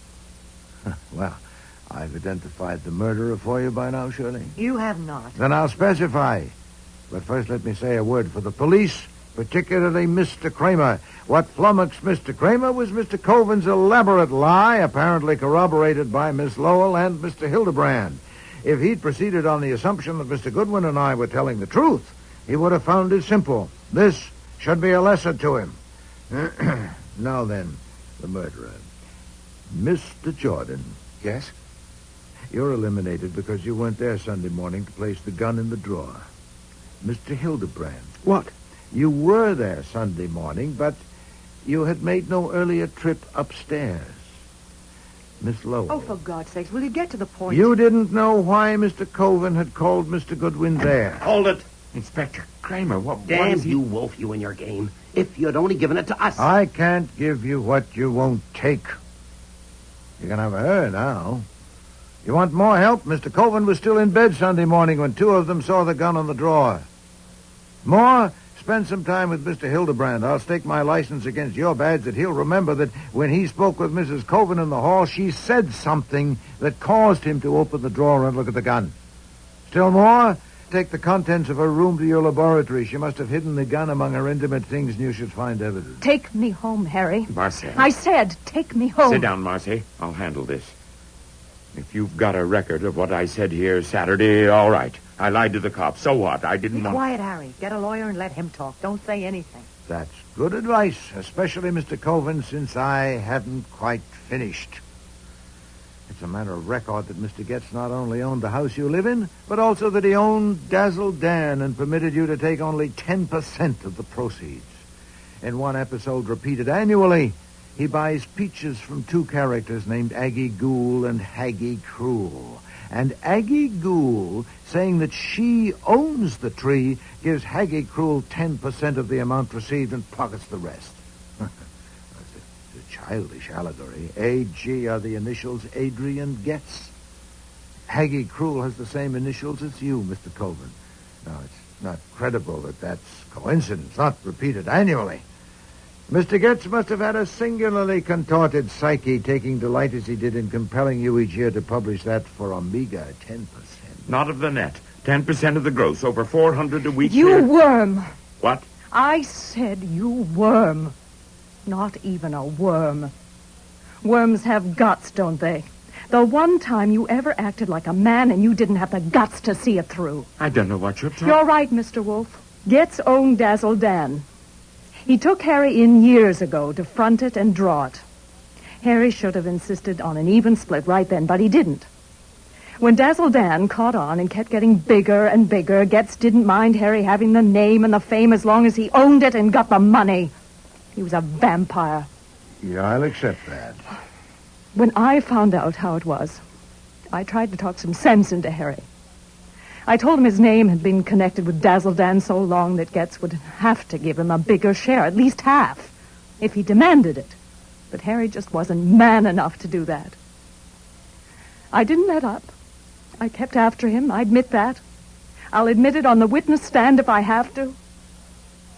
Well, I've identified the murderer for you by now, surely? You have not. Then I'll specify. But first let me say a word for the police, particularly Mr. Kramer. What flummoxed Mr. Kramer was Mr. Coven's elaborate lie, apparently corroborated by Miss Lowell and Mr. Hildebrand. If he'd proceeded on the assumption that Mr. Goodwin and I were telling the truth, he would have found it simple. This should be a lesson to him. Now then, the murderer. Mr. Jordan. Yes? You're eliminated because you went there Sunday morning to place the gun in the drawer. Mr. Hildebrand. What? You were there Sunday morning, but you had made no earlier trip upstairs. Miss Lowell. Oh, for God's sakes, will you get to the point? You didn't know why Mr. Coven had called Mr. Goodwin there. Hold it. Inspector Kramer, what Damn was you, Wolf, you and your game. If you'd only given it to us. I can't give you what you won't take. You can have her now. You want more help? Mr. Coven was still in bed Sunday morning when two of them saw the gun on the drawer. More? Spend some time with Mr. Hildebrand. I'll stake my license against your badge that he'll remember that when he spoke with Mrs. Coven in the hall, she said something that caused him to open the drawer and look at the gun. Still more? Take the contents of her room to your laboratory. She must have hidden the gun among her intimate things, and you should find evidence. Take me home, Harry. Marcy. I said, take me home. Sit down, Marcy. I'll handle this. If you've got a record of what I said here Saturday, all right. I lied to the cops. So what? I didn't want... Quiet, Harry. Get a lawyer and let him talk. Don't say anything. That's good advice, especially, Mr. Coven, since I hadn't quite finished. It's a matter of record that Mr. Getz not only owned the house you live in, but also that he owned Dazzle Dan and permitted you to take only 10% of the proceeds. In one episode repeated annually, he buys peaches from two characters named Aggie Ghoul and Haggie Cruel. And Aggie Ghoul, saying that she owns the tree, gives Haggie Cruel 10% of the amount received and pockets the rest. It's a childish allegory. A.G. are the initials Adrian Getz. Haggie Cruel has the same initials as you, Mr. Coven. Now, it's not credible that that's coincidence, not repeated annually. Mr. Getz must have had a singularly contorted psyche, taking delight as he did in compelling you each year to publish that for a meager 10%. Not of the net. 10% of the gross. Over 400 a week. You here. worm. What? I said you worm. Not even a worm. Worms have guts, don't they? The one time you ever acted like a man and you didn't have the guts to see it through. I don't know what you're talking... You're right, Mr. Wolfe. Getz owned Dazzle Dan. He took Harry in years ago to front it and draw it. Harry should have insisted on an even split right then, but he didn't. When Dazzle Dan caught on and kept getting bigger and bigger, Getz didn't mind Harry having the name and the fame as long as he owned it and got the money. He was a vampire. Yeah, I'll accept that. When I found out how it was, I tried to talk some sense into Harry. I told him his name had been connected with Dazzle Dan so long that Getz would have to give him a bigger share, at least half, if he demanded it. But Harry just wasn't man enough to do that. I didn't let up. I kept after him, I admit that. I'll admit it on the witness stand if I have to.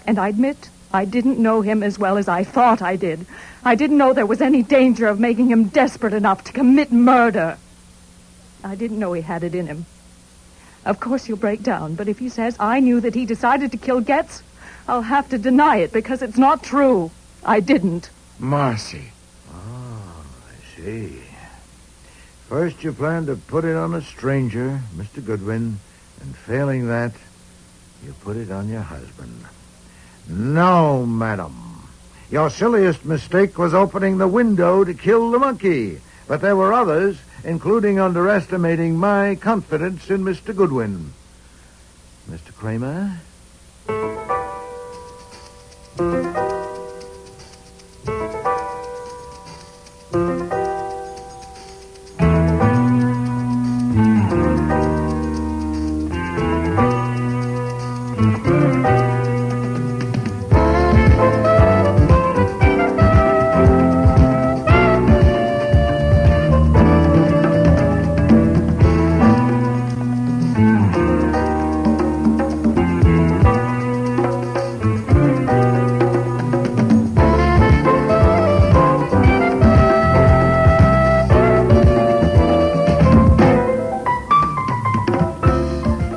And I admit I didn't know him as well as I thought I did. I didn't know there was any danger of making him desperate enough to commit murder. I didn't know he had it in him. Of course you'll break down, but if he says I knew that he decided to kill Getz, I'll have to deny it because it's not true. I didn't. Marcy. Oh, I see. First you planned to put it on a stranger, Mr. Goodwin, and failing that, you put it on your husband. No, madam. Your silliest mistake was opening the window to kill the monkey. But there were others, including underestimating my confidence in Mr. Goodwin. Mr. Kramer?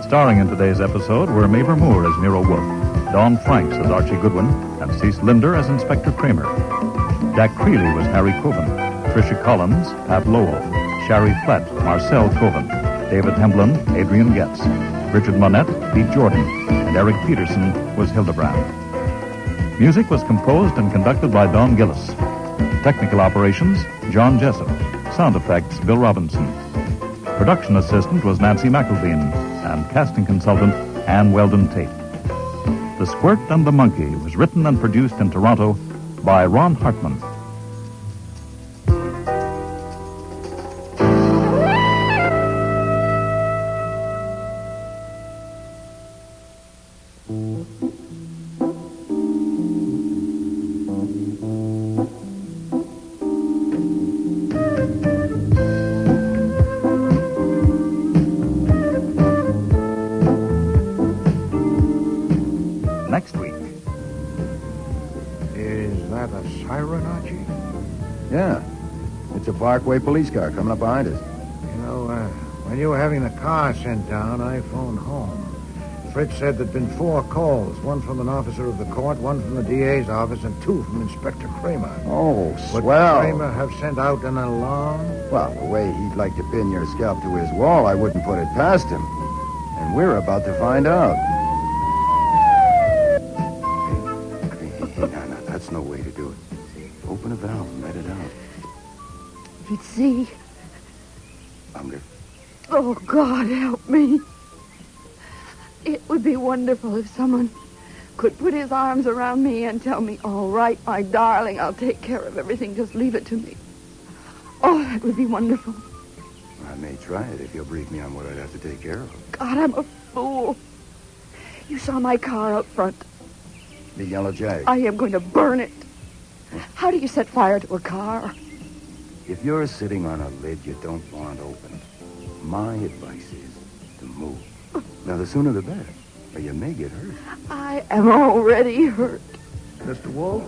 Starring in today's episode were Mavor Moore as Nero Wolfe, Dawn Franks as Archie Goodwin, and Cece Linder as Inspector Kramer. Jack Creeley was Harry Coven, Tricia Collins, Pat Lowell, Shari Flett, Marcel Coven, David Hemblin, Adrian Getz, Richard Monette, Pete Jordan, and Eric Peterson was Hildebrand. Music was composed and conducted by Don Gillis. Technical operations, John Jessup. Sound effects, Bill Robinson. Production assistant was Nancy McElveen, and casting consultant, Ann Weldon Tate. The Squirt and the Monkey was written and produced in Toronto by Ron Hartman. Parkway police car coming up behind us. You know, when you were having the car sent down, I phoned home. Fritz said there'd been 4 calls, one from an officer of the court, one from the DA's office, and 2 from Inspector Kramer. Oh, Would swell. Kramer have sent out an alarm? Well, the way he'd like to pin your scalp to his wall, I wouldn't put it past him. And we're about to find out. Hey, no, that's no way to do it. Open a valve and let it out. If you'd see. Unger. Oh, God, help me. It would be wonderful if someone could put his arms around me and tell me, all right, my darling, I'll take care of everything. Just leave it to me. Oh, that would be wonderful. I may try it if you'll brief me on what I'd have to take care of. God, I'm a fool. You saw my car out front. The Yellow Jag. I am going to burn it. How do you set fire to a car? If you're sitting on a lid you don't want open, my advice is to move. Now, the sooner the better, or you may get hurt. I am already hurt. Mr. Wolfe,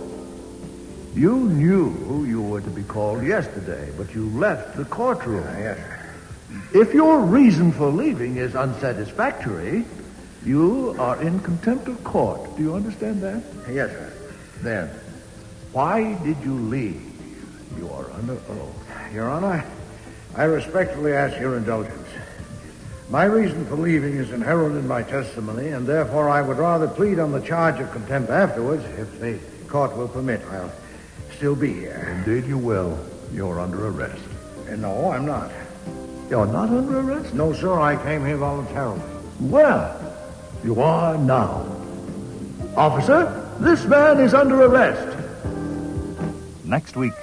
you knew you were to be called yesterday, but you left the courtroom. Yes, sir. If your reason for leaving is unsatisfactory, you are in contempt of court. Do you understand that? Yes, sir. Then, why did you leave? You are under oath. Your Honor, I respectfully ask your indulgence. My reason for leaving is inherent in my testimony, and therefore I would rather plead on the charge of contempt afterwards, if the court will permit. I'll still be here. Indeed you will. You're under arrest. No, I'm not. You're not under arrest? No, sir, I came here voluntarily. Well, you are now. Officer, this man is under arrest. Next week,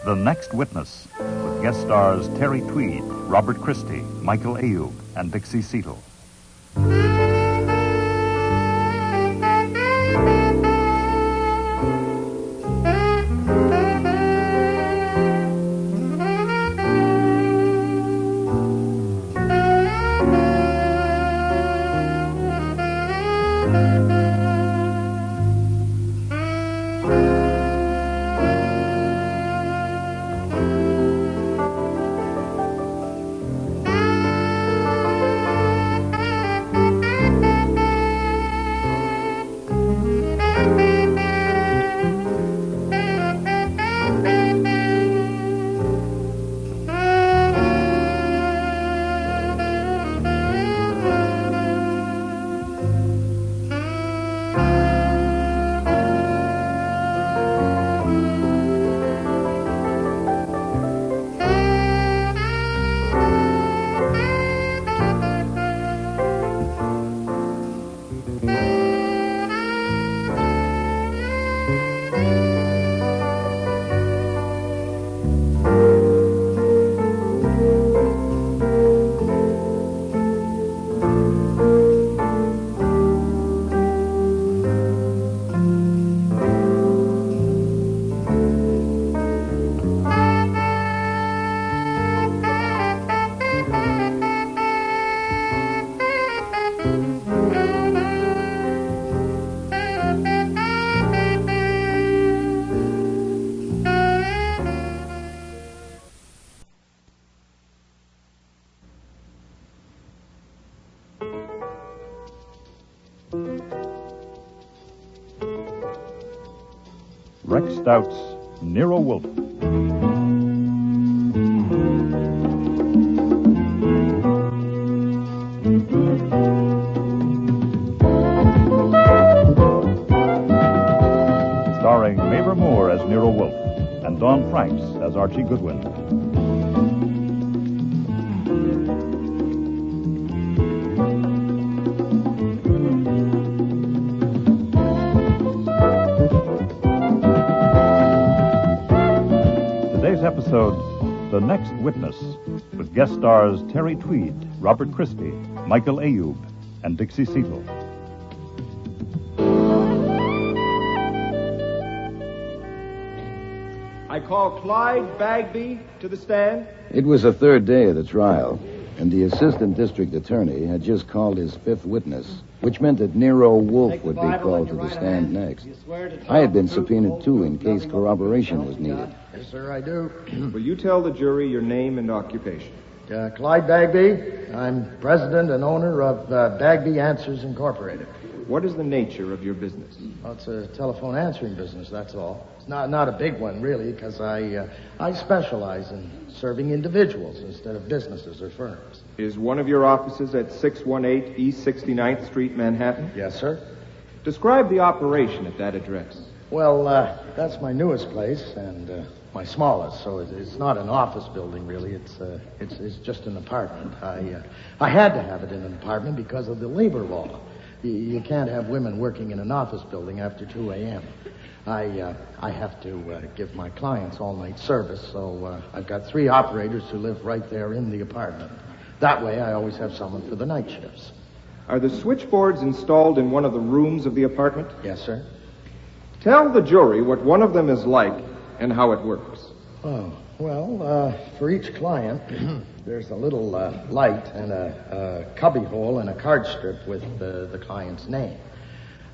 The Next Witness, with guest stars Terry Tweed, Robert Christie, Michael Ayub, and Dixie Seatle. Rex Stout's Nero Wolfe. Starring Mavor Moore as Nero Wolfe and Dawn Franks as Archie Goodwin. Today's episode, The Next Witness, with guest stars Terry Tweed, Robert Christie, Michael Ayub, and Dixie Seatle. I call Clyde Bagby to the stand. It was the third day of the trial. and the assistant district attorney had just called his fifth witness, which meant that Nero Wolfe would be called to the stand next. I had been subpoenaed, too, in case corroboration was needed. Yes, sir, I do. Will you tell the jury your name and occupation? Clyde Bagby. I'm president and owner of Bagby Answers Incorporated. What is the nature of your business? Well, it's a telephone answering business, that's all. It's not a big one, really, because I specialize in serving individuals instead of businesses or firms. Is one of your offices at 618 East 69th Street, Manhattan? Yes, sir. Describe the operation at that address. Well, that's my newest place and my smallest, so it's not an office building, really. It's just an apartment. I had to have it in an apartment because of the labor law. You can't have women working in an office building after 2 a.m. I have to give my clients all-night service, so I've got 3 operators who live right there in the apartment. That way, I always have someone for the night shifts. Are the switchboards installed in one of the rooms of the apartment? Yes, sir. Tell the jury what one of them is like and how it works. Oh, well, for each client, there's a little light and a cubby hole and a card strip with the client's name.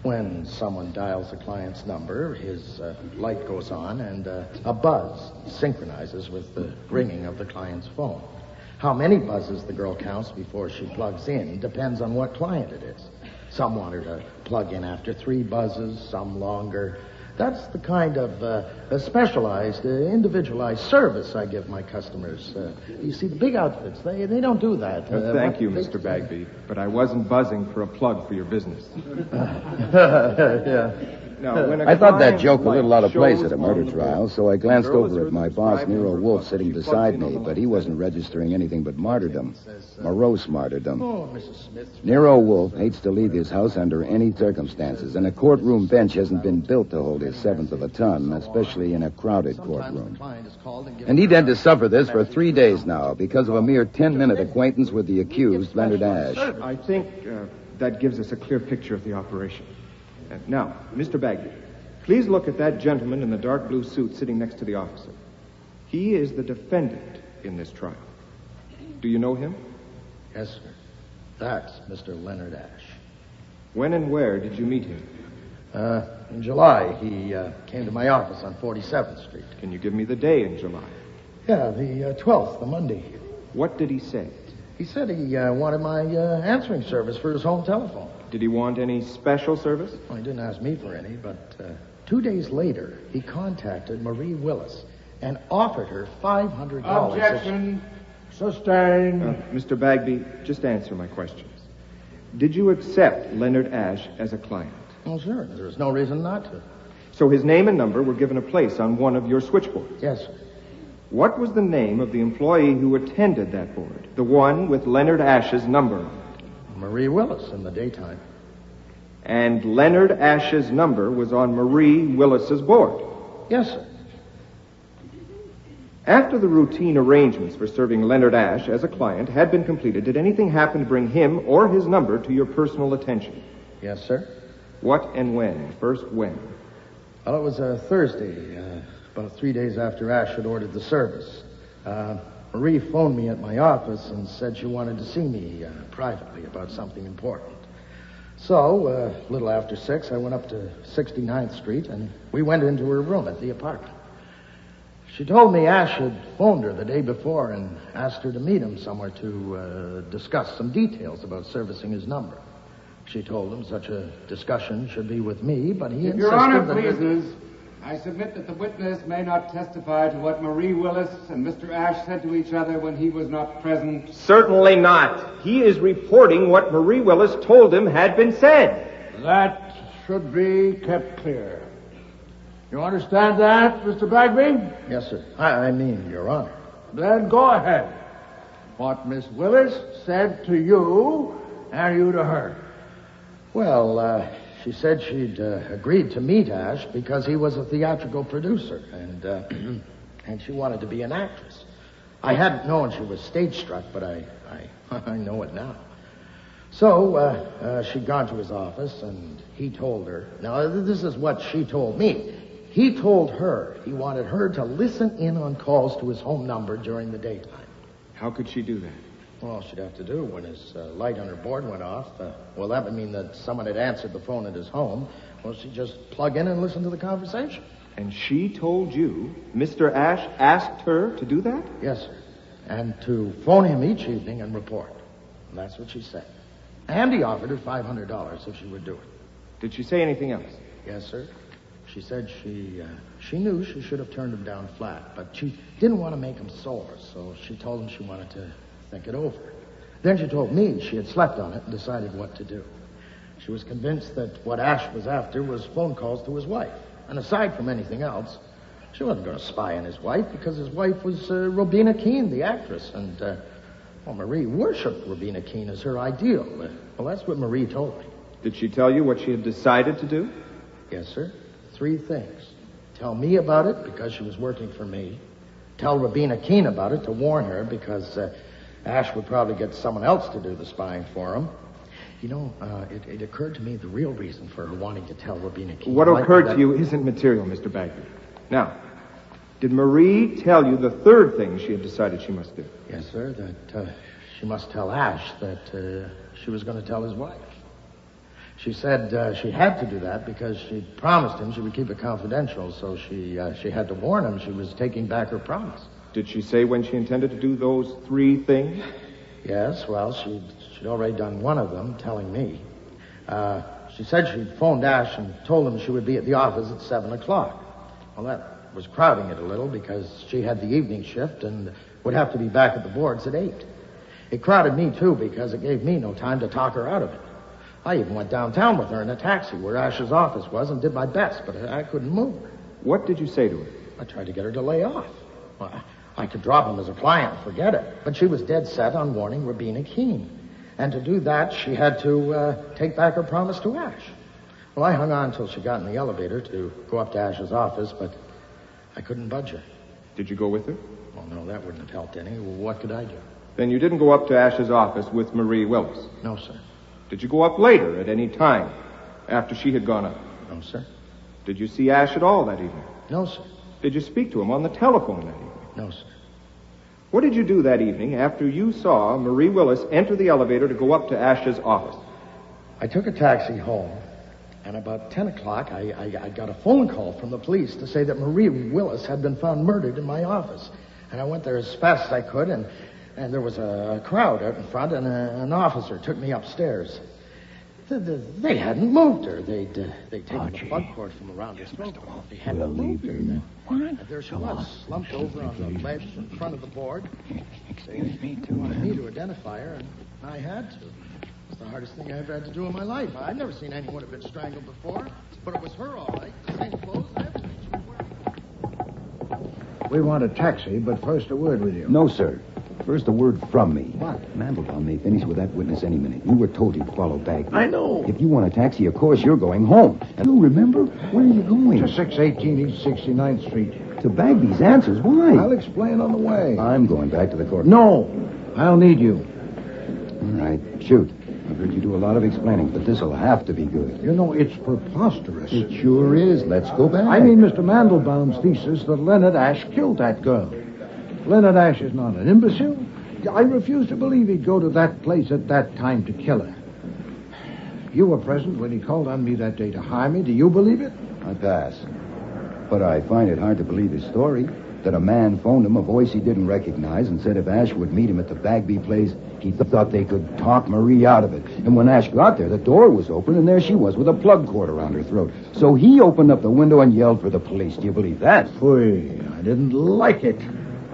When someone dials the client's number, his light goes on and a buzz synchronizes with the ringing of the client's phone. How many buzzes the girl counts before she plugs in depends on what client it is. Some want her to plug in after 3 buzzes, some longer. That's the kind of specialized, individualized service I give my customers. You see, the big outfits, they don't do that. Thank you, Mr. Bagby, but I wasn't buzzing for a plug for your business. Yeah. Now, when I thought that joke a little out of place at a murder trial, so I glanced over at my boss, Nero Wolfe, sitting beside me, but he wasn't registering anything but martyrdom. Morose martyrdom. Oh, Mrs. Smith. Nero Wolfe hates to leave his house under any circumstances, and a courtroom bench hasn't been built to hold his seventh of a ton, especially in a crowded courtroom. And he'd had to suffer this for 3 days now because of a mere 10-minute acquaintance with the accused, Leonard Ash. I think that gives us a clear picture of the operation. Now, Mr. Bagby, please look at that gentleman in the dark blue suit sitting next to the officer. He is the defendant in this trial. Do you know him? Yes, sir. That's Mr. Leonard Ash. When and where did you meet him? In July. He came to my office on 47th Street. Can you give me the day in July? Yeah, the 12th, the Monday. What did he say? He said he wanted my answering service for his home telephone. Did he want any special service? Well, he didn't ask me for any, but 2 days later, he contacted Marie Willis and offered her $500. Objection. Sustained. Mr. Bagby, just answer my questions. Did you accept Leonard Ash as a client? Well, sure. There was no reason not to. So his name and number were given a place on one of your switchboards? Yes, sir. What was the name of the employee who attended that board? The one with Leonard Ash's number on it? Marie Willis in the daytime. And Leonard Ash's number was on Marie Willis's board? Yes, sir. After the routine arrangements for serving Leonard Ash as a client had been completed, did anything happen to bring him or his number to your personal attention? Yes, sir. What and when? First, when? Well, it was a Thursday, about 3 days after Ash had ordered the service. Marie phoned me at my office and said she wanted to see me privately about something important. So, a little after 6, I went up to 69th Street, and we went into her room at the apartment. She told me Ash had phoned her the day before and asked her to meet him somewhere to discuss some details about servicing his number. She told him such a discussion should be with me, but he insisted Your Honor that... pleases, I submit that the witness may not testify to what Marie Willis and Mr. Ash said to each other when he was not present. Certainly not. He is reporting what Marie Willis told him had been said. That should be kept clear. You understand that, Mr. Bagby? Yes, sir. I mean, Your Honor. Then go ahead. What Miss Willis said to you, and you to her. Well, she said she'd agreed to meet Ash because he was a theatrical producer, and she wanted to be an actress. I hadn't known she was stage-struck, but I know it now. So, she'd gone to his office, and he told her... Now, this is what she told me. He told her he wanted her to listen in on calls to his home number during the daytime. How could she do that? All she'd have to do when his light on her board went off, well, that would mean that someone had answered the phone at his home. Well, she'd just plug in and listen to the conversation. And she told you Mr. Ash asked her to do that? Yes, sir. And to phone him each evening and report. And that's what she said. And he offered her $500 if she would do it. Did she say anything else? Yes, sir. She said she knew she should have turned him down flat, but she didn't want to make him sore, so she told him she wanted to think it over. Then she told me she had slept on it and decided what to do. She was convinced that what Ash was after was phone calls to his wife. And aside from anything else, she wasn't going to spy on his wife because his wife was Robina Keene, the actress. And, Marie worshipped Robina Keene as her ideal. Well, that's what Marie told me. Did she tell you what she had decided to do? Yes, sir. 3 things. Tell me about it because she was working for me. Tell Robina Keene about it to warn her because Ash would probably get someone else to do the spying for him. You know, it occurred to me the real reason for her wanting to tell Robina Keene. What occurred to you isn't material, Mr. Bagby. Now, did Marie tell you the 3rd thing she had decided she must do? Yes, sir, that she must tell Ash that she was going to tell his wife. She said she had to do that because she promised him she would keep it confidential, so she had to warn him she was taking back her promise. Did she say when she intended to do those 3 things? Yes, well, she'd already done one of them, telling me. She said she'd phoned Ash and told him she would be at the office at 7 o'clock. Well, that was crowding it a little because she had the evening shift and would have to be back at the boards at 8. It crowded me, too, because it gave me no time to talk her out of it. I even went downtown with her in a taxi where Ash's office was and did my best, but I couldn't move her. What did you say to her? I tried to get her to lay off. Well, I could drop him as a client and forget it, but she was dead set on warning Robina Keene. And to do that, she had to take back her promise to Ash. Well, I hung on until she got in the elevator to go up to Ash's office, but I couldn't budge her. Did you go with her? Oh, no, that wouldn't have helped any. What could I do? Then you didn't go up to Ash's office with Marie Willis? No, sir. Did you go up later at any time after she had gone up? No, sir. Did you see Ash at all that evening? No, sir. Did you speak to him on the telephone that evening? No, sir. What did you do that evening after you saw Marie Willis enter the elevator to go up to Ash's office? I took a taxi home, and about 10 o'clock, I got a phone call from the police to say that Marie Willis had been found murdered in my office. And I went there as fast as I could, and there was a crowd out in front, and an officer took me upstairs. They hadn't moved her. They'd taken the plug cord from around his throat. They hadn't moved her. And there she was, slumped over on the ledge in front of the board. They wanted me to identify her, and I had to. It's the hardest thing I ever had to do in my life. I've never seen anyone have been strangled before, but it was her all right. The same clothes and everything she was wearing. We want a taxi, but first a word with you. No, sir. First, a word from me. What? Mandelbaum may finish with that witness any minute. You were told he'd follow Bagby. I know. If you want a taxi, of course, you're going home. And you remember? Where are you going? To 618 East 69th Street. To Bagby's answers? Why? I'll explain on the way. I'm going back to the court. No. I'll need you. All right. Shoot. I've heard you do a lot of explaining, but this'll have to be good. You know, it's preposterous. It sure is. Let's go back. I mean Mr. Mandelbaum's thesis that Leonard Ash killed that girl. Leonard Ash is not an imbecile. I refuse to believe he'd go to that place at that time to kill her. You were present when he called on me that day to hire me. Do you believe it? I pass. But I find it hard to believe his story. That a man phoned him a voice he didn't recognize and said if Ash would meet him at the Bagby place, he thought they could talk Marie out of it. And when Ash got there, the door was open, and there she was with a plug cord around her throat. So he opened up the window and yelled for the police. Do you believe that? Phooey, I didn't like it,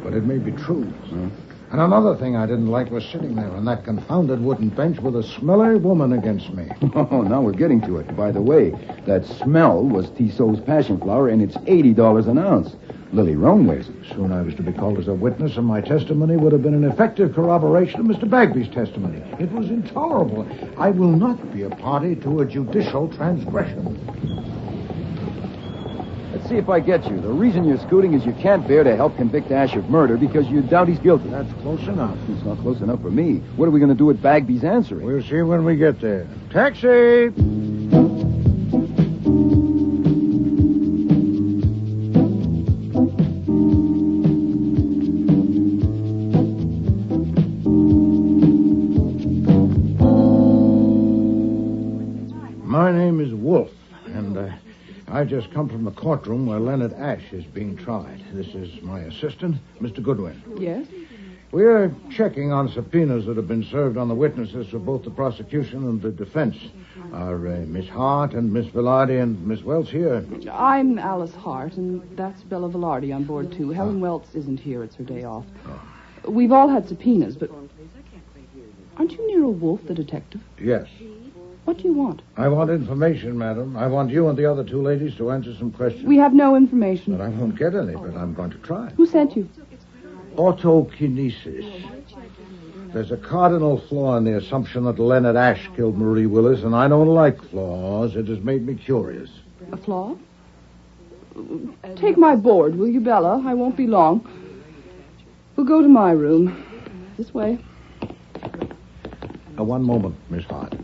but it may be true. Huh? And another thing I didn't like was sitting there on that confounded wooden bench with a smelly woman against me. Oh, now we're getting to it. By the way, that smell was Tissot's passion flower, and it's $80 an ounce. Lily Roan wears it. Soon I was to be called as a witness, and my testimony would have been an effective corroboration of Mr. Bagby's testimony. It was intolerable. I will not be a party to a judicial transgression. Let's see if I get you. The reason you're scooting is you can't bear to help convict Ash of murder because you doubt he's guilty. That's close enough. It's not close enough for me. What are we going to do with Bagby's answering? We'll see when we get there. Taxi! I've just come from the courtroom where Leonard Ash is being tried. This is my assistant, Mr. Goodwin. Yes? We're checking on subpoenas that have been served on the witnesses for both the prosecution and the defense. Are Miss Hart and Miss Velarde and Miss Welch here? I'm Alice Hart, and that's Bella Velarde on board, too. Helen Welch isn't here. It's her day off. We've all had subpoenas, but... Aren't you Nero Wolfe, the detective? Yes. What do you want? I want information, madam. I want you and the other two ladies to answer some questions. We have no information. But I won't get any, but I'm going to try. Who sent you? Autokinesis. There's a cardinal flaw in the assumption that Leonard Ash killed Marie Willis, and I don't like flaws. It has made me curious. A flaw? Take my board, will you, Bella? I won't be long. We'll go to my room. This way. One moment, Miss Hart.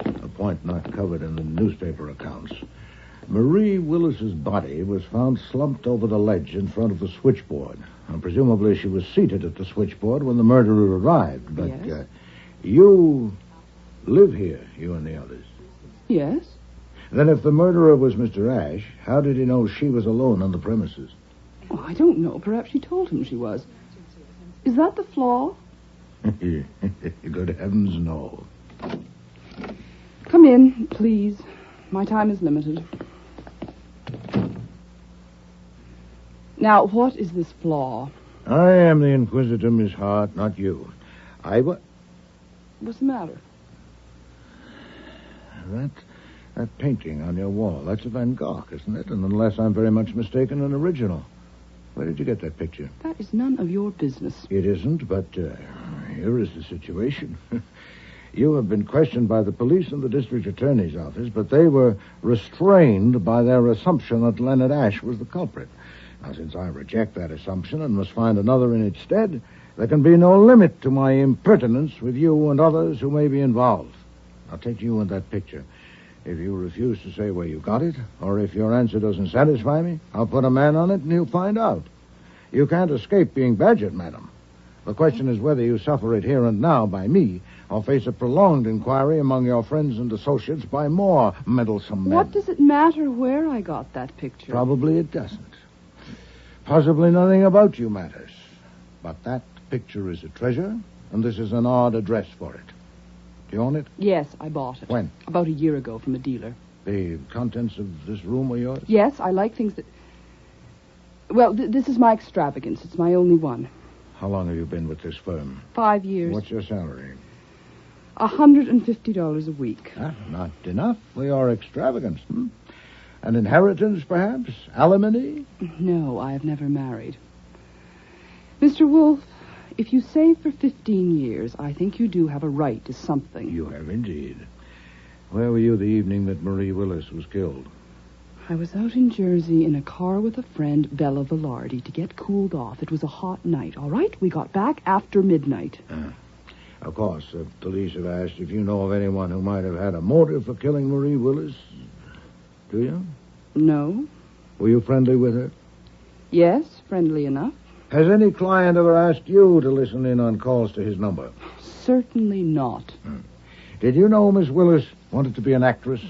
A point not covered in the newspaper accounts. Marie Willis's body was found slumped over the ledge in front of the switchboard. And presumably she was seated at the switchboard when the murderer arrived. But Yes. You live here, you and the others. Yes? Then if the murderer was Mr. Ash, how did he know she was alone on the premises? Oh, I don't know. Perhaps she told him she was. Is that the flaw? Good heavens, no. Come in, please. My time is limited. Now, what is this flaw? I am the inquisitor, Miss Hart, not you. What's the matter? That painting on your wall, that's a Van Gogh, isn't it? And unless I'm very much mistaken, an original. Where did you get that picture? That is none of your business. It isn't, but here is the situation. You have been questioned by the police and the district attorney's office, but they were restrained by their assumption that Leonard Ash was the culprit. Now, since I reject that assumption and must find another in its stead, there can be no limit to my impertinence with you and others who may be involved. I'll take you and that picture. If you refuse to say where you got it, or if your answer doesn't satisfy me, I'll put a man on it and he'll find out. You can't escape being badgered, madam. The question is whether you suffer it here and now by me, or face a prolonged inquiry among your friends and associates by more meddlesome men. What does it matter where I got that picture? Probably it doesn't. Possibly nothing about you matters. But that picture is a treasure, and this is an odd address for it. Do you own it? Yes, I bought it. When? About a year ago from a dealer. The contents of this room are yours? Yes, I like things that... Well, this is my extravagance. It's my only one. How long have you been with this firm? 5 years. What's your salary? $150 a week. Not enough for your extravagance, An inheritance, perhaps? Alimony? No, I have never married. Mr. Wolfe, if you save for 15 years, I think you do have a right to something. You have indeed. Where were you the evening that Marie Willis was killed? I was out in Jersey in a car with a friend, Bella Velarde, to get cooled off. It was a hot night, all right? We got back after midnight. Of course, the police have asked if you know of anyone who might have had a motive for killing Marie Willis. Do you? No. Were you friendly with her? Yes, friendly enough. Has any client ever asked you to listen in on calls to his number? Certainly not. Did you know Miss Willis wanted to be an actress?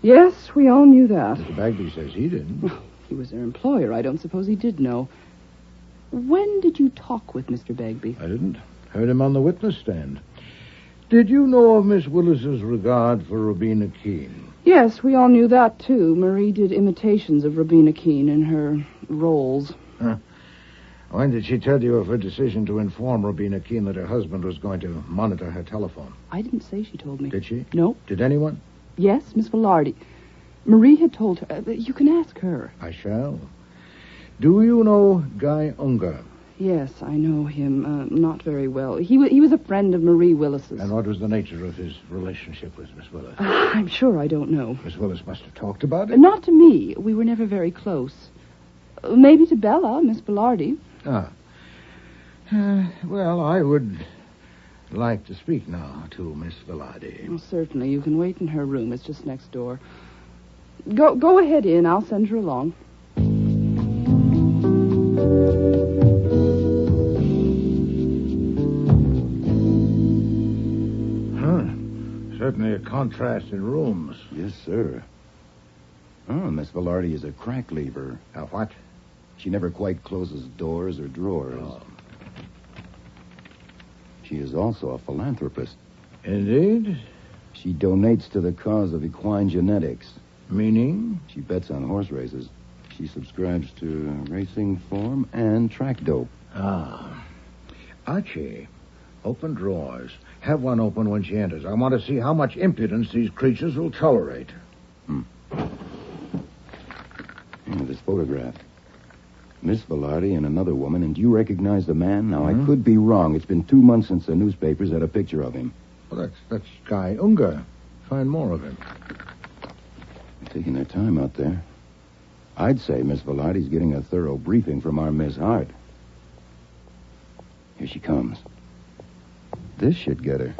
Yes, we all knew that. Mr. Bagby says he didn't. Well, he was their employer. I don't suppose he did know. When did you talk with Mr. Bagby? I didn't. Heard him on the witness stand. Did you know of Miss Willis's regard for Robina Keene? Yes, we all knew that, too. Marie did imitations of Robina Keene in her roles. When did she tell you of her decision to inform Robina Keene that her husband was going to monitor her telephone? I didn't say she told me. Did she? No. Did anyone? Yes, Miss Velarde. Marie had told her. You can ask her. I shall. Do you know Guy Unger? Yes, I know him. Not very well. He was a friend of Marie Willis's. And what was the nature of his relationship with Miss Willis? I'm sure I don't know. Miss Willis must have talked about it. Not to me. We were never very close. Maybe to Bella, Miss Velarde. Well, I would like to speak now to Miss Velarde. Oh, certainly. You can wait in her room. It's just next door. Go ahead in. I'll send her along. Certainly a contrast in rooms. Yes, sir. Oh, Miss Velarde is a crack lever. A what? She never quite closes doors or drawers. Oh. She is also a philanthropist. Indeed? She donates to the cause of equine genetics. Meaning? She bets on horse races. She subscribes to racing form and track dope. Ah. Archie, open drawers. Have one open when she enters. I want to see how much impudence these creatures will tolerate. This photograph. Miss Velarde and another woman, and do you recognize the man? Now, I could be wrong. It's been 2 months since the newspapers had a picture of him. Well, that's Guy Unger. Find more of him. They're taking their time out there. I'd say Miss Velarde's getting a thorough briefing from our Miss Hart. Here she comes. This should get her.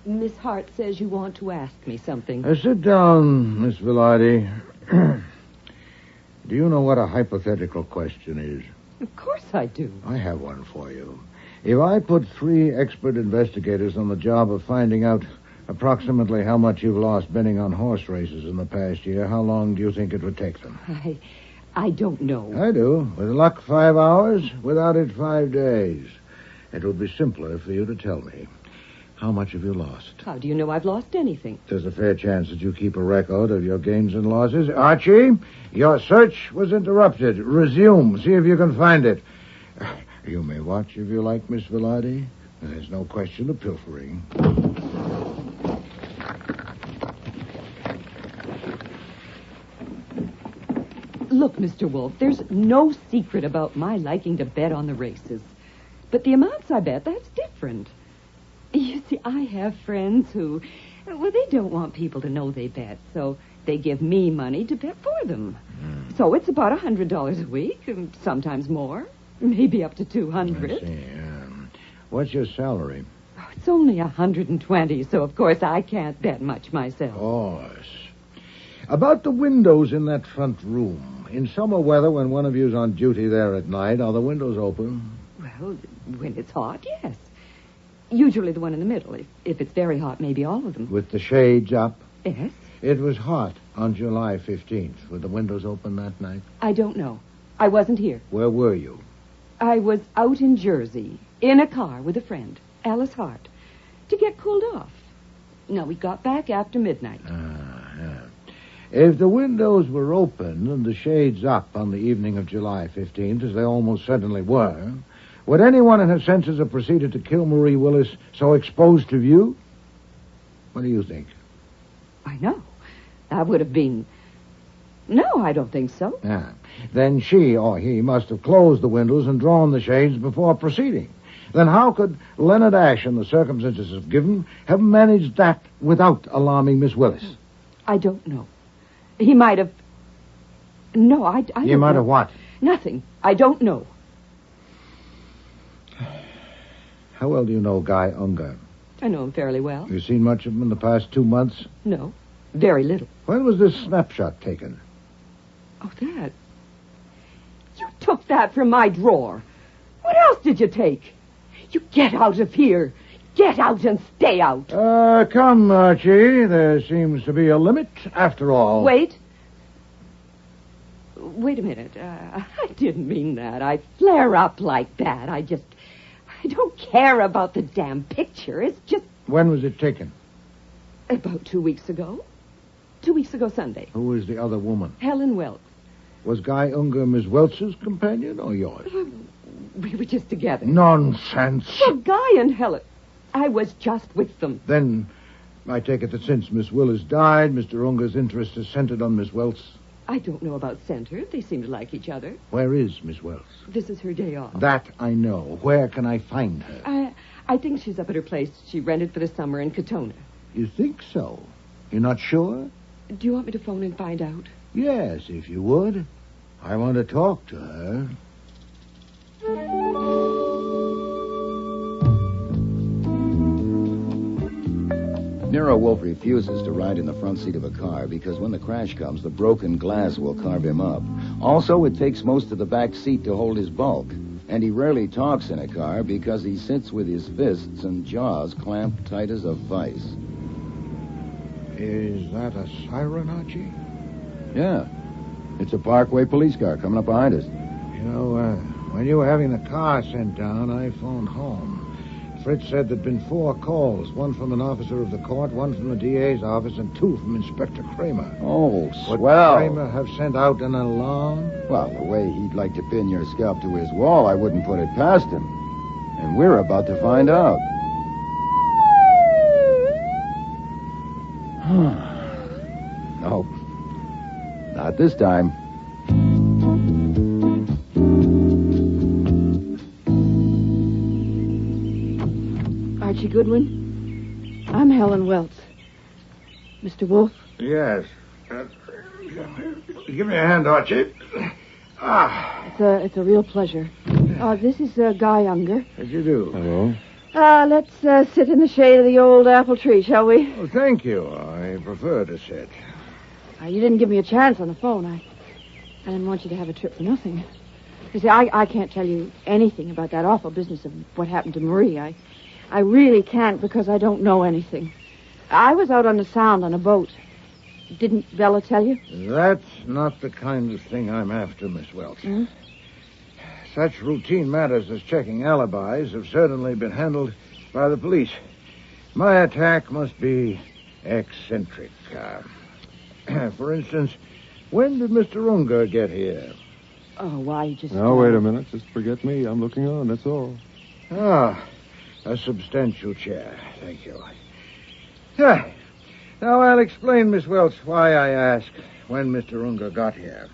Miss Hart says you want to ask me something. Sit down, Miss Velarde. Do you know what a hypothetical question is? Of course I do. I have one for you. If I put 3 expert investigators on the job of finding out approximately how much you've lost betting on horse races in the past year, how long do you think it would take them? I don't know. I do. With luck, 5 hours. Without it, 5 days. It would be simpler for you to tell me. How much have you lost? How do you know I've lost anything? There's a fair chance that you keep a record of your gains and losses. Archie, your search was interrupted. Resume. See if you can find it. You may watch if you like, Miss Velarde. There's no question of pilfering. Look, Mr. Wolfe, there's no secret about my liking to bet on the races. But the amounts I bet, that's different. You see, I have friends who, well, they don't want people to know they bet, so they give me money to bet for them. So it's about $100 a week, and sometimes more, maybe up to $200. I see. What's your salary? Oh, it's only $120, so of course I can't bet much myself. Of course. About the windows in that front room. In summer weather, when one of you's on duty there at night, are the windows open? Well, when it's hot, yes. Usually the one in the middle. If it's very hot, maybe all of them. With the shades up? Yes. It was hot on July 15th. Were the windows open that night? I don't know. I wasn't here. Where were you? I was out in Jersey, in a car with a friend, Alice Hart, to get cooled off. Now, we got back after midnight. If the windows were open and the shades up on the evening of July 15th, as they almost certainly were, would anyone in her senses have proceeded to kill Marie Willis so exposed to view? What do you think? I know. That would have been... No, I don't think so. Then she or he must have closed the windows and drawn the shades before proceeding. Then how could Leonard Ashe, in the circumstances of given, have managed that without alarming Miss Willis? I don't know. He might have... No, I don't know. He might have what? Nothing. I don't know. How well do you know Guy Unger? I know him fairly well. You seen much of him in the past 2 months? No, very little. When was this snapshot taken? Oh, that. You took that from my drawer. What else did you take? You get out of here. Get out and stay out. Come, Archie. There seems to be a limit, after all. Wait. Wait a minute. I didn't mean that. I flare up like that. I don't care about the damn picture. It's just... When was it taken? About 2 weeks ago. 2 weeks ago Sunday. Who was the other woman? Helen Welch. Was Guy Unger Miss Welch's companion or yours? We were just together. Nonsense. Well, Guy and Helen... I was just with them. Then I take it that since Miss Willis died, Mr. Unger's interest is centered on Miss Welch. I don't know about center. They seem to like each other. Where is Miss Welch? This is her day off. That I know. Where can I find her? I think she's up at her place she rented for the summer in Katona. You think so? You're not sure? Do you want me to phone and find out? Yes, if you would. I want to talk to her. Nero Wolfe refuses to ride in the front seat of a car because when the crash comes, the broken glass will carve him up. Also, it takes most of the back seat to hold his bulk. And he rarely talks in a car because he sits with his fists and jaws clamped tight as a vice. Is that a siren, Archie? Yeah. It's a Parkway police car coming up behind us. You know, when you were having the car sent down, I phoned home. Fritz said there'd been 4 calls, one from an officer of the court, one from the DA's office, and 2 from Inspector Kramer. Oh, swell. Would Kramer have sent out an alarm? Well, the way he'd like to pin your scalp to his wall, I wouldn't put it past him. And we're about to find out. Nope. Not this time. Archie Goodwin, I'm Helen Welts. Mr. Wolfe? Yes. Give me a hand, Archie. It's a real pleasure. This is Guy Unger. How'd you do? Hello. Let's sit in the shade of the old apple tree, shall we? Oh, thank you. I prefer to sit. You didn't give me a chance on the phone. I didn't want you to have a trip for nothing. You see, I can't tell you anything about that awful business of what happened to Marie. I really can't because I don't know anything. I was out on the Sound on a boat. Didn't Bella tell you? That's not the kind of thing I'm after, Miss Welch. Hmm? Such routine matters as checking alibis have certainly been handled by the police. My attack must be eccentric. For instance, when did Mr. Unger get here? Oh, why, just... Now, wait a minute. Just forget me. I'm looking on, that's all. A substantial chair. Thank you. Now, I'll explain, Miss Welch, why I asked when Mr. Unger got here.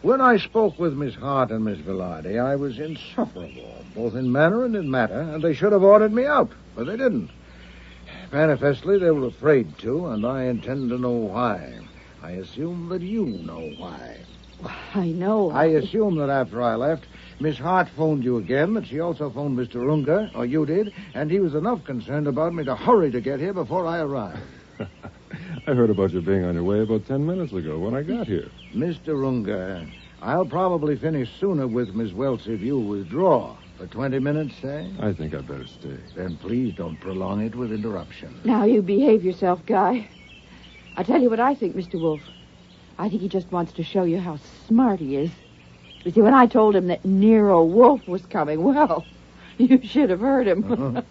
When I spoke with Miss Hart and Miss Velarde, I was insufferable, both in manner and in matter, and they should have ordered me out, but they didn't. Manifestly, they were afraid to, and I intend to know why. I assume that you know why. I know. I assume that after I left, Miss Hart phoned you again, that she also phoned Mr. Unger, or you did, and he was enough concerned about me to hurry to get here before I arrived. I heard about you being on your way about 10 minutes ago when I got here. Mr. Unger, I'll probably finish sooner with Miss Welch if you withdraw. For 20 minutes, say? I think I'd better stay. Then please don't prolong it with interruption. Now, you behave yourself, Guy. I'll tell you what I think, Mr. Wolfe. I think he just wants to show you how smart he is. You see, when I told him that Nero Wolfe was coming, well, you should have heard him.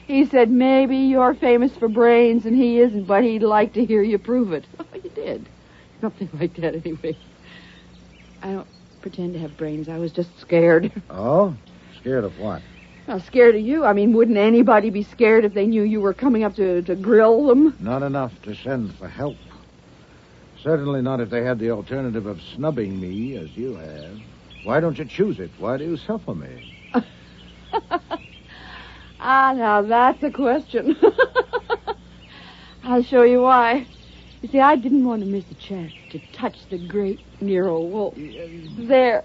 He said maybe you're famous for brains and he isn't, but he'd like to hear you prove it. Oh, you did. Something like that, anyway. I don't pretend to have brains. I was just scared. Oh? Scared of what? Well, scared of you. I mean, wouldn't anybody be scared if they knew you were coming up to grill them? Not enough to send for help. Certainly not if they had the alternative of snubbing me, as you have. Why don't you choose it? Why do you suffer me? Now that's a question. I'll show you why. You see, I didn't want to miss a chance to touch the great Nero Wolfe. There.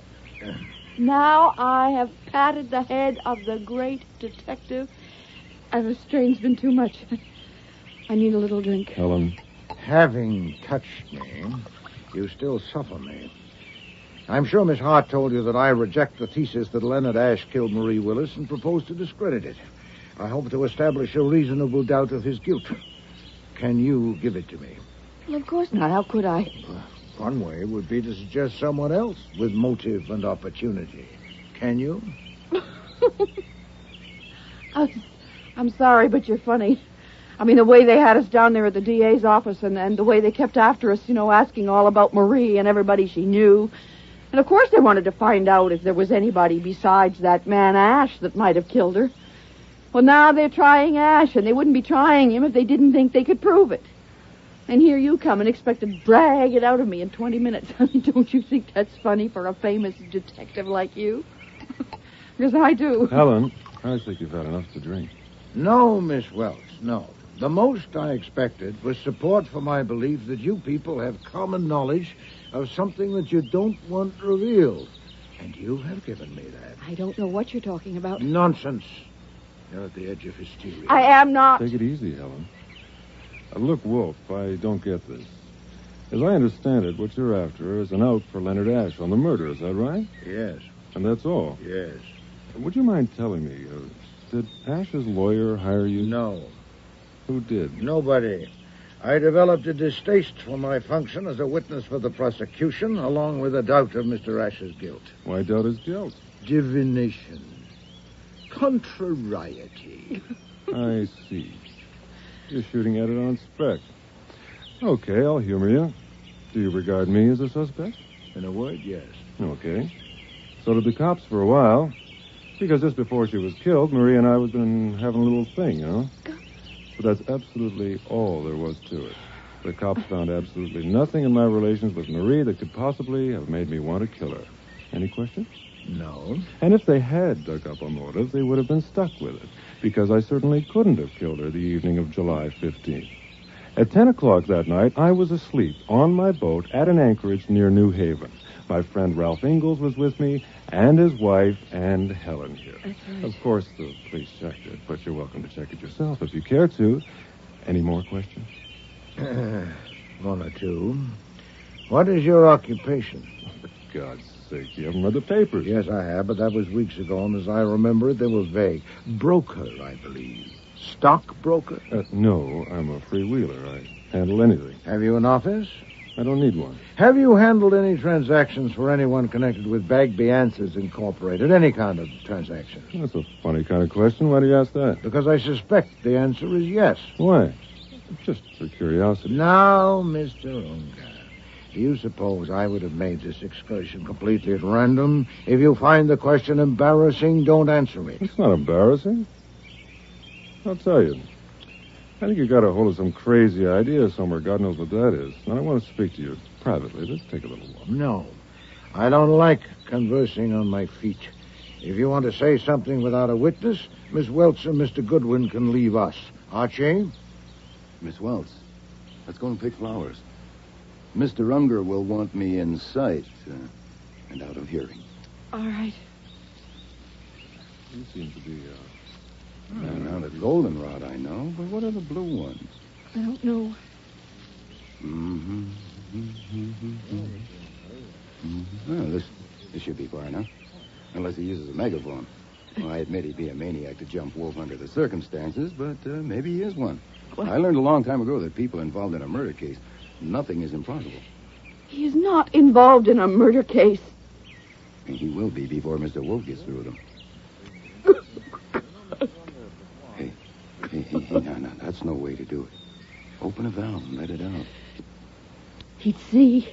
Now I have patted the head of the great detective, and the strain's been too much. I need a little drink. Helen. Having touched me, you still suffer me. I'm sure Miss Hart told you that I reject the thesis that Leonard Ashe killed Marie Willis and propose to discredit it. I hope to establish a reasonable doubt of his guilt. Can you give it to me? Well, of course not. How could I? One way would be to suggest someone else with motive and opportunity. Can you? I'm sorry, but you're funny. I mean, the way they had us down there at the DA's office and the way they kept after us, asking all about Marie and everybody she knew. And, of course, they wanted to find out if there was anybody besides that man Ashe that might have killed her. Well, now they're trying Ashe, and they wouldn't be trying him if they didn't think they could prove it. And here you come and expect to drag it out of me in 20 minutes. I mean, don't you think that's funny for a famous detective like you? Because I do. Helen, I think you've had enough to drink. No, Miss Welch, no. The most I expected was support for my belief that you people have common knowledge of something that you don't want revealed. And you have given me that. I don't know what you're talking about. Nonsense. You're at the edge of hysteria. I am not. Take it easy, Helen. Look, Wolfe, I don't get this. As I understand it, what you're after is an out for Leonard Ashe on the murder, is that right? Yes. And that's all? Yes. Would you mind telling me, did Ashe's lawyer hire you? No. Who did? Nobody. I developed a distaste for my function as a witness for the prosecution, along with a doubt of Mr. Ash's guilt. Why doubt his guilt? Divination. Contrariety. I see. You're shooting at it on spec. Okay, I'll humor you. Do you regard me as a suspect? In a word, yes. Okay. So did the cops for a while. Because just before she was killed, Marie and I had been having a little thing, you know? But that's absolutely all there was to it. The cops found absolutely nothing in my relations with Marie that could possibly have made me want to kill her. Any questions? No. And if they had dug up a motive, they would have been stuck with it, because I certainly couldn't have killed her the evening of July 15th. At 10 o'clock that night, I was asleep on my boat at an anchorage near New Haven. My friend Ralph Ingalls was with me, and his wife, and Helen here. That's right. Of course, the police checked it, but you're welcome to check it yourself if you care to. Any more questions? One or two. What is your occupation? For God's sake, you haven't read the papers. Yes, I have, but that was weeks ago, and as I remember it, they were vague. Broker, I believe. Stockbroker? No, I'm a freewheeler. I handle anything. Have you an office? I don't need one. Have you handled any transactions for anyone connected with Bagby Answers Incorporated? Any kind of transaction? That's a funny kind of question. Why do you ask that? Because I suspect the answer is yes. Why? Just for curiosity. Now, Mr. Unger, do you suppose I would have made this excursion completely at random? If you find the question embarrassing, don't answer it. It's not embarrassing. I'll tell you. I think you got a hold of some crazy idea somewhere. God knows what that is. And I want to speak to you privately. Let's take a little walk. No. I don't like conversing on my feet. If you want to say something without a witness, Miss Welch and Mr. Goodwin can leave us. Archie? Miss Welch, let's go and pick flowers. Mr. Unger will want me in sight and out of hearing. All right. You seem to be, Now, the goldenrod I know, but what are the blue ones? I don't know. Well, this should be far enough. Unless he uses a megaphone. Well, I admit he'd be a maniac to jump Wolf under the circumstances, but maybe he is one. What? I learned a long time ago that people involved in a murder case, nothing is impossible. He is not involved in a murder case. And he will be before Mr. Wolf gets through with him. Hey, no, that's no way to do it. Open a valve and let it out. He'd see.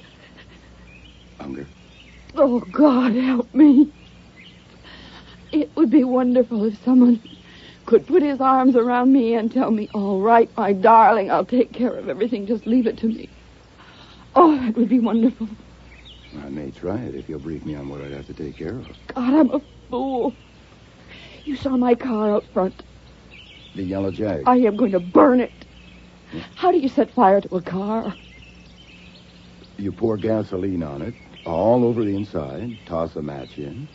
Unger. Oh, God, help me. It would be wonderful if someone could put his arms around me and tell me, all right, my darling, I'll take care of everything. Just leave it to me. Oh, that would be wonderful. I may try it if you'll brief me on what I'd have to take care of. God, I'm a fool. You saw my car out front. The yellow Jag. I am going to burn it. How do you set fire to a car? You pour gasoline on it, all over the inside, toss a match in,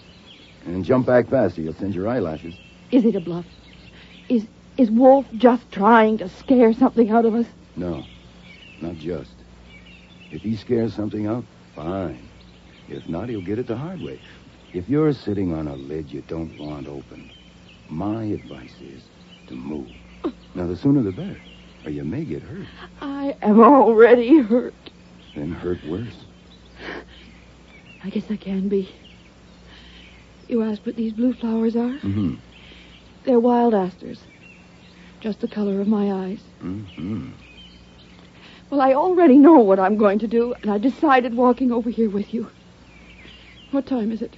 and jump back faster. You'll singe your eyelashes. Is it a bluff? Is Wolf just trying to scare something out of us? No, not just. If he scares something out, fine. If not, he'll get it the hard way. If you're sitting on a lid you don't want open, my advice is to move. Now, the sooner the better, or you may get hurt. I am already hurt. Then hurt worse. I guess I can be. You asked what these blue flowers are? Mm-hmm. They're wild asters. Just the color of my eyes. Mm-hmm. Well, I already know what I'm going to do, and I decided walking over here with you. What time is it?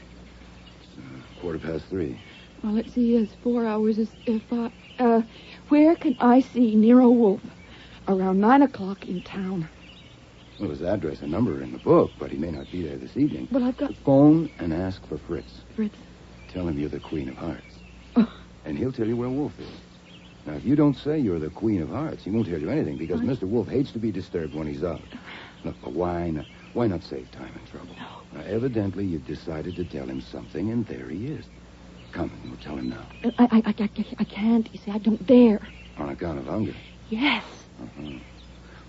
It's 3:15. Well, let's see, it's 4 hours. Where can I see Nero Wolfe? Around 9 o'clock in town. Well, his address and number are in the book, but he may not be there this evening. Well, I've got... Phone and ask for Fritz. Fritz? Tell him you're the Queen of Hearts. And he'll tell you where Wolf is. Now, if you don't say you're the Queen of Hearts, he won't tell you anything, because Mr. Wolf hates to be disturbed when he's out. Look, but why not save time and trouble? No. Now, evidently, you've decided to tell him something, and there he is. Come, we'll tell him now. I can't. You see, I don't dare. On account of Unger? Yes. Uh-huh.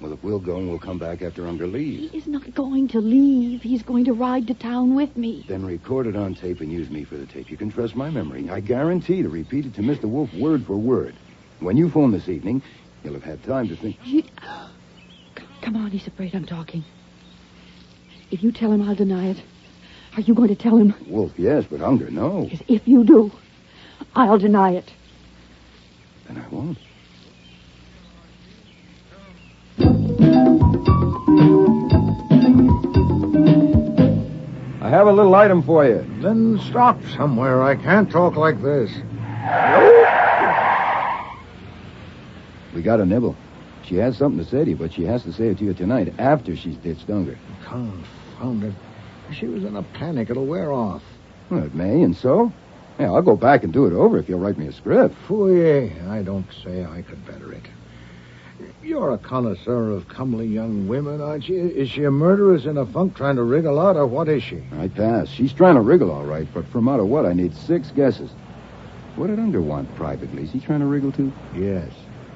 Well, if we'll go and we'll come back after Unger leaves. He is not going to leave. He's going to ride to town with me. Then record it on tape and use me for the tape. You can trust my memory. I guarantee to repeat it to Mr. Wolf word for word. When you phone this evening, you'll have had time to think. Come on, he's afraid I'm talking. If you tell him, I'll deny it. Are you going to tell him? Wolf, yes, but Unger, no. Because if you do, I'll deny it. Then I won't. I have a little item for you. Then stop somewhere. I can't talk like this. We got a nibble. She has something to say to you, but she has to say it to you tonight after she's ditched Unger. Confound it. She was in a panic. It'll wear off. Well, it may, and so? Yeah, I'll go back and do it over if you'll write me a script. Phooey. I don't say I could better it. You're a connoisseur of comely young women, aren't you? Is she a murderess in a funk trying to wriggle out, or what is she? I pass. She's trying to wriggle, all right, but from out of what, I need 6 guesses. What did Unger want privately? Is he trying to wriggle, too? Yes.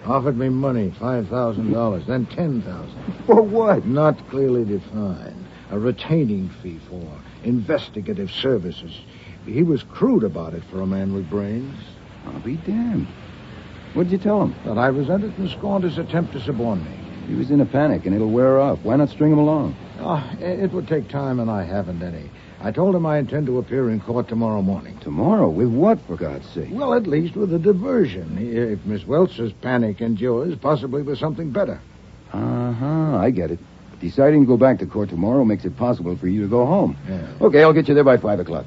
Offered me money, $5,000, then $10,000. For what? Not clearly defined. A retaining fee for investigative services. He was crude about it for a man with brains. I'll be damned. What'd you tell him? That I resented and scorned his attempt to suborn me. He was in a panic, and it'll wear off. Why not string him along? It would take time, and I haven't any. I told him I intend to appear in court tomorrow morning. Tomorrow? With what, for God's sake? Well, at least with a diversion. If Miss Welch's panic endures, possibly with something better. Uh-huh, I get it. Deciding to go back to court tomorrow makes it possible for you to go home. Yeah. Okay, I'll get you there by 5 o'clock.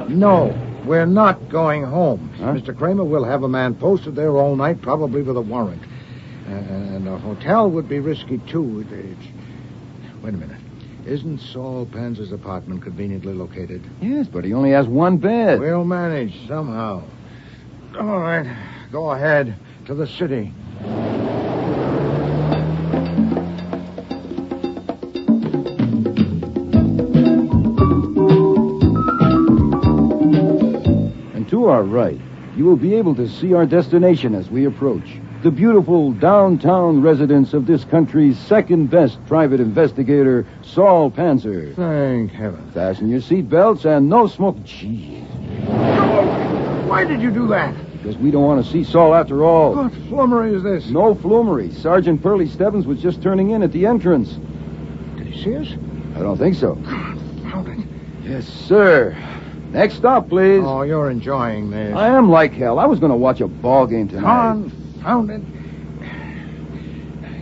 No, we're not going home. Huh? Mr. Kramer will have a man posted there all night, probably with a warrant. And a hotel would be risky, too. Wait a minute. Isn't Saul Panzer's apartment conveniently located? Yes, but he only has 1 bed. We'll manage somehow. All right, go ahead to the city. And to our right, you will be able to see our destination as we approach. The beautiful downtown residence of this country's second-best private investigator, Saul Panzer. Thank heaven. Fasten your seatbelts and no smoke. Jeez. Why did you do that? Because we don't want to see Saul after all. What flummery is this? No flummery. Sergeant Pearlie Stebbins was just turning in at the entrance. Did he see us? I don't think so. Confound it. Yes, sir. Next stop, please. Oh, you're enjoying this. I am like hell. I was going to watch a ball game tonight. Confound it.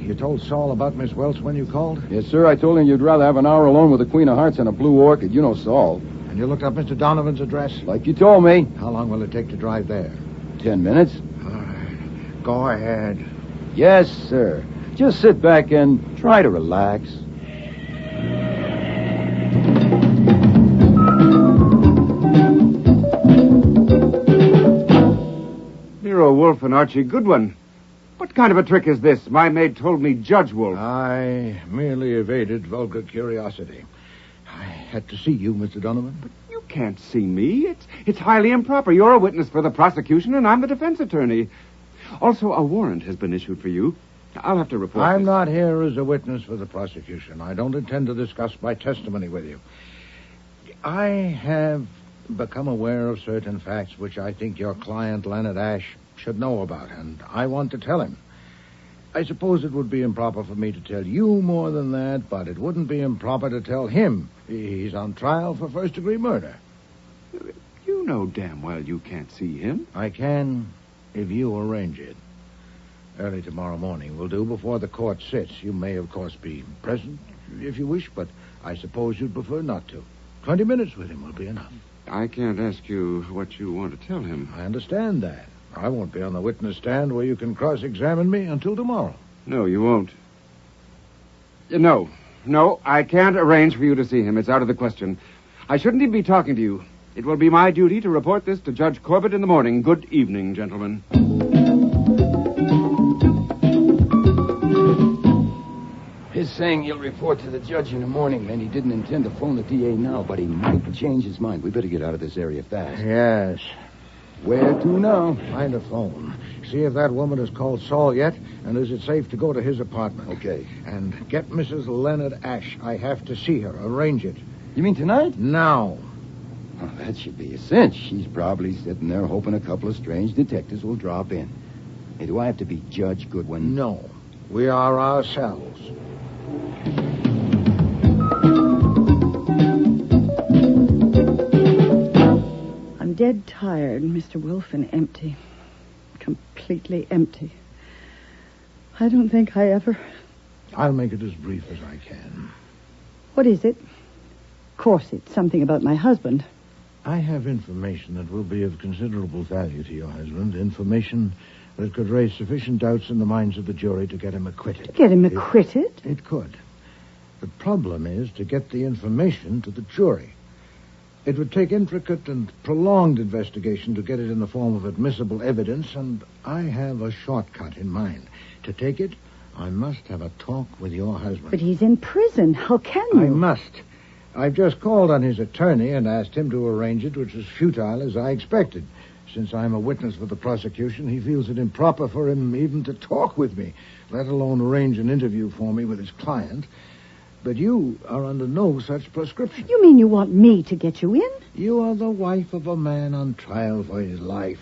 You told Saul about Miss Welch when you called? Yes, sir. I told him you'd rather have an hour alone with the Queen of Hearts and a blue orchid. You know Saul. And you looked up Mr. Donovan's address? Like you told me. How long will it take to drive there? 10 minutes. All right. Go ahead. Yes, sir. Just sit back and try to relax. Nero Wolfe and Archie Goodwin. What kind of a trick is this? My maid told me Judge Wolfe. I merely evaded vulgar curiosity. I had to see you, Mr. Donovan. But you can't see me. It's highly improper. You're a witness for the prosecution, and I'm the defense attorney. Also, a warrant has been issued for you. I'll have to report I'm this. not here as a witness for the prosecution. I don't intend to discuss my testimony with you. I have become aware of certain facts which I think your client, Leonard Ashe, should know about, and I want to tell him. I suppose it would be improper for me to tell you more than that, but it wouldn't be improper to tell him. He's on trial for first-degree murder. You know damn well you can't see him. I can if you arrange it. Early tomorrow morning will do, before the court sits. You may, of course, be present if you wish, but I suppose you'd prefer not to. 20 minutes with him will be enough. I can't ask you what you want to tell him. I understand that. I won't be on the witness stand where you can cross-examine me until tomorrow. No, you won't. No, I can't arrange for you to see him. It's out of the question. I shouldn't even be talking to you. It will be my duty to report this to Judge Corbett in the morning. Good evening, gentlemen. His saying he'll report to the judge in the morning, and he didn't intend to phone the DA now, but he might change his mind. We better get out of this area fast. Yes. Where to now? Find a phone. See if that woman has called Saul yet, and is it safe to go to his apartment. Okay. And get Mrs. Leonard Ashe. I have to see her. Arrange it. You mean tonight? Now. Oh, that should be a cinch. She's probably sitting there hoping a couple of strange detectives will drop in. Hey, do I have to be Judge Goodwin? No. We are ourselves. I'm dead tired, Mr. Wolfe, and empty. Completely empty. I don't think I ever... I'll make it as brief as I can. What is it? Of course, it's something about my husband. I have information that will be of considerable value to your husband. Information that could raise sufficient doubts in the minds of the jury to get him acquitted. To get him acquitted? It could. The problem is to get the information to the jury. It would take intricate and prolonged investigation to get it in the form of admissible evidence, and I have a shortcut in mind. To take it, I must have a talk with your husband. But he's in prison. How can you? I must. I've just called on his attorney and asked him to arrange it, which was futile as I expected. Since I'm a witness for the prosecution, he feels it improper for him even to talk with me, let alone arrange an interview for me with his client. But you are under no such prescription. You mean you want me to get you in? You are the wife of a man on trial for his life.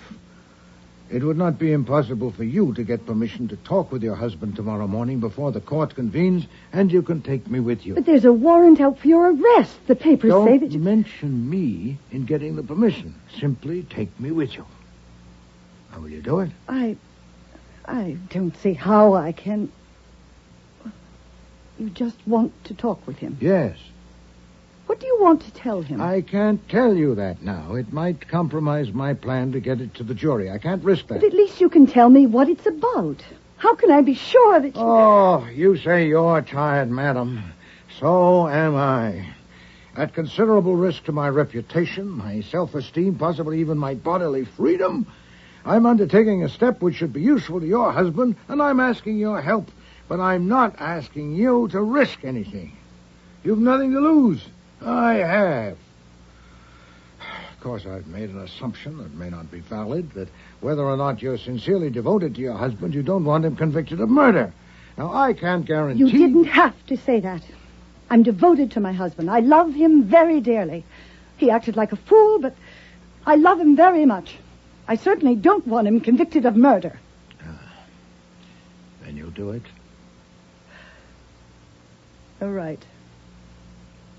It would not be impossible for you to get permission to talk with your husband tomorrow morning before the court convenes, and you can take me with you. But there's a warrant out for your arrest. The papers say that Don't mention me in getting the permission. Simply take me with you. Now, will you do it? I don't see how I can... You just want to talk with him? Yes. What do you want to tell him? I can't tell you that now. It might compromise my plan to get it to the jury. I can't risk that. But at least you can tell me what it's about. How can I be sure that you... Oh, you say you're tired, madam. So am I. At considerable risk to my reputation, my self-esteem, possibly even my bodily freedom, I'm undertaking a step which should be useful to your husband, and I'm asking your help. But I'm not asking you to risk anything. You've nothing to lose. I have. Of course, I've made an assumption that may not be valid, that whether or not you're sincerely devoted to your husband, you don't want him convicted of murder. Now, I can't guarantee... You didn't have to say that. I'm devoted to my husband. I love him very dearly. He acted like a fool, but I love him very much. I certainly don't want him convicted of murder. Then you'll do it? All right.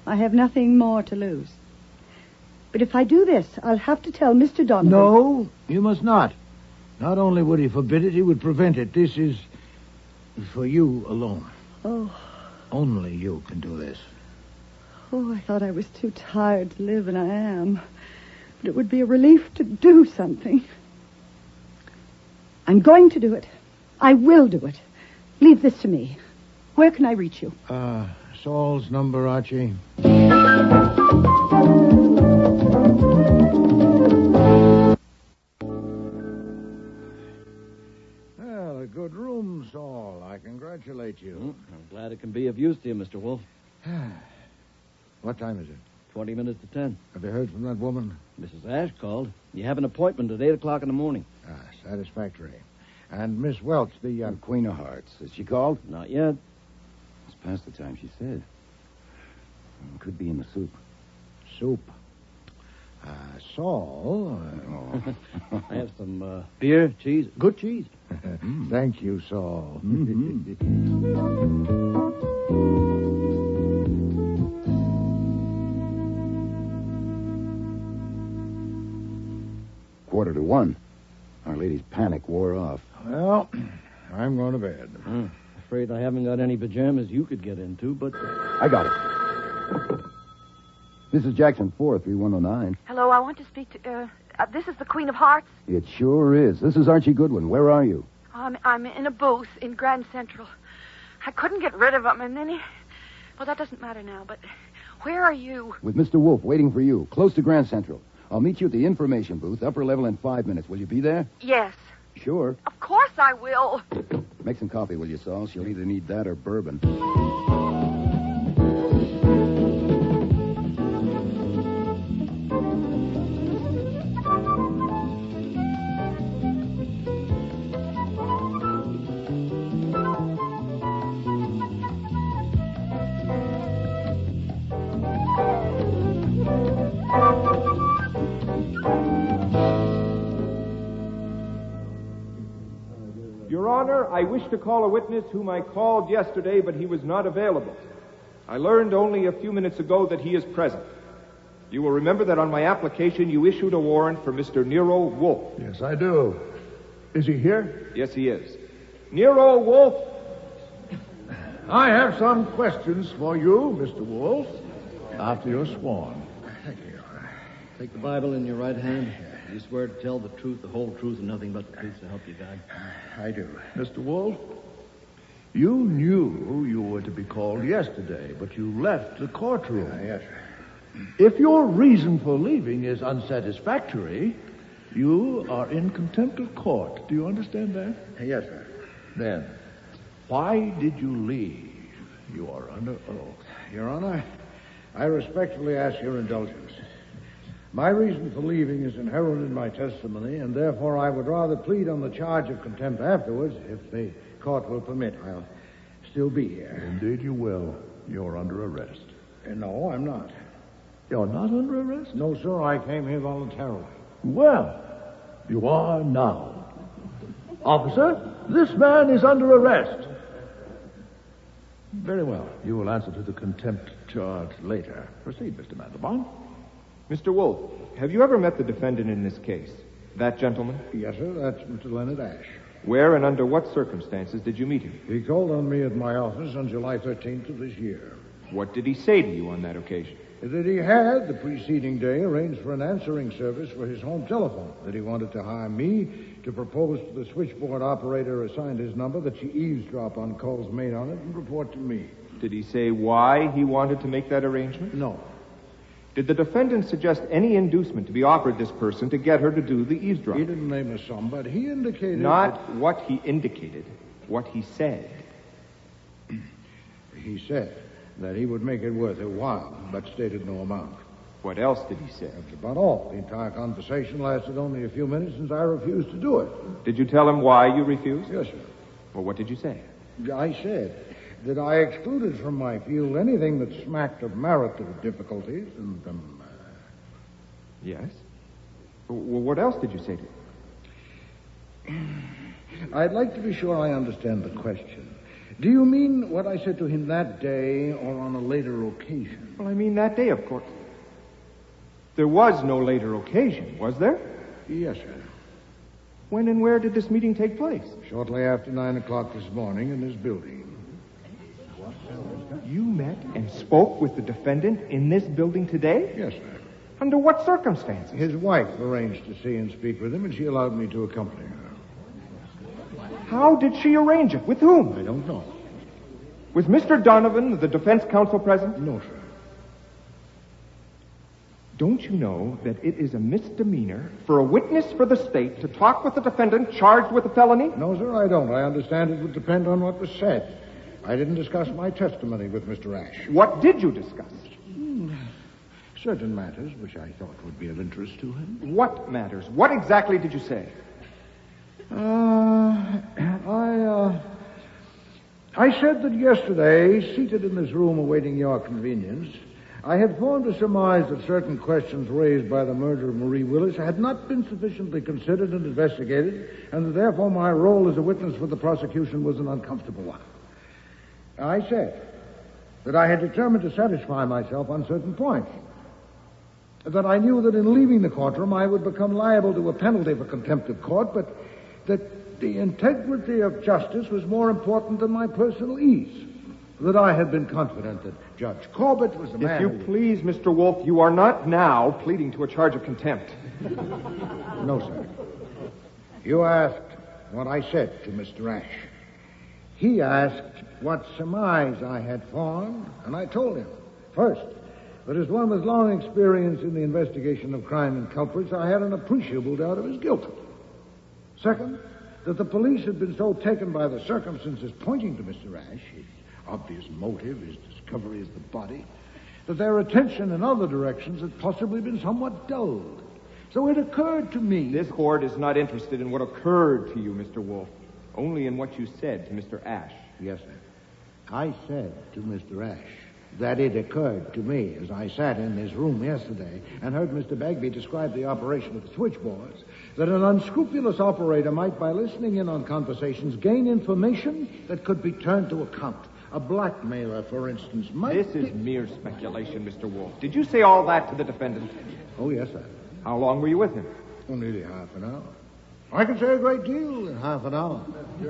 I have nothing more to lose. But if I do this, I'll have to tell Mr. Donovan... No, you must not. Not only would he forbid it, he would prevent it. This is for you alone. Oh. Only you can do this. Oh, I thought I was too tired to live, and I am. But it would be a relief to do something. I'm going to do it. I will do it. Leave this to me. Where can I reach you? Saul's number, Archie. Well, a good room, Saul. I congratulate you. I'm glad it can be of use to you, Mr. Wolfe. What time is it? 20 minutes to 10. Have you heard from that woman? Mrs. Ash called. You have an appointment at 8 o'clock in the morning. Satisfactory. And Miss Welch, the... Queen of Hearts. Has she called? Not yet. It's past the time she said. Could be in the soup. Soup? Saul... I have some beer, cheese. Good cheese. Thank you, Saul. Quarter to 1. Our lady's panic wore off. Well, I'm going to bed. Afraid I haven't got any pajamas you could get into, but... I got it. This is Jackson 4, 3109. Hello, I want to speak to... this is the Queen of Hearts. It sure is. This is Archie Goodwin. Where are you? I'm in a booth in Grand Central. I couldn't get rid of him, and then he... Well, that doesn't matter now, but where are you? With Mr. Wolfe, waiting for you, close to Grand Central. I'll meet you at the information booth, upper level, in 5 minutes. Will you be there? Yes. Sure. Of course I will. Make some coffee, will you, Saul? She'll either need that or bourbon. Your Honor, I wish to call a witness whom I called yesterday, but he was not available. I learned only a few minutes ago that he is present. You will remember that on my application you issued a warrant for Mr. Nero Wolfe. Yes, I do. Is he here? Yes, he is. Nero Wolfe. I have some questions for you, Mr. Wolfe, after you're sworn. Thank you, Your Honor. Take the Bible in your right hand. You swear to tell the truth, the whole truth, and nothing but the truth to help you God? I do. Mr. Wolfe, you knew you were to be called yesterday, but you left the courtroom. Yes, sir. If your reason for leaving is unsatisfactory, you are in contempt of court. Do you understand that? Yes, sir. Then, why did you leave? You are under oath. Your Honor, I respectfully ask your indulgence. My reason for leaving is inherent in my testimony, and therefore I would rather plead on the charge of contempt afterwards, if the court will permit. I'll still be here. Indeed you will. You're under arrest. No, I'm not. You're not under arrest? No, sir, I came here voluntarily. Well, you are now. Officer, this man is under arrest. Very well. You will answer to the contempt charge later. Proceed, Mr. Mandelbaum. Mr. Wolfe, have you ever met the defendant in this case? That gentleman? Yes, sir, that's Mr. Leonard Ash. Where and under what circumstances did you meet him? He called on me at my office on July 13th of this year. What did he say to you on that occasion? That he had, the preceding day, arranged for an answering service for his home telephone, that he wanted to hire me to propose to the switchboard operator assigned his number that she eavesdrop on calls made on it and report to me. Did he say why he wanted to make that arrangement? No. Did the defendant suggest any inducement to be offered this person to get her to do the eavesdropping? He didn't name a sum, but he indicated... Not what he indicated, what he said. He said that he would make it worth a while, but stated no amount. What else did he say? That's about all. The entire conversation lasted only a few minutes, since I refused to do it. Did you tell him why you refused? Yes, sir. Well, what did you say? I said that I excluded from my field anything that smacked of marital difficulties and, Yes? Well, what else did you say to him? I'd like to be sure I understand the question. Do you mean what I said to him that day or on a later occasion? Well, I mean that day, of course. There was no later occasion, was there? Yes, sir. When and where did this meeting take place? Shortly after 9 o'clock this morning in this building. You met and spoke with the defendant in this building today? Yes, sir. Under what circumstances? His wife arranged to see and speak with him, and she allowed me to accompany her. How did she arrange it? With whom? I don't know. Was Mr. Donovan, the defense counsel, present? No, sir. Don't you know that it is a misdemeanor for a witness for the state to talk with the defendant charged with a felony? No, sir, I don't. I understand it would depend on what was said. I didn't discuss my testimony with Mr. Ash. What did you discuss? Certain matters which I thought would be of interest to him. What matters? What exactly did you say? I said that yesterday, seated in this room awaiting your convenience, I had formed a surmise that certain questions raised by the murder of Marie Willis had not been sufficiently considered and investigated, and that therefore my role as a witness for the prosecution was an uncomfortable one. I said that I had determined to satisfy myself on certain points, that I knew that in leaving the courtroom I would become liable to a penalty for contempt of court, but that the integrity of justice was more important than my personal ease. That I had been confident that Judge Corbett was the man... If you please, Mr. Wolfe, you are not now pleading to a charge of contempt. No, sir. You asked what I said to Mr. Ash. He asked what surmise I had formed, and I told him. First, that as one with long experience in the investigation of crime and culprits, I had an appreciable doubt of his guilt. Second, that the police had been so taken by the circumstances pointing to Mr. Ash, his obvious motive, his discovery of the body, that their attention in other directions had possibly been somewhat dulled. So it occurred to me... This court is not interested in what occurred to you, Mr. Wolfe, only in what you said to Mr. Ash. Yes, sir. I said to Mr. Ash that it occurred to me as I sat in this room yesterday and heard Mr. Bagby describe the operation of the switchboards that an unscrupulous operator might, by listening in on conversations, gain information that could be turned to account. A blackmailer, for instance, might... This is mere speculation, Mr. Wolfe. Did you say all that to the defendant? Oh, yes, sir. How long were you with him? Oh, nearly half an hour. I can say a great deal in half an hour.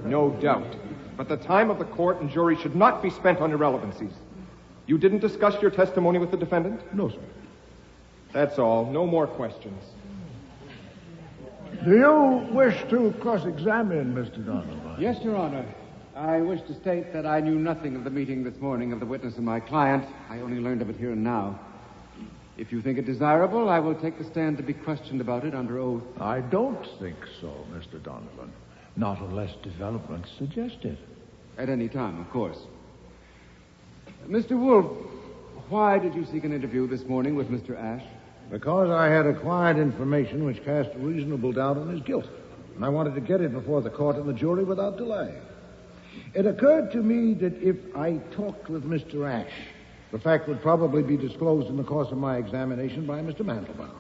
No doubt. But the time of the court and jury should not be spent on irrelevancies. You didn't discuss your testimony with the defendant? No, sir. That's all. No more questions. Do you wish to cross-examine Mr. Donovan? Yes, Your Honor. I wish to state that I knew nothing of the meeting this morning of the witness and my client. I only learned of it here and now. If you think it desirable, I will take the stand to be questioned about it under oath. I don't think so, Mr. Donovan. Not unless developments suggest it. At any time, of course. Mr. Wolfe, why did you seek an interview this morning with Mr. Ash? Because I had acquired information which cast a reasonable doubt on his guilt. And I wanted to get it before the court and the jury without delay. It occurred to me that if I talked with Mr. Ash, the fact would probably be disclosed in the course of my examination by Mr. Mandelbaum.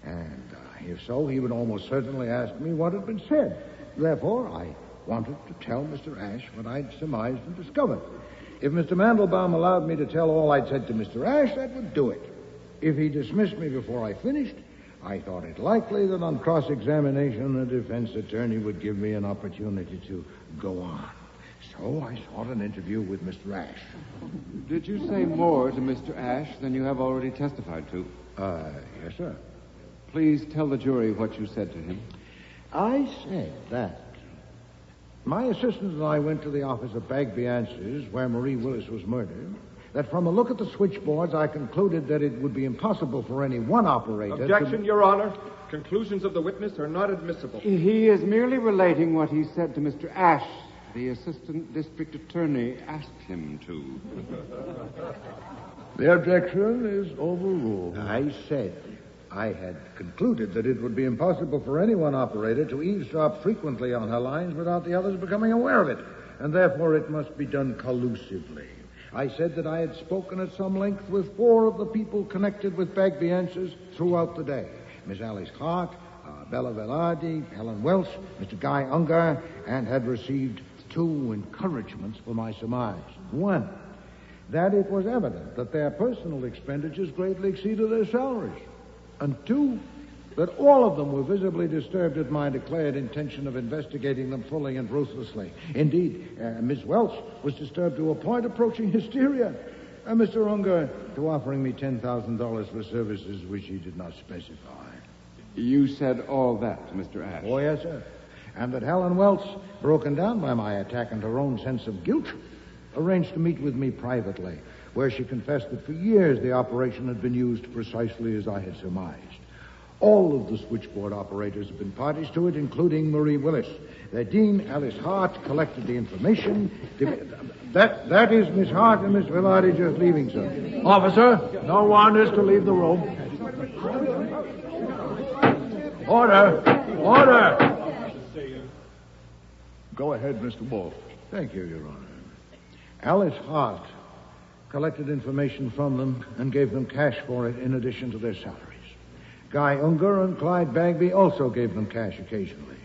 And if so, he would almost certainly ask me what had been said. Therefore, I wanted to tell Mr. Ash what I'd surmised and discovered. If Mr. Mandelbaum allowed me to tell all I'd said to Mr. Ash, that would do it. If he dismissed me before I finished, I thought it likely that on cross-examination, the defense attorney would give me an opportunity to go on. So I sought an interview with Mr. Ash. Did you say more to Mr. Ash than you have already testified to? Yes, sir. Please tell the jury what you said to him. I said that my assistant and I went to the office of Bagby Answers, where Marie Willis was murdered, that from a look at the switchboards, I concluded that it would be impossible for any one operator Objection, Your Honor. Conclusions of the witness are not admissible. He is merely relating what he said to Mr. Ash. The assistant district attorney asked him to. The objection is overruled. I said I had concluded that it would be impossible for any one operator to eavesdrop frequently on her lines without the others becoming aware of it, and therefore it must be done collusively. I said that I had spoken at some length with 4 of the people connected with Bagby Answers throughout the day. Miss Alice Hart, Bella Velarde, Helen Welch, Mr. Guy Unger, and had received 2 encouragements for my surmise. 1, that it was evident that their personal expenditures greatly exceeded their salaries. And 2, that all of them were visibly disturbed at my declared intention of investigating them fully and ruthlessly. Indeed, Miss Welch was disturbed to a point approaching hysteria, and Mr. Unger to offering me $10,000 for services which he did not specify. You said all that to Mr. Ash? Oh, yes, sir. And that Helen Welch, broken down by my attack and her own sense of guilt, arranged to meet with me privately, where she confessed that for years the operation had been used precisely as I had surmised. All of the switchboard operators have been parties to it, including Marie Willis. Their dean, Alice Hart, collected the information. That is Miss Hart and Miss Velarde just leaving, sir. Officer, no one is to leave the room. Order! Order! Go ahead, Mr. Wolfe. Thank you, Your Honor. Alice Hart collected information from them and gave them cash for it in addition to their salaries. Guy Unger and Clyde Bagby also gave them cash occasionally.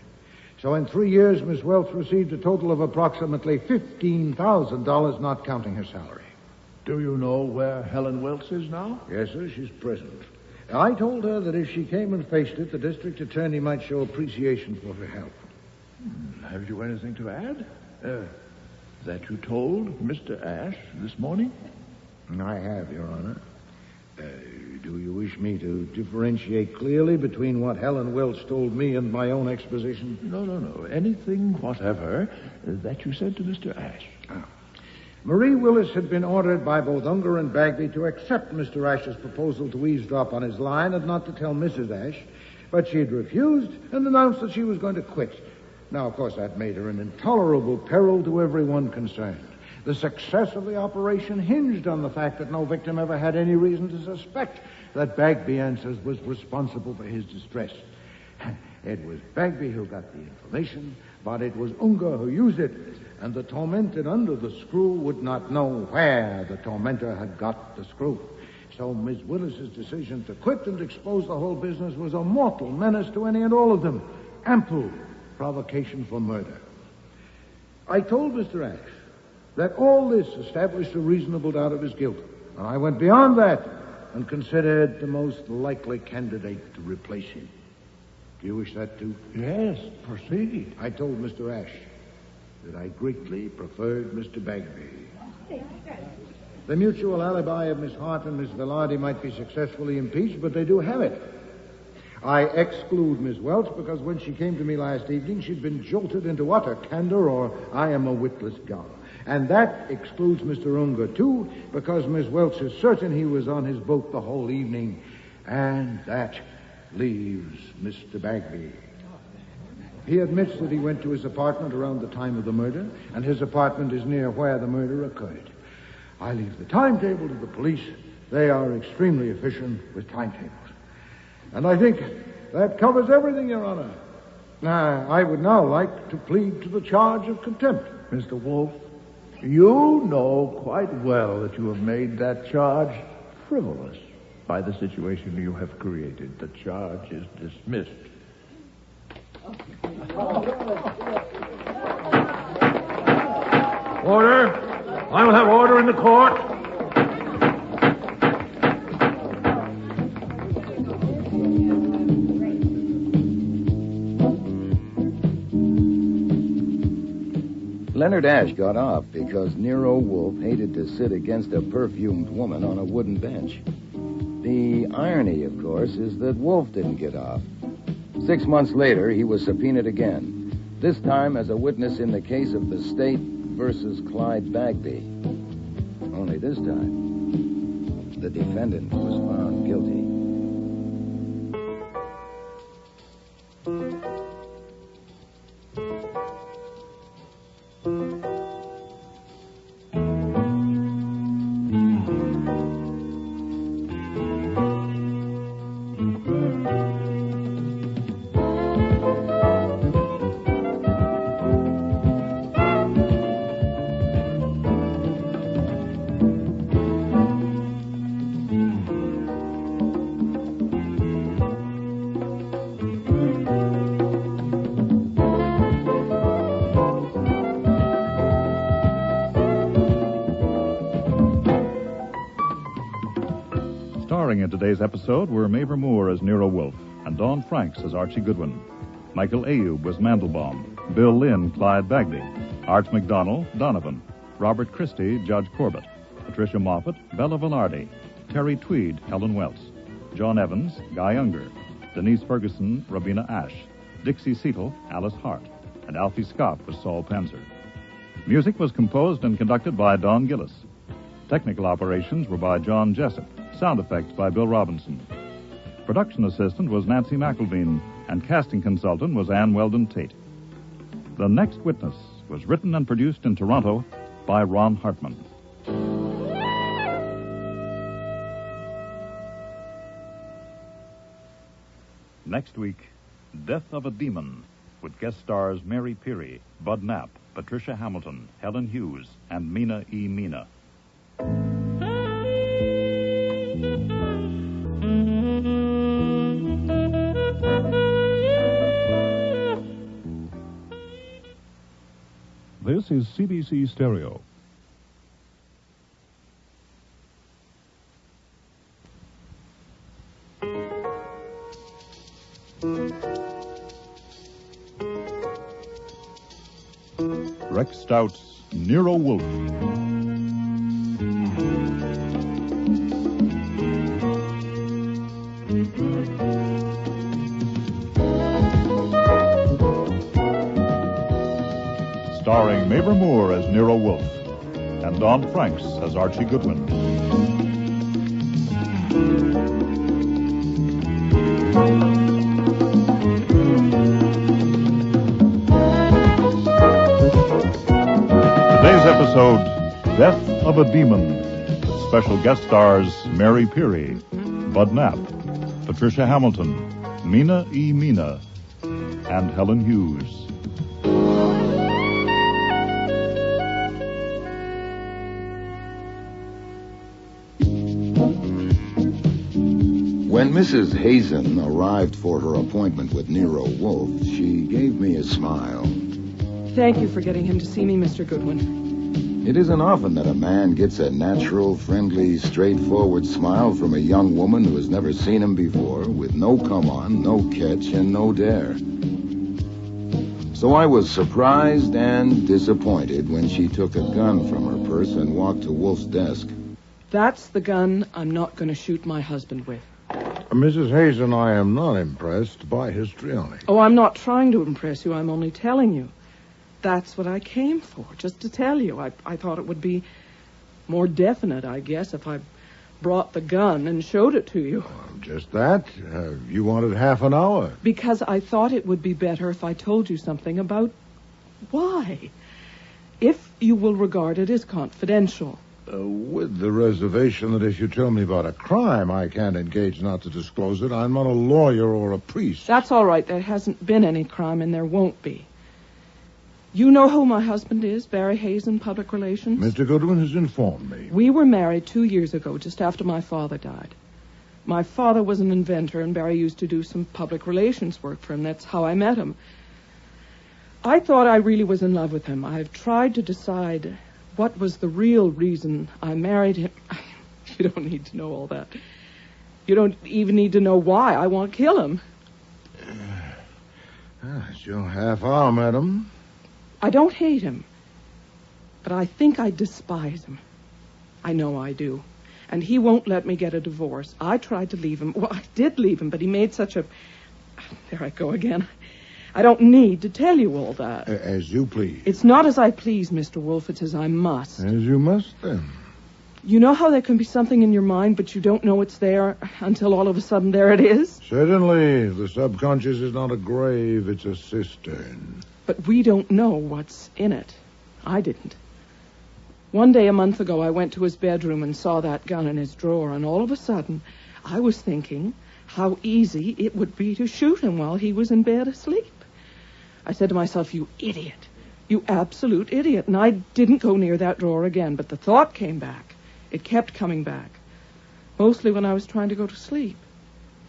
So in 3 years, Miss Welch received a total of approximately $15,000, not counting her salary. Do you know where Helen Welch is now? Yes, sir, she's present. I told her that if she came and faced it, the district attorney might show appreciation for her help. Have you anything to add? That you told Mr. Ash this morning? I have, Your Honor. Do you wish me to differentiate clearly between what Helen Welch told me and my own exposition? No. Anything whatever that you said to Mr. Ash. Marie Willis had been ordered by both Unger and Bagby to accept Mr. Ash's proposal to eavesdrop on his line and not to tell Mrs. Ash, but she had refused and announced that she was going to quit. Now, of course, that made her an intolerable peril to everyone concerned. The success of the operation hinged on the fact that no victim ever had any reason to suspect that Bagby Answers was responsible for his distress. It was Bagby who got the information, but it was Unger who used it. and the tormented under the screw would not know where the tormentor had got the screw. So Miss Willis's decision to quit and expose the whole business was a mortal menace to any and all of them. Ample provocation for murder. I told Mr. Ash that all this established a reasonable doubt of his guilt, and I went beyond that and considered the most likely candidate to replace him. Do you wish that too? Yes, proceed. I told Mr. Ash that I greatly preferred Mr. Bagby. The mutual alibi of Miss Hart and Miss Velarde might be successfully impeached, but they do have it. I exclude Miss Welch because when she came to me last evening, she'd been jolted into utter candor, or I am a witless gull. And that excludes Mr. Unger, too, because Miss Welch is certain he was on his boat the whole evening. And that leaves Mr. Bagby. He admits that he went to his apartment around the time of the murder, and his apartment is near where the murder occurred. I leave the timetable to the police. They are extremely efficient with timetables. And I think that covers everything, Your Honor. I would now like to plead to the charge of contempt. Mr. Wolfe, you know quite well that you have made that charge frivolous by the situation you have created. The charge is dismissed. Order! I will have order in the court. Leonard Ash got off because Nero Wolfe hated to sit against a perfumed woman on a wooden bench. The irony, of course, is that Wolfe didn't get off. 6 months later, he was subpoenaed again, this time as a witness in the case of the State versus Clyde Bagby. Only this time, the defendant was found guilty. Starring in today's episode were Mavor Moore as Nero Wolfe and Dawn Franks as Archie Goodwin. Michael Ayub was Mandelbaum, Bill Lynn, Clyde Bagby, Art McDonald, Donovan, Robert Christie, Judge Corbett, Patricia Moffat, Bella Velarde, Terry Tweed, Helen Welts, John Evans, Guy Unger, Denise Ferguson, Robina Ash, Dixie Seatle, Alice Hart, and Alfie Scott was Saul Panzer. Music was composed and conducted by Don Gillis. Technical operations were by John Jessup. Sound effects by Bill Robinson. Production assistant was Nancy McElveen, and casting consultant was Ann Weldon Tate. The Next Witness was written and produced in Toronto by Ron Hartman. Next week, Death of a Demon, with guest stars Mary Peary, Bud Knapp, Patricia Hamilton, Helen Hughes, and Mina E. Mina. This is CBC Stereo. Rex Stout's Nero Wolfe. Starring Mavor Moore as Nero Wolfe and Dawn Franks as Archie Goodwin. Today's episode, Death of a Demon, with special guest stars Mary Peary, Bud Knapp, Patricia Hamilton, Mina E. Mina, and Helen Hughes. When Mrs. Hazen arrived for her appointment with Nero Wolfe, she gave me a smile. Thank you for getting him to see me, Mr. Goodwin. It isn't often that a man gets a natural, friendly, straightforward smile from a young woman who has never seen him before, with no come-on, no catch, and no dare. So I was surprised and disappointed when she took a gun from her purse and walked to Wolfe's desk. That's the gun I'm not going to shoot my husband with. Mrs. Hazen, I am not impressed by histrionic. Oh, I'm not trying to impress you. I'm only telling you. That's what I came for, just to tell you. I thought it would be more definite, I guess, if I brought the gun and showed it to you. Just that? You wanted half an hour. Because I thought it would be better if I told you something about why. If you will regard it as confidential. With the reservation that if you tell me about a crime, I can't engage not to disclose it. I'm not a lawyer or a priest. That's all right. There hasn't been any crime, and there won't be. You know who my husband is, Barry Hazen, Public Relations? Mr. Goodwin has informed me. We were married 2 years ago, just after my father died. My father was an inventor, and Barry used to do some public relations work for him. That's how I met him. I thought I really was in love with him. I've tried to decide what was the real reason I married him. You don't need to know all that. You don't even need to know why I want to kill him. It's your half hour, madam. I don't hate him, but I think I despise him. I know I do. And he won't let me get a divorce. I tried to leave him. Well, I did leave him, but he made such a... There I go again. I don't need to tell you all that. As you please. It's not as I please, Mr. Wolfe. It's as I must. As you must, then. You know how there can be something in your mind, but you don't know it's there until all of a sudden there it is? Certainly. The subconscious is not a grave, it's a cistern. But we don't know what's in it. I didn't. One day a month ago, I went to his bedroom and saw that gun in his drawer, and all of a sudden, I was thinking how easy it would be to shoot him while he was in bed asleep. I said to myself, you idiot. You absolute idiot. And I didn't go near that drawer again, but the thought came back. It kept coming back. Mostly when I was trying to go to sleep.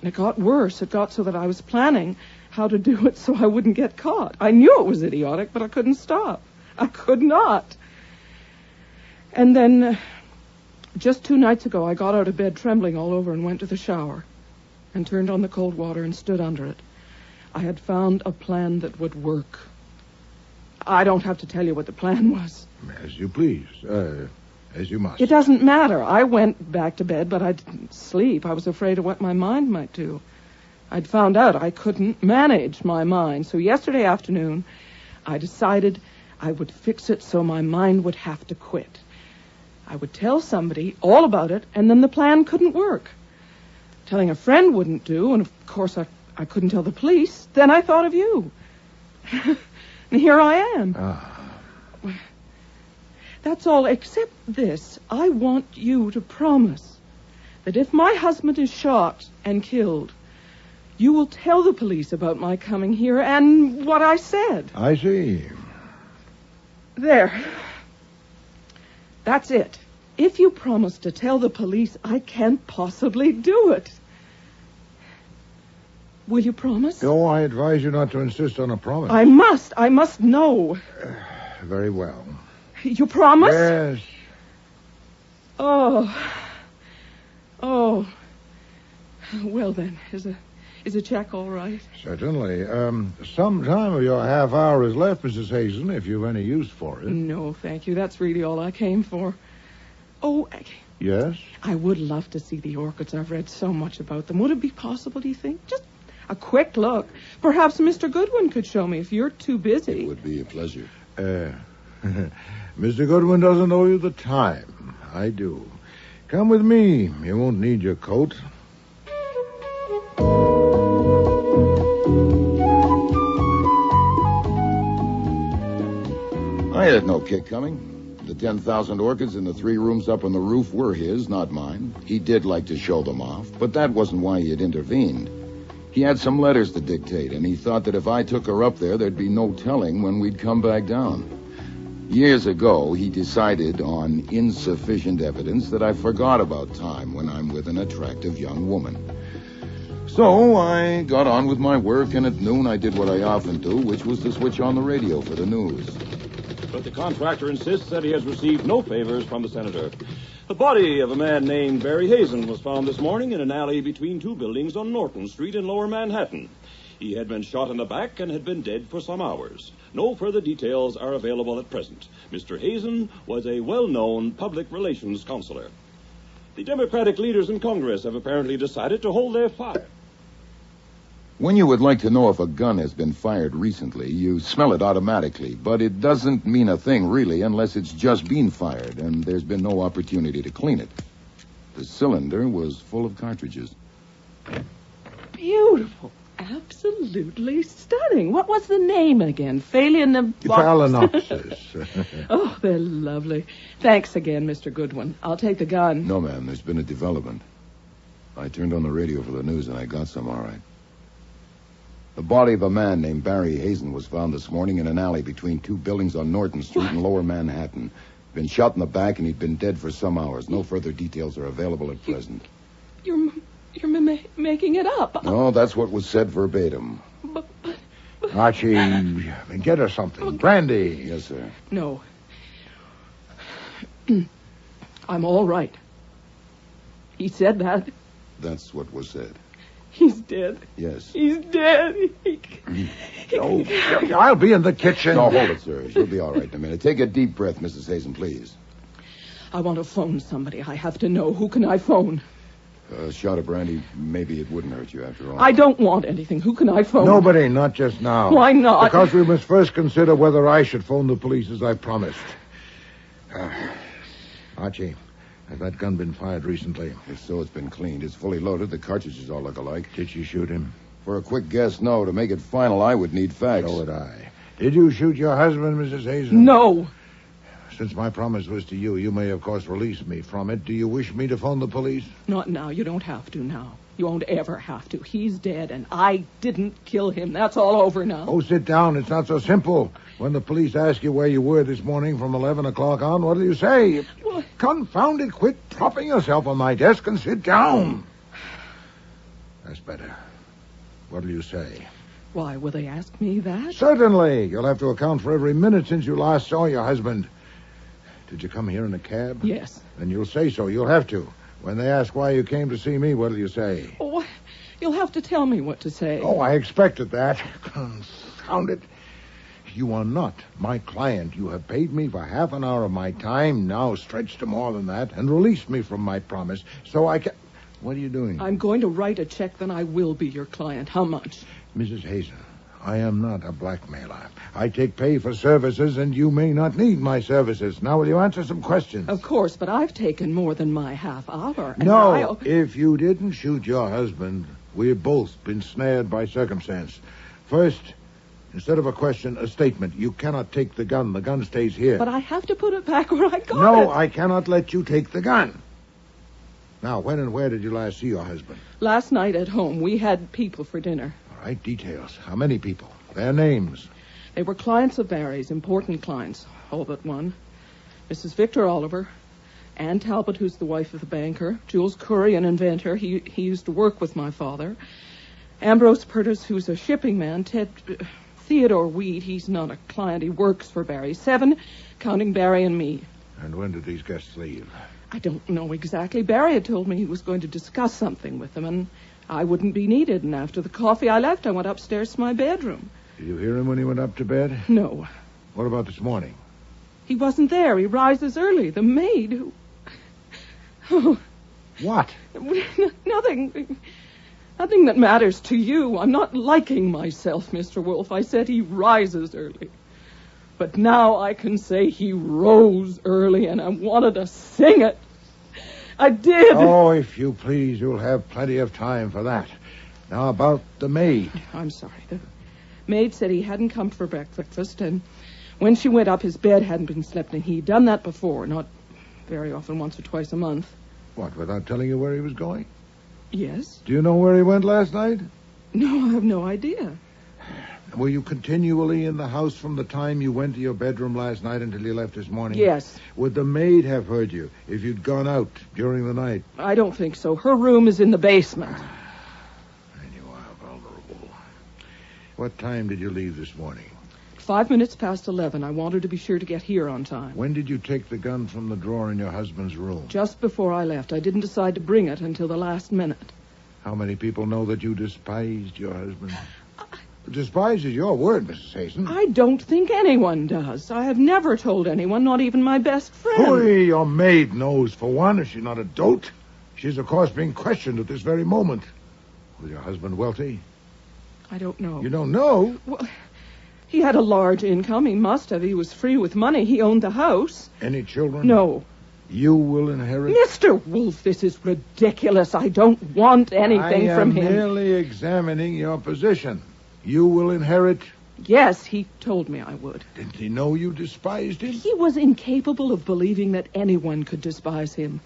And it got worse. It got so that I was planning how to do it so I wouldn't get caught. I knew it was idiotic, but I couldn't stop. I could not. And then, just 2 nights ago, I got out of bed trembling all over and went to the shower and turned on the cold water and stood under it. I had found a plan that would work. I don't have to tell you what the plan was. As you please. As you must. It doesn't matter. I went back to bed, but I didn't sleep. I was afraid of what my mind might do. I'd found out I couldn't manage my mind. So yesterday afternoon, I decided I would fix it so my mind would have to quit. I would tell somebody all about it, and then the plan couldn't work. Telling a friend wouldn't do, and of course I couldn't tell the police. Then I thought of you. And here I am. That's all, except this. I want you to promise that if my husband is shot and killed, you will tell the police about my coming here and what I said. I see. There. That's it. If you promise to tell the police, I can't possibly do it. Will you promise? No, I advise you not to insist on a promise. I must know. Very well. You promise? Yes. Oh. Well then, is a check all right? Certainly. Some time of your half hour is left, Mrs. Hazen, if you've any use for it. No, thank you. That's really all I came for. Oh, yes? I would love to see the orchids. I've read so much about them. Would it be possible, do you think? Just a quick look. Perhaps Mr. Goodwin could show me if you're too busy. It would be a pleasure. Mr. Goodwin doesn't owe you the time. I do. Come with me. You won't need your coat. I had no kick coming. The 10,000 orchids in the 3 rooms up on the roof were his, not mine. He did like to show them off, but that wasn't why he had intervened. He had some letters to dictate, and he thought that if I took her up there'd be no telling when we'd come back down. Years ago, he decided on insufficient evidence that I forgot about time when I'm with an attractive young woman. So I got on with my work, and at noon I did what I often do, which was to switch on the radio for the news. But the contractor insists that he has received no favors from the senator. The body of a man named Barry Hazen was found this morning in an alley between two buildings on Norton Street in Lower Manhattan. He had been shot in the back and had been dead for some hours. No further details are available at present. Mr. Hazen was a well-known public relations counselor. The Democratic leaders in Congress have apparently decided to hold their fire. When you would like to know if a gun has been fired recently, you smell it automatically, but it doesn't mean a thing, really, unless it's just been fired, and there's been no opportunity to clean it. The cylinder was full of cartridges. Beautiful. Absolutely stunning. What was the name again? Phalaenopsis. Oh, they're lovely. Thanks again, Mr. Goodwin. I'll take the gun. No, ma'am, there's been a development. I turned on the radio for the news, and I got some, all right. The body of a man named Barry Hazen was found this morning in an alley between two buildings on Norton Street in Lower Manhattan. Been shot in the back, and he'd been dead for some hours. No further details are available at present. You're making it up. No, that's what was said verbatim. Archie, get her something. Brandy. Yes, sir. No. I'm all right. He said that. That's what was said. He's dead. Yes. He's dead. I'll be in the kitchen. No, hold it, sir. You'll be all right in a minute. Take a deep breath, Mrs. Hazen, please. I want to phone somebody. I have to know. Who can I phone? A shot of brandy, maybe it wouldn't hurt you after all. I don't want anything. Who can I phone? Nobody, not just now. Why not? Because we must first consider whether I should phone the police as I promised. Archie, has that gun been fired recently? If so, it's been cleaned. It's fully loaded. The cartridges all look alike. Did she shoot him? For a quick guess, no. To make it final, I would need facts. So would I. Did you shoot your husband, Mrs. Hazen? No. Since my promise was to you, you may, of course, release me from it. Do you wish me to phone the police? Not now. You don't have to now. You won't ever have to. He's dead, and I didn't kill him. That's all over now. Oh, sit down. It's not so simple. When the police ask you where you were this morning from 11 o'clock on, what do you say? What? Confound it. Quit propping yourself on my desk and sit down. That's better. What'll you say? Why, will they ask me that? Certainly. You'll have to account for every minute since you last saw your husband. Did you come here in a cab? Yes. Then you'll say so. You'll have to. When they ask why you came to see me, what'll you say? Oh, you'll have to tell me what to say. Oh, I expected that. Confound it. You are not my client. You have paid me for half an hour of my time, now stretched to more than that, and released me from my promise, so I can... What are you doing? I'm going to write a check, then I will be your client. How much? Mrs. Hazen, I am not a blackmailer. I take pay for services, and you may not need my services. Now, will you answer some questions? Of course, but I've taken more than my half hour. And no, if you didn't shoot your husband, we've both been snared by circumstance. First, instead of a question, a statement. You cannot take the gun. The gun stays here. But I have to put it back where I got it. No, I cannot let you take the gun. Now, when and where did you last see your husband? Last night at home. We had people for dinner. All right, details. How many people? Their names. They were clients of Barry's, important clients, all but one. Mrs. Victor Oliver, Ann Talbot, who's the wife of the banker, Jules Curry, an inventor. He used to work with my father. Ambrose Purtis, who's a shipping man. Theodore Weed, he's not a client. He works for Barry. 7, counting Barry and me. And when did these guests leave? I don't know exactly. Barry had told me he was going to discuss something with them, and I wouldn't be needed. And after the coffee I left, I went upstairs to my bedroom. Did you hear him when he went up to bed? No. What about this morning? He wasn't there. He rises early. The maid who... Oh. What? Nothing. Nothing that matters to you. I'm not liking myself, Mr. Wolfe. I said he rises early. But now I can say he rose early, and I wanted to sing it. I did. Oh, if you please, you'll have plenty of time for that. Now, about the maid. I'm sorry. The maid said he hadn't come for breakfast, and when she went up, his bed hadn't been slept in. He'd done that before, not very often, once or twice a month. What, without telling you where he was going? Yes. Do you know where he went last night? No, I have no idea. Were you continually in the house from the time you went to your bedroom last night until you left this morning? Yes. Would the maid have heard you if you'd gone out during the night? I don't think so. Her room is in the basement. What time did you leave this morning? 5 minutes past 11. I wanted to be sure to get here on time. When did you take the gun from the drawer in your husband's room? Just before I left. I didn't decide to bring it until the last minute. How many people know that you despised your husband? Despise is your word, Mrs. Hazen. I don't think anyone does. I have never told anyone, not even my best friend. Hooey, your maid knows, for one. Is she not a dolt? She's, of course, being questioned at this very moment. Was your husband wealthy? I don't know. You don't know? Well, he had a large income. He must have. He was free with money. He owned the house. Any children? No. You will inherit? Mr. Wolfe, this is ridiculous. I don't want anything from him. I am merely examining your position. You will inherit? Yes, he told me I would. Didn't he know you despised him? He was incapable of believing that anyone could despise him.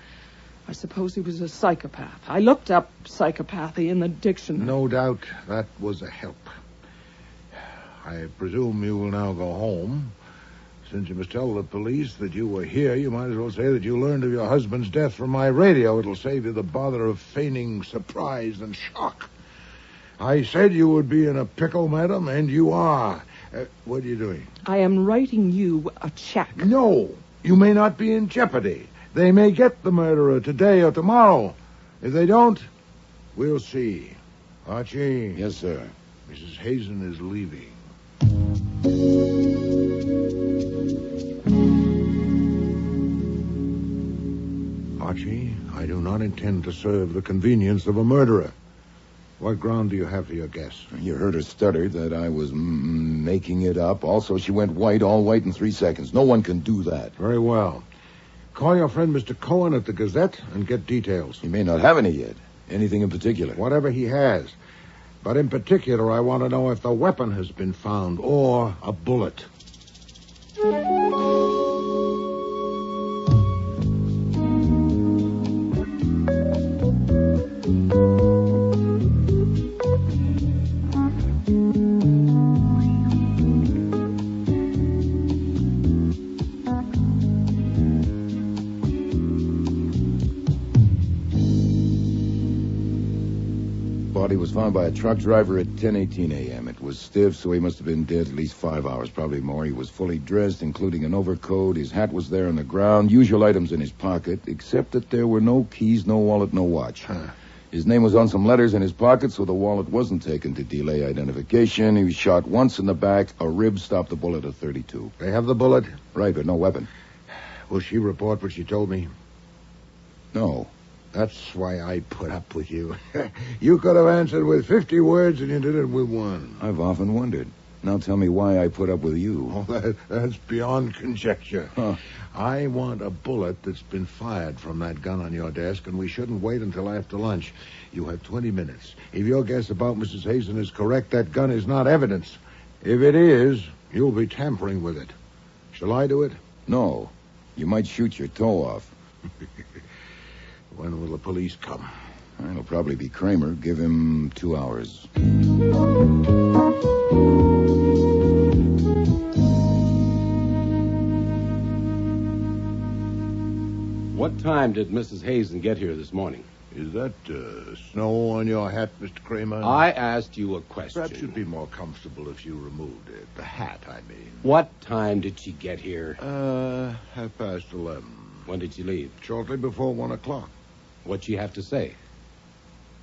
I suppose he was a psychopath. I looked up psychopathy in the dictionary. No doubt that was a help. I presume you will now go home. Since you must tell the police that you were here, you might as well say that you learned of your husband's death from my radio. It'll save you the bother of feigning surprise and shock. I said you would be in a pickle, madam, and you are. What are you doing? I am writing you a check. No, you may not be in jeopardy. They may get the murderer today or tomorrow. If they don't, we'll see. Archie. Yes, sir. Mrs. Hazen is leaving. Archie, I do not intend to serve the convenience of a murderer. What ground do you have for your guess? You heard her stutter that I was making it up. Also, she went white, all white in 3 seconds. No one can do that. Very well. Call your friend Mr. Cohen at the Gazette and get details. He may not have any yet. Anything in particular? Whatever he has. But in particular, I want to know if the weapon has been found or a bullet. Body was found by a truck driver at 10:18 a.m. It was stiff, so he must have been dead at least 5 hours, probably more. He was fully dressed, including an overcoat. His hat was there on the ground. Usual items in his pocket, except that there were no keys, no wallet, no watch. His name was on some letters in his pocket, so the wallet wasn't taken to delay identification. He was shot once in the back. A rib stopped the bullet at 32. They have the bullet? Right, but no weapon. Will she report what she told me? No. That's why I put up with you. You could have answered with 50 words, and you did it with 1. I've often wondered. Now tell me why I put up with you. Oh, that's beyond conjecture. Huh. I want a bullet that's been fired from that gun on your desk, and we shouldn't wait until after lunch. You have 20 minutes. If your guess about Mrs. Hazen is correct, that gun is not evidence. If it is, you'll be tampering with it. Shall I do it? No. You might shoot your toe off. When will the police come? It'll probably be Kramer. Give him 2 hours. What time did Mrs. Hazen get here this morning? Is that snow on your hat, Mr. Kramer? I asked you a question. Perhaps you'd be more comfortable if you removed it. The hat, I mean. What time did she get here? 11:30. When did she leave? Shortly before 1 o'clock. What'd she have to say?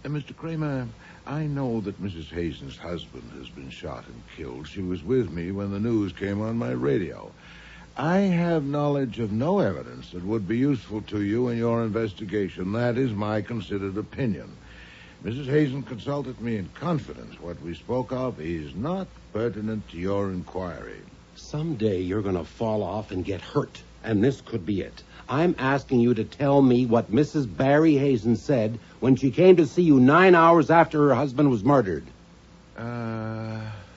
Mr. Kramer, I know that Mrs. Hazen's husband has been shot and killed. She was with me when the news came on my radio. I have knowledge of no evidence that would be useful to you in your investigation. That is my considered opinion. Mrs. Hazen consulted me in confidence. What we spoke of is not pertinent to your inquiry. Someday you're going to fall off and get hurt, and this could be it. I'm asking you to tell me what Mrs. Barry Hazen said when she came to see you 9 hours after her husband was murdered.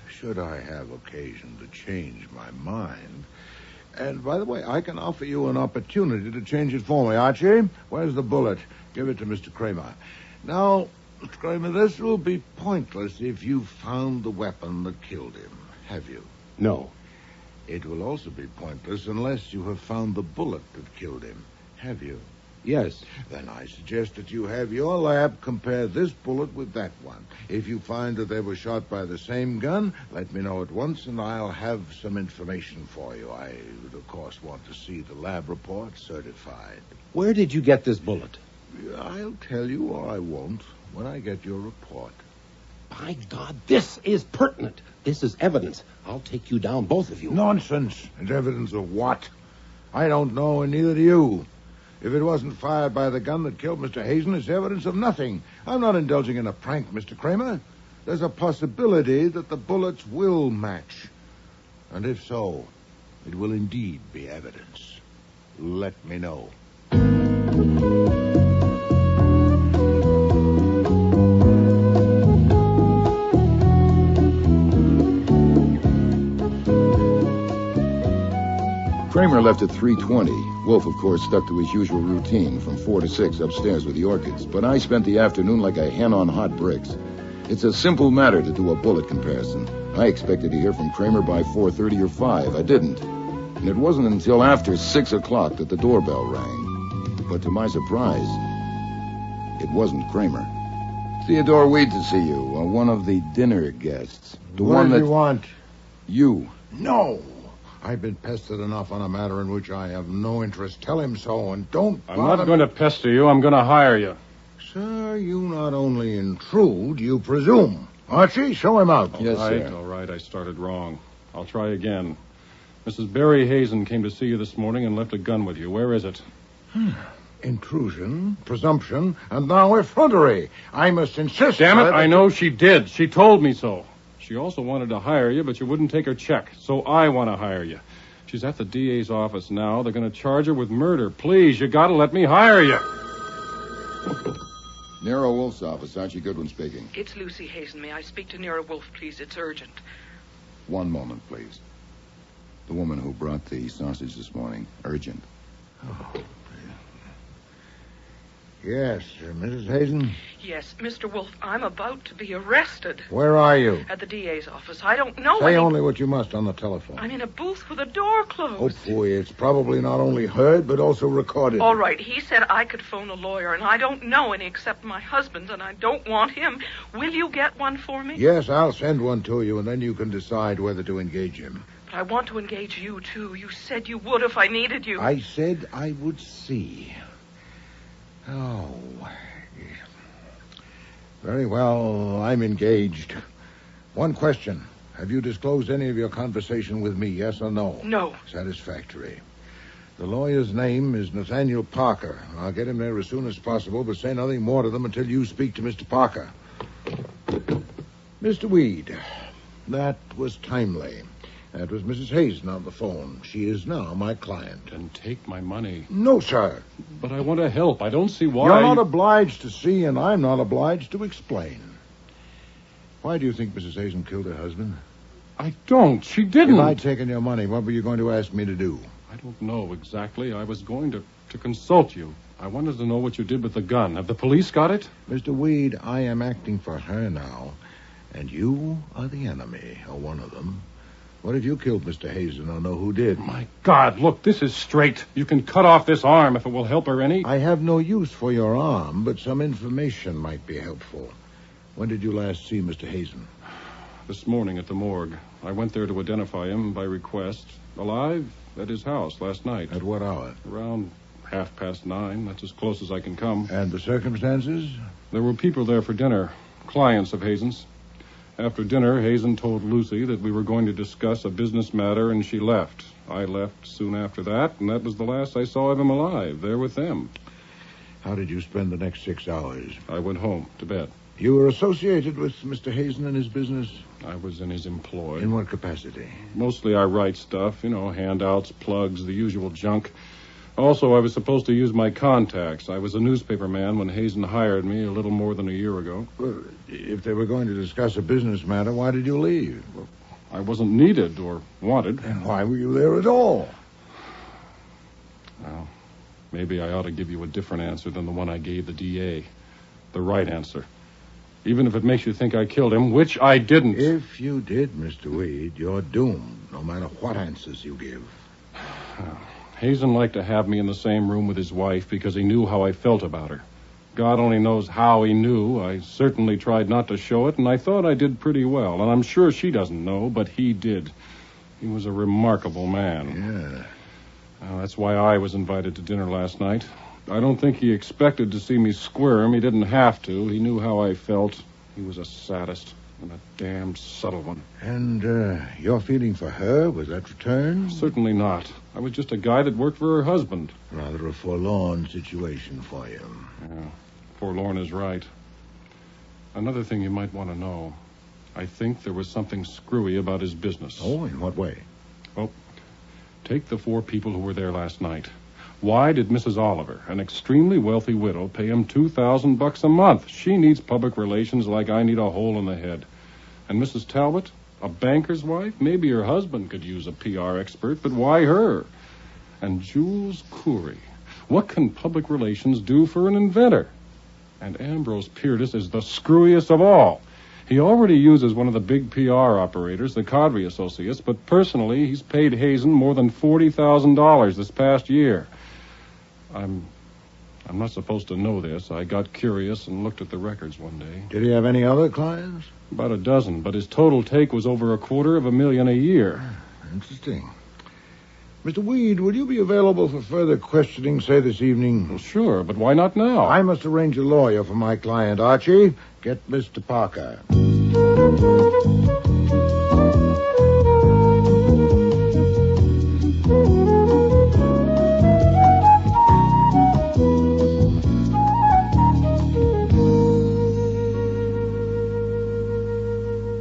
Should I have occasion to change my mind. And, by the way, I can offer you an opportunity to change it for me. Archie, where's the bullet? Give it to Mr. Kramer. Now, Mr. Kramer, this will be pointless if you found the weapon that killed him. Have you? No. It will also be pointless unless you have found the bullet that killed him. Have you? Yes. Then I suggest that you have your lab compare this bullet with that one. If you find that they were shot by the same gun, let me know at once, and I'll have some information for you. I would, of course, want to see the lab report certified. Where did you get this bullet? I'll tell you, or I won't, when I get your report. By God, this is pertinent. This is evidence. I'll take you down, both of you. Nonsense. And evidence of what? I don't know, and neither do you. If it wasn't fired by the gun that killed Mr. Hazen, it's evidence of nothing. I'm not indulging in a prank, Mr. Kramer. There's a possibility that the bullets will match. And if so, it will indeed be evidence. Let me know. Kramer left at 3:20. Wolfe, of course, stuck to his usual routine from 4 to 6 upstairs with the orchids. But I spent the afternoon like a hen on hot bricks. It's a simple matter to do a bullet comparison. I expected to hear from Kramer by 4:30 or 5. I didn't. And it wasn't until after 6 o'clock that the doorbell rang. But to my surprise, it wasn't Kramer. Theodore Weed to see you, one of the dinner guests. The What one do that... you want? You. No. I've been pestered enough on a matter in which I have no interest. Tell him so, and don't I'm not going to pester you. I'm going to hire you. Sir, you not only intrude, you presume. Archie, show him out. All right. I started wrong. I'll try again. Mrs. Barry Hazen came to see you this morning and left a gun with you. Where is it? Intrusion, presumption, and now effrontery. I must insist. Damn it, sir, I know she did. She told me so. She also wanted to hire you, but you wouldn't take her check, so I want to hire you. She's at the DA's office now. They're going to charge her with murder. Please, you got to let me hire you. Nero Wolfe's office. Archie Goodwin speaking. It's Lucy Hazen. May I speak to Nero Wolfe, please? It's urgent. One moment, please. The woman who brought the sausage this morning. Urgent. Yes, Mrs. Hazen? Yes, Mr. Wolfe, I'm about to be arrested. Where are you? At the DA's office. I don't know Say only what you must on the telephone. I'm in a booth with a door closed. Oh, boy, it's probably not only heard, but also recorded. All right, he said I could phone a lawyer, and I don't know any except my husband's, and I don't want him. Will you get one for me? Yes, I'll send one to you, and then you can decide whether to engage him. But I want to engage you, too. You said you would if I needed you. I said I would see. Oh. Very well, I'm engaged. One question. Have you disclosed any of your conversation with me, yes or no? No. Satisfactory. The lawyer's name is Nathaniel Parker. I'll get him there as soon as possible, but say nothing more to them until you speak to Mr. Parker. Mr. Weed, that was timely. That was Mrs. Hazen on the phone. She is now my client. And take my money. No, sir. But I want to help. I don't see why. You're not obliged to see, and I'm not obliged to explain. Why do you think Mrs. Hazen killed her husband? I don't. She didn't. If I'd taken your money, what were you going to ask me to do? I don't know exactly. I was going to consult you. I wanted to know what you did with the gun. Have the police got it? Mr. Weed, I am acting for her now, and you are the enemy, or one of them. What if you killed Mr. Hazen? I know who did. My God, look, this is straight. You can cut off this arm if it will help her any. I have no use for your arm, but some information might be helpful. When did you last see Mr. Hazen? This morning at the morgue. I went there to identify him by request. Alive at his house last night. At what hour? Around 9:30. That's as close as I can come. And the circumstances? There were people there for dinner. Clients of Hazen's. After dinner, Hazen told Lucy that we were going to discuss a business matter, and she left. I left soon after that, and that was the last I saw of him alive, there with them. How did you spend the next 6 hours? I went home, to bed. You were associated with Mr. Hazen and his business? I was in his employ. In what capacity? Mostly I write stuff, handouts, plugs, the usual junk. Also, I was supposed to use my contacts. I was a newspaper man when Hazen hired me a little more than a year ago. Well, if they were going to discuss a business matter, why did you leave? Well, I wasn't needed or wanted. And why were you there at all? Well, maybe I ought to give you a different answer than the one I gave the DA. The right answer. Even if it makes you think I killed him, which I didn't. If you did, Mr. Weed, you're doomed, no matter what answers you give. Hazen liked to have me in the same room with his wife because he knew how I felt about her. God only knows how he knew. I certainly tried not to show it, and I thought I did pretty well. And I'm sure she doesn't know, but he did. He was a remarkable man. Yeah. That's why I was invited to dinner last night. I don't think he expected to see me squirm. He didn't have to. He knew how I felt. He was a sadist, and a damn subtle one. And your feeling for her, was that returned? Certainly not. I was just a guy that worked for her husband. Rather a forlorn situation for you. Yeah, forlorn is right. Another thing you might want to know. I think there was something screwy about his business. Oh, in what way? Well, take the 4 people who were there last night. Why did Mrs. Oliver, an extremely wealthy widow, pay him $2,000 a month? She needs public relations like I need a hole in the head. And Mrs. Talbot, a banker's wife? Maybe her husband could use a PR expert, but why her? And Jules Coury. What can public relations do for an inventor? And Ambrose Piertis is the screwiest of all. He already uses one of the big PR operators, the Cadre Associates, but personally, he's paid Hazen more than $40,000 this past year. I'm not supposed to know this. I got curious and looked at the records one day. Did he have any other clients? About a dozen, but his total take was over $250,000 a year. Interesting. Mr. Weed, will you be available for further questioning, say, this evening? Well, sure, but why not now? I must arrange a lawyer for my client, Archie. Get Mr. Parker.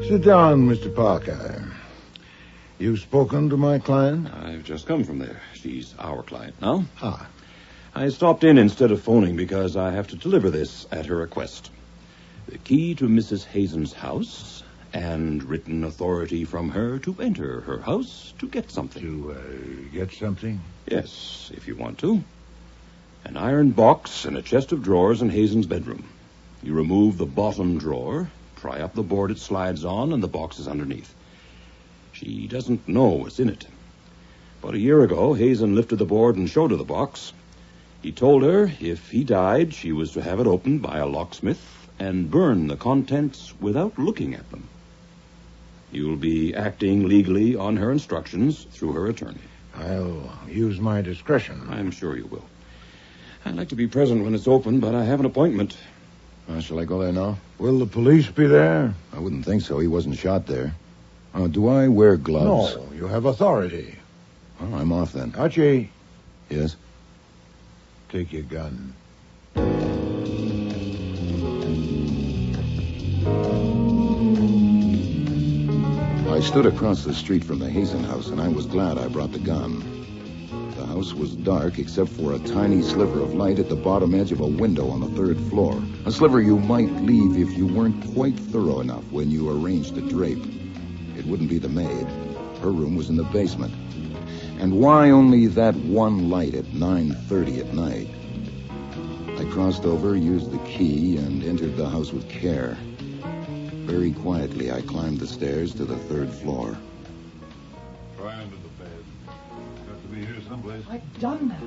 Sit down, Mr. Parker. You've spoken to my client? I've just come from there. She's our client now. Ah. I stopped in instead of phoning because I have to deliver this at her request. The key to Mrs. Hazen's house and written authority from her to enter her house to get something. To get something? Yes, if you want to. An iron box and a chest of drawers in Hazen's bedroom. You remove the bottom drawer, pry up the board it slides on, and the box is underneath. She doesn't know what's in it. About a year ago, Hazen lifted the board and showed her the box. He told her if he died, she was to have it opened by a locksmith and burn the contents without looking at them. You'll be acting legally on her instructions through her attorney. I'll use my discretion. I'm sure you will. I'd like to be present when it's open, but I have an appointment. Shall I go there now? Will the police be there? I wouldn't think so. He wasn't shot there. Do I wear gloves? No, you have authority. Oh, I'm off then. Archie. Yes? Take your gun. I stood across the street from the Hazen house, and I was glad I brought the gun. The house was dark except for a tiny sliver of light at the bottom edge of a window on the 3rd floor. A sliver you might leave if you weren't quite thorough enough when you arranged the drape. It wouldn't be the maid. Her room was in the basement. And why only that one light at 9:30 at night? I crossed over, used the key, and entered the house with care. Very quietly, I climbed the stairs to the 3rd floor. Try under the bed. Got to be here someplace. I've done that.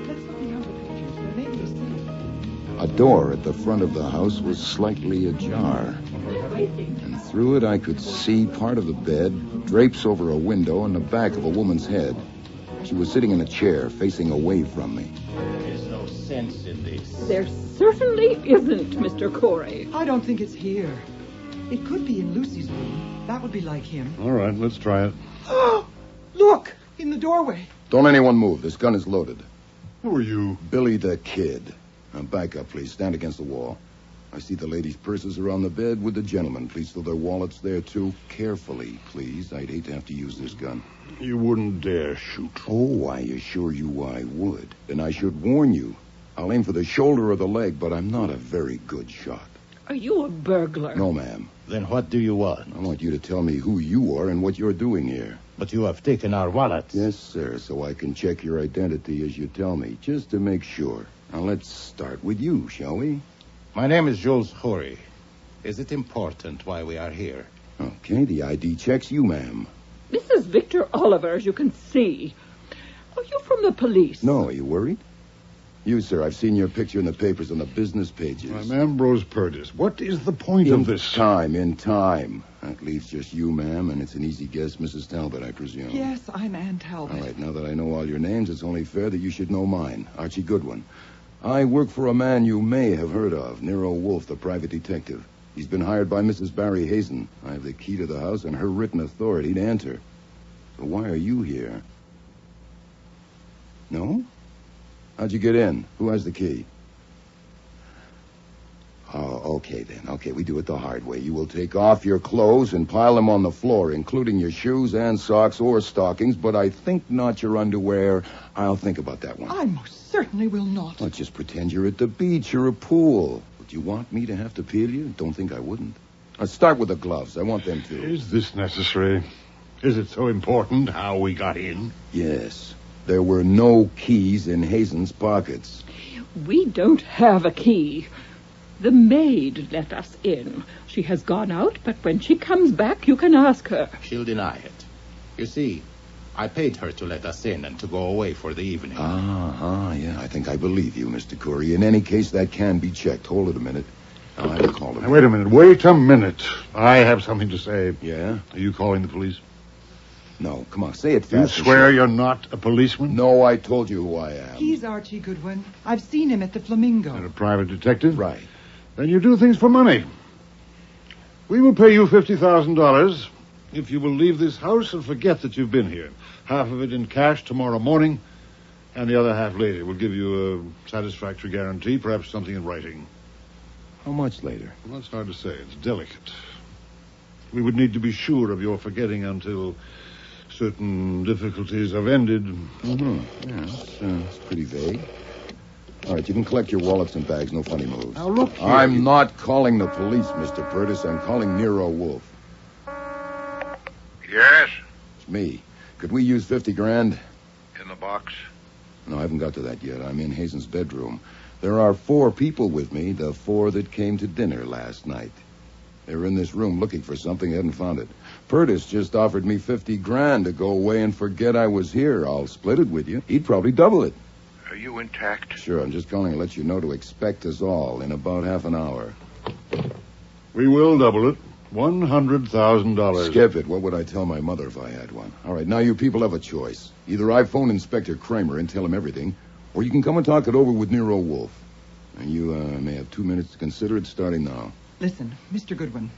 Let's look behind the pictures. There may be a safe. A door at the front of the house was slightly ajar. And through it, I could see part of the bed, drapes over a window, and the back of a woman's head. She was sitting in a chair, facing away from me. There's no sense in this. There certainly isn't, Mr. Corey. I don't think it's here. It could be in Lucy's room. That would be like him. All right, let's try it. Look! In the doorway. Don't anyone move. This gun is loaded. Who are you? Billy the Kid. Now back up, please. Stand against the wall. I see the ladies' purses are on the bed with the gentlemen. Please throw their wallets there, too. Carefully, please. I'd hate to have to use this gun. You wouldn't dare shoot. Oh, I assure you I would. And I should warn you. I'll aim for the shoulder or the leg, but I'm not a very good shot. Are you a burglar? No, ma'am. Then what do you want? I want you to tell me who you are and what you're doing here. But you have taken our wallets. Yes, sir, so I can check your identity as you tell me, just to make sure. Now, let's start with you, shall we? My name is Jules Coury. Is it important why we are here? Okay, the ID checks you, ma'am. This is Victor Oliver, as you can see. Are you from the police? No, are you worried? You, sir, I've seen your picture in the papers on the business pages. I'm Ambrose Purtis. What is the point of this? In time. That leaves just you, ma'am, and it's an easy guess, Mrs. Talbot, I presume. Yes, I'm Ann Talbot. All right, now that I know all your names, it's only fair that you should know mine, Archie Goodwin. I work for a man you may have heard of, Nero Wolfe, the private detective. He's been hired by Mrs. Barry Hazen. I have the key to the house and her written authority to enter. So why are you here? No? How'd you get in? Who has the key? Oh, okay then. Okay, we do it the hard way. You will take off your clothes and pile them on the floor, including your shoes and socks or stockings, but I think not your underwear. I'll think about that one. I most certainly will not. Let's just pretend you're at the beach or a pool. Would you want me to have to peel you? Don't think I wouldn't. Let's start with the gloves. I want them too. Is this necessary? Is it so important how we got in? Yes. There were no keys in Hazen's pockets. We don't have a key. The maid let us in. She has gone out, but when she comes back, you can ask her. She'll deny it. You see, I paid her to let us in and to go away for the evening. Yeah, I think I believe you, Mr. Corey. In any case, that can be checked. Hold it a minute. I'll have to call him. Now, wait a minute. I have something to say. Yeah? Are you calling the police? No, come on, say it fast. You swear you're not a policeman? No, I told you who I am. He's Archie Goodwin. I've seen him at the Flamingo. And a private detective? Right. Then you do things for money. We will pay you $50,000 if you will leave this house and forget that you've been here. Half of it in cash tomorrow morning, and the other half later. We'll give you a satisfactory guarantee, perhaps something in writing. How much later? Well, that's hard to say. It's delicate. We would need to be sure of your forgetting until certain difficulties have ended. Mm-hmm. Yeah, it's pretty vague. All right, you can collect your wallets and bags. No funny moves. Now, look here. I'm not calling the police, Mr. Purtis. I'm calling Nero Wolfe. Yes? It's me. Could we use 50 grand? In the box? No, I haven't got to that yet. I'm in Hazen's bedroom. There are 4 people with me, the 4 that came to dinner last night. They were in this room looking for something, hadn't found it. Purtis just offered me 50 grand to go away and forget I was here. I'll split it with you. He'd probably double it. Are you intact? Sure, I'm just calling to let you know to expect us all in about half an hour. We will double it. $100,000. Skip it. What would I tell my mother if I had one? All right, now you people have a choice. Either I phone Inspector Kramer and tell him everything, or you can come and talk it over with Nero Wolfe. And you may have 2 minutes to consider it starting now. Listen, Mr. Goodwin,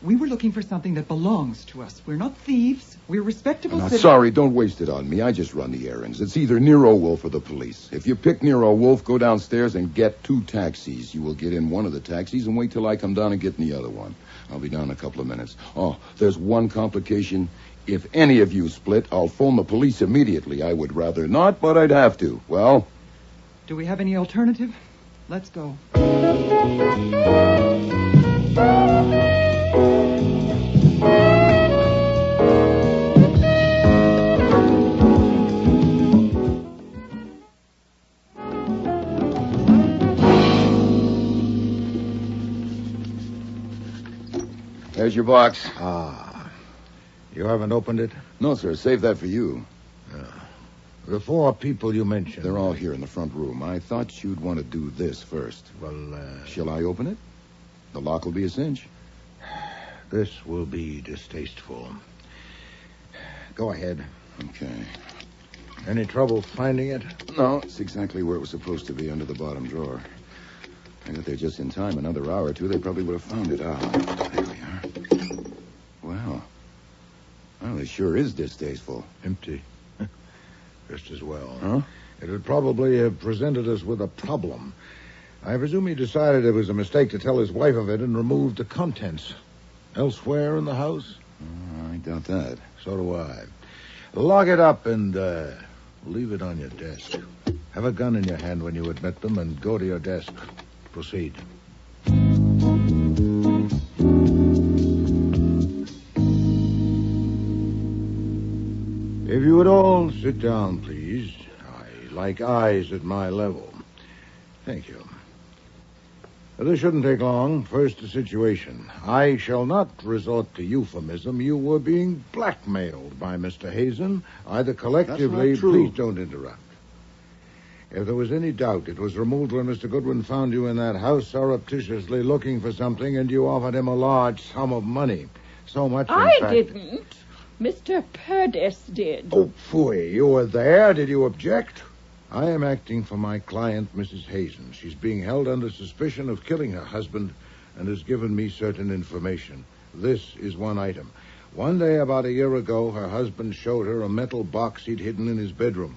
we were looking for something that belongs to us. We're not thieves. We're respectable citizens. Sorry, don't waste it on me. I just run the errands. It's either Nero Wolfe or the police. If you pick Nero Wolfe, go downstairs and get 2 taxis. You will get in one of the taxis and wait till I come down and get in the other one. I'll be down in a couple of minutes. Oh, there's one complication. If any of you split, I'll phone the police immediately. I would rather not, but I'd have to. Well? Do we have any alternative? Let's go. There's your box. You haven't opened it? No, sir. Save that for you. The 4 people you mentioned. They're all here in the front room. I thought you'd want to do this first. Well, Shall I open it? The lock will be a cinch. This will be distasteful. Go ahead. Okay. Any trouble finding it? No, it's exactly where it was supposed to be, under the bottom drawer. I got there just in time. Another hour or 2, they probably would have found it. There we are. Well, this sure is distasteful. Empty. Just as well. Huh? It would probably have presented us with a problem. I presume he decided it was a mistake to tell his wife of it and removed the contents. Elsewhere in the house? I doubt that. So do I. Lock it up and leave it on your desk. Have a gun in your hand when you admit them and go to your desk. Proceed. If you would all sit down, please. I like eyes at my level. Thank you. This shouldn't take long. First, the situation. I shall not resort to euphemism. You were being blackmailed by Mr. Hazen, either collectively... That's not true. Please don't interrupt. If there was any doubt, it was removed when Mr. Goodwin found you in that house surreptitiously looking for something, and you offered him a large sum of money. So much, in fact... didn't. Mr. Purdes did. Oh, phooey. You were there. Did you object? I am acting for my client, Mrs. Hazen. She's being held under suspicion of killing her husband and has given me certain information. This is one item. One day, about a year ago, her husband showed her a metal box he'd hidden in his bedroom.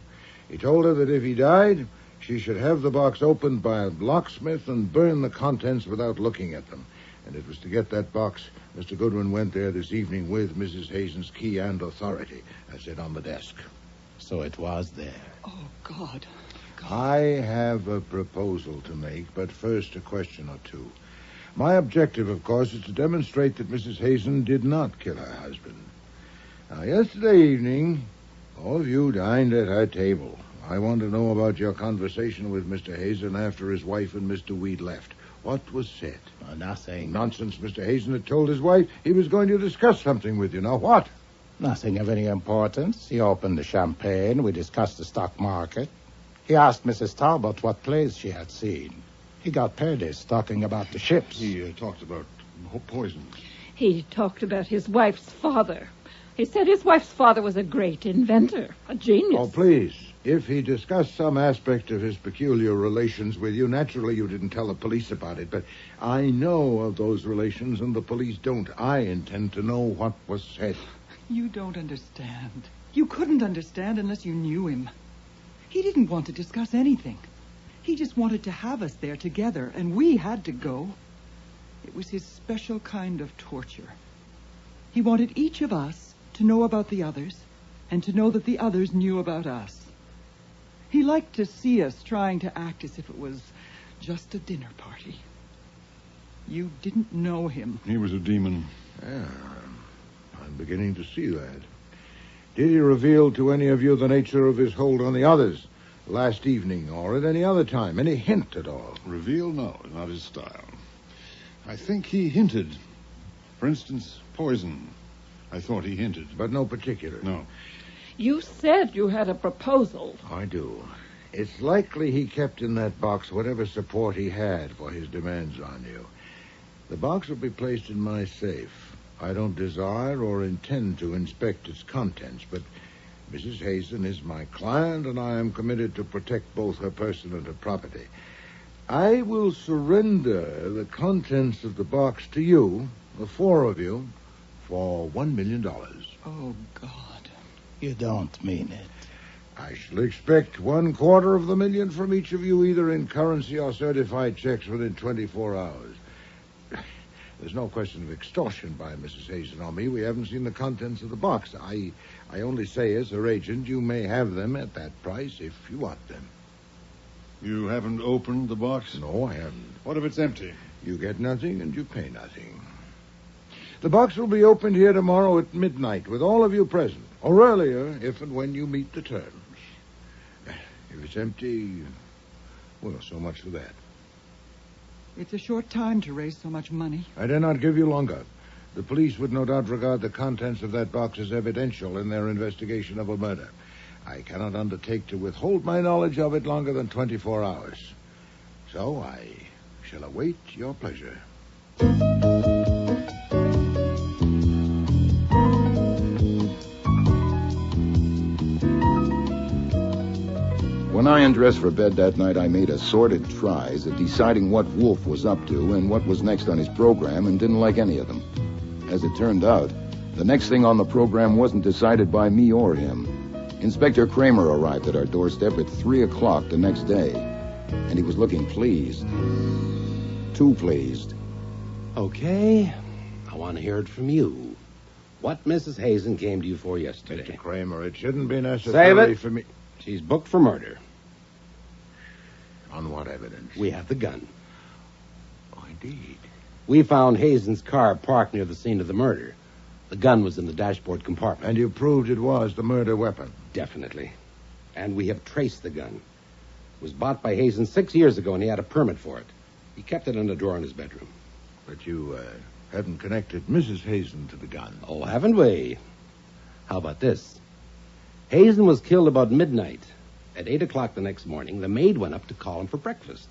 He told her that if he died, she should have the box opened by a locksmith and burn the contents without looking at them. And it was to get that box Mr. Goodwin went there this evening with Mrs. Hazen's key and authority, as it on the desk. So it was there. Oh, God. I have a proposal to make, but first a question or two. My objective, of course, is to demonstrate that Mrs. Hazen did not kill her husband. Now, yesterday evening, all of you dined at her table. I want to know about your conversation with Mr. Hazen after his wife and Mr. Weed left. What was said? Nothing. Nonsense. Mr. Hazen had told his wife he was going to discuss something with you. Now, what? Nothing of any importance. He opened the champagne. We discussed the stock market. He asked Mrs. Talbot what plays she had seen. He got Purdes talking about the ships. He talked about poisons. He talked about his wife's father. He said his wife's father was a great inventor, a genius. Oh, please. If he discussed some aspect of his peculiar relations with you, naturally you didn't tell the police about it, but I know of those relations and the police don't. I intend to know what was said. You don't understand. You couldn't understand unless you knew him. He didn't want to discuss anything. He just wanted to have us there together, and we had to go. It was his special kind of torture. He wanted each of us to know about the others, and to know that the others knew about us. He liked to see us trying to act as if it was just a dinner party. You didn't know him. He was a demon. Yeah, I'm beginning to see that. Did he reveal to any of you the nature of his hold on the others last evening or at any other time? Any hint at all? Reveal? No, not his style. I think he hinted. For instance, poison. I thought he hinted. But no particulars? No. You said you had a proposal. I do. It's likely he kept in that box whatever support he had for his demands on you. The box will be placed in my safe. I don't desire or intend to inspect its contents, but Mrs. Hazen is my client, and I am committed to protect both her person and her property. I will surrender the contents of the box to you, the four of you, for $1 million. Oh, God. You don't mean it. I shall expect $250,000 from each of you, either in currency or certified checks, within 24 hours. There's no question of extortion by Mrs. Hazen or me. We haven't seen the contents of the box. I only say, as her agent, you may have them at that price if you want them. You haven't opened the box? No, I haven't. What if it's empty? You get nothing and you pay nothing. The box will be opened here tomorrow at midnight with all of you present, or earlier if and when you meet the terms. If it's empty, well, so much for that. It's a short time to raise so much money. I dare not give you longer. The police would no doubt regard the contents of that box as evidential in their investigation of a murder. I cannot undertake to withhold my knowledge of it longer than 24 hours. So I shall await your pleasure. When I undressed for bed that night, I made assorted tries at deciding what Wolfe was up to and what was next on his program, and didn't like any of them. As it turned out, the next thing on the program wasn't decided by me or him. Inspector Kramer arrived at our doorstep at 3 o'clock the next day, and he was looking pleased. Too pleased. Okay, I want to hear it from you. What Mrs. Hazen came to you for yesterday? Mr. Kramer, it shouldn't be necessary Save it. for me... She's booked for murder. On what evidence? We have the gun. Oh, indeed. We found Hazen's car parked near the scene of the murder. The gun was in the dashboard compartment. And you proved it was the murder weapon? Definitely. And we have traced the gun. It was bought by Hazen 6 years ago, and he had a permit for it. He kept it in a drawer in his bedroom. But you haven't connected Mrs. Hazen to the gun. Oh, haven't we? How about this? Hazen was killed about midnight. At 8 o'clock the next morning, the maid went up to call him for breakfast.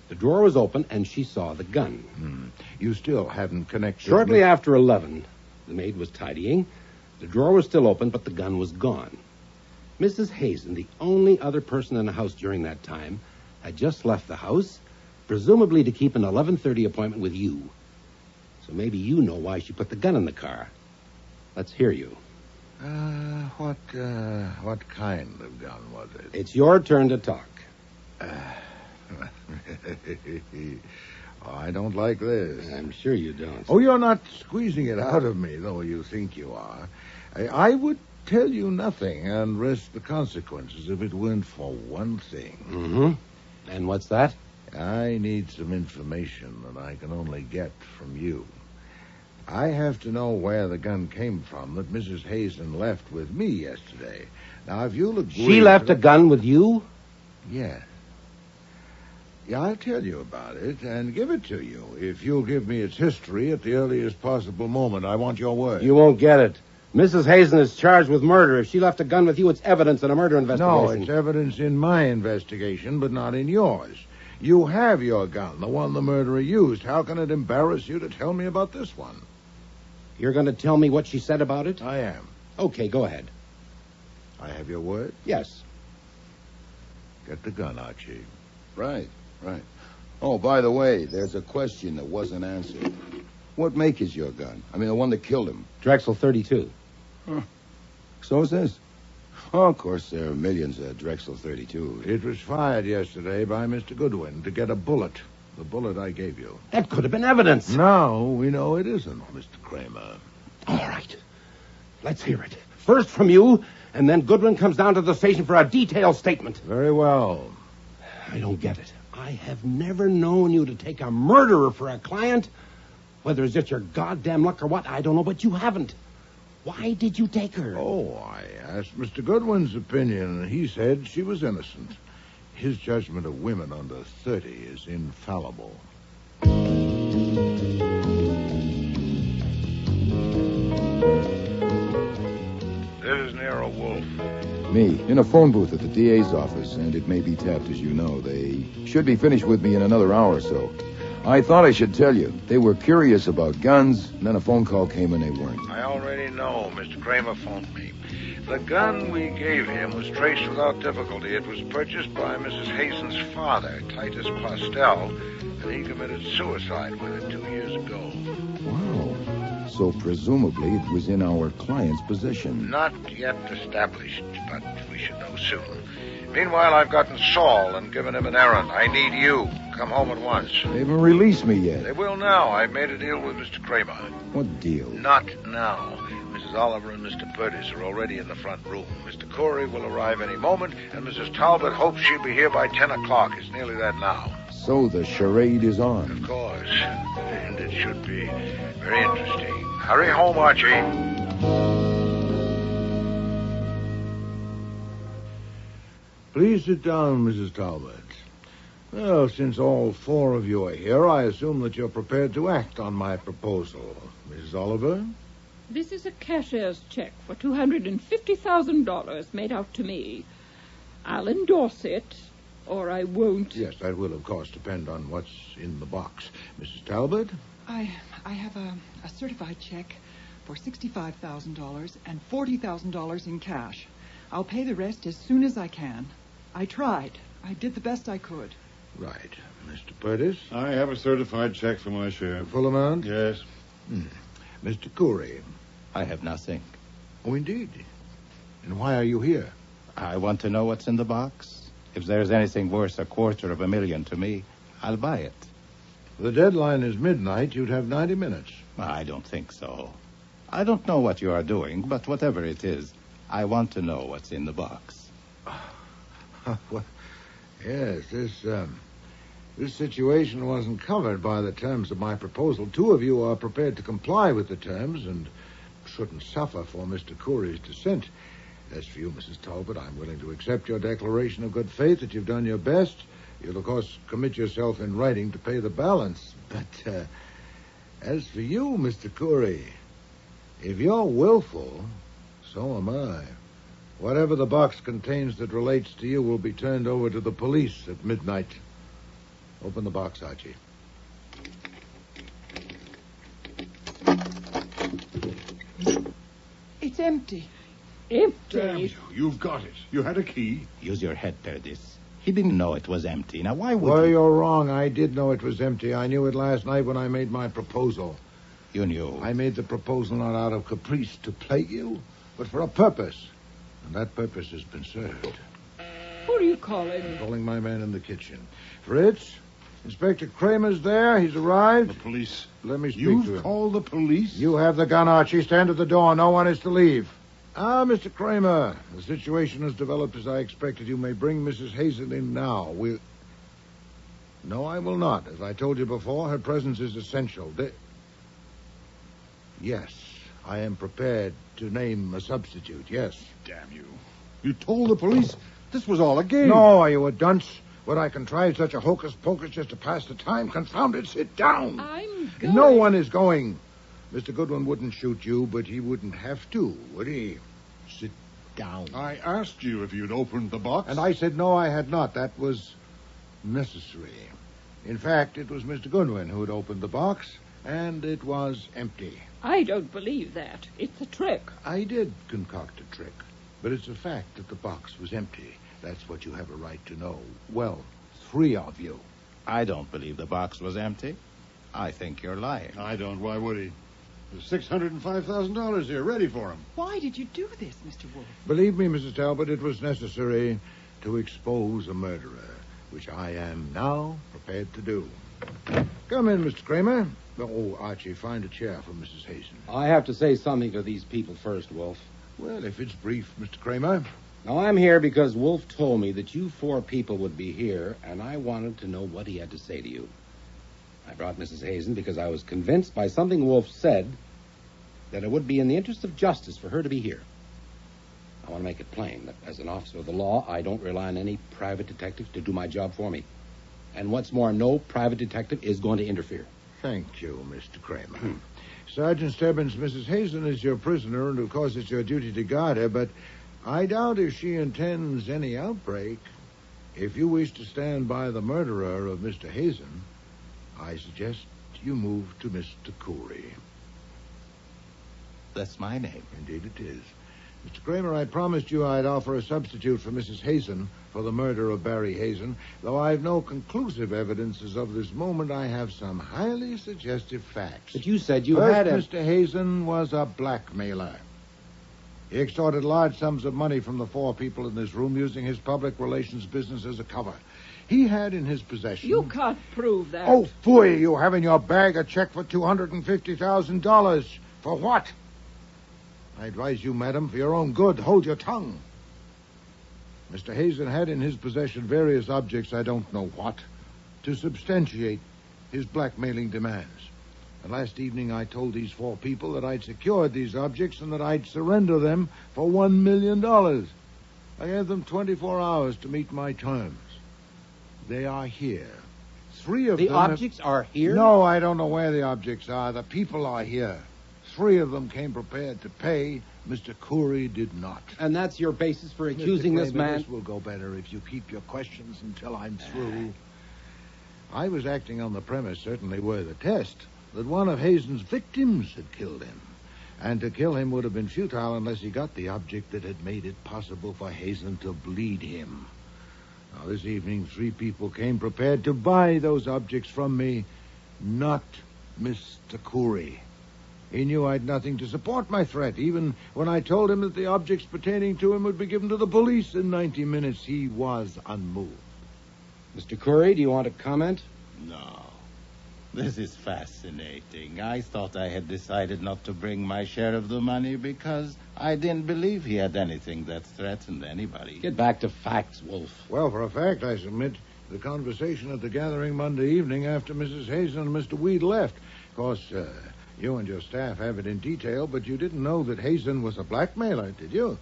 The drawer was open, and she saw the gun. You still haven't connected... Shortly after 11, the maid was tidying. The drawer was still open, but the gun was gone. Mrs. Hazen, the only other person in the house during that time, had just left the house, presumably to keep an 11:30 appointment with you. So maybe you know why she put the gun in the car. Let's hear you. What kind of gun was it? It's your turn to talk. I don't like this. I'm sure you don't. Oh, you're not squeezing it out of me, though you think you are. I would tell you nothing and risk the consequences if it weren't for one thing. Mm-hmm. And what's that? I need some information that I can only get from you. I have to know where the gun came from that Mrs. Hazen left with me yesterday. Now, if you'll agree... She left a gun with you? Yes. Yeah, I'll tell you about it and give it to you if you'll give me its history at the earliest possible moment. I want your word. You won't get it. Mrs. Hazen is charged with murder. If she left a gun with you, it's evidence in a murder investigation. No, it's evidence in my investigation, but not in yours. You have your gun, the one the murderer used. How can it embarrass you to tell me about this one? You're going to tell me what she said about it? I am. Okay, go ahead. I have your word? Yes. Get the gun, Archie. Right. Oh, by the way, there's a question that wasn't answered. What make is your gun? I mean, the one that killed him. Drexel 32. Huh. So is this. Oh, of course, there are millions of Drexel 32. It was fired yesterday by Mr. Goodwin to get a bullet. The bullet I gave you. That could have been evidence. No, we know it isn't, Mr. Kramer. All right. Let's hear it. First from you, and then Goodwin comes down to the station for a detailed statement. Very well. I don't get it. I have never known you to take a murderer for a client. Whether it's just your goddamn luck or what, I don't know, but you haven't. Why did you take her? Oh, I asked Mr. Goodwin's opinion, and he said she was innocent. His judgment of women under 30 is infallible. This is Nero Wolfe. Me, in a phone booth at the DA's office, and it may be tapped, as you know. They should be finished with me in another hour or so. I thought I should tell you. They were curious about guns, and then a phone call came and they weren't. I already know. Mr. Kramer phoned me. The gun we gave him was traced without difficulty. It was purchased by Mrs. Hazen's father, Titus Postel, and he committed suicide with it 2 years ago. Wow. So presumably it was in our client's possession. Not yet established, but we should know soon. Meanwhile, I've gotten Saul and given him an errand. I need you. Come home at once. They haven't released me yet. They will now. I've made a deal with Mr. Kramer. What deal? Not now. Mrs. Oliver and Mr. Purtis are already in the front room. Mr. Corey will arrive any moment, and Mrs. Talbot hopes she'll be here by 10 o'clock. It's nearly that now. So the charade is on. Of course. And it should be very interesting. Hurry home, Archie. Please sit down, Mrs. Talbot. Well, since all four of you are here, I assume that you're prepared to act on my proposal. Mrs. Oliver? This is a cashier's check for $250,000 made out to me. I'll endorse it, or I won't. Yes, that will, of course, depend on what's in the box. Mrs. Talbot? I have a certified check for $65,000 and $40,000 in cash. I'll pay the rest as soon as I can. I tried. I did the best I could. Right. Mr. Purtis? I have a certified check for my share. Full amount? Yes. Mr. Corey? I have nothing. Oh, indeed. And why are you here? I want to know what's in the box. If there's anything worth $250,000 to me, I'll buy it. The deadline is midnight. You'd have 90 minutes. I don't think so. I don't know what you are doing, but whatever it is, I want to know what's in the box. Well, yes, this situation wasn't covered by the terms of my proposal. Two of you are prepared to comply with the terms and shouldn't suffer for Mr. Corey's dissent. As for you, Mrs. Talbot, I'm willing to accept your declaration of good faith that you've done your best. You'll, of course, commit yourself in writing to pay the balance. But as for you, Mr. Corey, if you're willful, so am I. Whatever the box contains that relates to you will be turned over to the police at midnight. Open the box, Archie. It's empty. Empty? Damn you. You've got it. You had a key. Use your head, Perdis. He didn't know it was empty. Now, why would Well, he? you're wrong. I did know it was empty. I knew it last night when I made my proposal. You knew? I made the proposal not out of caprice to plague you, but for a purpose. And that purpose has been served. Who are you calling? Calling my man in the kitchen. Fritz, Inspector Kramer's there. He's arrived. The police. Let me speak to him. You've called the police? You have the gun, Archie. Stand at the door. No one is to leave. Mr. Kramer, the situation has developed as I expected. You may bring Mrs. Hazen in now. No, I will not. As I told you before, her presence is essential. Yes, I am prepared to name a substitute, yes. Damn you. You told the police this was all a game. No, are you a dunce? Would I contrive such a hocus-pocus just to pass the time? Confound it, sit down. I'm going. No one is going. Mr. Goodwin wouldn't shoot you, but he wouldn't have to, would he? Sit down. I asked you if you'd opened the box. And I said no, I had not. That was necessary. In fact, it was Mr. Goodwin who had opened the box, and it was empty. I don't believe that. It's a trick. I did concoct a trick, but it's a fact that the box was empty. That's what you have a right to know. Well, 3 of you. I don't believe the box was empty. I think you're lying. I don't. Why would he? There's $605,000 here, ready for him. Why did you do this, Mr. Wolfe? Believe me, Mrs. Talbot, it was necessary to expose a murderer, which I am now prepared to do. Come in, Mr. Kramer. Oh, Archie, find a chair for Mrs. Hazen. I have to say something to these people first, Wolfe. Well, if it's brief, Mr. Kramer. Now, I'm here because Wolfe told me that you 4 people would be here, and I wanted to know what he had to say to you. I brought Mrs. Hazen because I was convinced by something Wolfe said that it would be in the interest of justice for her to be here. I want to make it plain that as an officer of the law, I don't rely on any private detective to do my job for me. And what's more, no private detective is going to interfere. Thank you, Mr. Kramer. Sergeant Stebbins, Mrs. Hazen is your prisoner, and of course it's your duty to guard her, but I doubt if she intends any outbreak. If you wish to stand by the murderer of Mr. Hazen, I suggest you move to Mr. Corey. That's my name. Indeed it is. Mr. Kramer, I promised you I'd offer a substitute for Mrs. Hazen for the murder of Barry Hazen. Though I've no conclusive evidences of this moment, I have some highly suggestive facts. But you said you First, had a... Mr. Hazen was a blackmailer. He extorted large sums of money from the 4 people in this room using his public relations business as a cover. He had in his possession... You can't prove that. Oh, phooey, you have in your bag a check for $250,000. For what? I advise you, madam, for your own good, hold your tongue. Mr. Hazen had in his possession various objects, I don't know what, to substantiate his blackmailing demands. And last evening I told these 4 people that I'd secured these objects and that I'd surrender them for $1 million. I gave them 24 hours to meet my terms. They are here. 3 of them... The objects are here? No, I don't know where the objects are. The people are here. 3 of them came prepared to pay. Mr. Corey did not. And that's your basis for accusing this man? This will go better if you keep your questions until I'm through. I was acting on the premise, certainly worth a test, that one of Hazen's victims had killed him. And to kill him would have been futile unless he got the object that had made it possible for Hazen to bleed him. Now, this evening, 3 people came prepared to buy those objects from me, not Mr. Corey. He knew I'd nothing to support my threat. Even when I told him that the objects pertaining to him would be given to the police in 90 minutes, he was unmoved. Mr. Corey, do you want to comment? No. This is fascinating. I thought I had decided not to bring my share of the money because I didn't believe he had anything that threatened anybody. Get back to facts, Wolfe. Well, for a fact, I submit the conversation at the gathering Monday evening after Mrs. Hazen and Mr. Weed left. Of course, you and your staff have it in detail, but you didn't know that Hazen was a blackmailer, did you?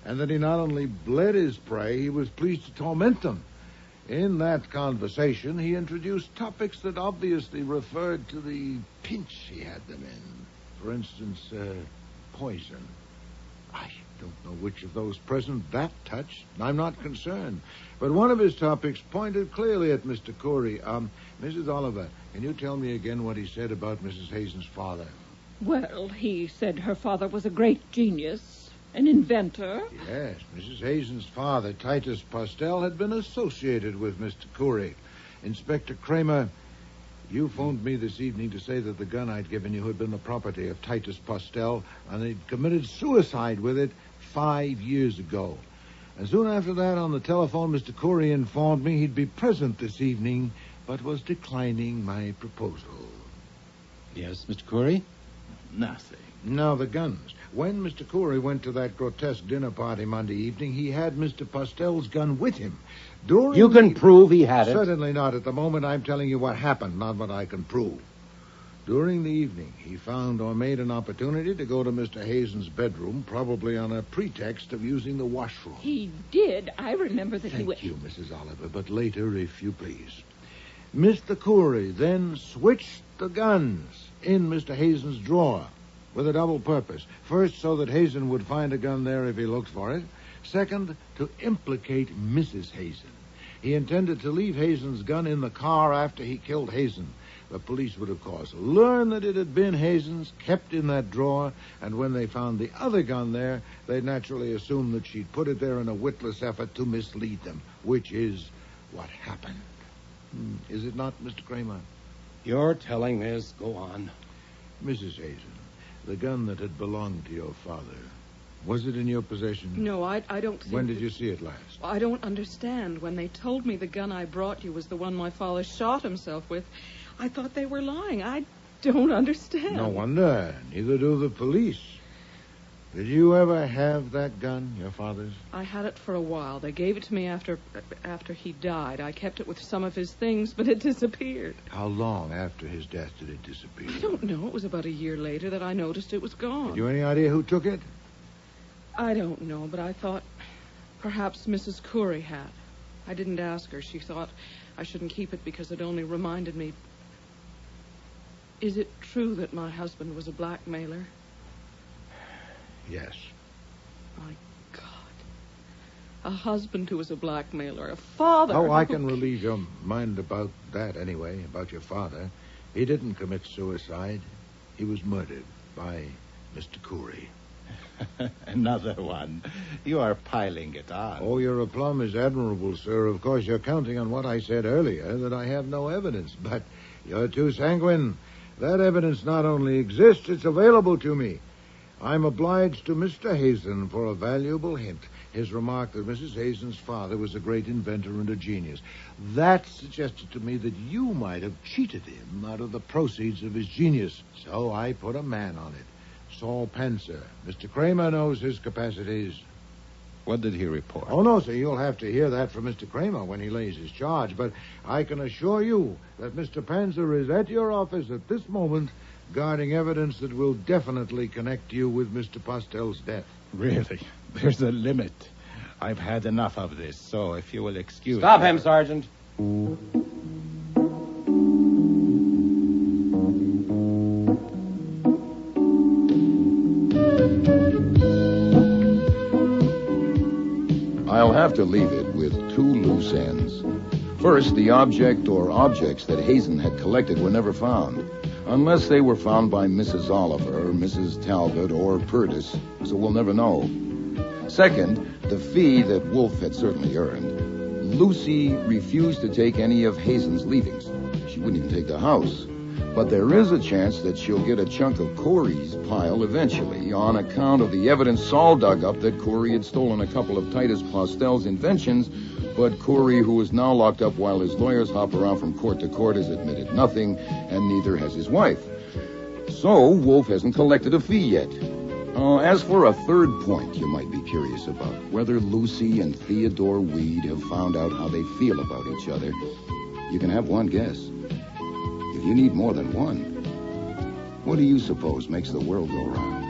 And that he not only bled his prey, he was pleased to torment them. In that conversation, he introduced topics that obviously referred to the pinch he had them in. For instance, poison. I don't know which of those present that touched. I'm not concerned. But one of his topics pointed clearly at Mr. Corey. Mrs. Oliver, can you tell me again what he said about Mrs. Hazen's father? Well, he said her father was a great genius, an inventor. Yes, Mrs. Hazen's father, Titus Postel, had been associated with Mr. Corey. Inspector Kramer, you phoned me this evening to say that the gun I'd given you had been the property of Titus Postel, and he'd committed suicide with it 5 years ago. And soon after that, on the telephone, Mr. Corey informed me he'd be present this evening, but was declining my proposal. Yes, Mr. Corey? Nothing. Now, the guns. When Mr. Corey went to that grotesque dinner party Monday evening, he had Mr. Postel's gun with him. You can prove he had it. Certainly not. At the moment, I'm telling you what happened, not what I can prove. During the evening, he found or made an opportunity to go to Mr. Hazen's bedroom, probably on a pretext of using the washroom. He did. I remember that he went... Thank you, Mrs. Oliver, but later, if you please. Mr. Corey then switched the guns in Mr. Hazen's drawer with a double purpose. First, so that Hazen would find a gun there if he looked for it. Second, to implicate Mrs. Hazen. He intended to leave Hazen's gun in the car after he killed Hazen. The police would, of course, learn that it had been Hazen's, kept in that drawer, and when they found the other gun there, they'd naturally assume that she'd put it there in a witless effort to mislead them, which is what happened. Is it not, Mr. Kramer? You're telling this. Go on. Mrs. Hazen, the gun that had belonged to your father, was it in your possession? No, I don't think... When did you see it last? I don't understand. When they told me the gun I brought you was the one my father shot himself with, I thought they were lying. I don't understand. No wonder. Neither do the police. Did you ever have that gun, your father's? I had it for a while. They gave it to me after he died. I kept it with some of his things, but it disappeared. How long after his death did it disappear? I don't know. It was about a year later that I noticed it was gone. Have you any idea who took it? I don't know, but I thought perhaps Mrs. Corey had. I didn't ask her. She thought I shouldn't keep it because it only reminded me. Is it true that my husband was a blackmailer? Yes. My God. A husband who was a blackmailer. A father. Oh, I can relieve your mind about that anyway, about your father. He didn't commit suicide. He was murdered by Mr. Corey. Another one. You are piling it on. Oh, your aplomb is admirable, sir. Of course, you're counting on what I said earlier, that I have no evidence. But you're too sanguine. That evidence not only exists, it's available to me. I'm obliged to Mr. Hazen for a valuable hint. His remark that Mrs. Hazen's father was a great inventor and a genius. That suggested to me that you might have cheated him out of the proceeds of his genius. So I put a man on it. Saul Pencer. Mr. Kramer knows his capacities. What did he report? Oh, no, sir. You'll have to hear that from Mr. Kramer when he lays his charge. But I can assure you that Mr. Pencer is at your office at this moment, guarding evidence that will definitely connect you with Mr. Postel's death. Really? There's a limit. I've had enough of this, so if you will excuse... Stop him, Sergeant. I'll have to leave it with two loose ends. First, the object or objects that Hazen had collected were never found, unless they were found by Mrs. Oliver, Mrs. Talbot, or Purtis, so we'll never know. Second, the fee that Wolfe had certainly earned. Lucy refused to take any of Hazen's leavings. She wouldn't even take the house. But there is a chance that she'll get a chunk of Corey's pile eventually on account of the evidence Saul dug up that Corey had stolen a couple of Titus Postel's inventions, but Corey, who is now locked up while his lawyers hop around from court to court, has admitted nothing, and neither has his wife. So Wolfe hasn't collected a fee yet. As for a third point you might be curious about, whether Lucy and Theodore Weed have found out how they feel about each other, you can have one guess. If you need more than one, what do you suppose makes the world go round?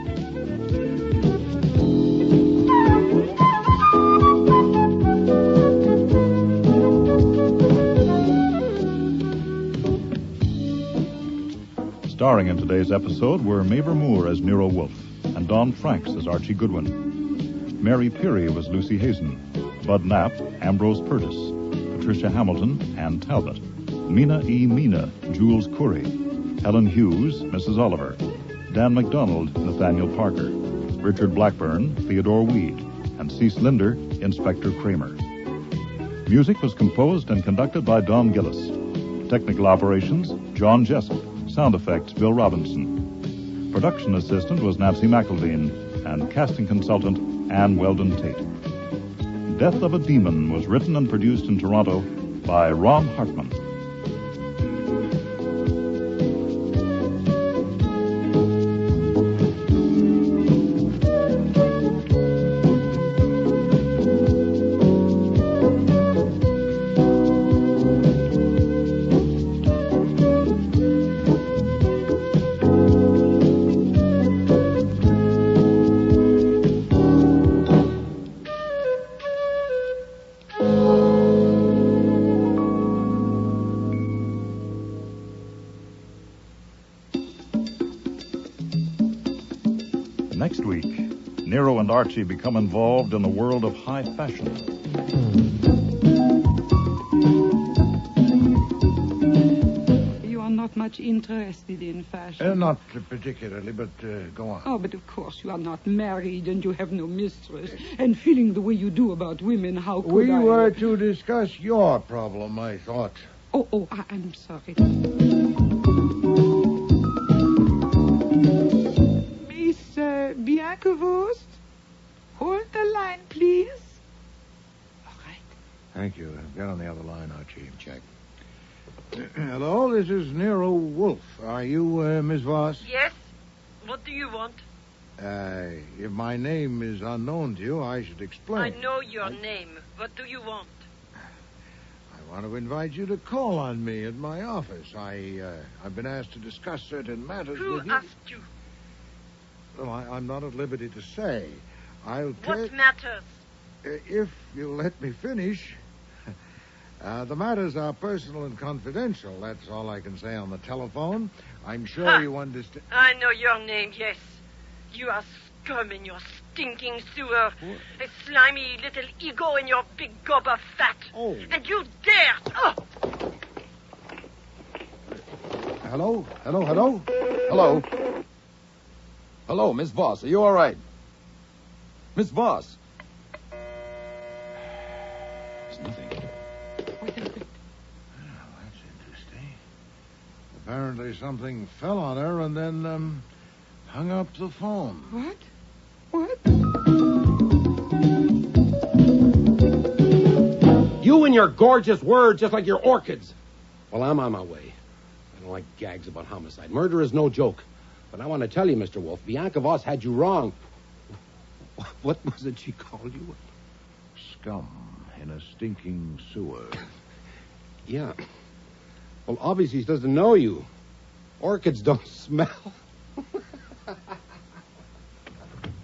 Starring in today's episode were Mavor Moore as Nero Wolfe and Don Franks as Archie Goodwin. Mary Peary was Lucy Hazen. Bud Knapp, Ambrose Purtis. Patricia Hamilton, Ann Talbot. Mina E. Mina, Jules Curry. Helen Hughes, Mrs. Oliver. Dan McDonald, Nathaniel Parker. Richard Blackburn, Theodore Weed. And Cease Linder, Inspector Kramer. Music was composed and conducted by Don Gillis. Technical operations, John Jessup. Sound effects, Bill Robinson. Production assistant was Nancy McElveen, and casting consultant, Ann Weldon Tate. Death of a Demon was written and produced in Toronto by Ron Hartman. Next week, Nero and Archie become involved in the world of high fashion. You are not much interested in fashion. Not particularly, but go on. Oh, but of course you are not married and you have no mistress. And feeling the way you do about women, how could We I... were to discuss your problem, I thought. I'm sorry. Bianca-Wurst, hold the line, please. All right. Thank you. Get on the other line, Archie. Check. Hello, this is Nero Wolfe. Are you Miss Voss? Yes. What do you want? If my name is unknown to you, I should explain. I know your name. What do you want? I want to invite you to call on me at my office. I've been asked to discuss certain matters with you. Who asked you? Well, I'm not at liberty to say. What matters? If you'll let me finish. The matters are personal and confidential. That's all I can say on the telephone. I'm sure you understand. I know your name, yes. You are scum in your stinking sewer. A slimy little ego in your big gob of fat. Oh. And you dare... Oh! Hello? Hello? Hello, Miss Voss. Are you all right? Miss Voss. There's nothing. Well, that's interesting. Apparently something fell on her and then, hung up the phone. What? You and your gorgeous words, just like your orchids. Well, I'm on my way. I don't like gags about homicide. Murder is no joke. But I want to tell you, Mr. Wolfe, Bianca Voss had you wrong. What was it she called you? Scum in a stinking sewer. Yeah. Well, obviously she doesn't know you. Orchids don't smell.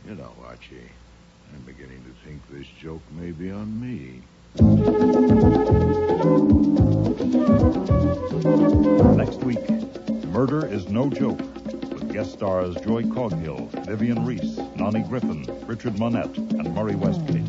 You know, Archie, I'm beginning to think this joke may be on me. Next week, Murder is No Joke. Guest stars Joy Coghill, Vivian Reese, Nonnie Griffin, Richard Monette, and Murray Westgate.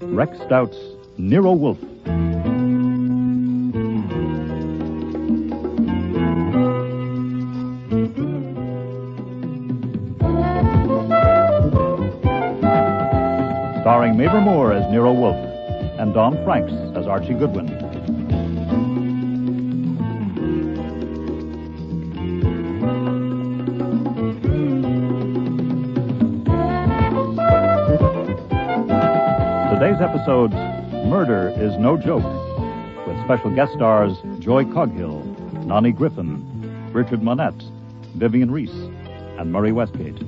Rex Stout's Nero Wolfe. Starring Mavor Moore as Nero Wolfe and Don Franks as Archie Goodwin. Today's episode's Murder is No Joke, with special guest stars Joy Coghill, Nani Griffin, Richard Monette, Vivian Reese, and Murray Westgate.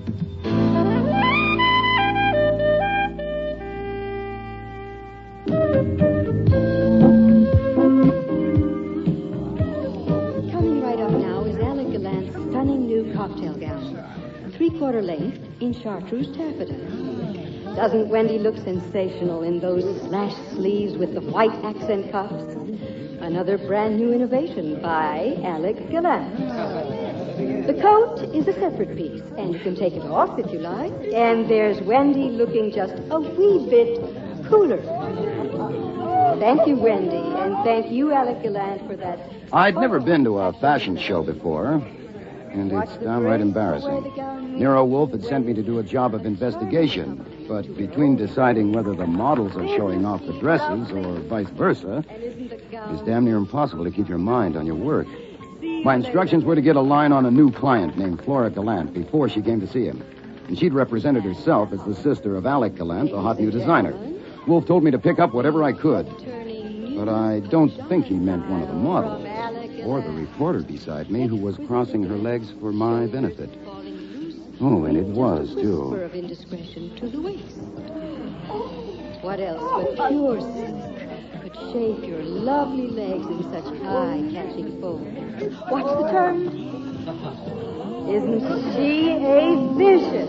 Coming right up now is Alec Gallant's stunning new cocktail gown, 3/4 length in chartreuse taffeta. Doesn't Wendy look sensational in those slash sleeves with the white accent cuffs? Another brand new innovation by Alec Gallant. The coat is a separate piece, and you can take it off if you like. And there's Wendy looking just a wee bit cooler. Thank you, Wendy, and thank you, Alec Gallant, for that. I'd never been to a fashion show before, and it's downright embarrassing. Nero Wolfe had sent me to do a job of investigation, but between deciding whether the models are showing off the dresses or vice versa, it's damn near impossible to keep your mind on your work. My instructions were to get a line on a new client named Flora Gallant before she came to see him, and she'd represented herself as the sister of Alec Gallant, the hot new designer. Wolfe told me to pick up whatever I could, but I don't think he meant one of the models or the reporter beside me who was crossing her legs for my benefit. Oh, and it was, too. Whisper of indiscretion to the waist. What else but pure silk could shape your lovely legs in such high catching fold? What's the term? Isn't she a vision?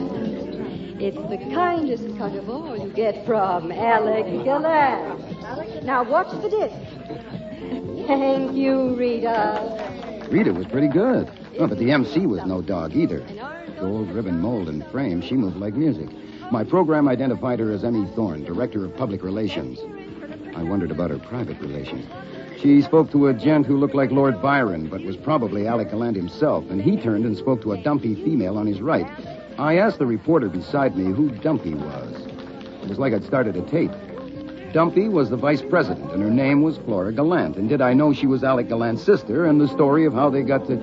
It's the kindest cut of all you get from Alec Gallant. Now watch the disc. Thank you, Rita. Rita was pretty good. Oh, but the MC was no dog either. Gold ribbon mold and frame, she moved like music. My program identified her as Emmy Thorne, Director of Public Relations. I wondered about her private relations. She spoke to a gent who looked like Lord Byron, but was probably Alec Gallant himself, and he turned and spoke to a dumpy female on his right. I asked the reporter beside me who Dumpy was. It was like I'd started a tape. Dumpy was the vice president, and her name was Flora Gallant. And did I know she was Alec Gallant's sister, and the story of how they got to...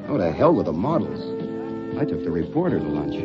Oh, to hell with the models. I took the reporter to lunch.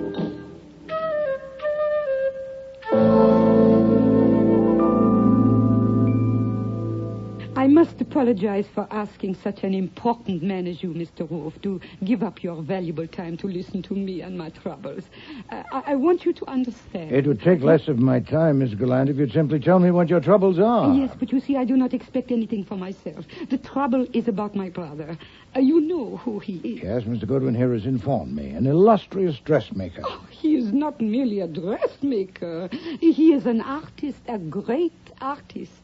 I must apologize for asking such an important man as you, Mr. Wolfe, to give up your valuable time to listen to me and my troubles. I want you to understand. It would take less of my time, Miss Gallant, if you'd simply tell me what your troubles are. Yes, but you see, I do not expect anything for myself. The trouble is about my brother. You know who he is. Yes, Mr. Goodwin here has informed me. An illustrious dressmaker. Oh, he is not merely a dressmaker. He is an artist, a great artist.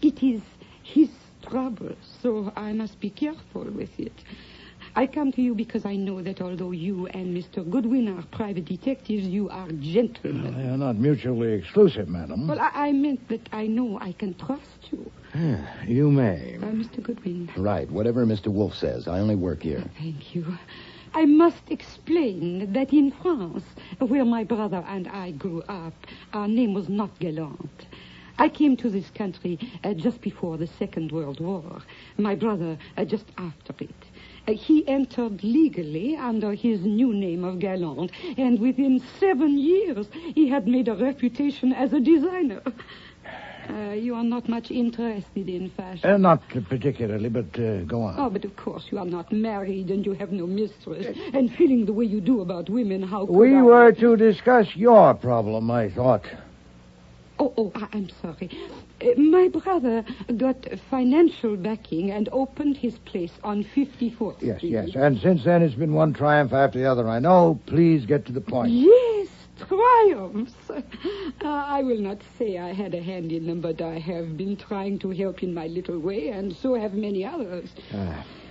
It is his trouble, so I must be careful with it. I come to you because I know that although you and Mr. Goodwin are private detectives, you are gentlemen. They are not mutually exclusive, madam. Well, I meant that I know I can trust you. You may. Mr. Goodwin. Right, whatever Mr. Wolfe says. I only work here. Thank you. I must explain that in France, where my brother and I grew up, our name was not Gallant. I came to this country just before the Second World War. My brother just after it. He entered legally under his new name of Gallant, and within 7 years he had made a reputation as a designer. You are not much interested in fashion. Not particularly, but go on. Oh, but of course you are not married and you have no mistress. And feeling the way you do about women, how could We were to discuss your problem, I thought. I'm sorry. My brother got financial backing and opened his place on 54th Street. Yes. And since then, it's been one triumph after the other. I know. Please get to the point. Yes, triumphs. I will not say I had a hand in them, but I have been trying to help in my little way, and so have many others.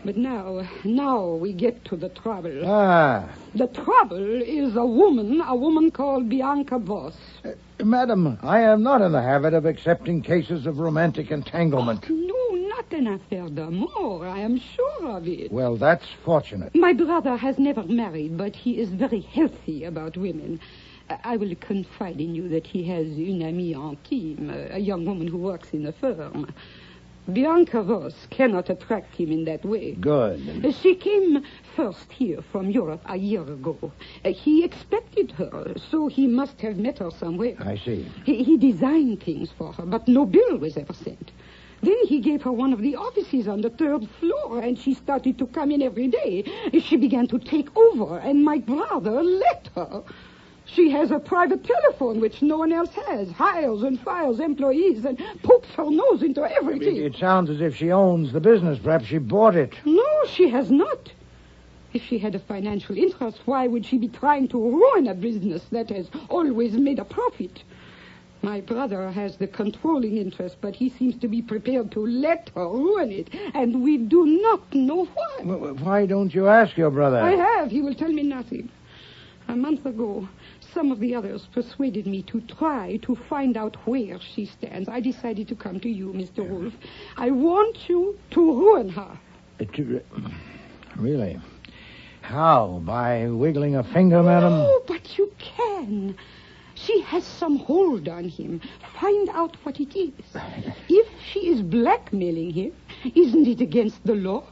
But now we get to the trouble. The trouble is a woman called Bianca Voss. Madam, I am not in the habit of accepting cases of romantic entanglement. No, not an affaire d'amour. I am sure of it. Well, that's fortunate. My brother has never married, but he is very healthy about women. I will confide in you that he has une amie intime, a young woman who works in a firm. Bianca Voss cannot attract him in that way. Good. She came first here from Europe a year ago. He expected her, so he must have met her somewhere. I see. He designed things for her, but no bill was ever sent. Then he gave her one of the offices on the 3rd floor, and she started to come in every day. She began to take over, and my brother let her. She has a private telephone, which no one else has, hires and fires employees, and pokes her nose into everything. It sounds as if she owns the business. Perhaps she bought it. No, she has not. If she had a financial interest, why would she be trying to ruin a business that has always made a profit? My brother has the controlling interest, but he seems to be prepared to let her ruin it, and we do not know why. Why don't you ask your brother? I have. He will tell me nothing. A month ago, some of the others persuaded me to try to find out where she stands. I decided to come to you, Mr. Wolfe. I want you to ruin her. Really? How? By wiggling a finger, madam? Oh, but you can. She has some hold on him. Find out what it is. If she is blackmailing him, isn't it against the law?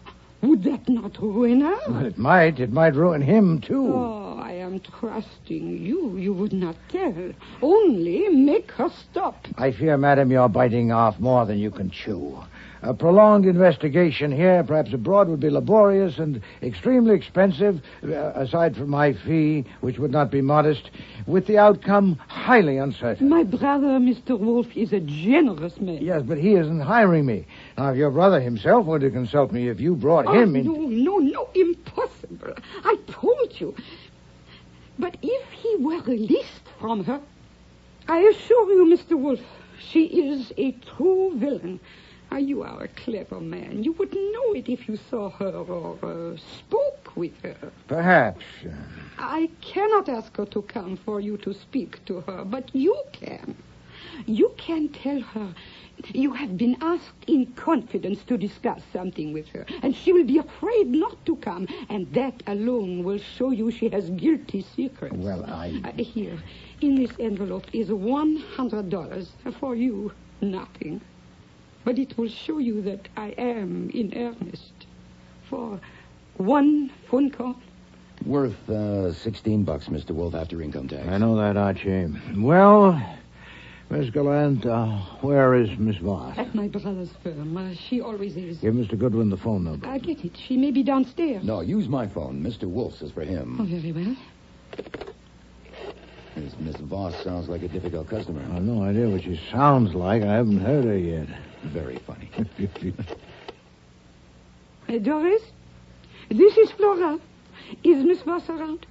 Would that not ruin her? Well, it might. It might ruin him, too. Oh, I am trusting you. You would not tell. Only make her stop. I fear, madam, you're biting off more than you can chew. A prolonged investigation here, perhaps abroad, would be laborious and extremely expensive, aside from my fee, which would not be modest, with the outcome highly uncertain. My brother, Mr. Wolfe, is a generous man. Yes, but he isn't hiring me. Now, if your brother himself were to consult me, if you brought him in... No, impossible. I told you. But if he were released from her, I assure you, Mr. Wolfe, she is a true villain. You are a clever man. You would know it if you saw her or spoke with her. Perhaps. I cannot ask her to come for you to speak to her, but you can. You can tell her you have been asked in confidence to discuss something with her, and she will be afraid not to come, and that alone will show you she has guilty secrets. Well, Here, in this envelope is $100 for you. Nothing. But it will show you that I am in earnest. For one phone call. Worth $16, Mr. Wolfe, after income tax. I know that, Archie. Well, Miss Gallant, where is Miss Voss? At my brother's firm. She always is. Give Mr. Goodwin the phone number. I get it. She may be downstairs. No, use my phone. Mr. Wolfe's is for him. Oh, very well. This Miss Voss sounds like a difficult customer. I've no idea what she sounds like. I haven't heard her yet. Very funny. Doris, this is Flora. Is Miss Voss around?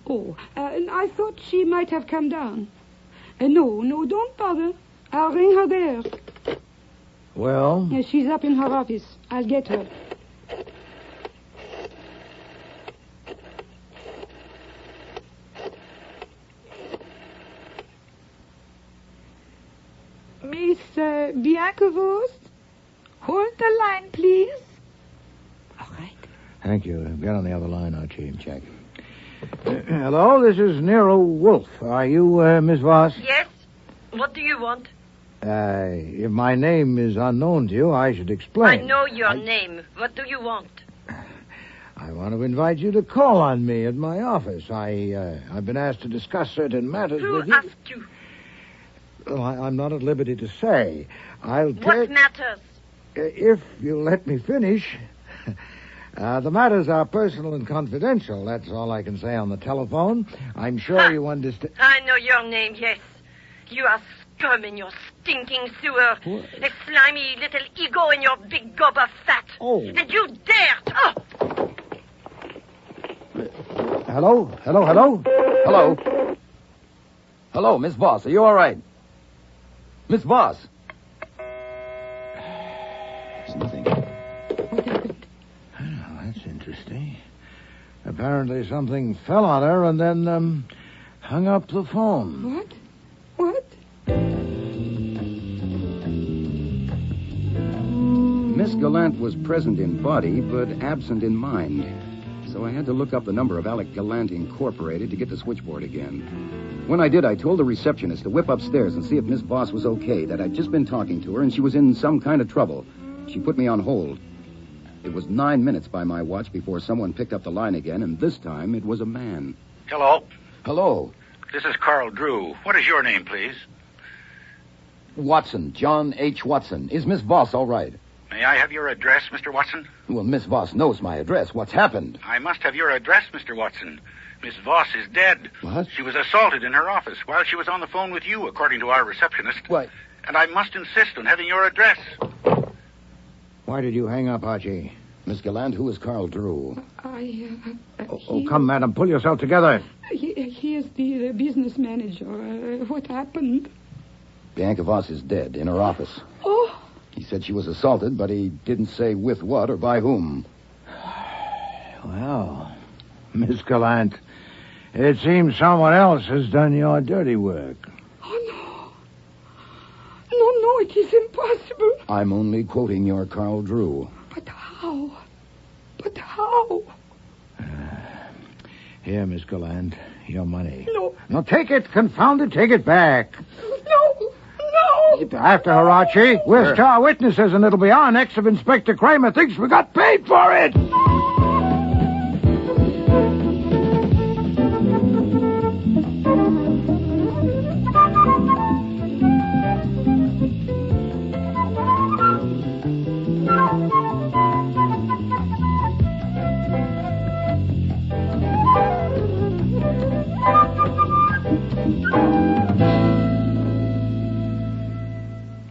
Oh, I thought she might have come down. No, don't bother. I'll ring her there. Well? She's up in her office. I'll get her. Miss Bianca Voss, hold the line, please. All right. Thank you. Get on the other line, Archie. Check. Hello, this is Nero Wolfe. Are you Miss Voss? Yes. What do you want? If my name is unknown to you, I should explain. I know your name. What do you want? I want to invite you to call on me at my office. I've been asked to discuss certain matters with you. Who asked you? Well, I'm not at liberty to say. What matters? If you'll let me finish. The matters are personal and confidential. That's all I can say on the telephone. I'm sure you understand. I know your name, yes. You are scum in your stinking sewer. What? A slimy little ego in your big gob of fat. Oh. And you dared. Oh! Hello? Hello? Hello, Miss Voss. Are you all right? Miss Voss. Nothing. Oh, that's interesting. Apparently something fell on her and then, hung up the phone. What? What? Miss Gallant was present in body, but absent in mind. So I had to look up the number of Alec Gallant Incorporated to get the switchboard again. When I did, I told the receptionist to whip upstairs and see if Miss Voss was okay, that I'd just been talking to her and she was in some kind of trouble. She put me on hold. It was 9 minutes by my watch before someone picked up the line again, and this time it was a man. Hello. Hello. This is Carl Drew. What is your name, please? Watson, John H. Watson. Is Miss Voss all right? May I have your address, Mr. Watson? Well, Miss Voss knows my address. What's happened? I must have your address, Mr. Watson. Miss Voss is dead. What? She was assaulted in her office while she was on the phone with you, according to our receptionist. What? And I must insist on having your address. Why did you hang up, Archie? Miss Gallant, who is Carl Drew? Oh, come, madam. Pull yourself together. He is the business manager. What happened? Bianca Voss is dead in her office. Oh. He said she was assaulted, but he didn't say with what or by whom. Well, Miss Gallant, it seems someone else has done your dirty work. Oh, no. No, it is impossible. I'm only quoting your Carl Drew. But how? But how? Here, Miss Gallant, your money. No. No, take it, confound it, take it back. No. After her, Archie. We're Sure. star witnesses, and it'll be our next if Inspector Kramer thinks we got paid for it.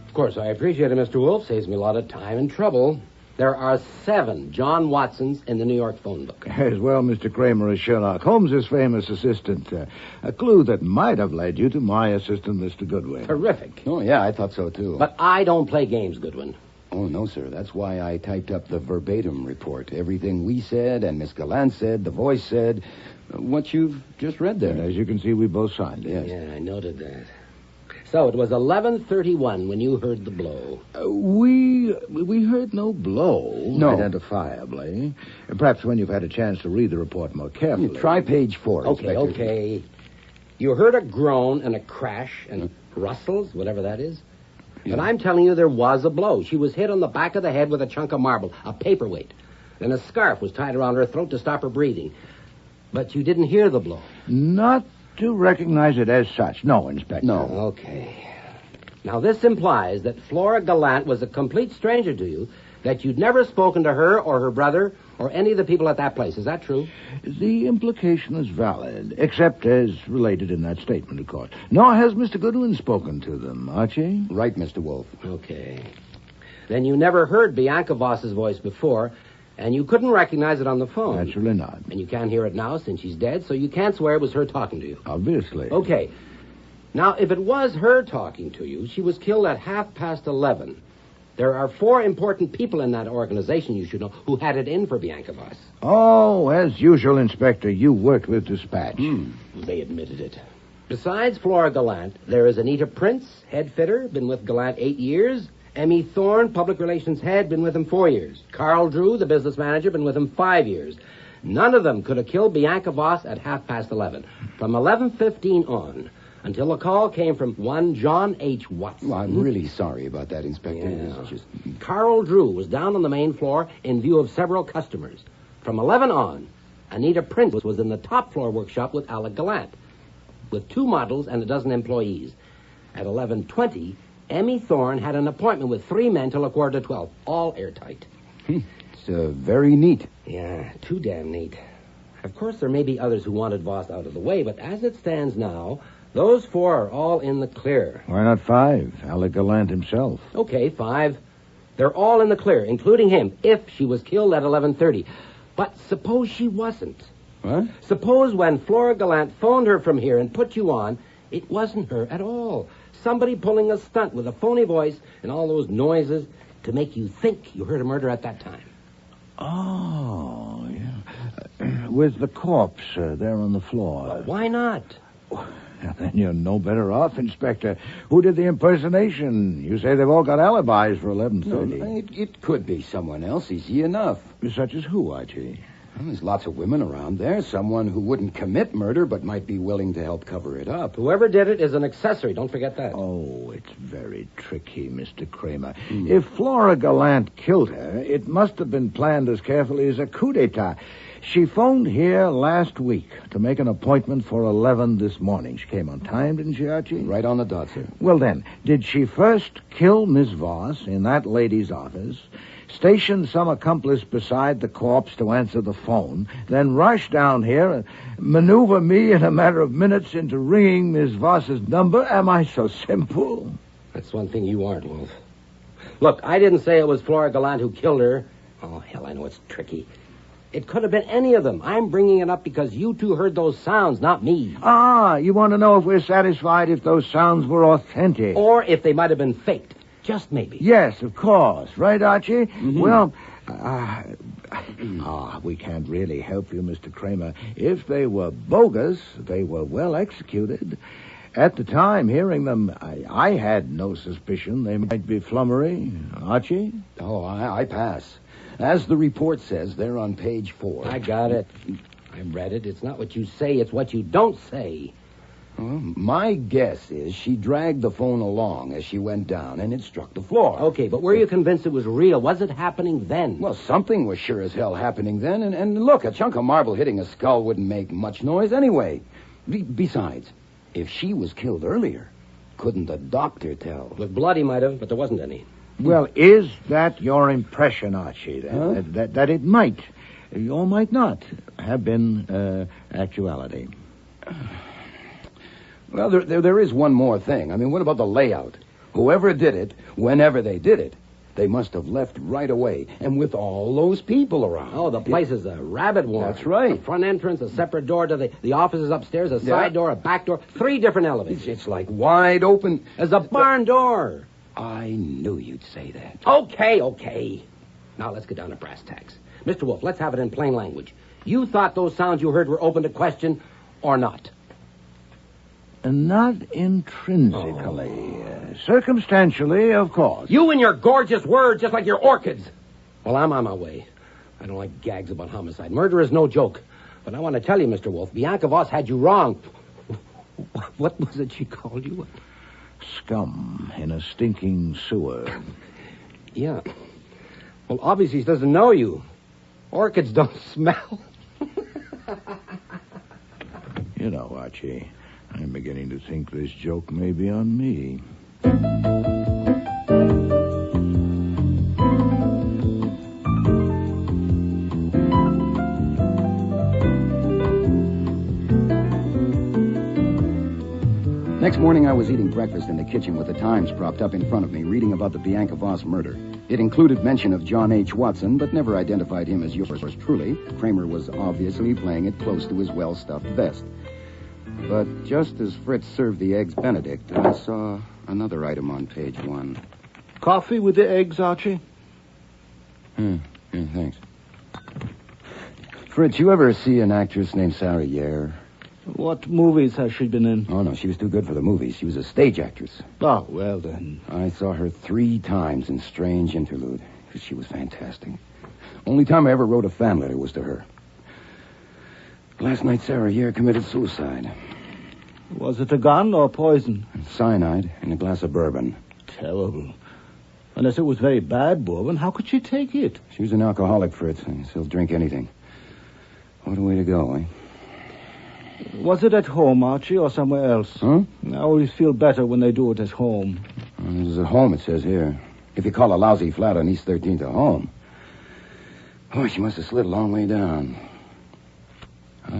Of course, I appreciate it, Mr. Wolfe. Saves me a lot of time and trouble. There are 7 John Watsons in the New York phone book. As well, Mr. Kramer, as Sherlock Holmes' famous assistant. A clue that might have led you to my assistant, Mr. Goodwin. Terrific. Oh, yeah, I thought so, too. But I don't play games, Goodwin. Oh, no, sir. That's why I typed up the verbatim report. Everything we said and Miss Gallant said, the voice said, what you've just read there. And as you can see, we both signed it. Yes. Yeah, I noted that. So it was 11:31 when you heard the blow. We heard no blow. No. Identifiably. Perhaps when you've had a chance to read the report more carefully. Try page 4, Inspector. Okay. You heard a groan and a crash and rustles, whatever that is. Yeah. But I'm telling you there was a blow. She was hit on the back of the head with a chunk of marble, a paperweight. Then a scarf was tied around her throat to stop her breathing. But you didn't hear the blow. Not to recognize it as such. No, Inspector. No. Okay. Now, this implies that Flora Gallant was a complete stranger to you, that you'd never spoken to her or her brother or any of the people at that place. Is that true? The implication is valid, except as related in that statement, of course. Nor has Mr. Goodwin spoken to them, Archie. Right, Mr. Wolfe. Okay. Then you never heard Bianca Voss's voice before, and you couldn't recognize it on the phone. Naturally not. And you can't hear it now since she's dead, so you can't swear it was her talking to you. Obviously. Okay. Now, if it was her talking to you, she was killed at 11:30. There are 4 important people in that organization, you should know, who had it in for Bianca Voss. Oh, as usual, Inspector, you worked with dispatch. They admitted it. Besides Flora Gallant, there is Anita Prince, head fitter, been with Gallant 8 years. Emmy Thorne, public relations head, been with him 4 years. Carl Drew, the business manager, been with him 5 years. None of them could have killed Bianca Voss at 11:30. From 11:15 on, until a call came from one John H. Watson. Well, I'm really sorry about that, Inspector. Yeah. It's just... Carl Drew was down on the main floor in view of several customers. From 11 on, Anita Prince was in the top floor workshop with Alec Gallant, with 2 models and a dozen employees. At 11:20, Emmy Thorne had an appointment with 3 men till 11:45, all airtight. It's very neat. Yeah, too damn neat. Of course, there may be others who wanted Voss out of the way, but as it stands now, those 4 are all in the clear. Why not 5? Alec Gallant himself. Okay, 5. They're all in the clear, including him, if she was killed at 11:30. But suppose she wasn't. What? Suppose when Flora Gallant phoned her from here and put you on, It wasn't her at all. Somebody pulling a stunt with a phony voice and all those noises to make you think you heard a murder at that time. Oh, yeah. With the corpse there on the floor. Well, why not? Then you're no better off, Inspector. Who did the impersonation? You say they've all got alibis for 11:30. No, it could be someone else, easy enough. Such as who, Archie? Well, there's lots of women around there. Someone who wouldn't commit murder but might be willing to help cover it up. Whoever did it is an accessory. Don't forget that. Oh, it's very tricky, Mr. Kramer. If Flora Gallant killed her, it must have been planned as carefully as a coup d'etat. She phoned here last week to make an appointment for 11 this morning. She came on time, didn't she, Archie? Right on the dot, sir. Well, then, did she first kill Miss Voss in that lady's office, station some accomplice beside the corpse to answer the phone, then rush down here and maneuver me in a matter of minutes into ringing Miss Voss's number? Am I so simple? That's one thing you aren't, Wolf. Look, I didn't say it was Flora Gallant who killed her. Oh, hell, I know it's tricky. It could have been any of them. I'm bringing it up because you two heard those sounds, not me. Ah, you want to know if we're satisfied if those sounds were authentic? Or if they might have been faked. Just maybe. Yes, of course. Right, Archie? Mm-hmm. Well, we can't really help you, Mr. Kramer. If they were bogus, they were well executed. At the time, hearing them, I had no suspicion they might be flummery. Archie? Oh, I pass. As the report says, they're on page 4. I got it. I read it. It's not what you say, it's what you don't say. Well, my guess is she dragged the phone along as she went down, and it struck the floor. Okay, but were you convinced it was real? Was it happening then? Well, something was sure as hell happening then, and look, a chunk of marble hitting a skull wouldn't make much noise anyway. Besides, if she was killed earlier, couldn't the doctor tell? With blood he might have, but there wasn't any. Well, is that your impression, Archie, that it might, or might not, have been actuality? Well, there is one more thing. I mean, what about the layout? Whoever did it, whenever they did it, they must have left right away, and with all those people around. Oh, the place is a rabbit warren. That's right. A front entrance, a separate door to the offices upstairs, a side door, a back door, 3 different elevators. It's like wide open. There's a barn door. I knew you'd say that. Okay. Now let's get down to brass tacks. Mr. Wolfe, let's have it in plain language. You thought those sounds you heard were open to question or not? Not intrinsically. Circumstantially, of course. You and your gorgeous words, just like your orchids. Well, I'm on my way. I don't like gags about homicide. Murder is no joke. But I want to tell you, Mr. Wolfe, Bianca Voss had you wrong. What was it she called you? Scum in a stinking sewer. Yeah. Well, obviously she doesn't know you. Orchids don't smell. You know, Archie, I'm beginning to think this joke may be on me. Next morning, I was eating breakfast in the kitchen with the Times propped up in front of me, reading about the Bianca Voss murder. It included mention of John H. Watson, but never identified him as yours truly. Kramer was obviously playing it close to his well-stuffed vest. But just as Fritz served the eggs Benedict, I saw another item on page 1. Coffee with the eggs, Archie? Yeah, thanks. Fritz, you ever see an actress named Sarah Yair? What movies has she been in? Oh, no, she was too good for the movies. She was a stage actress. Oh, well then. I saw her 3 times in Strange Interlude. She was fantastic. Only time I ever wrote a fan letter was to her. Last night, Sarah Yair committed suicide. Was it a gun or poison? Cyanide in a glass of bourbon. Terrible. Unless it was very bad bourbon, how could she take it? She was an alcoholic, Fritz, and she'll drink anything. What a way to go, eh? Was it at home, Archie, or somewhere else? Huh? I always feel better when they do it at home. It was at home, it says here. If you call a lousy flat on East 13th a home. Oh, she must have slid a long way down. I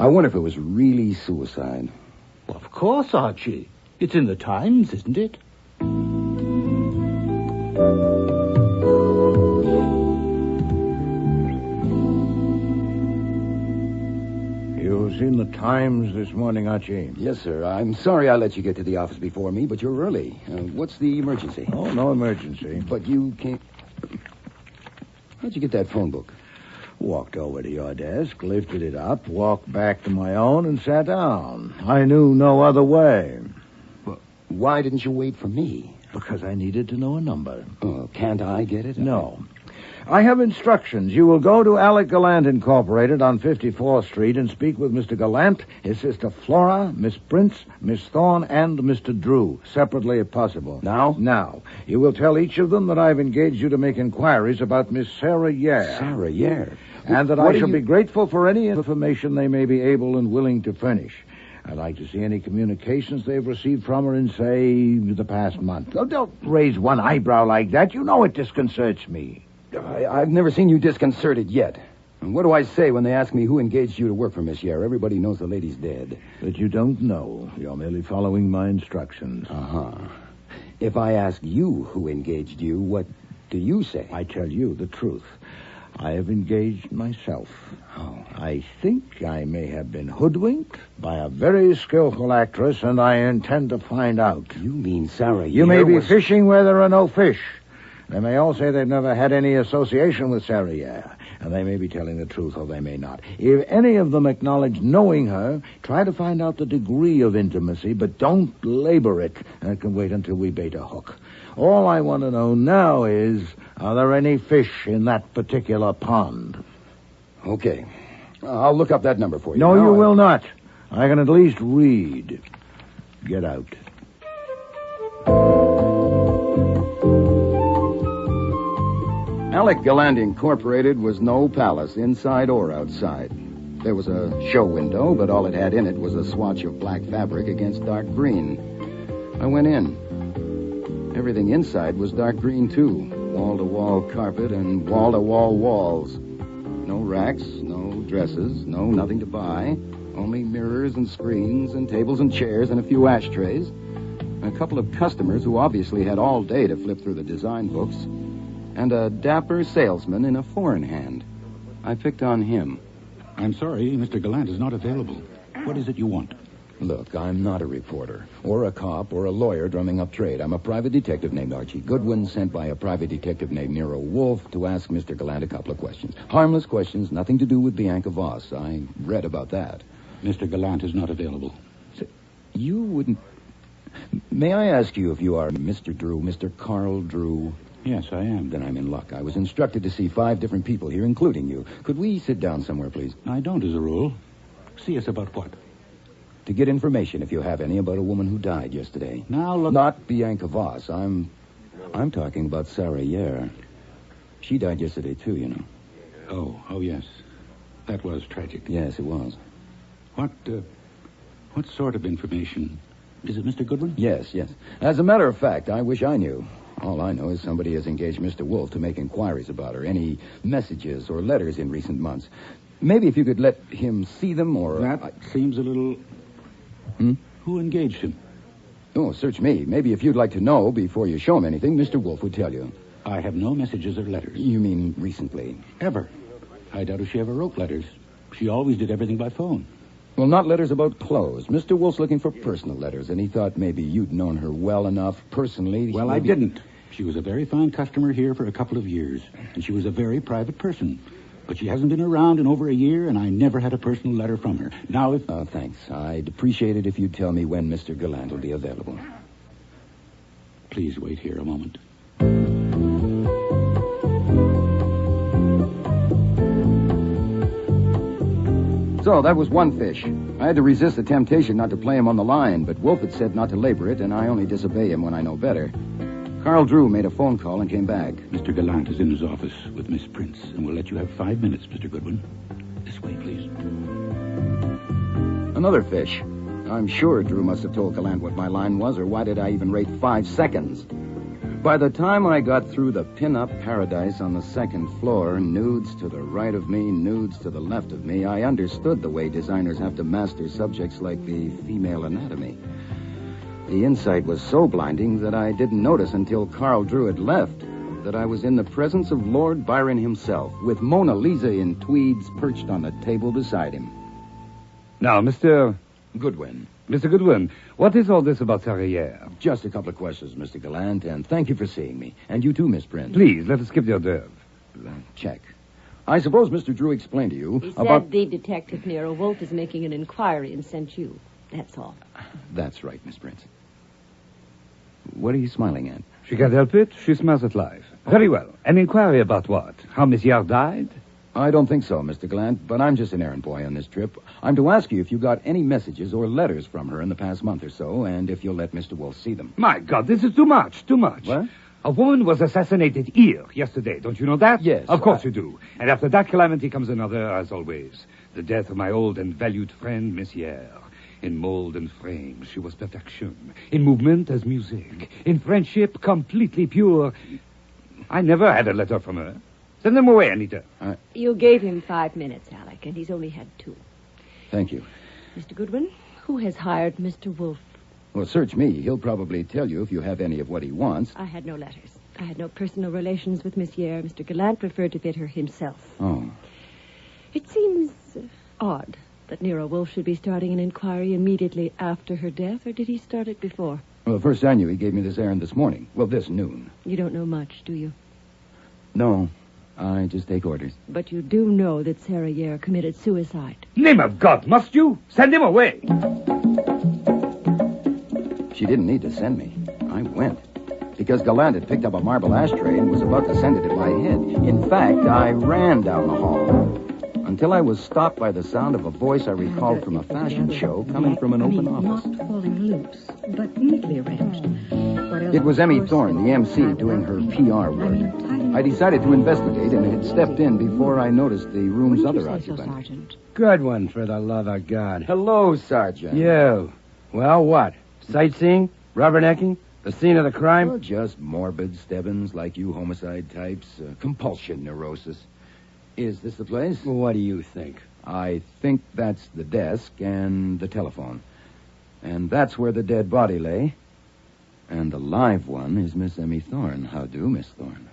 wonder if it was really suicide. Well, of course, Archie. It's in the Times, isn't it? You seen the Times this morning, Archie? Yes, sir. I'm sorry I let you get to the office before me, but you're early. What's the emergency? Oh, no emergency. But you can't... How'd you get that phone book? Walked over to your desk, lifted it up, walked back to my own, and sat down. I knew no other way. Well, why didn't you wait for me? Because I needed to know a number. Oh, can't I get it? No. I have instructions. You will go to Alec Gallant Incorporated on 54th Street and speak with Mr. Gallant, his sister Flora, Miss Prince, Miss Thorne, and Mr. Drew, separately if possible. Now? Now. You will tell each of them that I've engaged you to make inquiries about Miss Sarah Yare. Sarah Yare? And that I shall be grateful for any information they may be able and willing to furnish. I'd like to see any communications they've received from her in, say, the past month. Oh, don't raise one eyebrow like that. You know it disconcerts me. I've never seen you disconcerted yet. And what do I say when they ask me who engaged you to work for Miss Yare? Everybody knows the lady's dead. But you don't know. You're merely following my instructions. Uh-huh. If I ask you who engaged you, what do you say? I tell you the truth. I have engaged myself. Oh. I think I may have been hoodwinked by a very skillful actress, and I intend to find out. You mean Sarah Yare You may be was... fishing where there are no fish. They may all say they've never had any association with Sarah Yare, and they may be telling the truth or they may not. If any of them acknowledge knowing her, try to find out the degree of intimacy, but don't labor it. That can wait until we bait a hook. All I want to know now is, are there any fish in that particular pond? Okay. I'll look up that number for you. No, you will not. I can at least read. Get out. Alec Gallant Incorporated was no palace, inside or outside. There was a show window, but all it had in it was a swatch of black fabric against dark green. I went in. Everything inside was dark green, too. Wall-to-wall carpet and wall-to-wall walls. No racks, no dresses, nothing to buy. Only mirrors and screens and tables and chairs and a few ashtrays. A couple of customers who obviously had all day to flip through the design books. And a dapper salesman in a four-in hand. I picked on him. I'm sorry, Mr. Gallant is not available. What is it you want? Look, I'm not a reporter, or a cop, or a lawyer drumming up trade. I'm a private detective named Archie Goodwin, sent by a private detective named Nero Wolfe to ask Mr. Gallant a couple of questions. Harmless questions, nothing to do with Bianca Voss. I read about that. Mr. Gallant is not available. You wouldn't... May I ask you if you are Mr. Drew, Mr. Carl Drew? Yes, I am. Then I'm in luck. I was instructed to see 5 different people here, including you. Could we sit down somewhere, please? I don't, as a rule. See us about what? To get information, if you have any, about a woman who died yesterday. Now, look... Not Bianca Voss. I'm talking about Sarah Yare. She died yesterday, too, you know. Oh, yes. That was tragic. Yes, it was. What sort of information? Is it Mr. Goodwin? Yes. As a matter of fact, I wish I knew. All I know is somebody has engaged Mr. Wolfe to make inquiries about her. Any messages or letters in recent months. Maybe if you could let him see them, or... That seems a little... Who engaged him? Oh, search me. Maybe if you'd like to know before you show him anything, Mr. Wolfe would tell you. I have no messages or letters. You mean recently? Ever. I doubt if she ever wrote letters. She always did everything by phone. Well, not letters about clothes. Mr. Wolfe's looking for personal letters, and he thought maybe you'd known her well enough personally. Well, I didn't. She was a very fine customer here for a couple of years, and she was a very private person. But she hasn't been around in over a year, and I never had a personal letter from her. Now, if... thanks. I'd appreciate it if you'd tell me when Mr. Gallant will be available. Please wait here a moment. So, that was one fish. I had to resist the temptation not to play him on the line, but Wolfe had said not to labor it, and I only disobey him when I know better. Carl Drew made a phone call and came back. Mr. Gallant is in his office with Miss Prince, and we'll let you have 5 minutes, Mr. Goodwin. This way, please. Another fish. I'm sure Drew must have told Gallant what my line was, or why did I even rate 5 seconds? By the time I got through the pin-up paradise on the 2nd floor, nudes to the right of me, nudes to the left of me, I understood the way designers have to master subjects like the female anatomy. The insight was so blinding that I didn't notice until Carl Drew had left that I was in the presence of Lord Byron himself, with Mona Lisa in tweeds perched on the table beside him. Now, Mr. Goodwin. Mr. Goodwin, what is all this about Sarriere? Just a couple of questions, Mr. Gallant, and thank you for seeing me. And you too, Miss Prince. Please, let us skip the hors d'oeuvre. Check. I suppose Mr. Drew explained to you He about... said the detective, Nero Wolfe, is making an inquiry and sent you. That's all. That's right, Miss Prince. What are you smiling at? She can't help it. She smiles at life. Very well. An inquiry about what? How Miss Yard died? I don't think so, Mr. Gallant, but I'm just an errand boy on this trip. I'm to ask you if you got any messages or letters from her in the past month or so, and if you'll let Mr. Wolfe see them. My God, this is too much, too much. What? A woman was assassinated here yesterday. Don't you know that? Yes. Of course you do. And after that calamity comes another, as always. The death of my old and valued friend, Miss Yare. In mold and frame, she was perfection. In movement as music. In friendship, completely pure. I never had a letter from her. Send them away, Anita. You gave him 5 minutes, Alec, and he's only had 2. Thank you. Mr. Goodwin, who has hired Mr. Wolfe? Well, search me. He'll probably tell you if you have any of what he wants. I had no letters. I had no personal relations with Miss Yare. Mr. Gallant preferred to fit her himself. Oh. It seems odd that Nero Wolfe should be starting an inquiry immediately after her death, or did he start it before? Well, first I knew he gave me this errand this morning. Well, this noon. You don't know much, do you? No, I just take orders. But you do know that Sarah Yare committed suicide. Name of God, must you? Send him away. She didn't need to send me. I went. Because Gallant had picked up a marble ashtray and was about to send it at my head. In fact, I ran down the hall until I was stopped by the sound of a voice I recalled from a fashion show coming from an open office. Not falling loose, but neatly arranged. What else It was Emmy Thorne, the MC, doing her PR work. I decided to investigate and had stepped in before I noticed the room's other occupant. Good one, for the love of God. Hello, Sergeant. You. Well, what? Sightseeing? Rubbernecking? The scene of the crime? Well, just morbid Stebbins like you homicide types. Compulsion neurosis. Is this the place? Well, what do you think? I think that's the desk and the telephone. And that's where the dead body lay. And the live one is Miss Emmy Thorne. How do, Miss Thorne?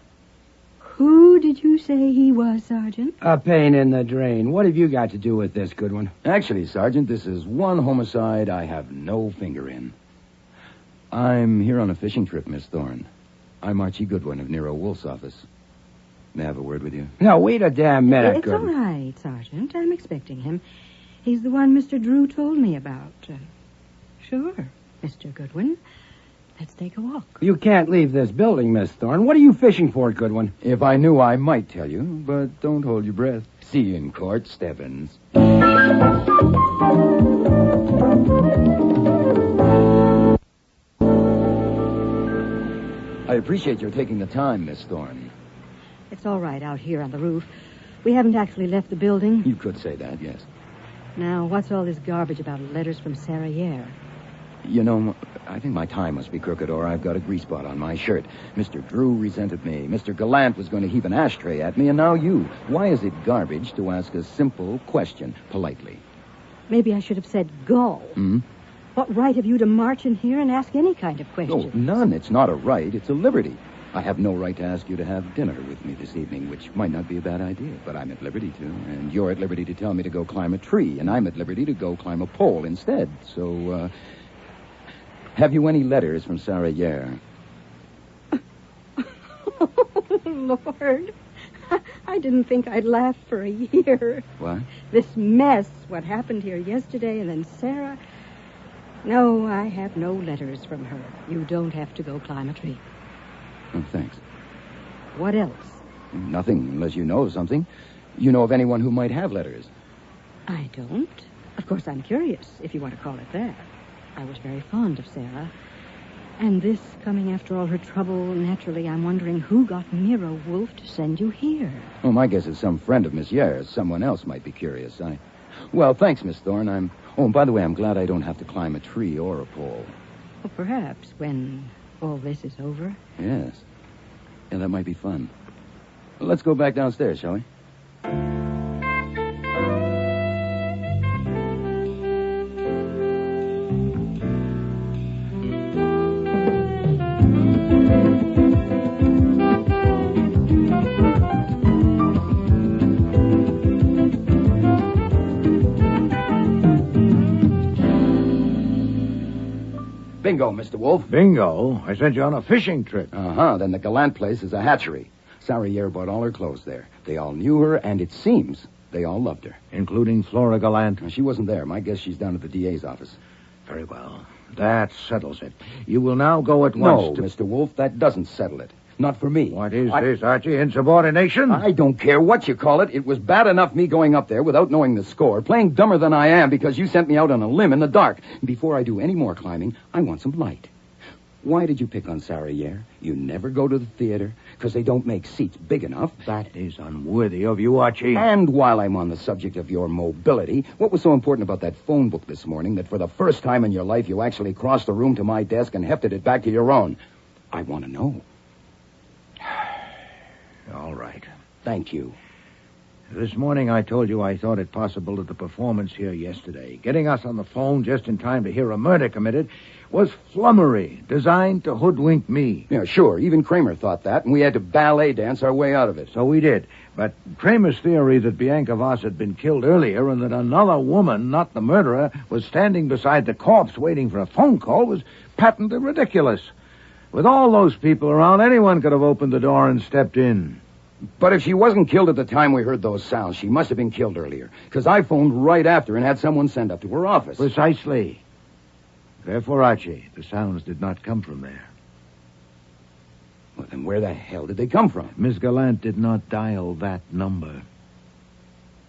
Who did you say he was, Sergeant? A pain in the drain. What have you got to do with this, Goodwin? Actually, Sergeant, this is one homicide I have no finger in. I'm here on a fishing trip, Miss Thorne. I'm Archie Goodwin of Nero Wolfe's office. May I have a word with you? Now, wait a damn minute, It's all Goodwin. right, Sergeant. I'm expecting him. He's the one Mr. Drew told me about. Sure, Mr. Goodwin. Let's take a walk. You can't leave this building, Miss Thorne. What are you fishing for, Goodwin? If I knew, I might tell you, but don't hold your breath. See you in court, Stebbins. I appreciate your taking the time, Miss Thorne. It's all right out here on the roof. We haven't actually left the building. You could say that, yes. Now, what's all this garbage about letters from Sarah Yare? You know, I think my tie must be crooked, or I've got a grease spot on my shirt. Mr. Drew resented me. Mr. Gallant was going to heave an ashtray at me, and now you. Why is it garbage to ask a simple question politely? Maybe I should have said go. Hmm? What right have you to march in here and ask any kind of question? Oh, none. It's not a right. It's a liberty. I have no right to ask you to have dinner with me this evening, which might not be a bad idea, but I'm at liberty to. And you're at liberty to tell me to go climb a tree, and I'm at liberty to go climb a pole instead. So, have you any letters from Sarah Yare? Oh, Lord. I didn't think I'd laugh for a year. What? This mess, what happened here yesterday, and then Sarah. No, I have no letters from her. You don't have to go climb a tree. Oh, thanks. What else? Nothing, unless you know of something. You know of anyone who might have letters? I don't. Of course, I'm curious, if you want to call it that. I was very fond of Sarah. And this coming after all her trouble, naturally, I'm wondering who got Nero Wolfe to send you here. Oh, my guess is some friend of Miss Yare's. Someone else might be curious. Well, thanks, Miss Thorne. Oh, and by the way, I'm glad I don't have to climb a tree or a pole. Well, perhaps when all this is over. Yes. Yeah, that might be fun. Let's go back downstairs, shall we? Bingo, Mr. Wolfe. Bingo? I sent you on a fishing trip. Uh-huh. Then the Gallant place is a hatchery. Sarah Yare bought all her clothes there. They all knew her, and it seems they all loved her. Including Flora Gallant? She wasn't there. My guess she's down at the DA's office. Very well. That settles it. You will now go at once No, Mr. Wolfe, that doesn't settle it. Not for me. What is this, Archie? Insubordination? I don't care what you call it. It was bad enough me going up there without knowing the score, playing dumber than I am because you sent me out on a limb in the dark. Before I do any more climbing, I want some light. Why did you pick on Sarah Yare? You never go to the theater because they don't make seats big enough. That is unworthy of you, Archie. And while I'm on the subject of your mobility, what was so important about that phone book this morning that for the first time in your life you actually crossed the room to my desk and hefted it back to your own? I want to know. All right. Thank you. This morning I told you I thought it possible that the performance here yesterday, getting us on the phone just in time to hear a murder committed, was flummery, designed to hoodwink me. Yeah, sure. Even Kramer thought that, and we had to ballet dance our way out of it. So we did. But Kramer's theory that Bianca Voss had been killed earlier and that another woman, not the murderer, was standing beside the corpse waiting for a phone call was patently ridiculous. With all those people around, anyone could have opened the door and stepped in. But if she wasn't killed at the time we heard those sounds, she must have been killed earlier, because I phoned right after and had someone sent up to her office. Precisely. Therefore, Archie, the sounds did not come from there. Well, then where the hell did they come from? Miss Gallant did not dial that number.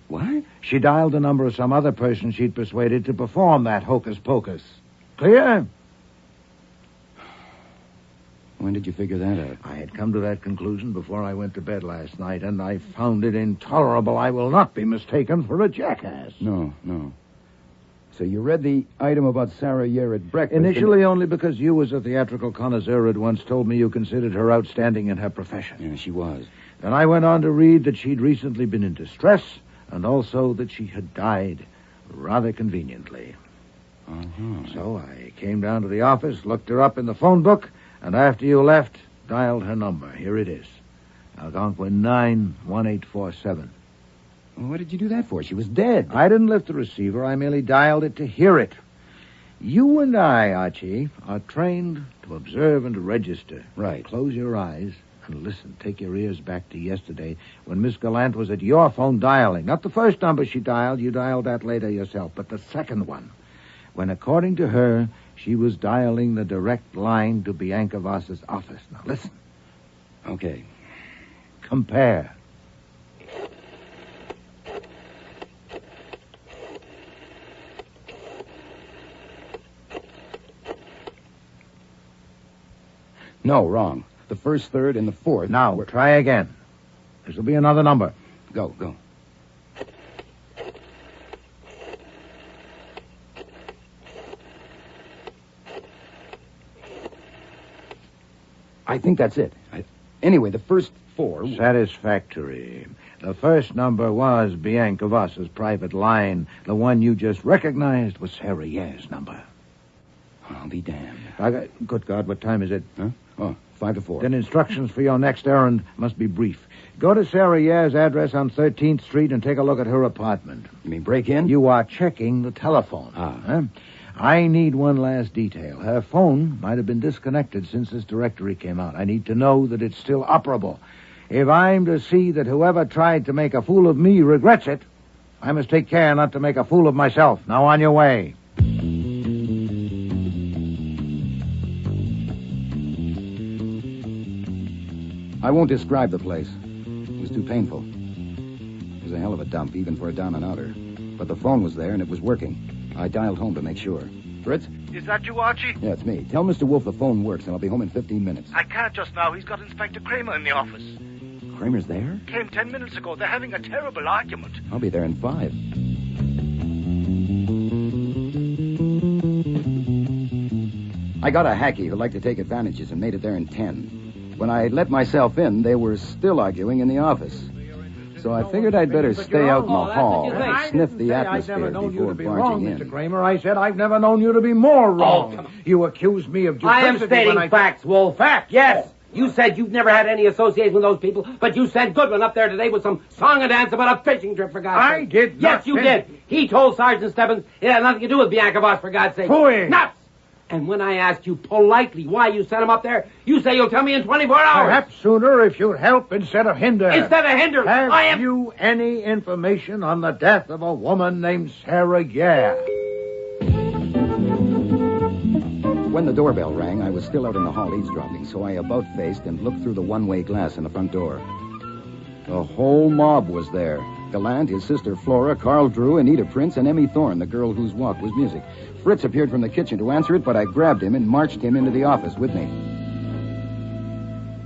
What? She dialed the number of some other person she'd persuaded to perform that hocus-pocus. Clear? When did you figure that out? I had come to that conclusion before I went to bed last night, and I found it intolerable. I will not be mistaken for a jackass. No. So you read the item about Sarah Yare at breakfast? Initially only because you, as a theatrical connoisseur, had once told me you considered her outstanding in her profession. Yeah, she was. Then I went on to read that she'd recently been in distress, and also that she had died rather conveniently. Uh-huh. So I came down to the office, looked her up in the phone book, and after you left, dialed her number. Here it is. Algonquin 91847. Well, what did you do that for? She was dead. I didn't lift the receiver. I merely dialed it to hear it. You and I, Archie, are trained to observe and to register. Right. Close your eyes and listen. Take your ears back to yesterday when Miss Gallant was at your phone dialing. Not the first number she dialed. You dialed that later yourself. But the second one. When, according to her, she was dialing the direct line to Bianca Voss's office. Now, listen. Okay. Compare. No, wrong. The first, third, and the fourth. Now, try again. This will be another number. Go. I think that's it. Anyway, the first four... Satisfactory. The first number was Bianca Voss's private line. The one you just recognized was Sarah Yare's number. I'll be damned. Good God, what time is it? Huh? Oh, 5 to 4. Then instructions for your next errand must be brief. Go to Sarah Yare's address on 13th Street and take a look at her apartment. You mean break in? You are checking the telephone. Huh? I need one last detail. Her phone might have been disconnected since this directory came out. I need to know that it's still operable. If I'm to see that whoever tried to make a fool of me regrets it, I must take care not to make a fool of myself. Now on your way. I won't describe the place. It was too painful. It was a hell of a dump, even for a down and outer. But the phone was there, and it was working. I dialed home to make sure. Fritz? Is that you, Archie? Yeah, it's me. Tell Mr. Wolfe the phone works, and I'll be home in 15 minutes. I can't just now. He's got Inspector Kramer in the office. Kramer's there? Came 10 minutes ago. They're having a terrible argument. I'll be there in 5. I got a hacky who liked to take advantages and made it there in 10. When I let myself in, they were still arguing in the office. So I figured I'd better stay out in the hall and sniff the atmosphere before barging in. Mr. Kramer. I said I've never known you to be more wrong. You accused me of duplicity. I am stating facts, Wolf. Fact, yes. You said you've never had any association with those people, but you sent Goodwin up there today with some song and dance about a fishing trip, for God's sake. I did not. Yes, you did. He told Sergeant Stebbins it had nothing to do with Bianca Voss, for God's sake. Phooey. Nuts! And when I asked you politely why you sent him up there, you say you'll tell me in 24 hours. Perhaps sooner if you'd help instead of hinder. Instead of hinder, Have you any information on the death of a woman named Sarah Yare? When the doorbell rang, I was still out in the hall eavesdropping, so I about-faced and looked through the one-way glass in the front door. The whole mob was there. Gallant, his sister Flora, Carl Drew, Anita Prince, and Emmy Thorne, the girl whose walk was music. Fritz appeared from the kitchen to answer it, but I grabbed him and marched him into the office with me.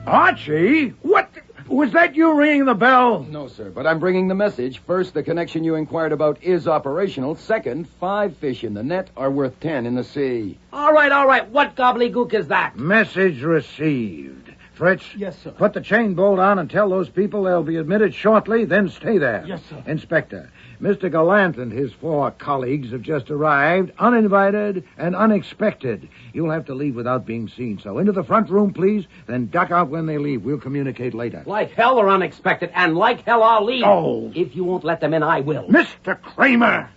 Archie? What? Was that you ringing the bell? No, sir, but I'm bringing the message. First, the connection you inquired about is operational. Second, 5 fish in the net are worth 10 in the sea. All right. What gobbledygook is that? Message received. Fritz? Yes, sir. Put the chain bolt on and tell those people they'll be admitted shortly, then stay there. Yes, sir. Inspector, Mr. Gallant and his 4 colleagues have just arrived, uninvited and unexpected. You'll have to leave without being seen. So into the front room, please, then duck out when they leave. We'll communicate later. Like hell they're unexpected, and like hell I'll leave. Oh. If you won't let them in, I will. Mr. Kramer!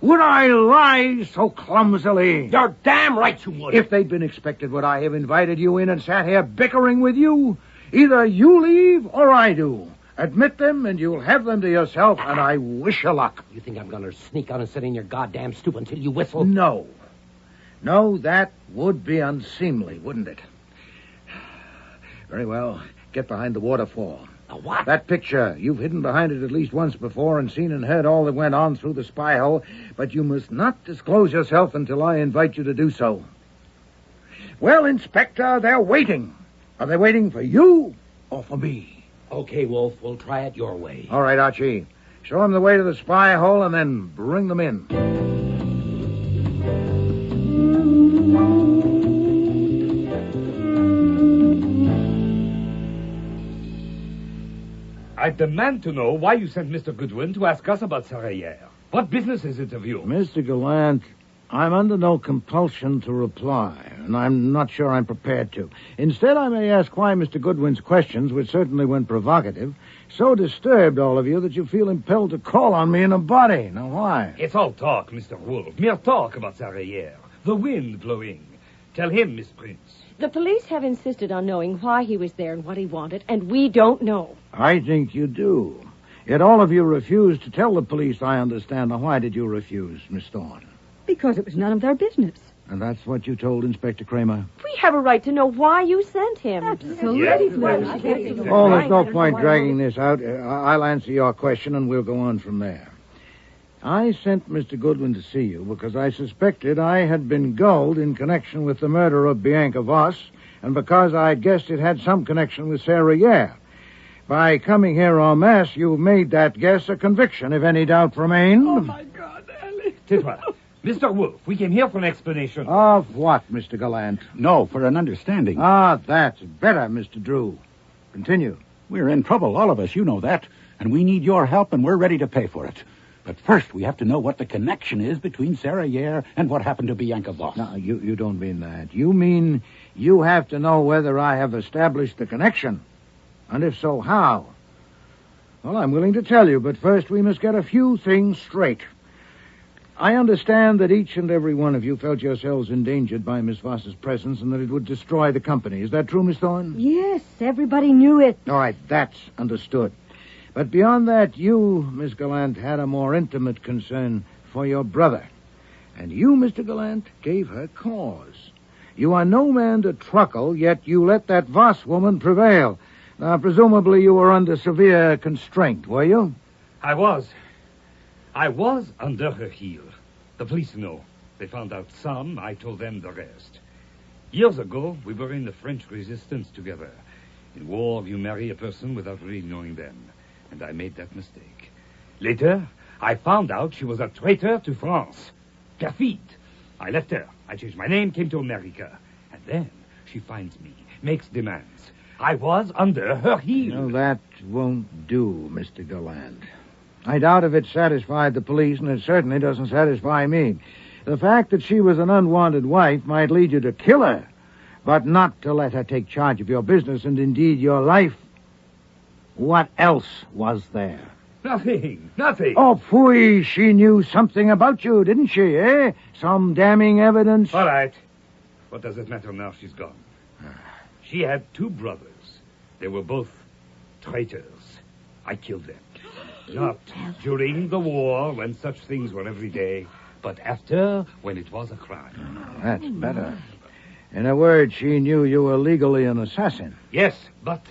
Would I lie so clumsily? You're damn right you would. If they'd been expected, would I have invited you in and sat here bickering with you? Either you leave or I do. Admit them, and you'll have them to yourself, and I wish you luck. You think I'm going to sneak out and sit in your goddamn stoop until you whistle? No. No, that would be unseemly, wouldn't it? Very well. Get behind the waterfall. A what? That picture. You've hidden behind it at least once before and seen and heard all that went on through the spy hole, but you must not disclose yourself until I invite you to do so. Well, Inspector, they're waiting. Are they waiting for you or for me? Okay, Wolf, we'll try it your way. All right, Archie. Show them the way to the spy hole and then bring them in. I demand to know why you sent Mr. Goodwin to ask us about Sarah Yare. What business is it of you? Mr. Gallant, I'm under no compulsion to reply, and I'm not sure I'm prepared to. Instead, I may ask why Mr. Goodwin's questions, which certainly when provocative, so disturbed all of you that you feel impelled to call on me in a body. Now, why? It's all talk, Mr. Wolfe. Mere talk about Sarah Yare. The wind blowing. Tell him, Miss Prince. The police have insisted on knowing why he was there and what he wanted, and we don't know. I think you do. Yet all of you refused to tell the police, I understand. Now, why did you refuse, Miss Thorne? Because it was none of their business. And that's what you told Inspector Kramer? We have a right to know why you sent him. Absolutely. Oh, there's no point dragging this out. I'll answer your question, and we'll go on from there. I sent Mr. Goodwin to see you because I suspected I had been gulled in connection with the murder of Bianca Voss, and because I'd guessed it had some connection with Sarah Yare. By coming here en masse, you've made that guess a conviction, if any doubt remained. Oh, my God, Ellie. Titwa, Mr. Wolfe, we came here for an explanation. Of what, Mr. Gallant? No, for an understanding. Ah, that's better, Mr. Drew. Continue. We're in trouble, all of us, you know that. And we need your help, and we're ready to pay for it. But first, we have to know what the connection is between Sarah Yare and what happened to Bianca Voss. No, you don't mean that. You mean you have to know whether I have established the connection. And if so, how? Well, I'm willing to tell you, but first we must get a few things straight. I understand that each and every one of you felt yourselves endangered by Miss Voss's presence and that it would destroy the company. Is that true, Miss Thorne? Yes, everybody knew it. All right, that's understood. But beyond that, you, Miss Gallant, had a more intimate concern for your brother. And you, Mr. Gallant, gave her cause. You are no man to truckle, yet you let that Voss woman prevail. Now, presumably you were under severe constraint, were you? I was under her heel. The police know. They found out some. I told them the rest. Years ago, we were in the French resistance together. In war, you marry a person without really knowing them. And I made that mistake. Later, I found out she was a traitor to France. Perfide. I left her. I changed my name, came to America. And then she finds me, makes demands. I was under her heel. No, that won't do, Mr. Gallant. I doubt if it satisfied the police, and it certainly doesn't satisfy me. The fact that she was an unwanted wife might lead you to kill her, but not to let her take charge of your business and indeed your life. What else was there? Nothing. Oh, phooey, she knew something about you, didn't she, eh? Some damning evidence? All right. What does it matter now she's gone? She had 2 brothers. They were both traitors. I killed them. Not during the war, when such things were every day, but after, when it was a crime. That's better. In a word, she knew you were legally an assassin. Yes, but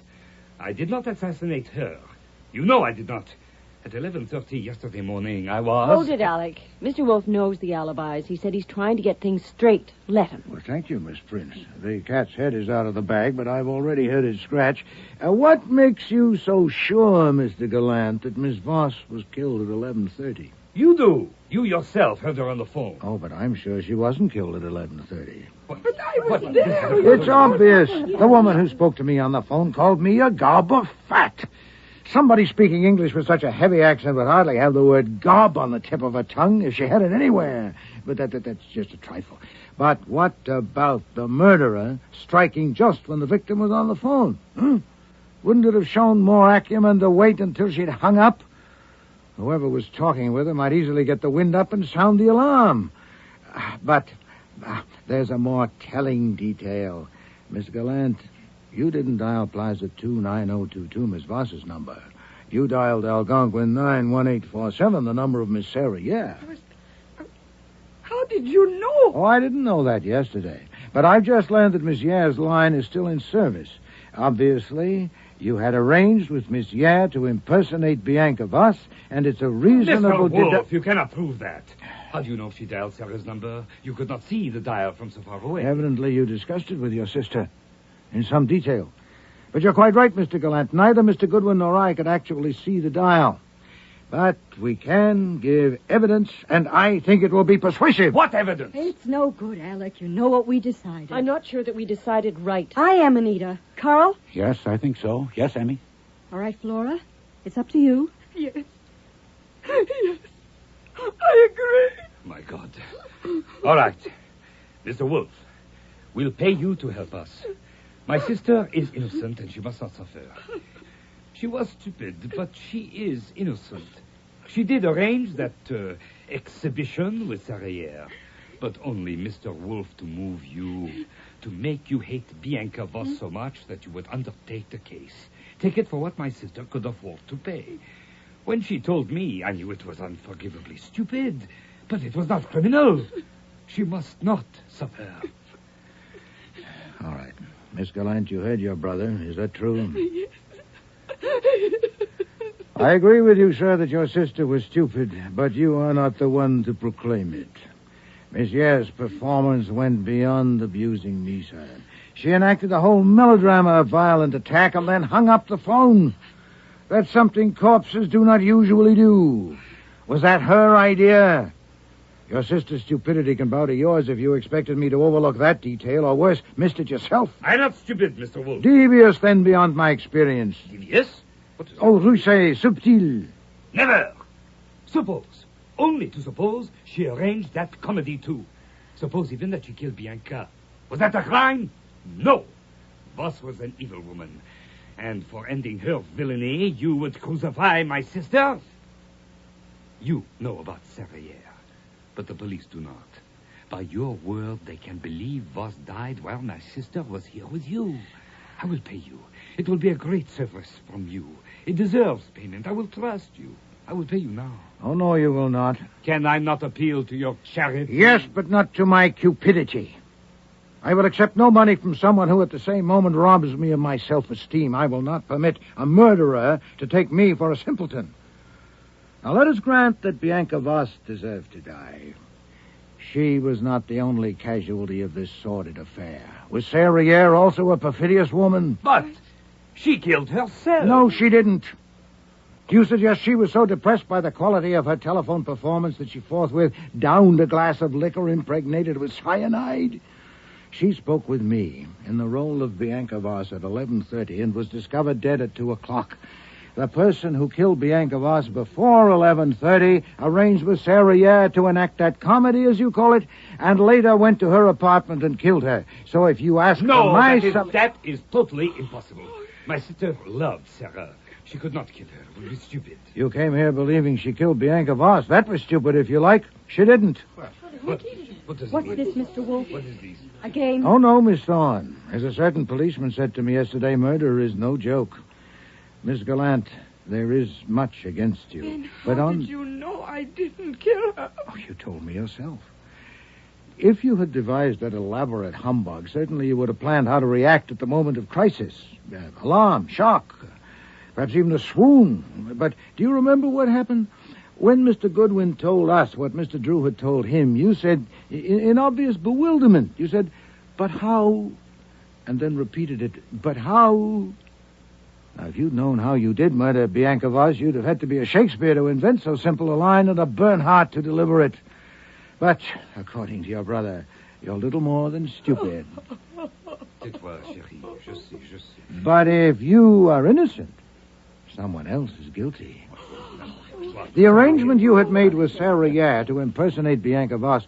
I did not assassinate her. You know I did not. At 11:30 yesterday morning, I was... Hold it, Alec. Mr. Wolfe knows the alibis. He said he's trying to get things straight. Let him. Well, thank you, Miss Prince. The cat's head is out of the bag, but I've already heard it scratch. What makes you so sure, Mr. Gallant, that Miss Voss was killed at 11:30? You do. You yourself heard her on the phone. Oh, but I'm sure she wasn't killed at 11:30. But I was there. It's obvious. The woman who spoke to me on the phone called me a gob of fat. Somebody speaking English with such a heavy accent would hardly have the word gob on the tip of her tongue if she had it anywhere. But that's just a trifle. But what about the murderer striking just when the victim was on the phone? Wouldn't it have shown more acumen to wait until she'd hung up? Whoever was talking with her might easily get the wind up and sound the alarm. But there's a more telling detail. Miss Gallant, you didn't dial Plaza 29022, Miss Voss's number. You dialed Algonquin 91847, the number of Miss Sarah, yeah. How did you know? Oh, I didn't know that yesterday. But I've just learned that Miss Yare's line is still in service. Obviously, you had arranged with Miss Yare to impersonate Bianca Voss, and it's a reasonable... Mr. Wolfe, you cannot prove that. How do you know she dialed Sarah's number? You could not see the dial from so far away. Evidently, you discussed it with your sister in some detail. But you're quite right, Mr. Gallant. Neither Mr. Goodwin nor I could actually see the dial. But we can give evidence, and I think it will be persuasive. What evidence? It's no good, Alec. You know what we decided. I'm not sure that we decided right. I am, Anita. Carl? Yes, I think so. Yes, Emmy. All right, Flora. It's up to you. Yes. Yes. I agree. My God. All right. Mr. Wolfe, we'll pay you to help us. My sister is innocent, and she must not suffer. She was stupid, but she is innocent. She did arrange that exhibition with Sarah, but only Mr. Wolfe to move you, to make you hate Bianca Voss so much that you would undertake the case. Take it for what my sister could afford to pay. When she told me, I knew it was unforgivably stupid, but it was not criminal. She must not suffer. All right. Miss Gallant, you heard your brother. Is that true? Yes. I agree with you, sir, that your sister was stupid, but you are not the one to proclaim it. Miss Yare's performance went beyond abusing me, sir. She enacted a whole melodrama of violent attack and then hung up the phone. That's something corpses do not usually do. Was that her idea? Your sister's stupidity can bow to yours if you expected me to overlook that detail, or worse, missed it yourself. I'm not stupid, Mr. Wolfe. Devious, then, beyond my experience. Devious? Oh, rusé, subtil. Never. Suppose, only to suppose, she arranged that comedy, too. Suppose even that she killed Bianca. Was that a crime? No. Voss was an evil woman. And for ending her villainy, you would crucify my sister? You know about Sarah, but the police do not. By your word, they can believe Voss died while my sister was here with you. I will pay you. It will be a great service from you. It deserves payment. I will trust you. I will pay you now. Oh, no, you will not. Can I not appeal to your charity? Yes, but not to my cupidity. I will accept no money from someone who at the same moment robs me of my self-esteem. I will not permit a murderer to take me for a simpleton. Now, let us grant that Bianca Voss deserved to die. She was not the only casualty of this sordid affair. Was Sarah Yare also a perfidious woman? But she killed herself. No, she didn't. Do you suggest she was so depressed by the quality of her telephone performance that she forthwith downed a glass of liquor impregnated with cyanide? She spoke with me in the role of Bianca Voss at 11:30 and was discovered dead at 2 o'clock. The person who killed Bianca Voss before 11:30 arranged with Sarah Yare to enact that comedy, as you call it, and later went to her apartment and killed her. So if you ask No, my... that is totally impossible. My sister loved Sarah. She could not kill her. It would be stupid. You came here believing she killed Bianca Voss. That was stupid, if you like. She didn't. What's this, Mr. Wolfe? What is this? A game? Oh, no, Miss Thorne. As a certain policeman said to me yesterday, murder is no joke. Miss Gallant, there is much against you. Then but how on... did you know I didn't kill her? Oh, you told me yourself. If you had devised that elaborate humbug, certainly you would have planned how to react at the moment of crisis. Alarm, shock, perhaps even a swoon. But do you remember what happened? When Mr. Goodwin told us what Mr. Drew had told him, you said, in obvious bewilderment, you said, "But how?" And then repeated it, "But how?" Now, if you'd known how you did murder Bianca Voss, you'd have had to be a Shakespeare to invent so simple a line and a Bernhardt to deliver it. But, according to your brother, you're little more than stupid. Tais-toi, chérie. Je sais. But if you are innocent, someone else is guilty. The arrangement you had made with Sarah Yare to impersonate Bianca Voss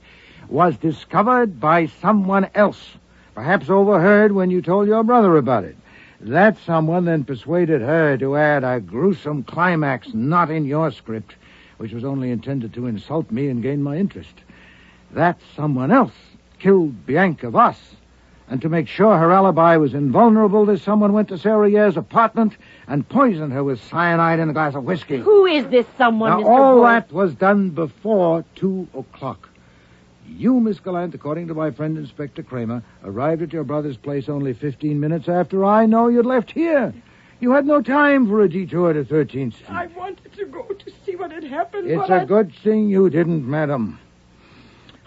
was discovered by someone else, perhaps overheard when you told your brother about it. That someone then persuaded her to add a gruesome climax not in your script, which was only intended to insult me and gain my interest. That someone else killed Bianca Voss. And to make sure her alibi was invulnerable, this someone went to Sarah Yare's apartment and poisoned her with cyanide in a glass of whiskey. Who is this someone, Now, Mr. all Wolfe? that was done before 2 o'clock. You, Miss Gallant, according to my friend Inspector Kramer, arrived at your brother's place only 15 minutes after I know you'd left here. You had no time for a detour to 13th Street. I wanted to go to see what had happened, It's but a good thing you didn't, madam.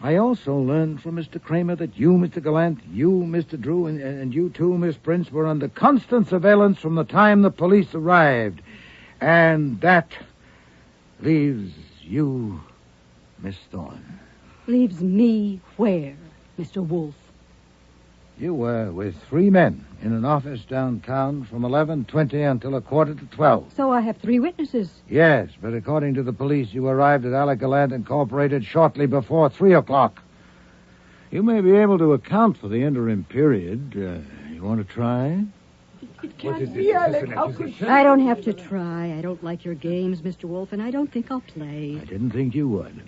I also learned from Mr. Kramer that you, Mr. Gallant, you, Mr. Drew, and you too, Miss Prince, were under constant surveillance from the time the police arrived. And that leaves you, Miss Thorne. Leaves me where, Mr. Wolfe? You were with 3 men in an office downtown from 11:20 until 11:45. So I have 3 witnesses. Yes, but according to the police, you arrived at Alec Gallant Incorporated shortly before 3 o'clock. You may be able to account for the interim period. You want to try? It can't be, Alec. How could I don't have to try. I don't like your games, Mr. Wolfe, and I don't think I'll play. I didn't think you would.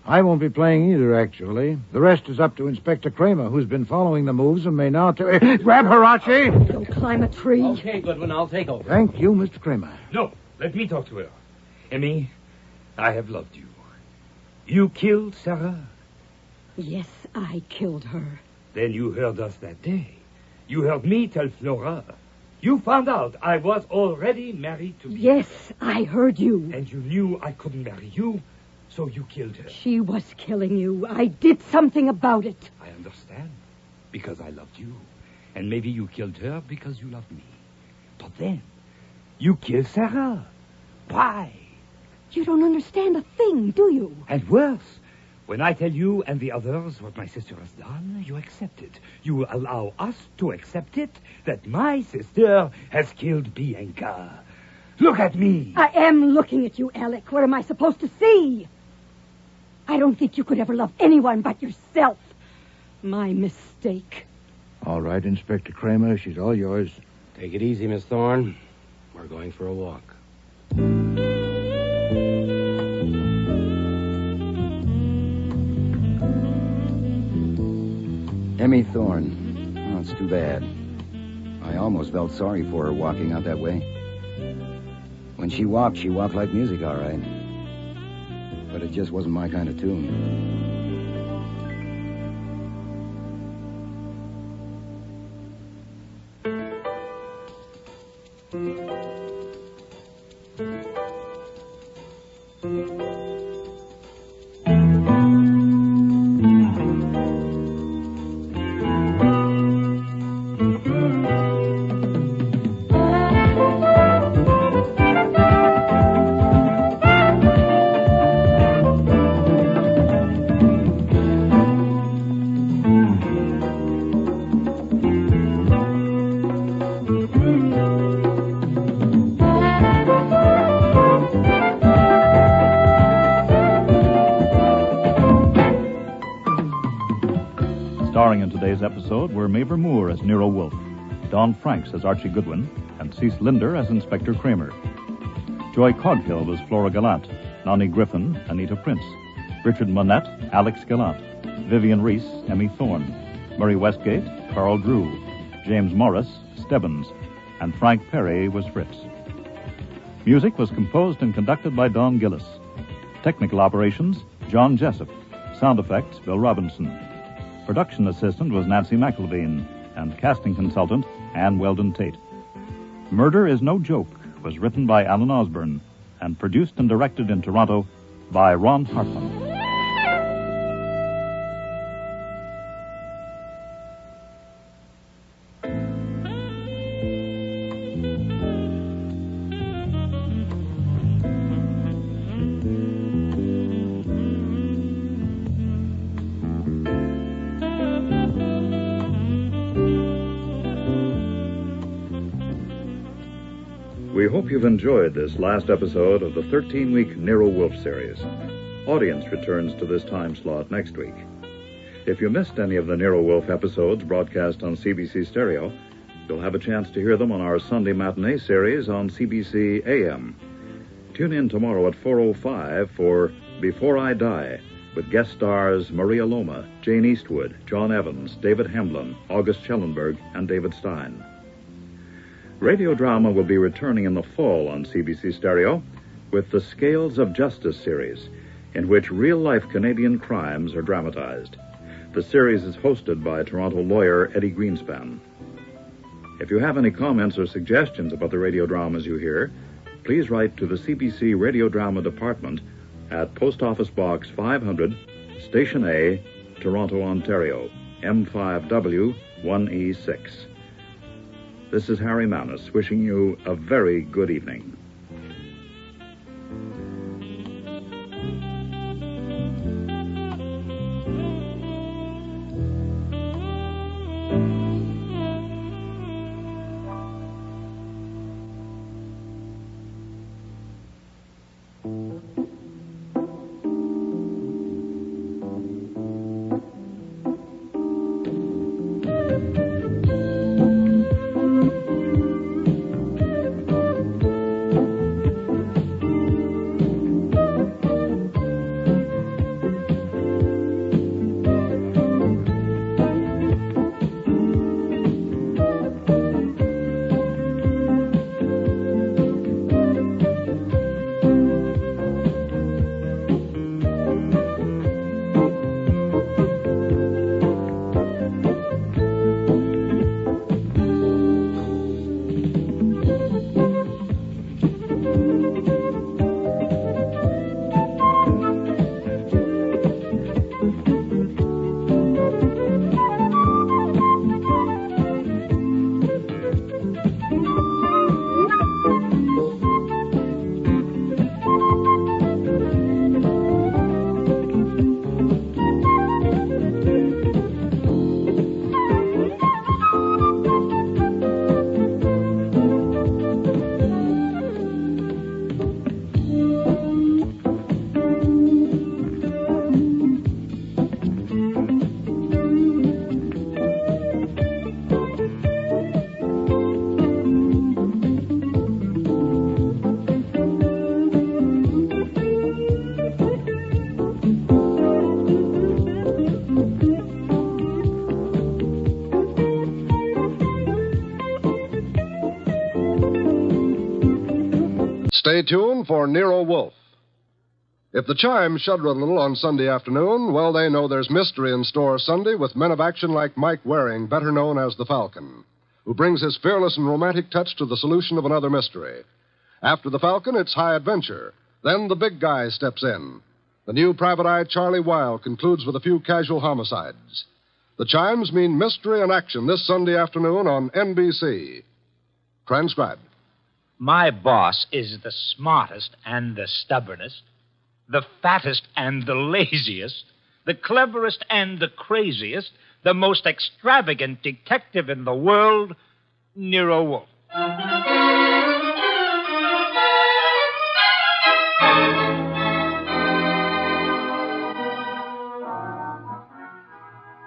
I won't be playing either, actually. The rest is up to Inspector Kramer, who's been following the moves and may now... Grab her, Archie! Don't climb a tree. Okay, Goodwin, I'll take over. Thank you, Mr. Kramer. No, let me talk to her. Emmy, I have loved you. You killed Sarah? Yes, I killed her. Then you heard us that day. You heard me tell Flora. You found out I was already married to Bianca. Yes, I heard you. And you knew I couldn't marry you, so you killed her. She was killing you. I did something about it. I understand. Because I loved you. And maybe you killed her because you loved me. But then, you killed Sarah. Why? You don't understand a thing, do you? And worse, when I tell you and the others what my sister has done, you accept it. You allow us to accept it that my sister has killed Bianca. Look at me. I am looking at you, Alec. What am I supposed to see? I don't think you could ever love anyone but yourself. My mistake. All right, Inspector Kramer, she's all yours. Take it easy, Miss Thorne. We're going for a walk. Emmy Thorne. Oh, it's too bad. I almost felt sorry for her walking out that way. When she walked like music, all right. But it just wasn't my kind of tune. Starring in today's episode were Mavor Moore as Nero Wolfe, Don Franks as Archie Goodwin, and Cece Linder as Inspector Kramer. Joy Coghill was Flora Gallant, Nani Griffin, Anita Prince, Richard Monette, Alex Gallant, Vivian Reese, Emmy Thorne, Murray Westgate, Carl Drew, James Morris, Stebbins, and Frank Perry was Fritz. Music was composed and conducted by Don Gillis. Technical operations, John Jessup. Sound effects, Bill Robinson. Production assistant was Nancy McElveen, and casting consultant, Ann Weldon Tate. Murder is No Joke was written by Alan Osborne and produced and directed in Toronto by Ron Hartman. We hope you've enjoyed this last episode of the 13-week Nero Wolfe series. Audience returns to this time slot next week. If you missed any of the Nero Wolfe episodes broadcast on CBC Stereo, you'll have a chance to hear them on our Sunday matinee series on CBC AM. Tune in tomorrow at 4:05 for Before I Die, with guest stars Maria Loma, Jane Eastwood, John Evans, David Hemblin, August Schellenberg, and David Stein. Radio drama will be returning in the fall on CBC Stereo with the Scales of Justice series, in which real-life Canadian crimes are dramatized. The series is hosted by Toronto lawyer Eddie Greenspan. If you have any comments or suggestions about the radio dramas you hear, please write to the CBC Radio Drama Department at Post Office Box 500, Station A, Toronto, Ontario, M5W 1E6. This is Harry Manus wishing you a very good evening. Stay tuned for Nero Wolfe. If the chimes shudder a little on Sunday afternoon, well, they know there's mystery in store Sunday with men of action like Mike Waring, better known as the Falcon, who brings his fearless and romantic touch to the solution of another mystery. After the Falcon, it's high adventure. Then the big guy steps in. The new private eye Charlie Wilde concludes with a few casual homicides. The chimes mean mystery and action this Sunday afternoon on NBC. Transcribed. My boss is the smartest and the stubbornest, the fattest and the laziest, the cleverest and the craziest, the most extravagant detective in the world, Nero Wolfe.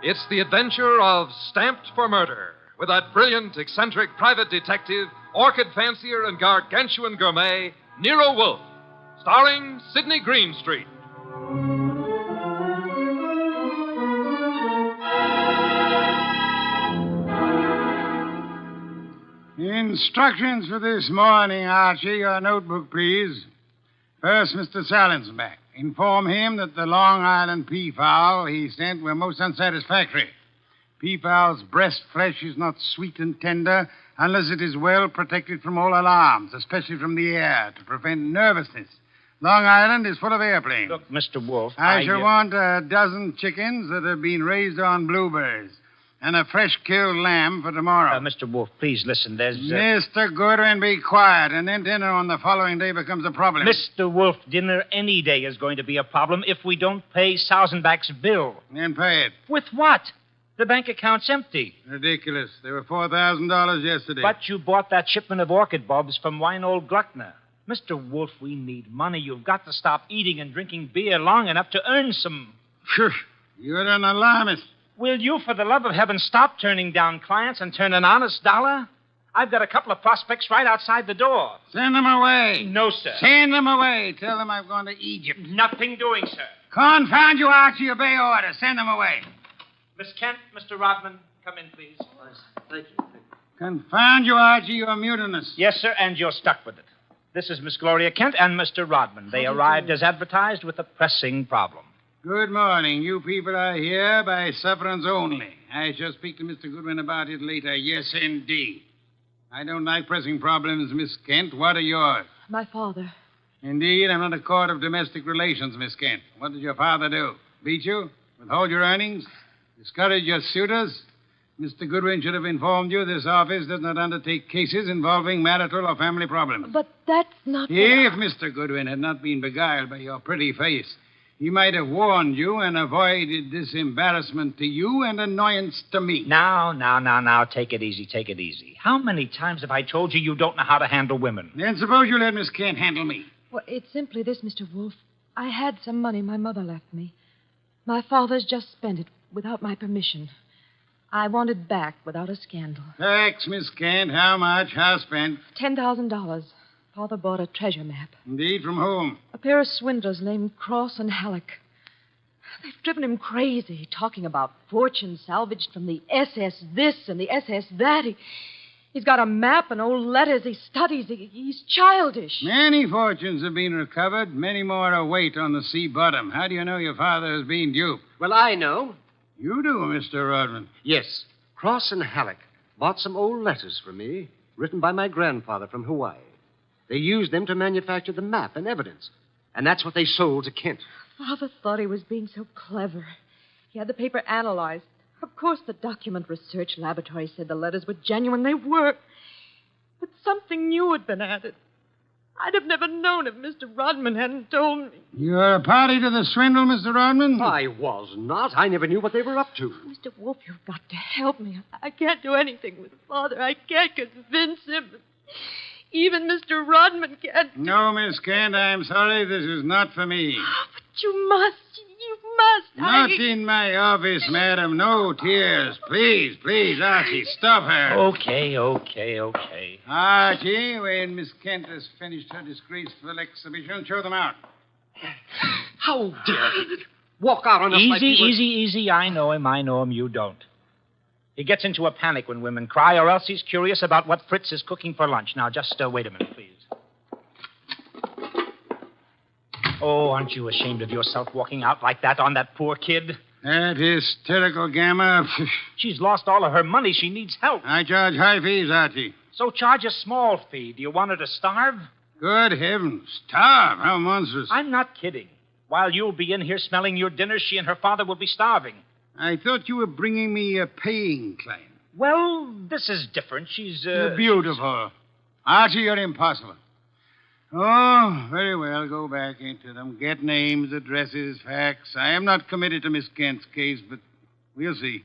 It's the adventure of Stamped for Murder, with that brilliant, eccentric private detective, orchid fancier, and gargantuan gourmet, Nero Wolfe, starring Sidney Greenstreet. Instructions for this morning, Archie. Your notebook, please. First, Mr. Salinsbeck. Inform him that the Long Island peafowl he sent were most unsatisfactory. Peafowl's breast flesh is not sweet and tender unless it is well protected from all alarms, especially from the air, to prevent nervousness. Long Island is full of airplanes. Look, Mr. Wolfe, I shall want a dozen chickens that have been raised on blueberries and a fresh-killed lamb for tomorrow. Mr. Wolfe, please listen. There's... Mr. Goodwin, be quiet, and then dinner on the following day becomes a problem. Mr. Wolfe, dinner any day is going to be a problem if we don't pay Sausenbach's bill. Then pay it. With what? The bank account's empty. Ridiculous. There were $4,000 yesterday. But you bought that shipment of orchid bulbs from Winold Gluckner. Mr. Wolfe, we need money. You've got to stop eating and drinking beer long enough to earn some. Shush. You're an alarmist. Will you, for the love of heaven, stop turning down clients and turn an honest dollar? I've got a couple of prospects right outside the door. Send them away. No, sir. Send them away. Tell them I've gone to Egypt. Nothing doing, sir. Confound you, Archie. Obey orders. Send them away. Miss Kent, Mr. Rodman, come in, please. Thank you. Confound you, Archie. You're mutinous. Yes, sir, and you're stuck with it. This is Miss Gloria Kent and Mr. Rodman. They arrived as advertised with a pressing problem. Good morning. You people are here by sufferance only. I shall speak to Mr. Goodwin about it later. Yes, indeed. I don't like pressing problems, Miss Kent. What are yours? My father. Indeed, I'm not a court of domestic relations, Miss Kent. What did your father do? Beat you? Withhold your earnings? Discourage your suitors? Mr. Goodwin should have informed you this office does not undertake cases involving marital or family problems. But that's not... If Mr. Goodwin had not been beguiled by your pretty face, he might have warned you and avoided this embarrassment to you and annoyance to me. Now, take it easy. How many times have I told you you don't know how to handle women? Then suppose you let Miss Kent handle me. Well, it's simply this, Mr. Wolfe. I had some money my mother left me. My father's just spent it without my permission. I want it back without a scandal. Thanks, Miss Kent. How much? How spent? $10,000. Father bought a treasure map. Indeed, from whom? A pair of swindlers named Cross and Halleck. They've driven him crazy, talking about fortune salvaged from the SS this and the SS that. He's got a map and old letters he studies. He's childish. Many fortunes have been recovered. Many more await on the sea bottom. How do you know your father has been duped? Well, I know. You do, Mr. Rodman. Yes. Cross and Halleck bought some old letters for me, written by my grandfather from Hawaii. They used them to manufacture the map and evidence. And that's what they sold to Kent. Father thought he was being so clever. He had the paper analyzed. Of course, the document research laboratory said the letters were genuine. They were. But something new had been added. I'd have never known if Mr. Rodman hadn't told me. You're a party to the swindle, Mr. Rodman? I was not. I never knew what they were up to. Mr. Wolfe, you've got to help me. I can't do anything with Father. I can't convince him. Even Mr. Rodman can't. No, Miss Kent, I'm sorry. This is not for me. Oh, but you must. You must. Not in my office, madam. No tears. Please, Archie, stop her. Okay. Archie, when Miss Kent has finished her disgraceful exhibition, show them out. How dare he walk out on us like he was... Easy. I know him. You don't. He gets into a panic when women cry, or else he's curious about what Fritz is cooking for lunch. Now, just wait a minute, please. Oh, aren't you ashamed of yourself walking out like that on that poor kid? That hysterical gamma. She's lost all of her money. She needs help. I charge high fees, Archie. So charge a small fee. Do you want her to starve? Good heavens. Starve? How monstrous. I'm not kidding. While you'll be in here smelling your dinner, she and her father will be starving. I thought you were bringing me a paying client. Well, this is different. She's, You're beautiful. Archie, you're impossible. Oh, very well. Go back into them. Get names, addresses, facts. I am not committed to Miss Kent's case, but we'll see.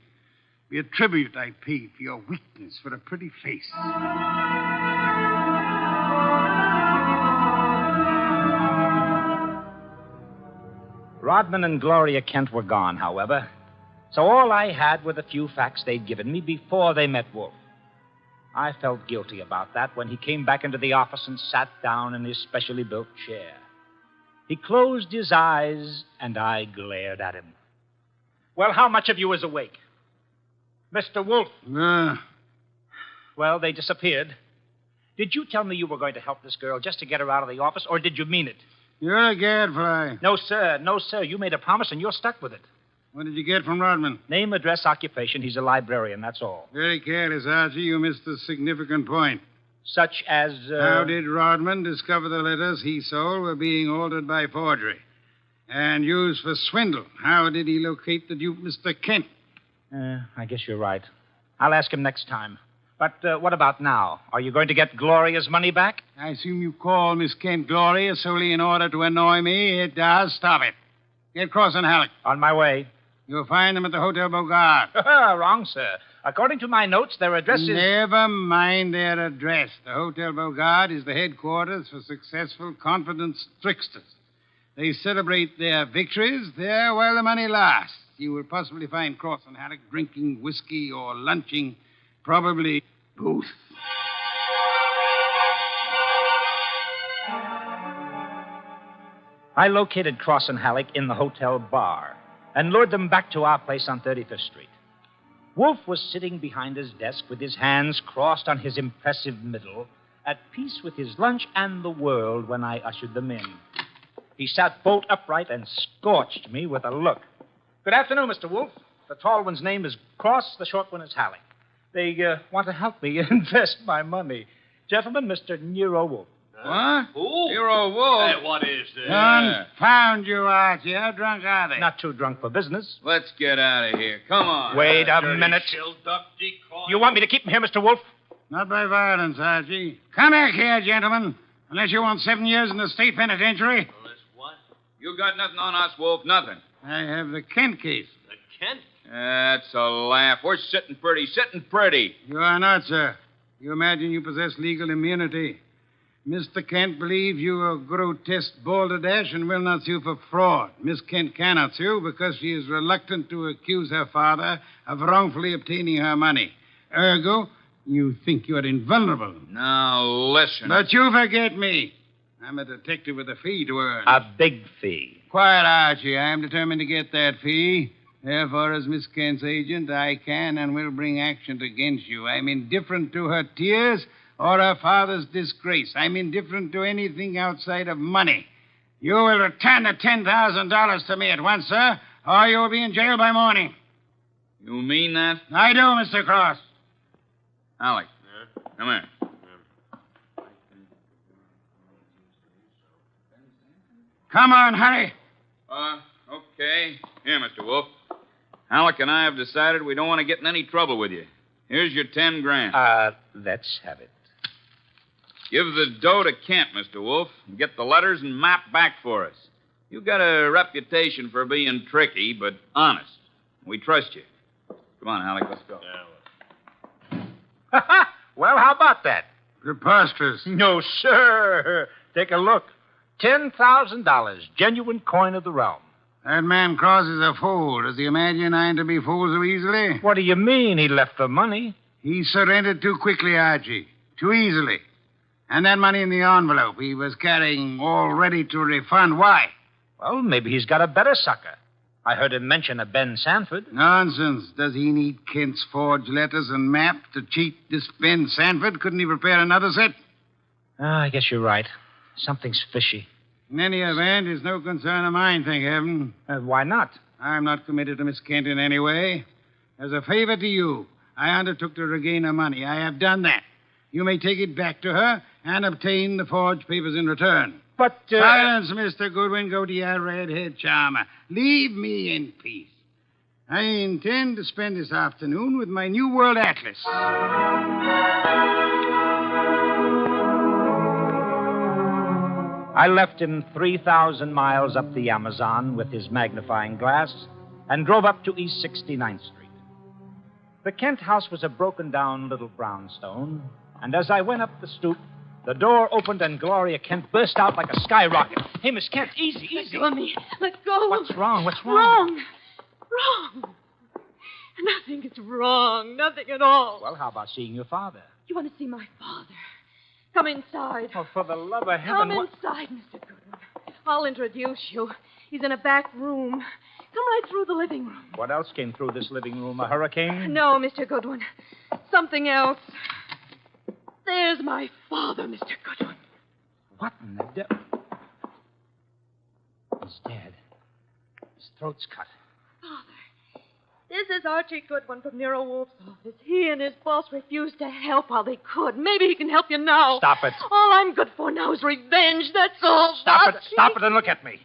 Be a tribute I pay for your weakness for a pretty face. Rodman and Gloria Kent were gone, however. So all I had were the few facts they'd given me before they met Wolfe. I felt guilty about that when he came back into the office and sat down in his specially built chair. He closed his eyes, and I glared at him. Well, how much of you is awake? Mr. Wolfe. Well, they disappeared. Did you tell me you were going to help this girl just to get her out of the office, or did you mean it? You're a gadfly. No, sir. No, sir. You made a promise, and you're stuck with it. What did you get from Rodman? Name, address, occupation. He's a librarian, that's all. Very careless, Archie. You missed a significant point. Such as, How did Rodman discover the letters he sold were being altered by forgery and used for swindle? How did he locate the dupe, Mr. Kent? I guess you're right. I'll ask him next time. But what about now? Are you going to get Gloria's money back? I assume you call Miss Kent Gloria solely in order to annoy me. It does. Stop it. Get Cross and Halleck. On my way. You'll find them at the Hotel Bogart. Wrong, sir. According to my notes, their address is... Never mind their address. The Hotel Bogart is the headquarters for successful, confident tricksters. They celebrate their victories there while the money lasts. You will possibly find Cross and Halleck drinking whiskey or lunching, probably both. I located Cross and Halleck in the hotel bar and lured them back to our place on 35th Street. Wolfe was sitting behind his desk with his hands crossed on his impressive middle, at peace with his lunch and the world when I ushered them in. He sat bolt upright and scorched me with a look. Good afternoon, Mr. Wolfe. The tall one's name is Cross, the short one is Halleck. They want to help me invest my money. Gentlemen, Mr. Nero Wolfe. What? Who? Nero Wolfe. Hey, what is this? Confound you, Archie. How drunk are they? Not too drunk for business. Let's get out of here. Come on. Wait a Dirty minute. shill duck decoy. You want me to keep him here, Mr. Wolfe? Not by violence, Archie. Come back here, gentlemen. Unless you want 7 years in the state penitentiary. Unless what? You got nothing on us, Wolf. Nothing. I have the Kent case. The Kent? That's a laugh. We're sitting pretty. Sitting pretty. You are not, sir. You imagine you possess legal immunity. Mr. Kent believes you are a grotesque balderdash and will not sue for fraud. Miss Kent cannot sue because she is reluctant to accuse her father of wrongfully obtaining her money. Ergo, you think you are invulnerable. Now, listen. But you forget me. I'm a detective with a fee to earn. A big fee. Quiet, Archie. I am determined to get that fee. Therefore, as Miss Kent's agent, I can and will bring action against you. I'm indifferent to her tears or her father's disgrace. I'm indifferent to anything outside of money. You will return the $10,000 to me at once, sir, or you will be in jail by morning. You mean that? I do, Mr. Cross. Alec. Come here. Come on, hurry. Okay. Here, Mr. Wolf. Alec and I have decided we don't want to get in any trouble with you. Here's your $10,000. Let's have it. Give the dough to Kent, Mr. Wolf, and get the letters and map back for us. You've got a reputation for being tricky, but honest. We trust you. Come on, Alec, let's go. Well, how about that? Preposterous. No, sir. Take a look. $10,000, genuine coin of the realm. That man Cross is a fool. Does he imagine I'm to be fooled so easily? What do you mean he left the money? He surrendered too quickly, Archie. Too easily. And that money in the envelope he was carrying all ready to refund. Why? Well, maybe he's got a better sucker. I heard him mention a Ben Sanford. Nonsense. Does he need Kent's forged letters and map to cheat this Ben Sanford? Couldn't he prepare another set? I guess you're right. Something's fishy. In any event, it's no concern of mine, thank heaven. Why not? I'm not committed to Miss Kent in any way. As a favor to you, I undertook to regain her money. I have done that. You may take it back to her and obtain the forged papers in return. But, Silence, Mr. Goodwin. Go to your red-haired charmer. Leave me in peace. I intend to spend this afternoon with my New World Atlas. I left him 3,000 miles up the Amazon with his magnifying glass and drove up to East 69th Street. The Kent house was a broken-down little brownstone, and as I went up the stoop, the door opened and Gloria Kent burst out like a skyrocket. Hey, Miss Kent, easy. Let go of me. Let go. What's wrong? What's wrong? Wrong. Nothing is wrong. Nothing at all. Well, how about seeing your father? You want to see my father? Come inside. Oh, for the love of heaven. Come inside, Mr. Goodwin. I'll introduce you. He's in a back room. Come right through the living room. What else came through this living room? A hurricane? No, Mr. Goodwin. Something else. There's my father, Mr. Goodwin. What in the devil? He's dead. His throat's cut. Father, this is Archie Goodwin from Nero Wolfe's office. He and his boss refused to help while they could. Maybe he can help you now. Stop it. All I'm good for now is revenge, that's all. Stop Archie. it. Stop it and look at me.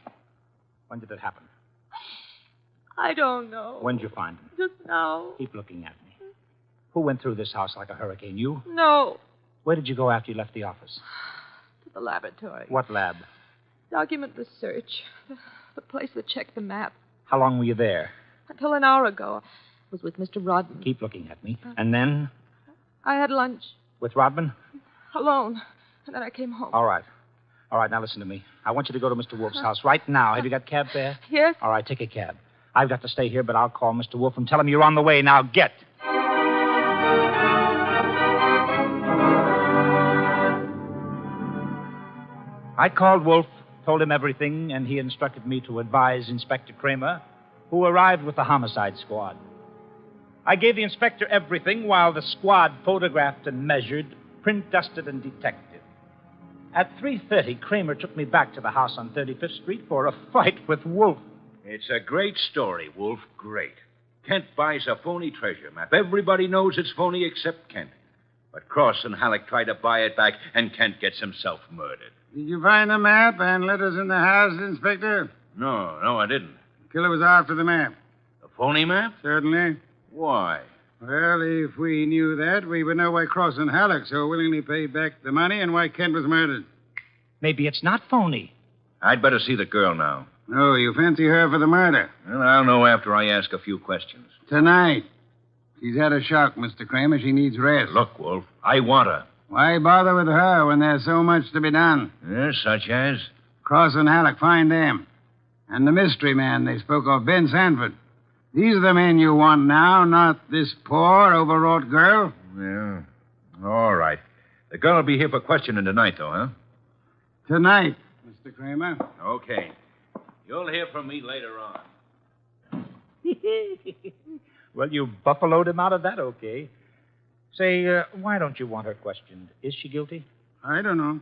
When did it happen? I don't know. When did you find him? Just now. Keep looking at me. Who went through this house like a hurricane? You? No. Where did you go after you left the office? To the laboratory. What lab? Document research. The place that checked the map. How long were you there? Until an hour ago. I was with Mr. Rodman. Keep looking at me. And then? I had lunch. With Rodman? Alone. And then I came home. All right. All right, now listen to me. I want you to go to Mr. Wolfe's house right now. Have you got a cab there? Yes. All right, take a cab. I've got to stay here, but I'll call Mr. Wolfe and tell him you're on the way. Now, get. I called Wolfe, told him everything, and he instructed me to advise Inspector Kramer, who arrived with the homicide squad. I gave the inspector everything while the squad photographed and measured, print dusted and detected. At 3:30, Kramer took me back to the house on 35th Street for a fight with Wolfe. It's a great story, Wolf. Great. Kent buys a phony treasure map. Everybody knows it's phony except Kent. But Cross and Halleck try to buy it back, and Kent gets himself murdered. Did you find the map and letters in the house, Inspector? No, I didn't. The killer was after the map. A phony map? Certainly. Why? Well, if we knew that, we would know why Cross and Halleck so willingly paid back the money and why Kent was murdered. Maybe it's not phony. I'd better see the girl now. No, you fancy her for the murder. Well, I'll know after I ask a few questions. Tonight. She's had a shock, Mr. Kramer. She needs rest. Look, Wolf, I want her. Why bother with her when there's so much to be done? Yes, such as? Cross and Halleck, find them. And the mystery man they spoke of, Ben Sanford. These are the men you want now, not this poor, overwrought girl. Yeah. All right. The girl will be here for questioning tonight, though, huh? Tonight, Mr. Kramer. Okay. You'll hear from me later on. Well, you buffaloed him out of that, okay. Say, why don't you want her questioned? Is she guilty? I don't know.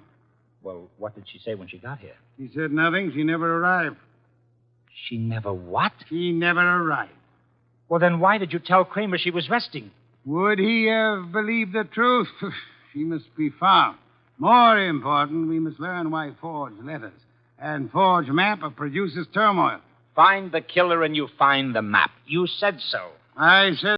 Well, what did she say when she got here? She said nothing. She never arrived. She never what? She never arrived. Well, then why did you tell Kramer she was resting? Would he have believed the truth? She must be found. More important, we must learn why forged letters and forged map produces turmoil. Find the killer and you find the map. You said so. I said